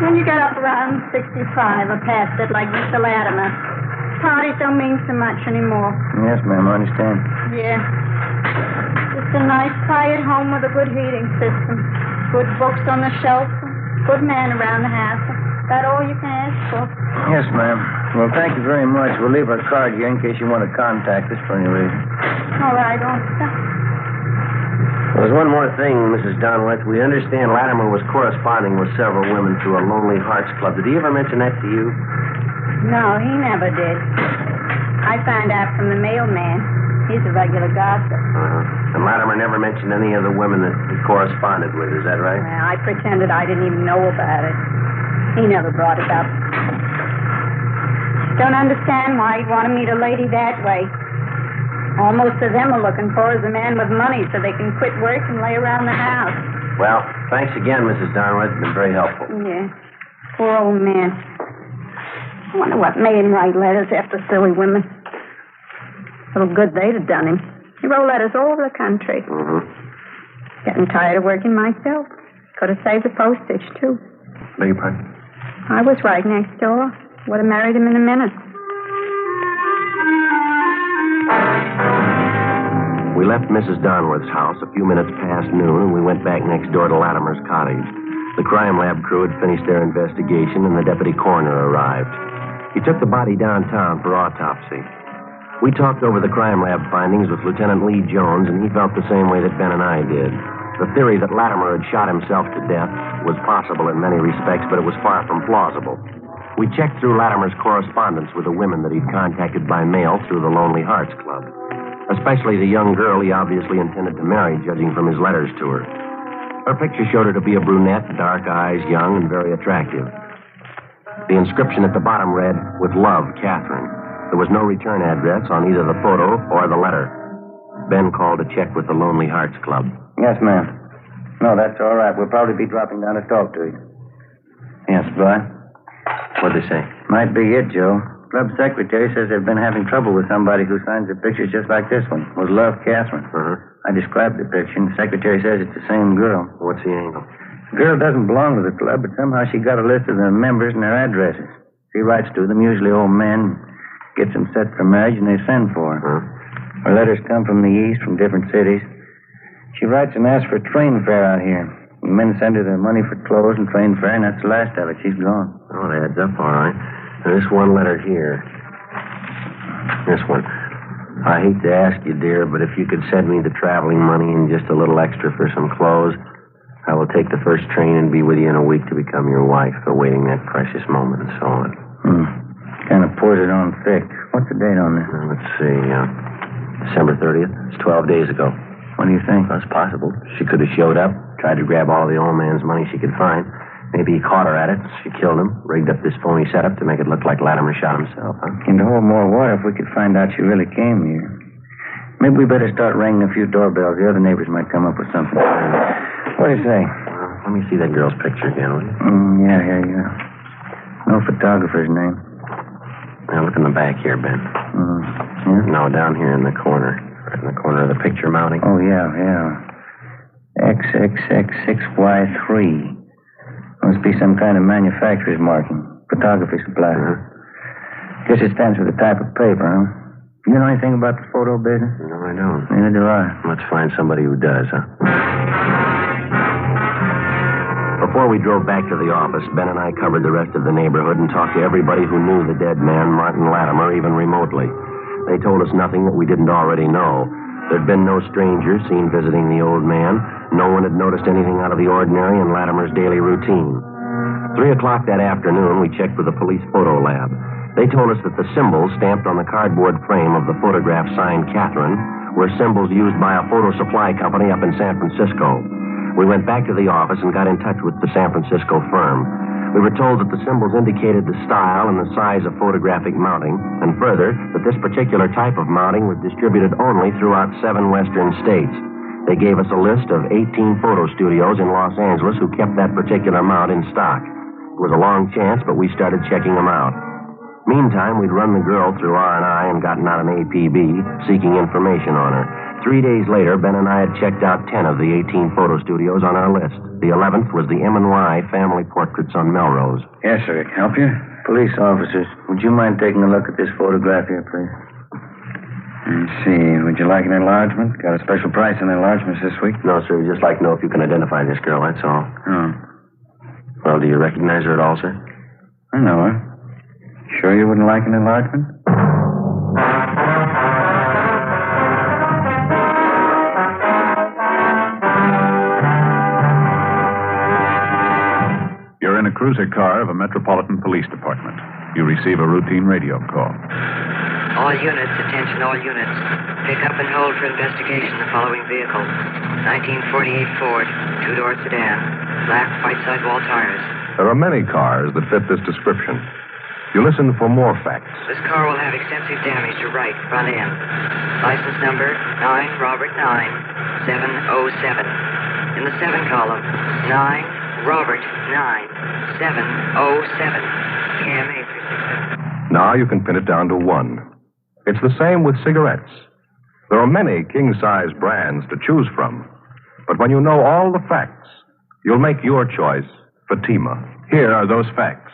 When you get up around 65 or past it, like Mr. Latimer, parties don't mean so much anymore. Yes, ma'am, I understand. Yeah. Just a nice, quiet home with a good heating system. Good books on the shelf. Good man around the house. Is that all you can ask for? Yes, ma'am. Well, thank you very much. We'll leave our card here in case you want to contact us for any reason. All right, officer. There's one more thing, Mrs. Donworth. We understand Latimer was corresponding with several women through a Lonely Hearts Club. Did he ever mention that to you? No, he never did. I found out from the mailman. He's a regular gossip. And Latimer never mentioned any of the women that he corresponded with, is that right? Well, I pretended I didn't even know about it. He never brought it up. Don't understand why he'd want to meet a lady that way. Almost as them are looking for is a man with money so they can quit work and lay around the house. Well, thanks again, Mrs. Donworth. It's been very helpful. Yeah. Poor old man. I wonder what made him write letters after silly women. Little good they'd have done him. He wrote letters all over the country. Getting tired of working myself. Could have saved the postage, too. Beg your pardon? I was right next door. Would have married him in a minute. We left Mrs. Donworth's house a few minutes past noon, and we went back next door to Latimer's cottage. The crime lab crew had finished their investigation, and the deputy coroner arrived. He took the body downtown for autopsy. We talked over the crime lab findings with Lieutenant Lee Jones, and he felt the same way that Ben and I did. The theory that Latimer had shot himself to death was possible in many respects, but it was far from plausible. We checked through Latimer's correspondence with the women that he'd contacted by mail through the Lonely Hearts Club, especially the young girl he obviously intended to marry, judging from his letters to her. Her picture showed her to be a brunette, dark eyes, young, and very attractive. The inscription at the bottom read, "With love, Catherine." There was no return address on either the photo or the letter. Ben called to check with the Lonely Hearts Club. Yes, ma'am. No, that's all right. We'll probably be dropping down to talk to you. Yes, boy. What'd they say? Might be it, Joe. Club secretary says they've been having trouble with somebody who signs a picture just like this one. With love, Catherine. I described the picture, and the secretary says it's the same girl. What's the angle? The girl doesn't belong to the club, but somehow she got a list of the members and their addresses. She writes to them, usually old men, gets them set for marriage, and they send for her. Her letters come from the east, from different cities. She writes and asks for train fare out here. The men send her the money for clothes and train fare, and that's the last of it. She's gone. Oh, it adds up all right. There's one letter here. This one. I hate to ask you, dear, but if you could send me the traveling money and just a little extra for some clothes, I will take the first train and be with you in a week to become your wife, awaiting that precious moment and so on. Kind of pours it on thick. What's the date on this? Let's see. December 30th. It's 12 days ago. What do you think? That's possible. She could have showed up, tried to grab all the old man's money she could find. Maybe he caught her at it. She killed him, rigged up this phony setup to make it look like Latimer shot himself, huh? And to hold more water if we could find out she really came here. Maybe we better start ringing a few doorbells. The other neighbors might come up with something. What do you say? Let me see that girl's picture again, will you? Yeah, here you are. No photographer's name. Now, look in the back here, Ben. Yeah? No, down here in the corner. Right in the corner of the picture mounting. Oh, yeah. XXX6Y3. Must be some kind of manufacturer's marking. Photography supply. Guess it stands for the type of paper, huh? You know anything about the photo business? No, I don't. Neither do I. Let's find somebody who does, huh? Before we drove back to the office, Ben and I covered the rest of the neighborhood and talked to everybody who knew the dead man, Martin Latimer, even remotely. They told us nothing that we didn't already know. There'd been no strangers seen visiting the old man. No one had noticed anything out of the ordinary in Latimer's daily routine. 3 o'clock that afternoon, we checked with the police photo lab. They told us that the symbols stamped on the cardboard frame of the photograph signed Catherine were symbols used by a photo supply company up in San Francisco. We went back to the office and got in touch with the San Francisco firm. We were told that the symbols indicated the style and the size of photographic mounting, and further, that this particular type of mounting was distributed only throughout 7 western states. They gave us a list of 18 photo studios in Los Angeles who kept that particular mount in stock. It was a long chance, but we started checking them out. Meantime, we'd run the girl through R&I and gotten out an APB, seeking information on her. 3 days later, Ben and I had checked out 10 of the 18 photo studios on our list. The 11th was the M&Y Family Portraits on Melrose. Yes, sir. Help you? Police officers, would you mind taking a look at this photograph here, please? Let's see. Would you like an enlargement? Got a special price on enlargements this week? No, sir. We'd just like to know if you can identify this girl, that's all. Oh. Well, do you recognize her at all, sir? I know her. Sure you wouldn't like an enlargement? You're in a cruiser car of a Metropolitan Police Department. You receive a routine radio call. All units, attention all units. Pick up and hold for investigation the following vehicle. 1948 Ford, 2-door sedan, black white sidewall tires. There are many cars that fit this description. You listen for more facts. This car will have extensive damage to right front end. License number 9 Robert 9 707. In the 7 column, 9 Robert 9 707. KMA 367. Now you can pin it down to one. It's the same with cigarettes. There are many king-size brands to choose from. But when you know all the facts, you'll make your choice, Fatima. Here are those facts.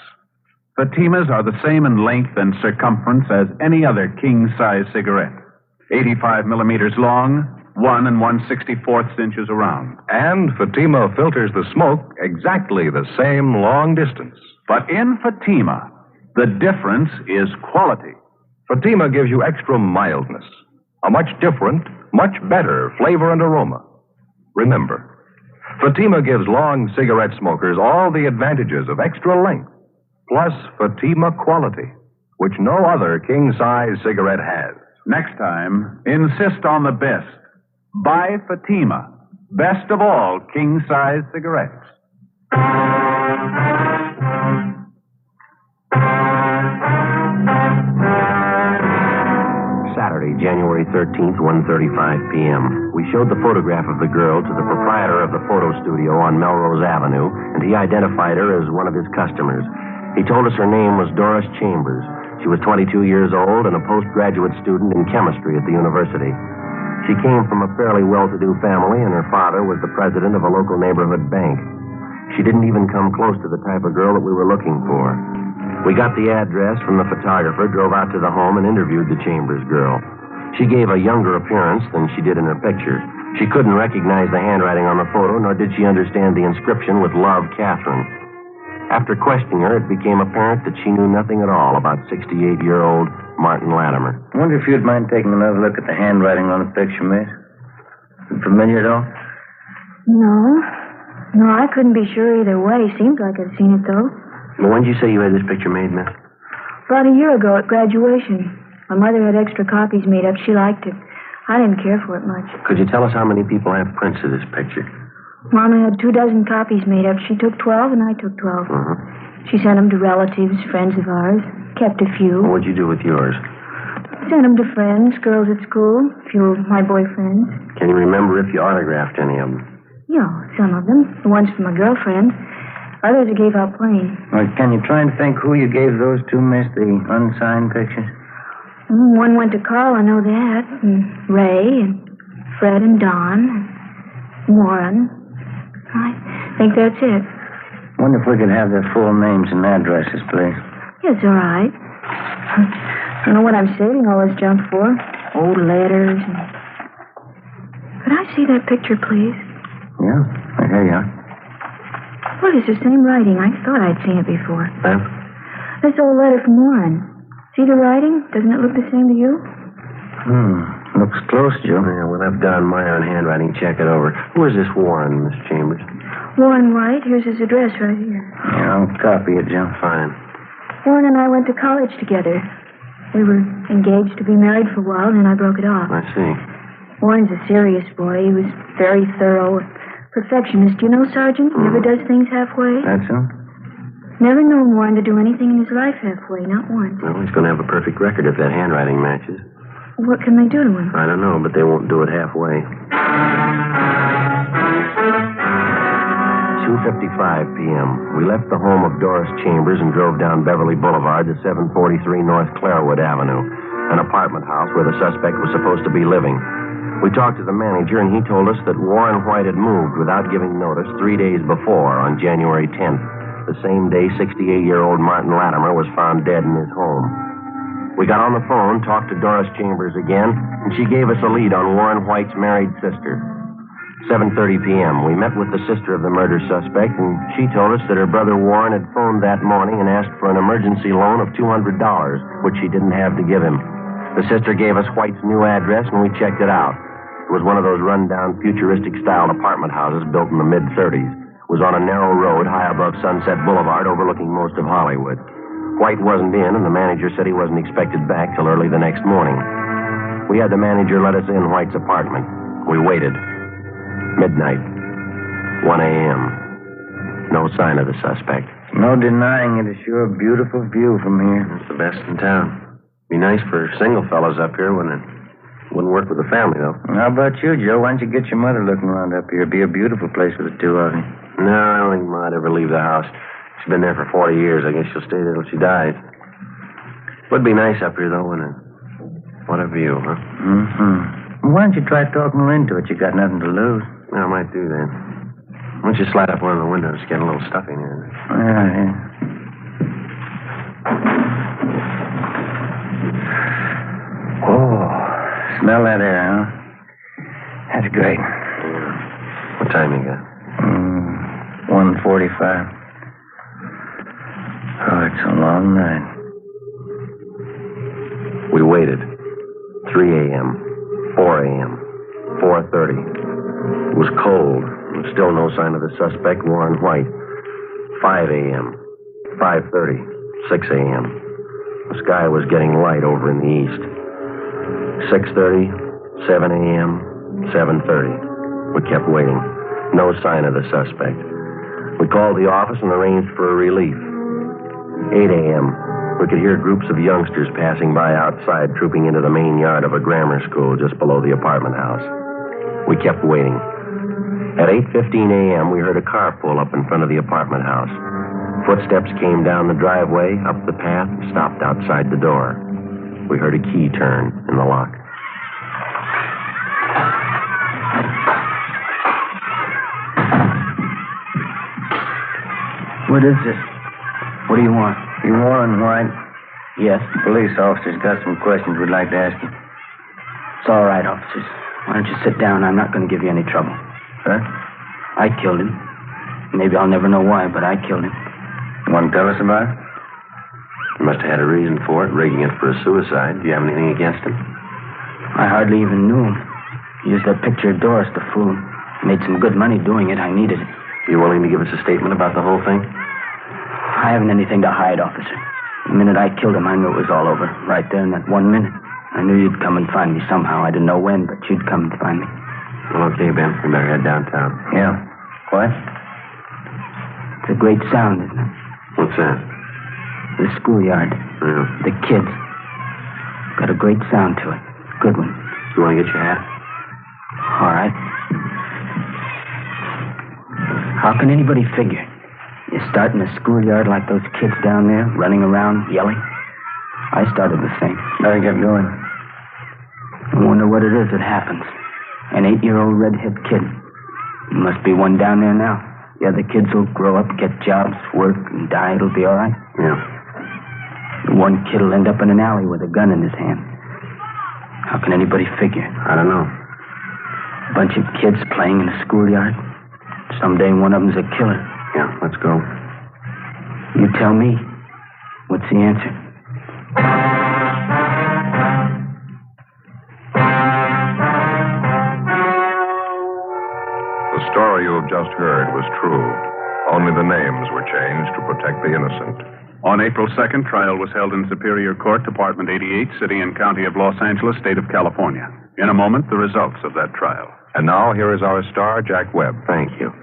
Fatimas are the same in length and circumference as any other king-size cigarette. 85 millimeters long, 1 1/64 inches around. And Fatima filters the smoke exactly the same long distance. But in Fatima, the difference is quality. Fatima gives you extra mildness, a much different, much better flavor and aroma. Remember, Fatima gives long cigarette smokers all the advantages of extra length, plus Fatima quality, which no other king-size cigarette has. Next time, insist on the best. Buy Fatima, best of all king-size cigarettes. Saturday, January 13th, 1:35 p.m. We showed the photograph of the girl to the proprietor of the photo studio on Melrose Avenue, and he identified her as one of his customers. He told us her name was Doris Chambers. She was 22 years old and a postgraduate student in chemistry at the university. She came from a fairly well-to-do family, and her father was the president of a local neighborhood bank. She didn't even come close to the type of girl that we were looking for. We got the address from the photographer, drove out to the home, and interviewed the Chambers girl. She gave a younger appearance than she did in her picture. She couldn't recognize the handwriting on the photo, nor did she understand the inscription with Love, Catherine. After questioning her, it became apparent that she knew nothing at all about 68-year-old Martin Latimer. I wonder if you'd mind taking another look at the handwriting on the picture, miss. Is it familiar at all? No, I couldn't be sure either way. Seems like I'd seen it, though. Well, when did you say you had this picture made, miss? About a year ago at graduation. My mother had extra copies made up. She liked it. I didn't care for it much. Could you tell us how many people have prints of this picture? Mama had 24 copies made up. She took 12, and I took 12. Uh-huh. She sent them to relatives, friends of ours. Kept a few. What'd you do with yours? Sent them to friends, girls at school, a few of my boyfriends. Can you remember if you autographed any of them? Yeah, some of them. The ones for my girlfriend. Others I gave out plain. Well, can you try and think who you gave those to, miss, the unsigned pictures? One went to Carl, I know that. And Ray, and Fred, and Don, and Warren. I think that's it. Wonder if we could have their full names and addresses, please. Yes, all right. I don't know what I'm saving all this junk for. Old letters. Could I see that picture, please? Yeah, here you are. What is the same writing? I thought I'd seen it before. Huh? This old letter from Warren. See the writing? Doesn't it look the same to you? Looks close, Joe. Yeah, we'll have Don Meyer on handwriting check it over. Who is this Warren, Miss Chambers? Warren White. Here's his address right here. Yeah, I'll copy it, Joe. Fine. Warren and I went to college together. We were engaged to be married for a while, then I broke it off. I see. Warren's a serious boy. He was very thorough. Perfectionist. You know, Sergeant? Never does things halfway. That's so? Never known Warren to do anything in his life halfway, not once. Well, he's going to have a perfect record if that handwriting matches. What can they do to him? I don't know, but they won't do it halfway. 2:55 p.m. We left the home of Doris Chambers and drove down Beverly Boulevard to 743 North Clairwood Avenue, an apartment house where the suspect was supposed to be living. We talked to the manager, and he told us that Warren White had moved without giving notice 3 days before, on January 10th, the same day 68-year-old Martin Latimer was found dead in his home. We got on the phone, talked to Doris Chambers again, and she gave us a lead on Warren White's married sister. 7:30 p.m. We met with the sister of the murder suspect, and she told us that her brother Warren had phoned that morning and asked for an emergency loan of $200, which she didn't have to give him. The sister gave us White's new address, and we checked it out. It was one of those run-down, futuristic-style apartment houses built in the mid-'30s. It was on a narrow road high above Sunset Boulevard, overlooking most of Hollywood. White wasn't in, and the manager said he wasn't expected back till early the next morning. We had the manager let us in White's apartment. We waited. Midnight. 1 a.m. No sign of the suspect. No denying it. It's sure a beautiful view from here. It's the best in town. Be nice for single fellows up here when it wouldn't work with the family, though. How about you, Joe? Why don't you get your mother looking around up here? It'd be a beautiful place for the two of you. No, I don't think Ma'd ever leave the house. She's been there for 40 years. I guess she'll stay there till she dies. Would be nice up here, though, wouldn't it? What a view, huh? Well, why don't you try talking her into it? You got nothing to lose. I might do that. Why don't you slide up one of the windows, get a little stuff in here? Yeah. Oh, smell that air, huh? That's great. Yeah. What time you got? 1:45. Oh, it's a long night. We waited. 3 a.m., 4 a.m., 4:30. It was cold, and still no sign of the suspect, Warren White. 5 a.m., 5:30, 6 a.m. The sky was getting light over in the east. 6:30, 7 a.m., 7:30. We kept waiting. No sign of the suspect. We called the office and arranged for a relief. 8 a.m., we could hear groups of youngsters passing by outside, trooping into the main yard of a grammar school just below the apartment house. We kept waiting. At 8:15 a.m., we heard a car pull up in front of the apartment house. Footsteps came down the driveway, up the path, and stopped outside the door. We heard a key turn in the lock. What is this? What do you want? You Warren White? Yes. Police officers got some questions we'd like to ask you. It's all right, officers. Why don't you sit down? I'm not going to give you any trouble. Huh? I killed him. Maybe I'll never know why, but I killed him. You want to tell us about it? You must have had a reason for it, rigging it for a suicide. Do you have anything against him? I hardly even knew him. He used that picture of Doris to fool him. Made some good money doing it. I needed it. You willing to give us a statement about the whole thing? I haven't anything to hide, officer. The minute I killed him, I knew it was all over. Right there in that 1 minute. I knew you'd come and find me somehow. I didn't know when, but you'd come and find me. Well, okay, Ben. We better head downtown. Yeah. What? It's a great sound, isn't it? What's that? The schoolyard. Yeah. The kids. Got a great sound to it. Good one. You want to get your hat? All right. How can anybody figure? You start in a schoolyard like those kids down there, running around, yelling. I started the same. Better get going. I wonder what it is that happens. An 8-year-old redhead kid. There must be one down there now. The other kids will grow up, get jobs, work, and die. It'll be all right. Yeah. The one kid'll end up in an alley with a gun in his hand. How can anybody figure? I don't know. A bunch of kids playing in a schoolyard. Someday one of them's a killer. Yeah, let's go. You tell me. What's the answer? The story you have just heard was true. Only the names were changed to protect the innocent. On April 2nd, trial was held in Superior Court, Department 88, City and County of Los Angeles, State of California. In a moment, the results of that trial. And now, here is our star, Jack Webb. Thank you.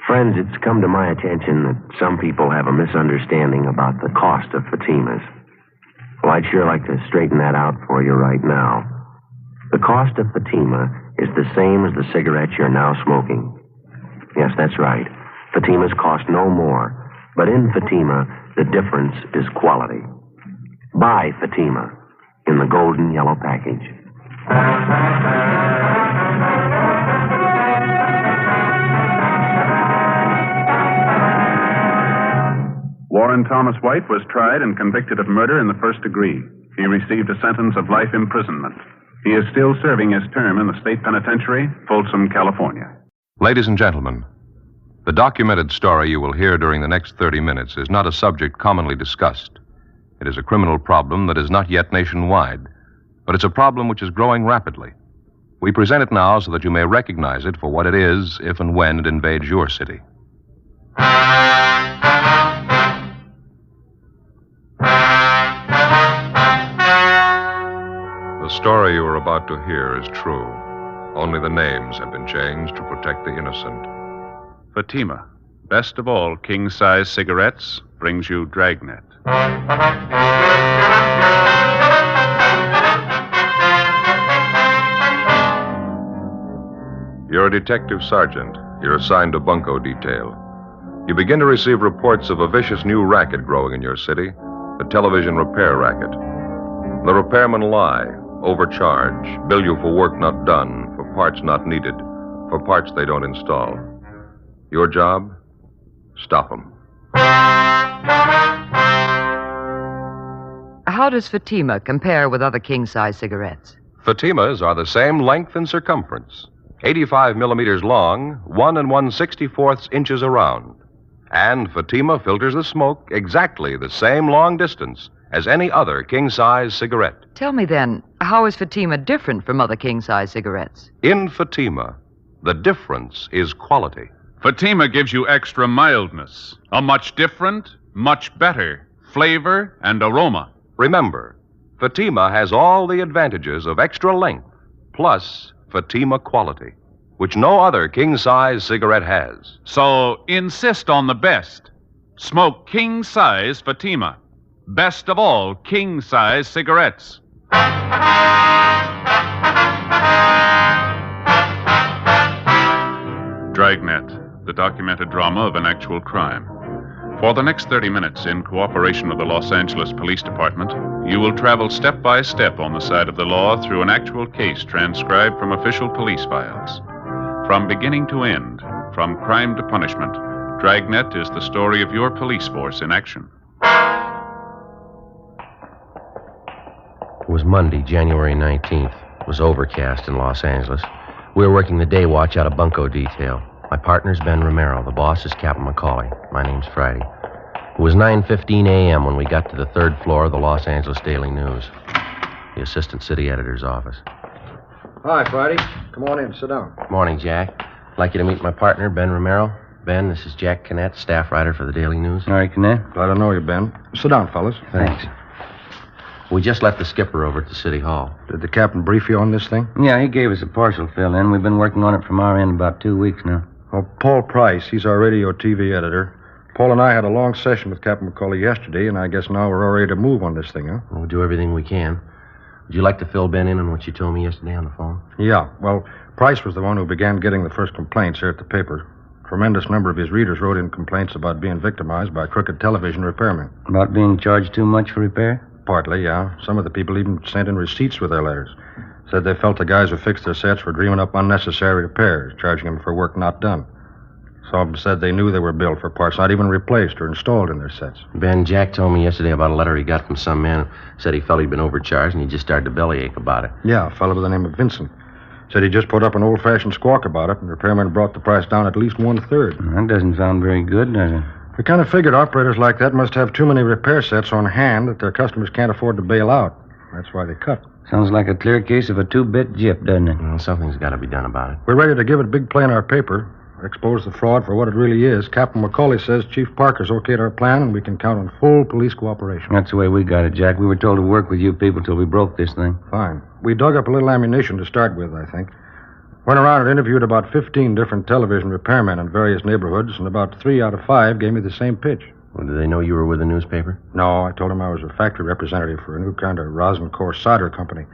Friends, it's come to my attention that some people have a misunderstanding about the cost of Fatimas. Well, I'd sure like to straighten that out for you right now. The cost of Fatima is the same as the cigarettes you're now smoking. Yes, that's right. Fatimas cost no more. But in Fatima, the difference is quality. Buy Fatima in the golden yellow package. Warren Thomas White was tried and convicted of murder in the first degree. He received a sentence of life imprisonment. He is still serving his term in the state penitentiary, Folsom, California. Ladies and gentlemen, the documented story you will hear during the next 30 minutes is not a subject commonly discussed. It is a criminal problem that is not yet nationwide, but it's a problem which is growing rapidly. We present it now so that you may recognize it for what it is if and when it invades your city. The story you are about to hear is true. Only the names have been changed to protect the innocent. Fatima, best of all king-size cigarettes, brings you Dragnet. You're a detective sergeant. You're assigned to bunco detail. You begin to receive reports of a vicious new racket growing in your city, the television repair racket. The repairmen lie, overcharge, bill you for work not done, for parts not needed, for parts they don't install. Your job? Stop them. How does Fatima compare with other king-size cigarettes? Fatimas are the same length and circumference, 85 millimeters long, 1 1/64 inches around. And Fatima filters the smoke exactly the same long distance as any other king-size cigarette. Tell me then, how is Fatima different from other king-size cigarettes? In Fatima, the difference is quality. Fatima gives you extra mildness, a much different, much better flavor and aroma. Remember, Fatima has all the advantages of extra length, plus Fatima quality, which no other king-size cigarette has. So insist on the best. Smoke king-size Fatima. Best of all king-size cigarettes. Dragnet, the documented drama of an actual crime. For the next 30 minutes, in cooperation with the Los Angeles Police Department, you will travel step by step on the side of the law through an actual case transcribed from official police files. From beginning to end, from crime to punishment, Dragnet is the story of your police force in action. It was Monday, January 19th. It was overcast in Los Angeles. We were working the day watch out of bunco detail. My partner's Ben Romero. The boss is Captain McCauley. My name's Friday. It was 9:15 a.m. when we got to the third floor of the Los Angeles Daily News, the assistant city editor's office. Hi, Friday. Come on in. Sit down. Morning, Jack. I'd like you to meet my partner, Ben Romero. Ben, this is Jack Kinnett, staff writer for the Daily News. All right, Kinnett. Glad to know you, Ben. Sit down, fellas. Thanks. We just left the skipper over at the city hall. Did the captain brief you on this thing? Yeah, he gave us a partial fill-in. We've been working on it from our end about 2 weeks now. Well, Paul Price, he's our radio TV editor. Paul and I had a long session with Captain McCauley yesterday, and I guess now we're all ready to move on this thing, huh? We'll do everything we can. Would you like to fill Ben in on what you told me yesterday on the phone? Yeah, well, Price was the one who began getting the first complaints here at the paper. A tremendous number of his readers wrote in complaints about being victimized by crooked television repairmen. About being charged too much for repair? Partly, yeah. Some of the people even sent in receipts with their letters. Said they felt the guys who fixed their sets were dreaming up unnecessary repairs, charging them for work not done. Some of them said they knew they were billed for parts not even replaced or installed in their sets. Ben, Jack told me yesterday about a letter he got from some man who said he felt he'd been overcharged, and he just started to bellyache about it. Yeah, a fellow by the name of Vincent. Said he just put up an old-fashioned squawk about it, and the repairman brought the price down at least 1/3. That doesn't sound very good, does it? We kind of figured operators like that must have too many repair sets on hand that their customers can't afford to bail out. That's why they cut. Sounds like a clear case of a two-bit gyp, doesn't it? Well, something's got to be done about it. We're ready to give it Big Plea in our paper, expose the fraud for what it really is. Captain McCauley says Chief Parker's okayed our plan, and we can count on full police cooperation. That's the way we got it, Jack. We were told to work with you people till we broke this thing. Fine. We dug up a little ammunition to start with, I think. Went around and interviewed about 15 different television repairmen in various neighborhoods, and about 3 out of 5 gave me the same pitch. Well, did they know you were with the newspaper? No, I told them I was a factory representative for a new kind of rosin core solder company,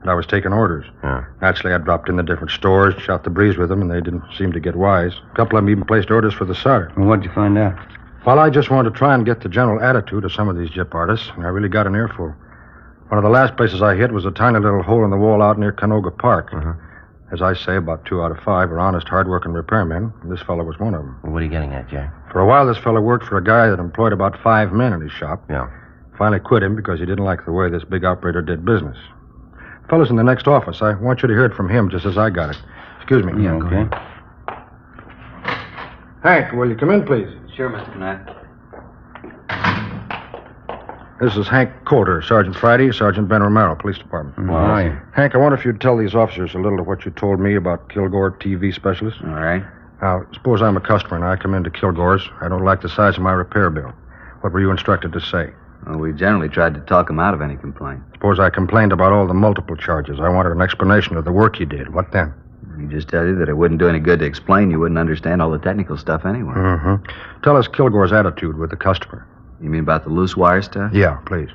and I was taking orders. Yeah. Naturally, I dropped in the different stores, shot the breeze with them, and they didn't seem to get wise. A couple of them even placed orders for the solder. Well, what'd you find out? Well, I just wanted to try and get the general attitude of some of these gyp artists, and I really got an earful. One of the last places I hit was a tiny little hole in the wall out near Canoga Park. As I say, about 2 out of 5 are honest, hard-working repairmen, and this fellow was one of them. Well, what are you getting at, Jack? For a while, this fellow worked for a guy that employed about 5 men in his shop. Yeah. Finally quit him because he didn't like the way this big operator did business. Fellow's in the next office. I want you to hear it from him just as I got it. Excuse me. Yeah, okay. Hank, will you come in, please? Sure, Mr. Knight. This is Hank Coulter, Sergeant Friday, Sergeant Ben Romero, Police Department. How are you? Hank, I wonder if you'd tell these officers a little of what you told me about Kilgore TV specialists. All right. Now, suppose I'm a customer and I come into Kilgore's. I don't like the size of my repair bill. What were you instructed to say? Well, we generally tried to talk him out of any complaint. Suppose I complained about all the multiple charges. I wanted an explanation of the work you did. What then? We just tell you that it wouldn't do any good to explain. You wouldn't understand all the technical stuff anyway. Tell us Kilgore's attitude with the customer. You mean about the loose wire stuff? Yeah, please.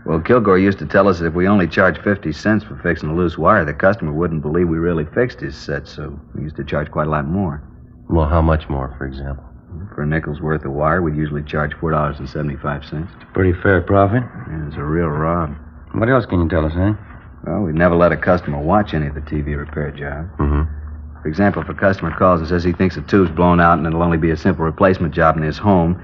Well, Kilgore used to tell us that if we only charged 50 cents for fixing a loose wire, the customer wouldn't believe we really fixed his set, so we used to charge quite a lot more. Well, how much more, for example? For a nickel's worth of wire, we'd usually charge $4.75. Pretty fair profit. Yeah, it's a real rob. What else can you tell us, eh? Well, we'd never let a customer watch any of the TV repair jobs. For example, if a customer calls and says he thinks a tube's blown out and it'll only be a simple replacement job in his home,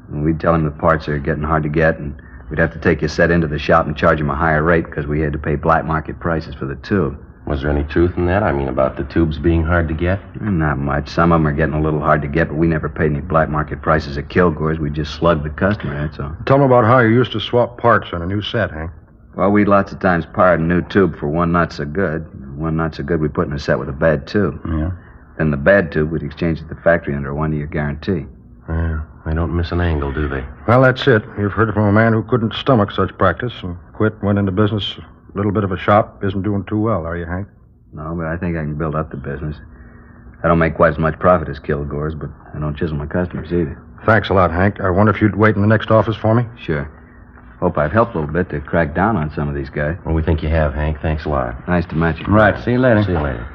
and we'd tell him the parts are getting hard to get, and we'd have to take his set into the shop and charge him a higher rate because we had to pay black market prices for the tube. Was there any truth in that? I mean, about the tubes being hard to get? Not much. Some of them are getting a little hard to get, but we never paid any black market prices at Kilgore's. We just slugged the customer, that's all. Tell them about how you used to swap parts on a new set, Hank. Well, we'd lots of times pirate a new tube for one not so good. One not so good we put in a set with a bad tube. Yeah. Then the bad tube we'd exchange at the factory under a 1-year guarantee. Yeah. They don't miss an angle, do they? Well, that's it. You've heard it from a man who couldn't stomach such practice and quit, went into business, a little bit of a shop. Isn't doing too well, are you, Hank? No, but I think I can build up the business. I don't make quite as much profit as Kilgore's, but I don't chisel my customers either. Thanks a lot, Hank. I wonder if you'd wait in the next office for me? Sure. Hope I've helped a little bit to crack down on some of these guys. Well, we think you have, Hank. Thanks a lot. Nice to meet you. Right, see you later. See you later.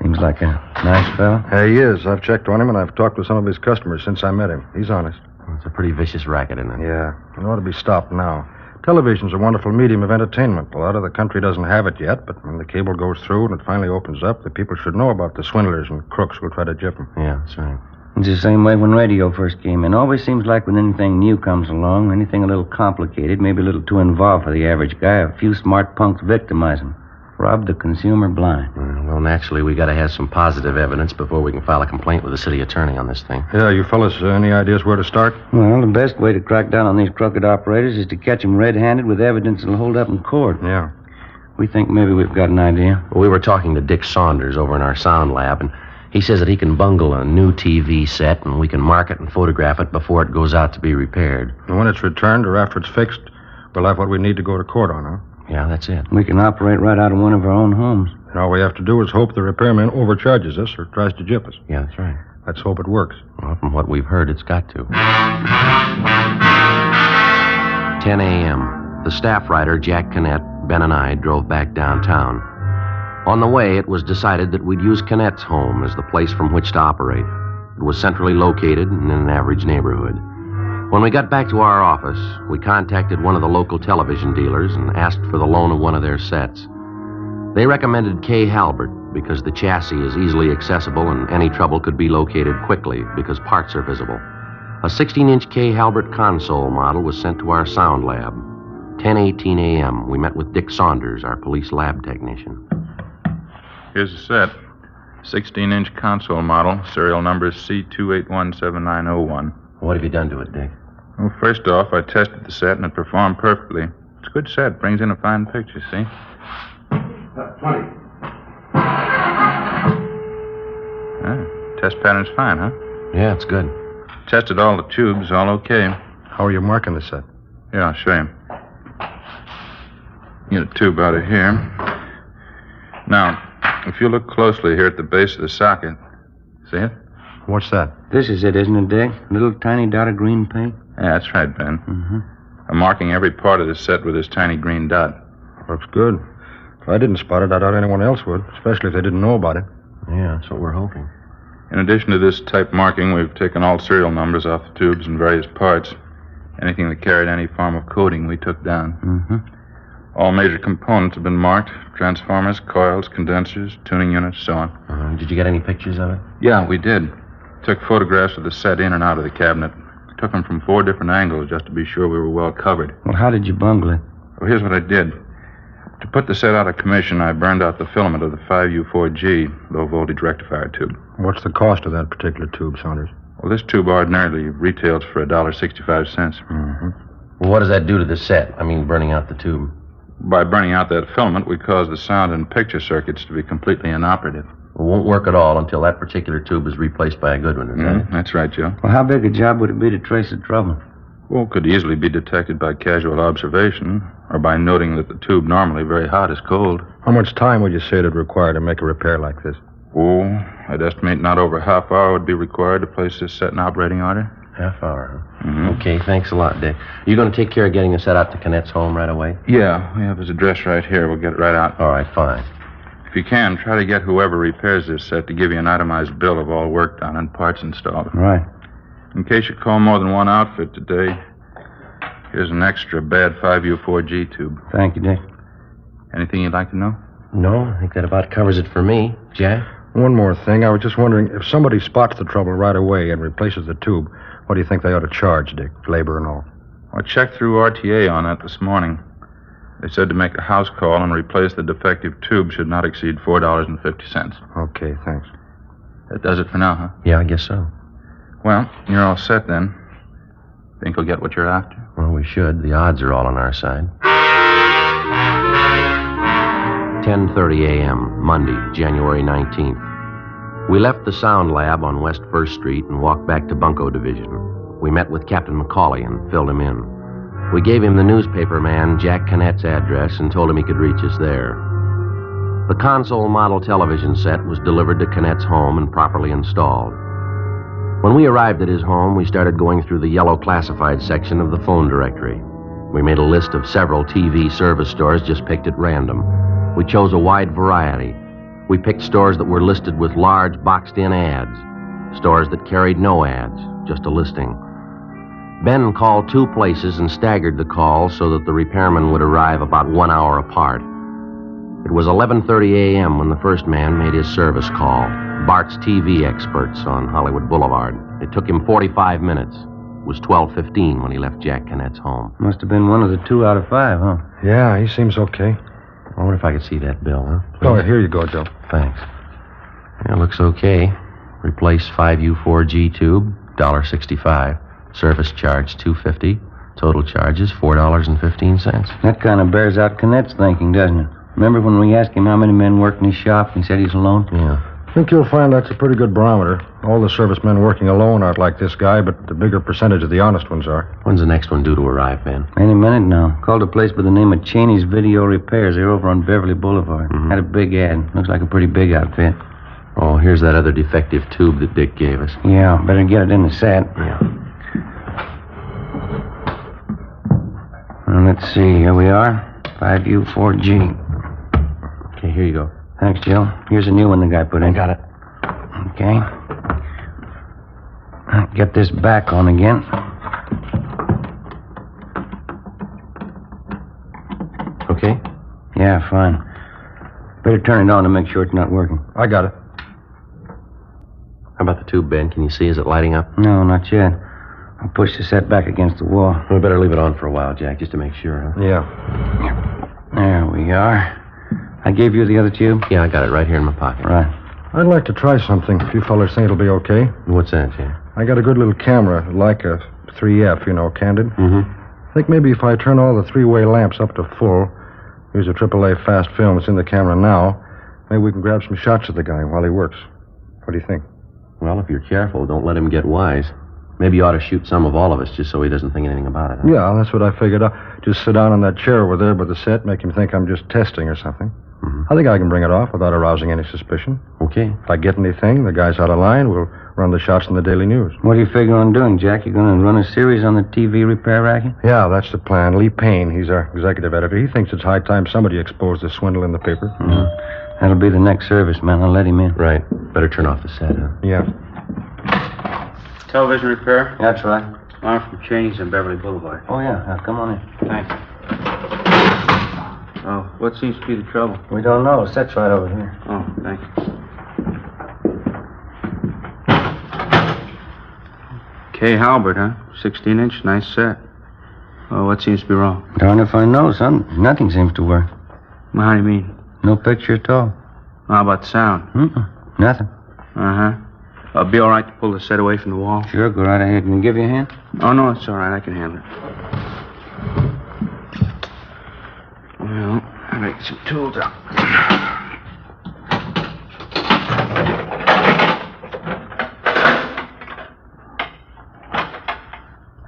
Seems like a nice fellow. He is. I've checked on him, and I've talked with some of his customers since I met him. He's honest. Well, it's a pretty vicious racket, isn't it? Yeah. It ought to be stopped now. Television's a wonderful medium of entertainment. A lot of the country doesn't have it yet, but when the cable goes through and it finally opens up, the people should know about the swindlers and crooks who'll try to gyp them. Yeah, that's right. It's the same way when radio first came in. Always seems like when anything new comes along, anything a little complicated, maybe a little too involved for the average guy, a few smart punks victimize him. Rob the consumer blind. Well, naturally, we got to have some positive evidence before we can file a complaint with the city attorney on this thing. Yeah, you fellas, any ideas where to start? Well, the best way to crack down on these crooked operators is to catch them red-handed with evidence that'll hold up in court. Yeah. We think maybe we've got an idea. Well, we were talking to Dick Saunders over in our sound lab, and he says that he can bungle a new TV set, and we can mark it and photograph it before it goes out to be repaired. And when it's returned or after it's fixed, we'll have what we need to go to court on, huh? Yeah, that's it. We can operate right out of one of our own homes. And all we have to do is hope the repairman overcharges us or tries to gyp us. Yeah, that's right. Let's hope it works. Well, from what we've heard, it's got to. 10 a.m. The staff writer, Jack Canet, Ben, and I drove back downtown. On the way, it was decided that we'd use Canet's home as the place from which to operate. It was centrally located and in an average neighborhood. When we got back to our office, we contacted one of the local television dealers and asked for the loan of one of their sets. They recommended Kay Halbert, because the chassis is easily accessible and any trouble could be located quickly because parts are visible. A 16-inch K. Halbert console model was sent to our sound lab. 10:18 a.m. We met with Dick Saunders, our police lab technician. Here's the set. 16-inch console model, serial number C2817901. What have you done to it, Dick? Well, first off, I tested the set and it performed perfectly. It's a good set. Brings in a fine picture, see? 20. Test pattern's fine, huh? Yeah, it's good. Tested all the tubes, all okay. How are you marking the set? Here, I'll show you. Get a tube out of here. Now, if you look closely here at the base of the socket, see it? What's that? This is it, isn't it, Dick? A little tiny dot of green paint? Yeah, that's right, Ben. Mm-hmm. I'm marking every part of the set with this tiny green dot. Looks good. If I didn't spot it, I doubt anyone else would, especially if they didn't know about it. Yeah, that's what we're hoping. In addition to this type marking, we've taken all serial numbers off the tubes and various parts. Anything that carried any form of coding, we took down. Mm-hmm. All major components have been marked. Transformers, coils, condensers, tuning units, so on. Did you get any pictures of it? Yeah, we did. Took photographs of the set in and out of the cabinet. Took them from 4 different angles just to be sure we were well covered. Well, how did you bungle it? Well, here's what I did. To put the set out of commission, I burned out the filament of the 5U4G, low-voltage rectifier tube. What's the cost of that particular tube, Saunders? Well, this tube ordinarily retails for $1.65. Mm-hmm. Well, what does that do to the set? I mean, burning out the tube. By burning out that filament, we cause the sound and picture circuits to be completely inoperative. It won't work at all until that particular tube is replaced by a good one, isn't it? That's right, Joe. Well, how big a job would it be to trace the trouble? Well, it could easily be detected by casual observation or by noting that the tube normally very hot is cold. How much time would you say it'd require to make a repair like this? Oh, I'd estimate not over a half hour would be required to place this set in operating order. Half hour, huh? Mm-hmm. Okay, thanks a lot, Dick. You going to take care of getting the set out to Canette's home right away? Yeah, we have his address right here. We'll get it right out. All right, fine. If you can, try to get whoever repairs this set to give you an itemized bill of all work done and parts installed. Right. In case you call more than one outfit today, here's an extra bad 5U4G tube. Thank you, Dick. Anything you'd like to know? No, I think that about covers it for me. Jack? One more thing. I was just wondering, if somebody spots the trouble right away and replaces the tube, what do you think they ought to charge, Dick? Labor and all. I checked through RTA on that this morning. They said to make a house call and replace the defective tube should not exceed $4.50. Okay, thanks. That does it for now, huh? Yeah, I guess so. Well, you're all set then. Think you'll get what you're after? Well, we should. The odds are all on our side. 10:30 a.m., Monday, January 19th. We left the sound lab on West 1st Street and walked back to Bunko Division. We met with Captain McCauley and filled him in. We gave him the newspaper man, Jack Canette's address, and told him he could reach us there. The console model television set was delivered to Canette's home and properly installed. When we arrived at his home, we started going through the yellow classified section of the phone directory. We made a list of several TV service stores just picked at random. We chose a wide variety. We picked stores that were listed with large boxed-in ads, stores that carried no ads, just a listing. Ben called 2 places and staggered the calls so that the repairman would arrive about 1 hour apart. It was 11:30 a.m. when the first man made his service call, Bart's TV experts on Hollywood Boulevard. It took him 45 minutes. It was 12:15 when he left Jack Canette's home. Must have been one of the 2 out of 5, huh? Yeah, he seems okay. I wonder if I could see that bill, huh? Please? Oh, here you go, Joe. Thanks. Yeah, looks okay. Replace 5U4G tube, $1.65. Service charge, $2.50. Total charges, $4.15. That kind of bears out Canette's thinking, doesn't it? Remember when we asked him how many men worked in his shop and he said he's alone? Yeah. I think you'll find that's a pretty good barometer. All the servicemen working alone aren't like this guy, but the bigger percentage of the honest ones are. When's the next one due to arrive, Ben? Any minute now. Called a place by the name of Cheney's Video Repairs. They're over on Beverly Boulevard. Mm-hmm. Had a big ad. Looks like a pretty big outfit. Oh, here's that other defective tube that Dick gave us. Yeah, better get it in the set. Yeah. Well, let's see. Here we are. 5U4G. Okay, here you go. Thanks, Joe. Here's a new one the guy put in. I got it. Okay. Get this back on again. Okay? Yeah, fine. Better turn it on to make sure it's not working. I got it. How about the tube, Ben? Can you see? Is it lighting up? No, not yet. I'll push the set back against the wall. We better leave it on for a while, Jack, just to make sure, huh? Yeah. There we are. I gave you the other tube? Yeah, I got it right here in my pocket. Right. I'd like to try something, if you fellas think it'll be okay. What's that, Jack? I got a good little camera, like a 3F, candid. Mm-hmm. I think maybe if I turn all the three-way lamps up to full, use a AAA fast film that's in the camera now, maybe we can grab some shots of the guy while he works. What do you think? Well, if you're careful, don't let him get wise. Maybe you ought to shoot some of all of us just so he doesn't think anything about it. Huh? Yeah, that's what I figured out. Just sit down on that chair over there by the set, make him think I'm just testing or something. Mm-hmm. I think I can bring it off without arousing any suspicion. Okay. If I get anything, the guy's out of line, we'll run the shots in the Daily News. What do you figure on doing, Jack? You going to run a series on the TV repair racket? Yeah, that's the plan. Lee Payne, he's our executive editor. He thinks it's high time somebody exposed the swindle in the paper. Mm-hmm. That'll be the next service, man. I'll let him in. Right. Better turn off the set, huh? Yeah. Television repair? That's right. I'm from Cheney's on Beverly Boulevard. Oh, yeah. Now, come on in. Thanks. Oh, what seems to be the trouble? We don't know. Set's right over here. Oh, thanks. Kay Halbert, huh? 16-inch, nice set. Oh, what seems to be wrong? Darn if I know, son. Nothing seems to work. Well, how do you mean? No picture at all. How about the sound? Nothing. Uh-huh. It'll be all right to pull the set away from the wall? Sure, go right ahead. Can you give you a hand? Oh, no, it's all right. I can handle it. Well, I'll make some tools out.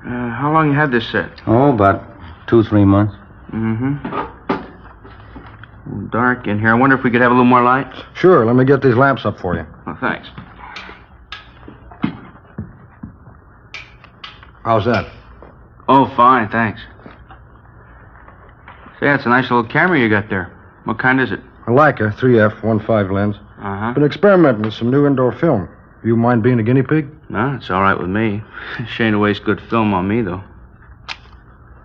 How long you had this set? Oh, about 2-3 months. Mm-hmm. Dark in here. I wonder if we could have a little more light? Sure, let me get these lamps up for you. Oh, thanks. How's that? Oh, fine, thanks. Say, that's a nice little camera you got there. What kind is it? A Leica 3F 1.5 lens. Uh-huh. Been experimenting with some new indoor film. You mind being a guinea pig? No, it's all right with me. Shame to waste good film on me, though.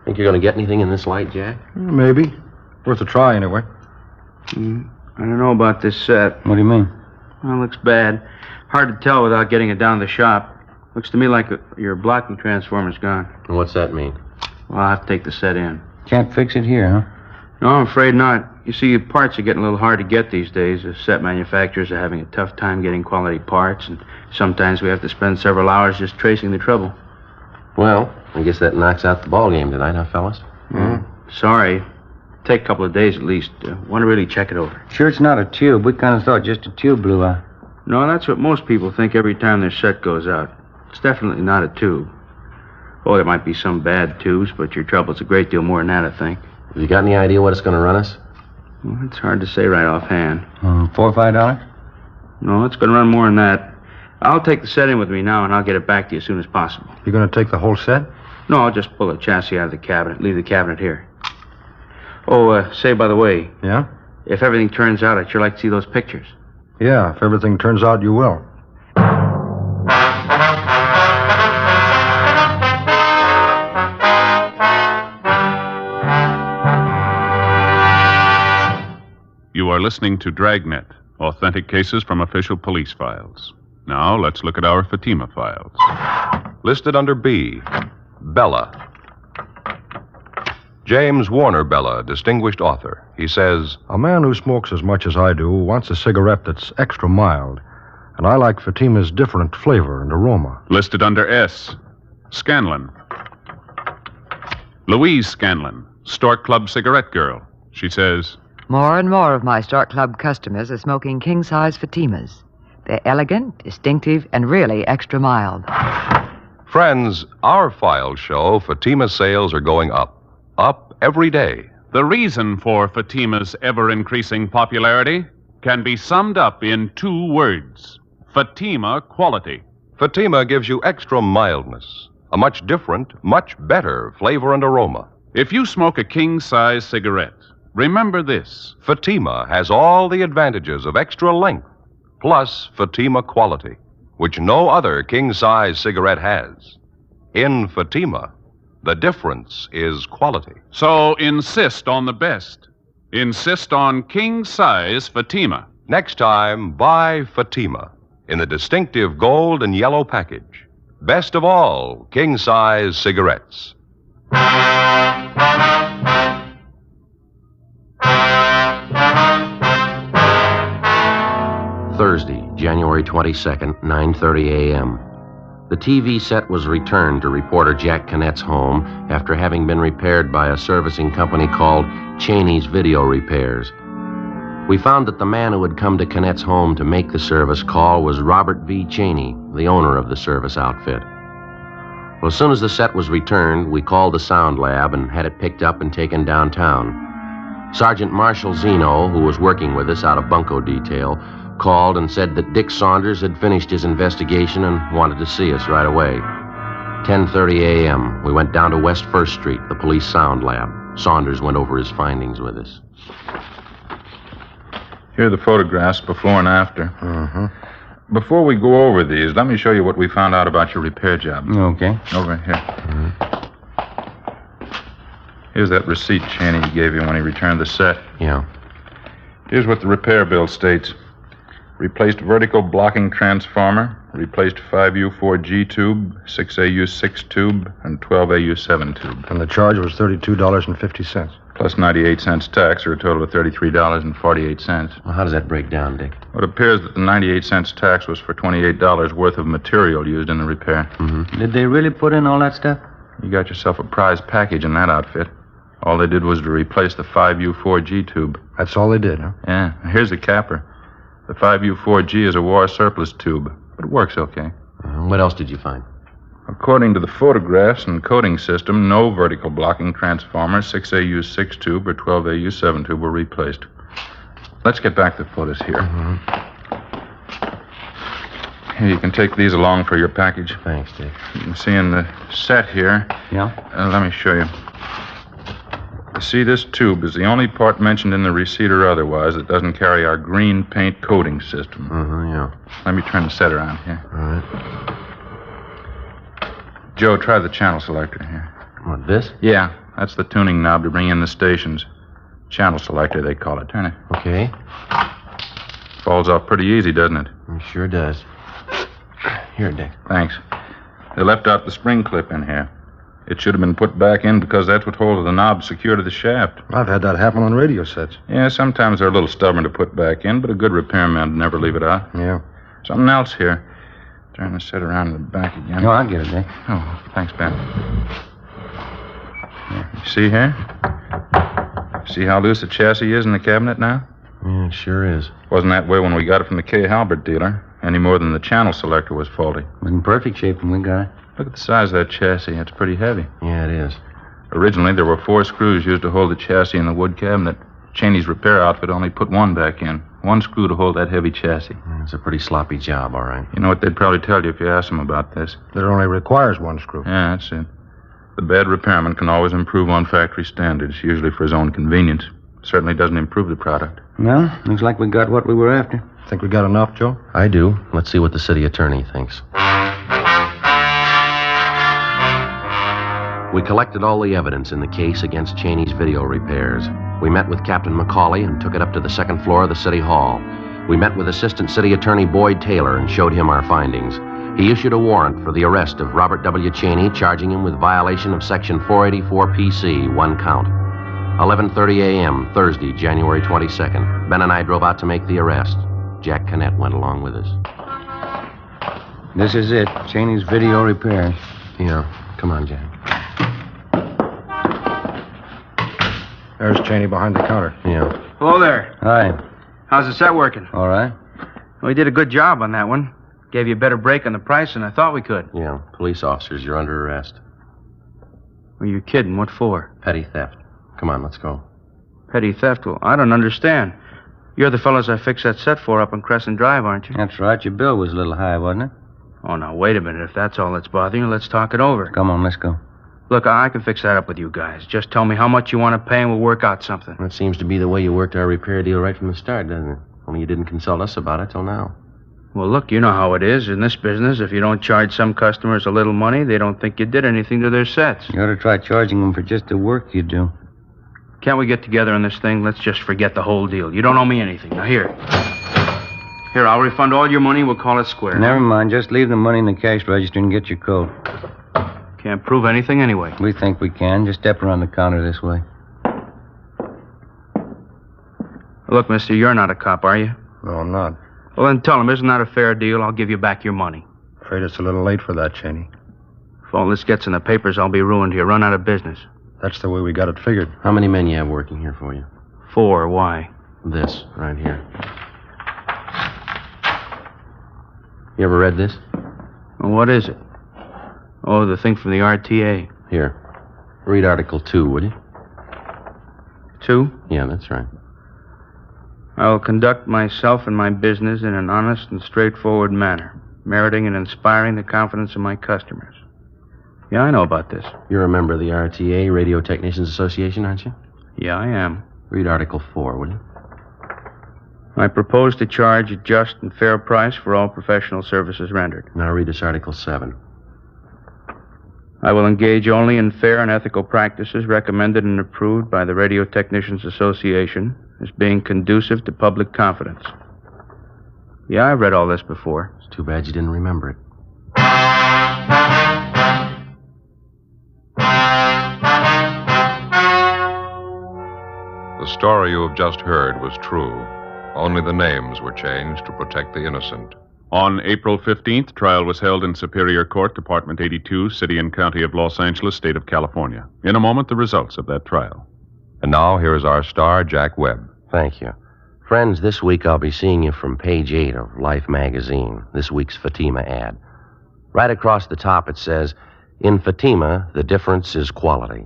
Think you're going to get anything in this light, Jack? Maybe. Worth a try, anyway. I don't know about this set. What do you mean? Well, it looks bad. Hard to tell without getting it down to the shop. Looks to me like your blocking transformer's gone. And what's that mean? Well, I'll have to take the set in. Can't fix it here, huh? No, I'm afraid not. You see, parts are getting a little hard to get these days. The set manufacturers are having a tough time getting quality parts, and sometimes we have to spend several hours just tracing the trouble. Well, I guess that knocks out the ball game tonight, huh, fellas? Sorry. Take a couple of days at least. Want to really check it over. Sure it's not a tube. We kind of thought just a tube blew out. No, that's what most people think every time their set goes out. It's definitely not a tube. Oh, there might be some bad tubes, but your trouble's a great deal more than that, I think. Have you got any idea what it's going to run us? Well, it's hard to say right offhand. $4 or $5? No, it's going to run more than that. I'll take the set in with me now, and I'll get it back to you as soon as possible. You going to take the whole set? No, I'll just pull the chassis out of the cabinet, leave the cabinet here. Oh, say, by the way. Yeah? If everything turns out, I'd sure like to see those pictures. Yeah, if everything turns out, you will. You are listening to Dragnet, authentic cases from official police files. Now, let's look at our Fatima files. Listed under B, Bella. James Warner Bella, distinguished author. He says, a man who smokes as much as I do wants a cigarette that's extra mild, and I like Fatima's different flavor and aroma. Listed under S, Scanlon. Louise Scanlon, Stork Club cigarette girl. She says, more and more of my Stork Club customers are smoking king-size Fatimas. They're elegant, distinctive, and really extra mild. friends, our files show Fatima sales are going up. Up every day. The reason for Fatima's ever-increasing popularity can be summed up in 2 words. Fatima quality. Fatima gives you extra mildness, a much different, much better flavor and aroma. If you smoke a king-size cigarette, remember this. Fatima has all the advantages of extra length, plus Fatima quality, which no other king-size cigarette has. In Fatima, the difference is quality. So insist on the best. Insist on king-size Fatima. Next time, buy Fatima in the distinctive gold and yellow package. Best of all, king-size cigarettes. Thursday, January 22nd, 9:30 a.m. The TV set was returned to reporter Jack Cannett's home after having been repaired by a servicing company called Cheney's Video Repairs. We found that the man who had come to Cannett's home to make the service call was Robert V. Cheney, the owner of the service outfit. Well, as soon as the set was returned, we called the sound lab and had it picked up and taken downtown. Sergeant Marshall Zeno, who was working with us out of bunco detail, called and said that Dick Saunders had finished his investigation and wanted to see us right away. 10:30 a.m., we went down to West 1st Street, the police sound lab. Saunders went over his findings with us. Here are the photographs before and after. Before we go over these, let me show you what we found out about your repair job. Okay. Over here. Here's that receipt Cheney gave you when he returned the set. Yeah. Here's what the repair bill states. Replaced vertical blocking transformer, replaced 5U4G tube, 6AU6 tube, and 12AU7 tube. And the charge was $32.50. Plus 98 cents tax, or a total of $33.48. Well, how does that break down, Dick? Well, it appears that the 98 cents tax was for $28 worth of material used in the repair. Did they really put in all that stuff? You got yourself a prize package in that outfit. All they did was to replace the 5U4G tube. That's all they did, huh? Yeah. Here's the capper. The 5U4G is a war surplus tube, but it works okay. What else did you find? According to the photographs and coding system, no vertical blocking transformer, 6AU6 tube, or 12AU7 tube were replaced. Let's get back to the photos here. Here, you can take these along for your package. Thanks, Dick. You can see in the set here. Yeah? Let me show you. You see, this tube is the only part mentioned in the receipt or otherwise that doesn't carry our green paint coating system. Yeah. Let me turn the set around here. All right. Joe, try the channel selector here. What, this? Yeah, that's the tuning knob to bring in the stations. Channel selector, they call it. Turn it. Okay. Falls off pretty easy, doesn't it? It sure does. Here, Dick. Thanks. They left out the spring clip in here. It should have been put back in because that's what holds the knob secure to the shaft. I've had that happen on radio sets. Yeah, sometimes they're a little stubborn to put back in, but a good repairman would never leave it out. Yeah. Something else here. Turn the set around in the back again. No, I'll get it, Dick. Oh, thanks, Ben. Here, you see here? See how loose the chassis is in the cabinet now? Yeah, it sure is. Wasn't that way when we got it from the K. Halbert dealer, any more than the channel selector was faulty. It was in perfect shape when we got it. Look at the size of that chassis. It's pretty heavy. Yeah, it is. Originally, there were 4 screws used to hold the chassis in the wood cabinet. Cheney's repair outfit only put 1 back in. 1 screw to hold that heavy chassis. It's a pretty sloppy job, all right. You know what they'd probably tell you if you asked them about this? That it only requires 1 screw. Yeah, that's it. The bad repairman can always improve on factory standards, usually for his own convenience. Certainly doesn't improve the product. Well, looks like we got what we were after. Think we got enough, Joe? I do. Let's see what the city attorney thinks. We collected all the evidence in the case against Cheney's Video Repairs. We met with Captain McCauley and took it up to the 2nd floor of the city hall. We met with Assistant City Attorney Boyd Taylor and showed him our findings. He issued a warrant for the arrest of Robert W. Cheney, charging him with violation of Section 484 PC, 1 count. 11:30 a.m., Thursday, January 22nd. Ben and I drove out to make the arrest. Jack Cannett went along with us. This is it, Cheney's Video Repairs. Yeah. Come on, Jack. There's Cheney behind the counter. Yeah. Hello there. Hi. How's the set working? All right. Well, we did a good job on that one. Gave you a better break on the price than I thought we could. Yeah. Police officers, you're under arrest. Are you kidding? What for? Petty theft. Come on, let's go. Petty theft? Well, I don't understand. You're the fellows I fixed that set for up on Crescent Drive, aren't you? That's right. Your bill was a little high, wasn't it? Oh, now, wait a minute. If that's all that's bothering you, let's talk it over. Come on, let's go. Look, I can fix that up with you guys. Just tell me how much you want to pay and we'll work out something. That seems to be the way you worked our repair deal right from the start, doesn't it? Only you didn't consult us about it till now. Well, look, you know how it is. In this business, if you don't charge some customers a little money, they don't think you did anything to their sets. You ought to try charging them for just the work you do. Can't we get together on this thing? Let's just forget the whole deal. You don't owe me anything. Now, here. Here, I'll refund all your money. We'll call it square. Never mind. Just leave the money in the cash register and get your coat. Can't prove anything anyway. We think we can. Just step around the counter this way. Look, mister, you're not a cop, are you? No, I'm not. Well, then tell him, isn't that a fair deal? I'll give you back your money. Afraid it's a little late for that, Cheney. If all this gets in the papers, I'll be ruined here. Run out of business. That's the way we got it figured. How many men you have working here for you? 4. Why? This, right here. You ever read this? Well, what is it? Oh, the thing from the RTA. Here. Read Article 2, would you? 2? Yeah, that's right. I will conduct myself and my business in an honest and straightforward manner, meriting and inspiring the confidence of my customers. Yeah, I know about this. You're a member of the RTA, Radio Technicians Association, aren't you? Yeah, I am. Read Article 4, will you? I propose to charge a just and fair price for all professional services rendered. Now read us Article 7. I will engage only in fair and ethical practices recommended and approved by the Radio Technicians Association as being conducive to public confidence. Yeah, I've read all this before. It's too bad you didn't remember it. The story you have just heard was true. Only the names were changed to protect the innocent. On April 15th, trial was held in Superior Court, Department 82, City and County of Los Angeles, State of California. In a moment, the results of that trial. And now, here is our star, Jack Webb. Thank you. Friends, this week I'll be seeing you from page 8 of Life magazine, this week's Fatima ad. Right across the top it says, "In Fatima, the difference is quality."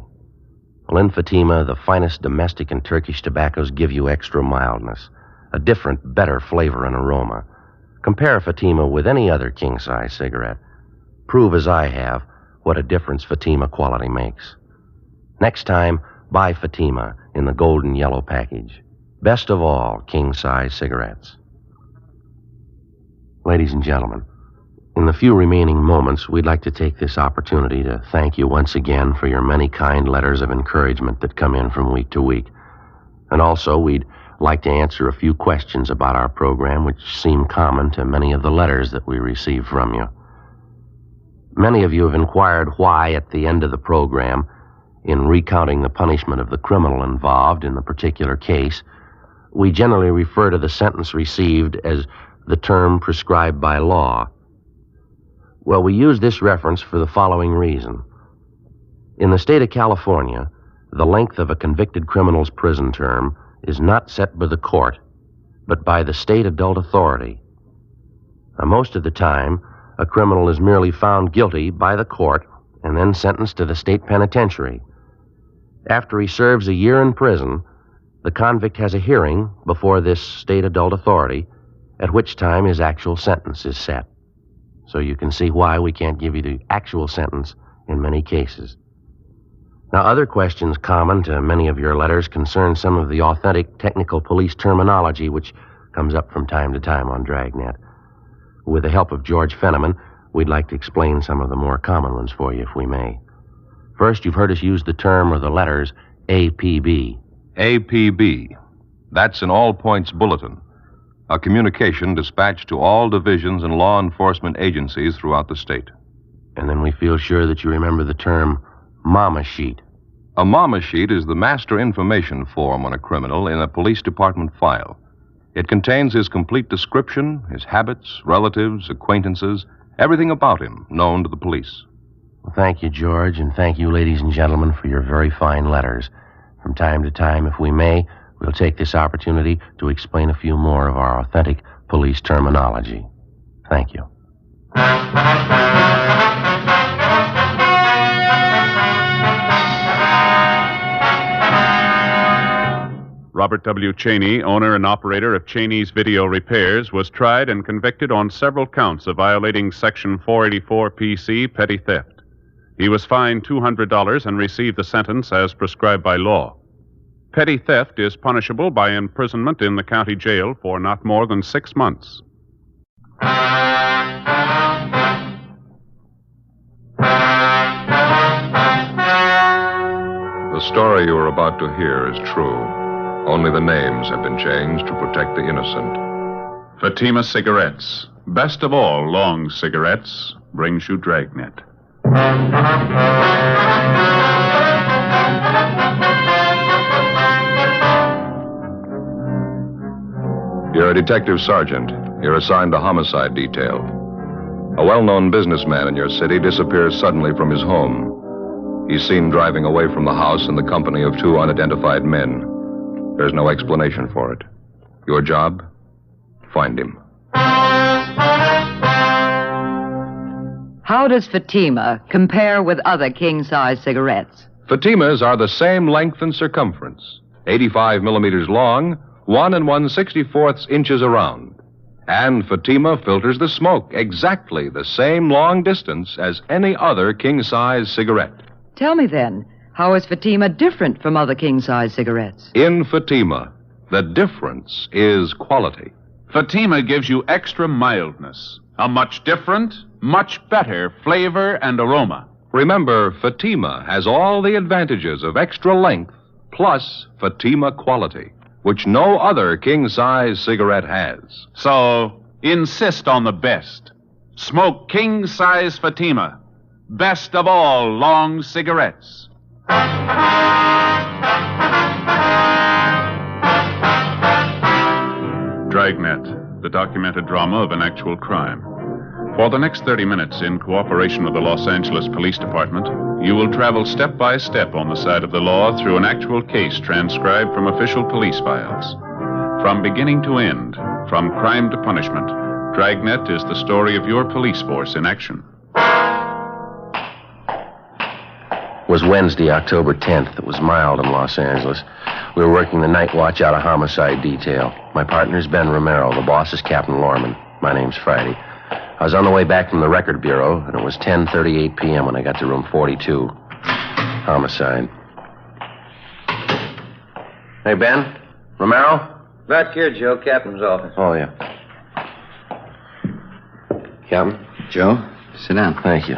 Well, in Fatima, the finest domestic and Turkish tobaccos give you extra mildness, a different, better flavor and aroma. Compare Fatima with any other king-size cigarette. Prove, as I have, what a difference Fatima quality makes. Next time, buy Fatima in the golden yellow package. Best of all, king-size cigarettes. Ladies and gentlemen, in the few remaining moments, we'd like to take this opportunity to thank you once again for your many kind letters of encouragement that come in from week to week. And also, we'd like to answer a few questions about our program which seem common to many of the letters that we receive from you. Many of you have inquired why, at the end of the program, in recounting the punishment of the criminal involved in the particular case, we generally refer to the sentence received as the term prescribed by law. Well, we use this reference for the following reason. In the state of California, the length of a convicted criminal's prison term is not set by the court, but by the state adult authority. Now, most of the time, a criminal is merely found guilty by the court and then sentenced to the state penitentiary. After he serves a year in prison, the convict has a hearing before this state adult authority, at which time his actual sentence is set. So you can see why we can't give you the actual sentence in many cases. Now, other questions common to many of your letters concern some of the authentic technical police terminology which comes up from time to time on Dragnet. With the help of George Fenneman, we'd like to explain some of the more common ones for you, if we may. First, you've heard us use the term or the letters APB. APB. That's an all-points bulletin, a communication dispatched to all divisions and law enforcement agencies throughout the state. And then we feel sure that you remember the term Mama Sheet. A Mama Sheet is the master information form on a criminal in a police department file. It contains his complete description, his habits, relatives, acquaintances, everything about him known to the police. Well, thank you, George, and thank you, ladies and gentlemen, for your very fine letters. From time to time, if we may, we'll take this opportunity to explain a few more of our authentic police terminology. Thank you. Robert W. Cheney, owner and operator of Cheney's Video Repairs, was tried and convicted on several counts of violating Section 484 PC, petty theft. He was fined $200 and received the sentence as prescribed by law. Petty theft is punishable by imprisonment in the county jail for not more than 6 months. The story you are about to hear is true. Only the names have been changed to protect the innocent. Fatima Cigarettes, best of all long cigarettes, brings you Dragnet. You're a detective sergeant. You're assigned to homicide detail. A well-known businessman in your city disappears suddenly from his home. He's seen driving away from the house in the company of two unidentified men. There's no explanation for it. Your job? Find him. How does Fatima compare with other king-size cigarettes? Fatimas are the same length and circumference, 85 millimeters long, 1 1/64 inches around. And Fatima filters the smoke exactly the same long distance as any other king-size cigarette. Tell me then, how is Fatima different from other king-size cigarettes? In Fatima, the difference is quality. Fatima gives you extra mildness, a much different, much better flavor and aroma. Remember, Fatima has all the advantages of extra length plus Fatima quality, which no other king-size cigarette has. So, insist on the best. Smoke king-size Fatima. Best of all long cigarettes. Dragnet, the documented drama of an actual crime. For the next 30 minutes, in cooperation with the Los Angeles Police Department, you will travel step by step on the side of the law through an actual case transcribed from official police files. From beginning to end, from crime to punishment, Dragnet is the story of your police force in action. It was Wednesday, October 10th. It was mild in Los Angeles. We were working the night watch out of homicide detail. My partner's Ben Romero. The boss is Captain Lorman. My name's Friday. I was on the way back from the record bureau, and it was 10:38 p.m. when I got to room 42. Homicide. Hey, Ben? Romero? Back here, Joe. Captain's office. Oh, yeah. Captain? Joe, sit down. Thank you.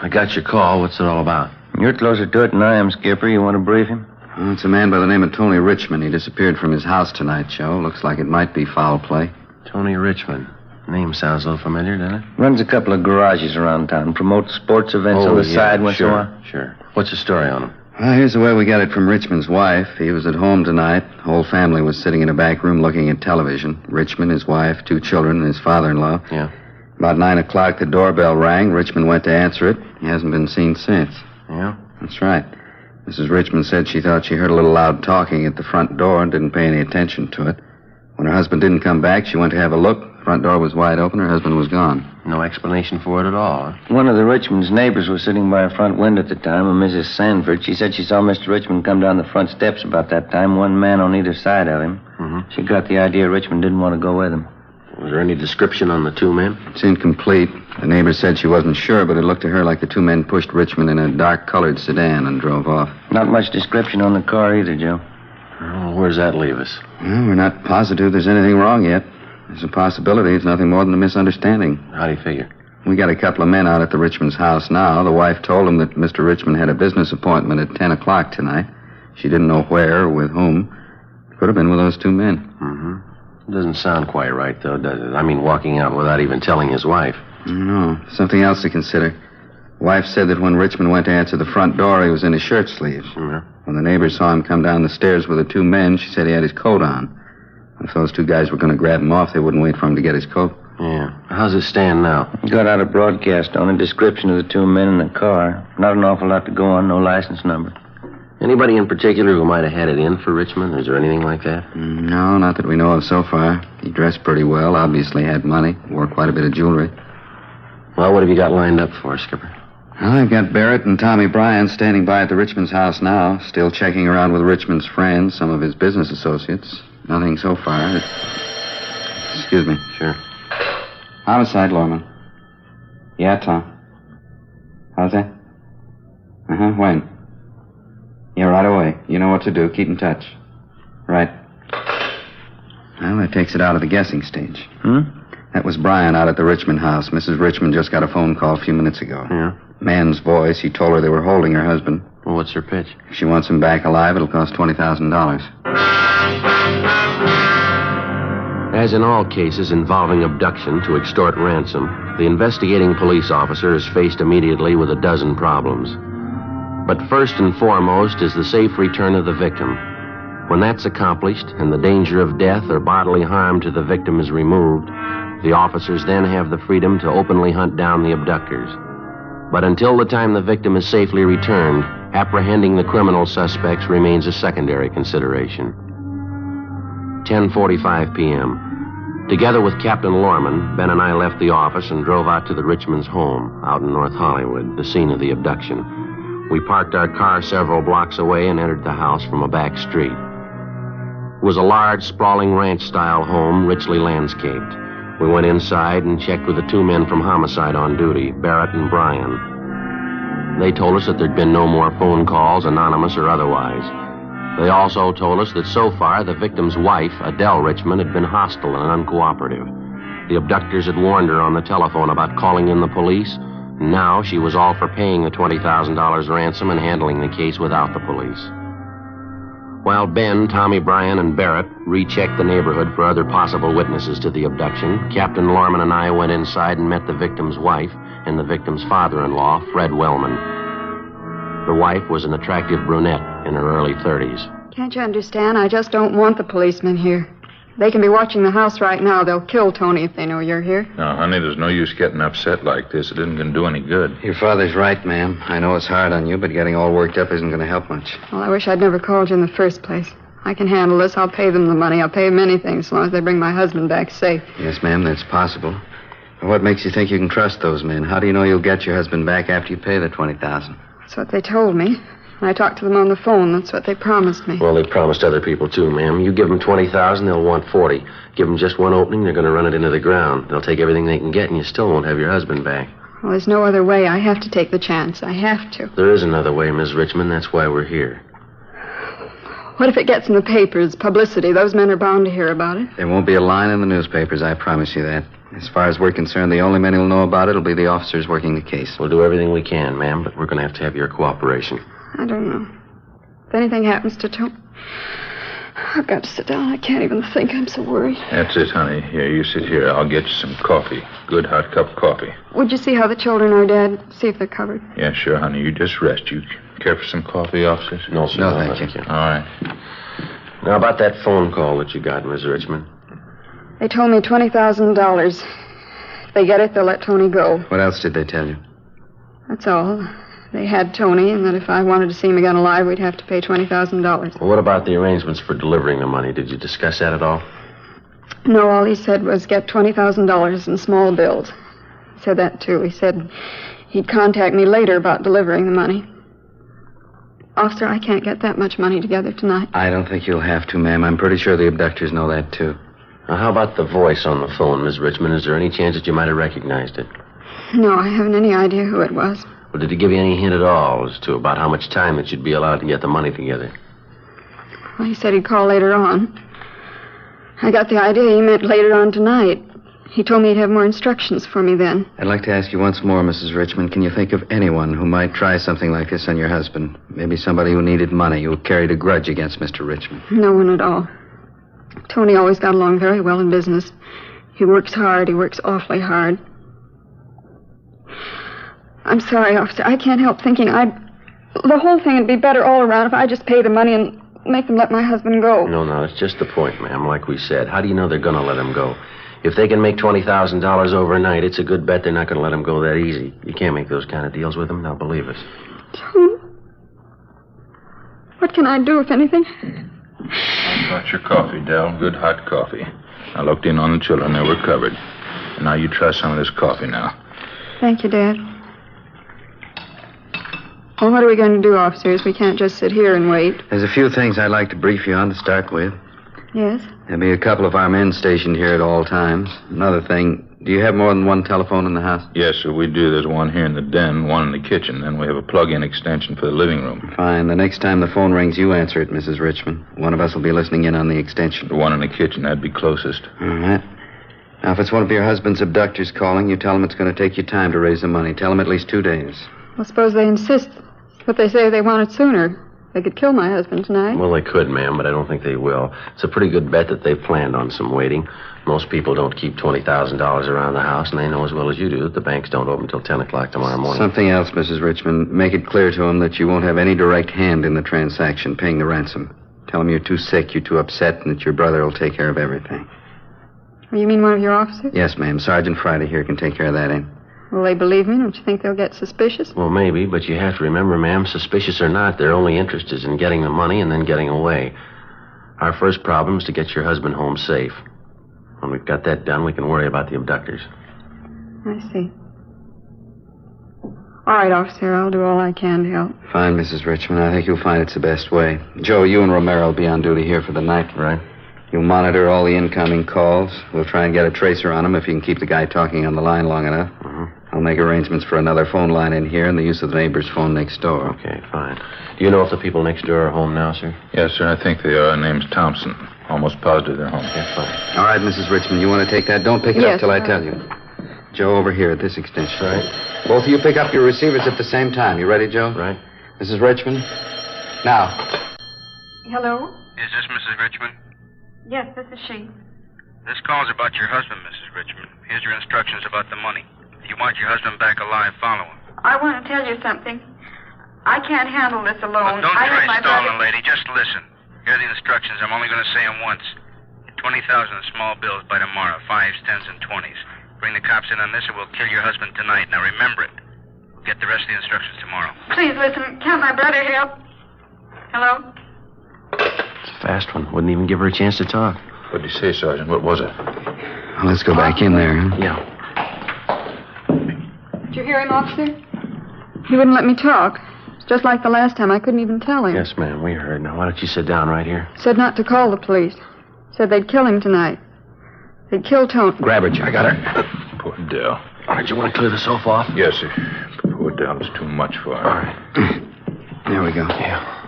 I got your call. What's it all about? You're closer to it than I am, Skipper. You want to brief him? Well, it's a man by the name of Tony Richmond. He disappeared from his house tonight, Joe. Looks like it might be foul play. Tony Richmond. Name sounds a little familiar, doesn't it? Runs a couple of garages around town. Promotes sports events on the side once in a while. Sure. What's the story on him? Well, here's the way we got it from Richmond's wife. He was at home tonight. The whole family was sitting in a back room looking at television. Richmond, his wife, 2 children, and his father-in-law. Yeah. About 9 o'clock, the doorbell rang. Richmond went to answer it. He hasn't been seen since. Yeah? That's right. Mrs. Richmond said she thought she heard a little loud talking at the front door and didn't pay any attention to it. When her husband didn't come back, she went to have a look. Front door was wide open. Her husband was gone. No explanation for it at all, huh? One of the Richmond's neighbors was sitting by a front window at the time, a Mrs. Sanford. She said she saw Mr. Richmond come down the front steps about that time, one man on either side of him. Mm-hmm. She got the idea Richmond didn't want to go with him. Was there any description on the 2 men? It's incomplete. The neighbor said she wasn't sure, but it looked to her like the 2 men pushed Richmond in a dark-colored sedan and drove off. Not much description on the car either, Joe. Oh, where does that leave us? Well, we're not positive there's anything wrong yet. There's a possibility it's nothing more than a misunderstanding. How do you figure? We got a couple of men out at the Richmond's house now. The wife told them that Mr. Richmond had a business appointment at 10 o'clock tonight. She didn't know where or with whom. It could have been with those 2 men. Mm-hmm. It doesn't sound quite right, though, does it? I mean, walking out without even telling his wife. No. Something else to consider. Wife said that when Richmond went to answer the front door, he was in his shirt sleeves. Yeah. When the neighbors saw him come down the stairs with the 2 men, she said he had his coat on. If those 2 guys were going to grab him off, they wouldn't wait for him to get his coat. Yeah. How's it stand now? Got out a broadcast on a description of the 2 men in the car. Not an awful lot to go on, no license number. Anybody in particular who might have had it in for Richmond? Is there anything like that? No, not that we know of so far. He dressed pretty well, obviously had money, wore quite a bit of jewelry. Well, what have you got lined up for, Skipper? Well, I've got Barrett and Tommy Bryan standing by at the Richmond's house now, still checking around with Richmond's friends, some of his business associates. Nothing so far. Excuse me. Sure. Homicide, Lorman. Yeah, Tom. How's that? Uh-huh, when? Yeah, right away. You know what to do. Keep in touch. Right. Well, that takes it out of the guessing stage. That was Brian out at the Richmond house. Mrs. Richmond just got a phone call a few minutes ago. Yeah? Man's voice. He told her they were holding her husband. Well, what's her pitch? If she wants him back alive, it'll cost $20,000. As in all cases involving abduction to extort ransom, the investigating police officer is faced immediately with a dozen problems. But first and foremost is the safe return of the victim. When that's accomplished and the danger of death or bodily harm to the victim is removed, the officers then have the freedom to openly hunt down the abductors. But until the time the victim is safely returned, apprehending the criminal suspects remains a secondary consideration. 10:45 p.m. Together with Captain Lorman, Ben and I left the office and drove out to the Richmonds' home out in North Hollywood, the scene of the abduction. We parked our car several blocks away and entered the house from a back street. It was a large, sprawling ranch-style home, richly landscaped. We went inside and checked with the two men from homicide on duty, Barrett and Bryan. They told us that there'd been no more phone calls, anonymous or otherwise. They also told us that so far the victim's wife, Adele Richmond, had been hostile and uncooperative. The abductors had warned her on the telephone about calling in the police, and now she was all for paying the $20,000 ransom and handling the case without the police. While Ben, Tommy Bryan, and Barrett rechecked the neighborhood for other possible witnesses to the abduction, Captain Lorman and I went inside and met the victim's wife and the victim's father-in-law, Fred Wellman. The wife was an attractive brunette in her early 30s. Can't you understand? I just don't want the policemen here. They can be watching the house right now. They'll kill Tony if they know you're here. No, honey, there's no use getting upset like this. It isn't going to do any good. Your father's right, ma'am. I know it's hard on you, but getting all worked up isn't going to help much. Well, I wish I'd never called you in the first place. I can handle this. I'll pay them the money. I'll pay them anything as long as they bring my husband back safe. Yes, ma'am, that's possible. But what makes you think you can trust those men? How do you know you'll get your husband back after you pay the $20,000? That's what they told me. When I talked to them on the phone, that's what they promised me. Well, they promised other people, too, ma'am. You give them $20,000, they'll want $40,000. Give them just one opening, they're going to run it into the ground. They'll take everything they can get, and you still won't have your husband back. Well, there's no other way. I have to take the chance. I have to. There is another way, Miss Richmond. That's why we're here. What if it gets in the papers, publicity? Those men are bound to hear about it. There won't be a line in the newspapers, I promise you that. As far as we're concerned, the only men who'll know about it will be the officers working the case. We'll do everything we can, ma'am, but we're going to have your cooperation. I don't know. If anything happens to Tony, I've got to sit down. I can't even think. I'm so worried. That's it, honey. Here, you sit here. I'll get you some coffee. Good hot cup of coffee. Would you see how the children are, Dad? See if they're covered. Yeah, sure, honey. You just rest. You care for some coffee, officers? No, sir. No, thank you. All right. Now, about that phone call that you got, Miss Richmond. They told me $20,000. If they get it, they'll let Tony go. What else did they tell you? That's all. They had Tony, and that if I wanted to see him again alive, we'd have to pay $20,000. Well, what about the arrangements for delivering the money? Did you discuss that at all? No, all he said was get $20,000 in small bills. He said that, too. He said he'd contact me later about delivering the money. Officer, I can't get that much money together tonight. I don't think you'll have to, ma'am. I'm pretty sure the abductors know that, too. Now, how about the voice on the phone, Miss Richmond? Is there any chance that you might have recognized it? No, I haven't any idea who it was. Well, did he give you any hint at all as to about how much time that you'd be allowed to get the money together? Well, he said he'd call later on. I got the idea he meant later on tonight. He told me he'd have more instructions for me then. I'd like to ask you once more, Mrs. Richmond, can you think of anyone who might try something like this on your husband? Maybe somebody who needed money, who carried a grudge against Mr. Richmond? No one at all. Tony always got along very well in business. He works hard. He works awfully hard. I'm sorry, officer. I can't help thinking the whole thing would be better all around if I just pay the money and make them let my husband go. No, that's just the point, ma'am. Like we said, how do you know they're going to let him go? If they can make $20,000 overnight, it's a good bet they're not going to let him go that easy. You can't make those kind of deals with them. Now, believe us. What can I do, if anything? I brought your coffee, Del. Good hot coffee. I looked in on the children. They were covered. And now you try some of this coffee now. Thank you, Dad. Well, what are we going to do, officers? We can't just sit here and wait. There's a few things I'd like to brief you on to start with. Yes? There'll be a couple of our men stationed here at all times. Another thing, do you have more than one telephone in the house? Yes, sir, we do. There's one here in the den, one in the kitchen. Then we have a plug-in extension for the living room. Fine. The next time the phone rings, you answer it, Mrs. Richmond. One of us will be listening in on the extension. The one in the kitchen, that'd be closest. All right. Now, if it's one of your husband's abductors calling, you tell them it's going to take you time to raise the money. Tell them at least 2 days. Well, suppose they insist. But they say they want it sooner. They could kill my husband tonight. Well, they could, ma'am, but I don't think they will. It's a pretty good bet that they've planned on some waiting. Most people don't keep $20,000 around the house, and they know as well as you do that the banks don't open until 10 o'clock tomorrow morning. Something else, Mrs. Richmond. Make it clear to them that you won't have any direct hand in the transaction, paying the ransom. Tell them you're too sick, you're too upset, and that your brother will take care of everything. Oh, you mean one of your officers? Yes, ma'am. Sergeant Friday here can take care of that end. Will they believe me? Don't you think they'll get suspicious? Well, maybe, but you have to remember, ma'am, suspicious or not, their only interest is in getting the money and then getting away. Our first problem is to get your husband home safe. When we've got that done, we can worry about the abductors. I see. All right, officer, I'll do all I can to help. Fine, Mrs. Richmond. I think you'll find it's the best way. Joe, you and Romero will be on duty here for the night. Right. You'll monitor all the incoming calls. We'll try and get a tracer on him if you can keep the guy talking on the line long enough. I'll make arrangements for another phone line in here and the use of the neighbor's phone next door. Okay, fine. Do you know if the people next door are home now, sir? Yes, sir, I think they are. Name's Thompson. Almost positive they're home. Yeah, fine. All right, Mrs. Richmond, you want to take that? Don't pick it up till I tell you. Joe, over here at this extension. Right. Both of you pick up your receivers at the same time. You ready, Joe? Right. Mrs. Richmond? Now. Hello? Is this Mrs. Richmond? Yes, this is she. This call's about your husband, Mrs. Richmond. Here's your instructions about the money. If you want your husband back alive, follow him. I want to tell you something. I can't handle this alone. Don't I try have my stalling, brother... lady. Just listen. Here are the instructions. I'm only going to say them once. Get 20,000 in small bills by tomorrow. 5s, 10s, and 20s. Bring the cops in on this or we'll kill your husband tonight. Now remember it. We'll get the rest of the instructions tomorrow. Please listen. Can't my brother help? Hello? It's a fast one. Wouldn't even give her a chance to talk. What'd you say, Sergeant? What was it? Well, let's go back in there, huh? Yeah. Did you hear him, officer? He wouldn't let me talk. It's just like the last time. I couldn't even tell him. Yes, ma'am, we heard. Now, why don't you sit down right here? Said not to call the police. Said they'd kill him tonight. They'd kill Tony. Grab her, Jack. I got her. Poor Dell. All right, you want to clear the sofa off? Yes, sir. Poor Dell is too much for her. All right. There we go. Yeah.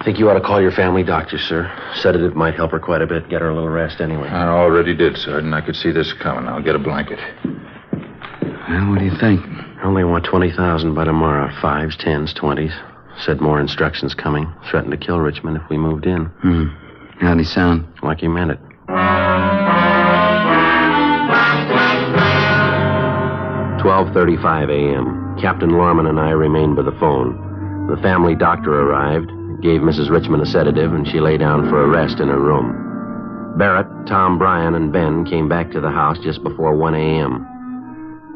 I think you ought to call your family doctor, sir. Sedative might help her quite a bit. Get her a little rest anyway. I already did, Sergeant. I could see this coming. I'll get a blanket. Well, what do you think? I only want 20,000 by tomorrow. 5s, 10s, 20s. Said more instructions coming. Threatened to kill Richmond if we moved in. How'd he sound? Like he meant it. 12:35 a.m. Captain Lorman and I remained by the phone. The family doctor arrived, gave Mrs. Richmond a sedative, and she lay down for a rest in her room. Barrett, Tom, Bryan, and Ben came back to the house just before 1 a.m.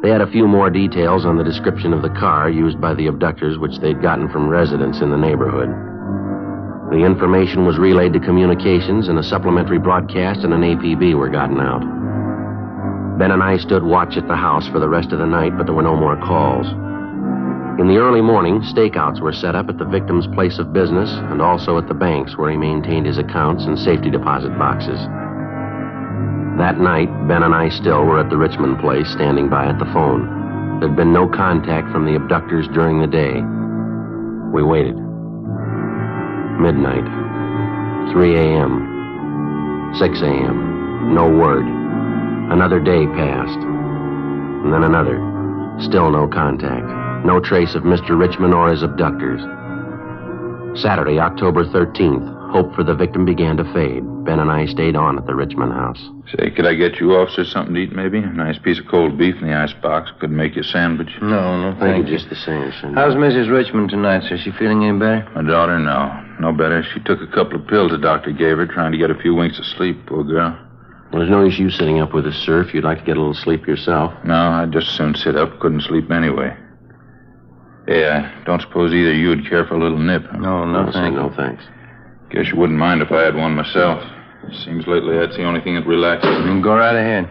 They had a few more details on the description of the car used by the abductors, which they'd gotten from residents in the neighborhood. The information was relayed to communications, and a supplementary broadcast and an APB were gotten out. Ben and I stood watch at the house for the rest of the night, but there were no more calls. In the early morning, stakeouts were set up at the victim's place of business and also at the banks where he maintained his accounts and safety deposit boxes. That night, Ben and I still were at the Richmond place, standing by at the phone. There'd been no contact from the abductors during the day. We waited. Midnight. 3 a.m. 6 a.m. No word. Another day passed. And then another. Still no contact. No trace of Mr. Richmond or his abductors. Saturday, October 13th. Hope for the victim began to fade. Ben and I stayed on at the Richmond house. Say, could I get you officers something to eat, maybe? A nice piece of cold beef in the icebox. Could make you a sandwich. No, Thank you. Just the same, sir. How's Mrs. Richmond tonight, sir? Is she feeling any better? My daughter, no better. She took a couple of pills the doctor gave her, trying to get a few winks of sleep, poor girl. Well, there's no use you sitting up with us, sir, if you'd like to get a little sleep yourself. No, I'd just as soon sit up. Couldn't sleep anyway. Hey, I don't suppose either of you would care for a little nip. Huh? No, thanks. Guess you wouldn't mind if I had one myself. Seems lately that's the only thing that relaxes me. Go right ahead.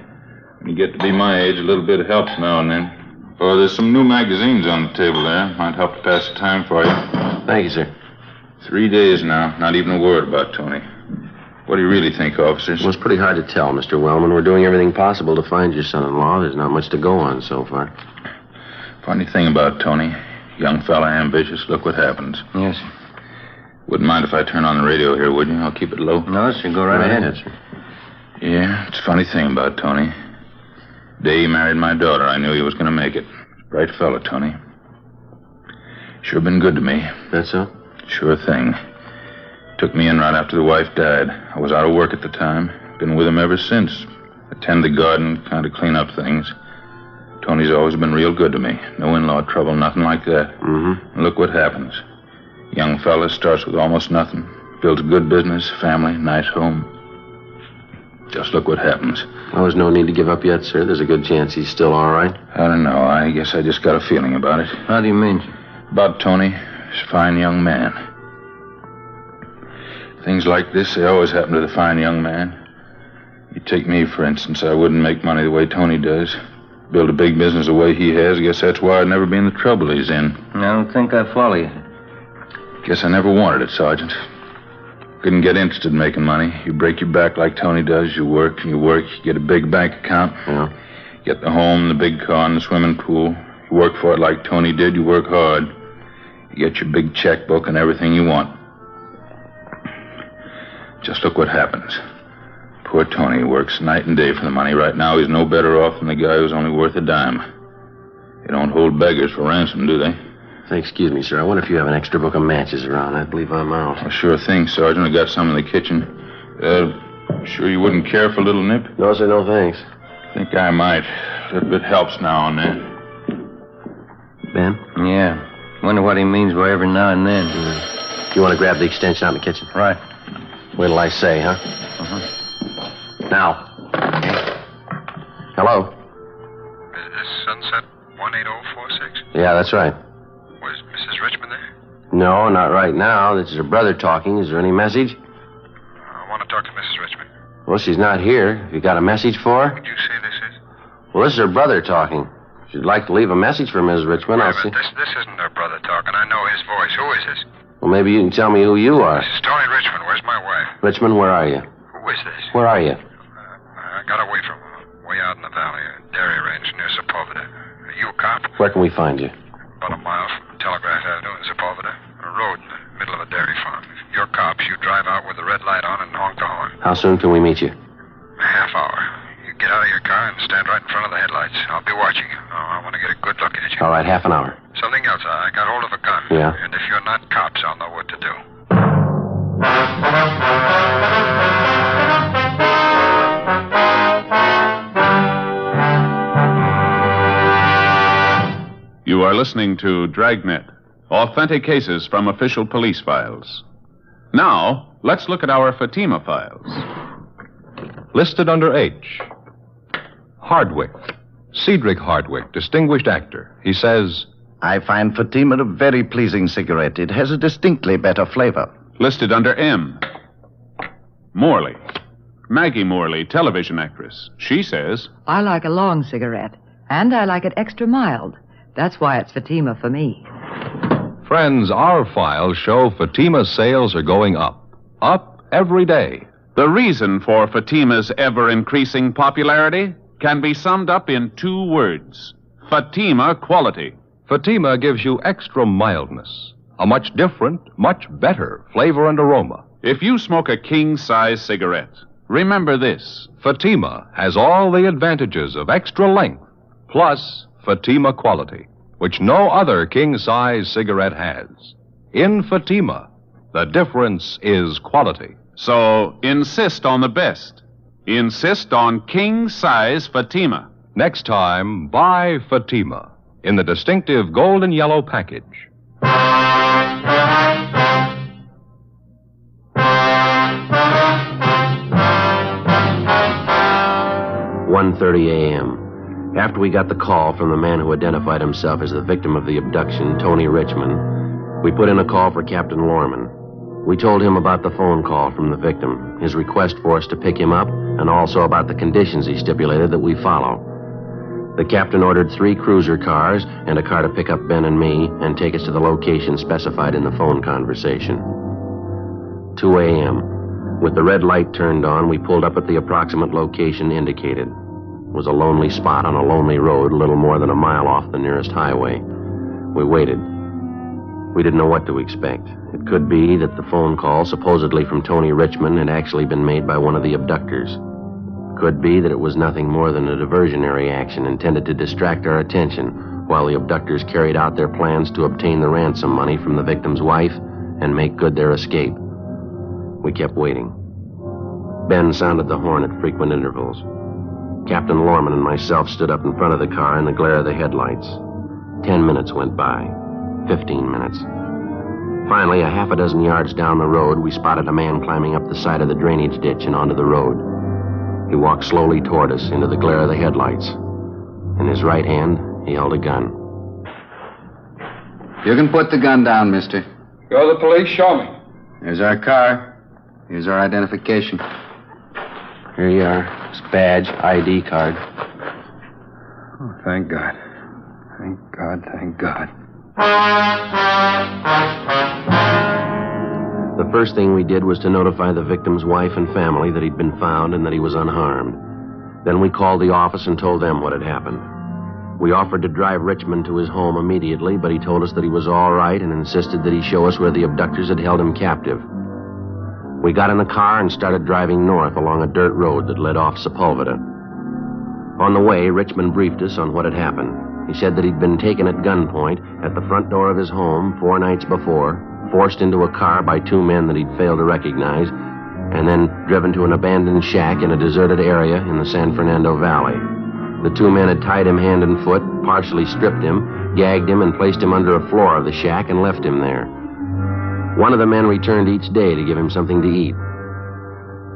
When you get to be my age, a little bit helps now and then. Oh, there's some new magazines on the table there. Might help to pass the time for you. Thank you, sir. 3 days now. Not even a word about Tony. What do you really think, officers? Well, it's pretty hard to tell, Mr. Wellman. We're doing everything possible to find your son-in-law. There's not much to go on so far. Funny thing about Tony. Young fella, ambitious. Look what happens. Yes, sir. Wouldn't mind if I turn on the radio here, would you? I'll keep it low. No, sir. Go right ahead. Sir. Yeah, it's a funny thing about Tony. The day he married my daughter, I knew he was going to make it. Bright fella, Tony. Sure been good to me. That's so? Sure thing. Took me in right after the wife died. I was out of work at the time. Been with him ever since. Attend the garden, kind of clean up things. Tony's always been real good to me. No in-law trouble, nothing like that. Mm-hmm. And look what happens. Young fella starts with almost nothing. Builds a good business, family, nice home. Just look what happens. Oh, there's no need to give up yet, sir. There's a good chance he's still all right. I don't know. I guess I just got a feeling about it. How do you mean? About Tony. He's a fine young man. Things like this, they always happen to the fine young man. You take me, for instance. I wouldn't make money the way Tony does. Build a big business the way he has. I guess that's why I'd never be in the trouble he's in. I don't think I follow you. Guess I never wanted it, Sergeant. Couldn't get interested in making money. You break your back like Tony does. You work and you work. You get a big bank account. Yeah. Get the home, the big car, and the swimming pool. You work for it like Tony did. You work hard. You get your big checkbook and everything you want. Just look what happens. Poor Tony works night and day for the money. Right now, he's no better off than the guy who's only worth a dime. They don't hold beggars for ransom, do they? Say, excuse me, sir. I wonder if you have an extra book of matches around. I believe I'm out. Well, sure thing, Sergeant. I got some in the kitchen. Sure you wouldn't care for a little nip? No, sir, no thanks. Think I might. A little bit helps now and then. Ben? Yeah. Wonder what he means by every now and then. You want to grab the extension out in the kitchen? Right. Wait till I say, huh? Uh-huh. Now. Okay. Hello? Is this Sunset 18046? Yeah, that's right. Was Mrs. Richmond there? No, not right now. This is her brother talking. Is there any message? I want to talk to Mrs. Richmond. Well, she's not here. You got a message for her? Would you say this is? Well, this is her brother talking. If you'd like to leave a message for Mrs. Richmond, I'll see. This isn't her brother talking. I know his voice. Who is this? Well, maybe you can tell me who you are. This is Tony Richmond. Where's my wife? Richmond, where are you? Who is this? Where are you? I got away from way out in the valley, a dairy range near Sepulveda. Are you a cop? Where can we find you? About a mile from Telegraph Avenue in Sepulveda. A road in the middle of a dairy farm. If you're cops, you drive out with the red light on and honk the horn. How soon can we meet you? A half hour. You get out of your car and stand right in front of the headlights. I'll be watching you. I want to get a good look at you. All right, half an hour. Something else. I got hold of a gun. Yeah? And if you're not cops, I'll know what to do. You are listening to Dragnet, authentic cases from official police files. Now, let's look at our Fatima files. Listed under H. Hardwick. Cedric Hardwick, distinguished actor. He says, I find Fatima a very pleasing cigarette. It has a distinctly better flavor. Listed under M. Morley. Maggie Morley, television actress. She says, I like a long cigarette, and I like it extra mild. That's why it's Fatima for me. Friends, our files show Fatima's sales are going up. Up every day. The reason for Fatima's ever-increasing popularity can be summed up in 2 words. Fatima quality. Fatima gives you extra mildness. A much different, much better flavor and aroma. If you smoke a king-size cigarette, remember this. Fatima has all the advantages of extra length, plus Fatima quality, which no other king-size cigarette has. In Fatima, the difference is quality. So insist on the best. Insist on king-size Fatima. Next time, buy Fatima in the distinctive gold and yellow package. 1:30 a.m. After we got the call from the man who identified himself as the victim of the abduction, Tony Richmond, we put in a call for Captain Lorman. We told him about the phone call from the victim, his request for us to pick him up, and also about the conditions he stipulated that we follow. The captain ordered 3 cruiser cars and a car to pick up Ben and me and take us to the location specified in the phone conversation. 2 a.m. With the red light turned on, we pulled up at the approximate location indicated. It was a lonely spot on a lonely road, a little more than a mile off the nearest highway. We waited. We didn't know what to expect. It could be that the phone call, supposedly from Tony Richmond, had actually been made by one of the abductors. Could be that it was nothing more than a diversionary action intended to distract our attention while the abductors carried out their plans to obtain the ransom money from the victim's wife and make good their escape. We kept waiting. Ben sounded the horn at frequent intervals. Captain Lorman and myself stood up in front of the car in the glare of the headlights. 10 minutes went by. 15 minutes. Finally, a half a dozen yards down the road, we spotted a man climbing up the side of the drainage ditch and onto the road. He walked slowly toward us into the glare of the headlights. In his right hand, he held a gun. You can put the gun down, mister. You're the police? Show me. Here's our car. Here's our identification. Here you are. His badge, ID card. Oh, thank God. Thank God, thank God. The first thing we did was to notify the victim's wife and family that he'd been found and that he was unharmed. Then we called the office and told them what had happened. We offered to drive Richmond to his home immediately, but he told us that he was all right and insisted that he show us where the abductors had held him captive. We got in the car and started driving north along a dirt road that led off Sepulveda. On the way, Richmond briefed us on what had happened. He said that he'd been taken at gunpoint at the front door of his home 4 nights before, forced into a car by 2 men that he'd failed to recognize, and then driven to an abandoned shack in a deserted area in the San Fernando Valley. The 2 men had tied him hand and foot, partially stripped him, gagged him, and placed him under a floor of the shack and left him there. One of the men returned each day to give him something to eat.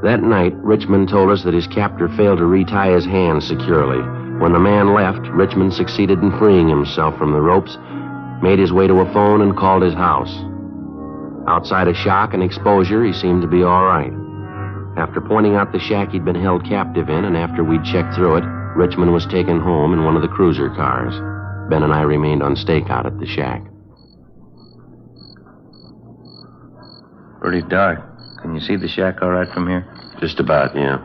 That night, Richmond told us that his captor failed to retie his hands securely. When the man left, Richmond succeeded in freeing himself from the ropes, made his way to a phone, and called his house. Outside of shock and exposure, he seemed to be all right. After pointing out the shack he'd been held captive in, and after we'd checked through it, Richmond was taken home in one of the cruiser cars. Ben and I remained on stakeout at the shack. Pretty dark. Can you see the shack all right from here? Just about, yeah.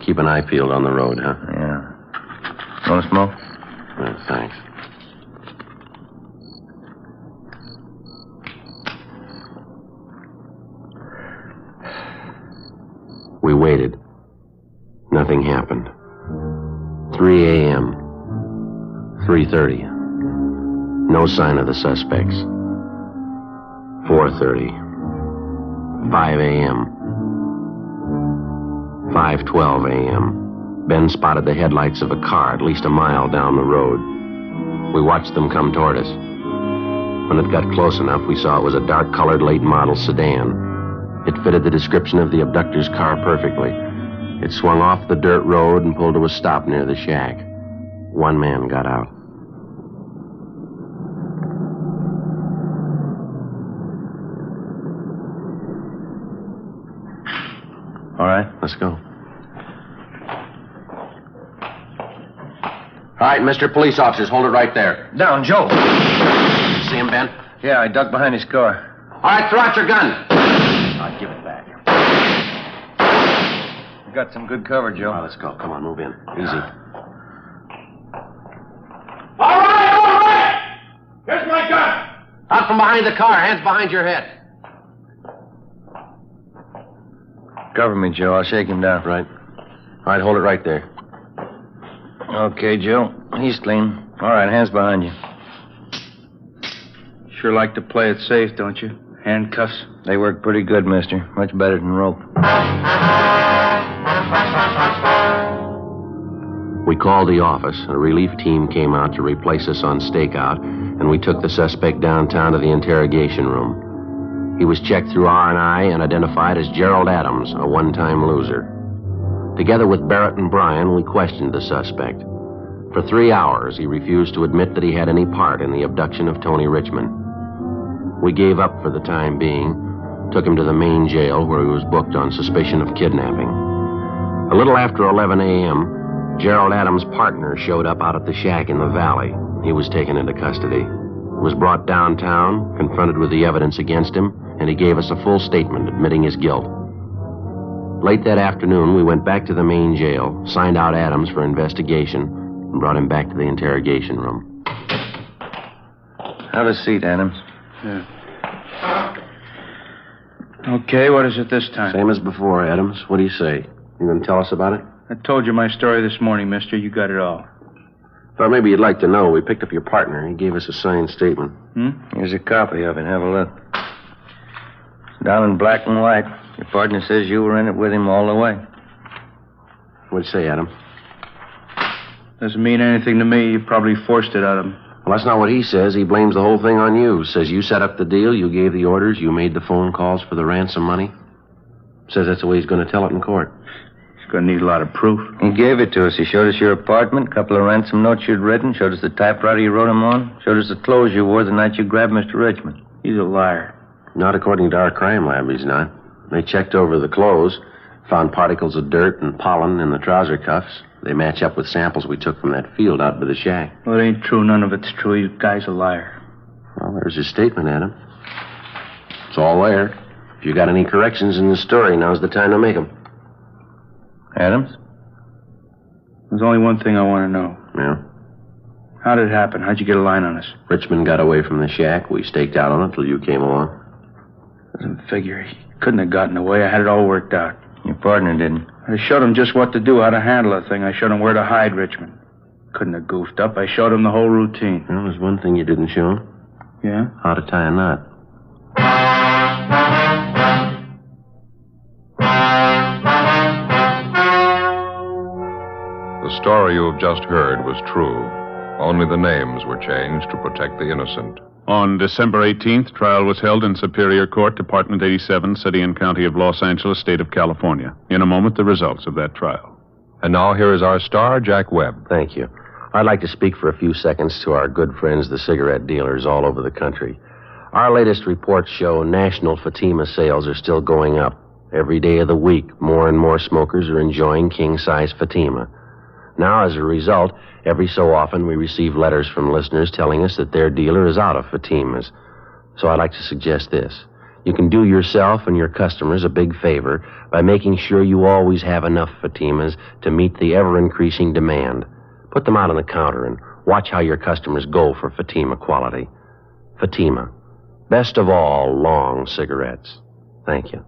Keep an eye peeled on the road, huh? Yeah. Want to smoke? Thanks. We waited. Nothing happened. 3 a.m. 3:30. No sign of the suspects. 4:30. 5 a.m. 5:12 a.m. Ben spotted the headlights of a car at least a mile down the road. We watched them come toward us. When it got close enough, we saw it was a dark-colored late-model sedan. It fitted the description of the abductor's car perfectly. It swung off the dirt road and pulled to a stop near the shack. 1 man got out. All right. Let's go. All right, Mr. Police Officers, hold it right there. Down, Joe. See him, Ben? Yeah, I ducked behind his car. All right, throw out your gun. I'll give it back. You got some good cover, Joe. All right, let's go. Come on, move in. Easy. All right! Here's my gun! Out from behind the car, hands behind your head. Cover me, Joe. I'll shake him down. Right. All right, hold it right there. Okay, Joe. He's clean. All right, hands behind you. Sure like to play it safe, don't you? Handcuffs? They work pretty good, mister. Much better than rope. We called the office. A relief team came out to replace us on stakeout, and we took the suspect downtown to the interrogation room. He was checked through R&I and identified as Gerald Adams, a one-time loser. Together with Barrett and Bryan, we questioned the suspect. For 3 hours, he refused to admit that he had any part in the abduction of Tony Richmond. We gave up for the time being, took him to the main jail where he was booked on suspicion of kidnapping. A little after 11 a.m., Gerald Adams' partner showed up out at the shack in the valley. He was taken into custody. He was brought downtown, confronted with the evidence against him, and he gave us a full statement admitting his guilt. Late that afternoon, we went back to the main jail, signed out Adams for investigation, and brought him back to the interrogation room. Have a seat, Adams. Yeah. Okay, what is it this time? Same as before, Adams. What do you say? You going to tell us about it? I told you my story this morning, mister. You got it all. Thought maybe you'd like to know. We picked up your partner. He gave us a signed statement. Here's a copy of it. Have a look. It's down in black and white. Your partner says you were in it with him all the way. What'd you say, Adam? Doesn't mean anything to me. You probably forced it out of him. Well, that's not what he says. He blames the whole thing on you. Says you set up the deal, you gave the orders, you made the phone calls for the ransom money. Says that's the way he's going to tell it in court. He's going to need a lot of proof. He gave it to us. He showed us your apartment, a couple of ransom notes you'd written, showed us the typewriter you wrote them on, showed us the clothes you wore the night you grabbed Mr. Richmond. He's a liar. Not according to our crime lab, he's not. They checked over the clothes, found particles of dirt and pollen in the trouser cuffs. They match up with samples we took from that field out by the shack. Well, it ain't true. None of it's true. You guy's a liar. Well, there's his statement, Adam. It's all there. If you got any corrections in the story, now's the time to make them. Adams? There's only one thing I want to know. Yeah? How did it happen? How'd you get a line on us? Richmond got away from the shack. We staked out on it till you came along. Doesn't figure. He couldn't have gotten away. I had it all worked out. Your partner didn't. I showed him just what to do, how to handle the thing. I showed him where to hide Richmond. Couldn't have goofed up. I showed him the whole routine. Well, there's one thing you didn't show him. Yeah? How to tie a knot. The story you have just heard was true. Only the names were changed to protect the innocent. On December 18th, trial was held in Superior Court, Department 87, City and County of Los Angeles, State of California. In a moment, the results of that trial. And now here is our star, Jack Webb. Thank you. I'd like to speak for a few seconds to our good friends, the cigarette dealers all over the country. Our latest reports show national Fatima sales are still going up. Every day of the week, more and more smokers are enjoying king-size Fatima. Now, as a result, every so often we receive letters from listeners telling us that their dealer is out of Fatimas. So I'd like to suggest this. You can do yourself and your customers a big favor by making sure you always have enough Fatimas to meet the ever-increasing demand. Put them out on the counter and watch how your customers go for Fatima quality. Fatima. Best of all, long cigarettes. Thank you.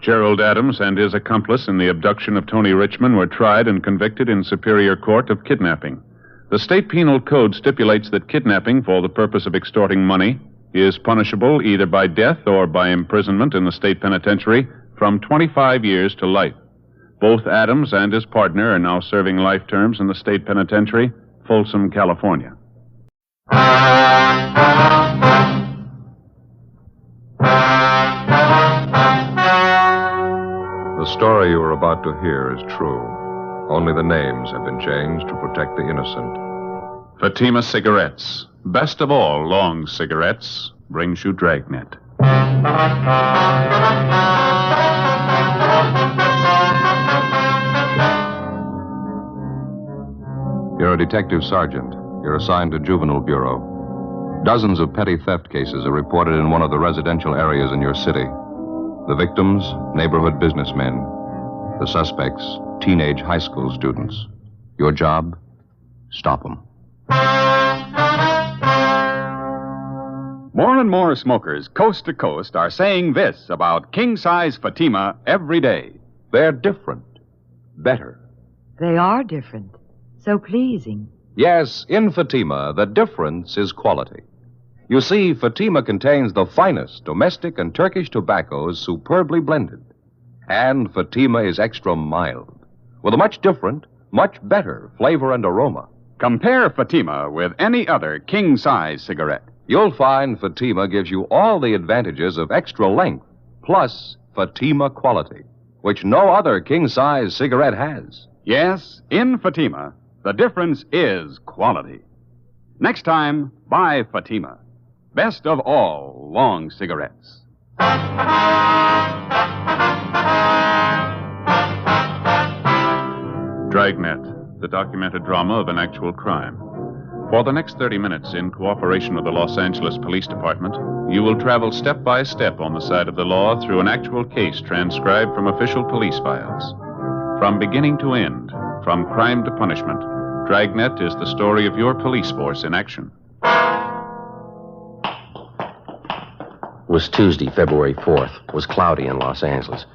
Gerald Adams and his accomplice in the abduction of Tony Richmond were tried and convicted in Superior Court of kidnapping. The state penal code stipulates that kidnapping for the purpose of extorting money is punishable either by death or by imprisonment in the state penitentiary from 25 years to life. Both Adams and his partner are now serving life terms in the state penitentiary, Folsom, California. The story you are about to hear is true. Only the names have been changed to protect the innocent. Fatima Cigarettes, best of all long cigarettes, brings you Dragnet. You're a detective sergeant. You're assigned to Juvenile Bureau. Dozens of petty theft cases are reported in one of the residential areas in your city. The victims, neighborhood businessmen. The suspects, teenage high school students. Your job? Stop them. More and more smokers, coast to coast, are saying this about king-size Fatima every day. They're different. Better. They are different. So pleasing. Yes, in Fatima, the difference is quality. You see, Fatima contains the finest domestic and Turkish tobaccos superbly blended. And Fatima is extra mild, with a much different, much better flavor and aroma. Compare Fatima with any other king-size cigarette. You'll find Fatima gives you all the advantages of extra length, plus Fatima quality, which no other king-size cigarette has. Yes, in Fatima, the difference is quality. Next time, buy Fatima. Best of all long cigarettes. Dragnet, the documented drama of an actual crime. For the next 30 minutes, in cooperation with the Los Angeles Police Department, you will travel step by step on the side of the law through an actual case transcribed from official police files. From beginning to end, from crime to punishment, Dragnet is the story of your police force in action. It was Tuesday, February 4th. It was cloudy in Los Angeles.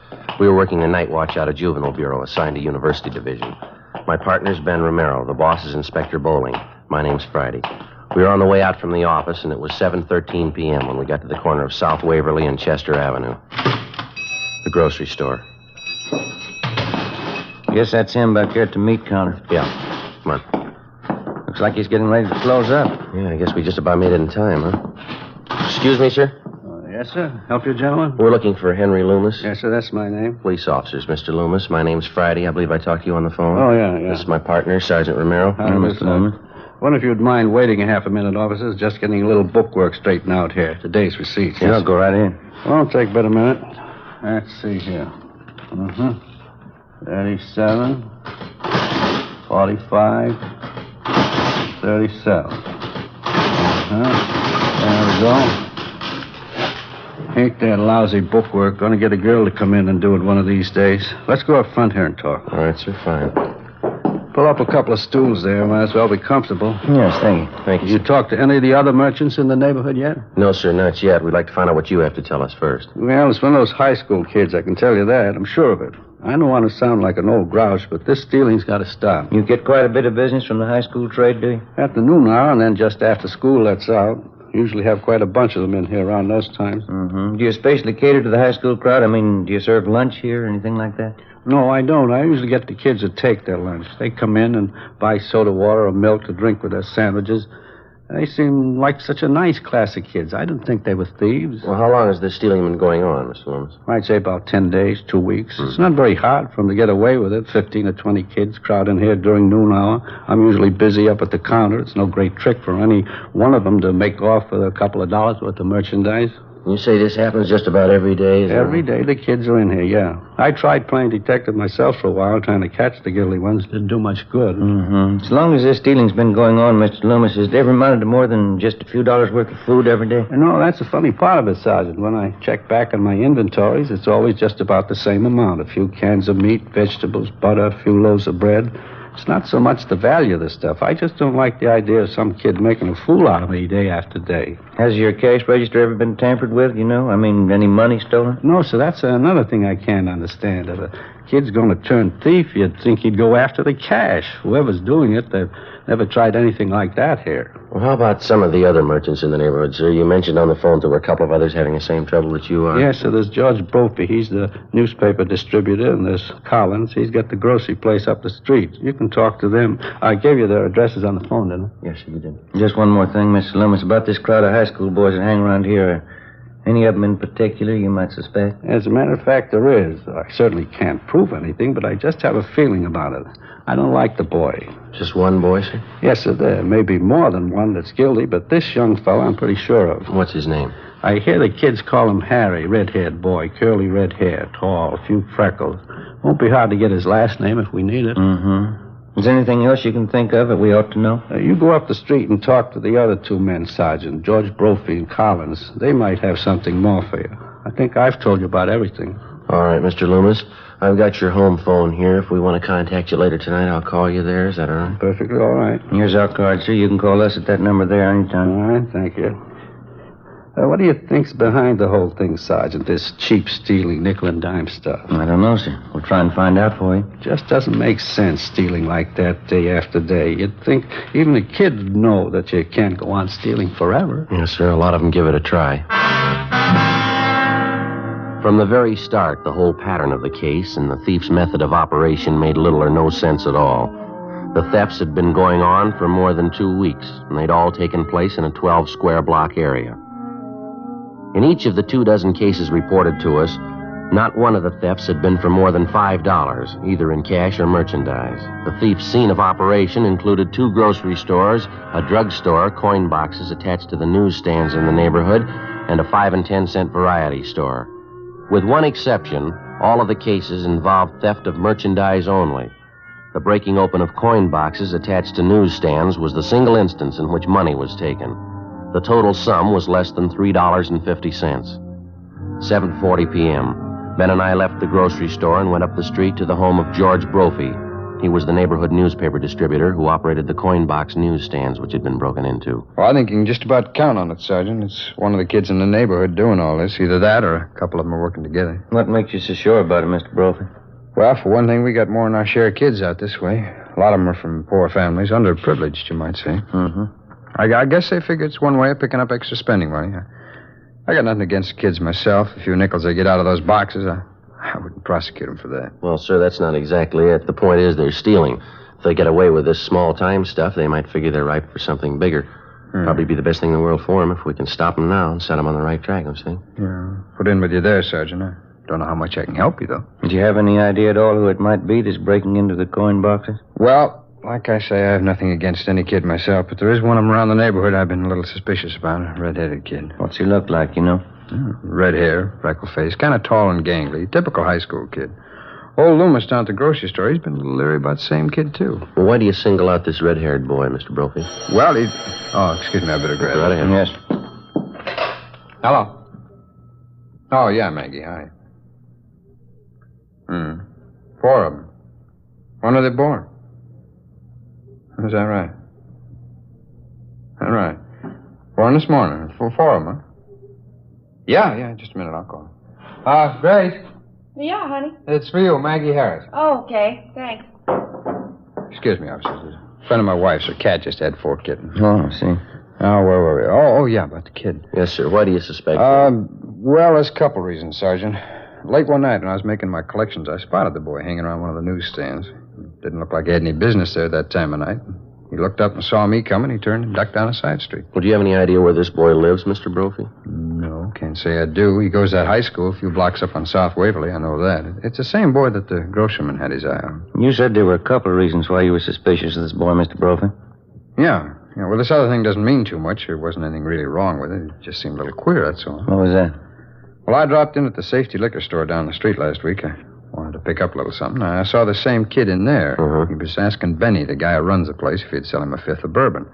We were working a night watch out of Juvenile Bureau, assigned to University Division. My partner's Ben Romero. The boss is Inspector Bowling. My name's Friday. We were on the way out from the office, and it was 7:13 p.m. when we got to the corner of South Waverly and Chester Avenue. The grocery store. Guess that's him back there at the meat counter. Yeah. Come on. Looks like he's getting ready to close up. Yeah, I guess we just about made it in time, huh? Excuse me, sir? Yes, sir. Help you, gentlemen? We're looking for Henry Loomis. Yes, sir. That's my name. Police officers, Mr. Loomis. My name's Friday. I believe I talked to you on the phone. Oh, yeah. This is my partner, Sergeant Romero. Hello, Mr. Loomis. Wonder if you'd mind waiting a half a minute, officers. Just getting a little bookwork straightened out here. Today's receipts. Yeah, go right in. Won't take but a minute. Let's see here. 37, 45, 37. There we go. Ain't that lousy bookwork. Gonna get a girl to come in and do it one of these days. Let's go up front here and talk. All right, sir, fine. Pull up a couple of stools there. Might as well be comfortable. Yes, thank you. Thank you. You talked to any of the other merchants in the neighborhood yet? No, sir, not yet. We'd like to find out what you have to tell us first. Well, it's one of those high school kids, I can tell you that. I'm sure of it. I don't want to sound like an old grouch, but this stealing's got to stop. You get quite a bit of business from the high school trade, do you? At the noon hour, and then just after school lets out. Usually have quite a bunch of them in here around those times. Mm-hmm. Do you especially cater to the high school crowd? I mean, do you serve lunch here or anything like that? No, I don't. I usually get the kids to take their lunch. They come in and buy soda water or milk to drink with their sandwiches. They seem like such a nice class of kids. I didn't think they were thieves. Well, how long has this stealing been going on, Mr. Loomis? I'd say about 10 days, 2 weeks. It's not very hard for them to get away with it. 15 or 20 kids crowd in here during noon hour. I'm usually busy up at the counter. It's no great trick for any one of them to make off with a couple of dollars worth of merchandise. You say this happens just about every day? Every day the kids are in here, yeah. I tried playing detective myself for a while, trying to catch the guilty ones. Didn't do much good. Mm-hmm. As long as this stealing's been going on, Mr. Loomis, has it ever amounted to more than just a few dollars worth of food every day? No, that's the funny part of it, Sergeant. When I check back on my inventories, it's always just about the same amount. A few cans of meat, vegetables, butter, a few loaves of bread. It's not so much the value of the stuff. I just don't like the idea of some kid making a fool out of me day after day. Has your cash register ever been tampered with, you know? I mean, any money stolen? No, sir, that's another thing I can't understand. If a kid's going to turn thief, you'd think he'd go after the cash. Whoever's doing it, they've never tried anything like that here. Well, how about some of the other merchants in the neighborhood, sir? You mentioned on the phone there were a couple of others having the same trouble that you are. Yes, sir, there's George Brophy. He's the newspaper distributor, and there's Collins. He's got the grocery place up the street. You can talk to them. I gave you their addresses on the phone, didn't I? Yes, you did. Just one more thing, Mr. Loomis, about this crowd of high school boys that hang around here. Any of them in particular you might suspect? As a matter of fact, there is. I certainly can't prove anything, but I just have a feeling about it. I don't like the boy. Just one boy, sir? Yes, sir. There may be more than one that's guilty, but this young fellow I'm pretty sure of. What's his name? I hear the kids call him Harry, red-haired boy, curly red hair, tall, a few freckles. Won't be hard to get his last name if we need it. Mm-hmm. Is there anything else you can think of that we ought to know? You go up the street and talk to the other two men, Sergeant, George Brophy and Collins. They might have something more for you. I think I've told you about everything. All right, Mr. Loomis. I've got your home phone here. If we want to contact you later tonight, I'll call you there. Is that all right? Perfectly all right. Here's our card, sir. You can call us at that number there anytime. All right, thank you. What do you think's behind the whole thing, Sergeant? This cheap stealing, nickel and dime stuff. I don't know, sir. We'll try and find out for you. Just doesn't make sense stealing like that day after day. You'd think even a kid would know that you can't go on stealing forever. Yes, sir. A lot of them give it a try. From the very start, the whole pattern of the case and the thief's method of operation made little or no sense at all. The thefts had been going on for more than 2 weeks, and they'd all taken place in a 12-square block area. In each of the 24 cases reported to us, not one of the thefts had been for more than $5, either in cash or merchandise. The thief's scene of operation included 2 grocery stores, a drugstore, coin boxes attached to the newsstands in the neighborhood, and a 5 and 10 cent variety store. With one exception, all of the cases involved theft of merchandise only. The breaking open of coin boxes attached to newsstands was the single instance in which money was taken. The total sum was less than $3.50. 7:40 p.m. Ben and I left the grocery store and went up the street to the home of George Brophy. He was the neighborhood newspaper distributor who operated the coin box newsstands which had been broken into. Well, I think you can just about count on it, Sergeant. It's one of the kids in the neighborhood doing all this. Either that or a couple of them are working together. What makes you so sure about it, Mr. Brophy? Well, for one thing, we got more than our share of kids out this way. A lot of them are from poor families, underprivileged, you might say. Mm-hmm. I guess they figure it's one way of picking up extra spending money. I got nothing against the kids myself. A few nickels they get out of those boxes, I wouldn't prosecute them for that. Well, sir, that's not exactly it. The point is they're stealing. If they get away with this small-time stuff, they might figure they're ripe for something bigger. Probably be the best thing in the world for them if we can stop them now and set them on the right track, don't you think? Yeah, put in with you there, Sergeant. I don't know how much I can help you, though. Did you have any idea at all who it might be that's breaking into the coin boxes? Well, like I say, I have nothing against any kid myself, but there is one of them around the neighborhood I've been a little suspicious about, a red-headed kid. What's he look like, you know? Red hair, freckle face, kind of tall and gangly. Typical high school kid. Old Loomis down at the grocery store, he's been a little leery about the same kid, too. Well, why do you single out this red-haired boy, Mr. Brophy? Well, he... Oh, excuse me, I better grab Right it. ahead. Yes. Hello. Oh, yeah, Maggie, hi. 4 of them. When are they born? Is that right? All right. Born this morning. 4 of them, huh? Yeah, just a minute, I'll call. Grace, Yeah, honey. it's for you, Maggie Harris. Oh, okay. Thanks. Excuse me, officer. There's a friend of my wife's, her cat just had 4 kittens. Oh, I see. Oh, where were we? Oh, yeah, about the kid. Yes, sir. Why do you suspect Well, there's a couple reasons, Sergeant. Late one night when I was making my collections, I spotted the boy hanging around one of the newsstands. Didn't look like he had any business there that time of night. He looked up and saw me coming. He turned and ducked down a side street. Well, do you have any idea where this boy lives, Mr. Brophy? No, can't say I do. He goes to that high school a few blocks up on South Waverly. I know that. It's the same boy that the grocerman had his eye on. You said there were a couple of reasons why you were suspicious of this boy, Mr. Brophy. Yeah. Well, this other thing doesn't mean too much. There wasn't anything really wrong with it. It just seemed a little queer, that's all. What was that? Well, I dropped in at the safety liquor store down the street last week. I wanted to pick up a little something. I saw the same kid in there. He was asking Benny, the guy who runs the place, if he'd sell him a fifth of bourbon.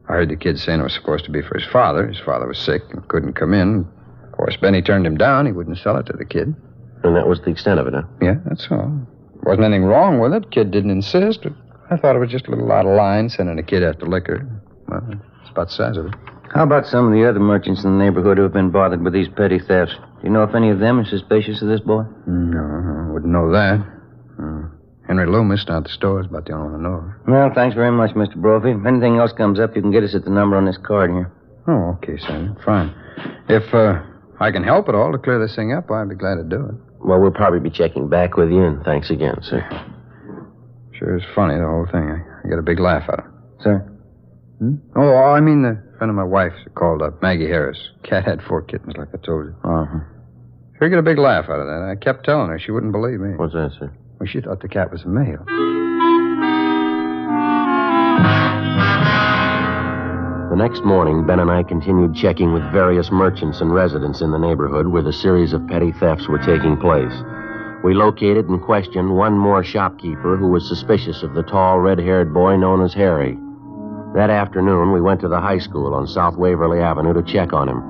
I heard the kid saying it was supposed to be for his father. His father was sick and couldn't come in. Of course, Benny turned him down. He wouldn't sell it to the kid. And that was the extent of it, huh? Yeah, that's all. Wasn't anything wrong with it. Kid didn't insist, but I thought it was just a little out of line sending a kid after liquor. Well, it's about the size of it. How about some of the other merchants in the neighborhood who have been bothered with these petty thefts? Do you know if any of them are suspicious of this boy? No, I wouldn't know that. Henry Loomis down at the store is about the only one I know of. Well, thanks very much, Mr. Brophy. If anything else comes up, you can get us at the number on this card here. Oh, okay, Sergeant. Fine. If I can help at all to clear this thing up, I'd be glad to do it. Well, we'll probably be checking back with you, and thanks again, sir. Sure is funny, the whole thing. I got a big laugh out of it. Sir? Oh, I mean the friend of my wife's called up, Maggie Harris. Cat had 4 kittens, like I told you. Uh-huh. Sure get a big laugh out of that. I kept telling her. She wouldn't believe me. What's that, sir? Well, she thought the cat was a male. The next morning, Ben and I continued checking with various merchants and residents in the neighborhood where the series of petty thefts were taking place. We located and questioned one more shopkeeper who was suspicious of the tall, red-haired boy known as Harry. That afternoon, we went to the high school on South Waverly Avenue to check on him.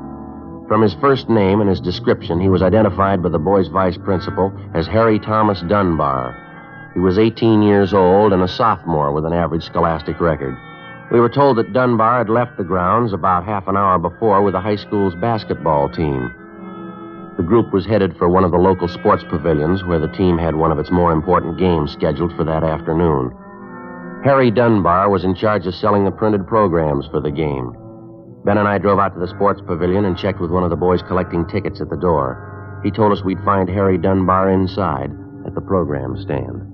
From his first name and his description, he was identified by the boy's vice principal as Harry Thomas Dunbar. He was 18 years old and a sophomore with an average scholastic record. We were told that Dunbar had left the grounds about half an hour before with the high school's basketball team. The group was headed for one of the local sports pavilions where the team had one of its more important games scheduled for that afternoon. Harry Dunbar was in charge of selling the printed programs for the game. Ben and I drove out to the sports pavilion and checked with one of the boys collecting tickets at the door. He told us we'd find Harry Dunbar inside at the program stand.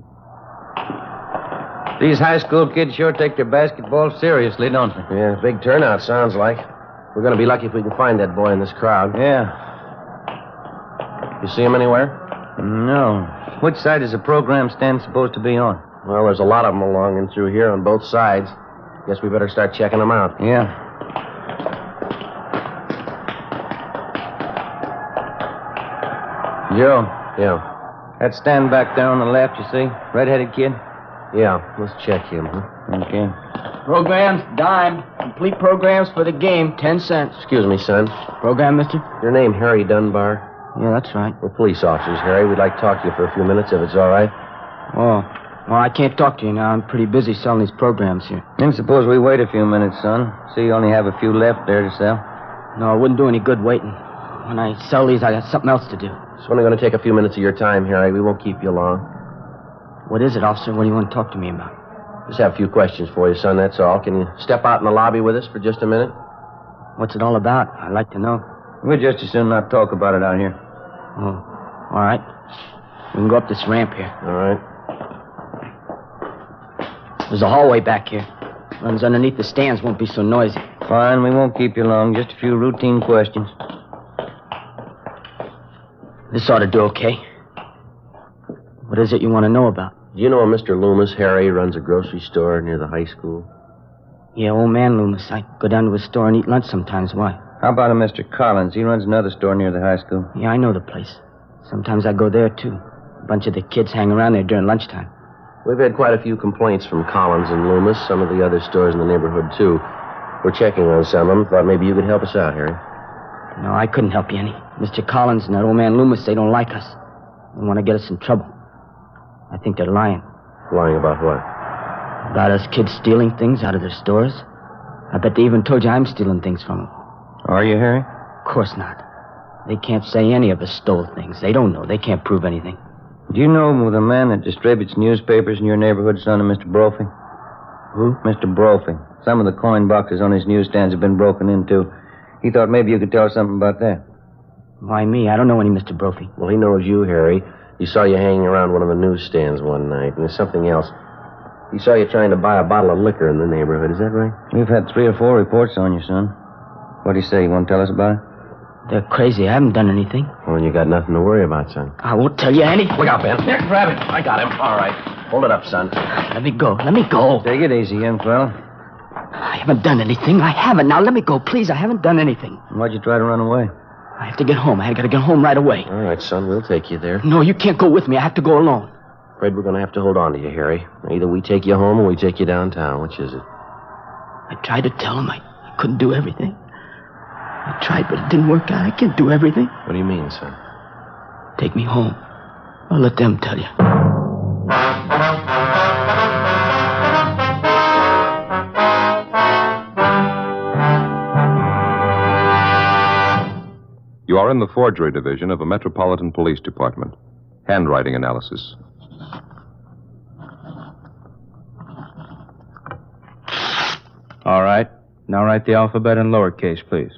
These high school kids sure take their basketball seriously, don't they? Yeah, big turnout, sounds like. We're going to be lucky if we can find that boy in this crowd. Yeah. You see him anywhere? No. Which side is the program stand supposed to be on? Well, there's a lot of them along and through here on both sides. Guess we better start checking them out. Yeah. Joe. Yeah. That stand back there on the left, you see? Red-headed kid? Yeah, let's check him, huh? Okay. Programs, dime. Complete programs for the game, 10 cents. Excuse me, son. Program, mister? Your name Harry Dunbar? Yeah, that's right. We're police officers, Harry. We'd like to talk to you for a few minutes, if it's all right. Oh, Well, I can't talk to you now. I'm pretty busy selling these programs here. Then suppose we wait a few minutes, son. See, you only have a few left there to sell. No, it wouldn't do any good waiting. When I sell these, I got something else to do. It's only going to take a few minutes of your time, Harry. We won't keep you long. What is it, officer? What do you want to talk to me about? Just have a few questions for you, son, that's all. Can you step out in the lobby with us for just a minute? What's it all about? I'd like to know. We'd just as soon not talk about it out here. Oh, all right. We can go up this ramp here. All right. There's a hallway back here. Runs underneath the stands, won't be so noisy. Fine, we won't keep you long. Just a few routine questions. This ought to do okay. What is it you want to know about? Do you know a Mr. Loomis? Harry runs a grocery store near the high school. Yeah, old man Loomis. I go down to his store and eat lunch sometimes. Why? How about a Mr. Collins? He runs another store near the high school. Yeah, I know the place. Sometimes I go there, too. A bunch of the kids hang around there during lunchtime. We've had quite a few complaints from Collins and Loomis, some of the other stores in the neighborhood, too. We're checking on some of them. Thought maybe you could help us out, Harry. No, I couldn't help you any. Mr. Collins and that old man Loomis, they don't like us. They want to get us in trouble. I think they're lying. Lying about what? About us kids stealing things out of their stores. I bet they even told you I'm stealing things from them. Are you, Harry? Of course not. They can't say any of us stole things. They don't know. They can't prove anything. Do you know the man that distributes newspapers in your neighborhood, son of Mr. Brophy? Who? Mr. Brophy. Some of the coin boxes on his newsstands have been broken into. He thought maybe you could tell us something about that. Why me? I don't know any Mr. Brophy. Well, he knows you, Harry. He saw you hanging around one of the newsstands one night, and there's something else. He saw you trying to buy a bottle of liquor in the neighborhood. Is that right? We've had 3 or 4 reports on you, son. What'd he say? You want to tell us about it? They're crazy. I haven't done anything. Well, you got nothing to worry about, son. I won't tell you anything. Look out, Ben. Here, grab him. I got him. All right. Hold it up, son. Let me go. Let me go. Take it easy, young fellow. I haven't done anything. I haven't. Now let me go, please. I haven't done anything. Why'd you try to run away? I have to get home. I got to get home right away. All right, son. We'll take you there. No, you can't go with me. I have to go alone. Afraid we're going to have to hold on to you, Harry. Either we take you home or we take you downtown. Which is it? I tried to tell him I couldn't do everything. I tried, but it didn't work out. I can't do everything. What do you mean, son? Take me home. I'll let them tell you. You are in the forgery division of the Metropolitan Police Department. Handwriting analysis. All right. Now write the alphabet in lowercase, please.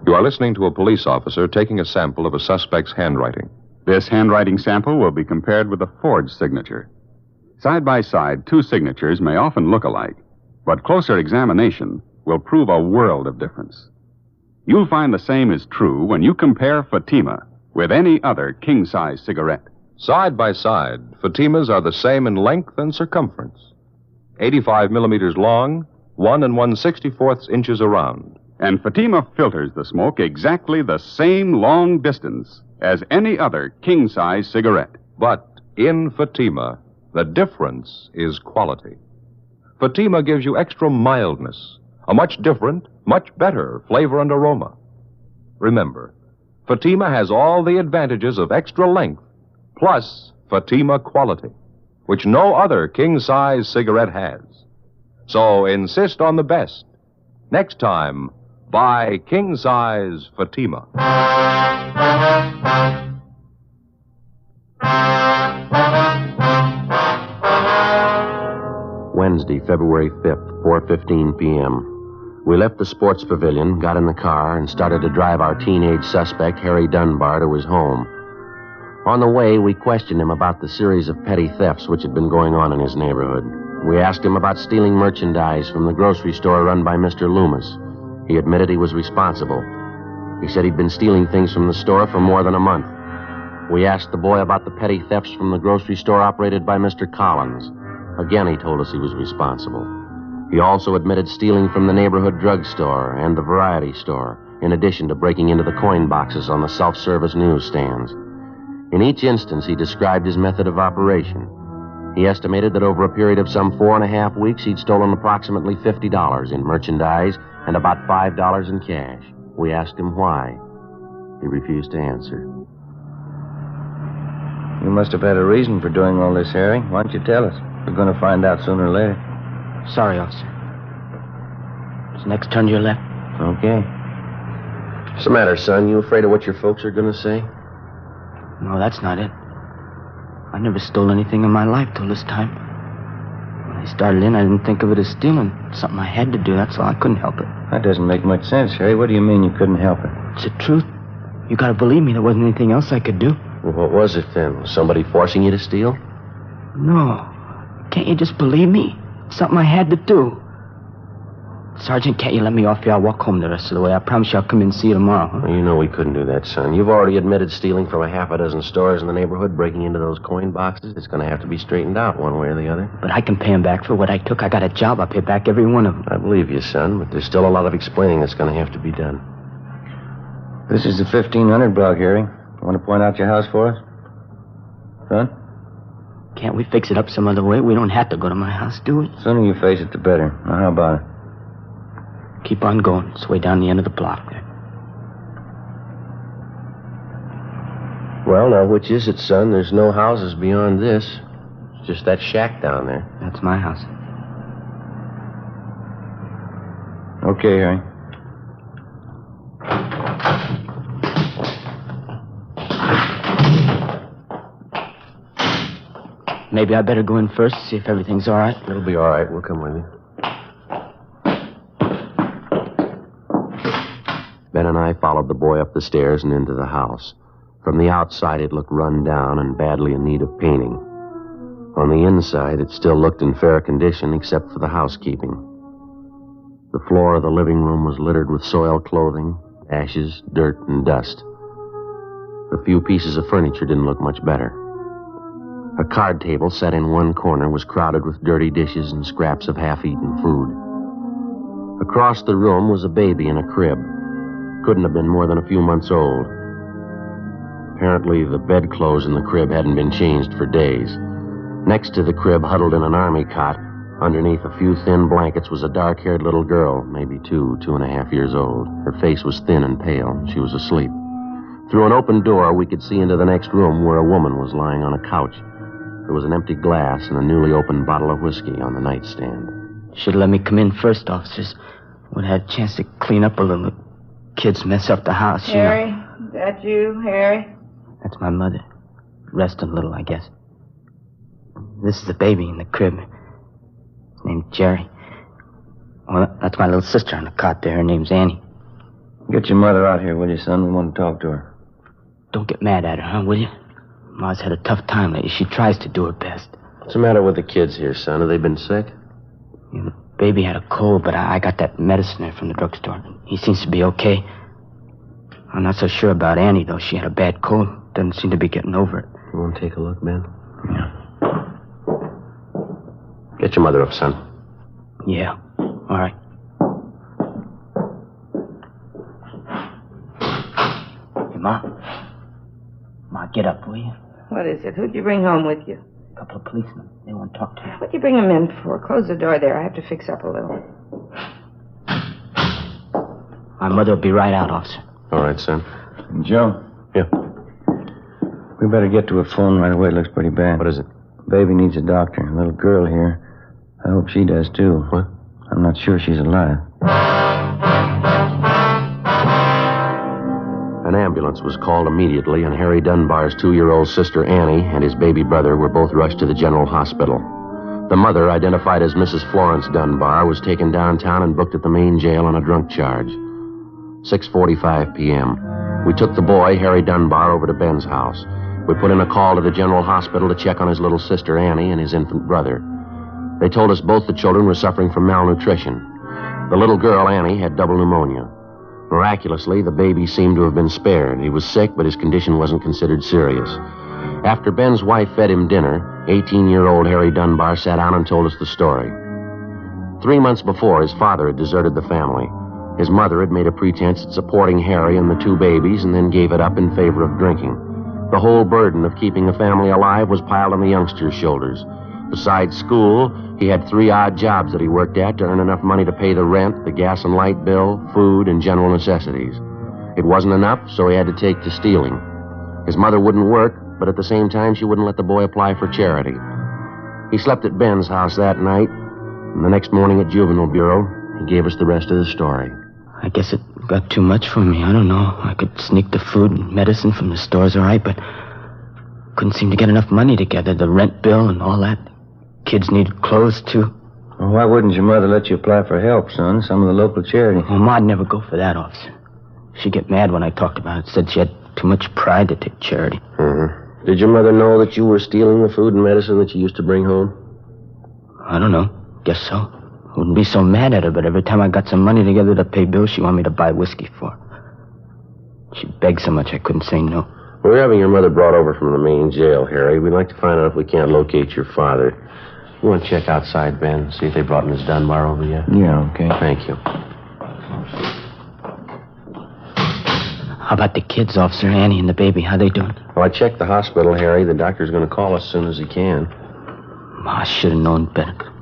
You are listening to a police officer taking a sample of a suspect's handwriting. This handwriting sample will be compared with a forged signature. Side by side, 2 signatures may often look alike, but closer examination will prove a world of difference. You'll find the same is true when you compare Fatima with any other king-size cigarette. Side by side, Fatimas are the same in length and circumference. 85 millimeters long, 1 1/64 inches around. And Fatima filters the smoke exactly the same long distance as any other king-size cigarette. But in Fatima, the difference is quality. Fatima gives you extra mildness, a much different, much better flavor and aroma. Remember, Fatima has all the advantages of extra length, plus Fatima quality, which no other king-size cigarette has. So insist on the best. Next time, buy king-size Fatima. Wednesday, February 5th, 4:15 p.m. We left the sports pavilion, got in the car, and started to drive our teenage suspect, Harry Dunbar, to his home. On the way, we questioned him about the series of petty thefts which had been going on in his neighborhood. We asked him about stealing merchandise from the grocery store run by Mr. Loomis. He admitted he was responsible. He said he'd been stealing things from the store for more than a month. We asked the boy about the petty thefts from the grocery store operated by Mr. Collins. Again, he told us he was responsible. He also admitted stealing from the neighborhood drugstore and the variety store, in addition to breaking into the coin boxes on the self-service newsstands. In each instance, he described his method of operation. He estimated that over a period of some 4.5 weeks, he'd stolen approximately $50 in merchandise and about $5 in cash. We asked him why. He refused to answer. You must have had a reason for doing all this, Harry. Why don't you tell us? We're going to find out sooner or later. Sorry, officer. Is next turn to your left? Okay. What's the matter, son? You afraid of what your folks are going to say? No, that's not it. I never stole anything in my life till this time. When I started in, I didn't think of it as stealing. Something I had to do, that's all. I couldn't help it. That doesn't make much sense, Harry. What do you mean you couldn't help it? It's the truth. You gotta believe me, there wasn't anything else I could do. Well, what was it then? Was somebody forcing you to steal? No. Can't you just believe me? It's something I had to do. Sergeant, can't you let me off here? I'll walk home the rest of the way. I promise you I'll come in and see you tomorrow. Huh? Well, you know we couldn't do that, son. You've already admitted stealing from a half a dozen stores in the neighborhood, breaking into those coin boxes. It's going to have to be straightened out one way or the other. But I can pay him back for what I took. I got a job. I'll pay back every one of them. I believe you, son, but there's still a lot of explaining that's going to have to be done. This is the 1500 block, Harry. Want to point out your house for us? Son? Can't we fix it up some other way? We don't have to go to my house, do we? The sooner you face it, the better. Now, how about it? Keep on going. It's way down the end of the block there. Well, now, which is it, son? There's no houses beyond this. It's just that shack down there. That's my house. Okay, Harry. Maybe I better go in first, see if everything's all right. It'll be all right. We'll come with you. Ben and I followed the boy up the stairs and into the house. From the outside, it looked run down and badly in need of painting. On the inside, it still looked in fair condition, except for the housekeeping. The floor of the living room was littered with soiled clothing, ashes, dirt, and dust. The few pieces of furniture didn't look much better. A card table set in one corner was crowded with dirty dishes and scraps of half-eaten food. Across the room was a baby in a crib. Couldn't have been more than a few months old. Apparently, the bedclothes in the crib hadn't been changed for days. Next to the crib, huddled in an army cot, underneath a few thin blankets, was a dark-haired little girl, maybe 2.5 years old. Her face was thin and pale. She was asleep. Through an open door, we could see into the next room where a woman was lying on a couch. There was an empty glass and a newly opened bottle of whiskey on the nightstand. Should have let me come in first, officers. Would have had a chance to clean up a little. Kids mess up the house, Harry, is that you, Harry? That's my mother. Resting a little, I guess. This is the baby in the crib. His name's Jerry. Well, that's my little sister on the cot there. Her name's Annie. Get your mother out here, will you, son? We want to talk to her. Don't get mad at her, huh, will you? Ma's had a tough time lately. She tries to do her best. What's the matter with the kids here, son? Have they been sick? Yeah, the baby had a cold, but I got that medicine there from the drugstore. He seems to be okay. I'm not so sure about Annie, though. She had a bad cold. Doesn't seem to be getting over it. You want to take a look, Ben? Yeah. Get your mother up, son. Yeah. All right. Hey, Ma. Ma, get up, will you? What is it? Who'd you bring home with you? A couple of policemen. They want to talk to you. What'd you bring them in for? Close the door there. I have to fix up a little. My mother will be right out, officer. All right, son. Joe? Yeah? We better get to a phone right away. It looks pretty bad. What is it? Baby needs a doctor. A little girl here. I hope she does, too. What? I'm not sure she's alive. An ambulance was called immediately, and Harry Dunbar's 2-year-old sister Annie and his baby brother were both rushed to the general hospital. The mother, identified as Mrs. Florence Dunbar, was taken downtown and booked at the main jail on a drunk charge. 6:45 p.m. We took the boy, Harry Dunbar, over to Ben's house. We put in a call to the general hospital to check on his little sister Annie and his infant brother. They told us both the children were suffering from malnutrition. The little girl, Annie, had double pneumonia. Miraculously, the baby seemed to have been spared. He was sick, but his condition wasn't considered serious. After Ben's wife fed him dinner, 18-year-old Harry Dunbar sat down and told us the story. 3 months before, his father had deserted the family. His mother had made a pretense at supporting Harry and the 2 babies and then gave it up in favor of drinking. The whole burden of keeping the family alive was piled on the youngster's shoulders. Besides school, he had 3 odd jobs that he worked at to earn enough money to pay the rent, the gas and light bill, food, and general necessities. It wasn't enough, so he had to take to stealing. His mother wouldn't work, but at the same time, she wouldn't let the boy apply for charity. He slept at Ben's house that night, and the next morning at Juvenile Bureau, he gave us the rest of the story. I guess it got too much for me. I don't know. I could sneak the food and medicine from the stores, all right, but couldn't seem to get enough money together. The rent bill and all that. Kids needed clothes, too. Well, why wouldn't your mother let you apply for help, son? Some of the local charity. Well, Ma'd never go for that, officer. She'd get mad when I talked about it. Said she had too much pride to take charity. Mm-hmm. Did your mother know that you were stealing the food and medicine that you used to bring home? I don't know. Guess so. Wouldn't be so mad at her, but every time I got some money together to pay bills, she wanted me to buy whiskey for her. She begged so much I couldn't say no. We're having your mother brought over from the main jail, Harry. We'd like to find out if we can't locate your father. You want to check outside, Ben? See if they brought Miss Dunbar over yet? Yeah, okay. Thank you. How about the kids, Officer? Annie and the baby, how they doing? Well, I checked the hospital, Harry. The doctor's going to call us as soon as he can. Ma, I should have known better.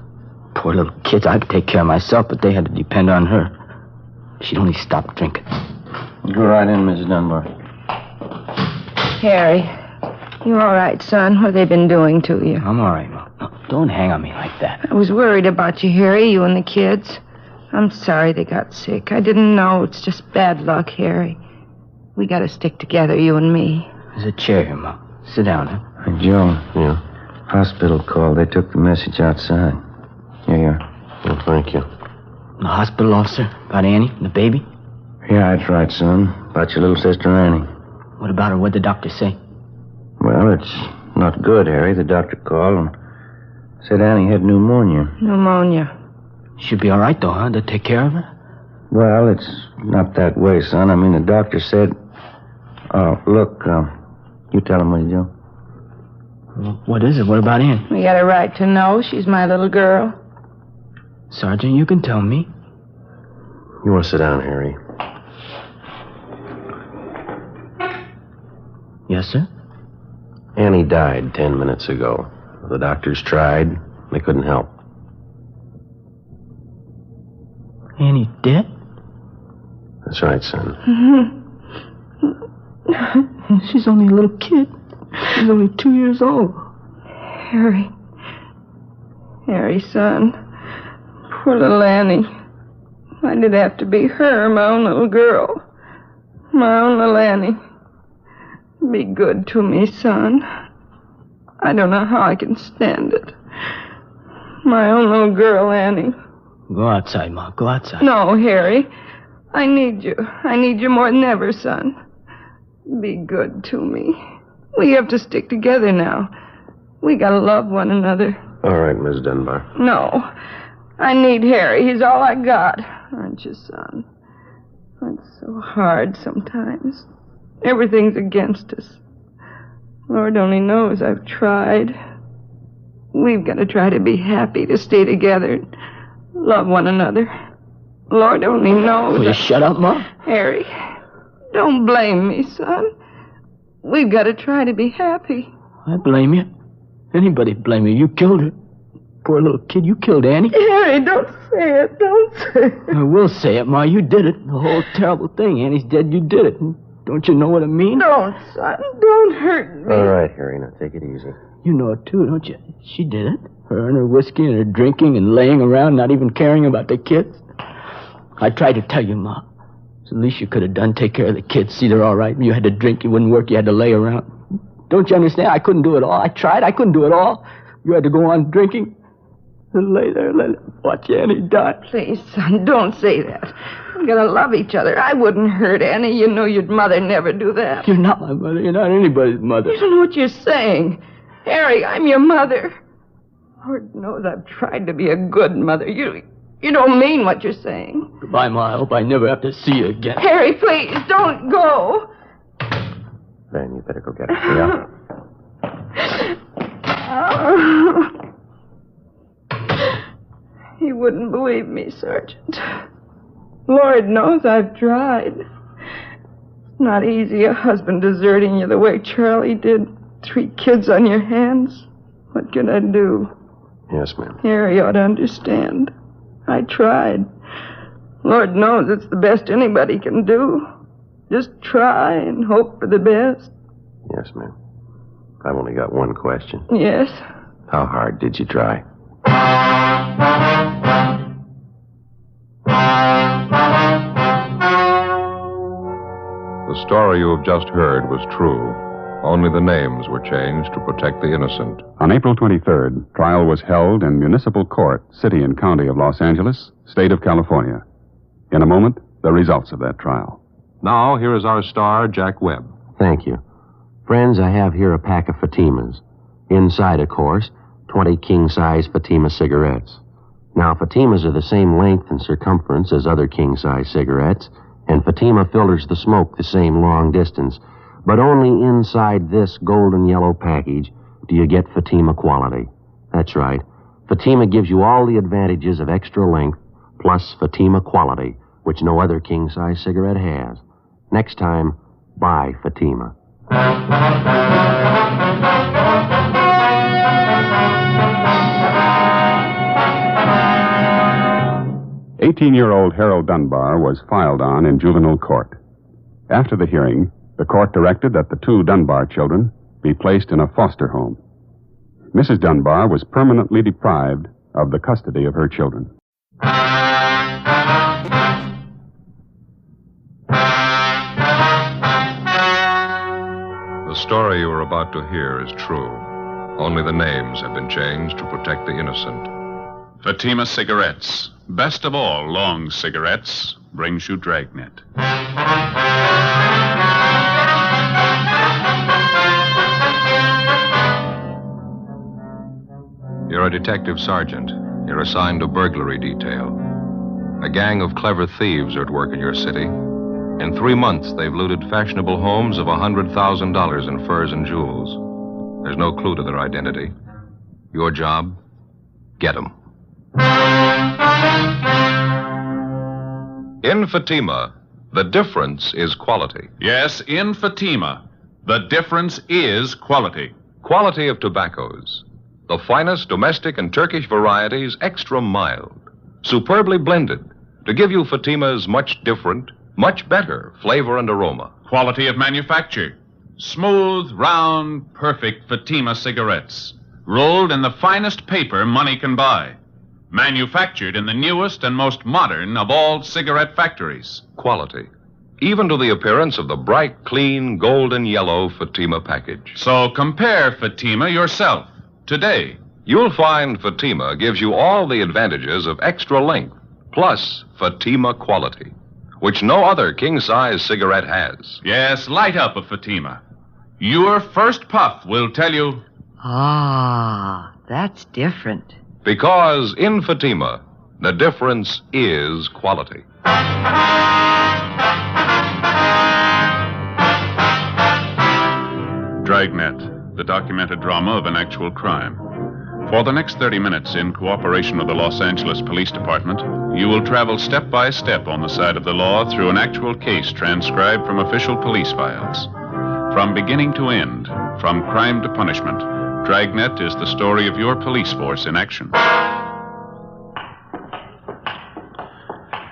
Poor little kids. I could take care of myself, but they had to depend on her. She'd only stopped drinking. Go right in, Mrs. Dunbar. Harry, you all right, son? What have they been doing to you? I'm all right, Ma. No, don't hang on me like that. I was worried about you, Harry, you and the kids. I'm sorry they got sick. I didn't know. It's just bad luck, Harry. We got to stick together, you and me. There's a chair here, Ma. Sit down, huh? Hey, Joe. Yeah? Hospital called. They took the message outside. Here you are. Well, thank you. The hospital, officer? About Annie and the baby? Yeah, that's right, son. About your little sister, Annie. What about her? What'd the doctor say? Well, it's not good, Harry. The doctor called and said Annie had pneumonia. Pneumonia. She'll be all right, though, huh? They'll take care of her? Well, it's not that way, son. I mean, the doctor said... Oh, look, you tell him, will you, Joe? What is it? What about Annie? We got a right to know. She's my little girl. Sergeant, you can tell me. You want to sit down, Harry? Yes, sir? Annie died 10 minutes ago. The doctors tried. They couldn't help. Annie dead? That's right, son. She's only a little kid. She's only 2 years old. Harry. Harry, son. Poor little Annie. Why did it have to be her, my own little girl? My own little Annie. Be good to me, son. I don't know how I can stand it. My own little girl, Annie. Go outside, Ma. Go outside. No, Harry. I need you. I need you more than ever, son. Be good to me. We have to stick together now. We gotta love one another. All right, Miss Dunbar. No. I need Harry. He's all I got. Aren't you, son? It's so hard sometimes. Everything's against us. Lord only knows I've tried. We've got to try to be happy, to stay together, love one another. Lord only knows. Will you shut up, Ma? Harry, don't blame me, son. We've got to try to be happy. I blame you. Anybody blame you. You killed her. Poor little kid, you killed Annie. Harry, don't say it. Don't say it. I will say it, Ma. You did it. The whole terrible thing. Annie's dead. You did it. Don't you know what I mean? Don't, son. Don't hurt me. All right, Harry. Now take it easy. You know it, too, don't you? She did it. Her and her whiskey and her drinking and laying around, not even caring about the kids. I tried to tell you, Ma. It's the least you could have done. Take care of the kids. See they're all right. You had to drink. You wouldn't work. You had to lay around. Don't you understand? I couldn't do it all. I tried. I couldn't do it all. You had to go on drinking. And lay there and watch Annie die. Please, son, don't say that. We're going to love each other. I wouldn't hurt Annie. You know your mother never do that. You're not my mother. You're not anybody's mother. You don't know what you're saying. Harry, I'm your mother. Lord knows I've tried to be a good mother. You don't mean what you're saying. Goodbye, Ma. I hope I never have to see you again. Harry, please, don't go. Ben, you better go get her. Yeah. He wouldn't believe me, Sergeant. Lord knows I've tried. It's not easy, a husband deserting you the way Charlie did. 3 kids on your hands. What can I do? Yes, ma'am. Harry ought to understand. I tried. Lord knows it's the best anybody can do. Just try and hope for the best. Yes, ma'am. I've only got one question. Yes? How hard did you try? The story you have just heard was true. Only the names were changed to protect the innocent. On April 23rd, trial was held in Municipal Court, City and County of Los Angeles, State of California. In a moment, the results of that trial. Now, here is our star, Jack Webb. Thank you. Friends, I have here a pack of Fatimas. Inside, of course, 20 king-size Fatima cigarettes. Now, Fatimas are the same length and circumference as other king-size cigarettes, and Fatima filters the smoke the same long distance. But only inside this golden yellow package do you get Fatima quality. That's right. Fatima gives you all the advantages of extra length plus Fatima quality, which no other king-size cigarette has. Next time, buy Fatima. 18-year-old Harold Dunbar was filed on in juvenile court. After the hearing, the court directed that the 2 Dunbar children be placed in a foster home. Mrs. Dunbar was permanently deprived of the custody of her children. The story you are about to hear is true. Only the names have been changed to protect the innocent. Fatima Cigarettes, best of all long cigarettes, brings you Dragnet. You're a detective sergeant. You're assigned to burglary detail. A gang of clever thieves are at work in your city. In 3 months, they've looted fashionable homes of $100,000 in furs and jewels. There's no clue to their identity. Your job? Get them. In Fatima, the difference is quality. Yes, in Fatima, the difference is quality. Quality of tobaccos. The finest domestic and Turkish varieties, extra mild, superbly blended, to give you Fatima's much different, much better flavor and aroma. Quality of manufacture. Smooth, round, perfect Fatima cigarettes. Rolled in the finest paper money can buy. Manufactured in the newest and most modern of all cigarette factories. Quality. Even to the appearance of the bright, clean, golden yellow Fatima package. So compare Fatima yourself today. You'll find Fatima gives you all the advantages of extra length, plus Fatima quality, which no other king-size cigarette has. Yes, light up a Fatima. Your first puff will tell you... Ah, that's different. Because in Fatima, the difference is quality. Dragnet, the documented drama of an actual crime. For the next 30 minutes, in cooperation with the Los Angeles Police Department, you will travel step by step on the side of the law through an actual case transcribed from official police files. From beginning to end, from crime to punishment, Dragnet is the story of your police force in action.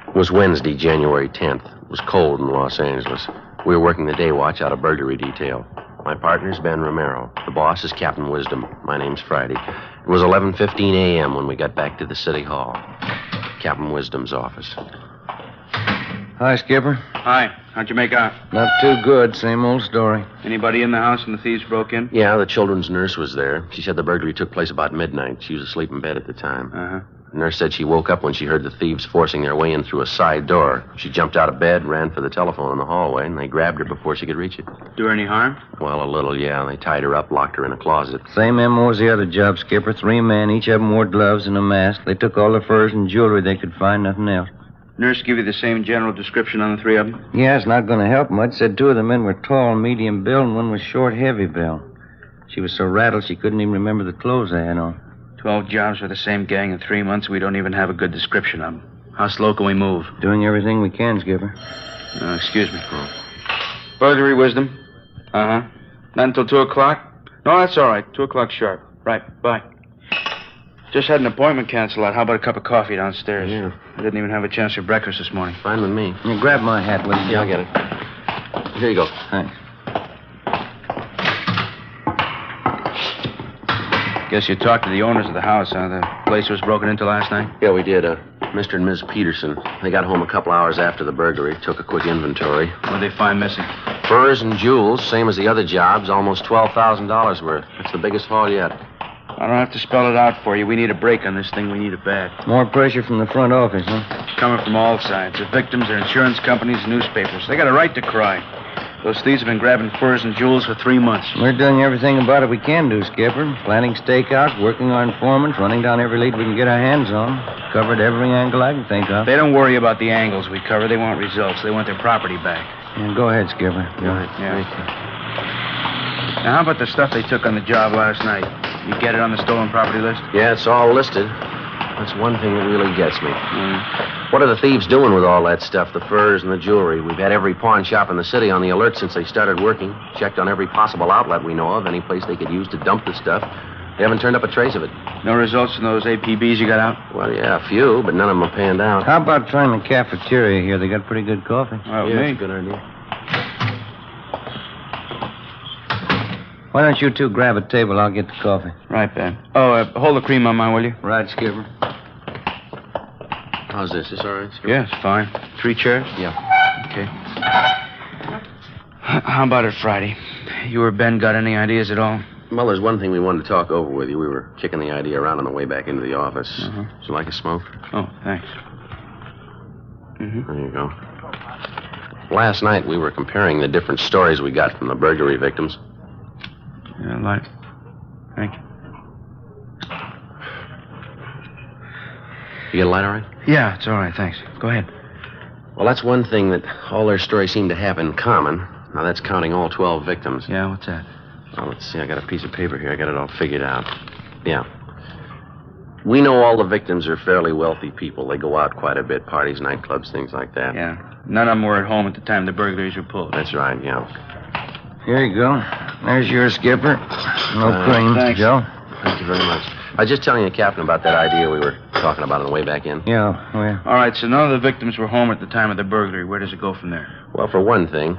It was Wednesday, January 10th. It was cold in Los Angeles. We were working the day watch out of burglary detail. My partner's Ben Romero. The boss is Captain Wisdom. My name's Friday. It was 11:15 a.m. when we got back to the city hall. Captain Wisdom's office. Hi, Skipper. Hi. How'd you make out? Not too good. Same old story. Anybody in the house when the thieves broke in? Yeah, the children's nurse was there. She said the burglary took place about midnight. She was asleep in bed at the time. Uh-huh. The nurse said she woke up when she heard the thieves forcing their way in through a side door. She jumped out of bed, ran for the telephone in the hallway, and they grabbed her before she could reach it. Do her any harm? Well, a little, yeah. They tied her up, locked her in a closet. Same MO as the other job, Skipper. 3 men. Each of them wore gloves and a mask. They took all the furs and jewelry they could find. Nothing else. Nurse give you the same general description on the 3 of them? Yeah, it's not going to help much. Said 2 of the men were tall, medium build, and one was short, heavy build. She was so rattled she couldn't even remember the clothes they had on. 12 jobs for the same gang in 3 months. We don't even have a good description of them. How slow can we move? Doing everything we can, Skipper. Excuse me. Burglary, Wisdom. Uh-huh. Not until 2 o'clock? No, that's all right. 2 o'clock sharp. Right. Bye. Just had an appointment canceled out. How about a cup of coffee downstairs? Yeah. I didn't even have a chance for breakfast this morning. Fine with me. You grab my hat, will you? Yeah, I'll get it. Here you go. Thanks. Guess you talked to the owners of the house, huh? The place was broken into last night? Yeah, we did. Mr. and Ms. Peterson. They got home a couple hours after the burglary, took a quick inventory. What did they find missing? Furs and jewels, same as the other jobs, almost $12,000 worth. That's the biggest haul yet. I don't have to spell it out for you. We need a break on this thing. We need it bad. More pressure from the front office, huh? Coming from all sides. The victims, their insurance companies, newspapers. They got a right to cry. Those thieves have been grabbing furs and jewels for 3 months. We're doing everything about it we can do, Skipper. Planning stakeouts, working on informants, running down every lead we can get our hands on. Covered every angle I can think of. They don't worry about the angles we cover. They want results. They want their property back. Yeah, go ahead, Skipper. Go ahead. Yeah. Now, how about the stuff they took on the job last night? You get it on the stolen property list? Yeah, it's all listed. That's one thing that really gets me. What are the thieves doing with all that stuff, the furs and the jewelry? We've had every pawn shop in the city on the alert since they started working. Checked on every possible outlet we know of, any place they could use to dump the stuff. They haven't turned up a trace of it. No results from those APBs you got out? Well, yeah, a few, but none of them have panned out. How about trying the cafeteria here? They got pretty good coffee. Oh, yeah, me? that's a good idea. Why don't you two grab a table? I'll get the coffee. Right, Ben. Oh, hold the cream on mine, will you? Right, Skipper. How's this? Is this all right, Skipper? Yeah, it's fine. 3 chairs? Yeah. Okay. How about it Friday? You or Ben got any ideas at all? Well, there's one thing we wanted to talk over with you. We were kicking the idea around on the way back into the office. Would you like a smoke? Oh, thanks. There you go. Last night, we were comparing the different stories we got from the burglary victims. Yeah, light. Thank you. You get a light all right? Yeah, it's all right, thanks. Go ahead. Well, that's one thing that all their stories seem to have in common. Now, that's counting all 12 victims. Yeah, what's that? Well, let's see. I got a piece of paper here. I got it all figured out. Yeah. We know all the victims are fairly wealthy people. They go out quite a bit, parties, nightclubs, things like that. Yeah. None of them were at home at the time the burglaries were pulled. That's right, yeah. Here you go. There's your Skipper. No cream, thanks. Joe. Thank you very much. I was just telling the captain about that idea we were talking about on the way back in. Yeah, well. All right, so none of the victims were home at the time of the burglary. Where does it go from there? Well, for one thing,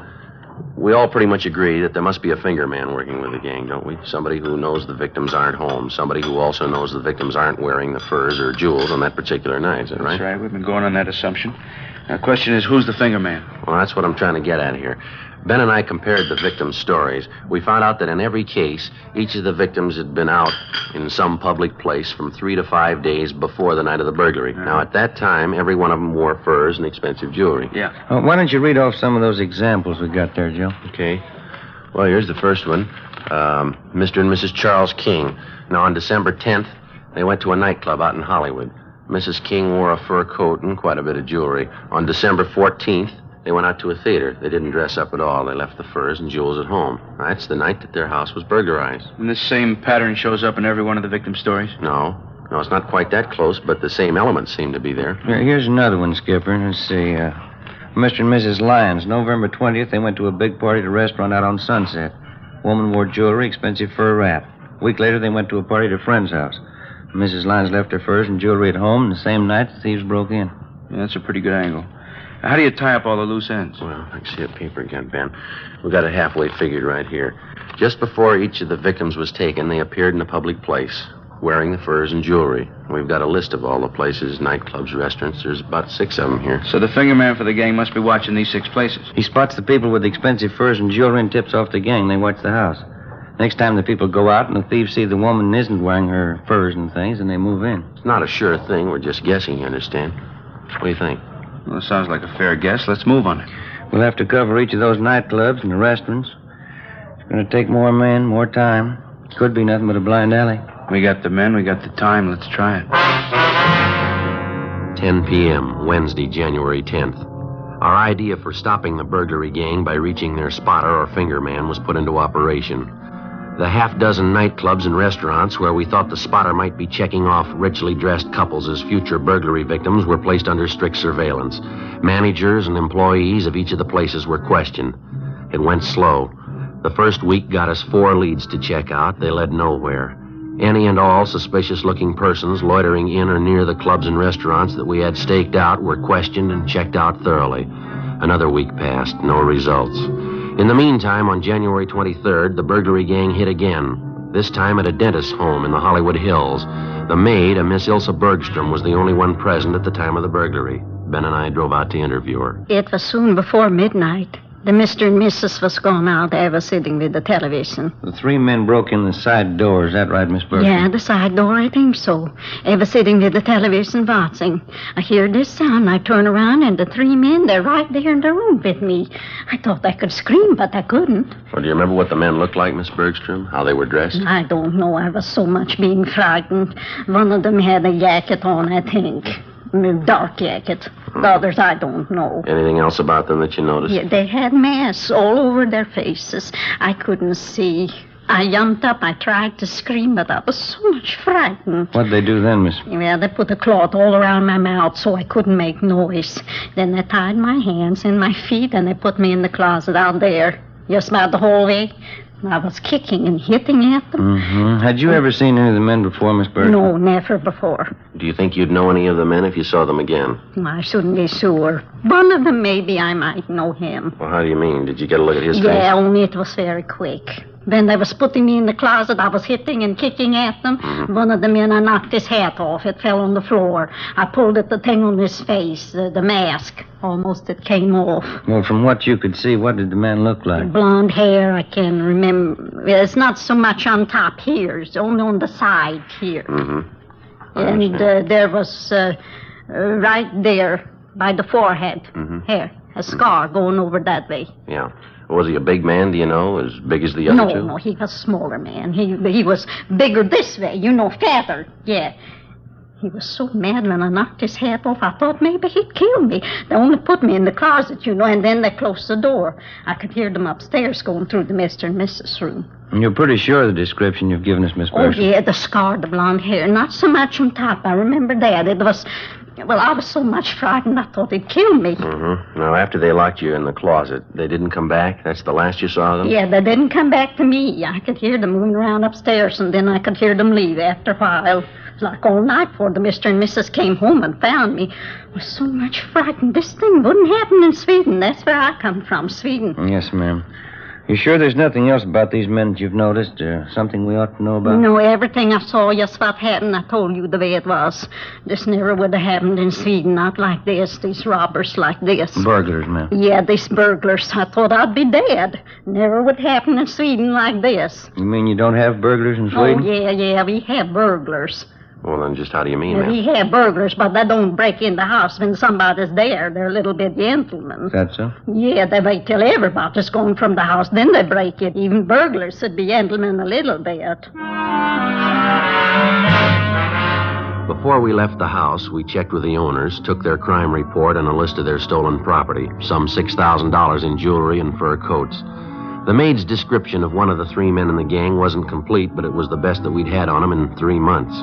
we all pretty much agree that there must be a finger man working with the gang, don't we? Somebody who knows the victims aren't home. Somebody who also knows the victims aren't wearing the furs or jewels on that particular night. Is that right? That's right. We've been going on that assumption. Now, the question is, who's the finger man? Well, that's what I'm trying to get at here. Ben and I compared the victims' stories. We found out that in every case, each of the victims had been out in some public place from 3 to 5 days before the night of the burglary. Now, at that time, every one of them wore furs and expensive jewelry. Yeah. Why don't you read off some of those examples we got there, Joe? Okay. Well, here's the first one. Mr. and Mrs. Charles King. Now, on December 10th, they went to a nightclub out in Hollywood. Mrs. King wore a fur coat and quite a bit of jewelry. On December 14th, they went out to a theater. They didn't dress up at all. They left the furs and jewels at home. That's the night that their house was burglarized. And this same pattern shows up in every one of the victim stories? No, it's not quite that close, but the same elements seem to be there. Here's another one, Skipper. Let's see. Mr. and Mrs. Lyons. November 20th, they went to a big party at a restaurant out on Sunset. Woman wore jewelry, expensive fur wrap. A week later, they went to a party at a friend's house. Mrs. Lyons left her furs and jewelry at home, and the same night, the thieves broke in. Yeah, that's a pretty good angle. How do you tie up all the loose ends? Well, I can see that paper again, Ben. We got it halfway figured right here. Just before each of the victims was taken, they appeared in a public place, wearing the furs and jewelry. We've got a list of all the places, nightclubs, restaurants. There's about 6 of them here. So the finger man for the gang must be watching these 6 places. He spots the people with the expensive furs and jewelry and tips off the gang. They watch the house. Next time the people go out and the thieves see the woman isn't wearing her furs and things, and they move in. It's not a sure thing. We're just guessing, you understand? What do you think? Well, it sounds like a fair guess. Let's move on it. We'll have to cover each of those nightclubs and the restaurants. It's going to take more men, more time. Could be nothing but a blind alley. We got the men, we got the time. Let's try it. 10 p.m., Wednesday, January 10th. Our idea for stopping the burglary gang by reaching their spotter or finger man was put into operation. The half-dozen nightclubs and restaurants where we thought the spotter might be checking off richly dressed couples as future burglary victims were placed under strict surveillance. Managers and employees of each of the places were questioned. It went slow. The first week got us 4 leads to check out. They led nowhere. Any and all suspicious-looking persons loitering in or near the clubs and restaurants that we had staked out were questioned and checked out thoroughly. Another week passed, no results. In the meantime, on January 23rd, the burglary gang hit again. This time at a dentist's home in the Hollywood Hills. The maid, a Miss Ilsa Bergstrom, was the only one present at the time of the burglary. Ben and I drove out to interview her. It was soon before midnight. The Mr. and Mrs. was gone out. I was sitting with the television. The three men broke in the side door. Is that right, Miss Bergstrom? Yeah, the side door, I think so. I was sitting with the television watching. I hear this sound. I turn around, and the three men, they're right there in the room with me. I thought I could scream, but I couldn't. Well, do you remember what the men looked like, Miss Bergstrom? How they were dressed? I don't know. I was so much being frightened. One of them had a jacket on, I think. A dark jacket. The others, I don't know. Anything else about them that you noticed? Yeah, they had masks all over their faces. I couldn't see. I jumped up. I tried to scream, but I was so much frightened. What'd they do then, Miss? Well, they put a cloth all around my mouth so I couldn't make noise. Then they tied my hands and my feet, and they put me in the closet out there, just about the hallway. I was kicking and hitting at them. Mm-hmm. Had you ever seen any of the men before, Miss Bergstrom? No, never before. Do you think you'd know any of the men if you saw them again? I shouldn't be sure. One of them, maybe I might know him. Well, how do you mean? Did you get a look at his face? Yeah, only it was very quick. When they was putting me in the closet, I was hitting and kicking at them. Mm-hmm. One of the men, I knocked his hat off. It fell on the floor. I pulled at the thing on his face, the mask. Almost it came off. Well, from what you could see, what did the man look like? Blonde hair, I can remember. It's not so much on top here. It's only on the side here. Mm-hmm. And there was right there by the forehead, here, a scar going over that way. Yeah. Was he a big man, do you know? As big as the other two? No, he was a smaller man. He was bigger this way, fatter. Yeah. He was so mad when I knocked his hat off, I thought maybe he'd kill me. They only put me in the closet, and then they closed the door. I could hear them upstairs going through the Mr. and Mrs. room. And you're pretty sure of the description you've given us, Miss Bergstrom? Oh, yeah, the scar, the blonde hair. Not so much on top. I remember that. It was... Well, I was so much frightened, I thought he'd kill me. Mm-hmm. Now, after they locked you in the closet, they didn't come back? That's the last you saw them? Yeah, they didn't come back to me. I could hear them moving around upstairs, and then I could hear them leave after a while. It was like all night before the Mr. and Mrs. came home and found me. I was so much frightened. This thing wouldn't happen in Sweden. That's where I come from, Sweden. Yes, ma'am. You sure there's nothing else about these men that you've noticed, or something we ought to know about? No, everything I saw, just what happened, I told you the way it was. This never would have happened in Sweden, not like this, these robbers like this. Burglars, ma'am. Yeah, these burglars. I thought I'd be dead. Never would happen in Sweden like this. You mean you don't have burglars in Sweden? Oh, yeah, we have burglars. Well, then just how do you mean that? We have burglars, but they don't break in the house when somebody's there. They're a little bit gentlemen. Is that so? Yeah, they wait till everybody's gone from the house, then they break it. Even burglars should be gentlemen a little bit. Before we left the house, we checked with the owners, took their crime report and a list of their stolen property, some $6,000 in jewelry and fur coats. The maid's description of one of the three men in the gang wasn't complete, but it was the best that we'd had on him in 3 months.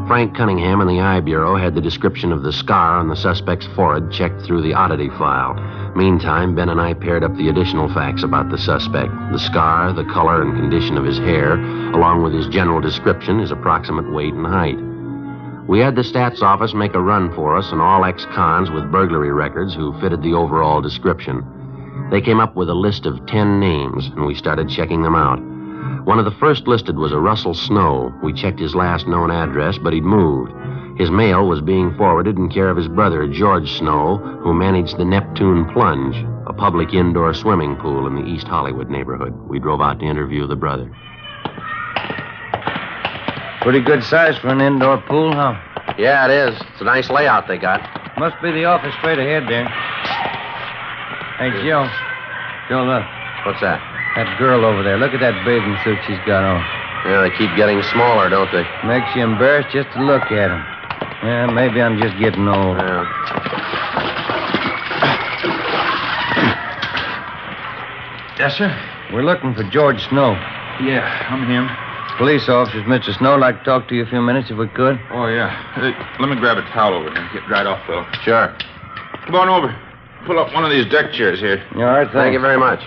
Frank Cunningham in the Eye Bureau had the description of the scar on the suspect's forehead checked through the oddity file. Meantime, Ben and I paired up the additional facts about the suspect. The scar, the color and condition of his hair, along with his general description, his approximate weight and height. We had the stats office make a run for us and all ex-cons with burglary records who fitted the overall description. They came up with a list of 10 names, and we started checking them out. One of the first listed was a Russell Snow. We checked his last known address, but he'd moved. His mail was being forwarded in care of his brother, George Snow, who managed the Neptune Plunge, a public indoor swimming pool in the East Hollywood neighborhood. We drove out to interview the brother. Pretty good size for an indoor pool, huh? Yeah, it is. It's a nice layout they got. Must be the office straight ahead there. Hey, Joe. Joe, look. What's that? That girl over there. Look at that bathing suit she's got on. Yeah, they keep getting smaller, don't they? Makes you embarrassed just to look at them. Yeah, maybe I'm just getting old. Yeah. Yes, sir? We're looking for George Snow. Yeah, I'm him. Police officers, Mr. Snow. Like to talk to you a few minutes if we could. Oh, yeah. Hey, let me grab a towel over here and get dried off, Phil. Sure. Come on over. Pull up one of these deck chairs here. All right, Thank you very much.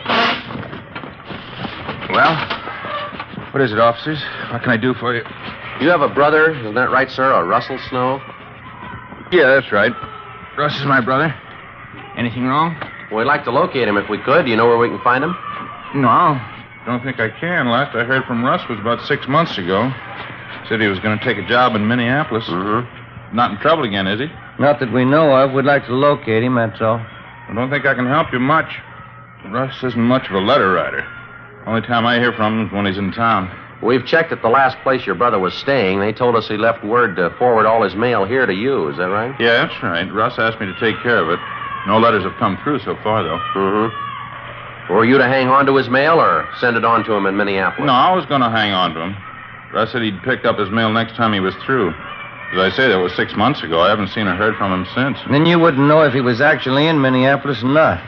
Well, what is it, officers? What can I do for you? You have a brother, isn't that right, sir? A Russell Snow? Yeah, that's right. Russ is my brother. Anything wrong? We'd like to locate him if we could. Do you know where we can find him? No, Don't think I can. Last I heard from Russ was about 6 months ago. Said he was going to take a job in Minneapolis. Mm-hmm. Not in trouble again, is he? Not that we know of. We'd like to locate him, that's all. I don't think I can help you much. Russ isn't much of a letter writer. Only time I hear from him is when he's in town. We've checked at the last place your brother was staying. They told us he left word to forward all his mail here to you. Is that right? Yeah, that's right. Russ asked me to take care of it. No letters have come through so far, though. Mm-hmm. Were you to hang on to his mail or send it on to him in Minneapolis? No, I was going to hang on to him. Russ said he'd pick up his mail next time he was through. As I say, that was 6 months ago. I haven't seen or heard from him since. Then you wouldn't know if he was actually in Minneapolis or not.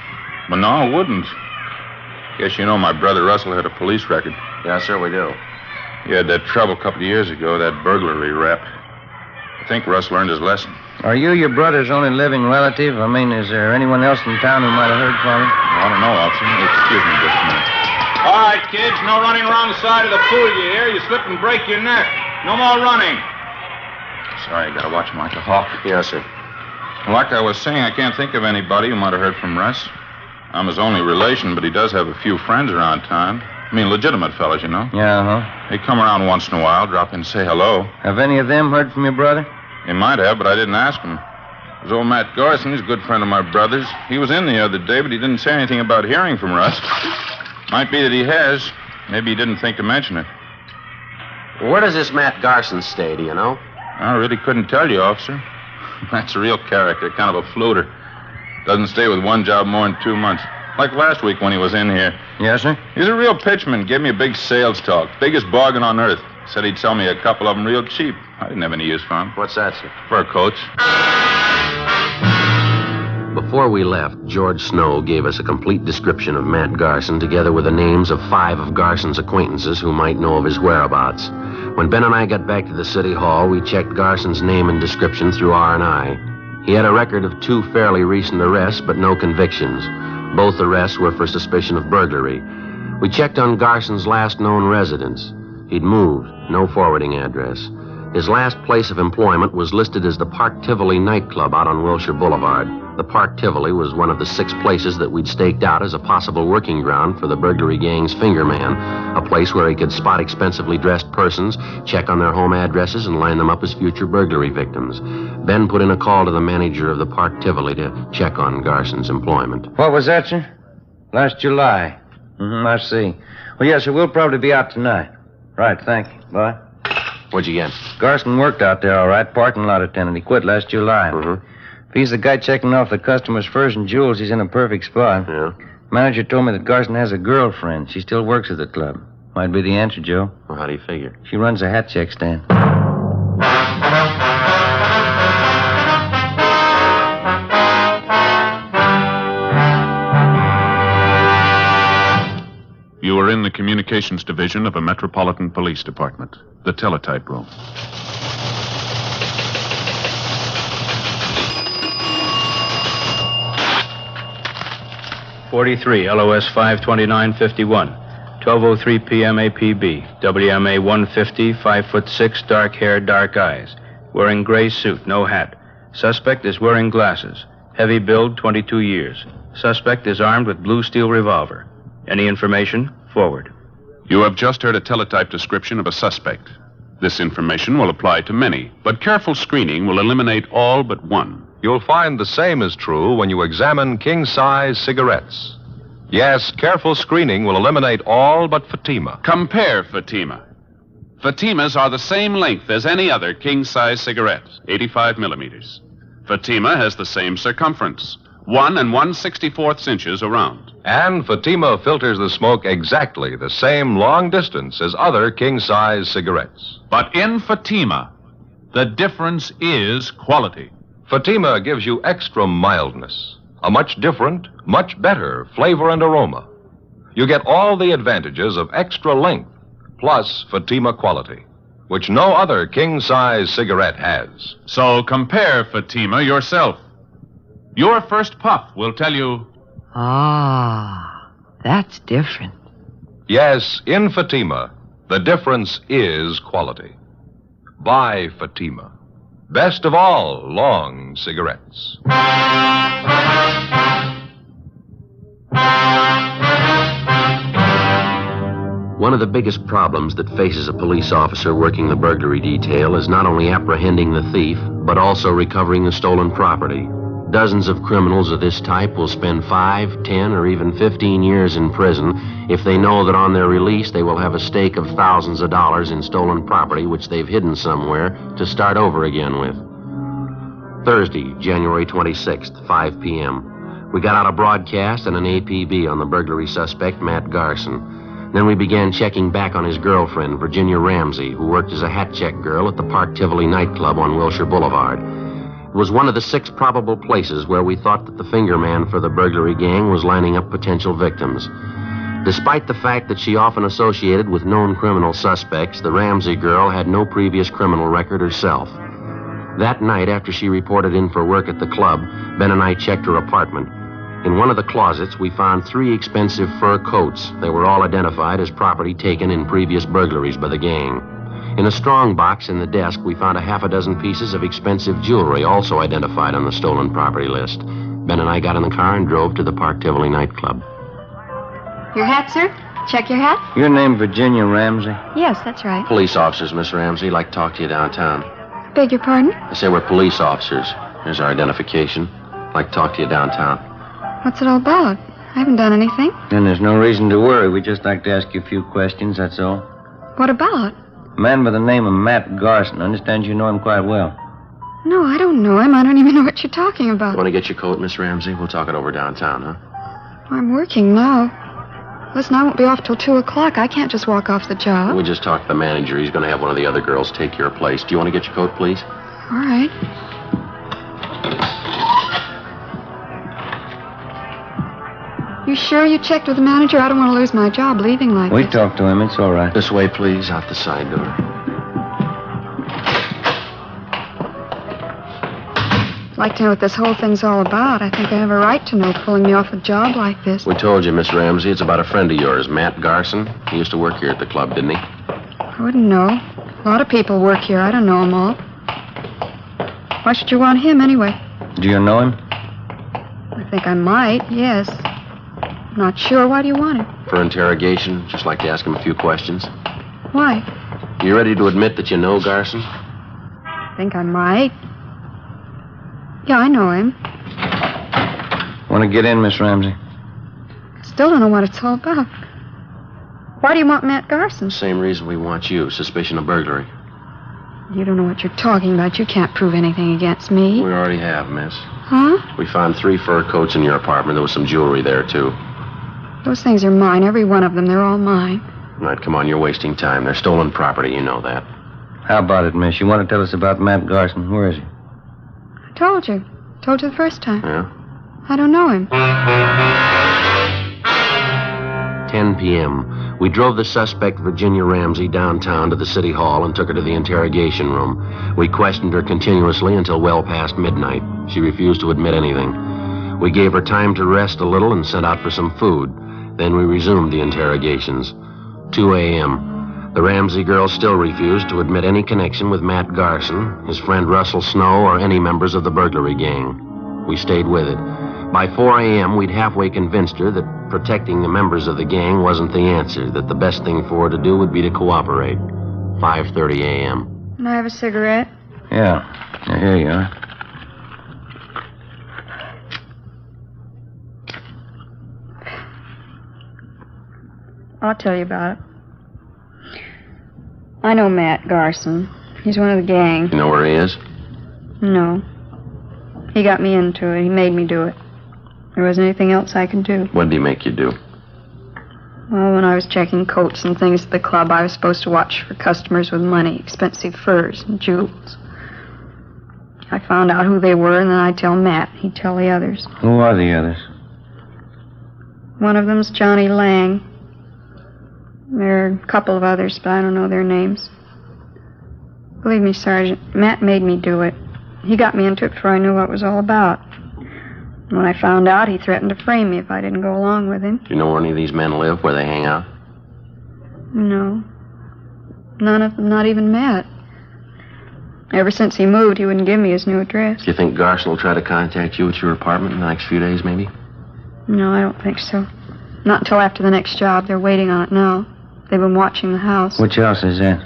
Well, no, I wouldn't. Guess you know my brother Russell had a police record. Yes, sir, we do. He had that trouble a couple of years ago, that burglary rap. I think Russ learned his lesson. Are you your brother's only living relative? I mean, is there anyone else in town who might have heard from him? I don't know, officer. Excuse me just a minute. All right, kids, no running around the side of the pool, you hear? You slip and break your neck. No more running. Sorry, I gotta watch him like a hawk. Yes, sir. Like I was saying, I can't think of anybody who might have heard from Russ. I'm his only relation, but he does have a few friends around town. I mean, legitimate fellas, you know. Yeah, huh? They come around once in a while, drop in, say hello. Have any of them heard from your brother? He might have, but I didn't ask him. There's old Matt Garson. He's a good friend of my brother's. He was in the other day, but he didn't say anything about hearing from Russ. Might be that he has. Maybe he didn't think to mention it. Where does this Matt Garson stay, do you know? I really couldn't tell you, officer. That's a real character, kind of a floater. Doesn't stay with one job more than 2 months. Like last week when he was in here. Yes, sir? He's a real pitchman. Gave me a big sales talk. Biggest bargain on earth. Said he'd sell me a couple of them real cheap. I didn't have any use for him. What's that, sir? Fur coats. Before we left, George Snow gave us a complete description of Matt Garson, together with the names of 5 of Garson's acquaintances who might know of his whereabouts. When Ben and I got back to the city hall, we checked Garson's name and description through R&I. He had a record of 2 fairly recent arrests, but no convictions. Both arrests were for suspicion of burglary. We checked on Garson's last known residence. He'd moved, no forwarding address. His last place of employment was listed as the Park Tivoli nightclub out on Wilshire Boulevard. The Park Tivoli was one of the 6 places that we'd staked out as a possible working ground for the burglary gang's finger man, a place where he could spot expensively dressed persons, check on their home addresses, and line them up as future burglary victims. Ben put in a call to the manager of the Park Tivoli to check on Garson's employment. What was that, sir? Last July. I see. Well, yes, sir, we'll probably be out tonight. Right, thank you. Bye. What'd you get? Garson worked out there, all right. Parking lot attendant. He quit last July. If he's the guy checking off the customers' furs and jewels, he's in a perfect spot. Yeah. Manager told me that Garson has a girlfriend. She still works at the club. Might be the answer, Joe. Well, how do you figure? She runs a hat check stand. You are in the communications division of a Metropolitan Police Department, the teletype room. '43, LOS 52951, 12:03 p.m. APB, WMA 150, 5'6", dark hair, dark eyes, wearing gray suit, no hat. Suspect is wearing glasses. Heavy build, 22 years. Suspect is armed with blue steel revolver. Any information? Forward. You have just heard a teletype description of a suspect. This information will apply to many, but careful screening will eliminate all but one. You'll find the same is true when you examine king-size cigarettes. Yes, careful screening will eliminate all but Fatima. Compare Fatima. Fatimas are the same length as any other king-size cigarette, 85 millimeters. Fatima has the same circumference, 1 1/64 inches around. And Fatima filters the smoke exactly the same long distance as other king-size cigarettes. But in Fatima, the difference is quality. Fatima gives you extra mildness, a much different, much better flavor and aroma. You get all the advantages of extra length, plus Fatima quality, which no other king-size cigarette has. So compare Fatima yourself. Your first puff will tell you... Ah, that's different. Yes, in Fatima, the difference is quality. Buy Fatima. Best of all long cigarettes. One of the biggest problems that faces a police officer working the burglary detail is not only apprehending the thief, but also recovering the stolen property. Dozens of criminals of this type will spend 5, 10, or even 15 years in prison if they know that on their release they will have a stake of thousands of dollars in stolen property which they've hidden somewhere to start over again with. Thursday, January 26th, 5 p.m. We got out a broadcast and an APB on the burglary suspect, Matt Garson. Then we began checking back on his girlfriend, Virginia Ramsey, who worked as a hat check girl at the Park Tivoli nightclub on Wilshire Boulevard. It was one of the 6 probable places where we thought that the finger man for the burglary gang was lining up potential victims. Despite the fact that she often associated with known criminal suspects, the Ramsey girl had no previous criminal record herself. That night, after she reported in for work at the club, Ben and I checked her apartment. In one of the closets, we found 3 expensive fur coats. They were all identified as property taken in previous burglaries by the gang. In a strong box in the desk, we found a half a dozen pieces of expensive jewelry, also identified on the stolen property list. Ben and I got in the car and drove to the Park Tivoli nightclub. Your hat, sir? Check your hat? Your name Virginia Ramsey? Yes, that's right. Police officers, Miss Ramsey. Like to talk to you downtown. Beg your pardon? I say we're police officers. Here's our identification. Like to talk to you downtown. What's it all about? I haven't done anything. Then there's no reason to worry. We'd just like to ask you a few questions, that's all. What about? A man by the name of Matt Garson. I understand you know him quite well. No, I don't know him. I don't even know what you're talking about. Want to get your coat, Miss Ramsey? We'll talk it over downtown, huh? I'm working now. Listen, I won't be off till 2 o'clock. I can't just walk off the job. We just talked to the manager. He's going to have one of the other girls take your place. Do you want to get your coat, please? All right. You sure you checked with the manager? I don't want to lose my job leaving like We this. talked to him. It's all right. This way, please. Out the side door. I'd like to know what this whole thing's all about. I think I have a right to know, pulling me off a job like this. We told you, Miss Ramsey. It's about a friend of yours, Matt Garson. He used to work here at the club, didn't he? I wouldn't know. A lot of people work here. I don't know them all. Why should you want him anyway? Do you know him? I think I might, yes. Not sure. Why do you want him? For interrogation. Just like to ask him a few questions. Why? You ready to admit that you know Garson? I think I might. Yeah, I know him. Want to get in, Miss Ramsey? Still don't know what it's all about. Why do you want Matt Garson? Same reason we want you. Suspicion of burglary. You don't know what you're talking about. You can't prove anything against me. We already have, miss. Huh? We found 3 fur coats in your apartment. There was some jewelry there, too. Those things are mine. Every one of them. They're all mine. All right, come on. You're wasting time. They're stolen property. You know that. How about it, miss? You want to tell us about Matt Garson? Where is he? I told you. Told you the first time. Yeah? I don't know him. 10 p.m. We drove the suspect, Virginia Ramsey, downtown to the city hall and took her to the interrogation room. We questioned her continuously until well past midnight. She refused to admit anything. We gave her time to rest a little and sent out for some food. Then we resumed the interrogations. 2 a.m. The Ramsey girl still refused to admit any connection with Matt Garson, his friend Russell Snow, or any members of the burglary gang. We stayed with it. By 4 a.m., we'd halfway convinced her that protecting the members of the gang wasn't the answer, that the best thing for her to do would be to cooperate. 5:30 a.m. Can I have a cigarette? Yeah. Here you are. I'll tell you about it. I know Matt Garson. He's one of the gang. You know where he is? No. He got me into it. He made me do it. There wasn't anything else I could do. What did he make you do? Well, when I was checking coats and things at the club, I was supposed to watch for customers with money, expensive furs and jewels. I found out who they were, and then I'd tell Matt. He'd tell the others. Who are the others? One of them's Johnny Lang. There are a couple of others, but I don't know their names. Believe me, Sergeant, Matt made me do it. He got me into it before I knew what it was all about. When I found out, he threatened to frame me if I didn't go along with him. Do you know where any of these men live, where they hang out? No. None of them, not even Matt. Ever since he moved, he wouldn't give me his new address. Do you think Garson will try to contact you at your apartment in the next few days, maybe? No, I don't think so. Not until after the next job. They're waiting on it now. They've been watching the house. Which house is that?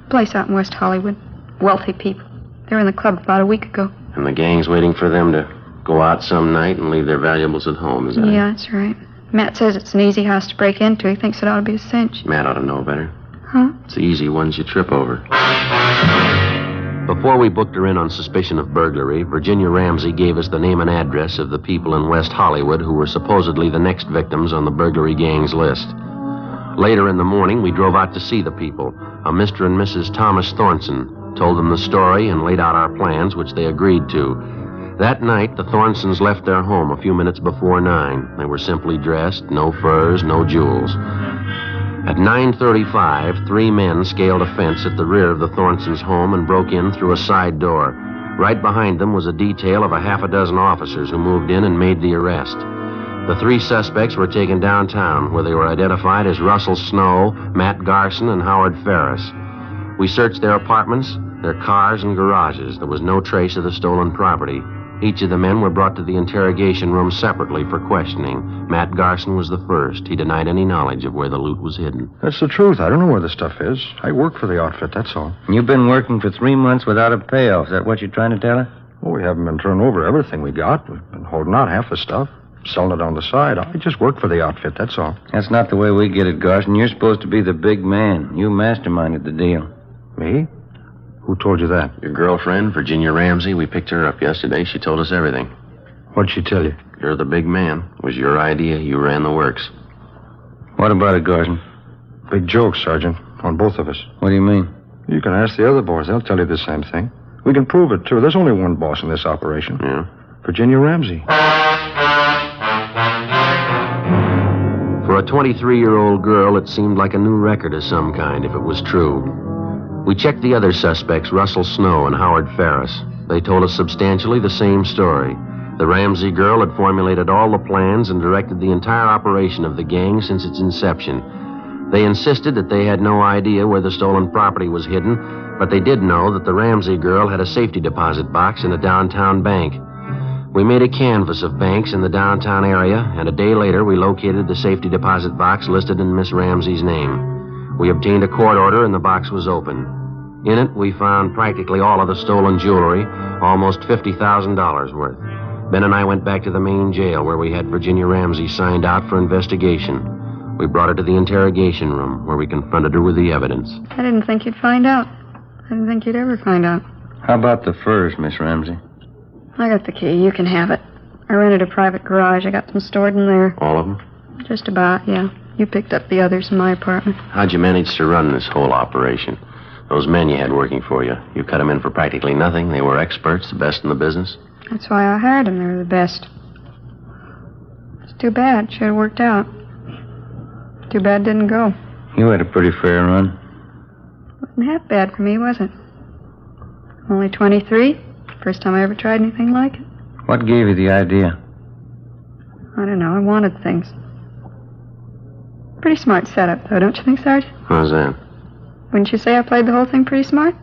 Place out in West Hollywood. Wealthy people. They were in the club about a week ago. And the gang's waiting for them to go out some night and leave their valuables at home, is that it? Yeah, that's right. Matt says it's an easy house to break into. He thinks it ought to be a cinch. Matt ought to know better. Huh? It's the easy ones you trip over. Before we booked her in on suspicion of burglary, Virginia Ramsey gave us the name and address of the people in West Hollywood who were supposedly the next victims on the burglary gang's list. Later in the morning, we drove out to see the people. A Mr. and Mrs. Thomas Thornton told them the story and laid out our plans, which they agreed to. That night, the Thornsons left their home a few minutes before 9. They were simply dressed, no furs, no jewels. At 9:35, 3 men scaled a fence at the rear of the Thornsons' home and broke in through a side door. Right behind them was a detail of a half a dozen officers who moved in and made the arrest. The 3 suspects were taken downtown, where they were identified as Russell Snow, Matt Garson, and Howard Ferris. We searched their apartments, their cars, and garages. There was no trace of the stolen property. Each of the men were brought to the interrogation room separately for questioning. Matt Garson was the first. He denied any knowledge of where the loot was hidden. That's the truth. I don't know where the stuff is. I work for the outfit, that's all. You've been working for 3 months without a payoff. Is that what you're trying to tell her? Well, we haven't been turning over everything we got. We've been holding out half the stuff, selling it on the side. I just work for the outfit, that's all. That's not the way we get it, Garson. You're supposed to be the big man. You masterminded the deal. Me? Who told you that? Your girlfriend, Virginia Ramsey. We picked her up yesterday. She told us everything. What'd she tell you? You're the big man. It was your idea. You ran the works. What about it, Garson? Big joke, Sergeant, on both of us. What do you mean? You can ask the other boys. They'll tell you the same thing. We can prove it, too. There's only one boss in this operation. Yeah? Virginia Ramsey. For a 23-year-old girl, it seemed like a new record of some kind, if it was true. We checked the other suspects, Russell Snow and Howard Ferris. They told us substantially the same story. The Ramsey girl had formulated all the plans and directed the entire operation of the gang since its inception. They insisted that they had no idea where the stolen property was hidden, but they did know that the Ramsey girl had a safety deposit box in a downtown bank. We made a canvass of banks in the downtown area, and a day later we located the safety deposit box listed in Miss Ramsey's name. We obtained a court order, and the box was open. In it, we found practically all of the stolen jewelry, almost $50,000 worth. Ben and I went back to the main jail, where we had Virginia Ramsey signed out for investigation. We brought her to the interrogation room, where we confronted her with the evidence. I didn't think you'd find out. I didn't think you'd ever find out. How about the furs, Miss Ramsey? I got the key. You can have it. I rented a private garage. I got them stored in there. All of them? Just about, yeah. You picked up the others in my apartment. How'd you manage to run this whole operation? Those men you had working for you, you cut them in for practically nothing. They were experts, the best in the business. That's why I hired them. They were the best. It's too bad. Should have worked out. Too bad it didn't go. You had a pretty fair run. Wasn't half bad for me, was it? Only 23. First time I ever tried anything like it. What gave you the idea? I don't know. I wanted things. Pretty smart setup, though, don't you think, Sergeant? How's that? Wouldn't you say I played the whole thing pretty smart?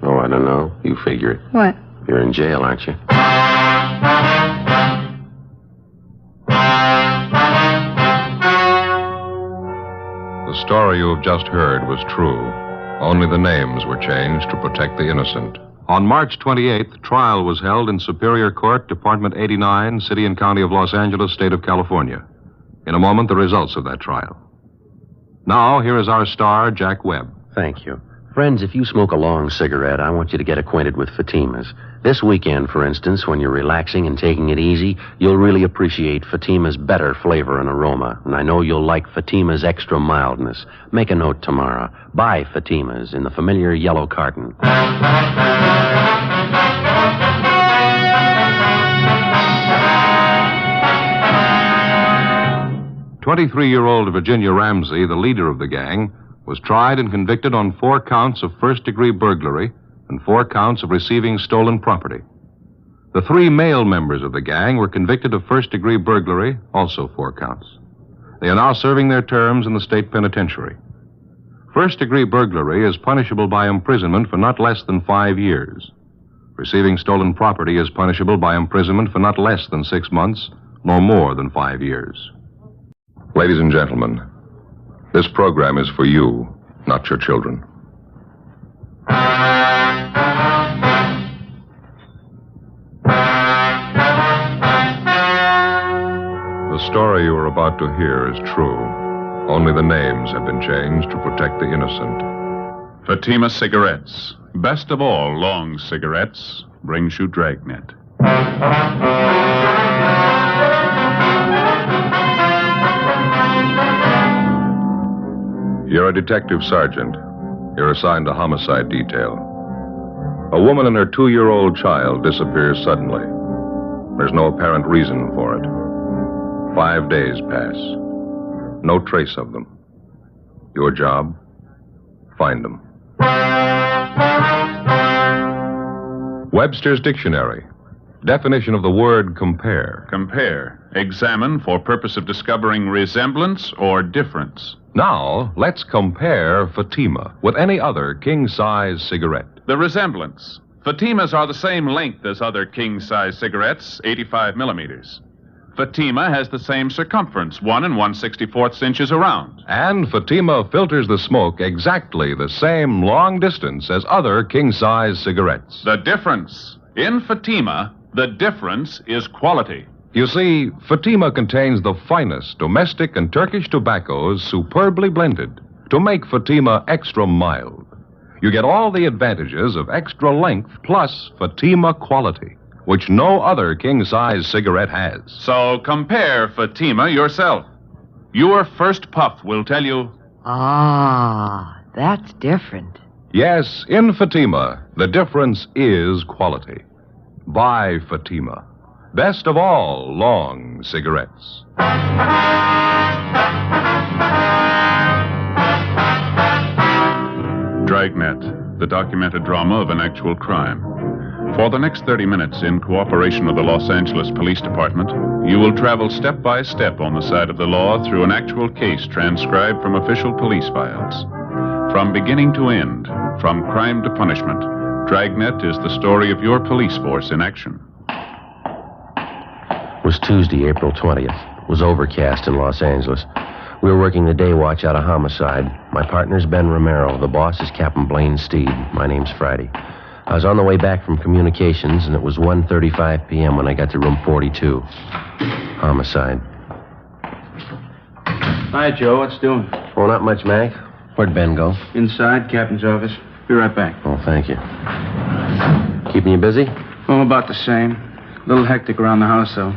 Oh, I don't know. You figure it. What? You're in jail, aren't you? The story you have just heard was true. Only the names were changed to protect the innocent. On March 28th, trial was held in Superior Court, Department 89, City and County of Los Angeles, State of California. In a moment, the results of that trial. Now, here is our star, Jack Webb. Thank you. Friends, if you smoke a long cigarette, I want you to get acquainted with Fatima's. This weekend, for instance, when you're relaxing and taking it easy, you'll really appreciate Fatima's better flavor and aroma. And I know you'll like Fatima's extra mildness. Make a note tomorrow. Buy Fatima's in the familiar yellow carton. 23-year-old Virginia Ramsey, the leader of the gang, was tried and convicted on 4 counts of first-degree burglary and 4 counts of receiving stolen property. The 3 male members of the gang were convicted of first-degree burglary, also 4 counts. They are now serving their terms in the state penitentiary. First-degree burglary is punishable by imprisonment for not less than 5 years. Receiving stolen property is punishable by imprisonment for not less than 6 months, nor more than 5 years. Ladies and gentlemen, This program is for you, not your children. The story you are about to hear is true. Only the names have been changed to protect the innocent. Fatima Cigarettes, best of all long cigarettes, brings you Dragnet. You're a detective sergeant. You're assigned to homicide detail. A woman and her 2-year-old child disappears suddenly. There's no apparent reason for it. 5 days pass. No trace of them. Your job? Find them. Webster's Dictionary. Definition of the word compare. Compare. Examine for purpose of discovering resemblance or difference. Now, let's compare Fatima with any other king-size cigarette. The resemblance. Fatimas are the same length as other king-size cigarettes, 85 millimeters. Fatima has the same circumference, 1 1/64 inches around. And Fatima filters the smoke exactly the same long distance as other king-size cigarettes. The difference. In Fatima, the difference is quality. You see, Fatima contains the finest domestic and Turkish tobaccos superbly blended to make Fatima extra mild. You get all the advantages of extra length plus Fatima quality, which no other king-size cigarette has. So compare Fatima yourself. Your first puff will tell you... Ah, that's different. Yes, in Fatima, the difference is quality. Buy Fatima. Best of all long cigarettes. Dragnet, the documented drama of an actual crime. For the next 30 minutes, in cooperation with the Los Angeles Police Department, you will travel step by step on the side of the law through an actual case transcribed from official police files. From beginning to end, from crime to punishment, Dragnet is the story of your police force in action. It was Tuesday, April 20th. It was overcast in Los Angeles. We were working the day watch out of homicide. My partner's Ben Romero. The boss is Captain Blaine Steed. My name's Friday. I was on the way back from communications, and it was 1:35 p.m. when I got to room 42. Homicide. Hi, Joe. What's doing? Oh, not much, Mac. Where'd Ben go? Inside, Captain's office. Be right back. Oh, thank you. Keeping you busy? Oh, about the same. A little hectic around the house, though.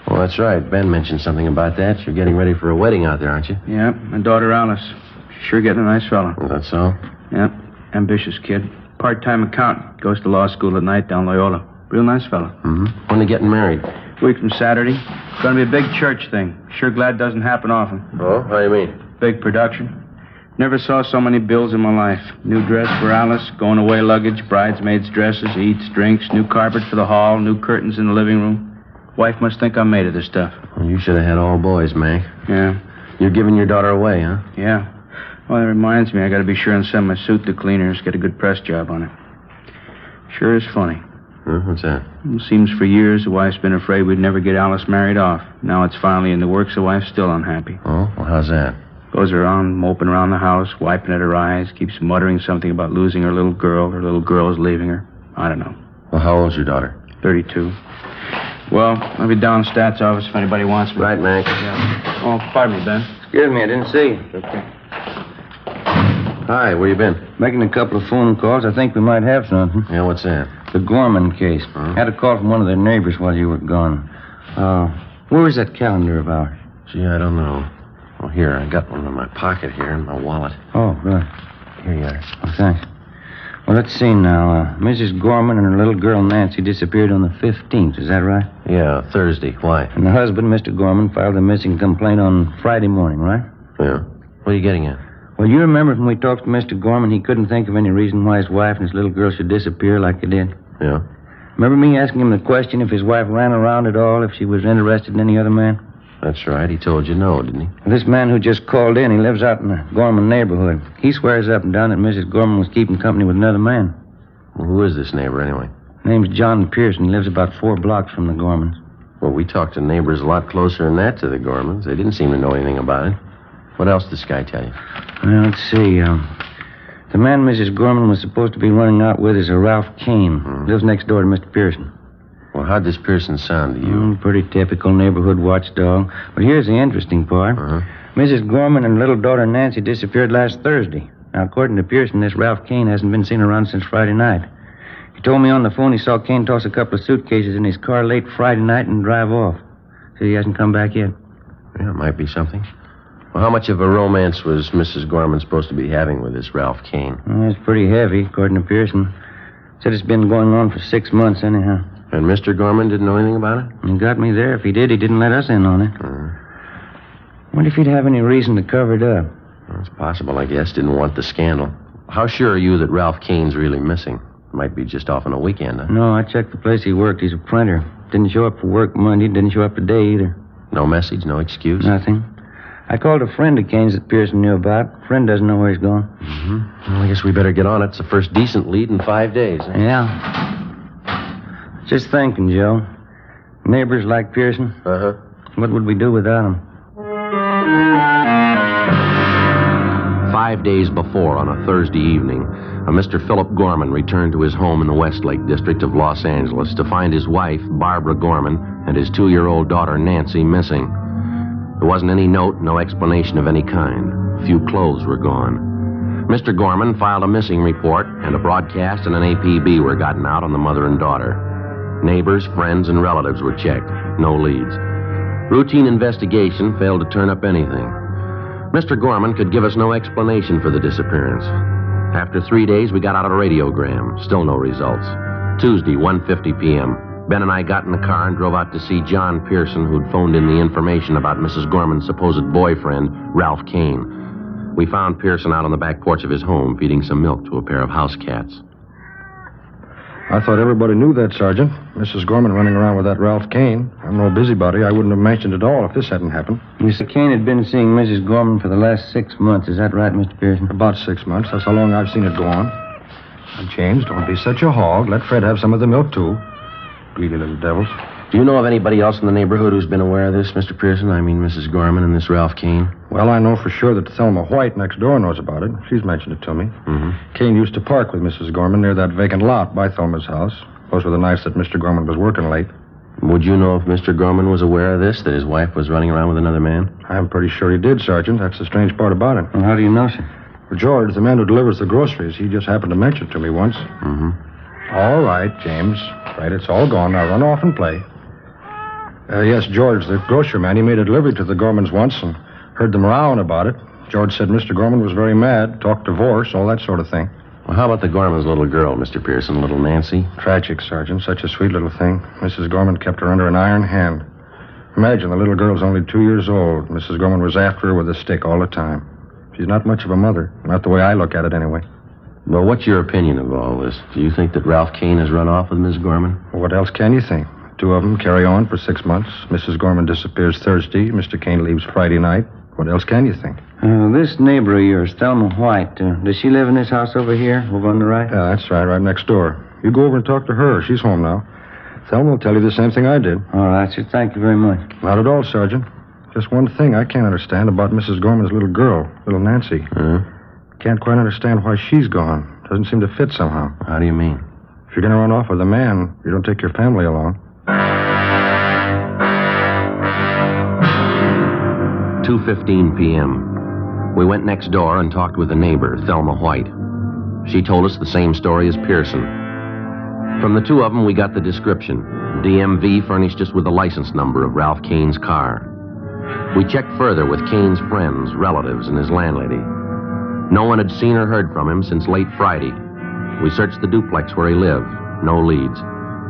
Oh, that's right. Ben mentioned something about that. You're getting ready for a wedding out there, aren't you? Yep. My daughter, Alice. She's sure getting a nice fella. Oh, that's so? Yep. Ambitious kid. Part-time accountant. Goes to law school at night down Loyola. Real nice fella. Mm-hmm. When are they getting married? Week from Saturday. It's going to be a big church thing. Sure glad it doesn't happen often. Oh, how do you mean? Big production. Never saw so many bills in my life. New dress for Alice, going away luggage, bridesmaids' dresses, eats, drinks, new carpet for the hall, new curtains in the living room. Wife must think I'm made of this stuff. Well, you should have had all boys, Mac. Yeah. You're giving your daughter away, huh? Yeah. Well, that reminds me, I got to be sure and send my suit to cleaners, get a good press job on it. Sure is funny. What's that? It seems for years the wife's been afraid we'd never get Alice married off. Now it's finally in the works, the wife's still unhappy. Oh, well, how's that? Goes around moping around the house, wiping at her eyes, keeps muttering something about losing her little girl is leaving her. I don't know. Well, how old's your daughter? 32. Well, I'll be down stats office if anybody wants me. Right, Mac. Yeah. Oh, pardon me, Ben. Excuse me, I didn't see. Okay. Hi, where you been? Making a couple of phone calls. I think we might have something. Yeah, what's that? The Gorman case. Huh? Had a call from one of their neighbors while you were gone. Where was that calendar of ours? Gee, I don't know. Oh, here, I got one in my pocket here in my wallet. Oh, good. Here you are. Oh, thanks. Well, let's see now. Mrs. Gorman and her little girl Nancy disappeared on the 15th. Is that right? Yeah, Thursday. Why? And the husband, Mr. Gorman, filed a missing complaint on Friday morning, right? Yeah. What are you getting at? Well, you remember when we talked to Mr. Gorman, he couldn't think of any reason why his wife and his little girl should disappear like they did. Yeah. Remember me asking him the question if his wife ran around at all, if she was interested in any other man? That's right. He told you no, didn't he? This man who just called in, he lives out in the Gorman neighborhood. He swears up and down that Mrs. Gorman was keeping company with another man. Well, who is this neighbor, anyway? Name's John Pearson. He lives about 4 blocks from the Gormans. Well, we talked to neighbors a lot closer than that to the Gormans. They didn't seem to know anything about it. What else did this guy tell you? Well, let's see. The man Mrs. Gorman was supposed to be running out with is a Ralph Kane. Lives next door to Mr. Pearson. Well, how'd this Pearson sound to you? Pretty typical neighborhood watchdog. But here's the interesting part. Mrs. Gorman and little daughter Nancy disappeared last Thursday. Now, according to Pearson, this Ralph Kane hasn't been seen around since Friday night. He told me on the phone he saw Kane toss a couple of suitcases in his car late Friday night and drive off. So he hasn't come back yet. Yeah, it might be something. Well, how much of a romance was Mrs. Gorman supposed to be having with this Ralph Kane? Well, it's pretty heavy, according to Pearson. Said it's been going on for 6 months, anyhow. And Mr. Gorman didn't know anything about it? He got me there. If he did, he didn't let us in on it. Wonder if he'd have any reason to cover it up. Well, it's possible, I guess. Didn't want the scandal. How sure are you that Ralph Kane's really missing? Might be just off on a weekend, huh? No, I checked the place he worked. He's a printer. Didn't show up for work Monday. Didn't show up today either. No message, no excuse? Nothing. I called a friend of Kane's that Pearson knew about. Friend doesn't know where he's gone. Well, I guess we better get on it. It's the first decent lead in 5 days. Huh? Yeah. Just thinking, Joe. Neighbors like Pearson. What would we do without him? 5 days before, on a Thursday evening, a Mr. Philip Gorman returned to his home in the Westlake district of Los Angeles to find his wife, Barbara Gorman, and his 2-year-old daughter, Nancy, missing. There wasn't any note, no explanation of any kind. A few clothes were gone. Mr. Gorman filed a missing report, and a broadcast and an APB were gotten out on the mother and daughter. Neighbors, friends, and relatives were checked. No leads. Routine investigation failed to turn up anything. Mr. Gorman could give us no explanation for the disappearance. After 3 days, we got out a radiogram. Still no results. Tuesday, 1:50 p.m. Ben and I got in the car and drove out to see John Pearson, who'd phoned in the information about Mrs. Gorman's supposed boyfriend, Ralph Kane. We found Pearson out on the back porch of his home, feeding some milk to a pair of house cats. I thought everybody knew that, Sergeant. Mrs. Gorman running around with that Ralph Kane. I'm no busybody. I wouldn't have mentioned it all if this hadn't happened. Mr. Kane had been seeing Mrs. Gorman for the last 6 months. Is that right, Mr. Pearson? About 6 months. That's how long I've seen it go on. Now, James, don't be such a hog. Let Fred have some of the milk, too. Greedy little devils. Do you know of anybody else in the neighborhood who's been aware of this, Mr. Pearson? I mean, Mrs. Gorman and this Ralph Kane? Well, I know for sure that Thelma White next door knows about it. She's mentioned it to me. Kane used to park with Mrs. Gorman near that vacant lot by Thelma's house. Those were the nights that Mr. Gorman was working late. Would you know if Mr. Gorman was aware of this, that his wife was running around with another man? I'm pretty sure he did, Sergeant. That's the strange part about it. Well, how do you know, sir? Well, George, the man who delivers the groceries, he just happened to mention it to me once. All right, James. Right, it's all gone. Now run off and play. Yes, George, the grocery man, he made a delivery to the Gormans once and heard them rowing about it. George said Mr. Gorman was very mad, talked divorce, all that sort of thing. Well, how about the Gorman's little girl, Mr. Pearson, little Nancy? Tragic, Sergeant. Such a sweet little thing. Mrs. Gorman kept her under an iron hand. Imagine, the little girl's only 2 years old. Mrs. Gorman was after her with a stick all the time. She's not much of a mother. Not the way I look at it, anyway. Well, what's your opinion of all this? Do you think that Ralph Kane has run off with Miss Gorman? Well, what else can you think? Two of them carry on for 6 months. Mrs. Gorman disappears Thursday. Mr. Kane leaves Friday night. What else can you think? This neighbor of yours, Thelma White, does she live in this house over here, over on the right? Yeah, that's right next door. You go over and talk to her. She's home now. Thelma will tell you the same thing I did. All right, sir. Thank you very much. Not at all, Sergeant. Just one thing I can't understand about Mrs. Gorman's little girl, little Nancy. Can't quite understand why she's gone. Doesn't seem to fit somehow. How do you mean? If you're going to run off with a man, you don't take your family along. 2:15 p.m. We went next door and talked with a neighbor, Thelma White. She told us the same story as Pearson. From the two of them, we got the description. DMV furnished us with the license number of Ralph Kane's car. We checked further with Kane's friends, relatives, and his landlady. No one had seen or heard from him since late Friday. We searched the duplex where he lived. No leads.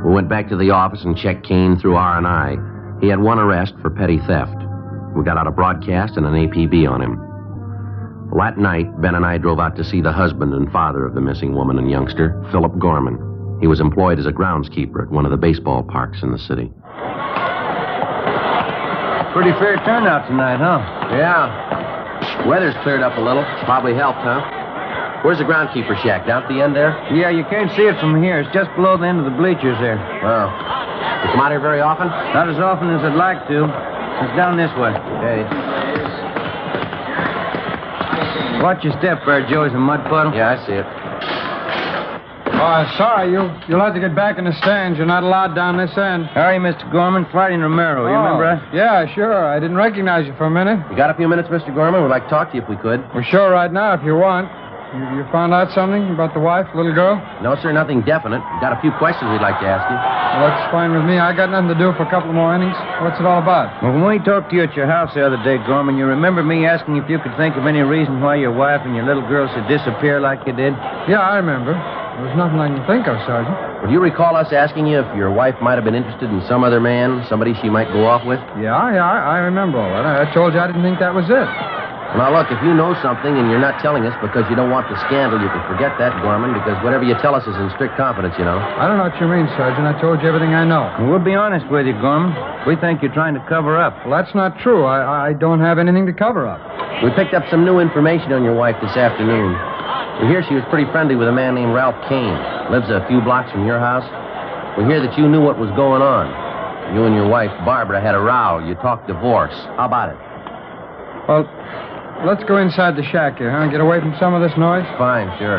We went back to the office and checked Kane through R&I. He had one arrest for petty theft. We got out a broadcast and an APB on him. Well, that night, Ben and I drove out to see the husband and father of the missing woman and youngster, Philip Gorman. He was employed as a groundskeeper at one of the baseball parks in the city. Pretty fair turnout tonight, huh? Yeah. Weather's cleared up a little. Probably helped, huh? Where's the groundskeeper shack? Down at the end there? Yeah, you can't see it from here. It's just below the end of the bleachers there. Wow. You come out here very often? Not as often as I'd like to. It's down this way. Okay. Watch your step there, Joe. Is a mud puddle? Yeah, I see it. Sorry, you'll have to get back in the stands. You're not allowed down this end. How are you, Mr. Gorman? Friday and Romero. You remember us? Yeah, sure. I didn't recognize you for a minute. You got a few minutes, Mr. Gorman? We'd like to talk to you if we could. We're sure right now if you want. You found out something about the wife, little girl? No, sir, nothing definite. We've got a few questions we'd like to ask you. Well, that's fine with me. I got nothing to do for a couple more innings. What's it all about? Well, when we talked to you at your house the other day, Gorman, you remember me asking if you could think of any reason why your wife and your little girl should disappear like you did? Yeah, I remember. There's nothing I can think of, Sergeant. Well, do you recall us asking you if your wife might have been interested in some other man, somebody she might go off with? Yeah, I remember all that. I told you I didn't think that was it. Now, look, if you know something and you're not telling us because you don't want the scandal, you can forget that, Gorman, because whatever you tell us is in strict confidence, you know. I don't know what you mean, Sergeant. I told you everything I know. Well, we'll be honest with you, Gorman. We think you're trying to cover up. Well, that's not true. I don't have anything to cover up. We picked up some new information on your wife this afternoon. We hear she was pretty friendly with a man named Ralph Kane. Lives a few blocks from your house. We hear that you knew what was going on. You and your wife, Barbara, had a row. You talked divorce. How about it? Well, let's go inside the shack here, huh? Get away from some of this noise? Fine, sure.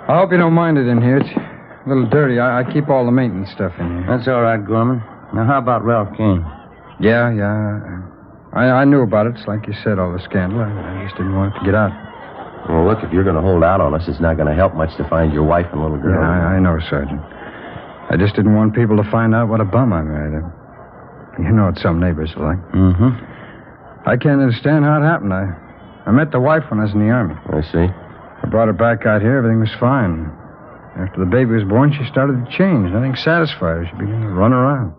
I hope you don't mind it in here. It's a little dirty. I keep all the maintenance stuff in here. That's all right, Gorman. Now, how about Ralph Kane? Yeah. I knew about it. It's like you said, all the scandal. I just didn't want it to get out. Well, look, if you're going to hold out on us, it's not going to help much to find your wife and little girl. Yeah, I know, Sergeant. I just didn't want people to find out what a bum I married. You know what some neighbors are like. Mm-hmm. I can't understand how it happened. I met the wife when I was in the Army. I see. I brought her back out here. Everything was fine. After the baby was born, she started to change. Nothing satisfied her. She began to run around.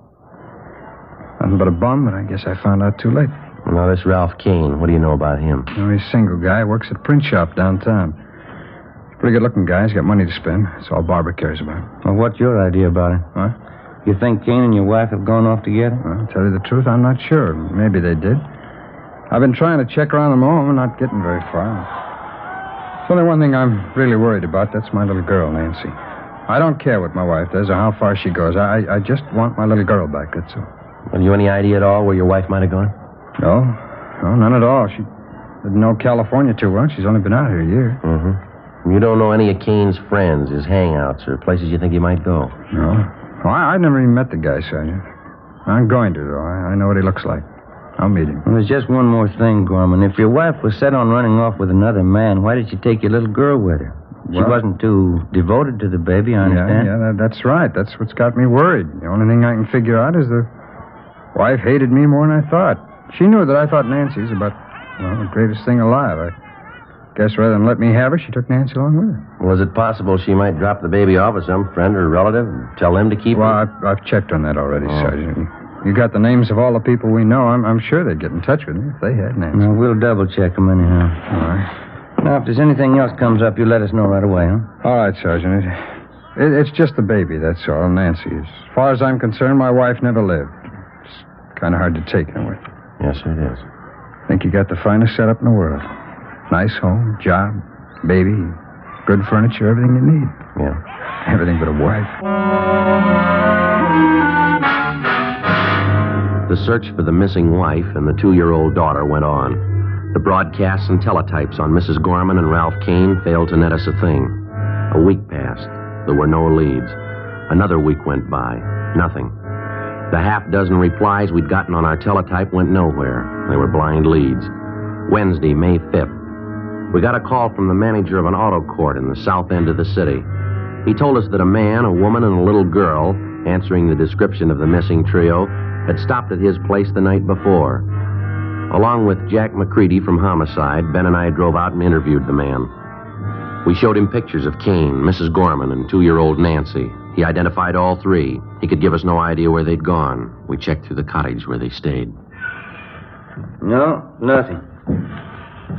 Nothing but a bum, but I guess I found out too late. Well, now, this Ralph Kane, what do you know about him? You know, he's a single guy. Works at a print shop downtown. He's a pretty good-looking guy. He's got money to spend. That's all Barbara cares about. Well, what's your idea about it? What? You think Kane and your wife have gone off together? Well, to tell you the truth, I'm not sure. Maybe they did. I've been trying to check around them all. I'm not getting very far. There's only one thing I'm really worried about. That's my little girl, Nancy. I don't care what my wife does or how far she goes. I just want my little girl back, that's all. Have you any idea at all where your wife might have gone? No, none at all. She didn't know California too well. She's only been out here a year. Mm-hmm. You don't know any of Kane's friends, his hangouts, or places you think he might go? No. Well, I've never even met the guy, Sergeant. I'm going to, though. I know what he looks like. I'll meet him. Well, there's just one more thing, Gorman. If your wife was set on running off with another man, why did you take your little girl with her? She wasn't too devoted to the baby, I understand. Yeah, that's right. That's what's got me worried. The only thing I can figure out is the wife hated me more than I thought. She knew that I thought Nancy was about, the greatest thing alive. I guess rather than let me have her, she took Nancy along with her. Was it possible she might drop the baby off with some friend or relative and tell them to keep her? Well, I've checked on that already, Sergeant. You got the names of all the people we know. I'm sure they'd get in touch with me if they had Nancy. Well, we'll double-check them anyhow. All right. Now, if there's anything else comes up, you let us know right away, huh? All right, Sergeant. It's just the baby, that's all, Nancy. As far as I'm concerned, my wife never lived. It's kind of hard to take in with. Yes, it is. Think you got the finest setup in the world. Nice home, job, baby, good furniture, everything you need. Yeah. Everything but a wife. The search for the missing wife and the 2-year-old daughter went on. The broadcasts and teletypes on Mrs. Gorman and Ralph Kane failed to net us a thing. A week passed. There were no leads. Another week went by. Nothing. The half-dozen replies we'd gotten on our teletype went nowhere. They were blind leads. Wednesday, May 5th. We got a call from the manager of an auto court in the south end of the city. He told us that a man, a woman, and a little girl, answering the description of the missing trio, had stopped at his place the night before. Along with Jack McCready from Homicide, Ben and I drove out and interviewed the man. We showed him pictures of Kane, Mrs. Gorman, and 2-year-old Nancy. He identified all three. He could give us no idea where they'd gone. We checked through the cottage where they stayed. No, nothing.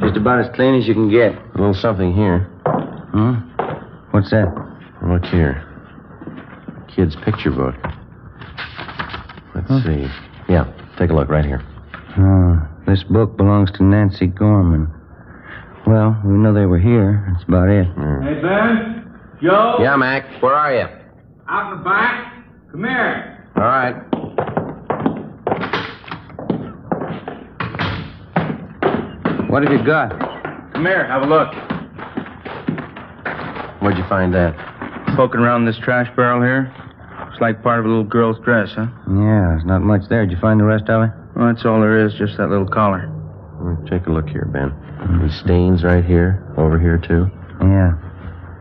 Just about as clean as you can get. A little something here. What's that? Look here. Kid's picture book. Let's see. Yeah, take a look right here. This book belongs to Nancy Gorman. Well, we know they were here. That's about it. Hey, Ben? Joe? Yeah, Mac. Where are you? Out in the back. Come here. All right. What have you got? Come here, have a look. Where'd you find that? Poking around this trash barrel here. Looks like part of a little girl's dress, huh? Yeah, there's not much there. Did you find the rest of it? Well, that's all there is, just that little collar. Take a look here, Ben. These stains right here, over here, too. Yeah.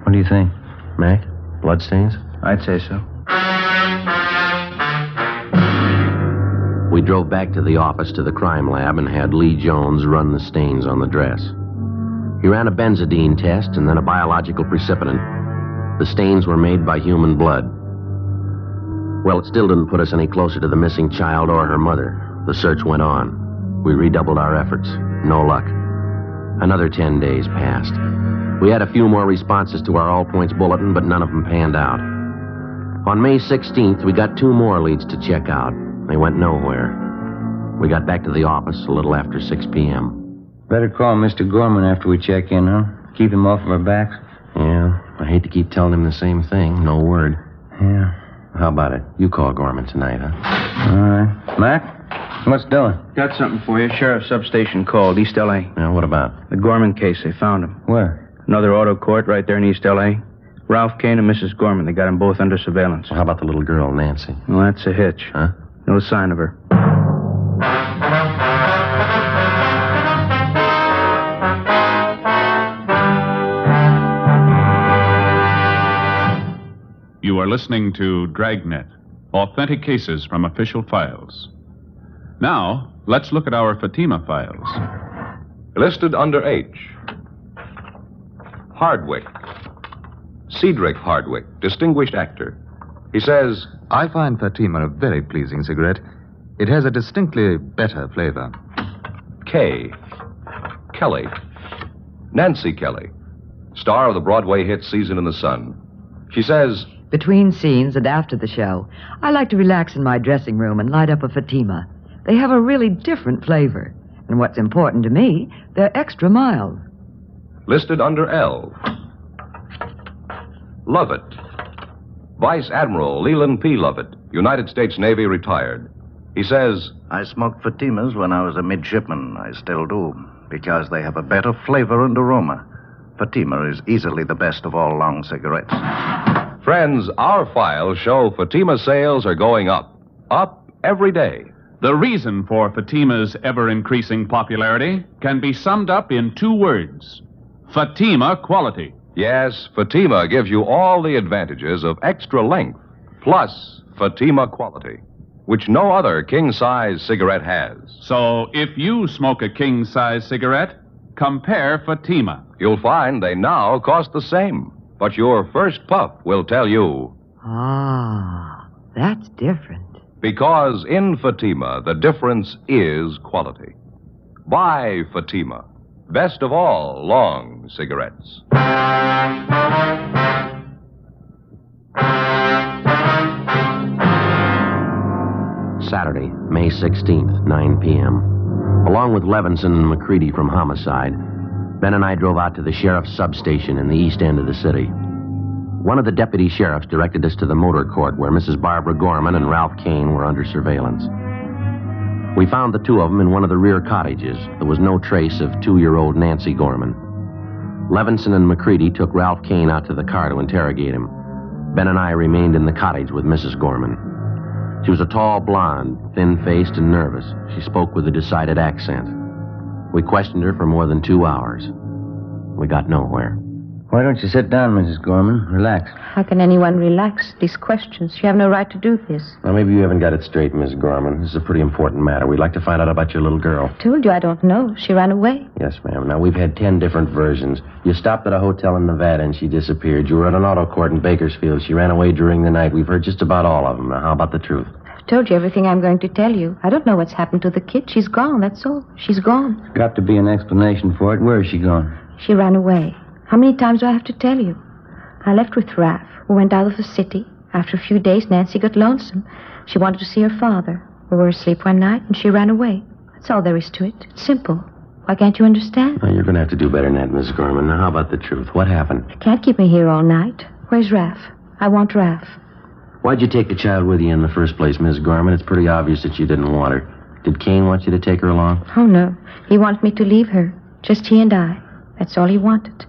What do you think? Mac? Blood stains? I'd say so. We drove back to the office to the crime lab and had Lee Jones run the stains on the dress. He ran a benzodine test and then a biological precipitant. The stains were made by human blood. Well, it still didn't put us any closer to the missing child or her mother. The search went on. We redoubled our efforts. No luck. Another 10 days passed. We had a few more responses to our all-points bulletin, but none of them panned out. On May 16th, we got 2 more leads to check out. They went nowhere. We got back to the office a little after 6 p.m. Better call Mr. Gorman after we check in, huh? Keep him off of our backs. Yeah, I hate to keep telling him the same thing. No word. Yeah. How about it? You call Gorman tonight, huh? All right. Mac, what's doing? Got something for you. Sheriff's substation called, East L.A. Yeah, what about? The Gorman case, they found him. Where? Another auto court right there in East L.A. Ralph Kane and Mrs. Gorman, they got them both under surveillance. Well, how about the little girl, Nancy? Well, that's a hitch. Huh? No sign of her. You are listening to Dragnet, authentic cases from official files. Now, let's look at our Fatima files. Listed under H. Hardwick. Cedric Hardwick, distinguished actor. He says, I find Fatima a very pleasing cigarette. It has a distinctly better flavor. K. Kelly. Nancy Kelly, star of the Broadway hit Season in the Sun. She says, Between scenes and after the show, I like to relax in my dressing room and light up a Fatima. They have a really different flavor. And what's important to me, they're extra mild. Listed under L. Lovett. Vice Admiral Leland P. Lovett, United States Navy, retired. He says, I smoked Fatimas when I was a midshipman. I still do, because they have a better flavor and aroma. Fatima is easily the best of all long cigarettes. Friends, our files show Fatima sales are going up. Up every day. The reason for Fatima's ever-increasing popularity can be summed up in 2 words. Fatima quality. Yes, Fatima gives you all the advantages of extra length, plus Fatima quality, which no other king-size cigarette has. So if you smoke a king-size cigarette, compare Fatima. You'll find they now cost the same, but your first puff will tell you. Ah, that's different. Because in Fatima, the difference is quality. Buy Fatima. Best of all long cigarettes. Saturday, May 16th, 9 p.m. Along with Levinson and McCready from Homicide, Ben and I drove out to the sheriff's substation in the east end of the city. One of the deputy sheriffs directed us to the motor court where Mrs. Barbara Gorman and Ralph Kane were under surveillance. We found the 2 of them in one of the rear cottages. There was no trace of 2-year-old Nancy Gorman. Levinson and McCready took Ralph Kane out to the car to interrogate him. Ben and I remained in the cottage with Mrs. Gorman. She was a tall blonde, thin-faced and nervous. She spoke with a decided accent. We questioned her for more than 2 hours. We got nowhere. Why don't you sit down, Mrs. Gorman? Relax. How can anyone relax? These questions. You have no right to do this. Now, maybe you haven't got it straight, Miss Gorman. This is a pretty important matter. We'd like to find out about your little girl. I told you I don't know. She ran away. Yes, ma'am. Now, we've had 10 different versions. You stopped at a hotel in Nevada and she disappeared. You were at an auto court in Bakersfield. She ran away during the night. We've heard just about all of them. Now, how about the truth? I've told you everything I'm going to tell you. I don't know what's happened to the kid. She's gone, that's all. She's gone. There's got to be an explanation for it. Where is she gone? She ran away. How many times do I have to tell you? I left with Raph, who went out of the city. After a few days, Nancy got lonesome. She wanted to see her father. We were asleep one night, and she ran away. That's all there is to it. It's simple. Why can't you understand? Well, you're going to have to do better than that, Miss Gorman. Now, how about the truth? What happened? You can't keep me here all night. Where's Raph? I want Raph. Why'd you take the child with you in the first place, Miss Gorman? It's pretty obvious that you didn't want her. Did Kane want you to take her along? Oh, no. He wanted me to leave her. Just he and I. That's all he wanted.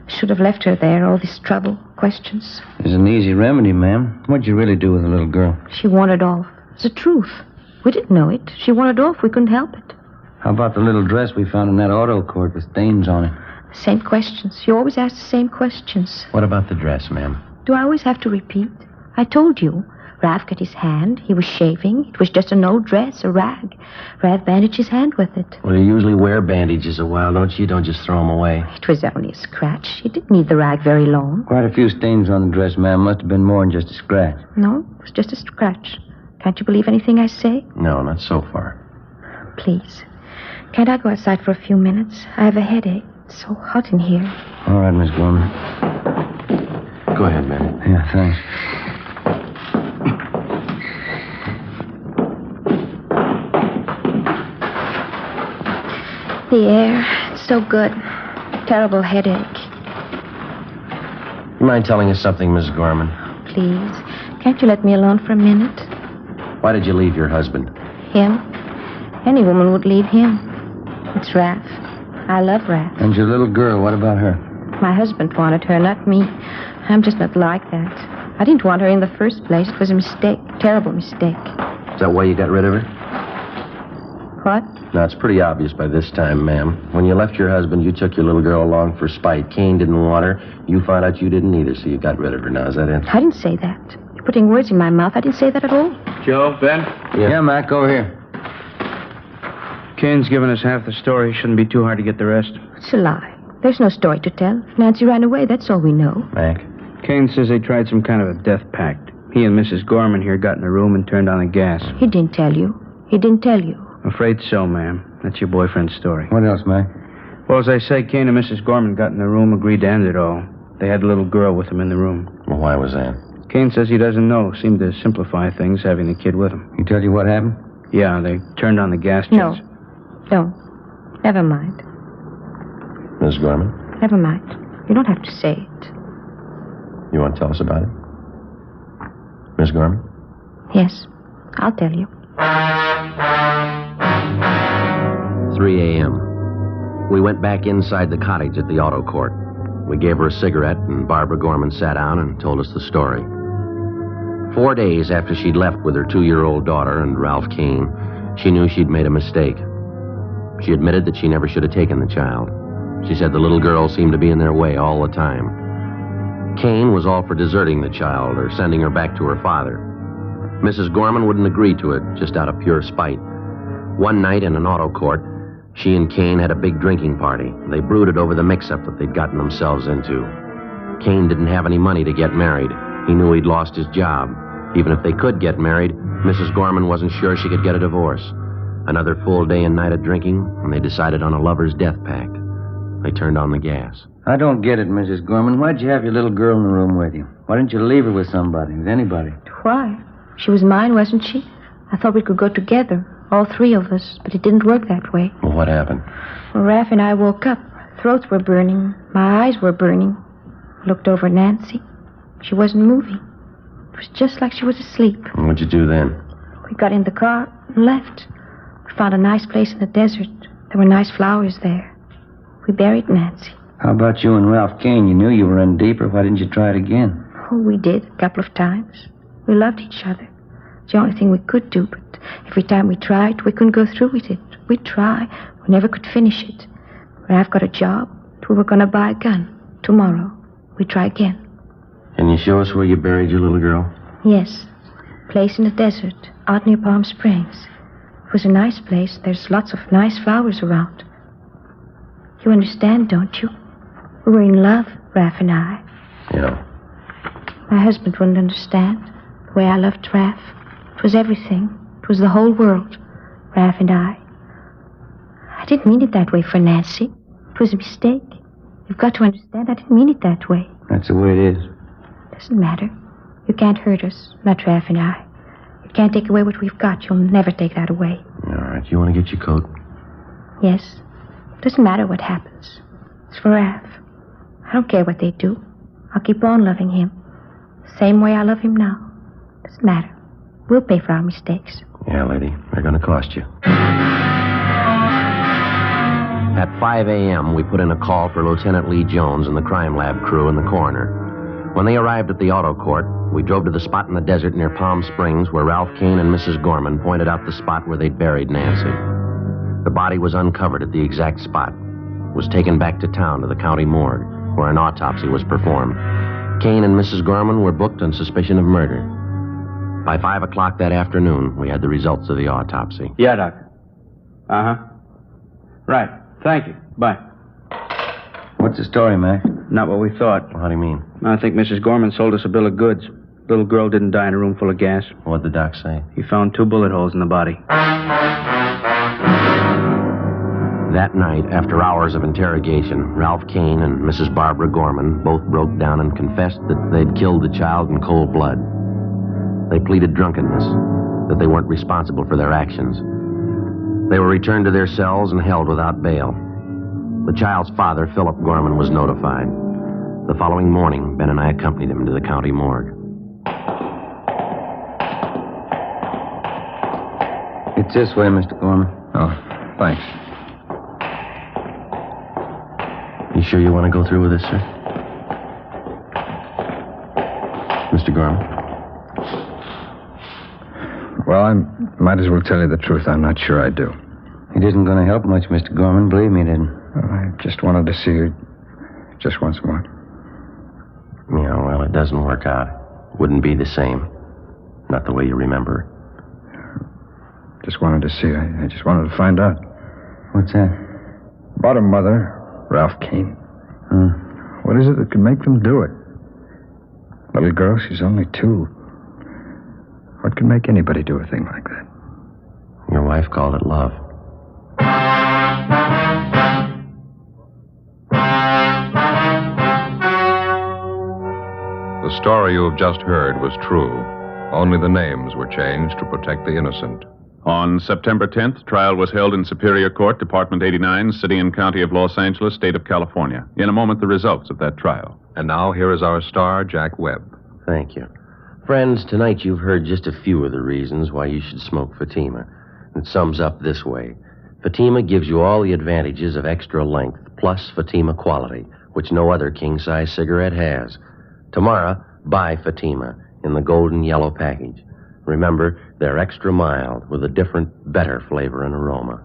Should have left her there, all this trouble, questions. There's an easy remedy, ma'am. What'd you really do with the little girl? She wanted off. It's the truth. We didn't know it. She wanted off. We couldn't help it. How about the little dress we found in that auto court with stains on it? Same questions. You always ask the same questions. What about the dress, ma'am? Do I always have to repeat? I told you. Raph got his hand. He was shaving. It was just an old dress, a rag. Raph bandaged his hand with it. Well, you usually wear bandages a while, don't you? You don't just throw them away. It was only a scratch. He didn't need the rag very long. Quite a few stains on the dress, ma'am. Must have been more than just a scratch. No, it was just a scratch. Can't you believe anything I say? No, not so far. Please. Can't I go outside for a few minutes? I have a headache. It's so hot in here. All right, Miss Gorman. Go ahead, man. Yeah, thanks. The air, it's so good. Terrible headache. You mind telling us something, Mrs. Gorman? Please. Can't you let me alone for a minute? Why did you leave your husband? Him? Any woman would leave him. It's Raph. I love Raph. And your little girl, what about her? My husband wanted her, not me. I'm just not like that. I didn't want her in the first place. It was a mistake. Terrible mistake. Is that why you got rid of her? What? Now, it's pretty obvious by this time, ma'am. When you left your husband, you took your little girl along for spite. Cain didn't want her. You found out you didn't either, so you got rid of her. Now, is that it? I didn't say that. You're putting words in my mouth. I didn't say that at all. Joe, Ben? Yeah, Mac, over here. Cain's given us half the story. Shouldn't be too hard to get the rest. It's a lie. There's no story to tell. If Nancy ran away, that's all we know. Mac? Cain says they tried some kind of a death pact. He and Mrs. Gorman here got in a room and turned on the gas. He didn't tell you. He didn't tell you. Afraid so, ma'am. That's your boyfriend's story. What else, Mac? Well, as I say, Cain and Mrs. Gorman got in the room, agreed to end it all. They had a little girl with them in the room. Well, why was that? Cain says he doesn't know. Seemed to simplify things, having the kid with him. He tell you what happened? Yeah, they turned on the gas jets. No. Don't. Never mind. Miss Gorman? Never mind. You don't have to say it. You want to tell us about it? Miss Gorman? Yes. I'll tell you. 3 a.m. We went back inside the cottage at the auto court. We gave her a cigarette, and Barbara Gorman sat down and told us the story. 4 days after she'd left with her 2-year-old daughter and Ralph Cain, she knew she'd made a mistake. She admitted that she never should have taken the child. She said the little girl seemed to be in their way all the time. Cain was all for deserting the child or sending her back to her father. Mrs. Gorman wouldn't agree to it, just out of pure spite. One night in an auto court, she and Cain had a big drinking party. They brooded over the mix-up that they'd gotten themselves into. Cain didn't have any money to get married. He knew he'd lost his job. Even if they could get married, Mrs. Gorman wasn't sure she could get a divorce. Another full day and night of drinking, and they decided on a lover's death pact. They turned on the gas. I don't get it, Mrs. Gorman. Why'd you have your little girl in the room with you? Why didn't you leave her with somebody, with anybody? Why? She was mine, wasn't she? I thought we could go together, all three of us, but it didn't work that way. Well, what happened? Well, Raph and I woke up. Our throats were burning. My eyes were burning. I looked over at Nancy. She wasn't moving. It was just like she was asleep. And what'd you do then? We got in the car and left. We found a nice place in the desert. There were nice flowers there. We buried Nancy. How about you and Ralph Cain? You knew you were in deeper. Why didn't you try it again? Oh, we did, a couple of times. We loved each other. It's the only thing we could do, but every time we tried, we couldn't go through with it. We'd try. We never could finish it. Raph got a job. We were going to buy a gun. Tomorrow. We'd try again. Can you show us where you buried your little girl? Yes. Place in the desert, out near Palm Springs. It was a nice place. There's lots of nice flowers around. You understand, don't you? We were in love, Raph and I. Yeah. My husband wouldn't understand the way I loved Raph. It was everything. It was the whole world, Raph and I. I didn't mean it that way for Nancy. It was a mistake. You've got to understand I didn't mean it that way. That's the way it is. Doesn't matter. You can't hurt us, not Raph and I. You can't take away what we've got. You'll never take that away. All right, you want to get your coat? Yes. Doesn't matter what happens. It's for Raph. I don't care what they do. I'll keep on loving him. Same way I love him now. Doesn't matter. We'll pay for our mistakes. Yeah, lady. They're going to cost you. At 5 a.m., we put in a call for Lieutenant Lee Jones and the crime lab crew in the coroner. When they arrived at the auto court, we drove to the spot in the desert near Palm Springs where Ralph Kane and Mrs. Gorman pointed out the spot where they'd buried Nancy. The body was uncovered at the exact spot. It was taken back to town to the county morgue, where an autopsy was performed. Kane and Mrs. Gorman were booked on suspicion of murder. By 5 o'clock that afternoon, we had the results of the autopsy. Yeah, Doctor. Uh-huh. Right. Thank you. Bye. What's the story, Mac? Not what we thought. How do you mean? I think Mrs. Gorman sold us a bill of goods. Little girl didn't die in a room full of gas. What'd the doc say? He found 2 bullet holes in the body. That night, after hours of interrogation, Ralph Kane and Mrs. Barbara Gorman both broke down and confessed that they'd killed the child in cold blood. They pleaded drunkenness, that they weren't responsible for their actions. They were returned to their cells and held without bail. The child's father, Philip Gorman, was notified. The following morning, Ben and I accompanied him to the county morgue. It's this way, Mr. Gorman. Oh, thanks. You sure you want to go through with this, sir? Mr. Gorman? Well, I might as well tell you the truth. I'm not sure I do. It isn't going to help much, Mr. Gorman. Believe me, it isn't. Well, I just wanted to see you just once more. Yeah, well, it doesn't work out. Wouldn't be the same. Not the way you remember. Just wanted to see. I just wanted to find out. What's that? About her mother, Ralph Kane. What is it that could make them do it? Little girl, she's only 2. What could make anybody do a thing like that? Your wife called it love. The story you have just heard was true. Only the names were changed to protect the innocent. On September 10th, trial was held in Superior Court, Department 89, City and County of Los Angeles, State of California. In a moment, the results of that trial. And now, here is our star, Jack Webb. Thank you. Friends, tonight you've heard just a few of the reasons why you should smoke Fatima. It sums up this way. Fatima gives you all the advantages of extra length, plus Fatima quality, which no other king-size cigarette has. Tomorrow, buy Fatima in the golden yellow package. Remember, they're extra mild with a different, better flavor and aroma.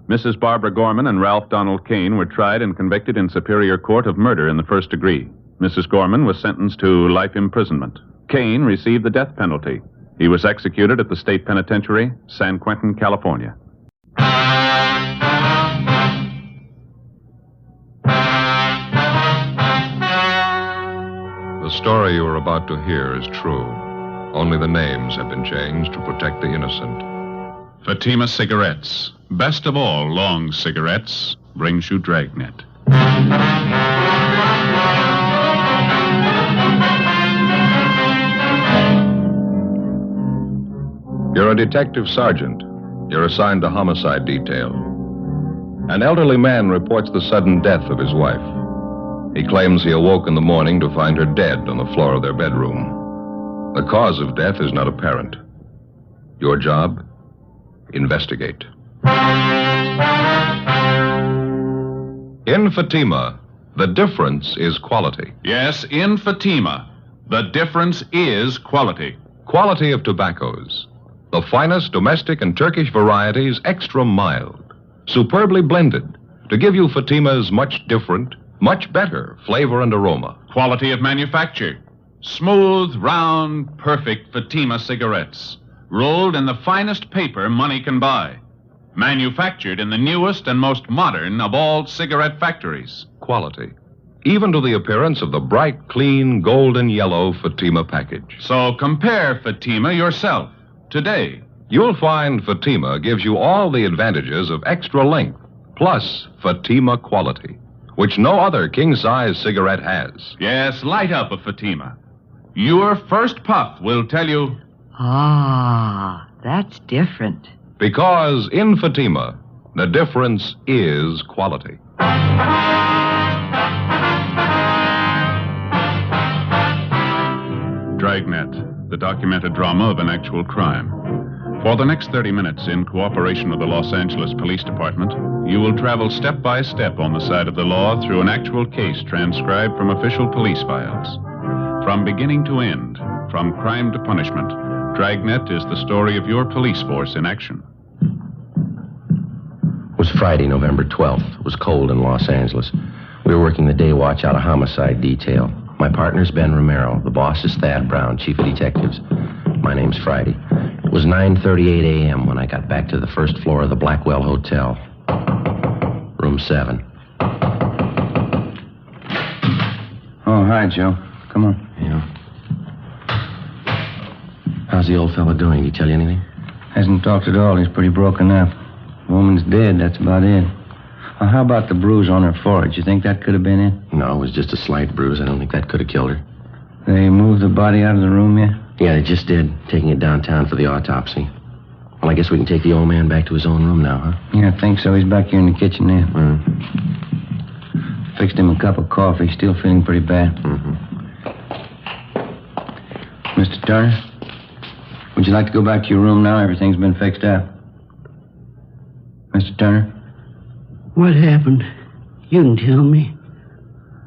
Mrs. Barbara Gorman and Ralph Donald Kane were tried and convicted in Superior Court of murder in the first degree. Mrs. Gorman was sentenced to life imprisonment. Kane received the death penalty. He was executed at the state penitentiary, San Quentin, California. The story you are about to hear is true. Only the names have been changed to protect the innocent. Fatima Cigarettes, best of all long cigarettes, brings you Dragnet. You're a detective sergeant. You're assigned to homicide detail. An elderly man reports the sudden death of his wife. He claims he awoke in the morning to find her dead on the floor of their bedroom. The cause of death is not apparent. Your job? Investigate. In Fatima, the difference is quality. Yes, in Fatima, the difference is quality. Quality of tobaccos. The finest domestic and Turkish varieties, extra mild, superbly blended, to give you Fatima's much different, much better flavor and aroma. Quality of manufacture. Smooth, round, perfect Fatima cigarettes. Rolled in the finest paper money can buy. Manufactured in the newest and most modern of all cigarette factories. Quality. Even to the appearance of the bright, clean, golden yellow Fatima package. So compare Fatima yourself today. You'll find Fatima gives you all the advantages of extra length, plus Fatima quality, which no other king-size cigarette has. Yes, light up a Fatima. Your first puff will tell you... Ah, that's different. Because in Fatima, the difference is quality. Dragnet, documented drama of an actual crime. For the next 30 minutes, in cooperation with the Los Angeles Police Department, you will travel step by step on the side of the law through an actual case transcribed from official police files. From beginning to end, from crime to punishment, Dragnet is the story of your police force in action. It was Friday, November 12th. It was cold in Los Angeles. We were working the day watch out of homicide detail. My partner's Ben Romero. The boss is Thad Brown, chief of detectives. My name's Friday. It was 9:38 a.m. when I got back to the first floor of the Blackwell Hotel. Room 7. Oh, hi, Joe. Come on. Yeah. How's the old fella doing? Did he tell you anything? Hasn't talked at all. He's pretty broken up. The woman's dead, that's about it. Well, how about the bruise on her forehead? You think that could have been it? No, it was just a slight bruise. I don't think that could have killed her. They moved the body out of the room yet? Yeah, they just did, taking it downtown for the autopsy. Well, I guess we can take the old man back to his own room now, huh? Yeah, I think so. He's back here in the kitchen there. Fixed him a cup of coffee. Still feeling pretty bad. Mr. Turner, would you like to go back to your room now? Everything's been fixed up. Mr. Turner? What happened? You can tell me.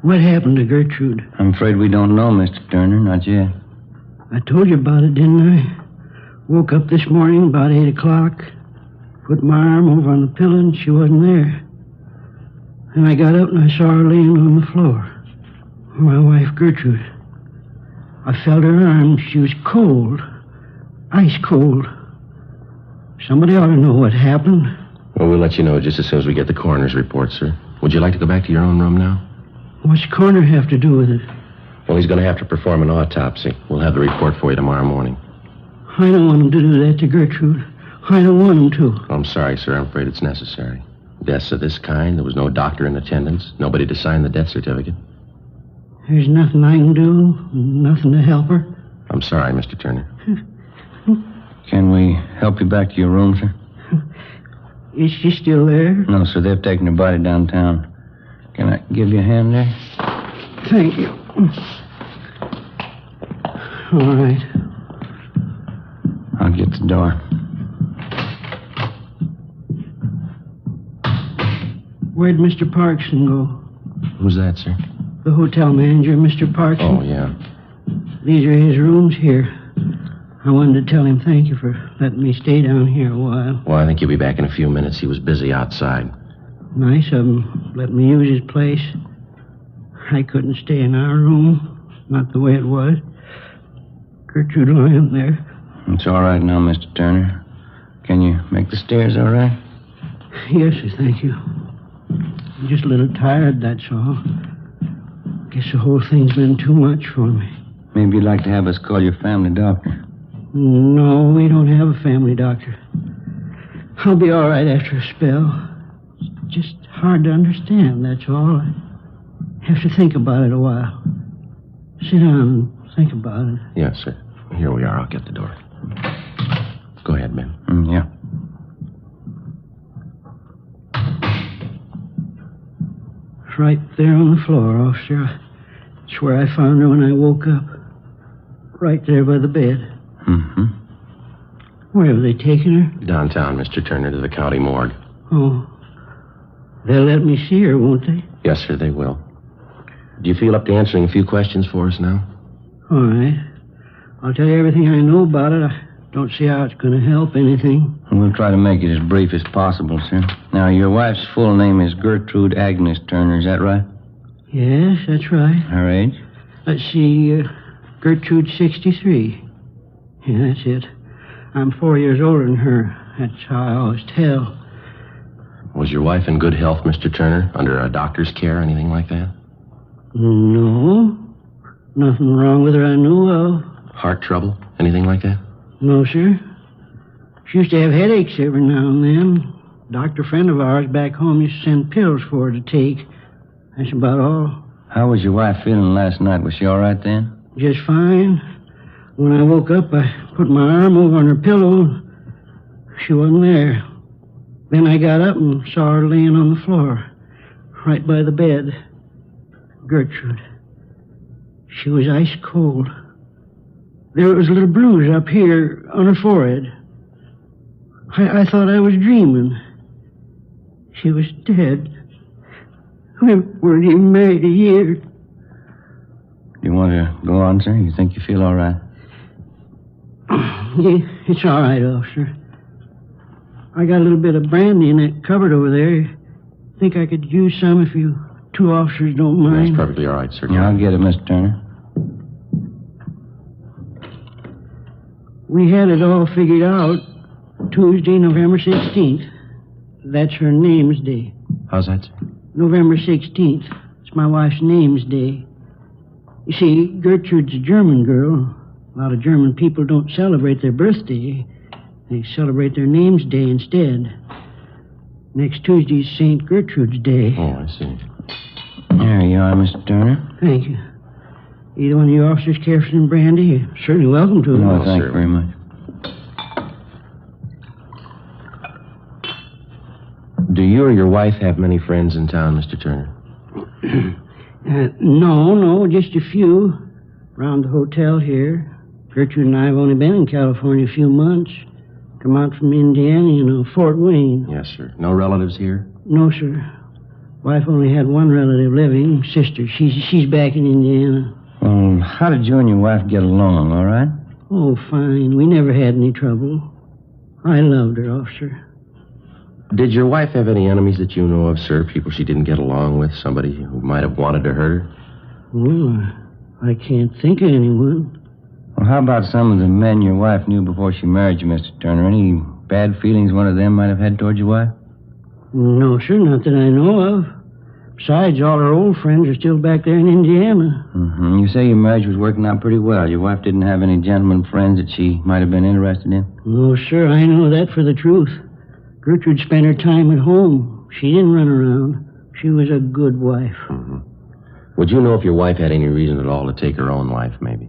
What happened to Gertrude? I'm afraid we don't know, Mr. Turner. Not yet. I told you about it, didn't I? Woke up this morning about 8 o'clock. Put my arm over on the pillow and she wasn't there. And I got up and I saw her laying on the floor. My wife, Gertrude. I felt her arm. She was cold. Ice cold. Somebody ought to know what happened. Well, we'll let you know just as soon as we get the coroner's report, sir. Would you like to go back to your own room now? What's the coroner have to do with it? Well, he's going to have to perform an autopsy. We'll have the report for you tomorrow morning. I don't want him to do that to Gertrude. I don't want him to. I'm sorry, sir. I'm afraid it's necessary. Deaths of this kind, there was no doctor in attendance, nobody to sign the death certificate. There's nothing I can do, nothing to help her. I'm sorry, Mr. Turner. Can we help you back to your room, sir? Is she still there? No, sir. They've taken her body downtown. Can I give you a hand there? Thank you. All right. I'll get the door. Where'd Mr. Parkson go? Who's that, sir? The hotel manager, Mr. Parkson. Oh, yeah. These are his rooms here. I wanted to tell him thank you for letting me stay down here a while. Well, I think he'll be back in a few minutes. He was busy outside. Nice of him. Let me use his place. I couldn't stay in our room. Not the way it was. Gertrude lying there. It's all right now, Mr. Turner. Can you make the stairs all right? Yes, sir, thank you. I'm just a little tired, that's all. Guess the whole thing's been too much for me. Maybe you'd like to have us call your family doctor. No, we don't have a family doctor. I'll be all right after a spell. It's just hard to understand, that's all. I have to think about it a while. Sit down and think about it. Yes, sir. Here we are. I'll get the door. Go ahead, Ben. Yeah. It's right there on the floor, officer. It's where I found her when I woke up. Right there by the bed. Where have they taken her? Downtown, Mr. Turner, to the county morgue. Oh. They'll let me see her, won't they? Yes, sir, they will. Do you feel up to answering a few questions for us now? All right. I'll tell you everything I know about it. I don't see how it's going to help anything. We'll try to make it as brief as possible, sir. Now, your wife's full name is Gertrude Agnes Turner, is that right? Yes, that's right. Her age? Let's see, Gertrude, 63. Yeah, that's it. I'm 4 years older than her. That's how I always tell. Was your wife in good health, Mr. Turner? Under a doctor's care, anything like that? No. Nothing wrong with her I knew of. Heart trouble? Anything like that? No, sir. She used to have headaches every now and then. A doctor friend of ours back home used to send pills for her to take. That's about all. How was your wife feeling last night? Was she all right then? Just fine. When I woke up, I put my arm over on her pillow. She wasn't there. Then I got up and saw her laying on the floor, right by the bed. Gertrude. She was ice cold. There was a little bruise up here on her forehead. I thought I was dreaming. She was dead. We weren't even married a year. You want to go on, sir? You think you feel all right? Yeah, it's all right, officer. I got a little bit of brandy in that cupboard over there. Think I could use some if you two officers don't mind? That's perfectly all right, sir. Yeah, I'll get it, Mr. Turner. We had it all figured out Tuesday, November 16th. That's her name's day. How's that, sir? November 16th. It's my wife's name's day. You see, Gertrude's a German girl. A lot of German people don't celebrate their birthday. They celebrate their name's day instead. Next Tuesday's St. Gertrude's Day. Oh, I see. There you are, Mr. Turner. Thank you. Either one of you officers care for some brandy? You're certainly welcome to it. No, thank you very much. Do you or your wife have many friends in town, Mr. Turner? No, just a few. Around the hotel here. Gertrude and I have only been in California a few months. Come out from Indiana, Fort Wayne. Yes, sir. No relatives here? No, sir. Wife only had one relative living, sister. She's back in Indiana. How did you and your wife get along, all right? Oh, fine. We never had any trouble. I loved her, officer. Did your wife have any enemies that you know of, sir? People she didn't get along with? Somebody who might have wanted to hurt her? Well, I can't think of anyone. Well, how about some of the men your wife knew before she married you, Mr. Turner? Any bad feelings one of them might have had towards your wife? No, sir, not that I know of. Besides, all her old friends are still back there in Indiana. Mm-hmm. You say your marriage was working out pretty well. Your wife didn't have any gentleman friends that she might have been interested in? No, sir, I know that for the truth. Gertrude spent her time at home. She didn't run around. She was a good wife. Mm-hmm. Would you know if your wife had any reason at all to take her own life, maybe?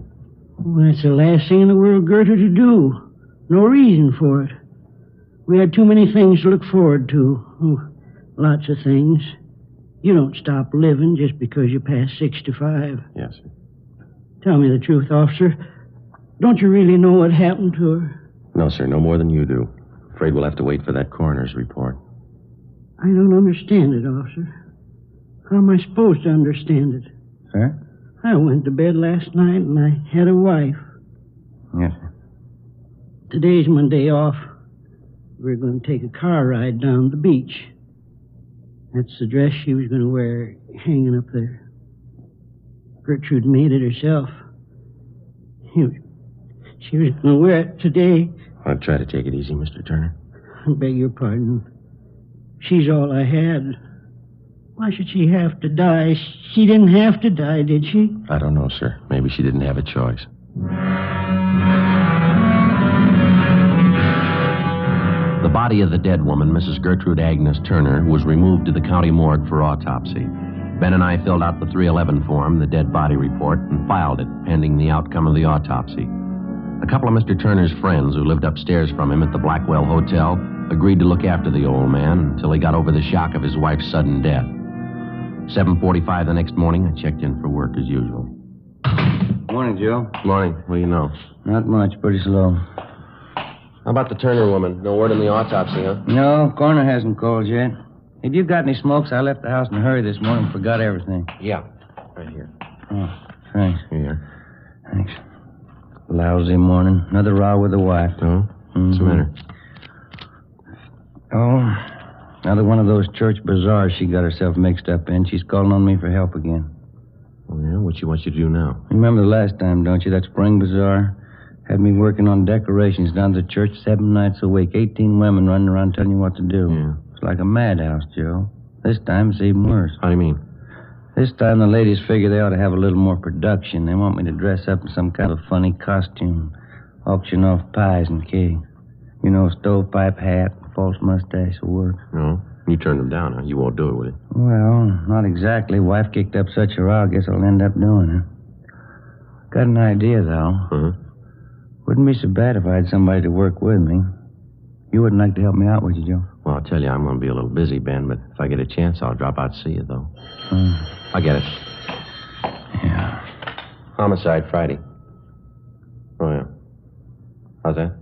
Well, that's the last thing in the world Gertrude to do. No reason for it. We had too many things to look forward to. Oh, lots of things. You don't stop living just because you pass 65. Yes, sir. Tell me the truth, officer. Don't you really know what happened to her? No, sir, no more than you do. Afraid we'll have to wait for that coroner's report. I don't understand it, officer. How am I supposed to understand it? Sir? I went to bed last night and I had a wife. Yes, sir. Today's my day off. We're going to take a car ride down the beach. That's the dress she was going to wear hanging up there. Gertrude made it herself. She was going to wear it today. I'll try to take it easy, Mr. Turner. I beg your pardon. She's all I had. Why should she have to die? She didn't have to die, did she? I don't know, sir. Maybe she didn't have a choice. The body of the dead woman, Mrs. Gertrude Agnes Turner, was removed to the county morgue for autopsy. Ben and I filled out the 311 form, the dead body report, and filed it, pending the outcome of the autopsy. A couple of Mr. Turner's friends who lived upstairs from him at the Blackwell Hotel agreed to look after the old man until he got over the shock of his wife's sudden death. 7:45 the next morning, I checked in for work as usual. Morning, Joe. Morning. What do you know? Not much. Pretty slow. How about the Turner woman? No word on the autopsy, huh? No, coroner hasn't called yet. Have you got any smokes? I left the house in a hurry this morning and forgot everything. Yeah. Right here. Oh, thanks. Here. Thanks. Lousy morning. Another row with the wife. Oh? What's the matter? Oh, another one of those church bazaars she got herself mixed up in. She's calling on me for help again. Oh, yeah? What you want you to do now? Remember the last time, don't you? That spring bazaar? Had me working on decorations down to the church 7 nights a week. 18 women running around telling you what to do. Yeah. It's like a madhouse, Joe. This time it's even worse. How do you mean? This time the ladies figure they ought to have a little more production. They want me to dress up in some kind of funny costume. Auction off pies and cake. You know, stovepipe hat, false mustache will work. No? You turned them down, huh? You won't do it, will you? Well, not exactly. Wife kicked up such a row, I guess I'll end up doing it. Got an idea, though. Uh-huh. Wouldn't be so bad if I had somebody to work with me. You wouldn't like to help me out, would you, Joe? Well, I'll tell you, I'm going to be a little busy, Ben, but if I get a chance, I'll drop out to see you, though. I'll get it. Yeah. Homicide Friday. Oh, yeah. How's that?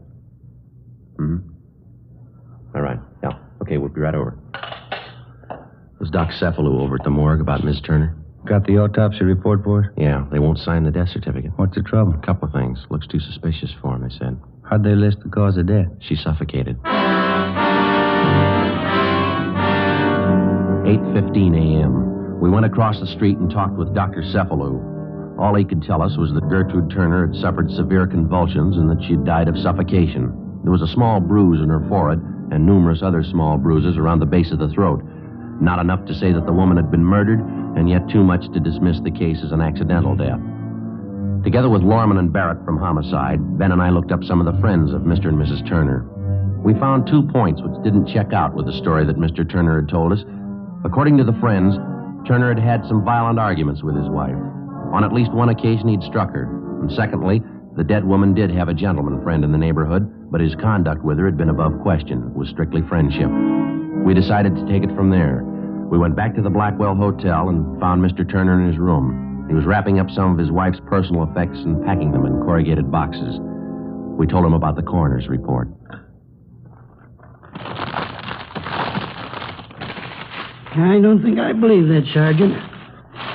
All right. Yeah. Okay, we'll be right over. Was Doc Cephalou over at the morgue about Miss Turner? Got the autopsy report for us? Yeah, they won't sign the death certificate. What's the trouble? A couple of things. Looks too suspicious for him, they said. How'd they list the cause of death? She suffocated. 8:15 a.m. We went across the street and talked with Dr. Cephalou. All he could tell us was that Gertrude Turner had suffered severe convulsions and that she'd died of suffocation. There was a small bruise in her forehead and numerous other small bruises around the base of the throat. Not enough to say that the woman had been murdered, and yet too much to dismiss the case as an accidental death. Together with Lorman and Barrett from Homicide, Ben and I looked up some of the friends of Mr. and Mrs. Turner. We found 2 points which didn't check out with the story that Mr. Turner had told us. According to the friends, Turner had had some violent arguments with his wife. On at least one occasion, he'd struck her. And secondly, the dead woman did have a gentleman friend in the neighborhood, but his conduct with her had been above question. It was strictly friendship. We decided to take it from there. We went back to the Blackwell Hotel and found Mr. Turner in his room. He was wrapping up some of his wife's personal effects and packing them in corrugated boxes. We told him about the coroner's report. I don't think I believe that, Sergeant.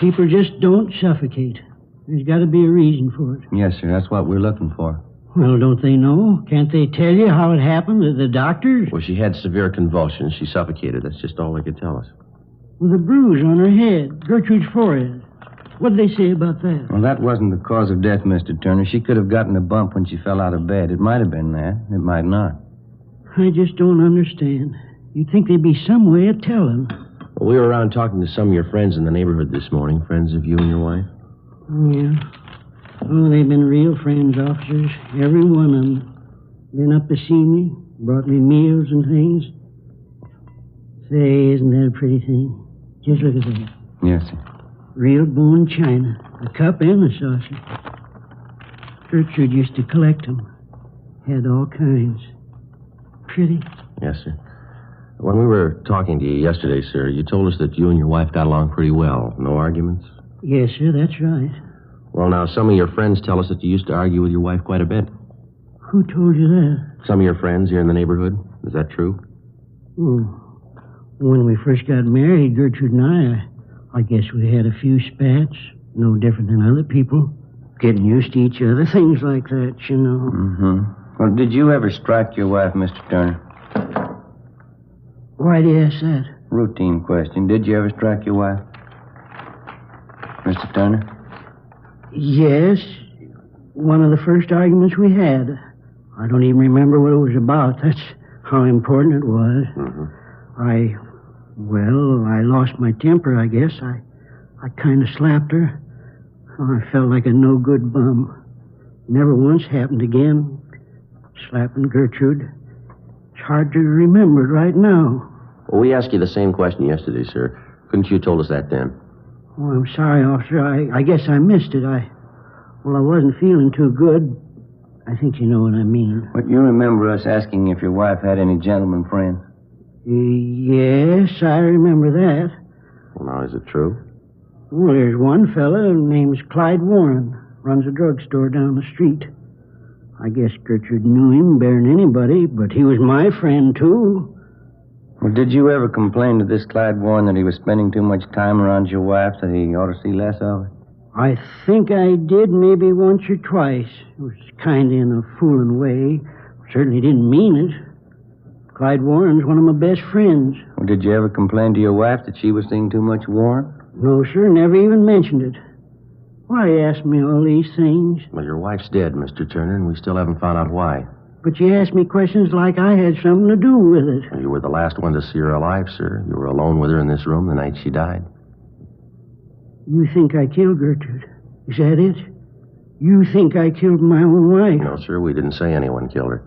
People just don't suffocate. There's got to be a reason for it. Yes, sir. That's what we're looking for. Well, don't they know? Can't they tell you how it happened? The doctors? Well, she had severe convulsions. She suffocated. That's just all they could tell us. With a bruise on her head, Gertrude's forehead. What'd they say about that? Well, that wasn't the cause of death, Mr. Turner. She could have gotten a bump when she fell out of bed. It might have been that. It might not. I just don't understand. You'd think there'd be some way of telling. Well, we were around talking to some of your friends in the neighborhood this morning, friends of you and your wife. Oh, yeah. Oh, they've been real friends, officers. Every one of them. Been up to see me, brought me meals and things. Say, isn't that a pretty thing? Just look at that. Yes, sir. Real bone china. The cup and the saucer. Gertrude used to collect them. Had all kinds. Pretty. Yes, sir. When we were talking to you yesterday, sir, you told us that you and your wife got along pretty well. No arguments? Yes, sir, that's right. Well, now, some of your friends tell us that you used to argue with your wife quite a bit. Who told you that? Some of your friends here in the neighborhood. Is that true? Oh. When we first got married, Gertrude and I guess we had a few spats. No different than other people. Getting used to each other, things like that, you know. Mm-hmm. Well, did you ever strike your wife, Mr. Turner? Why do you ask that? Routine question. Did you ever strike your wife? Mr. Turner? Yes. One of the first arguments we had. I don't even remember what it was about. That's how important it was. Mm-hmm. I lost my temper, I guess. I kind of slapped her. Oh, I felt like a no-good bum. Never once happened again. Slapping Gertrude. It's hard to remember it right now. Well, we asked you the same question yesterday, sir. Couldn't you have told us that then? Oh, I'm sorry, officer. I guess I missed it. I wasn't feeling too good. I think you know what I mean. But you remember us asking if your wife had any gentleman friends? Yes, I remember that. Well, now, is it true? Well, there's one fella name's Clyde Warren. Runs a drugstore down the street. I guess Gertrude knew him better than anybody, but he was my friend, too. Well, did you ever complain to this Clyde Warren that he was spending too much time around your wife, that he ought to see less of her? I think I did maybe once or twice. It was kind of in a fooling way. Certainly didn't mean it. Clyde Warren's one of my best friends. Well, did you ever complain to your wife that she was seeing too much Warren? No, sir. Never even mentioned it. Why ask me all these things? Well, your wife's dead, Mr. Turner, and we still haven't found out why. But you ask me questions like I had something to do with it. Well, you were the last one to see her alive, sir. You were alone with her in this room the night she died. You think I killed Gertrude? Is that it? You think I killed my own wife? No, sir, we didn't say anyone killed her.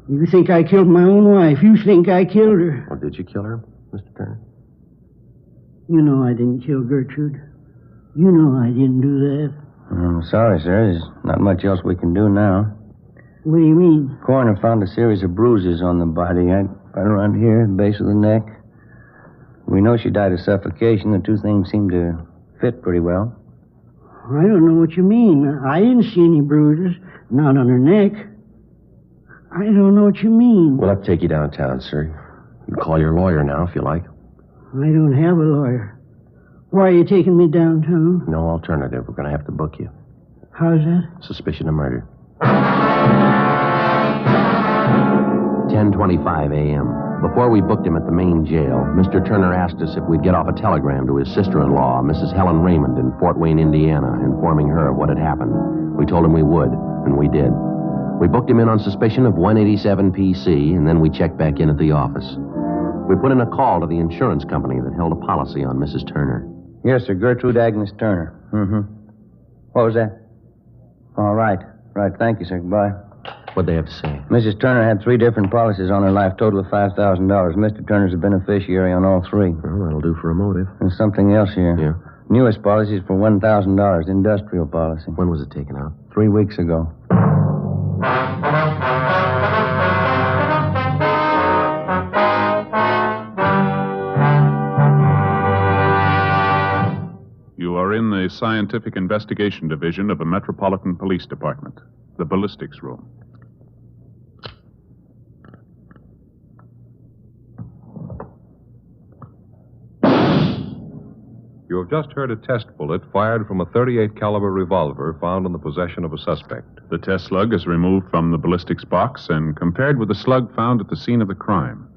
You think I killed my own wife? You think I killed her? Well, did you kill her, Mr. Turner? You know I didn't kill Gertrude. You know I didn't do that. I'm sorry, sir. There's not much else we can do now. What do you mean? The coroner found a series of bruises on the body. Right around here, the base of the neck. We know she died of suffocation. The two things seem to fit pretty well. I don't know what you mean. I didn't see any bruises. Not on her neck. I don't know what you mean. We'll have to take you downtown, sir. You can call your lawyer now if you like. I don't have a lawyer. Why are you taking me downtown? No alternative. We're going to have to book you. How's that? Suspicion of murder. 10:25 a.m. Before we booked him at the main jail, Mr. Turner asked us if we'd get off a telegram to his sister-in-law, Mrs. Helen Raymond, in Fort Wayne, Indiana, informing her of what had happened. We told him we would, and we did. We booked him in on suspicion of 187 PC, and then we checked back in at the office. We put in a call to the insurance company that held a policy on Mrs. Turner. Yes, sir. Gertrude Agnes Turner. What was that? All right. Right. Thank you, sir. Goodbye. What'd they have to say? Mrs. Turner had 3 different policies on her life, total of $5,000. Mr. Turner's a beneficiary on all 3. Well, that'll do for a motive. There's something else here. Yeah? Newest policy is for $1,000, industrial policy. When was it taken out? 3 weeks ago. You are in the Scientific Investigation Division of the Metropolitan Police Department, the ballistics room. You have just heard a test bullet fired from a .38 caliber revolver found in the possession of a suspect. The test slug is removed from the ballistics box and compared with the slug found at the scene of the crime.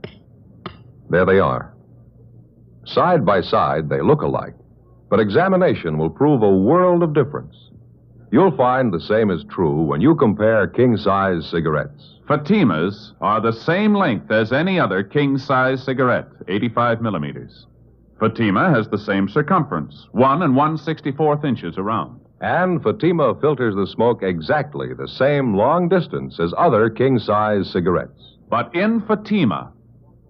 There they are. Side by side, they look alike, but examination will prove a world of difference. You'll find the same is true when you compare king-size cigarettes. Fatimas are the same length as any other king-size cigarette, 85 millimeters. Fatima has the same circumference, 1 1/64 inches around. And Fatima filters the smoke exactly the same long distance as other king-size cigarettes. But in Fatima,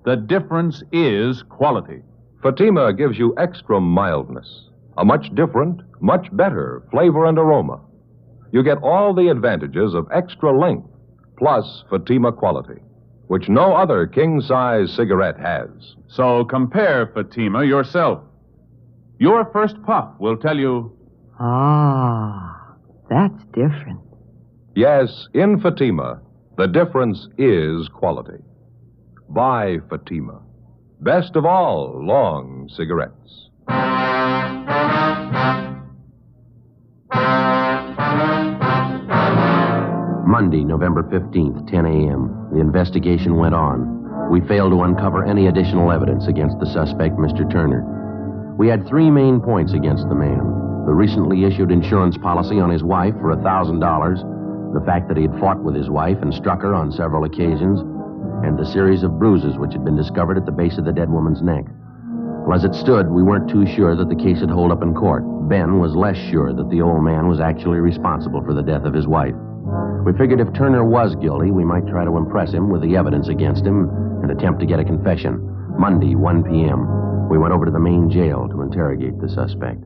the difference is quality. Fatima gives you extra mildness, a much different, much better flavor and aroma. You get all the advantages of extra length, plus Fatima quality, which no other king-size cigarette has. So compare Fatima yourself. Your first puff will tell you... Ah, that's different. Yes, in Fatima, the difference is quality. Buy Fatima. Best of all long cigarettes. Monday, November 15th, 10 a.m. The investigation went on. We failed to uncover any additional evidence against the suspect, Mr. Turner. We had 3 main points against the man. The recently issued insurance policy on his wife for $1,000, the fact that he had fought with his wife and struck her on several occasions, and the series of bruises which had been discovered at the base of the dead woman's neck. Well, as it stood, we weren't too sure that the case would hold up in court. Ben was less sure that the old man was actually responsible for the death of his wife. We figured if Turner was guilty, we might try to impress him with the evidence against him and attempt to get a confession. Monday, 1 p.m., we went over to the main jail to interrogate the suspect.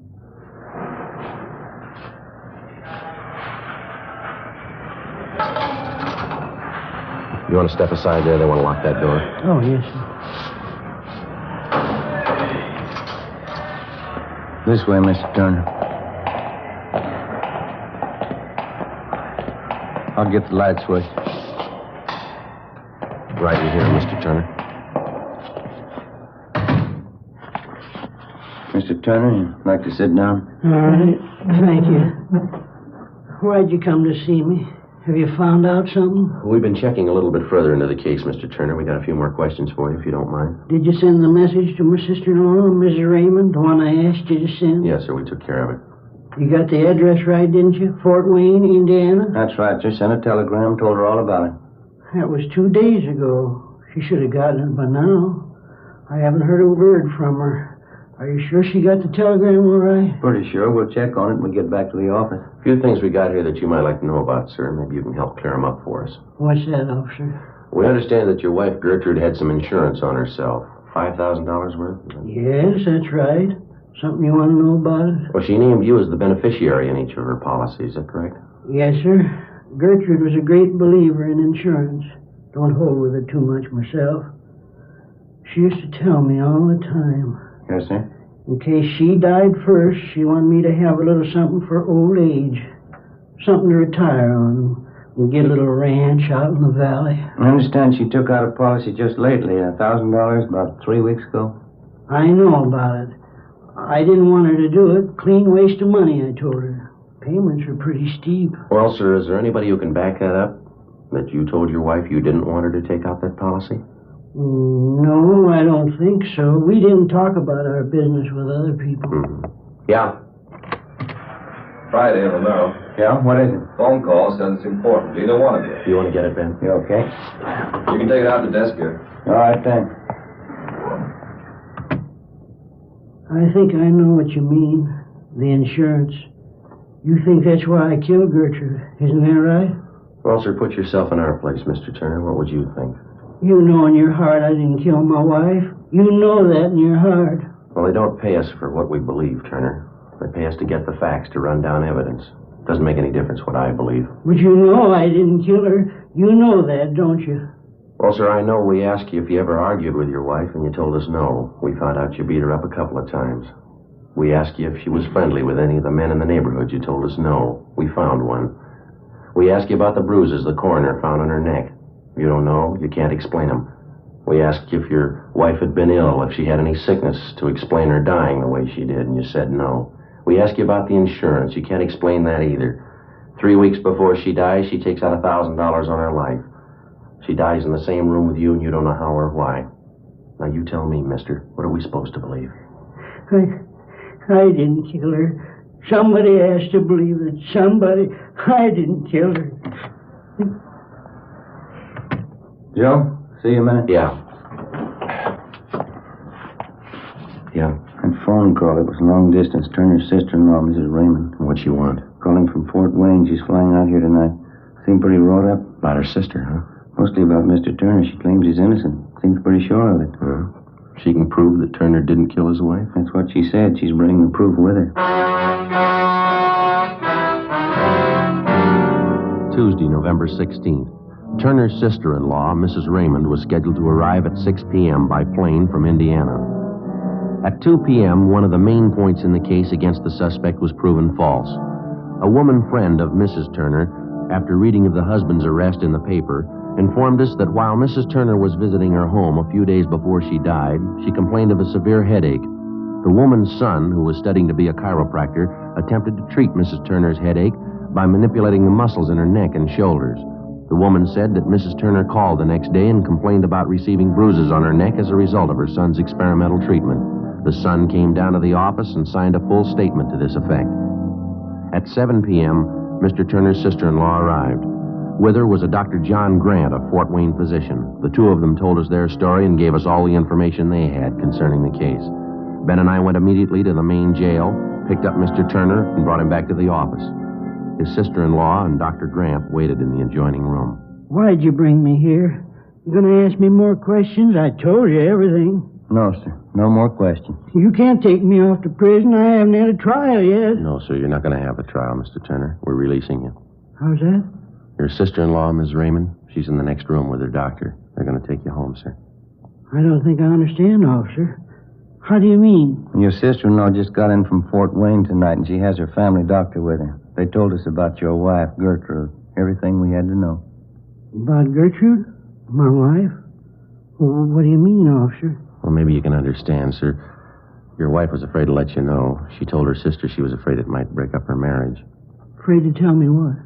You want to step aside there? They want to lock that door. Oh, yes, sir. This way, Mr. Turner. I'll get the light switch. Right in here, Mr. Turner. Mr. Turner, you'd like to sit down? All right. Thank you. Why'd you come to see me? Have you found out something? We've been checking a little bit further into the case, Mr. Turner. We got a few more questions for you, if you don't mind. Did you send the message to my sister-in-law, Mrs. Raymond, the one I asked you to send? Yes, sir. We took care of it. You got the address right, didn't you? Fort Wayne, Indiana? That's right, sir. Sent a telegram, told her all about it. That was 2 days ago. She should have gotten it by now. I haven't heard a word from her. Are you sure she got the telegram all right? Pretty sure. We'll check on it when we get back to the office. A few things we got here that you might like to know about, sir. Maybe you can help clear them up for us. What's that, officer? We understand that your wife, Gertrude, had some insurance on herself. $5,000 worth? Yes, that's right. Something you want to know about it? Well, she named you as the beneficiary in each of her policies. Is that correct? Yes, sir. Gertrude was a great believer in insurance. Don't hold with it too much myself. She used to tell me all the time. Yes, sir? In case she died first, she wanted me to have a little something for old age. Something to retire on. And get a little ranch out in the valley. I understand she took out a policy just lately, $1,000 about 3 weeks ago. I know about it. I didn't want her to do it. Clean waste of money, I told her. Payments are pretty steep. Well, sir, is there anybody who can back that up? That you told your wife you didn't want her to take out that policy? No, I don't think so. We didn't talk about our business with other people. Yeah. Friday, Romero. Yeah? What is it? Phone call says it's important. Either one of you. You want to get it, Ben? You okay? You can take it out the desk here. All right, thanks. I think I know what you mean. The insurance. You think that's why I killed Gertrude. Isn't that right? Well, sir, put yourself in our place, Mr. Turner. What would you think? You know in your heart I didn't kill my wife. You know that in your heart. Well, they don't pay us for what we believe, Turner. They pay us to get the facts, to run down evidence. Doesn't make any difference what I believe. But you know I didn't kill her. You know that, don't you? Well, sir, I know we asked you if you ever argued with your wife, and you told us no. We found out you beat her up a couple of times. We asked you if she was friendly with any of the men in the neighborhood. You told us no. We found one. We asked you about the bruises the coroner found on her neck. You don't know. You can't explain them. We asked you if your wife had been ill, if she had any sickness to explain her dying the way she did, and you said no. We asked you about the insurance. You can't explain that either. 3 weeks before she dies, she takes out $1,000 on her life. She dies in the same room with you, and you don't know how or why. Now, you tell me, mister, what are we supposed to believe? I didn't kill her. Somebody has to believe that somebody... I didn't kill her. Joe, see you a minute? Yeah. That phone call, it was long distance. Turner's sister-in-law, Mrs. Raymond. What you want? Calling from Fort Wayne. She's flying out here tonight. Seemed pretty wrought up. About her sister, huh? Mostly about Mr. Turner. She claims he's innocent. Seems pretty sure of it. She can prove that Turner didn't kill his wife? That's what she said. She's bringing the proof with her. Tuesday, November 16th. Turner's sister-in-law, Mrs. Raymond, was scheduled to arrive at 6 p.m. by plane from Indiana. At 2 p.m., one of the main points in the case against the suspect was proven false. A woman friend of Mrs. Turner, after reading of the husband's arrest in the paper, informed us that while Mrs. Turner was visiting her home a few days before she died, she complained of a severe headache. The woman's son, who was studying to be a chiropractor, attempted to treat Mrs. Turner's headache by manipulating the muscles in her neck and shoulders. The woman said that Mrs. Turner called the next day and complained about receiving bruises on her neck as a result of her son's experimental treatment. The son came down to the office and signed a full statement to this effect. At 7 p.m., Mr. Turner's sister-in-law arrived. With her was a Dr. John Grant, a Fort Wayne physician. The two of them told us their story and gave us all the information they had concerning the case. Ben and I went immediately to the main jail, picked up Mr. Turner, and brought him back to the office. His sister-in-law and Dr. Grant waited in the adjoining room. Why'd you bring me here? You gonna ask me more questions? I told you everything. No, sir. No more questions. You can't take me off to prison. I haven't had a trial yet. No, sir, you're not going to have a trial, Mr. Turner. We're releasing you. How's that? Your sister-in-law, Ms. Raymond, she's in the next room with her doctor. They're going to take you home, sir. I don't think I understand, officer. How do you mean? Your sister-in-law just got in from Fort Wayne tonight, and she has her family doctor with her. They told us about your wife, Gertrude. Everything we had to know. About Gertrude? My wife? Well, what do you mean, officer? Well, maybe you can understand, sir. Your wife was afraid to let you know. She told her sister she was afraid it might break up her marriage. Afraid to tell me what?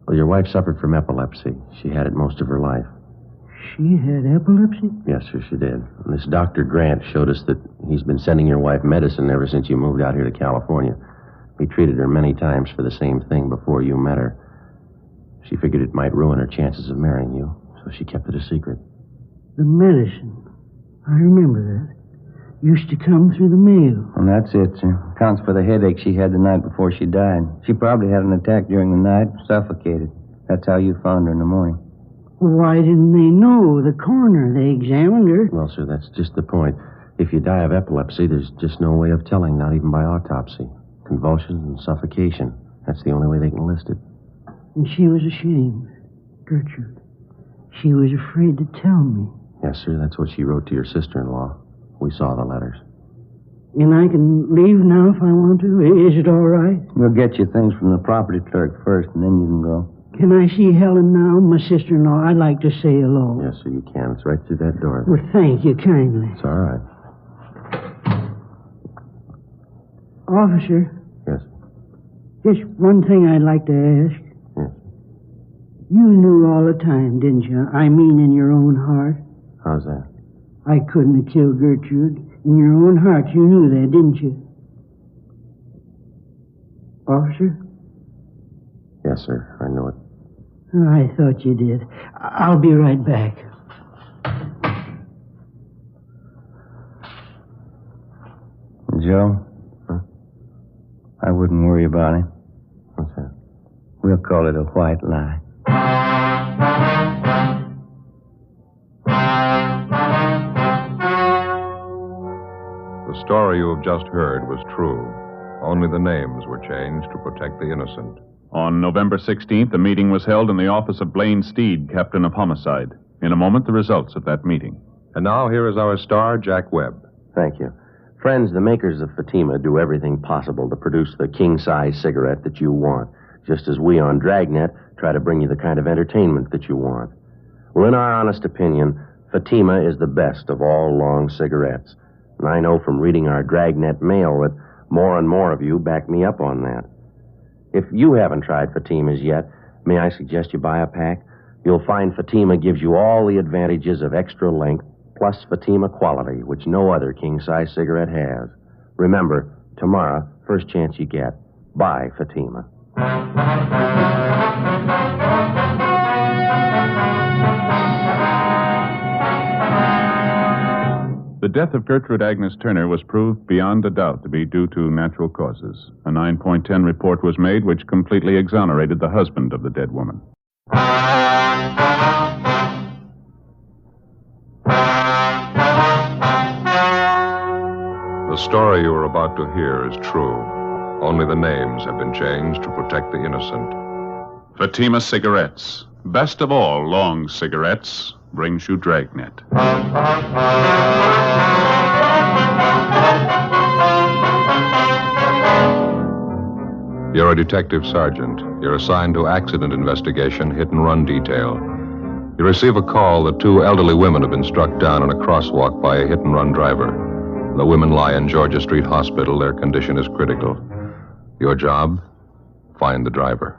Well, your wife suffered from epilepsy. She had it most of her life. She had epilepsy? Yes, sir, she did. And this Dr. Grant showed us that he's been sending your wife medicine ever since you moved out here to California. He treated her many times for the same thing before you met her. She figured it might ruin her chances of marrying you, so she kept it a secret. The medicine. I remember that. Used to come through the mail. And that's it, sir. Accounts for the headache she had the night before she died. She probably had an attack during the night, suffocated. That's how you found her in the morning. Well, why didn't they know? The coroner, they examined her. Well, sir, that's just the point. If you die of epilepsy, there's just no way of telling, not even by autopsy. Convulsions and suffocation. That's the only way they can list it. And she was ashamed. Gertrude. She was afraid to tell me. Yes, sir, that's what she wrote to your sister-in-law. We saw the letters. And I can leave now if I want to. Is it all right? We'll get you things from the property clerk first, and then you can go. Can I see Helen now, my sister-in-law? I'd like to say hello. Yes, sir, you can. It's right through that door. Well, thank you kindly. It's all right. Officer. Yes. Just one thing I'd like to ask. Yes. You knew all the time, didn't you? I mean in your own heart. How's that? I couldn't have killed Gertrude. In your own heart, you knew that, didn't you? Officer? Yes, sir. I know it. I thought you did. I'll be right back. Joe? Huh? I wouldn't worry about it. What's that? We'll call it a white lie. The story you have just heard was true. Only the names were changed to protect the innocent. On November 16th, a meeting was held in the office of Blaine Steed, captain of homicide. In a moment, the results of that meeting. And now here is our star, Jack Webb. Thank you. Friends, the makers of Fatima do everything possible to produce the king-size cigarette that you want, just as we on Dragnet try to bring you the kind of entertainment that you want. Well, in our honest opinion, Fatima is the best of all long cigarettes. And I know from reading our Dragnet mail that more and more of you back me up on that. If you haven't tried Fatimas yet, may I suggest you buy a pack? You'll find Fatima gives you all the advantages of extra length, plus Fatima quality, which no other king-size cigarette has. Remember, tomorrow, first chance you get, buy Fatima. The death of Gertrude Agnes Turner was proved beyond a doubt to be due to natural causes. A 9.10 report was made which completely exonerated the husband of the dead woman. The story you are about to hear is true. Only the names have been changed to protect the innocent. Fatima Cigarettes, best of all long cigarettes, brings you Dragnet. You're a detective sergeant. You're assigned to accident investigation, hit-and-run detail. You receive a call that two elderly women have been struck down in a crosswalk by a hit-and-run driver. The women lie in Georgia Street Hospital. Their condition is critical. Your job? Find the driver.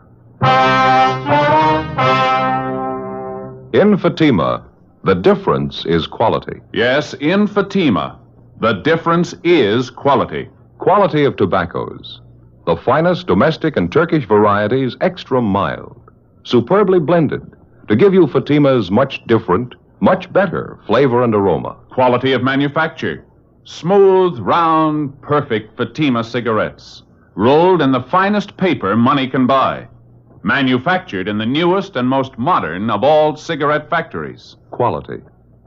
In Fatima, the difference is quality. Yes, in Fatima, the difference is quality. Quality of tobaccos. The finest domestic and Turkish varieties, extra mild. Superbly blended to give you Fatima's much different, much better flavor and aroma. Quality of manufacture. Smooth, round, perfect Fatima cigarettes. Rolled in the finest paper money can buy. Manufactured in the newest and most modern of all cigarette factories. Quality.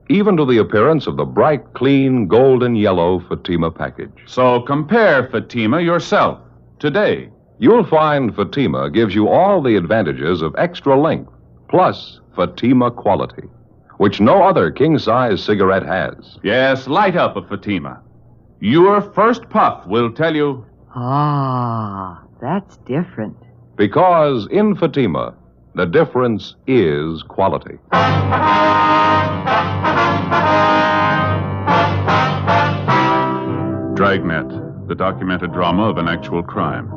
Even to the appearance of the bright, clean, golden yellow Fatima package. So compare Fatima yourself today. You'll find Fatima gives you all the advantages of extra length, plus Fatima quality, which no other king-size cigarette has. Yes, light up a Fatima. Your first puff will tell you... Ah, that's different. Because in Fatima, the difference is quality. Dragnet, the documented drama of an actual crime.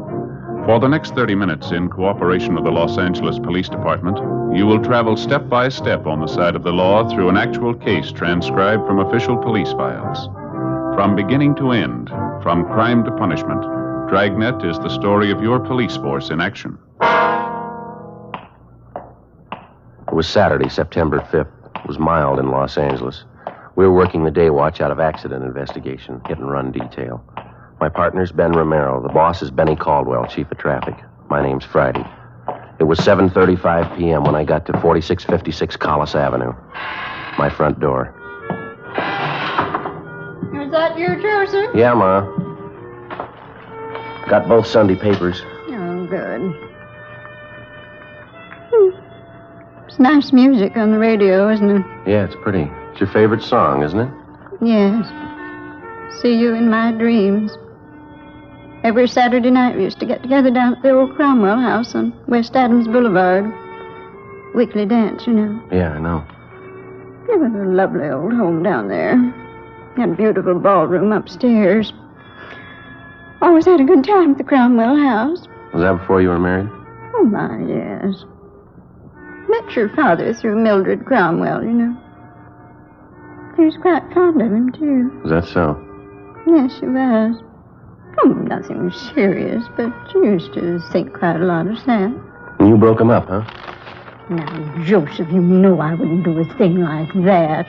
For the next 30 minutes, in cooperation with the Los Angeles Police Department, you will travel step by step on the side of the law through an actual case transcribed from official police files. From beginning to end, from crime to punishment, Dragnet is the story of your police force in action. It was Saturday, September 5th. It was mild in Los Angeles. We were working the day watch out of accident investigation, hit-and-run detail. My partner's Ben Romero. The boss is Benny Caldwell, chief of traffic. My name's Friday. It was 7:35 p.m. when I got to 4656 Collis Avenue. My front door. Is that you, Joseph? Yeah, Ma. Got both Sunday papers. Oh, good. It's nice music on the radio, isn't it? Yeah, it's pretty. It's your favorite song, isn't it? Yes. See you in my dreams. Every Saturday night we used to get together down at the old Cromwell house on West Adams Boulevard. Weekly dance, you know. Yeah, I know. It was a lovely old home down there. Had a beautiful ballroom upstairs. Always had a good time at the Cromwell house. Was that before you were married? Oh, my, yes. Met your father through Mildred Cromwell, you know. She was quite fond of him, too. Was that so? Yes, she was. Oh, nothing serious, but she used to think quite a lot of Sam. And you broke him up, huh? Now, Joseph, you know I wouldn't do a thing like that.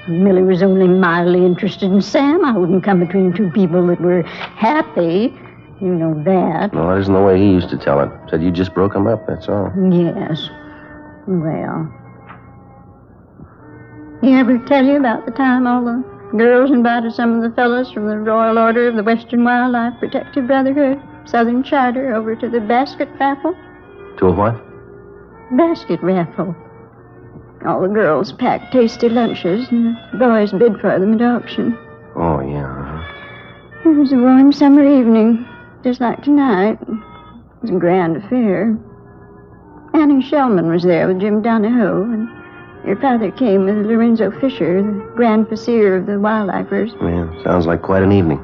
If Millie was only mildly interested in Sam, I wouldn't come between two people that were happy. You know that. No, that isn't the way he used to tell it. Said you just broke him up, that's all. Yes. Well. He ever tell you about the time all the girls invited some of the fellows from the Royal Order of the Western Wildlife Protective Brotherhood, Southern Charter, over to the basket raffle? To a what? Basket raffle. All the girls packed tasty lunches, and the boys bid for them at auction. Oh, yeah. It was a warm summer evening, just like tonight. It was a grand affair. Annie Shellman was there with Jim Donahoe, and your father came with Lorenzo Fisher, the Grand Vizier of the Wildlifers. Yeah, sounds like quite an evening.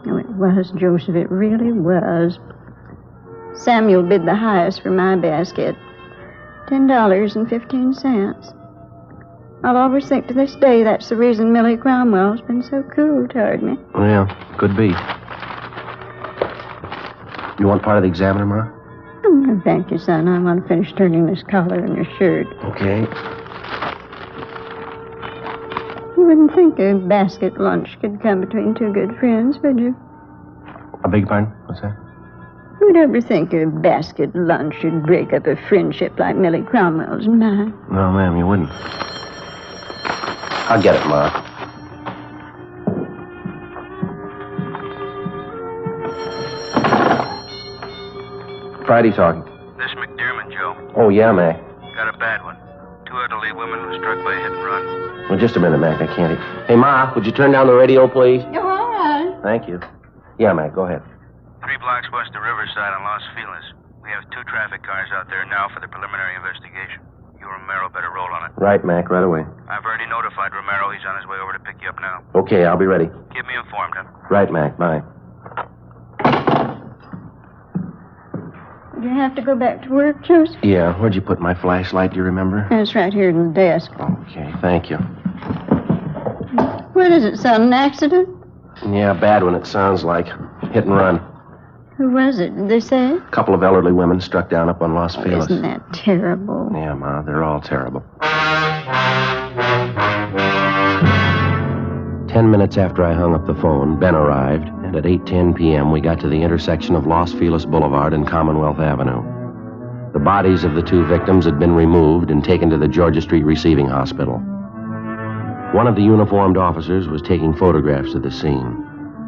Oh, it was, Joseph. It really was. Samuel bid the highest for my basket. $10.15. I'll always think to this day that's the reason Millie Cromwell's been so cool toward me. Yeah, could be. You want part of the Examiner, Ma? Oh, thank you, son. I want to finish turning this collar on your shirt. Okay. You wouldn't think a basket lunch could come between two good friends, would you? I beg your pardon? What's that? Who'd ever think a basket lunch should break up a friendship like Millie Cromwell's and mine? No, ma'am, you wouldn't. I'll get it, Ma. Friday talking. This McDermott, Joe. Oh, yeah, Mac. Got a bad one. Two elderly women were struck by a hit and run. Well, just a minute, Mac. I can't hear. Hey, Ma, would you turn down the radio, please? You're all right. Thank you. Yeah, Mac, go ahead. 3 blocks west of Riverside on Los Feliz. We have 2 traffic cars out there now for the preliminary investigation. You, Romero, better roll on it. Right, Mac, right away. I've already notified Romero. He's on his way over to pick you up now. Okay, I'll be ready. Keep me informed, huh? Right, Mac, bye. Do you have to go back to work, Joseph? Yeah, where'd you put my flashlight, do you remember? It's right here in the desk. Okay, thank you. What is it, son? An accident? Yeah, bad one, it sounds like. Hit and run. Who was it, did they say? A couple of elderly women struck down up on Los Feliz. Isn't that terrible? Yeah, Ma, they're all terrible. 10 minutes after I hung up the phone, Ben arrived, and at 8:10 p.m. we got to the intersection of Los Feliz Boulevard and Commonwealth Avenue. The bodies of the 2 victims had been removed and taken to the Georgia Street Receiving Hospital. One of the uniformed officers was taking photographs of the scene.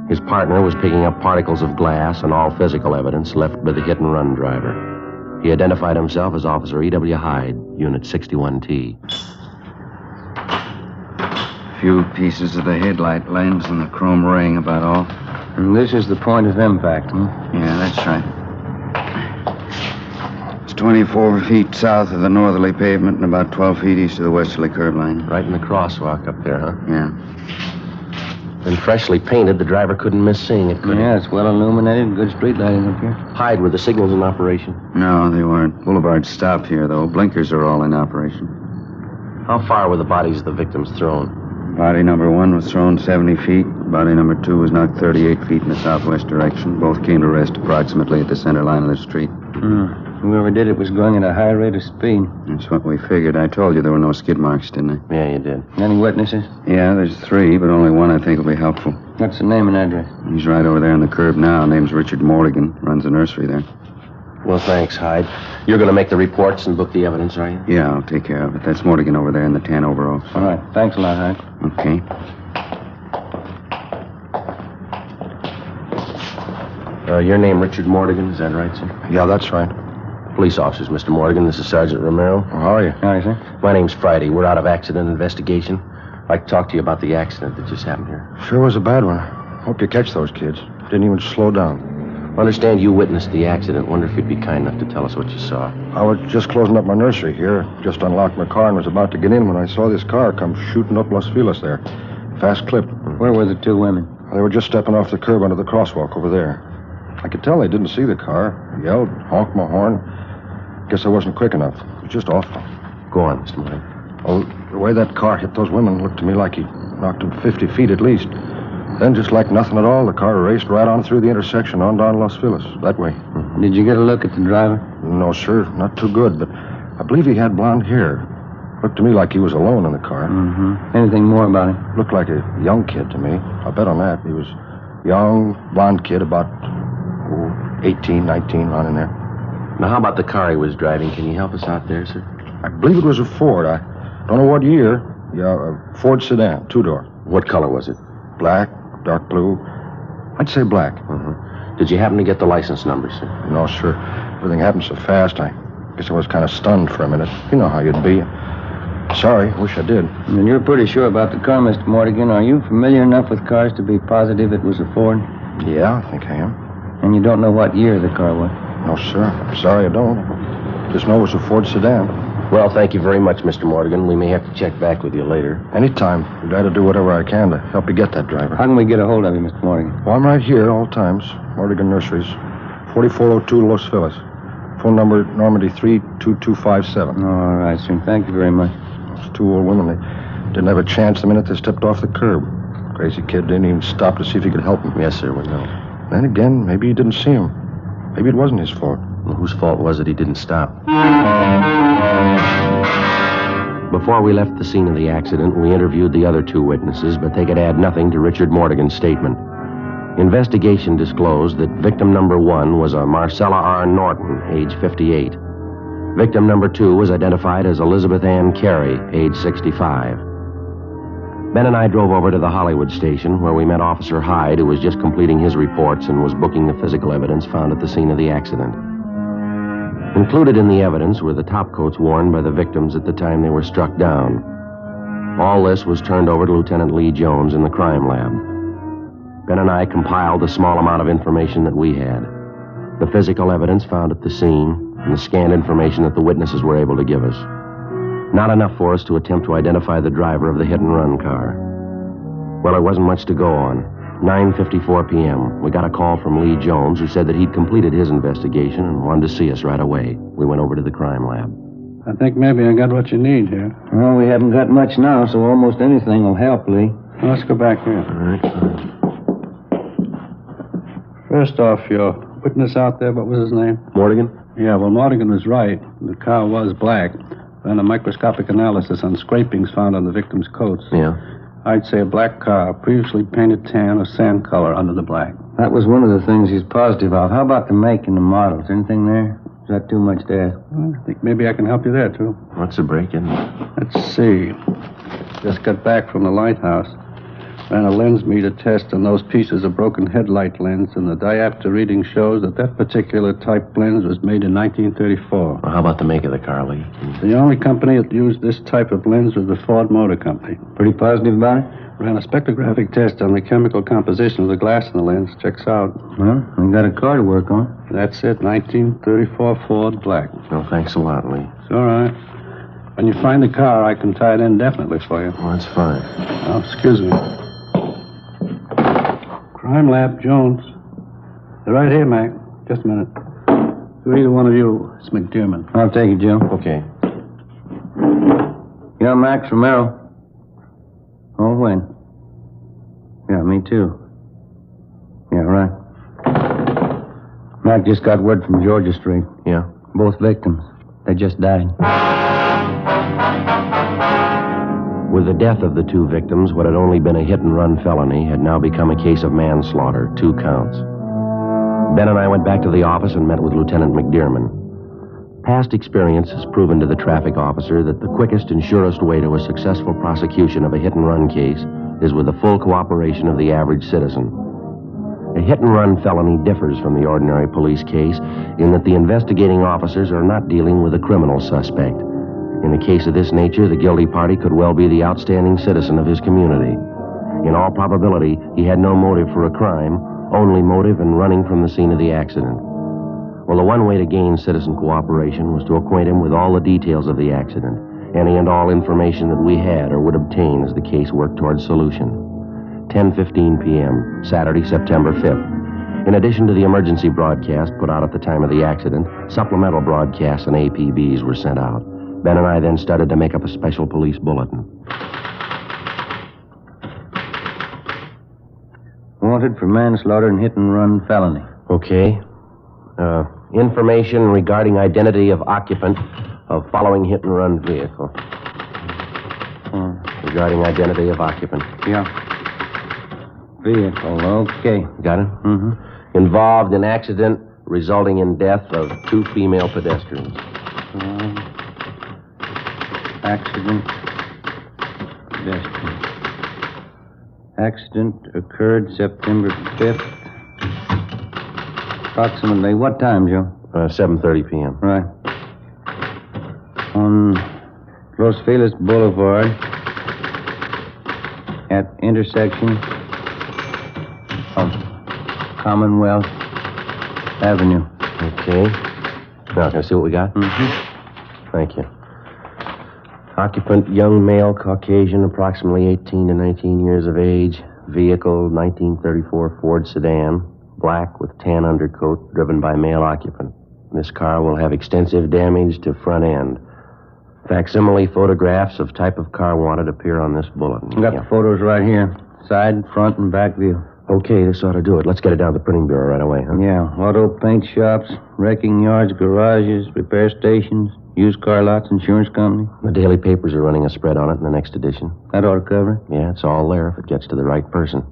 His partner was picking up particles of glass and all physical evidence left by the hit-and-run driver. He identified himself as Officer E.W. Hyde, Unit 61T. Few pieces of the headlight lens and the chrome ring, about all. And this is the point of impact, huh? Yeah, that's right. It's 24 feet south of the northerly pavement and about 12 feet east of the westerly curb line. Right in the crosswalk up there, huh? Yeah. Been freshly painted, the driver couldn't miss seeing it, could he? Yeah, it's well illuminated, good street lighting up here. Hyde, were the signals in operation? No, they weren't. Boulevard stopped here, though. Blinkers are all in operation. How far were the bodies of the victims thrown? Body number 1 was thrown 70 feet. Body number 2 was knocked 38 feet in the southwest direction. Both came to rest approximately at the center line of the street. Whoever did it was going at a high rate of speed. That's what we figured. I told you there were no skid marks, didn't I? Yeah, you did. Any witnesses? Yeah, there's 3, but only one I think will be helpful. What's the name and address? He's right over there on the curb now. Name's Richard Mortigan. Runs a nursery there. Well, thanks, Hyde. You're going to make the reports and book the evidence, are you? Yeah, I'll take care of it. That's Mortigan over there in the tan overalls. All right. Thanks a lot, Hyde. Okay. Your name, Richard Mortigan, is that right, sir? Yeah, that's right. Police officers, Mr. Mortigan. This is Sergeant Romero. Well, how are you? Howdy, sir. My name's Friday. We're out of accident investigation. I'd like to talk to you about the accident that just happened here. Sure was a bad one. Hope you catch those kids. Didn't even slow down. I understand you witnessed the accident. Wonder if you'd be kind enough to tell us what you saw. I was just closing up my nursery here. Just unlocked my car and was about to get in when I saw this car come shooting up Los Feliz there. Fast clip. Where were the two women? They were just stepping off the curb under the crosswalk over there. I could tell they didn't see the car. I yelled, honked my horn. Guess I wasn't quick enough. It was just awful. Go on, Mr. Morgan. Oh, the way that car hit those women looked to me like he knocked them 50 feet at least. Then, just like nothing at all, the car raced right on through the intersection on down Los Feliz, that way. Did you get a look at the driver? No, sir. Not too good, but I believe he had blonde hair. Looked to me like he was alone in the car. Mm-hmm. Anything more about him? Looked like a young kid to me. I'll bet on that. He was young, blonde kid, about 18, 19, around in there. Now, how about the car he was driving? Can you help us out there, sir? I believe it was a Ford. I don't know what year. Yeah, a Ford sedan, two-door. What color was it? Black, dark blue. I'd say black. Did you happen to get the license number, sir? No, sir. Everything happened so fast, I guess I was kind of stunned for a minute. You know how you'd be. Sorry, wish I did. And you're pretty sure about the car, Mr. Morgan. Are you familiar enough with cars to be positive it was a Ford? Yeah, I think I am. And you don't know what year the car was? No, sir. I'm sorry I don't. Just know it was a Ford sedan. Well, thank you very much, Mr. Morgan. We may have to check back with you later. Anytime. I'd glad to do whatever I can to help you get that driver. How can we get a hold of you, Mr. Morgan? Well, I'm right here all times. Morgan Nurseries. 4402 Los Feliz. Phone number Normandy 32257. All right, sir. Thank you very much. Those two old women, they didn't have a chance the minute they stepped off the curb. Crazy kid didn't even stop to see if he could help him. Yes, sir, we know. Then again, maybe he didn't see him. Maybe it wasn't his fault. Well, whose fault was it he didn't stop? Before we left the scene of the accident, we interviewed the other two witnesses, but they could add nothing to Richard Morgan's statement. Investigation disclosed that victim number 1 was a Marcella R. Norton, age 58. Victim number 2 was identified as Elizabeth Ann Carey, age 65. Ben and I drove over to the Hollywood station, where we met Officer Hyde, who was just completing his reports and was booking the physical evidence found at the scene of the accident. Included in the evidence were the topcoats worn by the victims at the time they were struck down. All this was turned over to Lieutenant Lee Jones in the crime lab. Ben and I compiled the small amount of information that we had. The physical evidence found at the scene, and the scanned information that the witnesses were able to give us. Not enough for us to attempt to identify the driver of the hit-and-run car. Well, there wasn't much to go on. 9:54 p.m., we got a call from Lee Jones, who said that he'd completed his investigation and wanted to see us right away. We went over to the crime lab. I think maybe I got what you need here. Well, we haven't got much now, so almost anything will help, Lee. Well, let's go back here. All right, fine. First off, your witness out there, what was his name? Morgan? Yeah, well, Morgan was right. The car was black. Then a microscopic analysis on scrapings found on the victim's coats. Yeah. I'd say a black car, previously painted tan or sand color under the black. That was one of the things he's positive of. How about the make and the models? Anything there? Is that too much to ask? Well, I think maybe I can help you there, too. What's the break-in? Let's see. Just got back from the lighthouse. Ran a lens meter test on those pieces of broken headlight lens, and the diopter reading shows that that particular type lens was made in 1934. Well, how about the make of the car, Lee? The only company that used this type of lens was the Ford Motor Company. Pretty positive about it? Ran a spectrographic test on the chemical composition of the glass in the lens. Checks out. Well, we got a car to work on. That's it, 1934 Ford black. Well, thanks a lot, Lee. It's all right. When you find the car, I can tie it in definitely for you. Well, that's fine. Oh, excuse me. Crime Lab, Jones. They're right here, Mac. Just a minute. To either one of you, it's McDermott. I'll take it, Joe. Okay. Yeah, Max Romero. Oh, when? Yeah, me too. Yeah, right. Mac just got word from Georgia Street. Yeah? Both victims. They just died. With the death of the two victims, what had only been a hit-and-run felony had now become a case of manslaughter, 2 counts. Ben and I went back to the office and met with Lieutenant McDermott. Past experience has proven to the traffic officer that the quickest and surest way to a successful prosecution of a hit-and-run case is with the full cooperation of the average citizen. A hit-and-run felony differs from the ordinary police case in that the investigating officers are not dealing with a criminal suspect. In a case of this nature, the guilty party could well be the outstanding citizen of his community. In all probability, he had no motive for a crime, only motive in running from the scene of the accident. Well, the one way to gain citizen cooperation was to acquaint him with all the details of the accident, any and all information that we had or would obtain as the case worked towards solution. 10:15 p.m., Saturday, September 5th. In addition to the emergency broadcast put out at the time of the accident, supplemental broadcasts and APBs were sent out. Ben and I then started to make up a special police bulletin. Wanted for manslaughter and hit-and-run felony. Okay. Information regarding identity of occupant of following hit-and-run vehicle. Regarding identity of occupant. Yeah. Vehicle, okay. Got it? Mm-hmm. Involved in accident resulting in death of 2 female pedestrians. Accident. Pedestrian. Accident occurred September 5th. Approximately what time, Joe? 7:30 p.m. Right. On Los Feliz Boulevard at intersection of Commonwealth Avenue. Okay. Now, can I see what we got? Mm-hmm. Thank you. Occupant, young male, Caucasian, approximately 18 to 19 years of age. Vehicle, 1934 Ford sedan, black with tan undercoat, driven by male occupant. This car will have extensive damage to front end. Facsimile photographs of type of car wanted appear on this bulletin. Got the photos right here. Side, front, and back view. Okay, this ought to do it. Let's get it down to the printing bureau right away, huh? Yeah, auto paint shops, wrecking yards, garages, repair stations, used car lots, insurance company. The daily papers are running a spread on it in the next edition. That ought to cover it. Yeah, it's all there if it gets to the right person.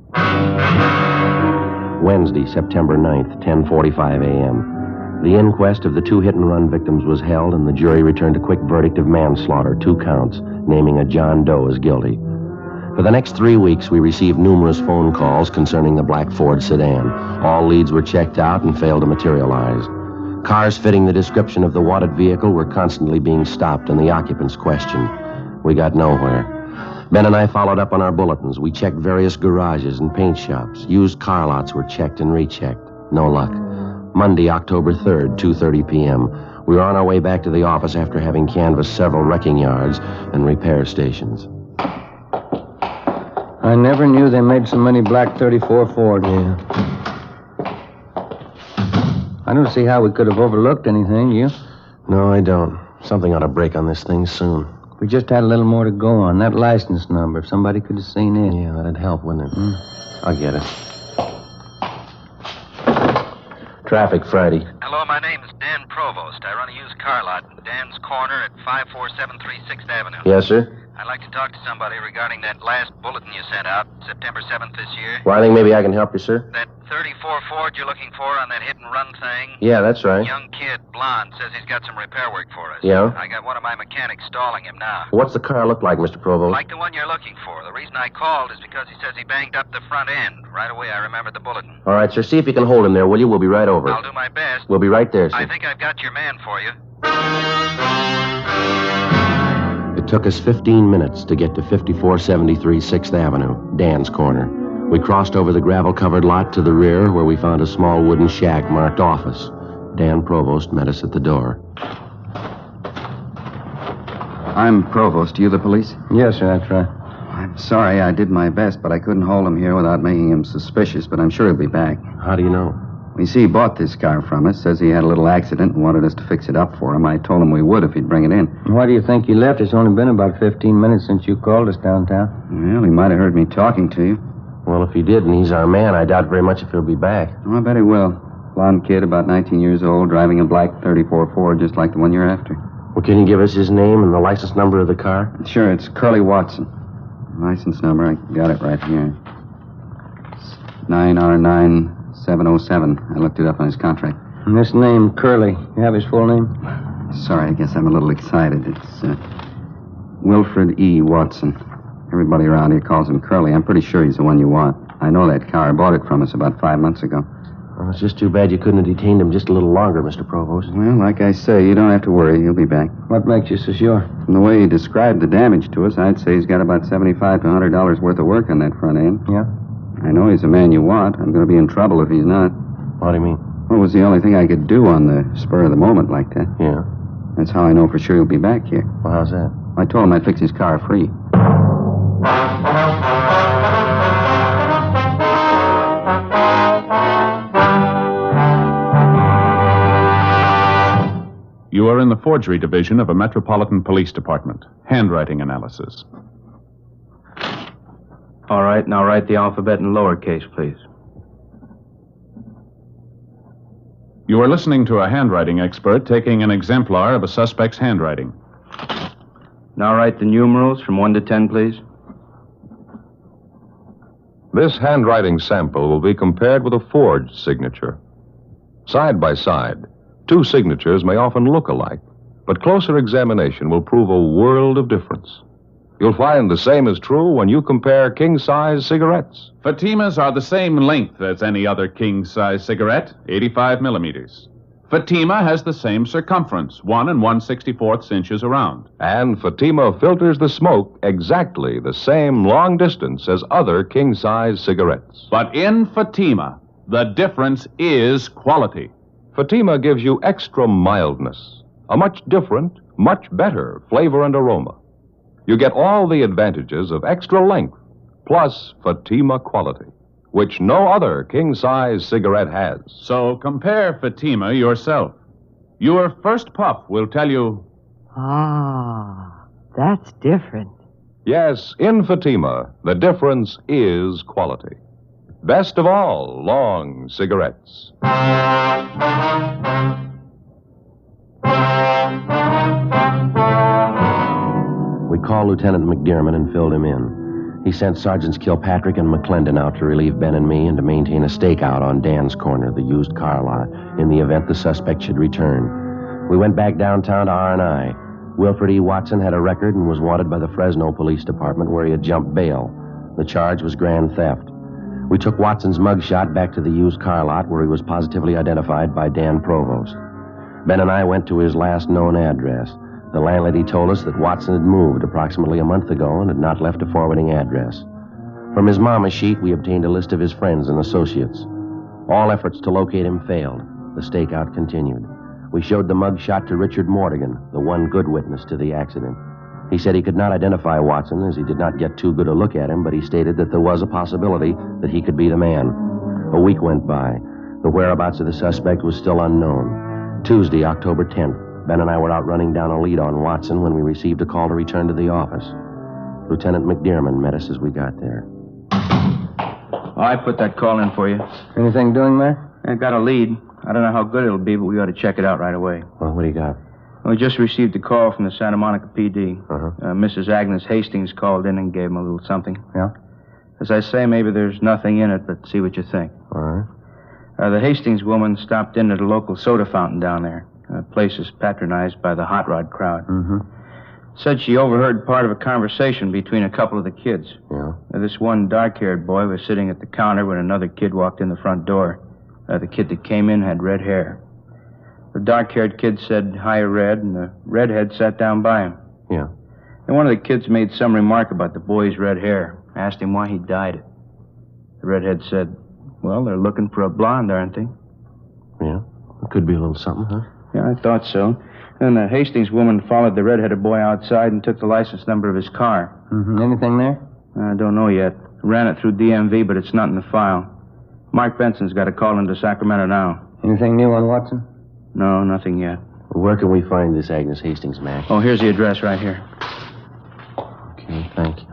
Wednesday, September 9th, 10:45 a.m. The inquest of the 2 hit-and-run victims was held, and the jury returned a quick verdict of manslaughter, 2 counts, naming a John Doe as guilty. For the next 3 weeks, we received numerous phone calls concerning the black Ford sedan. All leads were checked out and failed to materialize. Cars fitting the description of the wanted vehicle were constantly being stopped and the occupants questioned. We got nowhere. Ben and I followed up on our bulletins. We checked various garages and paint shops. Used car lots were checked and rechecked. No luck. Monday, October 3rd, 2:30 p.m. We were on our way back to the office after having canvassed several wrecking yards and repair stations. I never knew they made so many black 34 Ford. Yeah. I don't see how we could have overlooked anything, you? No, I don't. Something ought to break on this thing soon. We just had a little more to go on. That license number, if somebody could have seen it. Yeah, that'd help, wouldn't it? I'll get it. Traffic, Friday. Hello, my name is Dan Provost. I run a used car lot in Dan's Corner at 54736 6th Avenue. Yes, sir? I'd like to talk to somebody regarding that last bulletin you sent out, September 7th this year. Well, I think maybe I can help you, sir. That 34 Ford you're looking for on that hit-and-run thing? Yeah, that's right. Young kid, blonde, says he's got some repair work for us. Yeah? I got one of my mechanics stalling him now. What's the car look like, Mr. Provost? Like the one you're looking for. The reason I called is because he says he banged up the front end. Right away, I remembered the bulletin. All right, sir. See if you can hold him there, will you? We'll be right over. I'll do my best. We'll be right there, sir. I think I've got your man for you. It took us 15 minutes to get to 5473 6th Avenue, Dan's Corner. We crossed over the gravel-covered lot to the rear, where we found a small wooden shack marked office. Dan Provost met us at the door. I'm Provost. You the police? Yes, sir, that's right. I'm sorry. I did my best, but I couldn't hold him here without making him suspicious, but I'm sure he'll be back. How do you know? You see, he bought this car from us, says he had a little accident and wanted us to fix it up for him. I told him we would if he'd bring it in. Why do you think he left? It's only been about 15 minutes since you called us downtown. Well, he might have heard me talking to you. Well, if he did, and he's our man, I doubt very much if he'll be back. Oh, I bet he will. Blonde kid, about 19 years old, driving a black 34 Ford, just like the one you're after. Well, can you give us his name and the license number of the car? Sure, it's Curly Watson. License number, I got it right here. It's 9R9707. I looked it up on his contract. And this name, Curly, you have his full name? Sorry, I guess I'm a little excited. It's Wilfred E. Watson. Everybody around here calls him Curly. I'm pretty sure he's the one you want. I know that car. I bought it from us about 5 months ago. Well, it's just too bad you couldn't have detained him just a little longer, Mr. Provost. Well, like I say, you don't have to worry. He'll be back. What makes you so sure? From the way he described the damage to us, I'd say he's got about $75 to $100 worth of work on that front end. Yeah? I know he's the man you want. I'm going to be in trouble if he's not. What do you mean? Well, it was the only thing I could do on the spur of the moment like that. Yeah? That's how I know for sure he'll be back here. Well, how's that? I told him I'd fix his car free. You are in the forgery division of a Metropolitan Police Department. Handwriting analysis. All right, now write the alphabet in lowercase, please. You are listening to a handwriting expert taking an exemplar of a suspect's handwriting. Now write the numerals from 1 to 10, please. This handwriting sample will be compared with a forged signature. Side by side, two signatures may often look alike, but closer examination will prove a world of difference. You'll find the same is true when you compare king-size cigarettes. Fatimas are the same length as any other king-size cigarette, 85 millimeters. Fatima has the same circumference, 1 1/64 inches around. And Fatima filters the smoke exactly the same long distance as other king-size cigarettes. But in Fatima, the difference is quality. Fatima gives you extra mildness, a much different, much better flavor and aroma. You get all the advantages of extra length, plus Fatima quality, which no other king-size cigarette has. So compare Fatima yourself. Your first puff will tell you... Ah, that's different. Yes, in Fatima, the difference is quality. Best of all, long cigarettes. We called Lieutenant McDermott and filled him in. He sent Sergeants Kilpatrick and McClendon out to relieve Ben and me and to maintain a stakeout on Dan's Corner, the used car lot, in the event the suspect should return. We went back downtown to R&I. Wilfred E. Watson had a record and was wanted by the Fresno Police Department, where he had jumped bail. The charge was grand theft. We took Watson's mugshot back to the used car lot, where he was positively identified by Dan Provost. Ben and I went to his last known address. The landlady told us that Watson had moved approximately a month ago and had not left a forwarding address. From his mama sheet, we obtained a list of his friends and associates. All efforts to locate him failed. The stakeout continued. We showed the mugshot to Richard Mortigan, the one good witness to the accident. He said he could not identify Watson as he did not get too good a look at him, but he stated that there was a possibility that he could be the man. A week went by. The whereabouts of the suspect was still unknown. Tuesday, October 10th, Ben and I were out running down a lead on Watson when we received a call to return to the office. Lieutenant McDermott met us as we got there. Oh, I put that call in for you. Anything doing there? I got a lead. I don't know how good it'll be, but we ought to check it out right away. Well, what do you got? We just received a call from the Santa Monica PD. Uh-huh. Mrs. Agnes Hastings called in and gave him a little something. Yeah? As I say, maybe there's nothing in it, but see what you think. All right. The Hastings woman stopped in at a local soda fountain down there. The place is patronized by the hot rod crowd. Mm-hmm. Said she overheard part of a conversation between a couple of the kids. Yeah? This one dark-haired boy was sitting at the counter when another kid walked in the front door. The kid that came in had red hair. The dark-haired kid said, "Hi, Red," and the redhead sat down by him. Yeah. And one of the kids made some remark about the boy's red hair, asked him why he dyed it. The redhead said, "Well, they're looking for a blonde, aren't they?" Yeah? It could be a little something, huh? Yeah, I thought so. Then the Hastings woman followed the redheaded boy outside and took the license number of his car. Mm-hmm. Anything there? I don't know yet. Ran it through DMV, but it's not in the file. Mark Benson's got a call into Sacramento now. Anything new on Watson? No, nothing yet. Where can we find this Agnes Hastings, Mac? Oh, here's the address right here. Okay, thank you.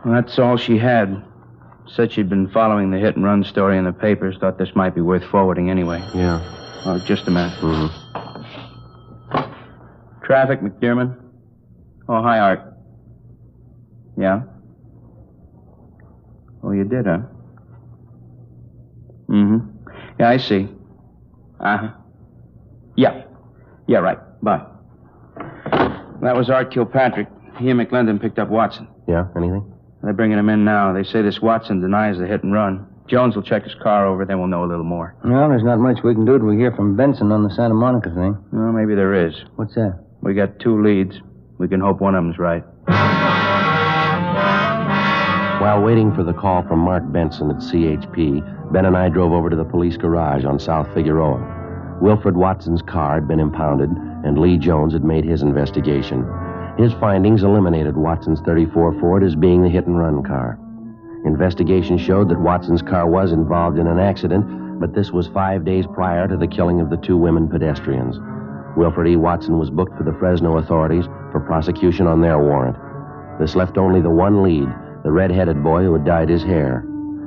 Well, that's all she had. Said she'd been following the hit-and-run story in the papers. Thought this might be worth forwarding anyway. Yeah. Oh, just a minute. Mm-hmm. Traffic, McDermott. Oh, hi, Art. Yeah? Oh, you did, huh? Mm-hmm. Yeah, I see. Uh-huh. Yeah. Yeah, right. Bye. That was Art Kilpatrick. He and McClendon picked up Watson. Yeah, anything? They're bringing him in now. They say this Watson denies the hit and run. Jones will check his car over, then we'll know a little more. Well, there's not much we can do till we hear from Benson on the Santa Monica thing. Well, maybe there is. What's that? We got 2 leads. We can hope one of them's right. While waiting for the call from Mark Benson at CHP, Ben and I drove over to the police garage on South Figueroa. Wilfred Watson's car had been impounded, and Lee Jones had made his investigation. His findings eliminated Watson's 34 Ford as being the hit-and-run car. Investigation showed that Watson's car was involved in an accident, but this was 5 days prior to the killing of the 2 women pedestrians. Wilfred E. Watson was booked for the Fresno authorities for prosecution on their warrant. This left only the one lead, the red-headed boy who had dyed his hair.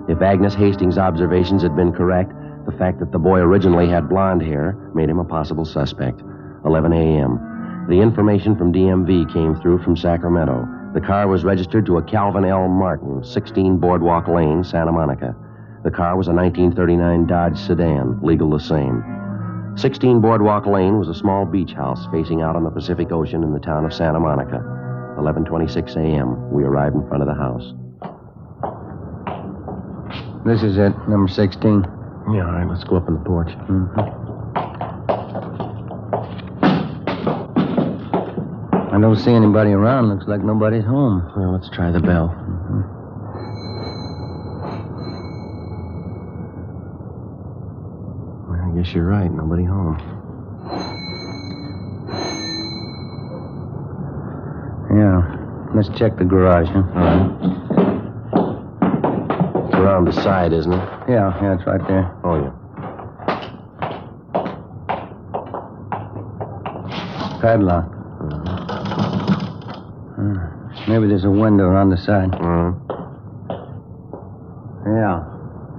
If Agnes Hastings' observations had been correct, the fact that the boy originally had blonde hair made him a possible suspect. 11 a.m. The information from DMV came through from Sacramento. The car was registered to a Calvin L. Martin, 16 Boardwalk Lane, Santa Monica. The car was a 1939 Dodge sedan, legal the same. 16 Boardwalk Lane was a small beach house facing out on the Pacific Ocean in the town of Santa Monica. 11:26 a.m. We arrived in front of the house. This is it, number 16. Yeah, all right, let's go up on the porch. I don't see anybody around. Looks like nobody's home. Well, let's try the bell. Well, I guess you're right. Nobody home. Yeah. Let's check the garage, huh? All right. It's around the side, isn't it? Yeah, it's right there. Oh, yeah. Padlock. Maybe there's a window on the side. Yeah.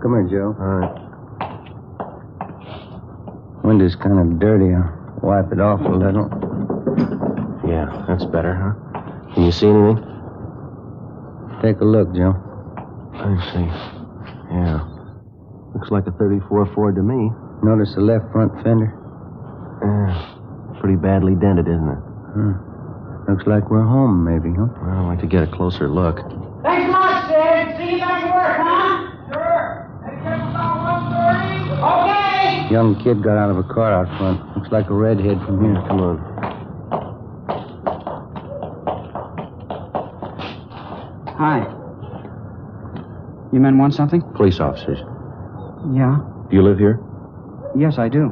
Come here, Joe. All right. Window's kind of dirty. I'll wipe it off a little. Yeah, that's better, huh? Can you see anything? Take a look, Joe. I see. Yeah. Looks like a 34 Ford to me. Notice the left front fender? Yeah. Pretty badly dented, isn't it? Looks like we're home, maybe, huh? Well, I'd like to get a closer look. Thanks much, Sid. See you back at work, huh? Sure. Next about 1:30. Okay. Young kid got out of a car out front. Looks like a redhead from here. Come on. Hi. You men want something? Police officers. Yeah. Do you live here? Yes, I do.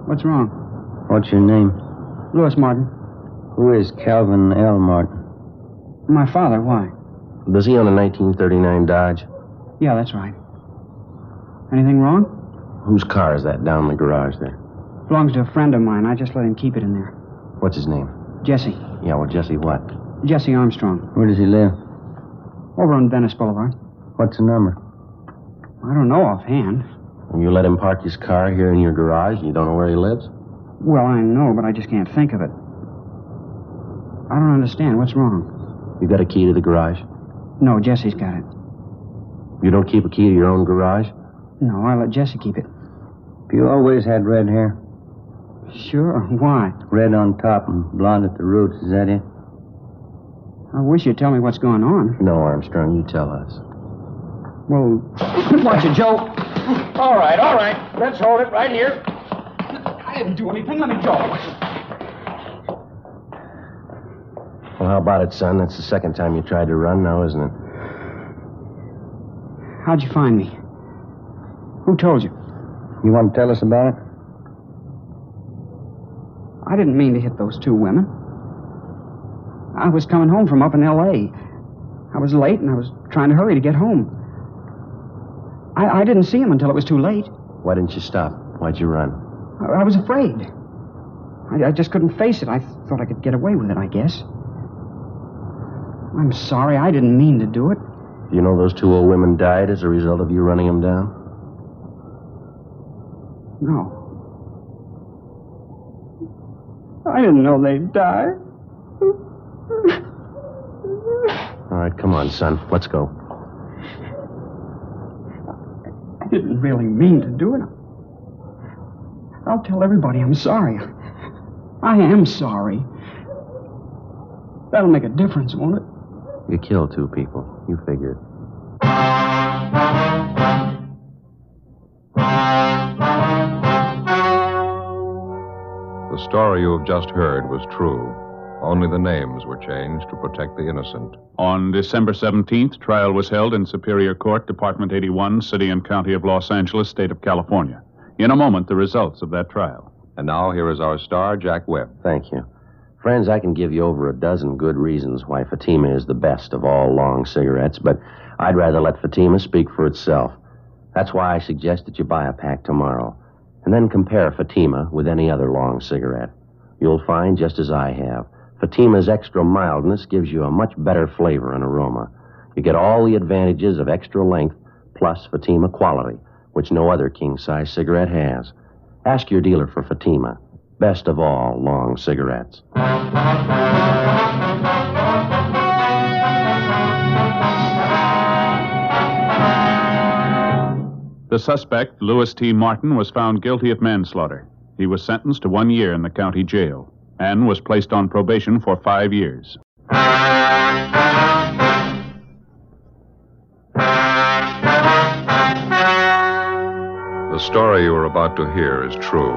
What's wrong? What's your name? Louis Martin. Who is Calvin L. Martin? My father, why? Does he own a 1939 Dodge? Yeah, that's right. Anything wrong? Whose car is that down in the garage there? Belongs to a friend of mine. I just let him keep it in there. What's his name? Jesse. Yeah, well, Jesse what? Jesse Armstrong. Where does he live? Over on Venice Boulevard. What's the number? I don't know offhand. And you let him park his car here in your garage? You don't know where he lives? Well, I know, but I just can't think of it. I don't understand. What's wrong? You got a key to the garage? No, Jesse's got it. You don't keep a key to your own garage? No, I let Jesse keep it. You always had red hair? Sure. Why? Red on top and blonde at the roots. Is that it? I wish you'd tell me what's going on. No, Armstrong, you tell us. Well, watch it, Joe. All right. Let's hold it right here. I didn't do anything. Let me go. Well, how about it, son? That's the second time you tried to run now, isn't it? How'd you find me? Who told you? You want to tell us about it? I didn't mean to hit those 2 women. I was coming home from up in L.A. I was late, and I was trying to hurry to get home. I didn't see him until it was too late. Why didn't you stop? Why'd you run? I was afraid. I just couldn't face it. I thought I could get away with it, I guess. I'm sorry. I didn't mean to do it. You know those 2 old women died as a result of you running them down? No. I didn't know they'd die. All right, come on, son. Let's go. I didn't really mean to do it. I'll tell everybody I'm sorry. I am sorry. That'll make a difference, won't it? You killed 2 people. You figured. story you have just heard was true. Only the names were changed to protect the innocent. On December 17th, trial was held in Superior Court, Department 81, City and County of Los Angeles, State of California. In a moment, the results of that trial. And now, here is our star, Jack Webb. Thank you. Friends, I can give you over a dozen good reasons why Fatima is the best of all long cigarettes, but I'd rather let Fatima speak for itself. That's why I suggest that you buy a pack tomorrow, and then compare Fatima with any other long cigarette. You'll find, just as I have, Fatima's extra mildness gives you a much better flavor and aroma. You get all the advantages of extra length plus Fatima quality, which no other king-size cigarette has. Ask your dealer for Fatima, best of all long cigarettes. The suspect, Louis T. Martin, was found guilty of manslaughter. He was sentenced to 1 year in the county jail and was placed on probation for 5 years. The story you are about to hear is true.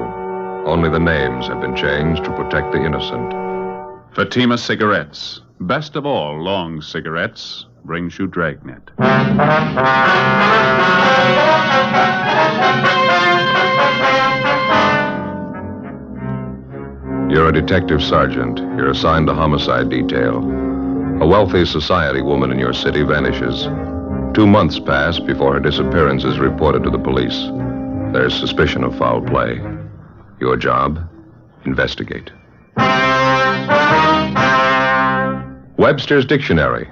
Only the names have been changed to protect the innocent. Fatima Cigarettes, best of all long cigarettes, brings you Dragnet. You're a detective sergeant. You're assigned to homicide detail. A wealthy society woman in your city vanishes. 2 months pass before her disappearance is reported to the police. There's suspicion of foul play. Your job? Investigate. Webster's Dictionary.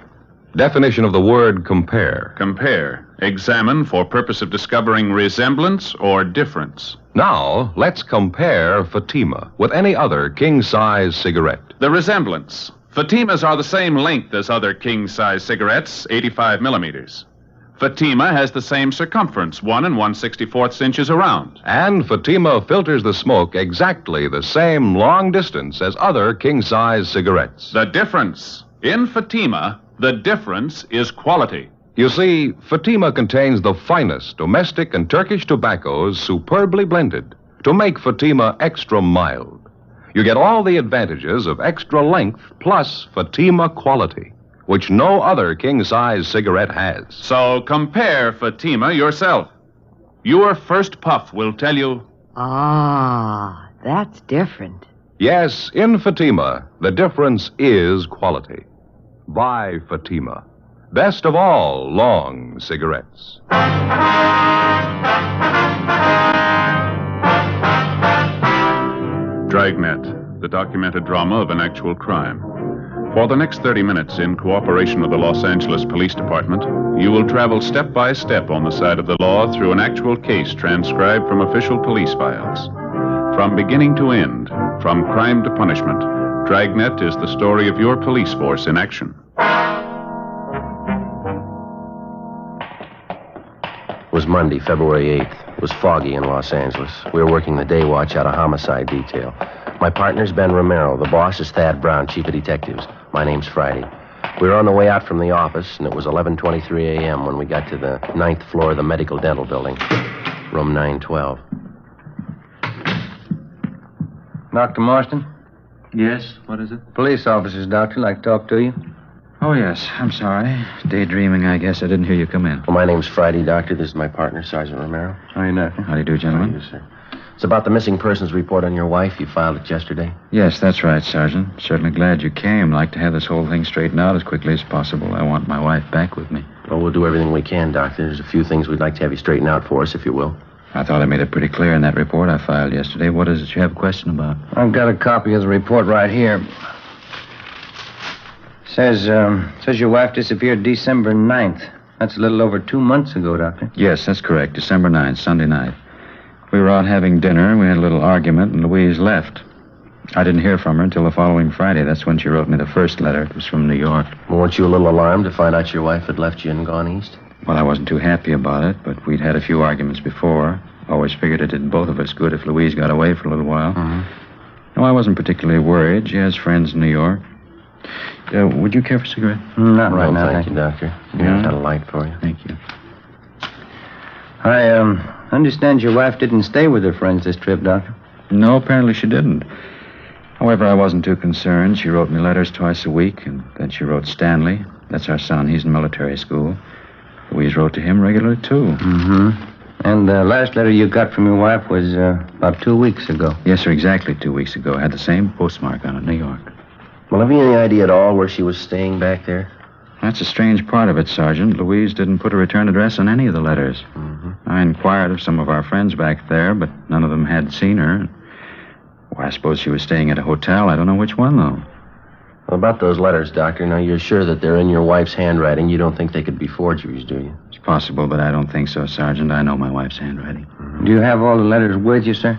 Definition of the word compare. Compare. Examine for purpose of discovering resemblance or difference. Now, let's compare Fatima with any other king-size cigarette. The resemblance. Fatimas are the same length as other king-size cigarettes, 85 millimeters. Fatima has the same circumference, 1 1/64 inches around. And Fatima filters the smoke exactly the same long distance as other king-size cigarettes. The difference. In Fatima, the difference is quality. You see, Fatima contains the finest domestic and Turkish tobaccos superbly blended to make Fatima extra mild. You get all the advantages of extra length plus Fatima quality, which no other king-size cigarette has. So compare Fatima yourself. Your first puff will tell you... Ah, that's different. Yes, in Fatima, the difference is quality. Buy Fatima. Best of all long cigarettes. Dragnet, the documented drama of an actual crime. For the next 30 minutes, in cooperation with the Los Angeles Police Department, you will travel step by step on the side of the law through an actual case transcribed from official police files. From beginning to end, from crime to punishment, Dragnet is the story of your police force in action. It was Monday, February 8th. It was foggy in Los Angeles. We were working the day watch out of homicide detail. My partner's Ben Romero. The boss is Thad Brown, chief of detectives. My name's Friday. We were on the way out from the office, and it was 11:23 a.m. when we got to the 9th floor of the medical dental building, room 912. Dr. Marston? Yes, what is it? Police officers, doctor, like to talk to you. Oh, yes. I'm sorry. Daydreaming, I guess. I didn't hear you come in. Well, my name's Friday, doctor. This is my partner, Sergeant Romero. How are you, doctor? How do you do, gentlemen? How do you, sir? It's about the missing persons report on your wife. You filed it yesterday. Yes, that's right, Sergeant. Certainly glad you came. Like to have this whole thing straightened out as quickly as possible. I want my wife back with me. Well, we'll do everything we can, doctor. There's a few things we'd like to have you straighten out for us, if you will. I thought I made it pretty clear in that report I filed yesterday. What is it you have a question about? I've got a copy of the report right here. Says your wife disappeared December 9th. That's a little over 2 months ago, Doctor. Yes, that's correct. December 9th, Sunday night. We were out having dinner. We had a little argument, and Louise left. I didn't hear from her until the following Friday. That's when she wrote me the first letter. It was from New York. Well, weren't you a little alarmed to find out your wife had left you and gone east? Well, I wasn't too happy about it, but we'd had a few arguments before. Always figured it did both of us good if Louise got away for a little while. No, I wasn't particularly worried. She has friends in New York. Would you care for a cigarette? Not right now, thank you, doctor. Yeah? I've got a light for you. Thank you. I understand your wife didn't stay with her friends this trip, Doctor. No, apparently she didn't. However, I wasn't too concerned. She wrote me letters twice a week, and then she wrote Stanley. That's our son. He's in military school. Louise wrote to him regularly, too. Mm-hmm. And the last letter you got from your wife was about 2 weeks ago. Yes, sir, exactly 2 weeks ago. Had the same postmark on it, New York. Well, have you any idea at all where she was staying back there? That's a strange part of it, Sergeant. Louise didn't put a return address on any of the letters. Mm-hmm. I inquired of some of our friends back there, but none of them had seen her. Well, I suppose she was staying at a hotel. I don't know which one, though. Well, about those letters, Doctor, now you're sure that they're in your wife's handwriting? You don't think they could be forgeries, do you? It's possible, but I don't think so, Sergeant. I know my wife's handwriting. Mm-hmm. Do you have all the letters with you, sir?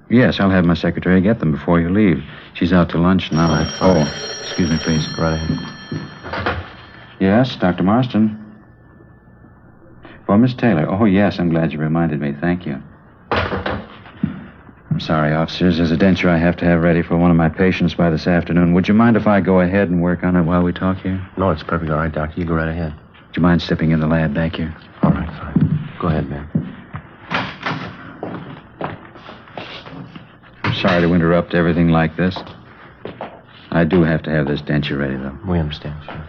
Yes, I'll have my secretary get them before you leave. She's out to lunch now. Right, oh, excuse me, please. Go right ahead. Yes, Dr. Marston. For Miss Taylor. Oh, yes, I'm glad you reminded me. Thank you. I'm sorry, officers. There's a denture I have to have ready for one of my patients by this afternoon. Would you mind if I go ahead and work on it while we talk here? No, it's perfectly all right, Doctor. You go right ahead. Would you mind stepping in the lab back here? All right, fine. Go ahead, man. I'm sorry to interrupt everything like this. I do have to have this denture ready, though. We understand, sir.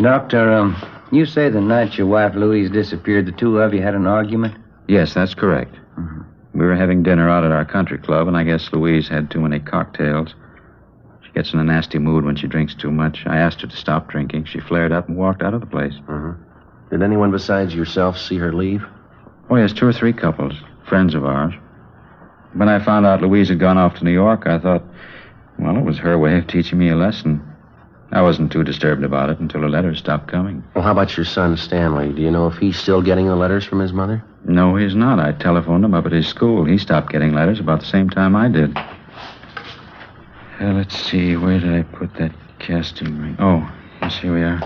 Doctor, you say the night your wife Louise disappeared, the two of you had an argument? Yes, that's correct. Mm-hmm. We were having dinner out at our country club, and I guess Louise had too many cocktails. She gets in a nasty mood when she drinks too much. I asked her to stop drinking. She flared up and walked out of the place. Mm-hmm. Did anyone besides yourself see her leave? Oh, yes, 2 or 3 couples, friends of ours. When I found out Louise had gone off to New York, I thought, well, it was her way of teaching me a lesson. I wasn't too disturbed about it until her letters stopped coming. Well, how about your son, Stanley? Do you know if he's still getting the letters from his mother? No, he's not. I telephoned him up at his school. He stopped getting letters about the same time I did. Let's see, where did I put that casting ring? Oh, yes, here we are.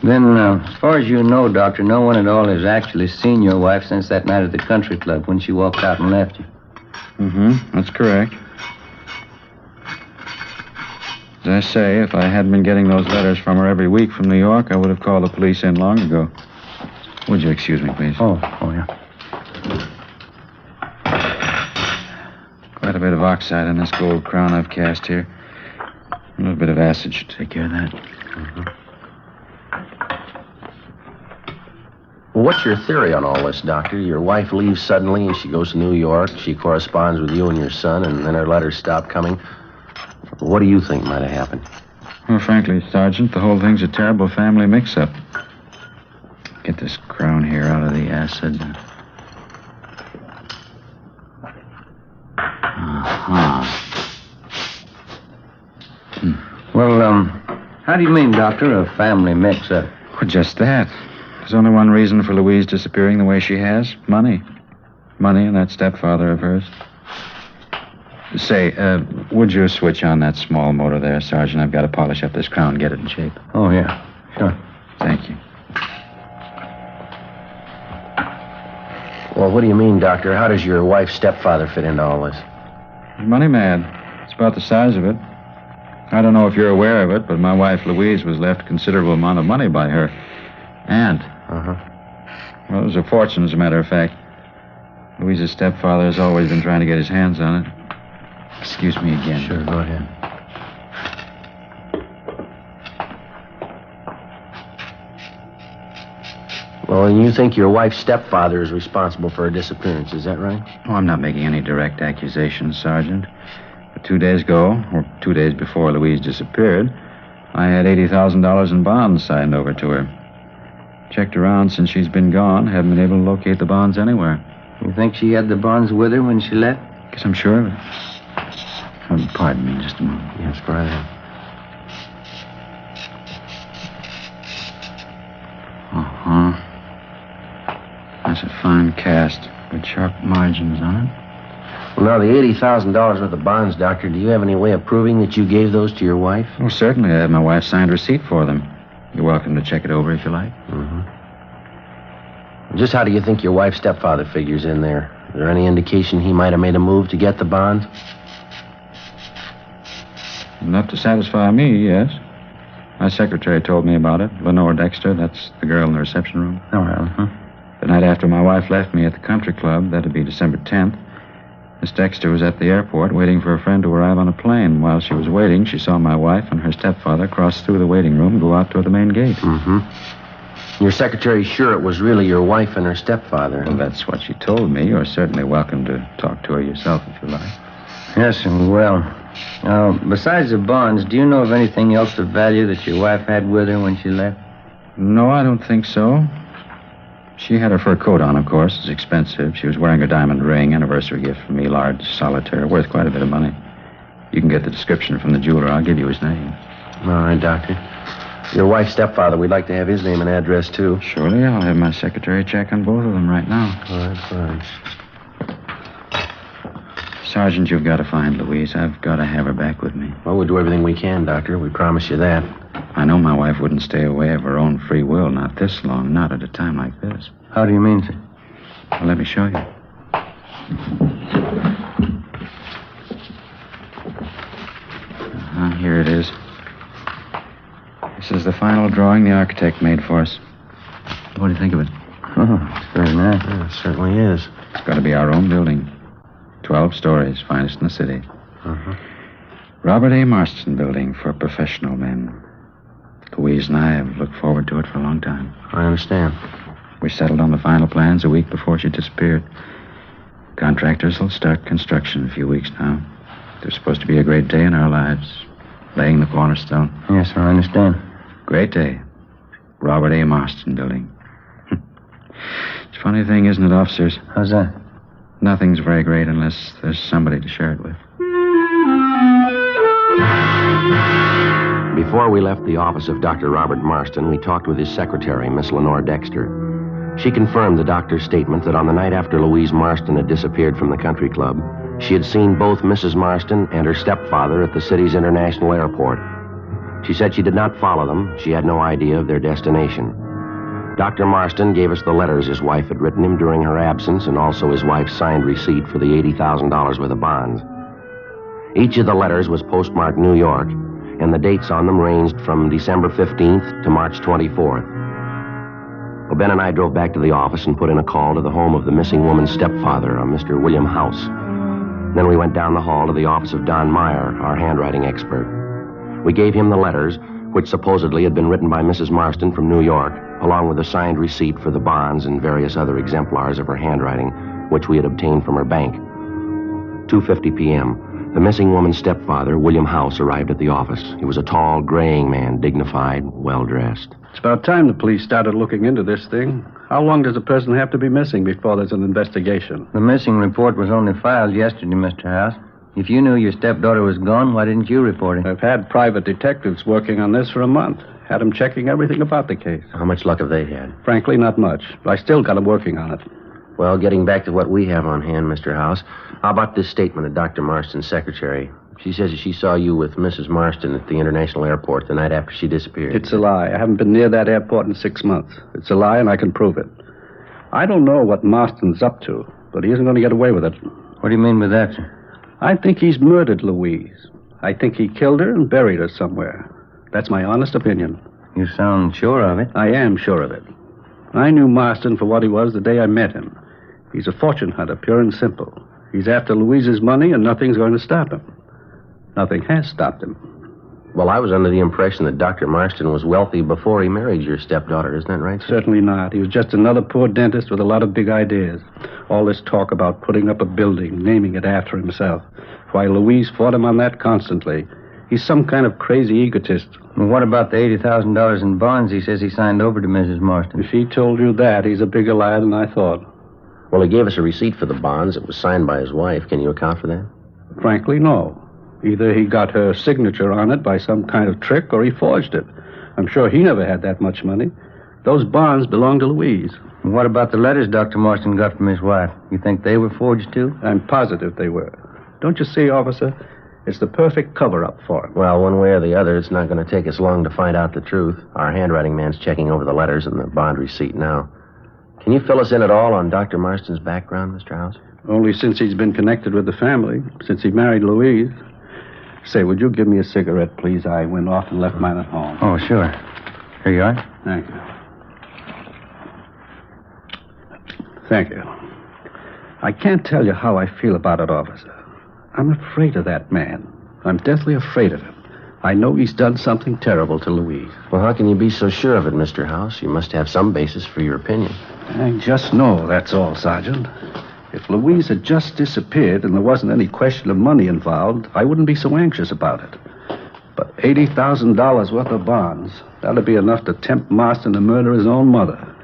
Then, as far as you know, Doctor, no one at all has actually seen your wife since that night at the country club when she walked out and left you. Mm-hmm, that's correct. As I say, if I hadn't been getting those letters from her every week from New York, I would have called the police in long ago. Would you excuse me, please? Oh, yeah. Quite a bit of oxide in this gold crown I've cast here. A little bit of acid should take care of that. Mm-hmm. Well, what's your theory on all this, Doctor? Your wife leaves suddenly and she goes to New York. She corresponds with you and your son, and then her letters stop coming. What do you think might have happened? Well, frankly, Sergeant, the whole thing's a terrible family mix-up. Get this crown here out of the acid. Well, how do you mean, Doctor, a family mix-up? Well, just that. There's only one reason for Louise disappearing the way she has. Money. Money and that stepfather of hers. Say, would you switch on that small motor there, Sergeant? I've got to polish up this crown and get it in shape. Oh, yeah. Sure. Thank you. Well, what do you mean, Doctor? How does your wife's stepfather fit into all this? He's money mad. It's about the size of it. I don't know if you're aware of it, but my wife, Louise, was left a considerable amount of money by her aunt. Uh-huh. Well, it was a fortune, as a matter of fact. Louise's stepfather has always been trying to get his hands on it. Excuse me again. Sure, go ahead. Well, and you think your wife's stepfather is responsible for her disappearance, is that right? Oh, I'm not making any direct accusations, Sergeant. But 2 days ago, or 2 days before Louise disappeared, I had $80,000 in bonds signed over to her. Checked around since she's been gone. Haven't been able to locate the bonds anywhere. You think she had the bonds with her when she left? Guess I'm sure of it. Pardon me just a moment. Yes, go right ahead. Uh-huh. That's a fine cast with sharp margins on it. Well, now, the $80,000 worth of bonds, Doctor, do you have any way of proving that you gave those to your wife? Oh, certainly. I have my wife's signed receipt for them. You're welcome to check it over if you like. Mm-hmm. Just how do you think your wife's stepfather figures in there? Is there any indication he might have made a move to get the bonds? Enough to satisfy me, yes. My secretary told me about it. Lenore Dexter, that's the girl in the reception room. Oh, well, huh? The night after my wife left me at the country club, that'd be December 10th, Miss Dexter was at the airport waiting for a friend to arrive on a plane. While she was waiting, she saw my wife and her stepfather cross through the waiting room and go out toward the main gate. Mm-hmm. Your secretary's sure it was really your wife and her stepfather? Well, that's what she told me. You're certainly welcome to talk to her yourself if you like. Yes, well, besides the bonds, do you know of anything else of value that your wife had with her when she left? No, I don't think so. She had her fur coat on, of course. It's expensive. She was wearing a diamond ring, anniversary gift from me, large solitaire, worth quite a bit of money. You can get the description from the jeweler. I'll give you his name. All right, Doctor. Your wife's stepfather, we'd like to have his name and address, too. Surely. I'll have my secretary check on both of them right now. All right, fine. Sergeant, you've got to find Louise. I've got to have her back with me. Well, we'll do everything we can, Doctor. We promise you that. I know my wife wouldn't stay away of her own free will, not this long, not at a time like this. How do you mean, sir? Well, let me show you. Here it is. This is the final drawing the architect made for us. What do you think of it? Oh, it's very nice. Yeah, it certainly is. It's got to be our own building. 12 stories, finest in the city. Uh-huh. Robert A. Marston building for professional men. Louise and I have looked forward to it for a long time. I understand. We settled on the final plans a week before she disappeared. Contractors will start construction in a few weeks now. There's supposed to be a great day in our lives. Laying the cornerstone. Yes, sir, I understand. Great day. Robert A. Marston building. It's a funny thing, isn't it, officers? How's that? Nothing's very great unless there's somebody to share it with. Before we left the office of Dr. Robert Marston, we talked with his secretary, Miss Lenore Dexter. She confirmed the doctor's statement that on the night after Louise Marston had disappeared from the country club, she had seen both Mrs. Marston and her stepfather at the city's international airport. She said she did not follow them. She had no idea of their destination. Dr. Marston gave us the letters his wife had written him during her absence and also his wife's signed receipt for the $80,000 worth of bonds. Each of the letters was postmarked New York, and the dates on them ranged from December 15th to March 24th. Well, Ben and I drove back to the office and put in a call to the home of the missing woman's stepfather, a Mr. William House. Then we went down the hall to the office of Don Meyer, our handwriting expert. We gave him the letters, which supposedly had been written by Mrs. Marston from New York, along with a signed receipt for the bonds and various other exemplars of her handwriting, which we had obtained from her bank. 2:50 p.m., the missing woman's stepfather, William House, arrived at the office. He was a tall, graying man, dignified, well-dressed. It's about time the police started looking into this thing. How long does a person have to be missing before there's an investigation? The missing report was only filed yesterday, Mr. House. If you knew your stepdaughter was gone, why didn't you report it? I've had private detectives working on this for a month. Had them checking everything about the case. How much luck have they had? Frankly, not much. But I still got them working on it. Well, getting back to what we have on hand, Mr. House, how about this statement of Dr. Marston's secretary? She says she saw you with Mrs. Marston at the international airport the night after she disappeared. It's a lie. I haven't been near that airport in 6 months. It's a lie, and I can prove it. I don't know what Marston's up to, but he isn't going to get away with it. What do you mean by that, sir? I think he's murdered Louise. I think he killed her and buried her somewhere. That's my honest opinion. You sound sure of it. I am sure of it. I knew Marston for what he was the day I met him. He's a fortune hunter, pure and simple. He's after Louise's money, and nothing's going to stop him. Nothing has stopped him. Well, I was under the impression that Dr. Marston was wealthy before he married your stepdaughter. Isn't that right, sir? Certainly not. He was just another poor dentist with a lot of big ideas. All this talk about putting up a building, naming it after himself. Why, Louise fought him on that constantly. He's some kind of crazy egotist. Well, what about the $80,000 in bonds he says he signed over to Mrs. Marston? If he told you that, he's a bigger liar than I thought. Well, he gave us a receipt for the bonds. It was signed by his wife. Can you account for that? Frankly, no. Either he got her signature on it by some kind of trick, or he forged it. I'm sure he never had that much money. Those bonds belong to Louise. And what about the letters Dr. Marston got from his wife? You think they were forged, too? I'm positive they were. Don't you see, officer? It's the perfect cover-up for him. Well, one way or the other, it's not going to take us long to find out the truth. Our handwriting man's checking over the letters and the bond receipt now. Can you fill us in at all on Dr. Marston's background, Mr. House? Only since he's been connected with the family, since he married Louise. Say, would you give me a cigarette, please? I went off and left mine at home. Oh, sure. Here you are. Thank you. Thank you. I can't tell you how I feel about it, officer. I'm afraid of that man. I'm deathly afraid of him. I know he's done something terrible to Louise. Well, how can you be so sure of it, Mr. House? You must have some basis for your opinion. I just know, that's all, Sergeant. If Louise had just disappeared and there wasn't any question of money involved, I wouldn't be so anxious about it. But $80,000 worth of bonds, that'd be enough to tempt Marston to murder his own mother.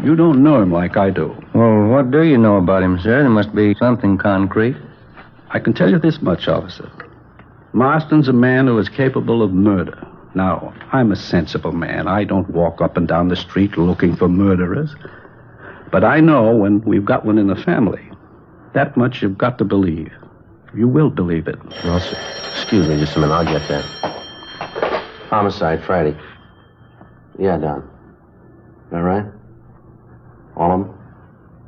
You don't know him like I do. Well, what do you know about him, sir? There must be something concrete. I can tell you this much, officer. Marston's a man who is capable of murder. Now, I'm a sensible man. I don't walk up and down the street looking for murderers. But I know when we've got one in the family. That much you've got to believe. You will believe it. Well, sir, excuse me just a minute. I'll get that. Homicide, Friday. Yeah, Don. Is that right? All of them?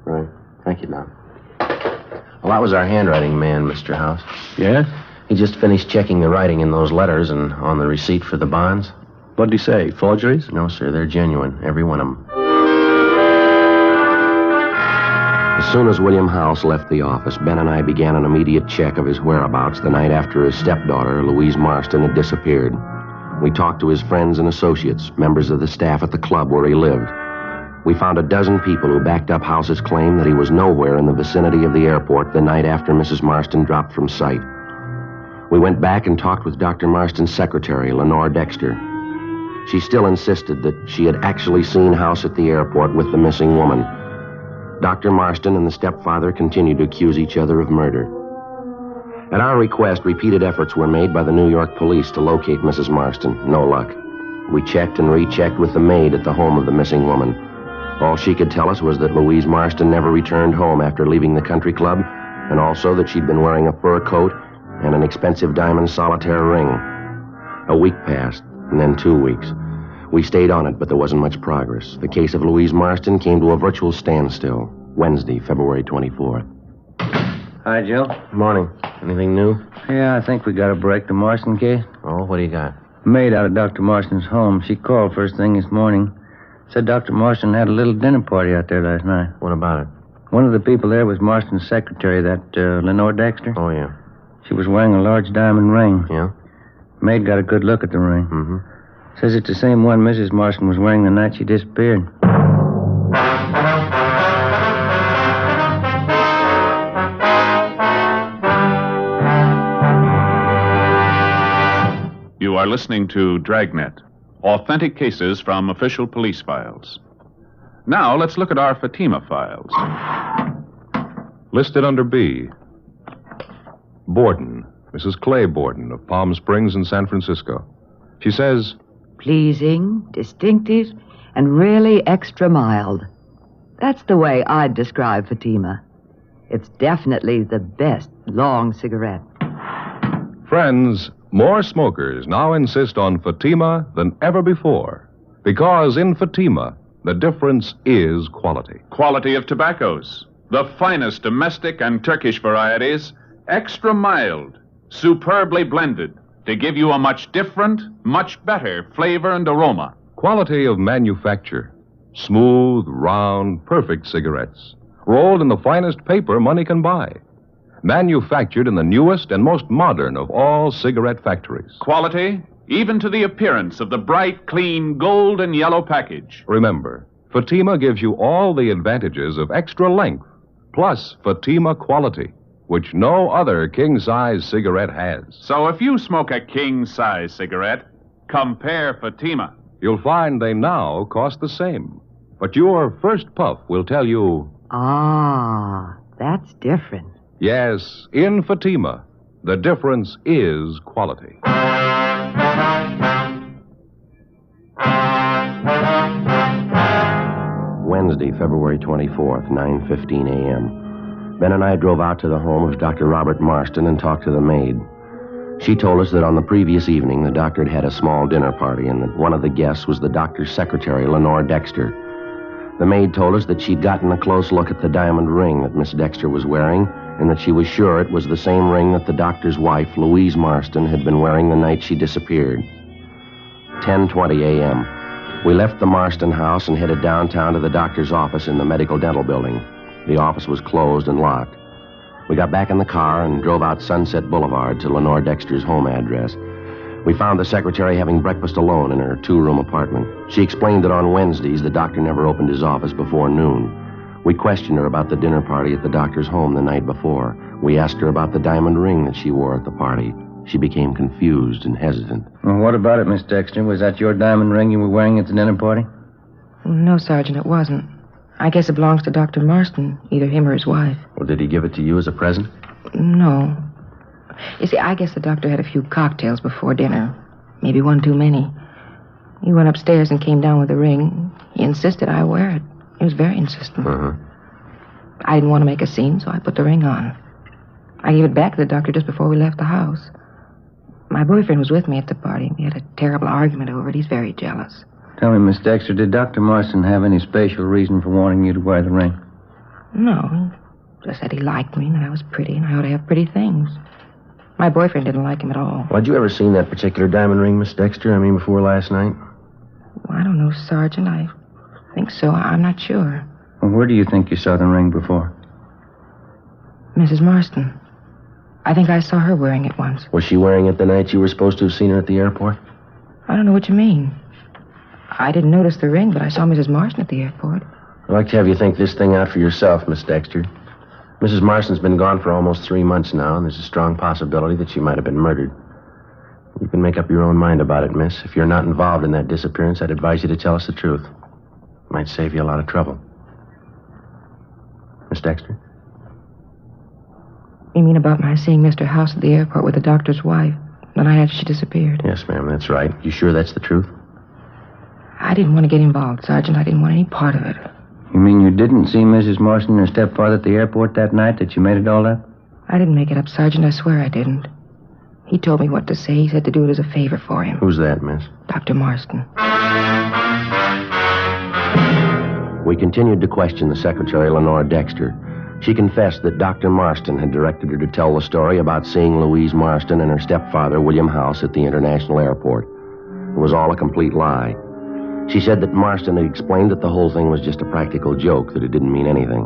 Right. Thank you, Don. Well, that was our handwriting man, Mr. House. Yes? He just finished checking the writing in those letters and on the receipt for the bonds. What'd he say? Forgeries? No, sir. They're genuine. Every one of them. As soon as William House left the office, Ben and I began an immediate check of his whereabouts the night after his stepdaughter, Louise Marston, had disappeared. We talked to his friends and associates, members of the staff at the club where he lived. We found a dozen people who backed up House's claim that he was nowhere in the vicinity of the airport the night after Mrs. Marston dropped from sight. We went back and talked with Dr. Marston's secretary, Lenore Dexter. She still insisted that she had actually seen House at the airport with the missing woman. Dr. Marston and the stepfather continued to accuse each other of murder. At our request, repeated efforts were made by the New York police to locate Mrs. Marston. No luck. We checked and rechecked with the maid at the home of the missing woman. All she could tell us was that Louise Marston never returned home after leaving the country club, and also that she'd been wearing a fur coat and an expensive diamond solitaire ring. A week passed, and then 2 weeks. We stayed on it, but there wasn't much progress. The case of Louise Marston came to a virtual standstill Wednesday, February 24th. Hi, Joe. Morning. Anything new? Yeah, I think we got a break. The Marston case. Oh, what do you got? Maid out of Dr. Marston's home. She called first thing this morning. Said Dr. Marston had a little dinner party out there last night. What about it? One of the people there was Marston's secretary, that Lenore Dexter. Oh, yeah. She was wearing a large diamond ring. Yeah? Maid got a good look at the ring. Mm-hmm. Says it's the same one Mrs. Marston was wearing the night she disappeared. You are listening to Dragnet, authentic cases from official police files. Now, let's look at our Fatima files. Listed under B. Borden, Mrs. Clay Borden of Palm Springs in San Francisco. She says, pleasing, distinctive, and really extra mild. That's the way I'd describe Fatima. It's definitely the best long cigarette. friends, more smokers now insist on Fatima than ever before. Because in Fatima, the difference is quality. Quality of tobaccos. The finest domestic and Turkish varieties, extra mild, superbly blended, to give you a much different, much better flavor and aroma. Quality of manufacture. Smooth, round, perfect cigarettes. Rolled in the finest paper money can buy. Manufactured in the newest and most modern of all cigarette factories. Quality, even to the appearance of the bright, clean gold and yellow package. Remember, Fatima gives you all the advantages of extra length, plus Fatima quality, which no other king-size cigarette has. So if you smoke a king-size cigarette, compare Fatima. You'll find they now cost the same. But your first puff will tell you... Ah, that's different. Yes, in Fatima, the difference is quality. Wednesday, February 24th, 9:15 a.m. Ben and I drove out to the home of Dr. Robert Marston and talked to the maid. She told us that on the previous evening, the doctor had had a small dinner party and that one of the guests was the doctor's secretary, Lenore Dexter. The maid told us that she'd gotten a close look at the diamond ring that Miss Dexter was wearing and that she was sure it was the same ring that the doctor's wife, Louise Marston, had been wearing the night she disappeared. 10:20 a.m. We left the Marston house and headed downtown to the doctor's office in the medical dental building. The office was closed and locked. We got back in the car and drove out Sunset Boulevard to Lenore Dexter's home address. We found the secretary having breakfast alone in her two-room apartment. She explained that on Wednesdays, the doctor never opened his office before noon. We questioned her about the dinner party at the doctor's home the night before. We asked her about the diamond ring that she wore at the party. She became confused and hesitant. Well, what about it, Miss Dexter? Was that your diamond ring you were wearing at the dinner party? No, Sergeant, it wasn't. I guess it belongs to Dr. Marston, either him or his wife. Well, did he give it to you as a present? No. You see, I guess the doctor had a few cocktails before dinner. Maybe one too many. He went upstairs and came down with the ring. He insisted I wear it. He was very insistent. I didn't want to make a scene, so I put the ring on. I gave it back to the doctor just before we left the house. My boyfriend was with me at the party. We had a terrible argument over it. He's very jealous. Tell me, Miss Dexter, did Dr. Marston have any special reason for wanting you to wear the ring? No, he just said he liked me and that I was pretty and I ought to have pretty things. My boyfriend didn't like him at all. Well, had you ever seen that particular diamond ring, Miss Dexter? I mean, before last night? Well, I don't know, Sergeant. I think so. I'm not sure. Well, where do you think you saw the ring before? Mrs. Marston. I think I saw her wearing it once. Was she wearing it the night you were supposed to have seen her at the airport? I don't know what you mean. I didn't notice the ring, but I saw Mrs. Marston at the airport. I'd like to have you think this thing out for yourself, Miss Dexter. Mrs. Marston's been gone for almost 3 months now, and there's a strong possibility that she might have been murdered. You can make up your own mind about it, miss. If you're not involved in that disappearance, I'd advise you to tell us the truth. It might save you a lot of trouble. Miss Dexter? You mean about my seeing Mr. House at the airport with the doctor's wife the night after she disappeared? Yes, ma'am, that's right. You sure that's the truth? I didn't want to get involved, Sergeant. I didn't want any part of it. You mean you didn't see Mrs. Marston and her stepfather at the airport that night, that you made it all up? I didn't make it up, Sergeant. I swear I didn't. He told me what to say. He said to do it as a favor for him. Who's that, miss? Dr. Marston. We continued to question the secretary, Lenore Dexter. She confessed that Dr. Marston had directed her to tell the story about seeing Louise Marston and her stepfather, William House, at the international airport. It was all a complete lie. She said that Marston had explained that the whole thing was just a practical joke, that it didn't mean anything.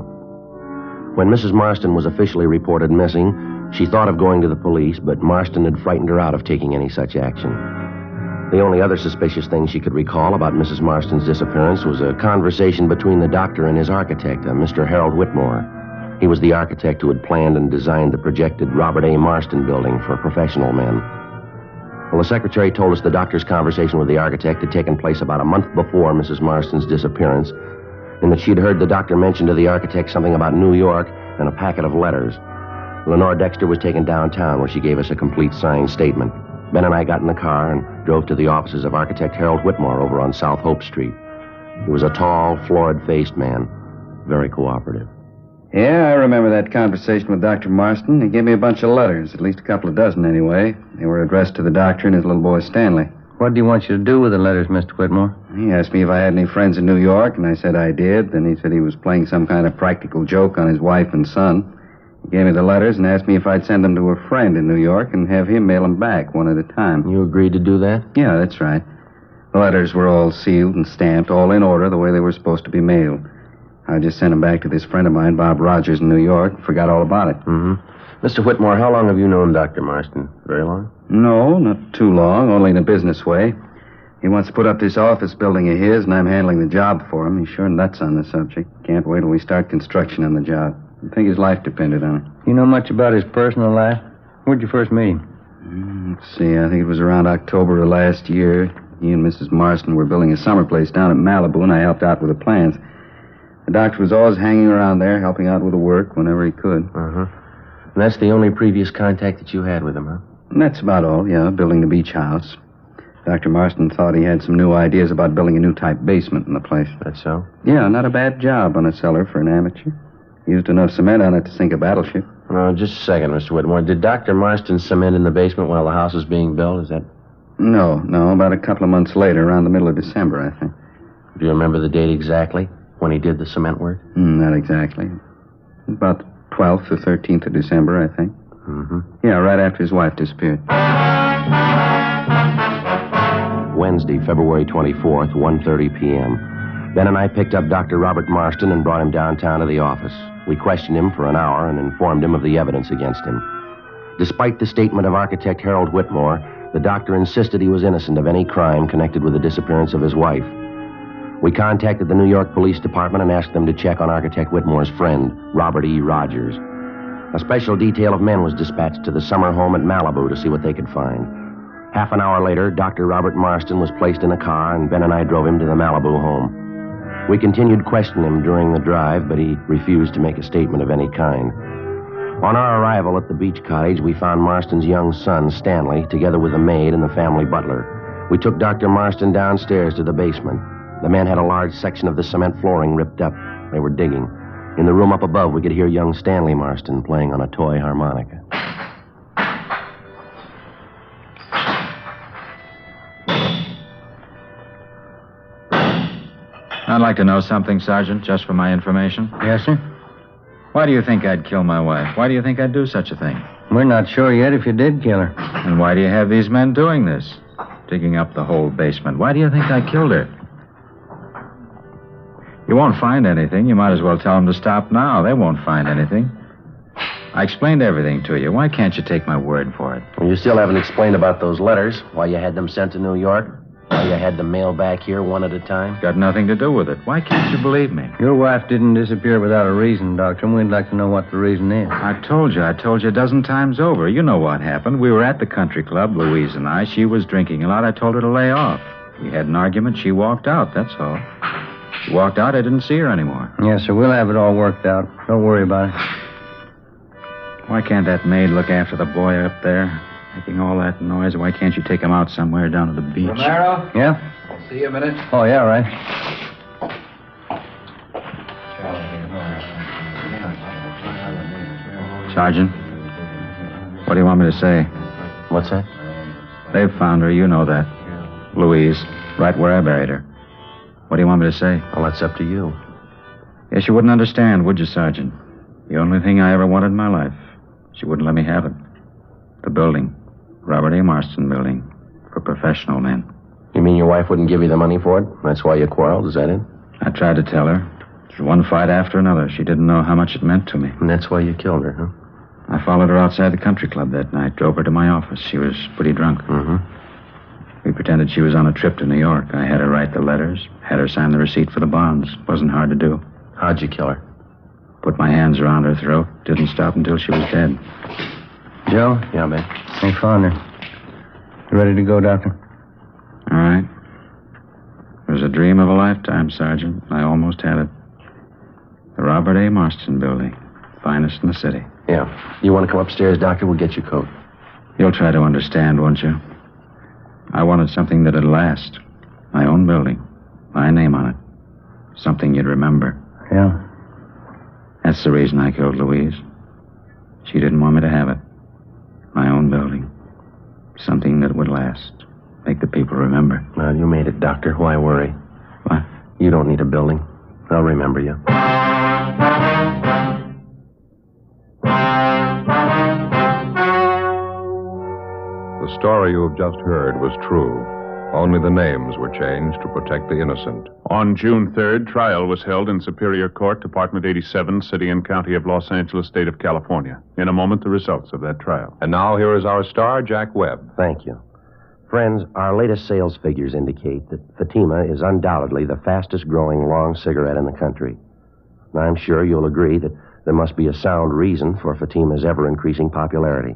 When Mrs. Marston was officially reported missing, she thought of going to the police, but Marston had frightened her out of taking any such action. The only other suspicious thing she could recall about Mrs. Marston's disappearance was a conversation between the doctor and his architect, Mr. Harold Whitmore. He was the architect who had planned and designed the projected Robert A. Marston building for professional men. Well, the secretary told us the doctor's conversation with the architect had taken place about a month before Mrs. Marston's disappearance, and that she'd heard the doctor mention to the architect something about New York and a packet of letters. Lenore Dexter was taken downtown, where she gave us a complete signed statement. Ben and I got in the car and drove to the offices of architect Harold Whitmore over on South Hope Street. He was a tall, florid-faced man, very cooperative. Yeah, I remember that conversation with Dr. Marston. He gave me a bunch of letters, at least a couple of dozen anyway. They were addressed to the doctor and his little boy Stanley. What do you want you to do with the letters, Mr. Whitmore? He asked me if I had any friends in New York, and I said I did. Then he said he was playing some kind of practical joke on his wife and son. He gave me the letters and asked me if I'd send them to a friend in New York and have him mail them back one at a time. You agreed to do that? Yeah, that's right. The letters were all sealed and stamped, all in order, the way they were supposed to be mailed. I just sent them back to this friend of mine, Bob Rogers, in New York. Forgot all about it. Mr. Whitmore, how long have you known Dr. Marston? Very long? No, not too long, only in a business way. He wants to put up this office building of his, and I'm handling the job for him. He's sure nuts on the subject. Can't wait till we start construction on the job. I think his life depended on it. You know much about his personal life? Where'd you first meet him? Let's see, I think it was around October of last year. He and Mrs. Marston were building a summer place down at Malibu, and I helped out with the plans. The doctor was always hanging around there, helping out with the work whenever he could. And that's the only previous contact that you had with him, huh? And that's about all, yeah, building the beach house. Dr. Marston thought he had some new ideas about building a new type basement in the place. That's so? Yeah, not a bad job on a cellar for an amateur. Used enough cement on it to sink a battleship. Just a second, Mr. Whitmore. Did Dr. Marston cement in the basement while the house was being built? Is that... No, about a couple of months later, around the middle of December, I think. Do you remember the date exactly, when he did the cement work? Not exactly. About the 12th or 13th of December, I think. Yeah, right after his wife disappeared. Wednesday, February 24th, 1:30 p.m. Ben and I picked up Dr. Robert Marston and brought him downtown to the office. We questioned him for an hour and informed him of the evidence against him. Despite the statement of architect Harold Whitmore, the doctor insisted he was innocent of any crime connected with the disappearance of his wife. We contacted the New York Police Department and asked them to check on architect Whitmore's friend, Robert E. Rogers. A special detail of men was dispatched to the summer home at Malibu to see what they could find. Half an hour later, Dr. Robert Marston was placed in a car, and Ben and I drove him to the Malibu home. We continued questioning him during the drive, but he refused to make a statement of any kind. On our arrival at the beach cottage, we found Marston's young son, Stanley, together with the maid and the family butler. We took Dr. Marston downstairs to the basement. The men had a large section of the cement flooring ripped up. They were digging. In the room up above, we could hear young Stanley Marston playing on a toy harmonica. I'd like to know something, Sergeant, just for my information. Yes, sir? Why do you think I'd kill my wife? Why do you think I'd do such a thing? We're not sure yet if you did kill her. And why do you have these men doing this? Digging up the whole basement. Why do you think I killed her? You won't find anything. You might as well tell them to stop now. They won't find anything. I explained everything to you. Why can't you take my word for it? Well, you still haven't explained about those letters, why you had them sent to New York, why you had them mailed back here one at a time. Got nothing to do with it. Why can't you believe me? Your wife didn't disappear without a reason, Doctor, and we'd like to know what the reason is. I told you a dozen times over. You know what happened. We were at the country club, Louise and I. She was drinking a lot. I told her to lay off. We had an argument. She walked out, that's all. She walked out. I didn't see her anymore. Yes, sir. We'll have it all worked out. Don't worry about it. Why can't that maid look after the boy up there? Making all that noise. Why can't you take him out somewhere down to the beach? Romero? Yeah? I'll see you a minute. Oh, yeah, right. Sergeant, what do you want me to say? What's that? They've found her. You know that. Louise, right where I buried her. What do you want me to say? Well, that's up to you. Yes, you wouldn't understand, would you, Sergeant? The only thing I ever wanted in my life. She wouldn't let me have it. The building. Robert A. Marston building. For professional men. You mean your wife wouldn't give you the money for it? That's why you quarreled, is that it? I tried to tell her. It was one fight after another. She didn't know how much it meant to me. And that's why you killed her, huh? I followed her outside the country club that night. Drove her to my office. She was pretty drunk. Mm-hmm. We pretended she was on a trip to New York. I had her write the letters. Had her sign the receipt for the bonds. Wasn't hard to do. How'd you kill her? Put my hands around her throat. Didn't stop until she was dead. Joe? Yeah, man. They found her. You ready to go, Doctor? All right. It was a dream of a lifetime, Sergeant. I almost had it. The Robert A. Marston building. Finest in the city. Yeah. You want to come upstairs, Doctor? We'll get your coat. You'll try to understand, won't you? I wanted something that'd last. My own building. My name on it. Something you'd remember. Yeah. That's the reason I killed Louise. She didn't want me to have it. My own building. Something that would last. Make the people remember. Well, you made it, Doctor. Why worry? What? You don't need a building. I'll remember you. The story you have just heard was true. Only the names were changed to protect the innocent. On June 3rd, trial was held in Superior Court, Department 87, City and County of Los Angeles, State of California. In a moment, the results of that trial. And now here is our star, Jack Webb. Thank you. Friends, our latest sales figures indicate that Fatima is undoubtedly the fastest-growing long cigarette in the country. And I'm sure you'll agree that there must be a sound reason for Fatima's ever-increasing popularity.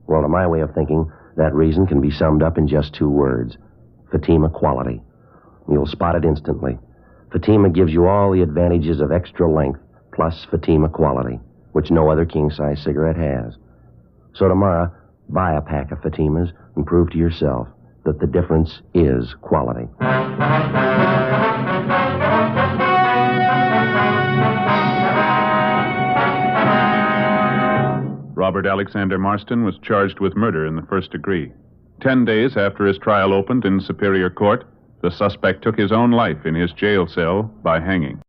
Well, to my way of thinking, that reason can be summed up in just two words. Fatima quality. You'll spot it instantly. Fatima gives you all the advantages of extra length plus Fatima quality, which no other king-size cigarette has. So tomorrow, buy a pack of Fatimas and prove to yourself that the difference is quality. Robert Alexander Marston was charged with murder in the first degree. 10 days after his trial opened in Superior Court, the suspect took his own life in his jail cell by hanging.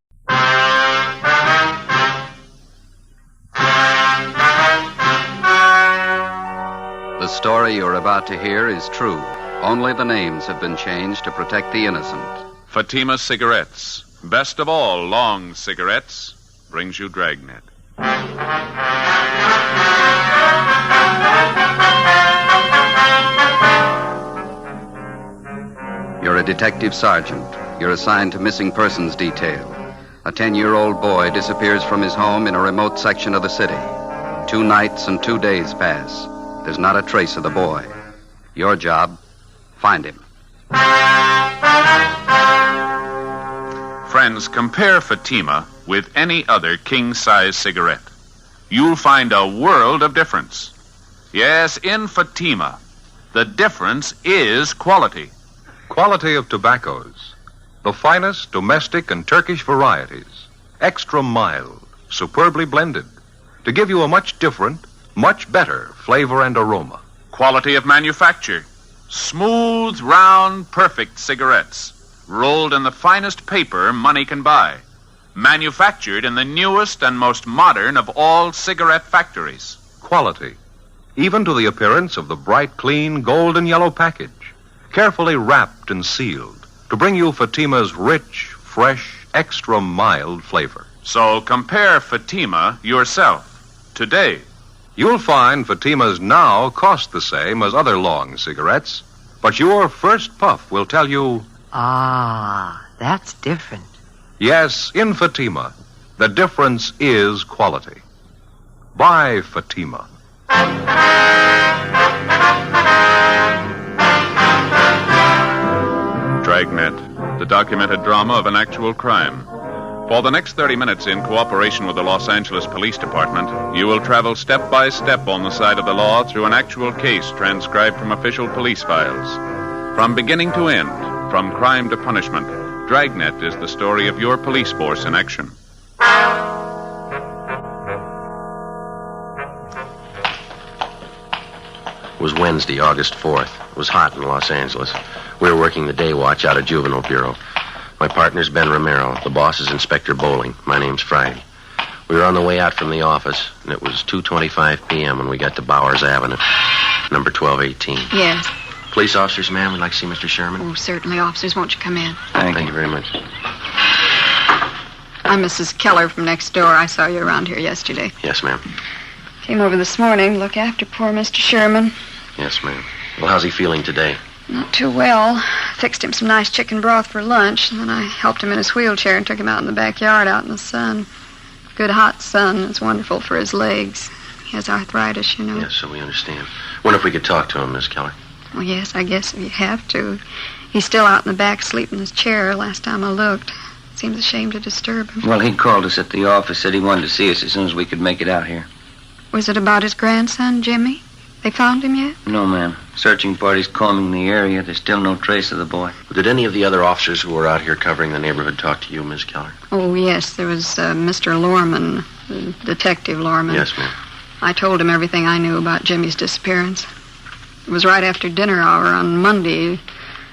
The story you're about to hear is true. Only the names have been changed to protect the innocent. Fatima cigarettes. Best of all long cigarettes. brings you Dragnet. You're a detective sergeant. You're assigned to missing persons detail. A 10-year-old boy disappears from his home in a remote section of the city. 2 nights and 2 days pass. There's not a trace of the boy. Your job, find him. Friends, compare Fatima with any other king-size cigarette. You'll find a world of difference. Yes, in Fatima, the difference is quality. Quality of tobaccos. The finest domestic and Turkish varieties. Extra mild, superbly blended. To give you a much different, much better flavor and aroma. Quality of manufacture. Smooth, round, perfect cigarettes. Rolled in the finest paper money can buy. Manufactured in the newest and most modern of all cigarette factories. Quality. Even to the appearance of the bright, clean, gold and yellow package. Carefully wrapped and sealed to bring you Fatima's rich, fresh, extra mild flavor. So compare Fatima yourself today. You'll find Fatima's now cost the same as other long cigarettes, but your first puff will tell you, ah, that's different. Yes, in Fatima, the difference is quality. Buy Fatima. Dragnet, the documented drama of an actual crime. For the next 30 minutes, in cooperation with the Los Angeles Police Department, you will travel step by step on the side of the law through an actual case transcribed from official police files. From beginning to end, from crime to punishment, Dragnet is the story of your police force in action. It was Wednesday, August 4th. It was hot in Los Angeles. We were working the day watch out of Juvenile Bureau. My partner's Ben Romero. The boss is Inspector Bowling. My name's Friday. We were on the way out from the office, and it was 2:25 p.m. when we got to Bowers Avenue, number 1218. Yes. Police officers, ma'am, we'd like to see Mr. Sherman. Oh, certainly, officers. Won't you come in? Thank you very much. I'm Mrs. Keller from next door. I saw you around here yesterday. Yes, ma'am. Came over this morning to look after poor Mr. Sherman. Yes, ma'am. Well, how's he feeling today? Not too well. Fixed him some nice chicken broth for lunch, and then I helped him in his wheelchair and took him out in the backyard out in the sun. Good hot sun. It's wonderful for his legs. He has arthritis, you know. Yes, so we understand. Wonder if we could talk to him, Miss Keller. Well, yes, I guess you have to. He's still out in the back asleep in his chair last time I looked. Seems a shame to disturb him. Well, he called us at the office, said he wanted to see us as soon as we could make it out here. Was it about his grandson, Jimmy? They found him yet? No, ma'am. Searching party's combing the area. There's still no trace of the boy. Did any of the other officers who were out here covering the neighborhood talk to you, Miss Keller? Oh, yes. There was Mr. Lorman, Detective Lorman. Yes, ma'am. I told him everything I knew about Jimmy's disappearance. It was right after dinner hour on Monday. It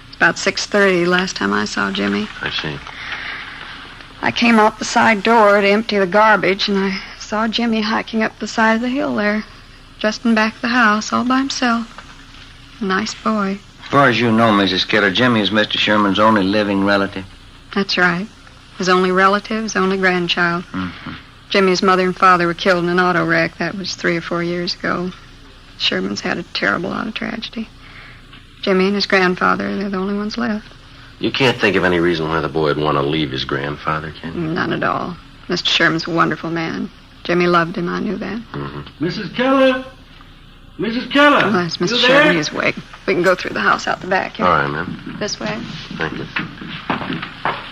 was about 6:30 last time I saw Jimmy. I see. I came out the side door to empty the garbage, and I saw Jimmy hiking up the side of the hill there, just in back of the house, all by himself. A nice boy. As far as you know, Mrs. Keller, Jimmy is Mr. Sherman's only living relative. That's right. His only relative, his only grandchild. Mm-hmm. Jimmy's mother and father were killed in an auto wreck. That was 3 or 4 years ago. Sherman's had a terrible auto tragedy. Jimmy and his grandfather, they're the only ones left. You can't think of any reason why the boy would want to leave his grandfather, can you? None at all. Mr. Sherman's a wonderful man. Jimmy loved him, I knew that. Mm-hmm. Mrs. Keller! Mrs. Keller! Oh, that's Mr. You Sherman. there? He's awake. We can go through the house out the back here. All right, ma'am. This way. Thank you.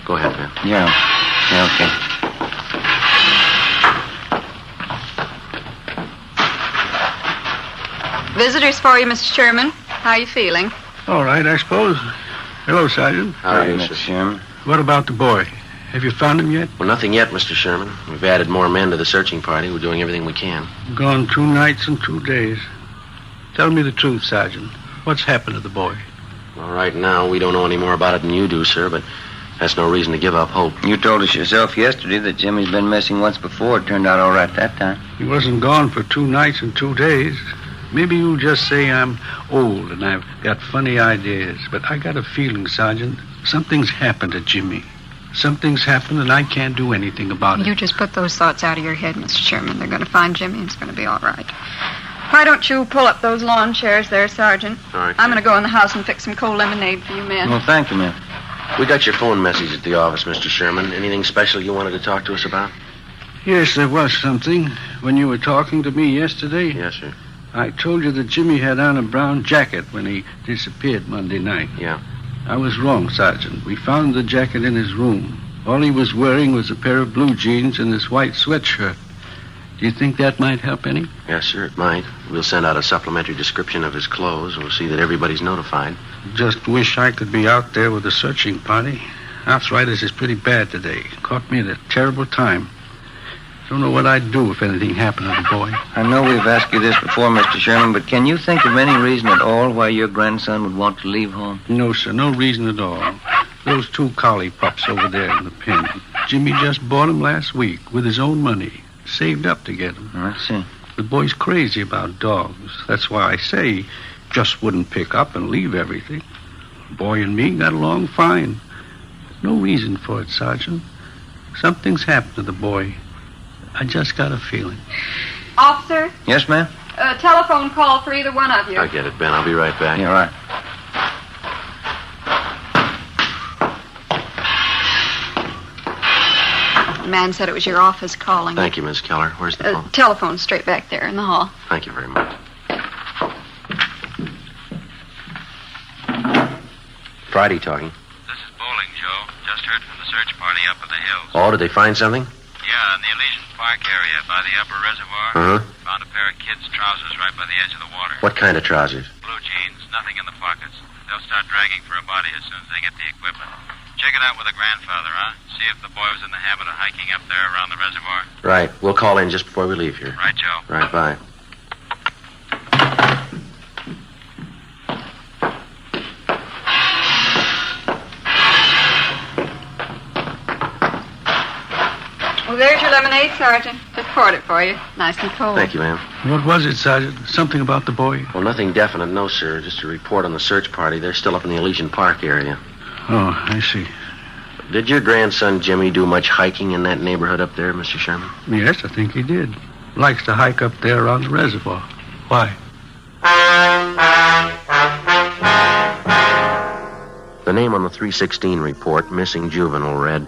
Go ahead, ma'am. Yeah, okay. Visitors for you, Mr. Sherman. How are you feeling? All right, I suppose. Hello, Sergeant. How are you, Mr. Sherman? What about the boy? Have you found him yet? Well, nothing yet, Mr. Sherman. We've added more men to the searching party. We're doing everything we can. Gone 2 nights and 2 days. Tell me the truth, Sergeant. What's happened to the boy? Well, right now, we don't know any more about it than you do, sir, but that's no reason to give up hope. You told us yourself yesterday that Jimmy's been missing once before. It turned out all right that time. He wasn't gone for 2 nights and 2 days. Maybe you'll just say I'm old and I've got funny ideas, but I got a feeling, Sergeant, something's happened to Jimmy. Something's happened and I can't do anything about it. You just put those thoughts out of your head, Mr. Sherman. They're going to find Jimmy and it's going to be all right. Why don't you pull up those lawn chairs there, Sergeant? All right. I'm going to go in the house and fix some cold lemonade for you men. Well, thank you, ma'am. We got your phone message at the office, Mr. Sherman. Anything special you wanted to talk to us about? Yes, there was something. When you were talking to me yesterday... Yes, sir. I told you that Jimmy had on a brown jacket when he disappeared Monday night. Yeah. I was wrong, Sergeant. We found the jacket in his room. All he was wearing was a pair of blue jeans and this white sweatshirt. Do you think that might help any? Yes, sir, it might. We'll send out a supplementary description of his clothes. We'll see that everybody's notified. Just wish I could be out there with a searching party. Arthritis is pretty bad today. Caught me at a terrible time. Don't know what I'd do if anything happened to the boy. I know we've asked you this before, Mr. Sherman, but can you think of any reason at all why your grandson would want to leave home? No, sir, no reason at all. Those 2 collie pups over there in the pen. Jimmy just bought them last week with his own money. Saved up to get them. I see. The boy's crazy about dogs. That's why I say he just wouldn't pick up and leave everything. The boy and me got along fine. No reason for it, Sergeant. Something's happened to the boy. I just got a feeling. Officer? Yes, ma'am? A telephone call for either one of you. I get it, Ben. I'll be right back. Yeah, right. The man said it was your office calling. Thank you, Miss Keller. Where's the phone? Telephone straight back there in the hall. Thank you very much. Friday talking. This is Bowling, Joe. Just heard from the search party up in the hills. Oh, did they find something? Yeah, in the Elysian Park area by the upper reservoir. Uh-huh. Found a pair of kids' trousers right by the edge of the water. What kind of trousers? Blue jeans, nothing in the pockets. They'll start dragging for a body as soon as they get the equipment. Check it out with the grandfather, huh? See if the boy was in the habit of hiking up there around the reservoir. Right. We'll call in just before we leave here. Right, Joe. Right, bye. Well, there's your lemonade, Sergeant. Just poured it for you. Nice and cold. Thank you, ma'am. What was it, Sergeant? Something about the boy? Well, nothing definite, no, sir. Just a report on the search party. They're still up in the Elysian Park area. Oh, I see. Did your grandson Jimmy do much hiking in that neighborhood up there, Mr. Sherman? Yes, I think he did. Likes to hike up there around the reservoir. Why? The name on the 316 report, missing juvenile, read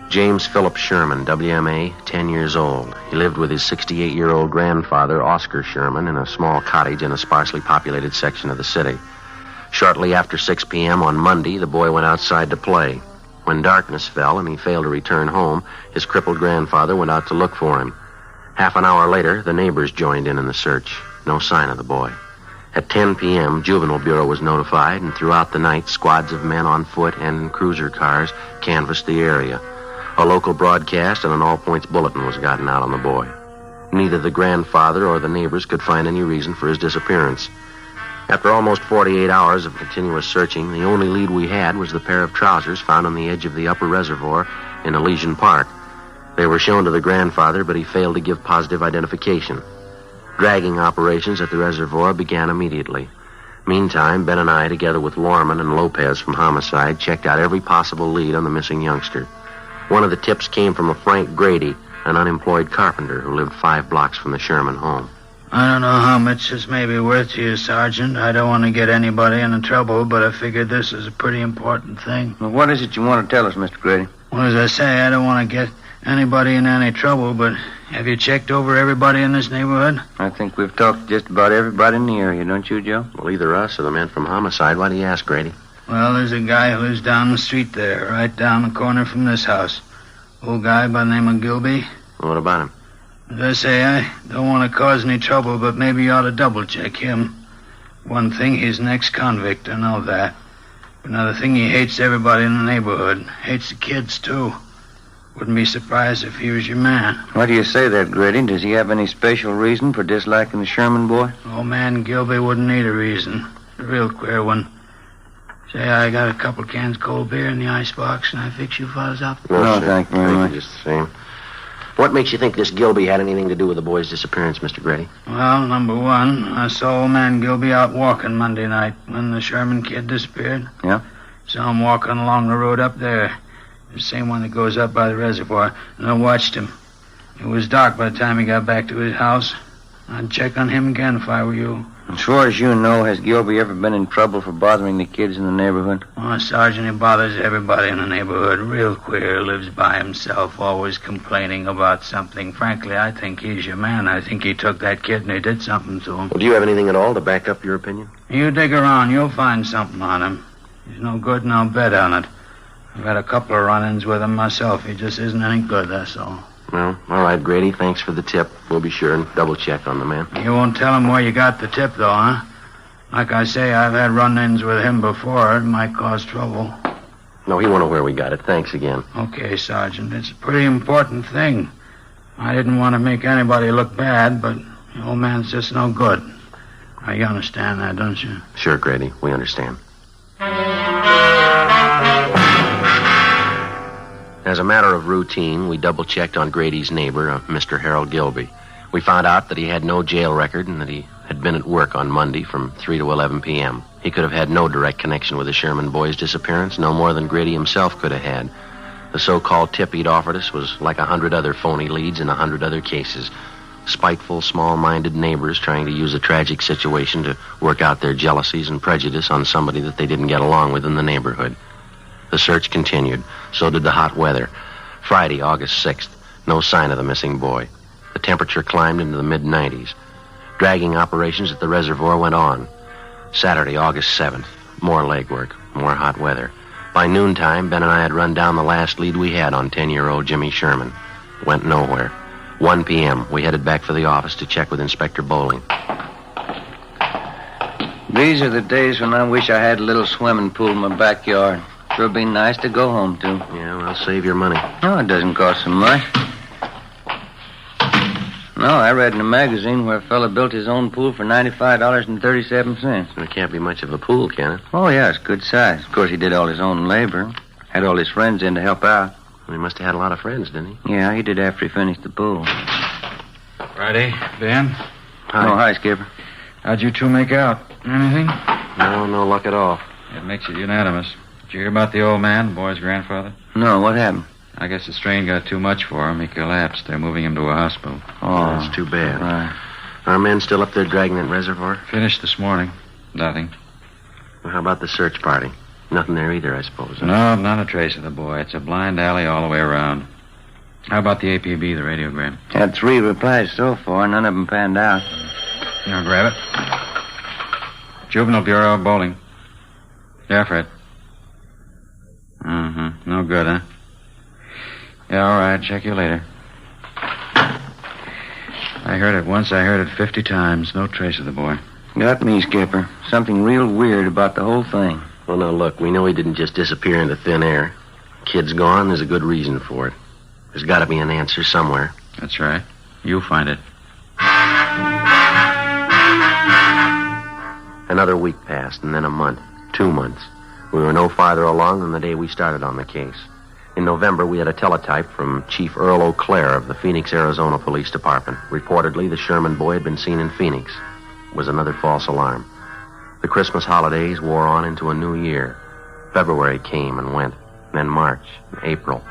James Philip Sherman, WMA, 10 years old. He lived with his 68-year-old grandfather, Oscar Sherman, in a small cottage in a sparsely populated section of the city. Shortly after 6 p.m. on Monday, the boy went outside to play. When darkness fell and he failed to return home, his crippled grandfather went out to look for him. Half an hour later, the neighbors joined in the search. No sign of the boy. At 10 p.m., Juvenile Bureau was notified, and throughout the night, squads of men on foot and in cruiser cars canvassed the area. A local broadcast and an all-points bulletin was gotten out on the boy. Neither the grandfather or the neighbors could find any reason for his disappearance. After almost 48 hours of continuous searching, the only lead we had was the pair of trousers found on the edge of the upper reservoir in Elysian Park. They were shown to the grandfather, but he failed to give positive identification. Dragging operations at the reservoir began immediately. Meantime, Ben and I, together with Lorman and Lopez from Homicide, checked out every possible lead on the missing youngster. One of the tips came from a Frank Grady, an unemployed carpenter who lived 5 blocks from the Sherman home. I don't know how much this may be worth to you, Sergeant. I don't want to get anybody into trouble, but I figured this is a pretty important thing. Well, what is it you want to tell us, Mr. Grady? Well, as I say, I don't want to get anybody in any trouble, but have you checked over everybody in this neighborhood? I think we've talked to just about everybody in the area, don't you, Joe? Well, either us or the men from Homicide. Why do you ask, Grady? Well, there's a guy who lives down the street there, right down the corner from this house. Old guy by the name of Gilby. What about him? As I say, I don't want to cause any trouble, but maybe you ought to double-check him. One thing, he's an ex-convict, I know that. Another thing, he hates everybody in the neighborhood. Hates the kids, too. Wouldn't be surprised if he was your man. Why do you say that, Grady? Does he have any special reason for disliking the Sherman boy? Old man Gilby wouldn't need a reason. A real queer one. Say, I got a couple cans cold beer in the icebox, and I fix you fellas up. No, thank you very much. Just the same. What makes you think this Gilby had anything to do with the boy's disappearance, Mr. Grady? Well, number one, I saw old man Gilby out walking Monday night when the Sherman kid disappeared. Yeah? Saw him walking along the road up there. The same one that goes up by the reservoir. And I watched him. It was dark by the time he got back to his house. I'd check on him again if I were you. As far as you know, has Gilby ever been in trouble for bothering the kids in the neighborhood? Oh, Sergeant, he bothers everybody in the neighborhood. Real queer. Lives by himself, always complaining about something. Frankly, I think he's your man. I think he took that kid and he did something to him. Well, do you have anything at all to back up your opinion? You dig around, you'll find something on him. He's no good, and I'll bet on it. I've had a couple of run-ins with him myself. He just isn't any good, that's all. Well, all right, Grady. Thanks for the tip. We'll be sure and double-check on the man. You won't tell him where you got the tip, though, huh? Like I say, I've had run-ins with him before. It might cause trouble. No, he won't know where we got it. Thanks again. Okay, Sergeant. It's a pretty important thing. I didn't want to make anybody look bad, but the old man's just no good. Now, you understand that, don't you? Sure, Grady. We understand. As a matter of routine, we double-checked on Grady's neighbor, Mr. Harold Gilby. We found out that he had no jail record and that he had been at work on Monday from 3 to 11 p.m. He could have had no direct connection with the Sherman boys' disappearance, no more than Grady himself could have had. The so-called tip he'd offered us was like 100 other phony leads in 100 other cases. Spiteful, small-minded neighbors trying to use a tragic situation to work out their jealousies and prejudice on somebody that they didn't get along with in the neighborhood. The search continued. So did the hot weather. Friday, August 6th. No sign of the missing boy. The temperature climbed into the mid-90s. Dragging operations at the reservoir went on. Saturday, August 7th. More legwork. More hot weather. By noontime, Ben and I had run down the last lead we had on 10-year-old Jimmy Sherman. Went nowhere. 1 p.m. We headed back for the office to check with Inspector Bowling. These are the days when I wish I had a little swimming pool in my backyard. Sure be nice to go home to. Yeah, well, save your money. No, it doesn't cost so much. No, I read in a magazine where a fella built his own pool for $95.37. It can't be much of a pool, can it? Oh, yeah, it's good size. Of course, he did all his own labor. Had all his friends in to help out. Well, he must have had a lot of friends, didn't he? Yeah, he did after he finished the pool. Friday, Ben? Hi. Oh, hi, Skipper. How'd you two make out? Anything? No luck at all. It makes it unanimous. Did you hear about the old man, the boy's grandfather? No, what happened? I guess the strain got too much for him. He collapsed. They're moving him to a hospital. Oh, that's too bad. Right. Our men still up there Dragnet Reservoir? Finished this morning. Nothing. Well, how about the search party? Nothing there either, I suppose. No, not a trace of the boy. It's a blind alley all the way around. How about the APB, the radiogram? Had 3 replies so far. None of them panned out. Now, grab it. Juvenile Bureau, Bowling. Yeah, Fred. No good, huh? Yeah, all right. Check you later. I heard it once. I heard it 50 times. No trace of the boy. Got me, Skipper. Something real weird about the whole thing. Well, now, look, we know he didn't just disappear into thin air. Kid's gone. There's a good reason for it. There's got to be an answer somewhere. That's right. You'll find it. Another week passed, and then a month. 2 months. We were no farther along than the day we started on the case. In November, we had a teletype from Chief Earl O'Clair of the Phoenix, Arizona Police Department. Reportedly, the Sherman boy had been seen in Phoenix. It was another false alarm. The Christmas holidays wore on into a new year. February came and went. Then March, April.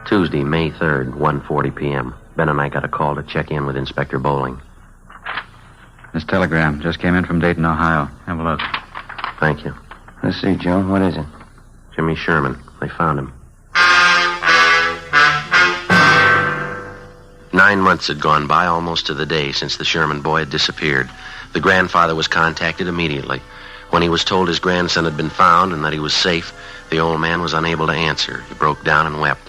Tuesday, May 3rd, 1:40 p.m. Ben and I got a call to check in with Inspector Bowling. This telegram just came in from Dayton, Ohio. Have a look. Thank you. Let's see, Joe. What is it? Jimmy Sherman. They found him. 9 months had gone by, almost to the day, since the Sherman boy had disappeared. The grandfather was contacted immediately. When he was told his grandson had been found and that he was safe, the old man was unable to answer. He broke down and wept.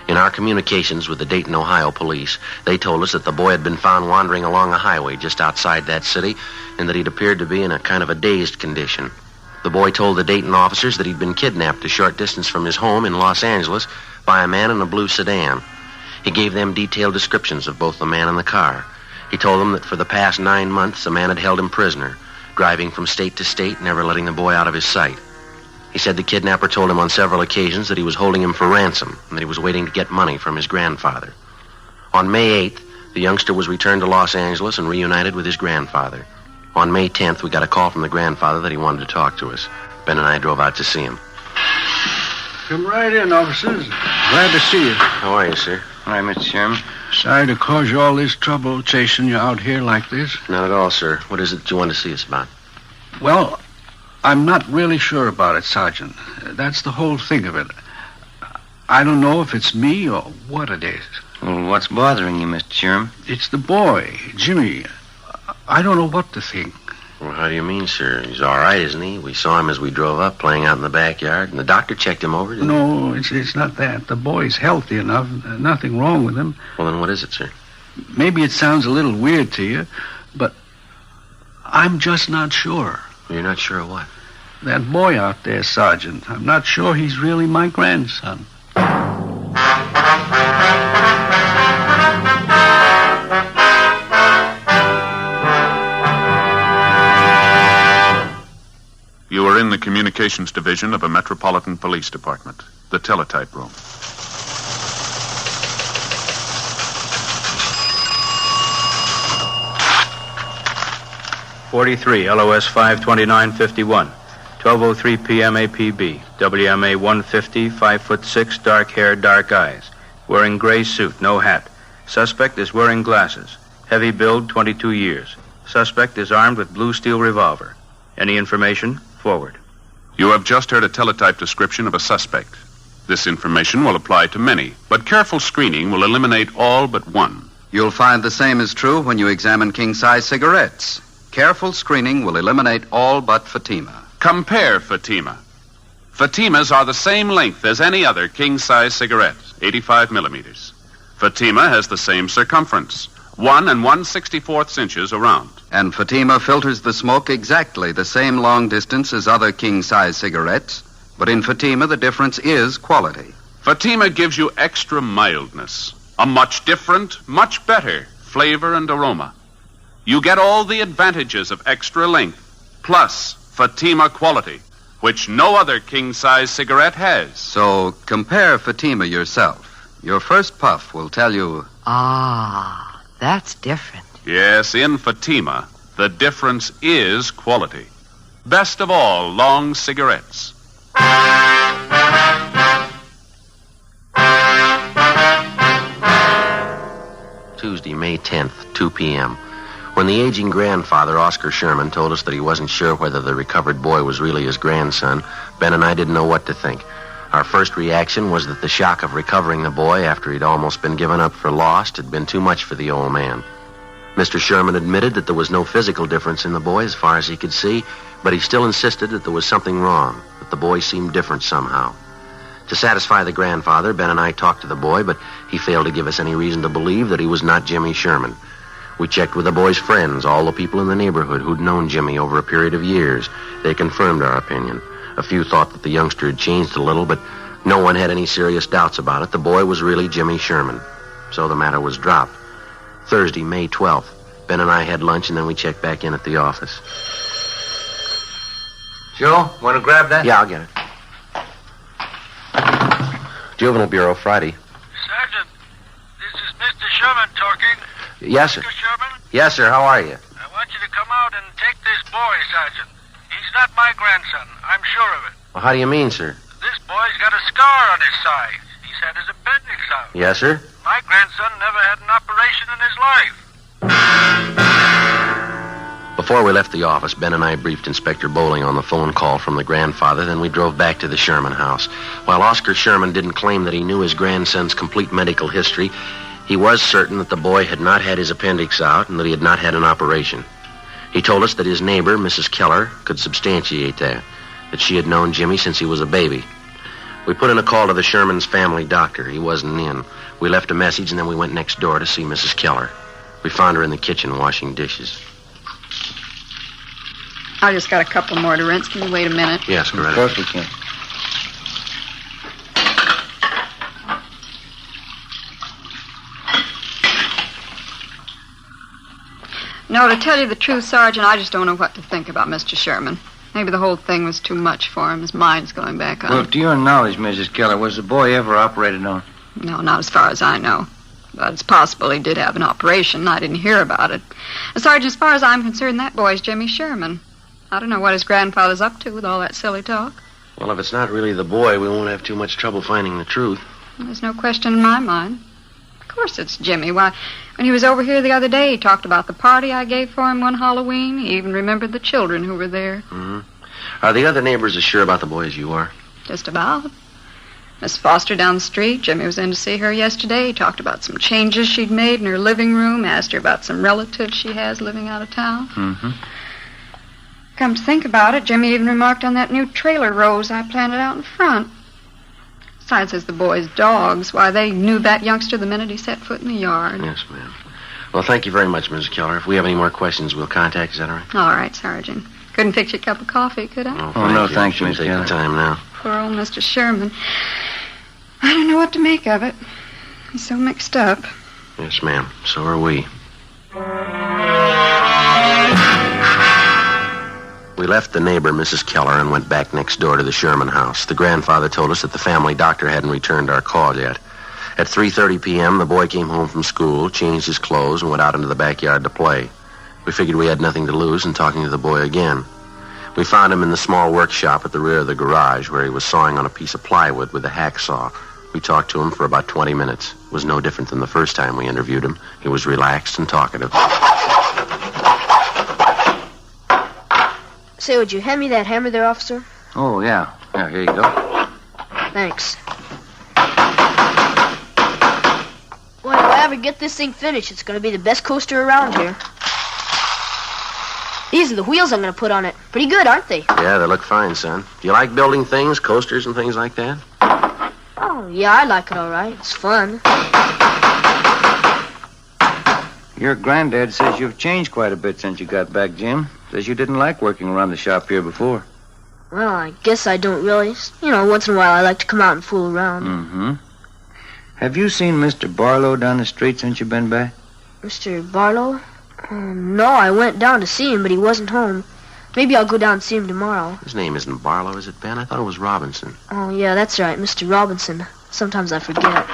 In our communications with the Dayton, Ohio police, they told us that the boy had been found wandering along a highway just outside that city and that he'd appeared to be in a kind of a dazed condition. The boy told the Dayton officers that he'd been kidnapped a short distance from his home in Los Angeles by a man in a blue sedan. He gave them detailed descriptions of both the man and the car. He told them that for the past 9 months, a man had held him prisoner, driving from state to state, never letting the boy out of his sight. He said the kidnapper told him on several occasions that he was holding him for ransom and that he was waiting to get money from his grandfather. On May 8th, the youngster was returned to Los Angeles and reunited with his grandfather. On May 10th, we got a call from the grandfather that he wanted to talk to us. Ben and I drove out to see him. Come right in, officers. Glad to see you. How are you, sir? Hi, Mr. Sherman. Sorry to cause you all this trouble chasing you out here like this. Not at all, sir. What is it that you want to see us about? Well, I'm not really sure about it, Sergeant. That's the whole thing of it. I don't know if it's me or what it is. Well, what's bothering you, Mr. Sherman? It's the boy, Jimmy. I don't know what to think. Well, how do you mean, sir? He's all right, isn't he? We saw him as we drove up, playing out in the backyard, and the doctor checked him over, didn't he? No, it's not that. The boy's healthy enough. Nothing wrong with him. Well, then what is it, sir? Maybe it sounds a little weird to you, but I'm just not sure. You're not sure of what? That boy out there, Sergeant. I'm not sure he's really my grandson. You are in the communications division of a metropolitan police department, the teletype room. .43 LOS 52951, 12:03 p.m. APB, WMA 150, 5'6", dark hair, dark eyes, wearing gray suit, no hat. Suspect is wearing glasses. Heavy build, 22 years. Suspect is armed with blue steel revolver. Any information? Forward. You have just heard a teletype description of a suspect. This information will apply to many, but careful screening will eliminate all but one. You'll find the same is true when you examine king-size cigarettes. Careful screening will eliminate all but Fatima. Compare Fatima. Fatimas are the same length as any other king-size cigarette, 85 millimeters. Fatima has the same circumference, 1 1/64 inches around. And Fatima filters the smoke exactly the same long distance as other king-size cigarettes, but in Fatima the difference is quality. Fatima gives you extra mildness, a much different, much better flavor and aroma. You get all the advantages of extra length, plus Fatima quality, which no other king-size cigarette has. So compare Fatima yourself. Your first puff will tell you... Ah, that's different. Yes, in Fatima, the difference is quality. Best of all, long cigarettes. Tuesday, May 10th, 2 p.m. When the aging grandfather, Oscar Sherman, told us that he wasn't sure whether the recovered boy was really his grandson, Ben and I didn't know what to think. Our first reaction was that the shock of recovering the boy after he'd almost been given up for lost had been too much for the old man. Mr. Sherman admitted that there was no physical difference in the boy as far as he could see, but he still insisted that there was something wrong, that the boy seemed different somehow. To satisfy the grandfather, Ben and I talked to the boy, but he failed to give us any reason to believe that he was not Jimmy Sherman. We checked with the boy's friends, all the people in the neighborhood who'd known Jimmy over a period of years. They confirmed our opinion. A few thought that the youngster had changed a little, but no one had any serious doubts about it. The boy was really Jimmy Sherman. So the matter was dropped. Thursday, May 12th. Ben and I had lunch, and then we checked back in at the office. Joe, want to grab that? Yeah, I'll get it. Juvenile Bureau, Friday. Sergeant, this is Mr. Sherman talking. Yes, sir. Mr. Sherman? Yes, sir. How are you? I want you to come out and take this boy, Sergeant. He's not my grandson. I'm sure of it. Well, how do you mean, sir? This boy's got a scar on his side. He's had his appendix out. Yes, sir. My grandson never had an operation in his life. Before we left the office, Ben and I briefed Inspector Bowling on the phone call from the grandfather, then we drove back to the Sherman house. While Oscar Sherman didn't claim that he knew his grandson's complete medical history, he was certain that the boy had not had his appendix out and that he had not had an operation. He told us that his neighbor, Mrs. Keller, could substantiate that she had known Jimmy since he was a baby. We put in a call to the Sherman's family doctor. He wasn't in. We left a message, and then we went next door to see Mrs. Keller. We found her in the kitchen washing dishes. I just got a couple more to rinse. Can you wait a minute? Yes, go right Of course we can. No, to tell you the truth, Sergeant, I just don't know what to think about Mr. Sherman. Maybe the whole thing was too much for him. His mind's going back on. Well, to your knowledge, Mrs. Keller, was the boy ever operated on? No, not as far as I know. But it's possible he did have an operation. I didn't hear about it. Sergeant, as far as I'm concerned, that boy's Jimmy Sherman. I don't know what his grandfather's up to with all that silly talk. Well, if it's not really the boy, we won't have too much trouble finding the truth. There's no question in my mind. Of course it's Jimmy. Why, when he was over here the other day, he talked about the party I gave for him one Halloween. He even remembered the children who were there. Mm-hmm. Are the other neighbors as sure about the boy as you are? Just about. Miss Foster down the street, Jimmy was in to see her yesterday. He talked about some changes she'd made in her living room, asked her about some relatives she has living out of town. Mm-hmm. Come to think about it, Jimmy even remarked on that new trailer rose I planted out in front. Besides, as the boy's dogs, why, they knew that youngster the minute he set foot in the yard. Yes, ma'am. Well, thank you very much, Mrs. Keller. If we have any more questions, we'll contact you. Is that all right? All right, Sergeant. Couldn't fix you a cup of coffee, could I? No, thank you, Miss Keller. Take the time now. Poor old Mr. Sherman. I don't know what to make of it. He's so mixed up. Yes, ma'am. So are we. We left the neighbor, Mrs. Keller, and went back next door to the Sherman house. The grandfather told us that the family doctor hadn't returned our call yet. At 3:30 p.m., the boy came home from school, changed his clothes, and went out into the backyard to play. We figured we had nothing to lose in talking to the boy again. We found him in the small workshop at the rear of the garage, where he was sawing on a piece of plywood with a hacksaw. We talked to him for about 20 minutes. It was no different than the first time we interviewed him. He was relaxed and talkative. Say, would you hand me that hammer there, officer? Oh, yeah. Yeah, here you go. Thanks. Well, if I ever get this thing finished, it's going to be the best coaster around here. These are the wheels I'm going to put on it. Pretty good, aren't they? Yeah, they look fine, son. Do you like building things, coasters and things like that? Oh, yeah, I like it all right. It's fun. Your granddad says you've changed quite a bit since you got back, Jim. Says you didn't like working around the shop here before. Well, I guess I don't really. You know, once in a while I like to come out and fool around. Mm-hmm. Have you seen Mr. Barlow down the street since you've been back? Mr. Barlow? No, I went down to see him, but he wasn't home. Maybe I'll go down and see him tomorrow. His name isn't Barlow, is it, Ben? I thought it was Robinson. Oh, yeah, that's right, Mr. Robinson. Sometimes I forget.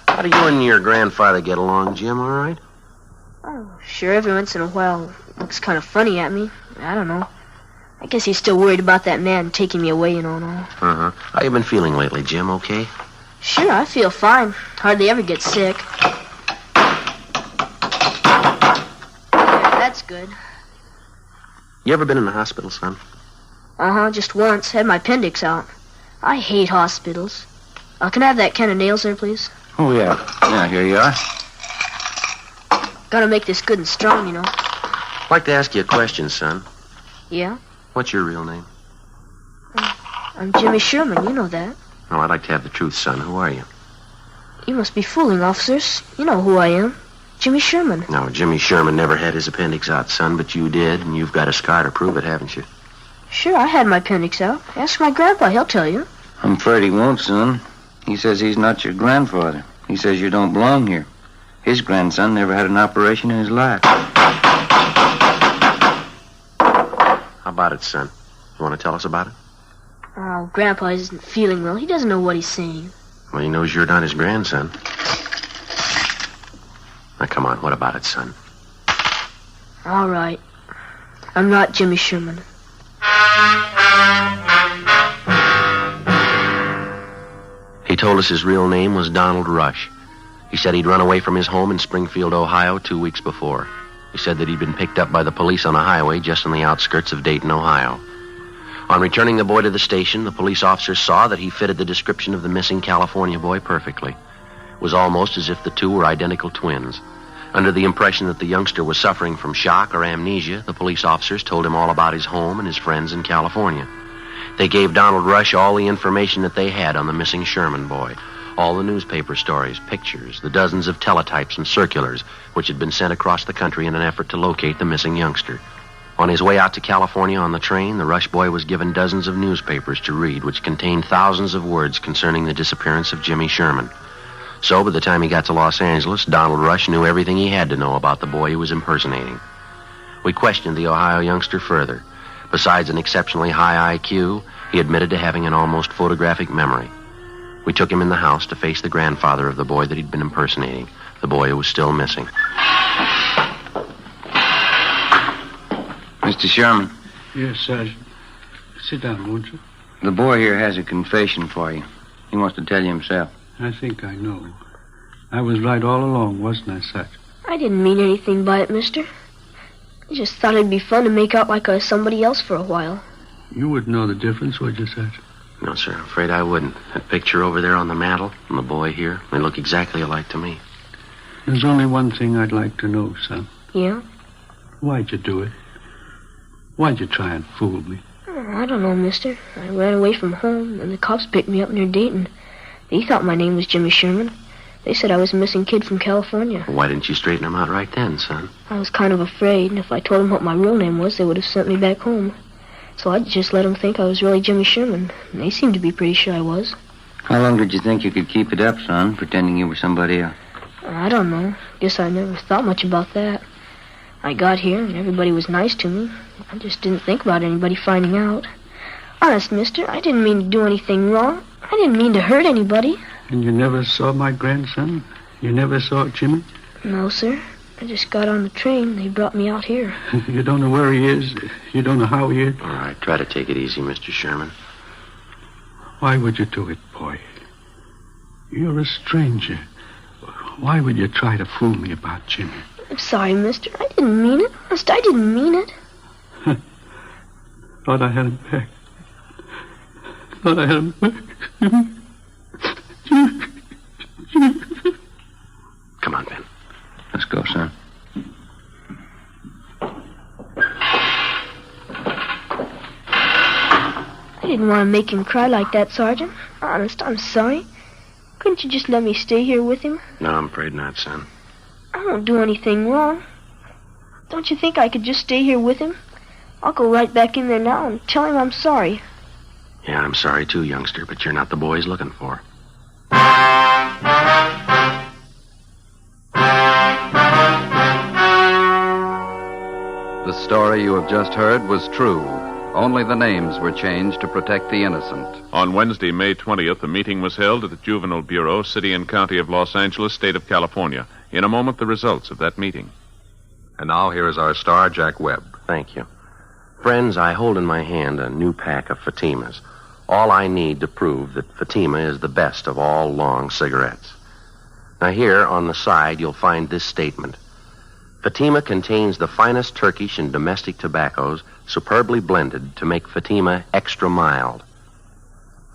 How do you and your grandfather get along, Jim, all right? Oh, sure, every once in a while looks kind of funny at me. I don't know. I guess he's still worried about that man taking me away, you know, and all. Uh-huh. How you been feeling lately, Jim, okay? Sure, I feel fine. Hardly ever get sick. Yeah, that's good. You ever been in the hospital, son? Uh-huh, just once. Had my appendix out. I hate hospitals. Can I have that can of nails there, please? Oh, yeah. Yeah, here you are. Gotta make this good and strong, you know. I'd like to ask you a question, son. Yeah? What's your real name? I'm Jimmy Sherman, you know that. No, I'd like to have the truth, son. Who are you? You must be fooling, officers. You know who I am. Jimmy Sherman. No, Jimmy Sherman never had his appendix out, son, but you did, and you've got a scar to prove it, haven't you? Sure, I had my appendix out. Ask my grandpa, he'll tell you. I'm afraid he won't, son. He says he's not your grandfather. He says you don't belong here. His grandson never had an operation in his life. How about it, son? You want to tell us about it? Oh, Grandpa isn't feeling well. He doesn't know what he's saying. Well, he knows you're not his grandson. Now, come on, what about it, son? All right. I'm not Jimmy Sherman. He told us his real name was Donald Rush. He said he'd run away from his home in Springfield, Ohio 2 weeks before. He said that he'd been picked up by the police on a highway just on the outskirts of Dayton, Ohio. On returning the boy to the station, the police officers saw that he fitted the description of the missing California boy perfectly. It was almost as if the two were identical twins. Under the impression that the youngster was suffering from shock or amnesia, the police officers told him all about his home and his friends in California. They gave Donald Rush all the information that they had on the missing Sherman boy, all the newspaper stories, pictures, the dozens of teletypes and circulars which had been sent across the country in an effort to locate the missing youngster. On his way out to California on the train, the Rush boy was given dozens of newspapers to read, which contained thousands of words concerning the disappearance of Jimmy Sherman. So, by the time he got to Los Angeles, Donald Rush knew everything he had to know about the boy he was impersonating. We questioned the Ohio youngster further. Besides an exceptionally high IQ, he admitted to having an almost photographic memory. We took him in the house to face the grandfather of the boy that he'd been impersonating, the boy who was still missing. Mr. Sherman. Yes, Sergeant. Sit down, won't you? The boy here has a confession for you. He wants to tell you himself. I think I know. I was right all along, wasn't I, Sergeant? I didn't mean anything by it, mister. I just thought it'd be fun to make out like I was somebody else for a while. You wouldn't know the difference, would you, Sergeant? No, sir. I'm afraid I wouldn't. That picture over there on the mantel and the boy here, they look exactly alike to me. There's only one thing I'd like to know, son. Yeah? Why'd you do it? Why'd you try and fool me? Oh, I don't know, mister. I ran away from home, and the cops picked me up near Dayton. They thought my name was Jimmy Sherman. They said I was a missing kid from California. Why didn't you straighten them out right then, son? I was kind of afraid, and if I told them what my real name was, they would have sent me back home. So I just let them think I was really Jimmy Sherman, and they seemed to be pretty sure I was. How long did you think you could keep it up, son, pretending you were somebody else? I don't know. Guess I never thought much about that. I got here, and everybody was nice to me. I just didn't think about anybody finding out. Honest, mister, I didn't mean to do anything wrong. I didn't mean to hurt anybody. And you never saw my grandson? You never saw Jimmy? No, sir. I just got on the train. They brought me out here. You don't know where he is? You don't know how he is? All right, try to take it easy, Mr. Sherman. Why would you do it, boy? You're a stranger. Why would you try to fool me about Jimmy? I'm sorry, mister. I didn't mean it. Honest, I didn't mean it. Thought I had him back. Thought I had him back. Come on, Ben. Let's go, son. I didn't want to make him cry like that, Sergeant. Honest, I'm sorry. Couldn't you just let me stay here with him? No, I'm afraid not, son. I won't do anything wrong. Don't you think I could just stay here with him? I'll go right back in there now and tell him I'm sorry. Yeah, I'm sorry too, youngster, but you're not the boy he's looking for. The story you have just heard was true. Only the names were changed to protect the innocent. On Wednesday, May 20th, a meeting was held at the Juvenile Bureau, City and County of Los Angeles, State of California. In a moment, the results of that meeting. And now here is our star, Jack Webb. Thank you. Friends, I hold in my hand a new pack of Fatimas. All I need to prove that Fatima is the best of all long cigarettes. Now here, on the side, you'll find this statement. Fatima contains the finest Turkish and domestic tobaccos, superbly blended to make Fatima extra mild.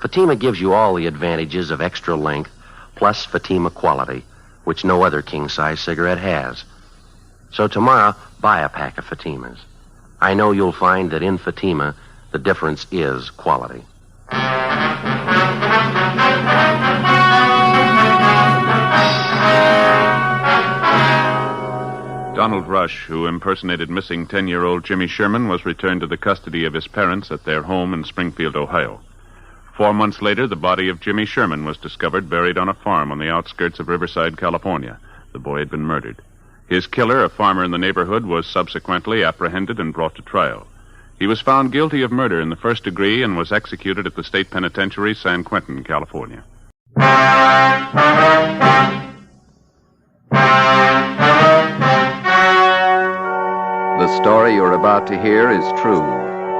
Fatima gives you all the advantages of extra length, plus Fatima quality, which no other king-size cigarette has. So tomorrow, buy a pack of Fatimas. I know you'll find that in Fatima, the difference is quality. Donald Rush, who impersonated missing 10-year-old Jimmy Sherman, was returned to the custody of his parents at their home in Springfield, Ohio. 4 months later, the body of Jimmy Sherman was discovered buried on a farm on the outskirts of Riverside, California. The boy had been murdered. His killer, a farmer in the neighborhood, was subsequently apprehended and brought to trial. He was found guilty of murder in the first degree and was executed at the state penitentiary, San Quentin, California. The story you're about to hear is true.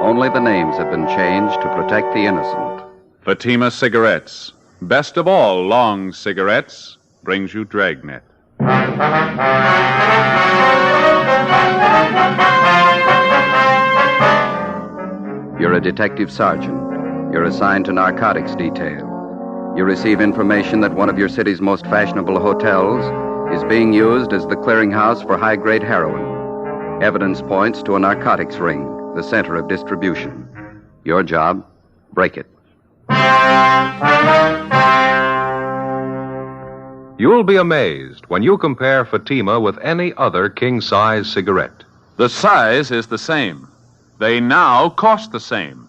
Only the names have been changed to protect the innocent. Fatima Cigarettes, best of all long cigarettes, brings you Dragnet. You're a detective sergeant. You're assigned to narcotics detail. You receive information that one of your city's most fashionable hotels is being used as the clearinghouse for high-grade heroin. Evidence points to a narcotics ring, the center of distribution. Your job, break it. You'll be amazed when you compare Fatima with any other king-size cigarette. The size is the same. They now cost the same.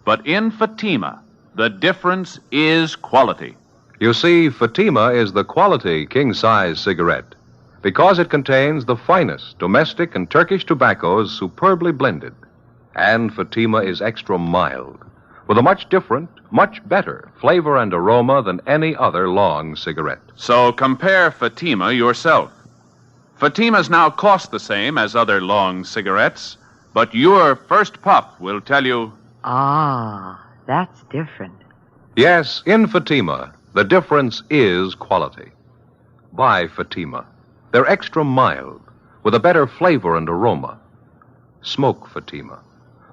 But in Fatima, the difference is quality. You see, Fatima is the quality king-size cigarette because it contains the finest domestic and Turkish tobaccos superbly blended. And Fatima is extra mild, with a much different, much better flavor and aroma than any other long cigarette. So compare Fatima yourself. Fatimas now cost the same as other long cigarettes, But your first puff will tell you... Ah, that's different. Yes, in Fatima, the difference is quality. Buy Fatima. They're extra mild, with a better flavor and aroma. Smoke Fatima.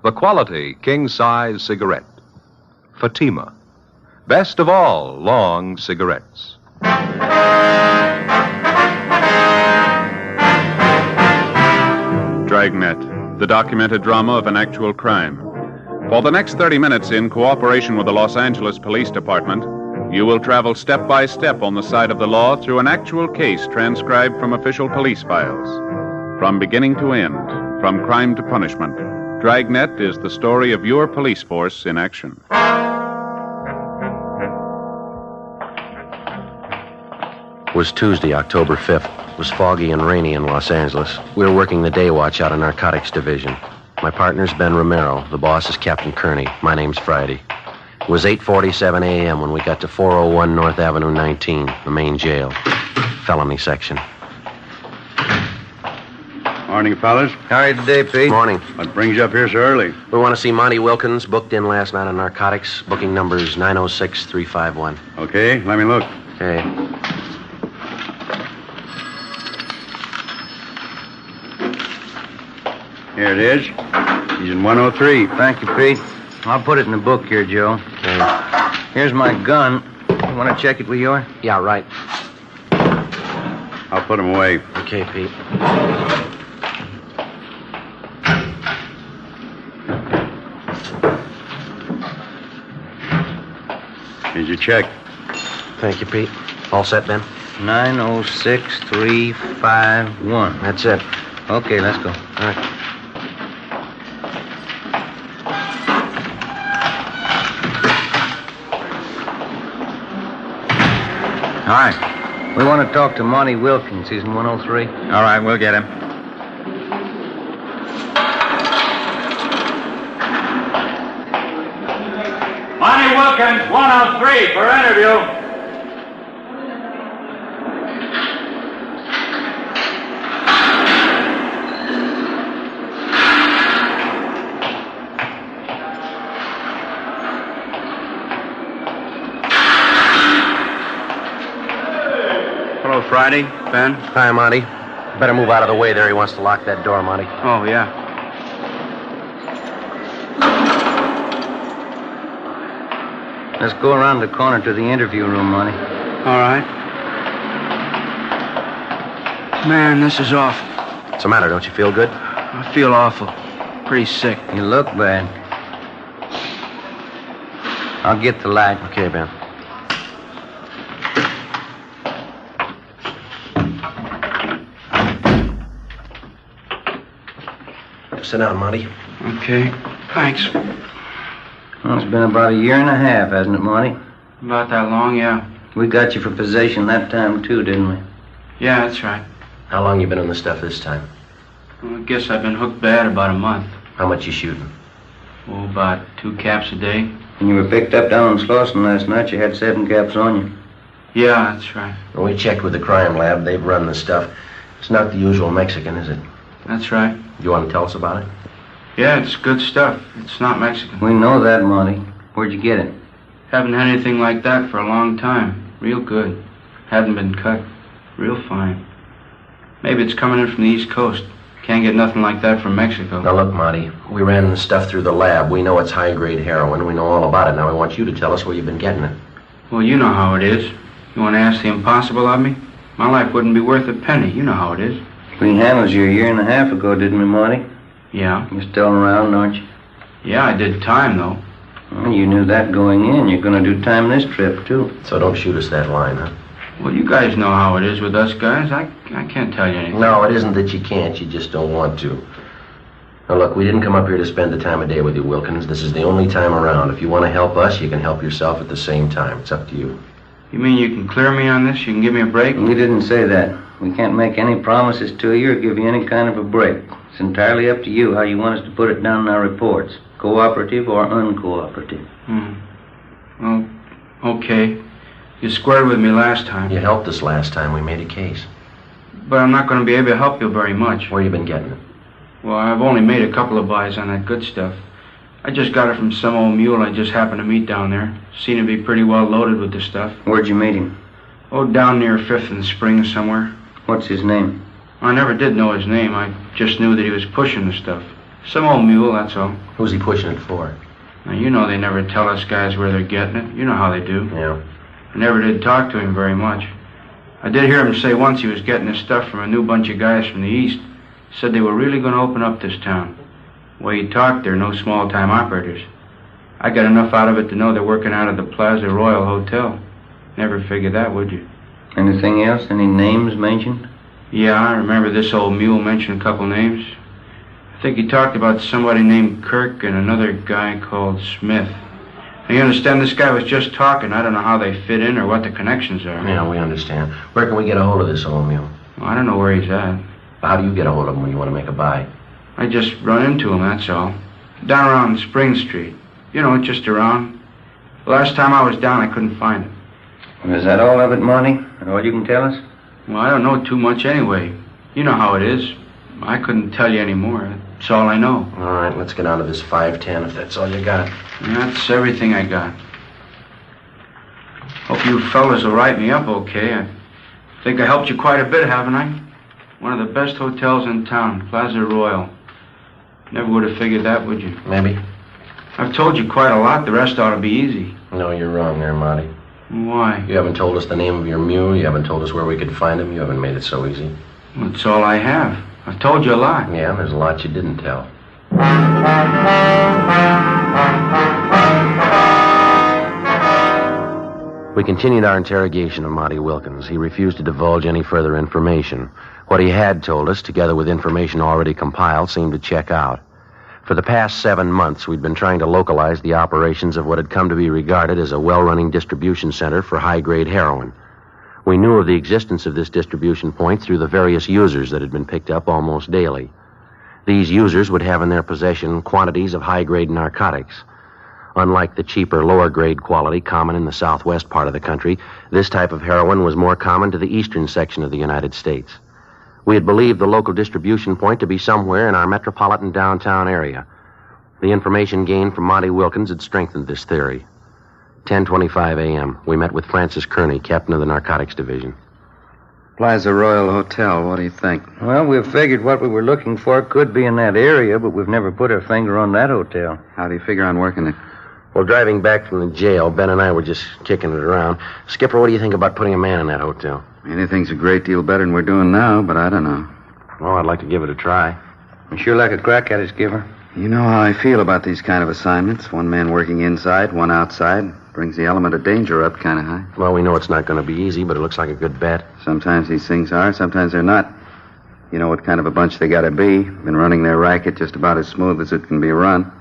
The quality king-size cigarette. Fatima. Best of all long cigarettes. Dragnet, the documented drama of an actual crime. For the next 30 minutes, in cooperation with the Los Angeles Police Department, you will travel step by step on the side of the law through an actual case transcribed from official police files. From beginning to end, from crime to punishment, Dragnet is the story of your police force in action. It was Tuesday, October 5th. It was foggy and rainy in Los Angeles. We were working the day watch out of Narcotics Division. My partner's Ben Romero. The boss is Captain Kearney. My name's Friday. It was 8:47 a.m. when we got to 401 North Avenue 19, the main jail. Felony section. Morning, fellas. How are you today, Pete? Morning. What brings you up here so early? We want to see Monty Wilkins, booked in last night on narcotics. Booking number's 906-351. Okay, let me look. Okay. Here it is. He's in 103. Thank you, Pete. I'll put it in the book here, Joe. Okay. Here's my gun. You want to check it with yours? Yeah, right. I'll put him away. Okay, Pete. Here's your check. Thank you, Pete. All set, Ben? 906-351. That's it. Okay, let's go. All right. Hi. We want to talk to Monty Wilkins. He's in 103. All right, we'll get him. Monty Wilkins, 103 for interview. Hello, Friday. Ben? Hi, Monty. Better move out of the way there. He wants to lock that door, Monty. Oh, yeah. Let's go around the corner to the interview room, Monty. All right. Man, this is awful. What's the matter? Don't you feel good? I feel awful. Pretty sick. You look bad. I'll get the light. Okay, Ben. Sit down, Monty. Okay. Thanks. Well, it's been about a year and a half, hasn't it, Monty? About that long, yeah. We got you for possession that time, too, didn't we? Yeah, that's right. How long you been in the stuff this time? Well, I guess I've been hooked bad about a month. How much you shooting? Oh, about 2 caps a day. When you were picked up down in Slauson last night, you had 7 caps on you. Yeah, that's right. Well, we checked with the crime lab. They've run the stuff. It's not the usual Mexican, is it? That's right. You want to tell us about it? Yeah, it's good stuff. It's not Mexican. We know that, Monty. Where'd you get it? Haven't had anything like that for a long time. Real good. Haven't been cut. Real fine. Maybe it's coming in from the East Coast. Can't get nothing like that from Mexico. Now, look, Monty, we ran the stuff through the lab. We know it's high-grade heroin. We know all about it. Now, we want you to tell us where you've been getting it. Well, you know how it is. You want to ask the impossible of me? My life wouldn't be worth a penny. You know how it is. We handled you a year and a half ago, didn't we, Monty? Yeah. You're still around, aren't you? Yeah, I did time, though. Well, you knew that going in. You're going to do time this trip, too. So don't shoot us that line, huh? Well, you guys know how it is with us guys. I can't tell you anything. No, it isn't that you can't. You just don't want to. Now, look, we didn't come up here to spend the time of day with you, Wilkins. This is the only time around. If you want to help us, you can help yourself at the same time. It's up to you. You mean you can clear me on this? You can give me a break? We didn't say that. We can't make any promises to you or give you any kind of a break. It's entirely up to you how you want us to put it down in our reports. Cooperative or uncooperative. Well, okay. You squared with me last time. You helped us last time. We made a case. But I'm not going to be able to help you very much. Where you been getting it? Well, I've only made a couple of buys on that good stuff. I just got it from some old mule I just happened to meet down there. Seemed to be pretty well loaded with the stuff. Where'd you meet him? Oh, down near 5th and Spring somewhere. What's his name? I never did know his name. I just knew that he was pushing the stuff. Some old mule, that's all. Who's he pushing it for? Now, you know they never tell us guys where they're getting it. You know how they do. Yeah. I never did talk to him very much. I did hear him say once he was getting his stuff from a new bunch of guys from the east. Said they were really going to open up this town. The way he talked, they're no small-time operators. I got enough out of it to know they're working out of the Plaza Royal Hotel. Never figured that, would you? Anything else? Any names mentioned? Yeah, I remember this old mule mentioned a couple names. I think he talked about somebody named Kirk and another guy called Smith. Now, you understand, this guy was just talking. I don't know how they fit in or what the connections are. Yeah, we understand. Where can we get a hold of this old mule? Well, I don't know where he's at. How do you get a hold of him when you want to make a buy? I just run into him, that's all. Down around Spring Street. You know, just around. The last time I was down, I couldn't find him. Well, is that all of it, Monty? All you can tell us? Well, I don't know too much anyway. You know how it is. I couldn't tell you any more. That's all I know. All right, let's get on to this 510 if that's all you got. And that's everything I got. Hope you fellas will write me up okay. I think I helped you quite a bit, haven't I? One of the best hotels in town, Plaza Royal. Never would have figured that, would you? Maybe. I've told you quite a lot. The rest ought to be easy. No, you're wrong there, Monty. Why? You haven't told us the name of your mule. You haven't told us where we could find him. You haven't made it so easy. Well, that's all I have. I've told you a lot. Yeah, there's a lot you didn't tell. We continued our interrogation of Monty Wilkins. He refused to divulge any further information. What he had told us, together with information already compiled, seemed to check out. For the past 7 months, we'd been trying to localize the operations of what had come to be regarded as a well-running distribution center for high-grade heroin. We knew of the existence of this distribution point through the various users that had been picked up almost daily. These users would have in their possession quantities of high-grade narcotics. Unlike the cheaper, lower-grade quality common in the southwest part of the country, this type of heroin was more common to the eastern section of the United States. We had believed the local distribution point to be somewhere in our metropolitan downtown area. The information gained from Monty Wilkins had strengthened this theory. 10:25 a.m. We met with Francis Kearney, captain of the Narcotics Division. Plaza Royal Hotel, what do you think? Well, we've figured what we were looking for could be in that area, but we've never put our finger on that hotel. How do you figure on working it? Well, driving back from the jail, Ben and I were just kicking it around. Skipper, what do you think about putting a man in that hotel? Anything's a great deal better than we're doing now, but I don't know. Well, I'd like to give it a try. You sure like a crack at it, Skipper? You know how I feel about these kind of assignments. One man working inside, one outside. Brings the element of danger up kind of high. Well, we know it's not going to be easy, but it looks like a good bet. Sometimes these things are, sometimes they're not. You know what kind of a bunch they got to be. Been running their racket just about as smooth as it can be run.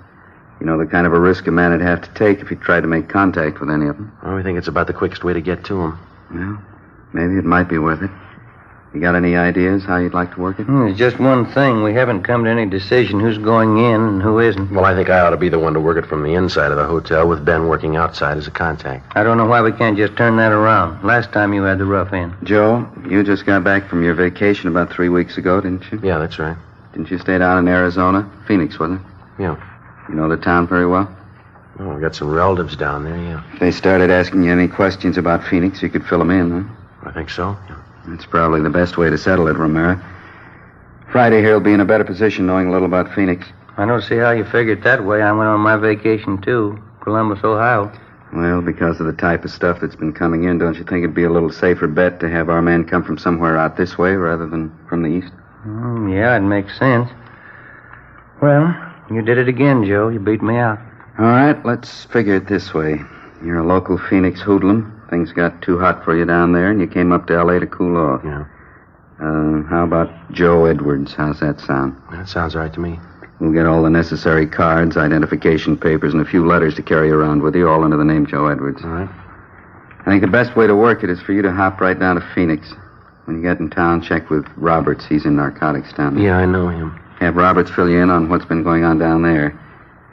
You know the kind of a risk a man would have to take if he tried to make contact with any of them. Well, we think it's about the quickest way to get to them. Well, maybe it might be worth it. You got any ideas how you'd like to work it? There's just one thing. We haven't come to any decision who's going in and who isn't. Well, I think I ought to be the one to work it from the inside of the hotel with Ben working outside as a contact. I don't know why we can't just turn that around. Last time you had the rough end. Joe, you just got back from your vacation about 3 weeks ago, didn't you? Yeah, that's right. Didn't you stay down in Arizona? Phoenix, wasn't it? Yeah. You know the town very well? Oh, we've got some relatives down there, yeah. If they started asking you any questions about Phoenix, you could fill them in, huh? I think so, yeah. That's probably the best way to settle it, Romero. Friday here will be in a better position knowing a little about Phoenix. I don't see how you figured that way. I went on my vacation, too. Columbus, Ohio. Well, because of the type of stuff that's been coming in, don't you think it'd be a little safer bet to have our men come from somewhere out this way rather than from the east? Yeah, it makes sense. Well, you did it again, Joe. You beat me out. All right, let's figure it this way. You're a local Phoenix hoodlum. Things got too hot for you down there, and you came up to L.A. to cool off. Yeah. How about Joe Edwards? How's that sound? That sounds all right to me. We'll get all the necessary cards, identification papers, and a few letters to carry around with you, all under the name Joe Edwards. All right. I think the best way to work it is for you to hop right down to Phoenix. When you get in town, check with Roberts. He's in narcotics down there. Yeah, I know him. Have Roberts fill you in on what's been going on down there.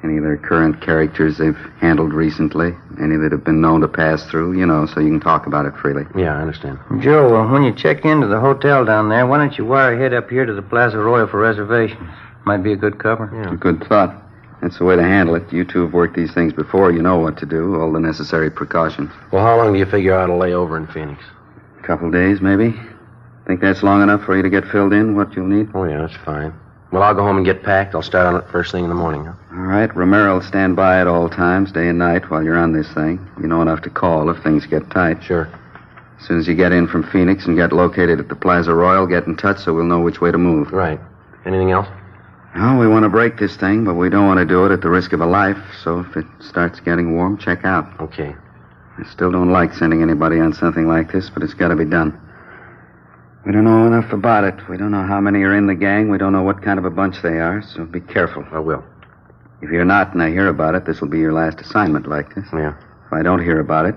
Any of their current characters they've handled recently. Any that have been known to pass through, you know, so you can talk about it freely. Yeah, I understand. Joe, when you check into the hotel down there, why don't you wire ahead up here to the Plaza Royal for reservations? Might be a good cover. A good thought. That's the way to handle it. You two have worked these things before. You know what to do, all the necessary precautions. Well, how long do you figure out to lay over in Phoenix? A couple days, maybe. Think that's long enough for you to get filled in, what you'll need? Oh, yeah, that's fine. Well, I'll go home and get packed. I'll start on it first thing in the morning, huh? All right. Romero will stand by at all times, day and night, while you're on this thing. You know enough to call if things get tight. Sure. As soon as you get in from Phoenix and get located at the Plaza Royal, get in touch so we'll know which way to move. Right. Anything else? No, we want to break this thing, but we don't want to do it at the risk of a life. So if it starts getting warm, check out. Okay. I still don't like sending anybody on something like this, but it's got to be done. We don't know enough about it. We don't know how many are in the gang. We don't know what kind of a bunch they are, so be careful. I will. If you're not and I hear about it, this will be your last assignment like this. Yeah. If I don't hear about it,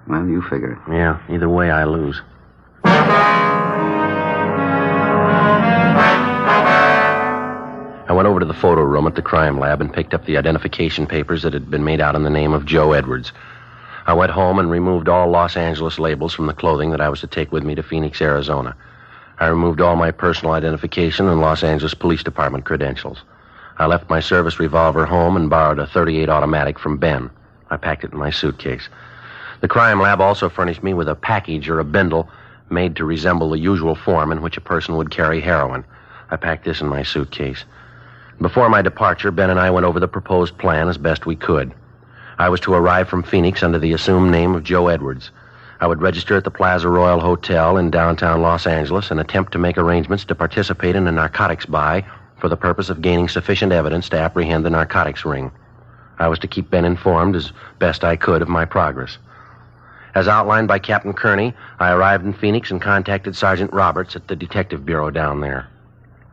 well, you figure it. Yeah, either way, I lose. I went over to the photo room at the crime lab and picked up the identification papers that had been made out in the name of Joe Edwards. I went home and removed all Los Angeles labels from the clothing that I was to take with me to Phoenix, Arizona. I removed all my personal identification and Los Angeles Police Department credentials. I left my service revolver home and borrowed a .38 automatic from Ben. I packed it in my suitcase. The crime lab also furnished me with a package or a bindle made to resemble the usual form in which a person would carry heroin. I packed this in my suitcase. Before my departure, Ben and I went over the proposed plan as best we could. I was to arrive from Phoenix under the assumed name of Joe Edwards. I would register at the Plaza Royal Hotel in downtown Los Angeles and attempt to make arrangements to participate in a narcotics buy for the purpose of gaining sufficient evidence to apprehend the narcotics ring. I was to keep Ben informed as best I could of my progress. As outlined by Captain Kearney, I arrived in Phoenix and contacted Sergeant Roberts at the Detective Bureau down there.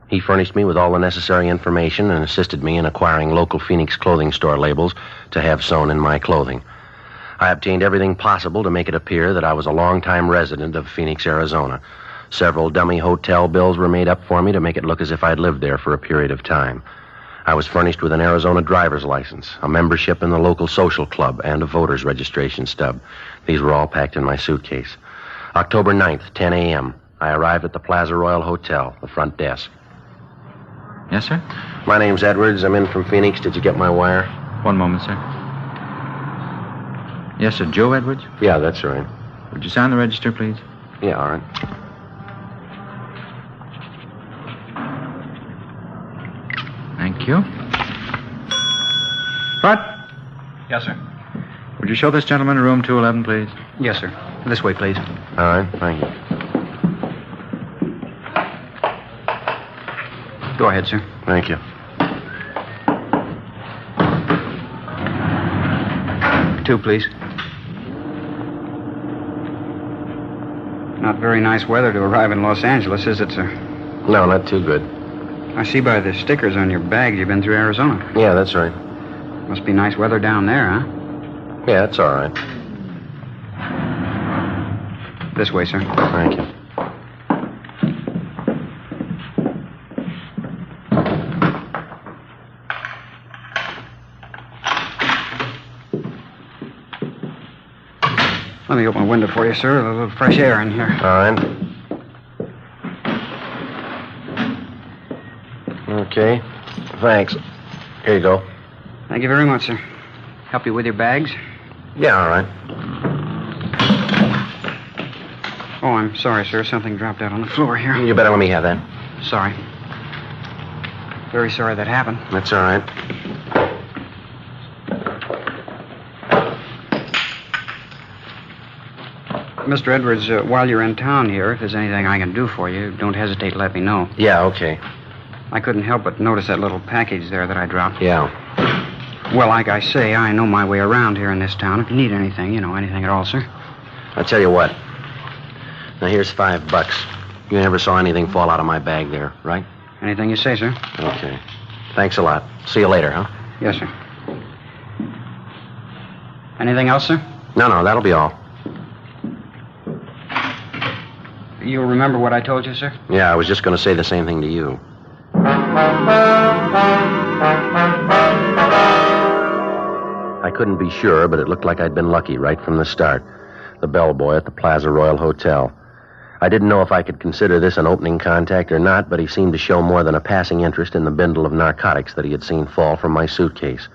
He furnished me with all the necessary information and assisted me in acquiring local Phoenix clothing store labels to have sewn in my clothing. I obtained everything possible to make it appear that I was a longtime resident of Phoenix, Arizona. Several dummy hotel bills were made up for me to make it look as if I'd lived there for a period of time. I was furnished with an Arizona driver's license, a membership in the local social club, and a voter's registration stub. These were all packed in my suitcase. October 9th, 10 a.m., I arrived at the Plaza Royal Hotel, the front desk. Yes, sir? My name's Edwards. I'm in from Phoenix. Did you get my wire? One moment, sir. Yes, sir. Joe Edwards? Yeah, that's right. Would you sign the register, please? Yeah, all right. Thank you. What? Yes, sir. Would you show this gentleman to room 211, please? Yes, sir. This way, please. All right, thank you. Go ahead, sir. Thank you. Two, please. Not very nice weather to arrive in Los Angeles, is it, sir? No, not too good. I see by the stickers on your bags you've been through Arizona. Yeah, that's right. Must be nice weather down there, huh? Yeah, it's all right. This way, sir. Thank you. Let me open a window for you, sir. A little fresh air in here. All right. Okay. Thanks. Here you go. Thank you very much, sir. Help you with your bags? Yeah, all right. Oh, I'm sorry, sir. Something dropped out on the floor here. You better let me have that. Sorry. Very sorry that happened. That's all right. Mr. Edwards, while you're in town here, if there's anything I can do for you, don't hesitate to let me know. Yeah, okay. I couldn't help but notice that little package there that I dropped. Yeah. Well, like I say, I know my way around here in this town. If you need anything, anything at all, sir. I'll tell you what. Now, here's $5. You never saw anything fall out of my bag there, right? Anything you say, sir. Okay. Thanks a lot. See you later, huh? Yes, sir. Anything else, sir? No, that'll be all. You remember what I told you, sir? Yeah, I was just going to say the same thing to you. I couldn't be sure, but it looked like I'd been lucky right from the start. The bellboy at the Plaza Royal Hotel. I didn't know if I could consider this an opening contact or not, but he seemed to show more than a passing interest in the bindle of narcotics that he had seen fall from my suitcase.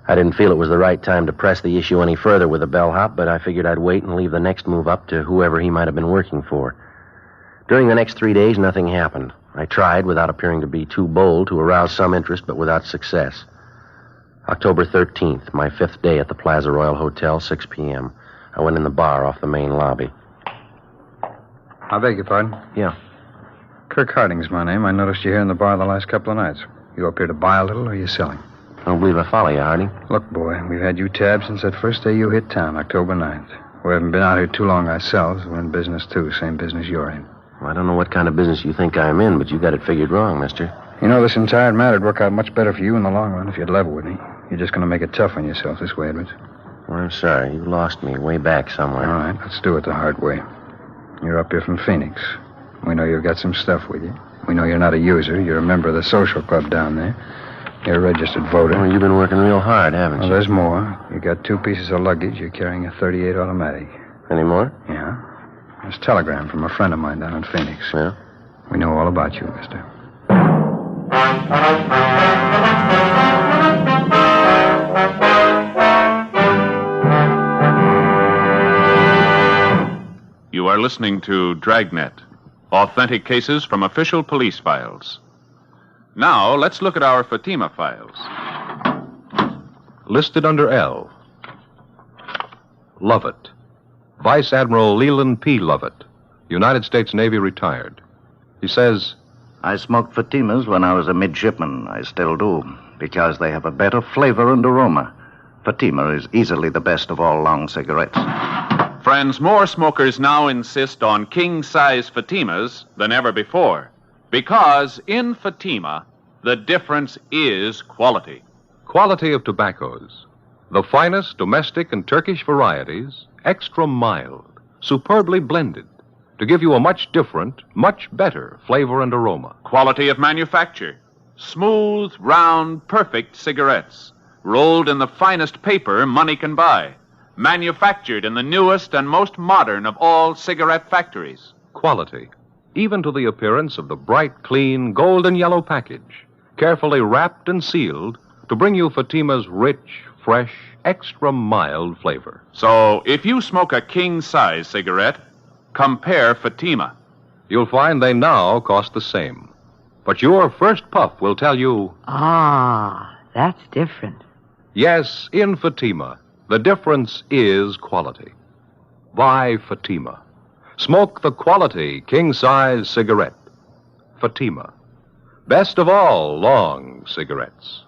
I didn't feel it was the right time to press the issue any further with the bellhop, but I figured I'd wait and leave the next move up to whoever he might have been working for. During the next 3 days, nothing happened. I tried, without appearing to be too bold, to arouse some interest, but without success. October 13th, my 5th day at the Plaza Royal Hotel, 6 p.m. I went in the bar off the main lobby. I beg your pardon? Yeah. Kirk Harding's my name. I noticed you here in the bar the last couple of nights. You up here to buy a little, or are you selling? I don't believe I follow you, Harding. Look, boy, we've had you tabbed since that first day you hit town, October 9th. We haven't been out here too long ourselves. We're in business, too. Same business you're in. Well, I don't know what kind of business you think I'm in, but you got it figured wrong, mister. You know, this entire matter would work out much better for you in the long run if you'd level with me. You're just going to make it tough on yourself this way, Edwards. Well, I'm sorry. You lost me way back somewhere. All right, let's do it the hard way. You're up here from Phoenix. We know you've got some stuff with you. We know you're not a user. You're a member of the social club down there. You're a registered voter. Well, you've been working real hard, haven't you? Well, there's more. You got 2 pieces of luggage. You're carrying a .38 automatic. Any more? Yeah. There's a telegram from a friend of mine down in Phoenix. Yeah? We know all about you, mister. You are listening to Dragnet, authentic cases from official police files. Now, let's look at our Fatima files. Listed under L. Lovett. Vice Admiral Leland P. Lovett, United States Navy retired. He says, I smoked Fatimas when I was a midshipman. I still do, because they have a better flavor and aroma. Fatima is easily the best of all long cigarettes. Friends, more smokers now insist on king-size Fatimas than ever before. Because in Fatima, the difference is quality. quality of tobaccos. The finest domestic and Turkish varieties, extra mild, superbly blended, to give you a much different, much better flavor and aroma. Quality of manufacture. Smooth, round, perfect cigarettes. Rolled in the finest paper money can buy. Manufactured in the newest and most modern of all cigarette factories. Quality, even to the appearance of the bright, clean, golden yellow package, carefully wrapped and sealed to bring you Fatima's rich, fresh, extra mild flavor. So, if you smoke a king-size cigarette, compare Fatima. You'll find they now cost the same. But your first puff will tell you... Ah, that's different. Yes, in Fatima, the difference is quality. Buy Fatima. Smoke the quality king-size cigarette. Fatima. Best of all long cigarettes.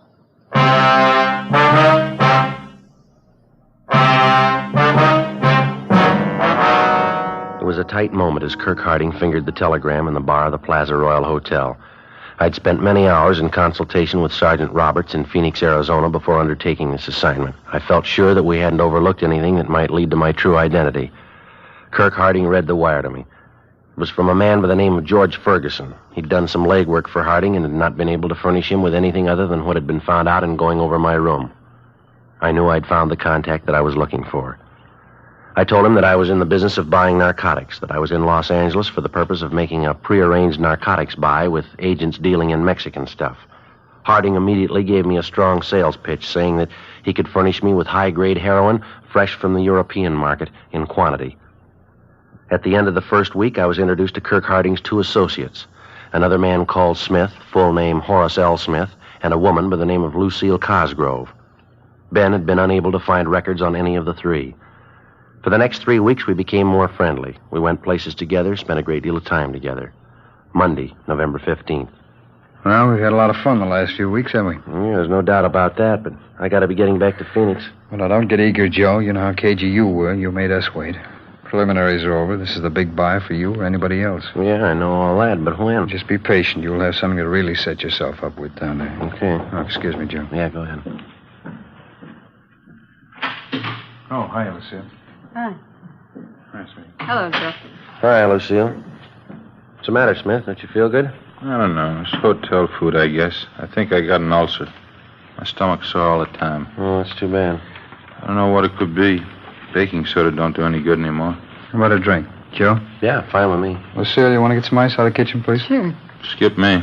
It was a tight moment as Kirk Harding fingered the telegram in the bar of the Plaza Royal Hotel. I'd spent many hours in consultation with Sergeant Roberts in Phoenix, Arizona before undertaking this assignment. I felt sure that we hadn't overlooked anything that might lead to my true identity. Kirk Harding read the wire to me. It was from a man by the name of George Ferguson. He'd done some legwork for Harding and had not been able to furnish him with anything other than what had been found out in going over my room. I knew I'd found the contact that I was looking for. I told him that I was in the business of buying narcotics, that I was in Los Angeles for the purpose of making a prearranged narcotics buy with agents dealing in Mexican stuff. Harding immediately gave me a strong sales pitch, saying that he could furnish me with high-grade heroin fresh from the European market in quantity. At the end of the first week, I was introduced to Kirk Harding's two associates, another man called Smith, full name Horace L. Smith, and a woman by the name of Lucille Cosgrove. Ben had been unable to find records on any of the three. For the next 3 weeks, we became more friendly. We went places together, spent a great deal of time together. Monday, November 15th. Well, we've had a lot of fun the last few weeks, haven't we? Yeah, there's no doubt about that, but I got to be getting back to Phoenix. Well, now, don't get eager, Joe. You know how cagey you were. You made us wait. Preliminaries are over. This is the big buy for you or anybody else. Yeah, I know all that, but when? Just be patient. You'll have something to really set yourself up with down there. Okay. Oh, excuse me, Joe. Yeah, go ahead. Oh, hi, Lucille. Hi. Nice meeting you. Hello, Joe. Hi, Lucille. What's the matter, Smith? Don't you feel good? I don't know. It's hotel food, I guess. I think I got an ulcer. My stomach's sore all the time. Oh, that's too bad. I don't know what it could be. Baking soda don't do any good anymore. How about a drink? Joe? Yeah, fine with me. Lucille, you want to get some ice out of the kitchen, please? Sure. Skip me.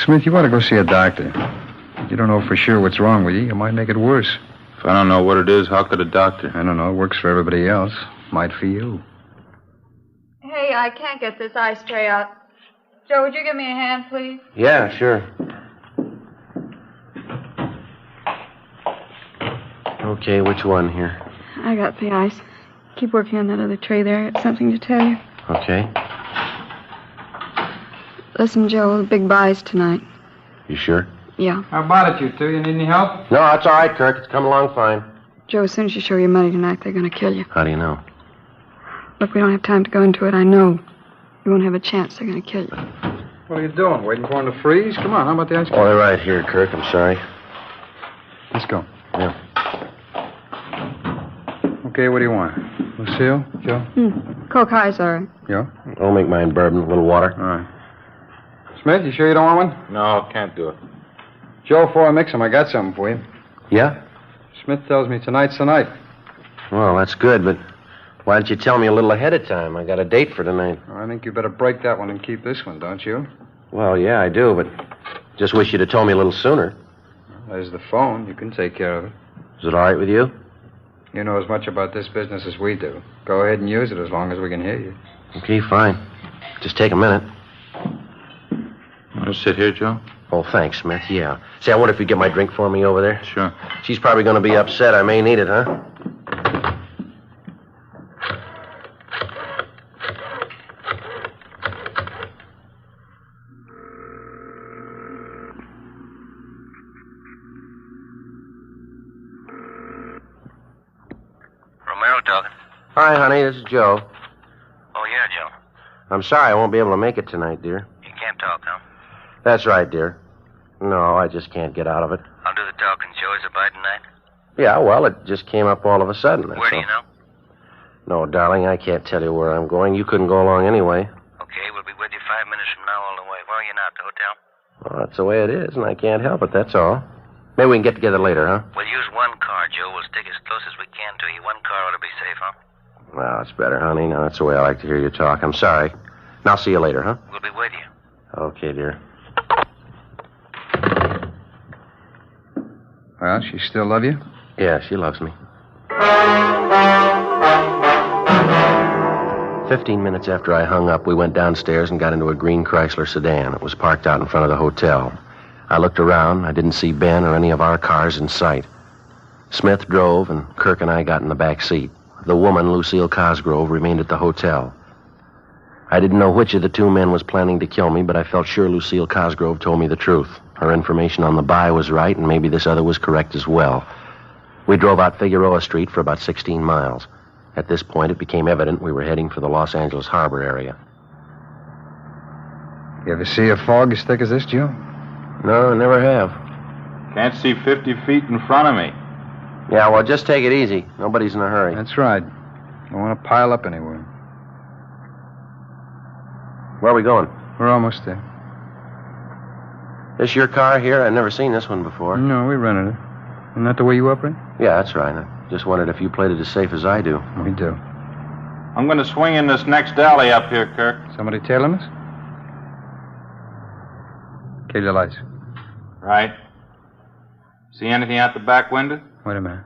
Smith, you ought to go see a doctor. You don't know for sure what's wrong with you. You might make it worse. If I don't know what it is, how could a doctor? I don't know. It works for everybody else. Might for you. Hey, I can't get this ice tray out. Joe, would you give me a hand, please? Yeah, sure. Okay, which one here? I got the ice. Keep working on that other tray there. It's something to tell you. Okay. Listen, Joe, the big buys tonight. You sure? Yeah. How about it, you two? You need any help? No, that's all right, Kirk. It's coming along fine. Joe, as soon as you show your money tonight, they're going to kill you. How do you know? Look, we don't have time to go into it. I know. You won't have a chance. They're going to kill you. What are you doing? Waiting for him to freeze? Come on, how about the ice cream? Oh, they're right here, Kirk. I'm sorry. Let's go. Yeah. Okay, what do you want? Lucille? Joe? Coke High's all right. Yeah? I'll make mine bourbon, a little water. All right. Smith, you sure you don't want one? No, can't do it. Joe, before I mix them, I got something for you. Yeah? Smith tells me tonight's the night. Well, that's good, but why didn't you tell me a little ahead of time? I got a date for tonight. I think you better break that one and keep this one, don't you? Well, yeah, I do, but just wish you'd have told me a little sooner. There's the phone. You can take care of it. Is it all right with you? You know as much about this business as we do. Go ahead and use it as long as we can hear you. Okay, fine. Just take a minute. Want to sit here, Joe? Oh, thanks, Smith. Yeah. Say, I wonder if you'd get my drink for me over there? Sure. She's probably going to be upset. I may need it, huh? Romero talking. Hi, honey. This is Joe. Oh, yeah, Joe. I'm sorry I won't be able to make it tonight, dear. You can't talk, huh? That's right, dear. No, I just can't get out of it. I'll do the talking. Joe, is it by tonight? Yeah, well, it just came up all of a sudden. Where do you know? No, darling, I can't tell you where I'm going. You couldn't go along anyway. Okay, we'll be with you 5 minutes from now all the way. Where are you now, at the hotel? Well, that's the way it is, and I can't help it, that's all. Maybe we can get together later, huh? We'll use one car, Joe. We'll stick as close as we can to you. One car ought to be safe, huh? Well, that's better, honey. Now, that's the way I like to hear you talk. I'm sorry. And I'll see you later, huh? We'll be with you. Okay, dear. Well, she still love you? Yeah, she loves me. 15 minutes after I hung up, we went downstairs and got into a green Chrysler sedan. It was parked out in front of the hotel. I looked around. I didn't see Ben or any of our cars in sight. Smith drove, and Kirk and I got in the back seat. The woman, Lucille Cosgrove, remained at the hotel. I didn't know which of the two men was planning to kill me, but I felt sure Lucille Cosgrove told me the truth. Her information on the buy was right, and maybe this other was correct as well. We drove out Figueroa Street for about 16 miles. At this point, it became evident we were heading for the Los Angeles harbor area. You ever see a fog as thick as this, Joe? No, never have. Can't see 50 feet in front of me. Yeah, well, just take it easy. Nobody's in a hurry. That's right. Don't want to pile up anywhere. Where are we going? We're almost there. This your car here? I've never seen this one before. No, we rented it. Isn't that the way you operate? Yeah, that's right. I just wondered if you played it as safe as I do. We do. I'm going to swing in this next alley up here, Kirk. Somebody tailing us? Kill your lights. Right. See anything out the back window? Wait a minute.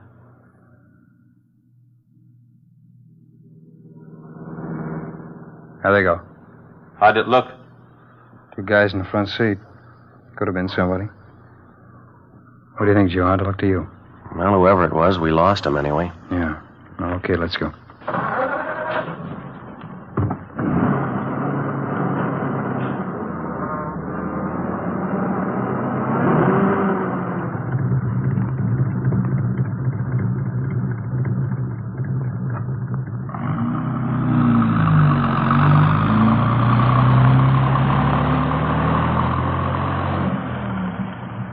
How'd they go? How'd it look? Two guys in the front seat. Could have been somebody. What do you think, Joe? How'd it look to you? Well, whoever it was, we lost him anyway. Yeah. Well, okay, let's go.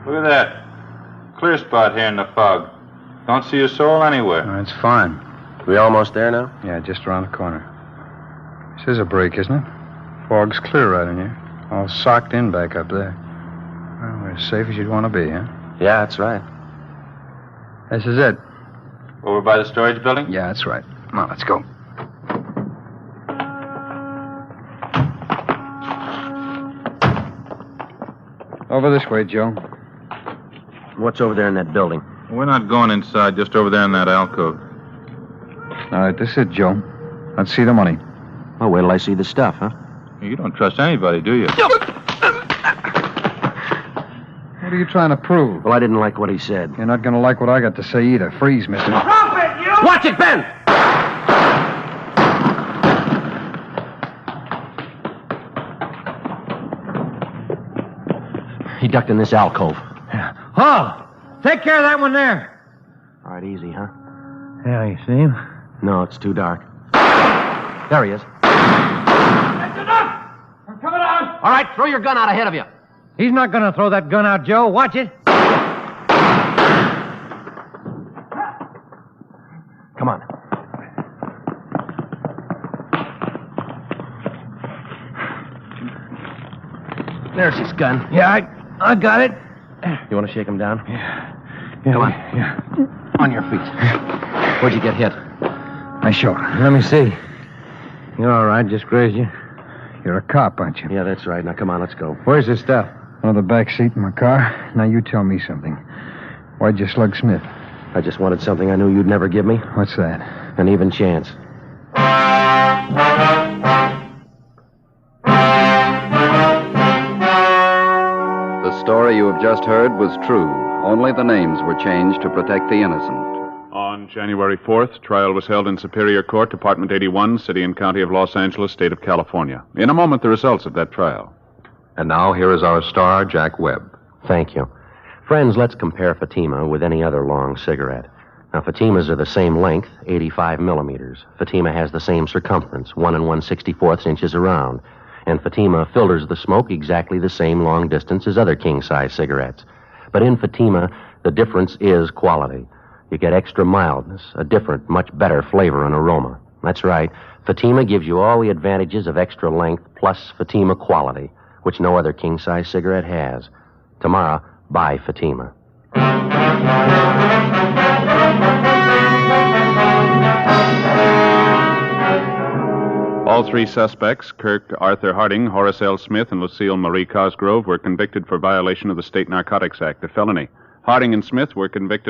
Look at that. Clear spot here in the fog. Don't see a soul anywhere. It's fine. We almost there now? Yeah, just around the corner. This is a break, isn't it? Fog's clear right in here. All socked in back up there. Well, we're as safe as you'd want to be, huh? Yeah, that's right. This is it. Over by the storage building? Yeah, that's right. Come on, let's go. Over this way, Joe. What's over there in that building? We're not going inside, just over there in that alcove. All right, this is it, Joe. Let's see the money. Oh, wait till I see the stuff, huh? You don't trust anybody, do you? What are you trying to prove? Well, I didn't like what he said. You're not going to like what I got to say either. Freeze, mister. Drop it, you! Watch it, Ben! He ducked in this alcove. Oh! Take care of that one there. All right, easy, huh? Yeah, you see him? No, it's too dark. There he is. That's enough! I'm coming out! All right, throw your gun out ahead of you. He's not going to throw that gun out, Joe. Watch it. Come on. There's his gun. Yeah, I got it. You want to shake him down? Yeah. Come on. Yeah. On your feet. Where'd you get hit? My shoulder. Let me see. You're all right, just grazed you. You're a cop, aren't you? Yeah, that's right. Now, come on, let's go. Where's the stuff? On the back seat in my car. Now, you tell me something. Why'd you slug Smith? I just wanted something I knew you'd never give me. What's that? An even chance. The story you have just heard was true. Only the names were changed to protect the innocent. On January 4th, trial was held in Superior Court, Department 81, City and County of Los Angeles, State of California. In a moment, the results of that trial. And now, here is our star, Jack Webb. Thank you. Friends, let's compare Fatima with any other long cigarette. Now, Fatimas are the same length, 85 millimeters. Fatima has the same circumference, 1 1/64 inches around. And Fatima filters the smoke exactly the same long distance as other king-size cigarettes. But in Fatima, the difference is quality. You get extra mildness, a different, much better flavor and aroma. That's right. Fatima gives you all the advantages of extra length plus Fatima quality, which no other king-size cigarette has. Tomorrow, buy Fatima. All three suspects, Kirk Arthur Harding, Horace L. Smith, and Lucille Marie Cosgrove, were convicted for violation of the State Narcotics Act, a felony. Harding and Smith were convicted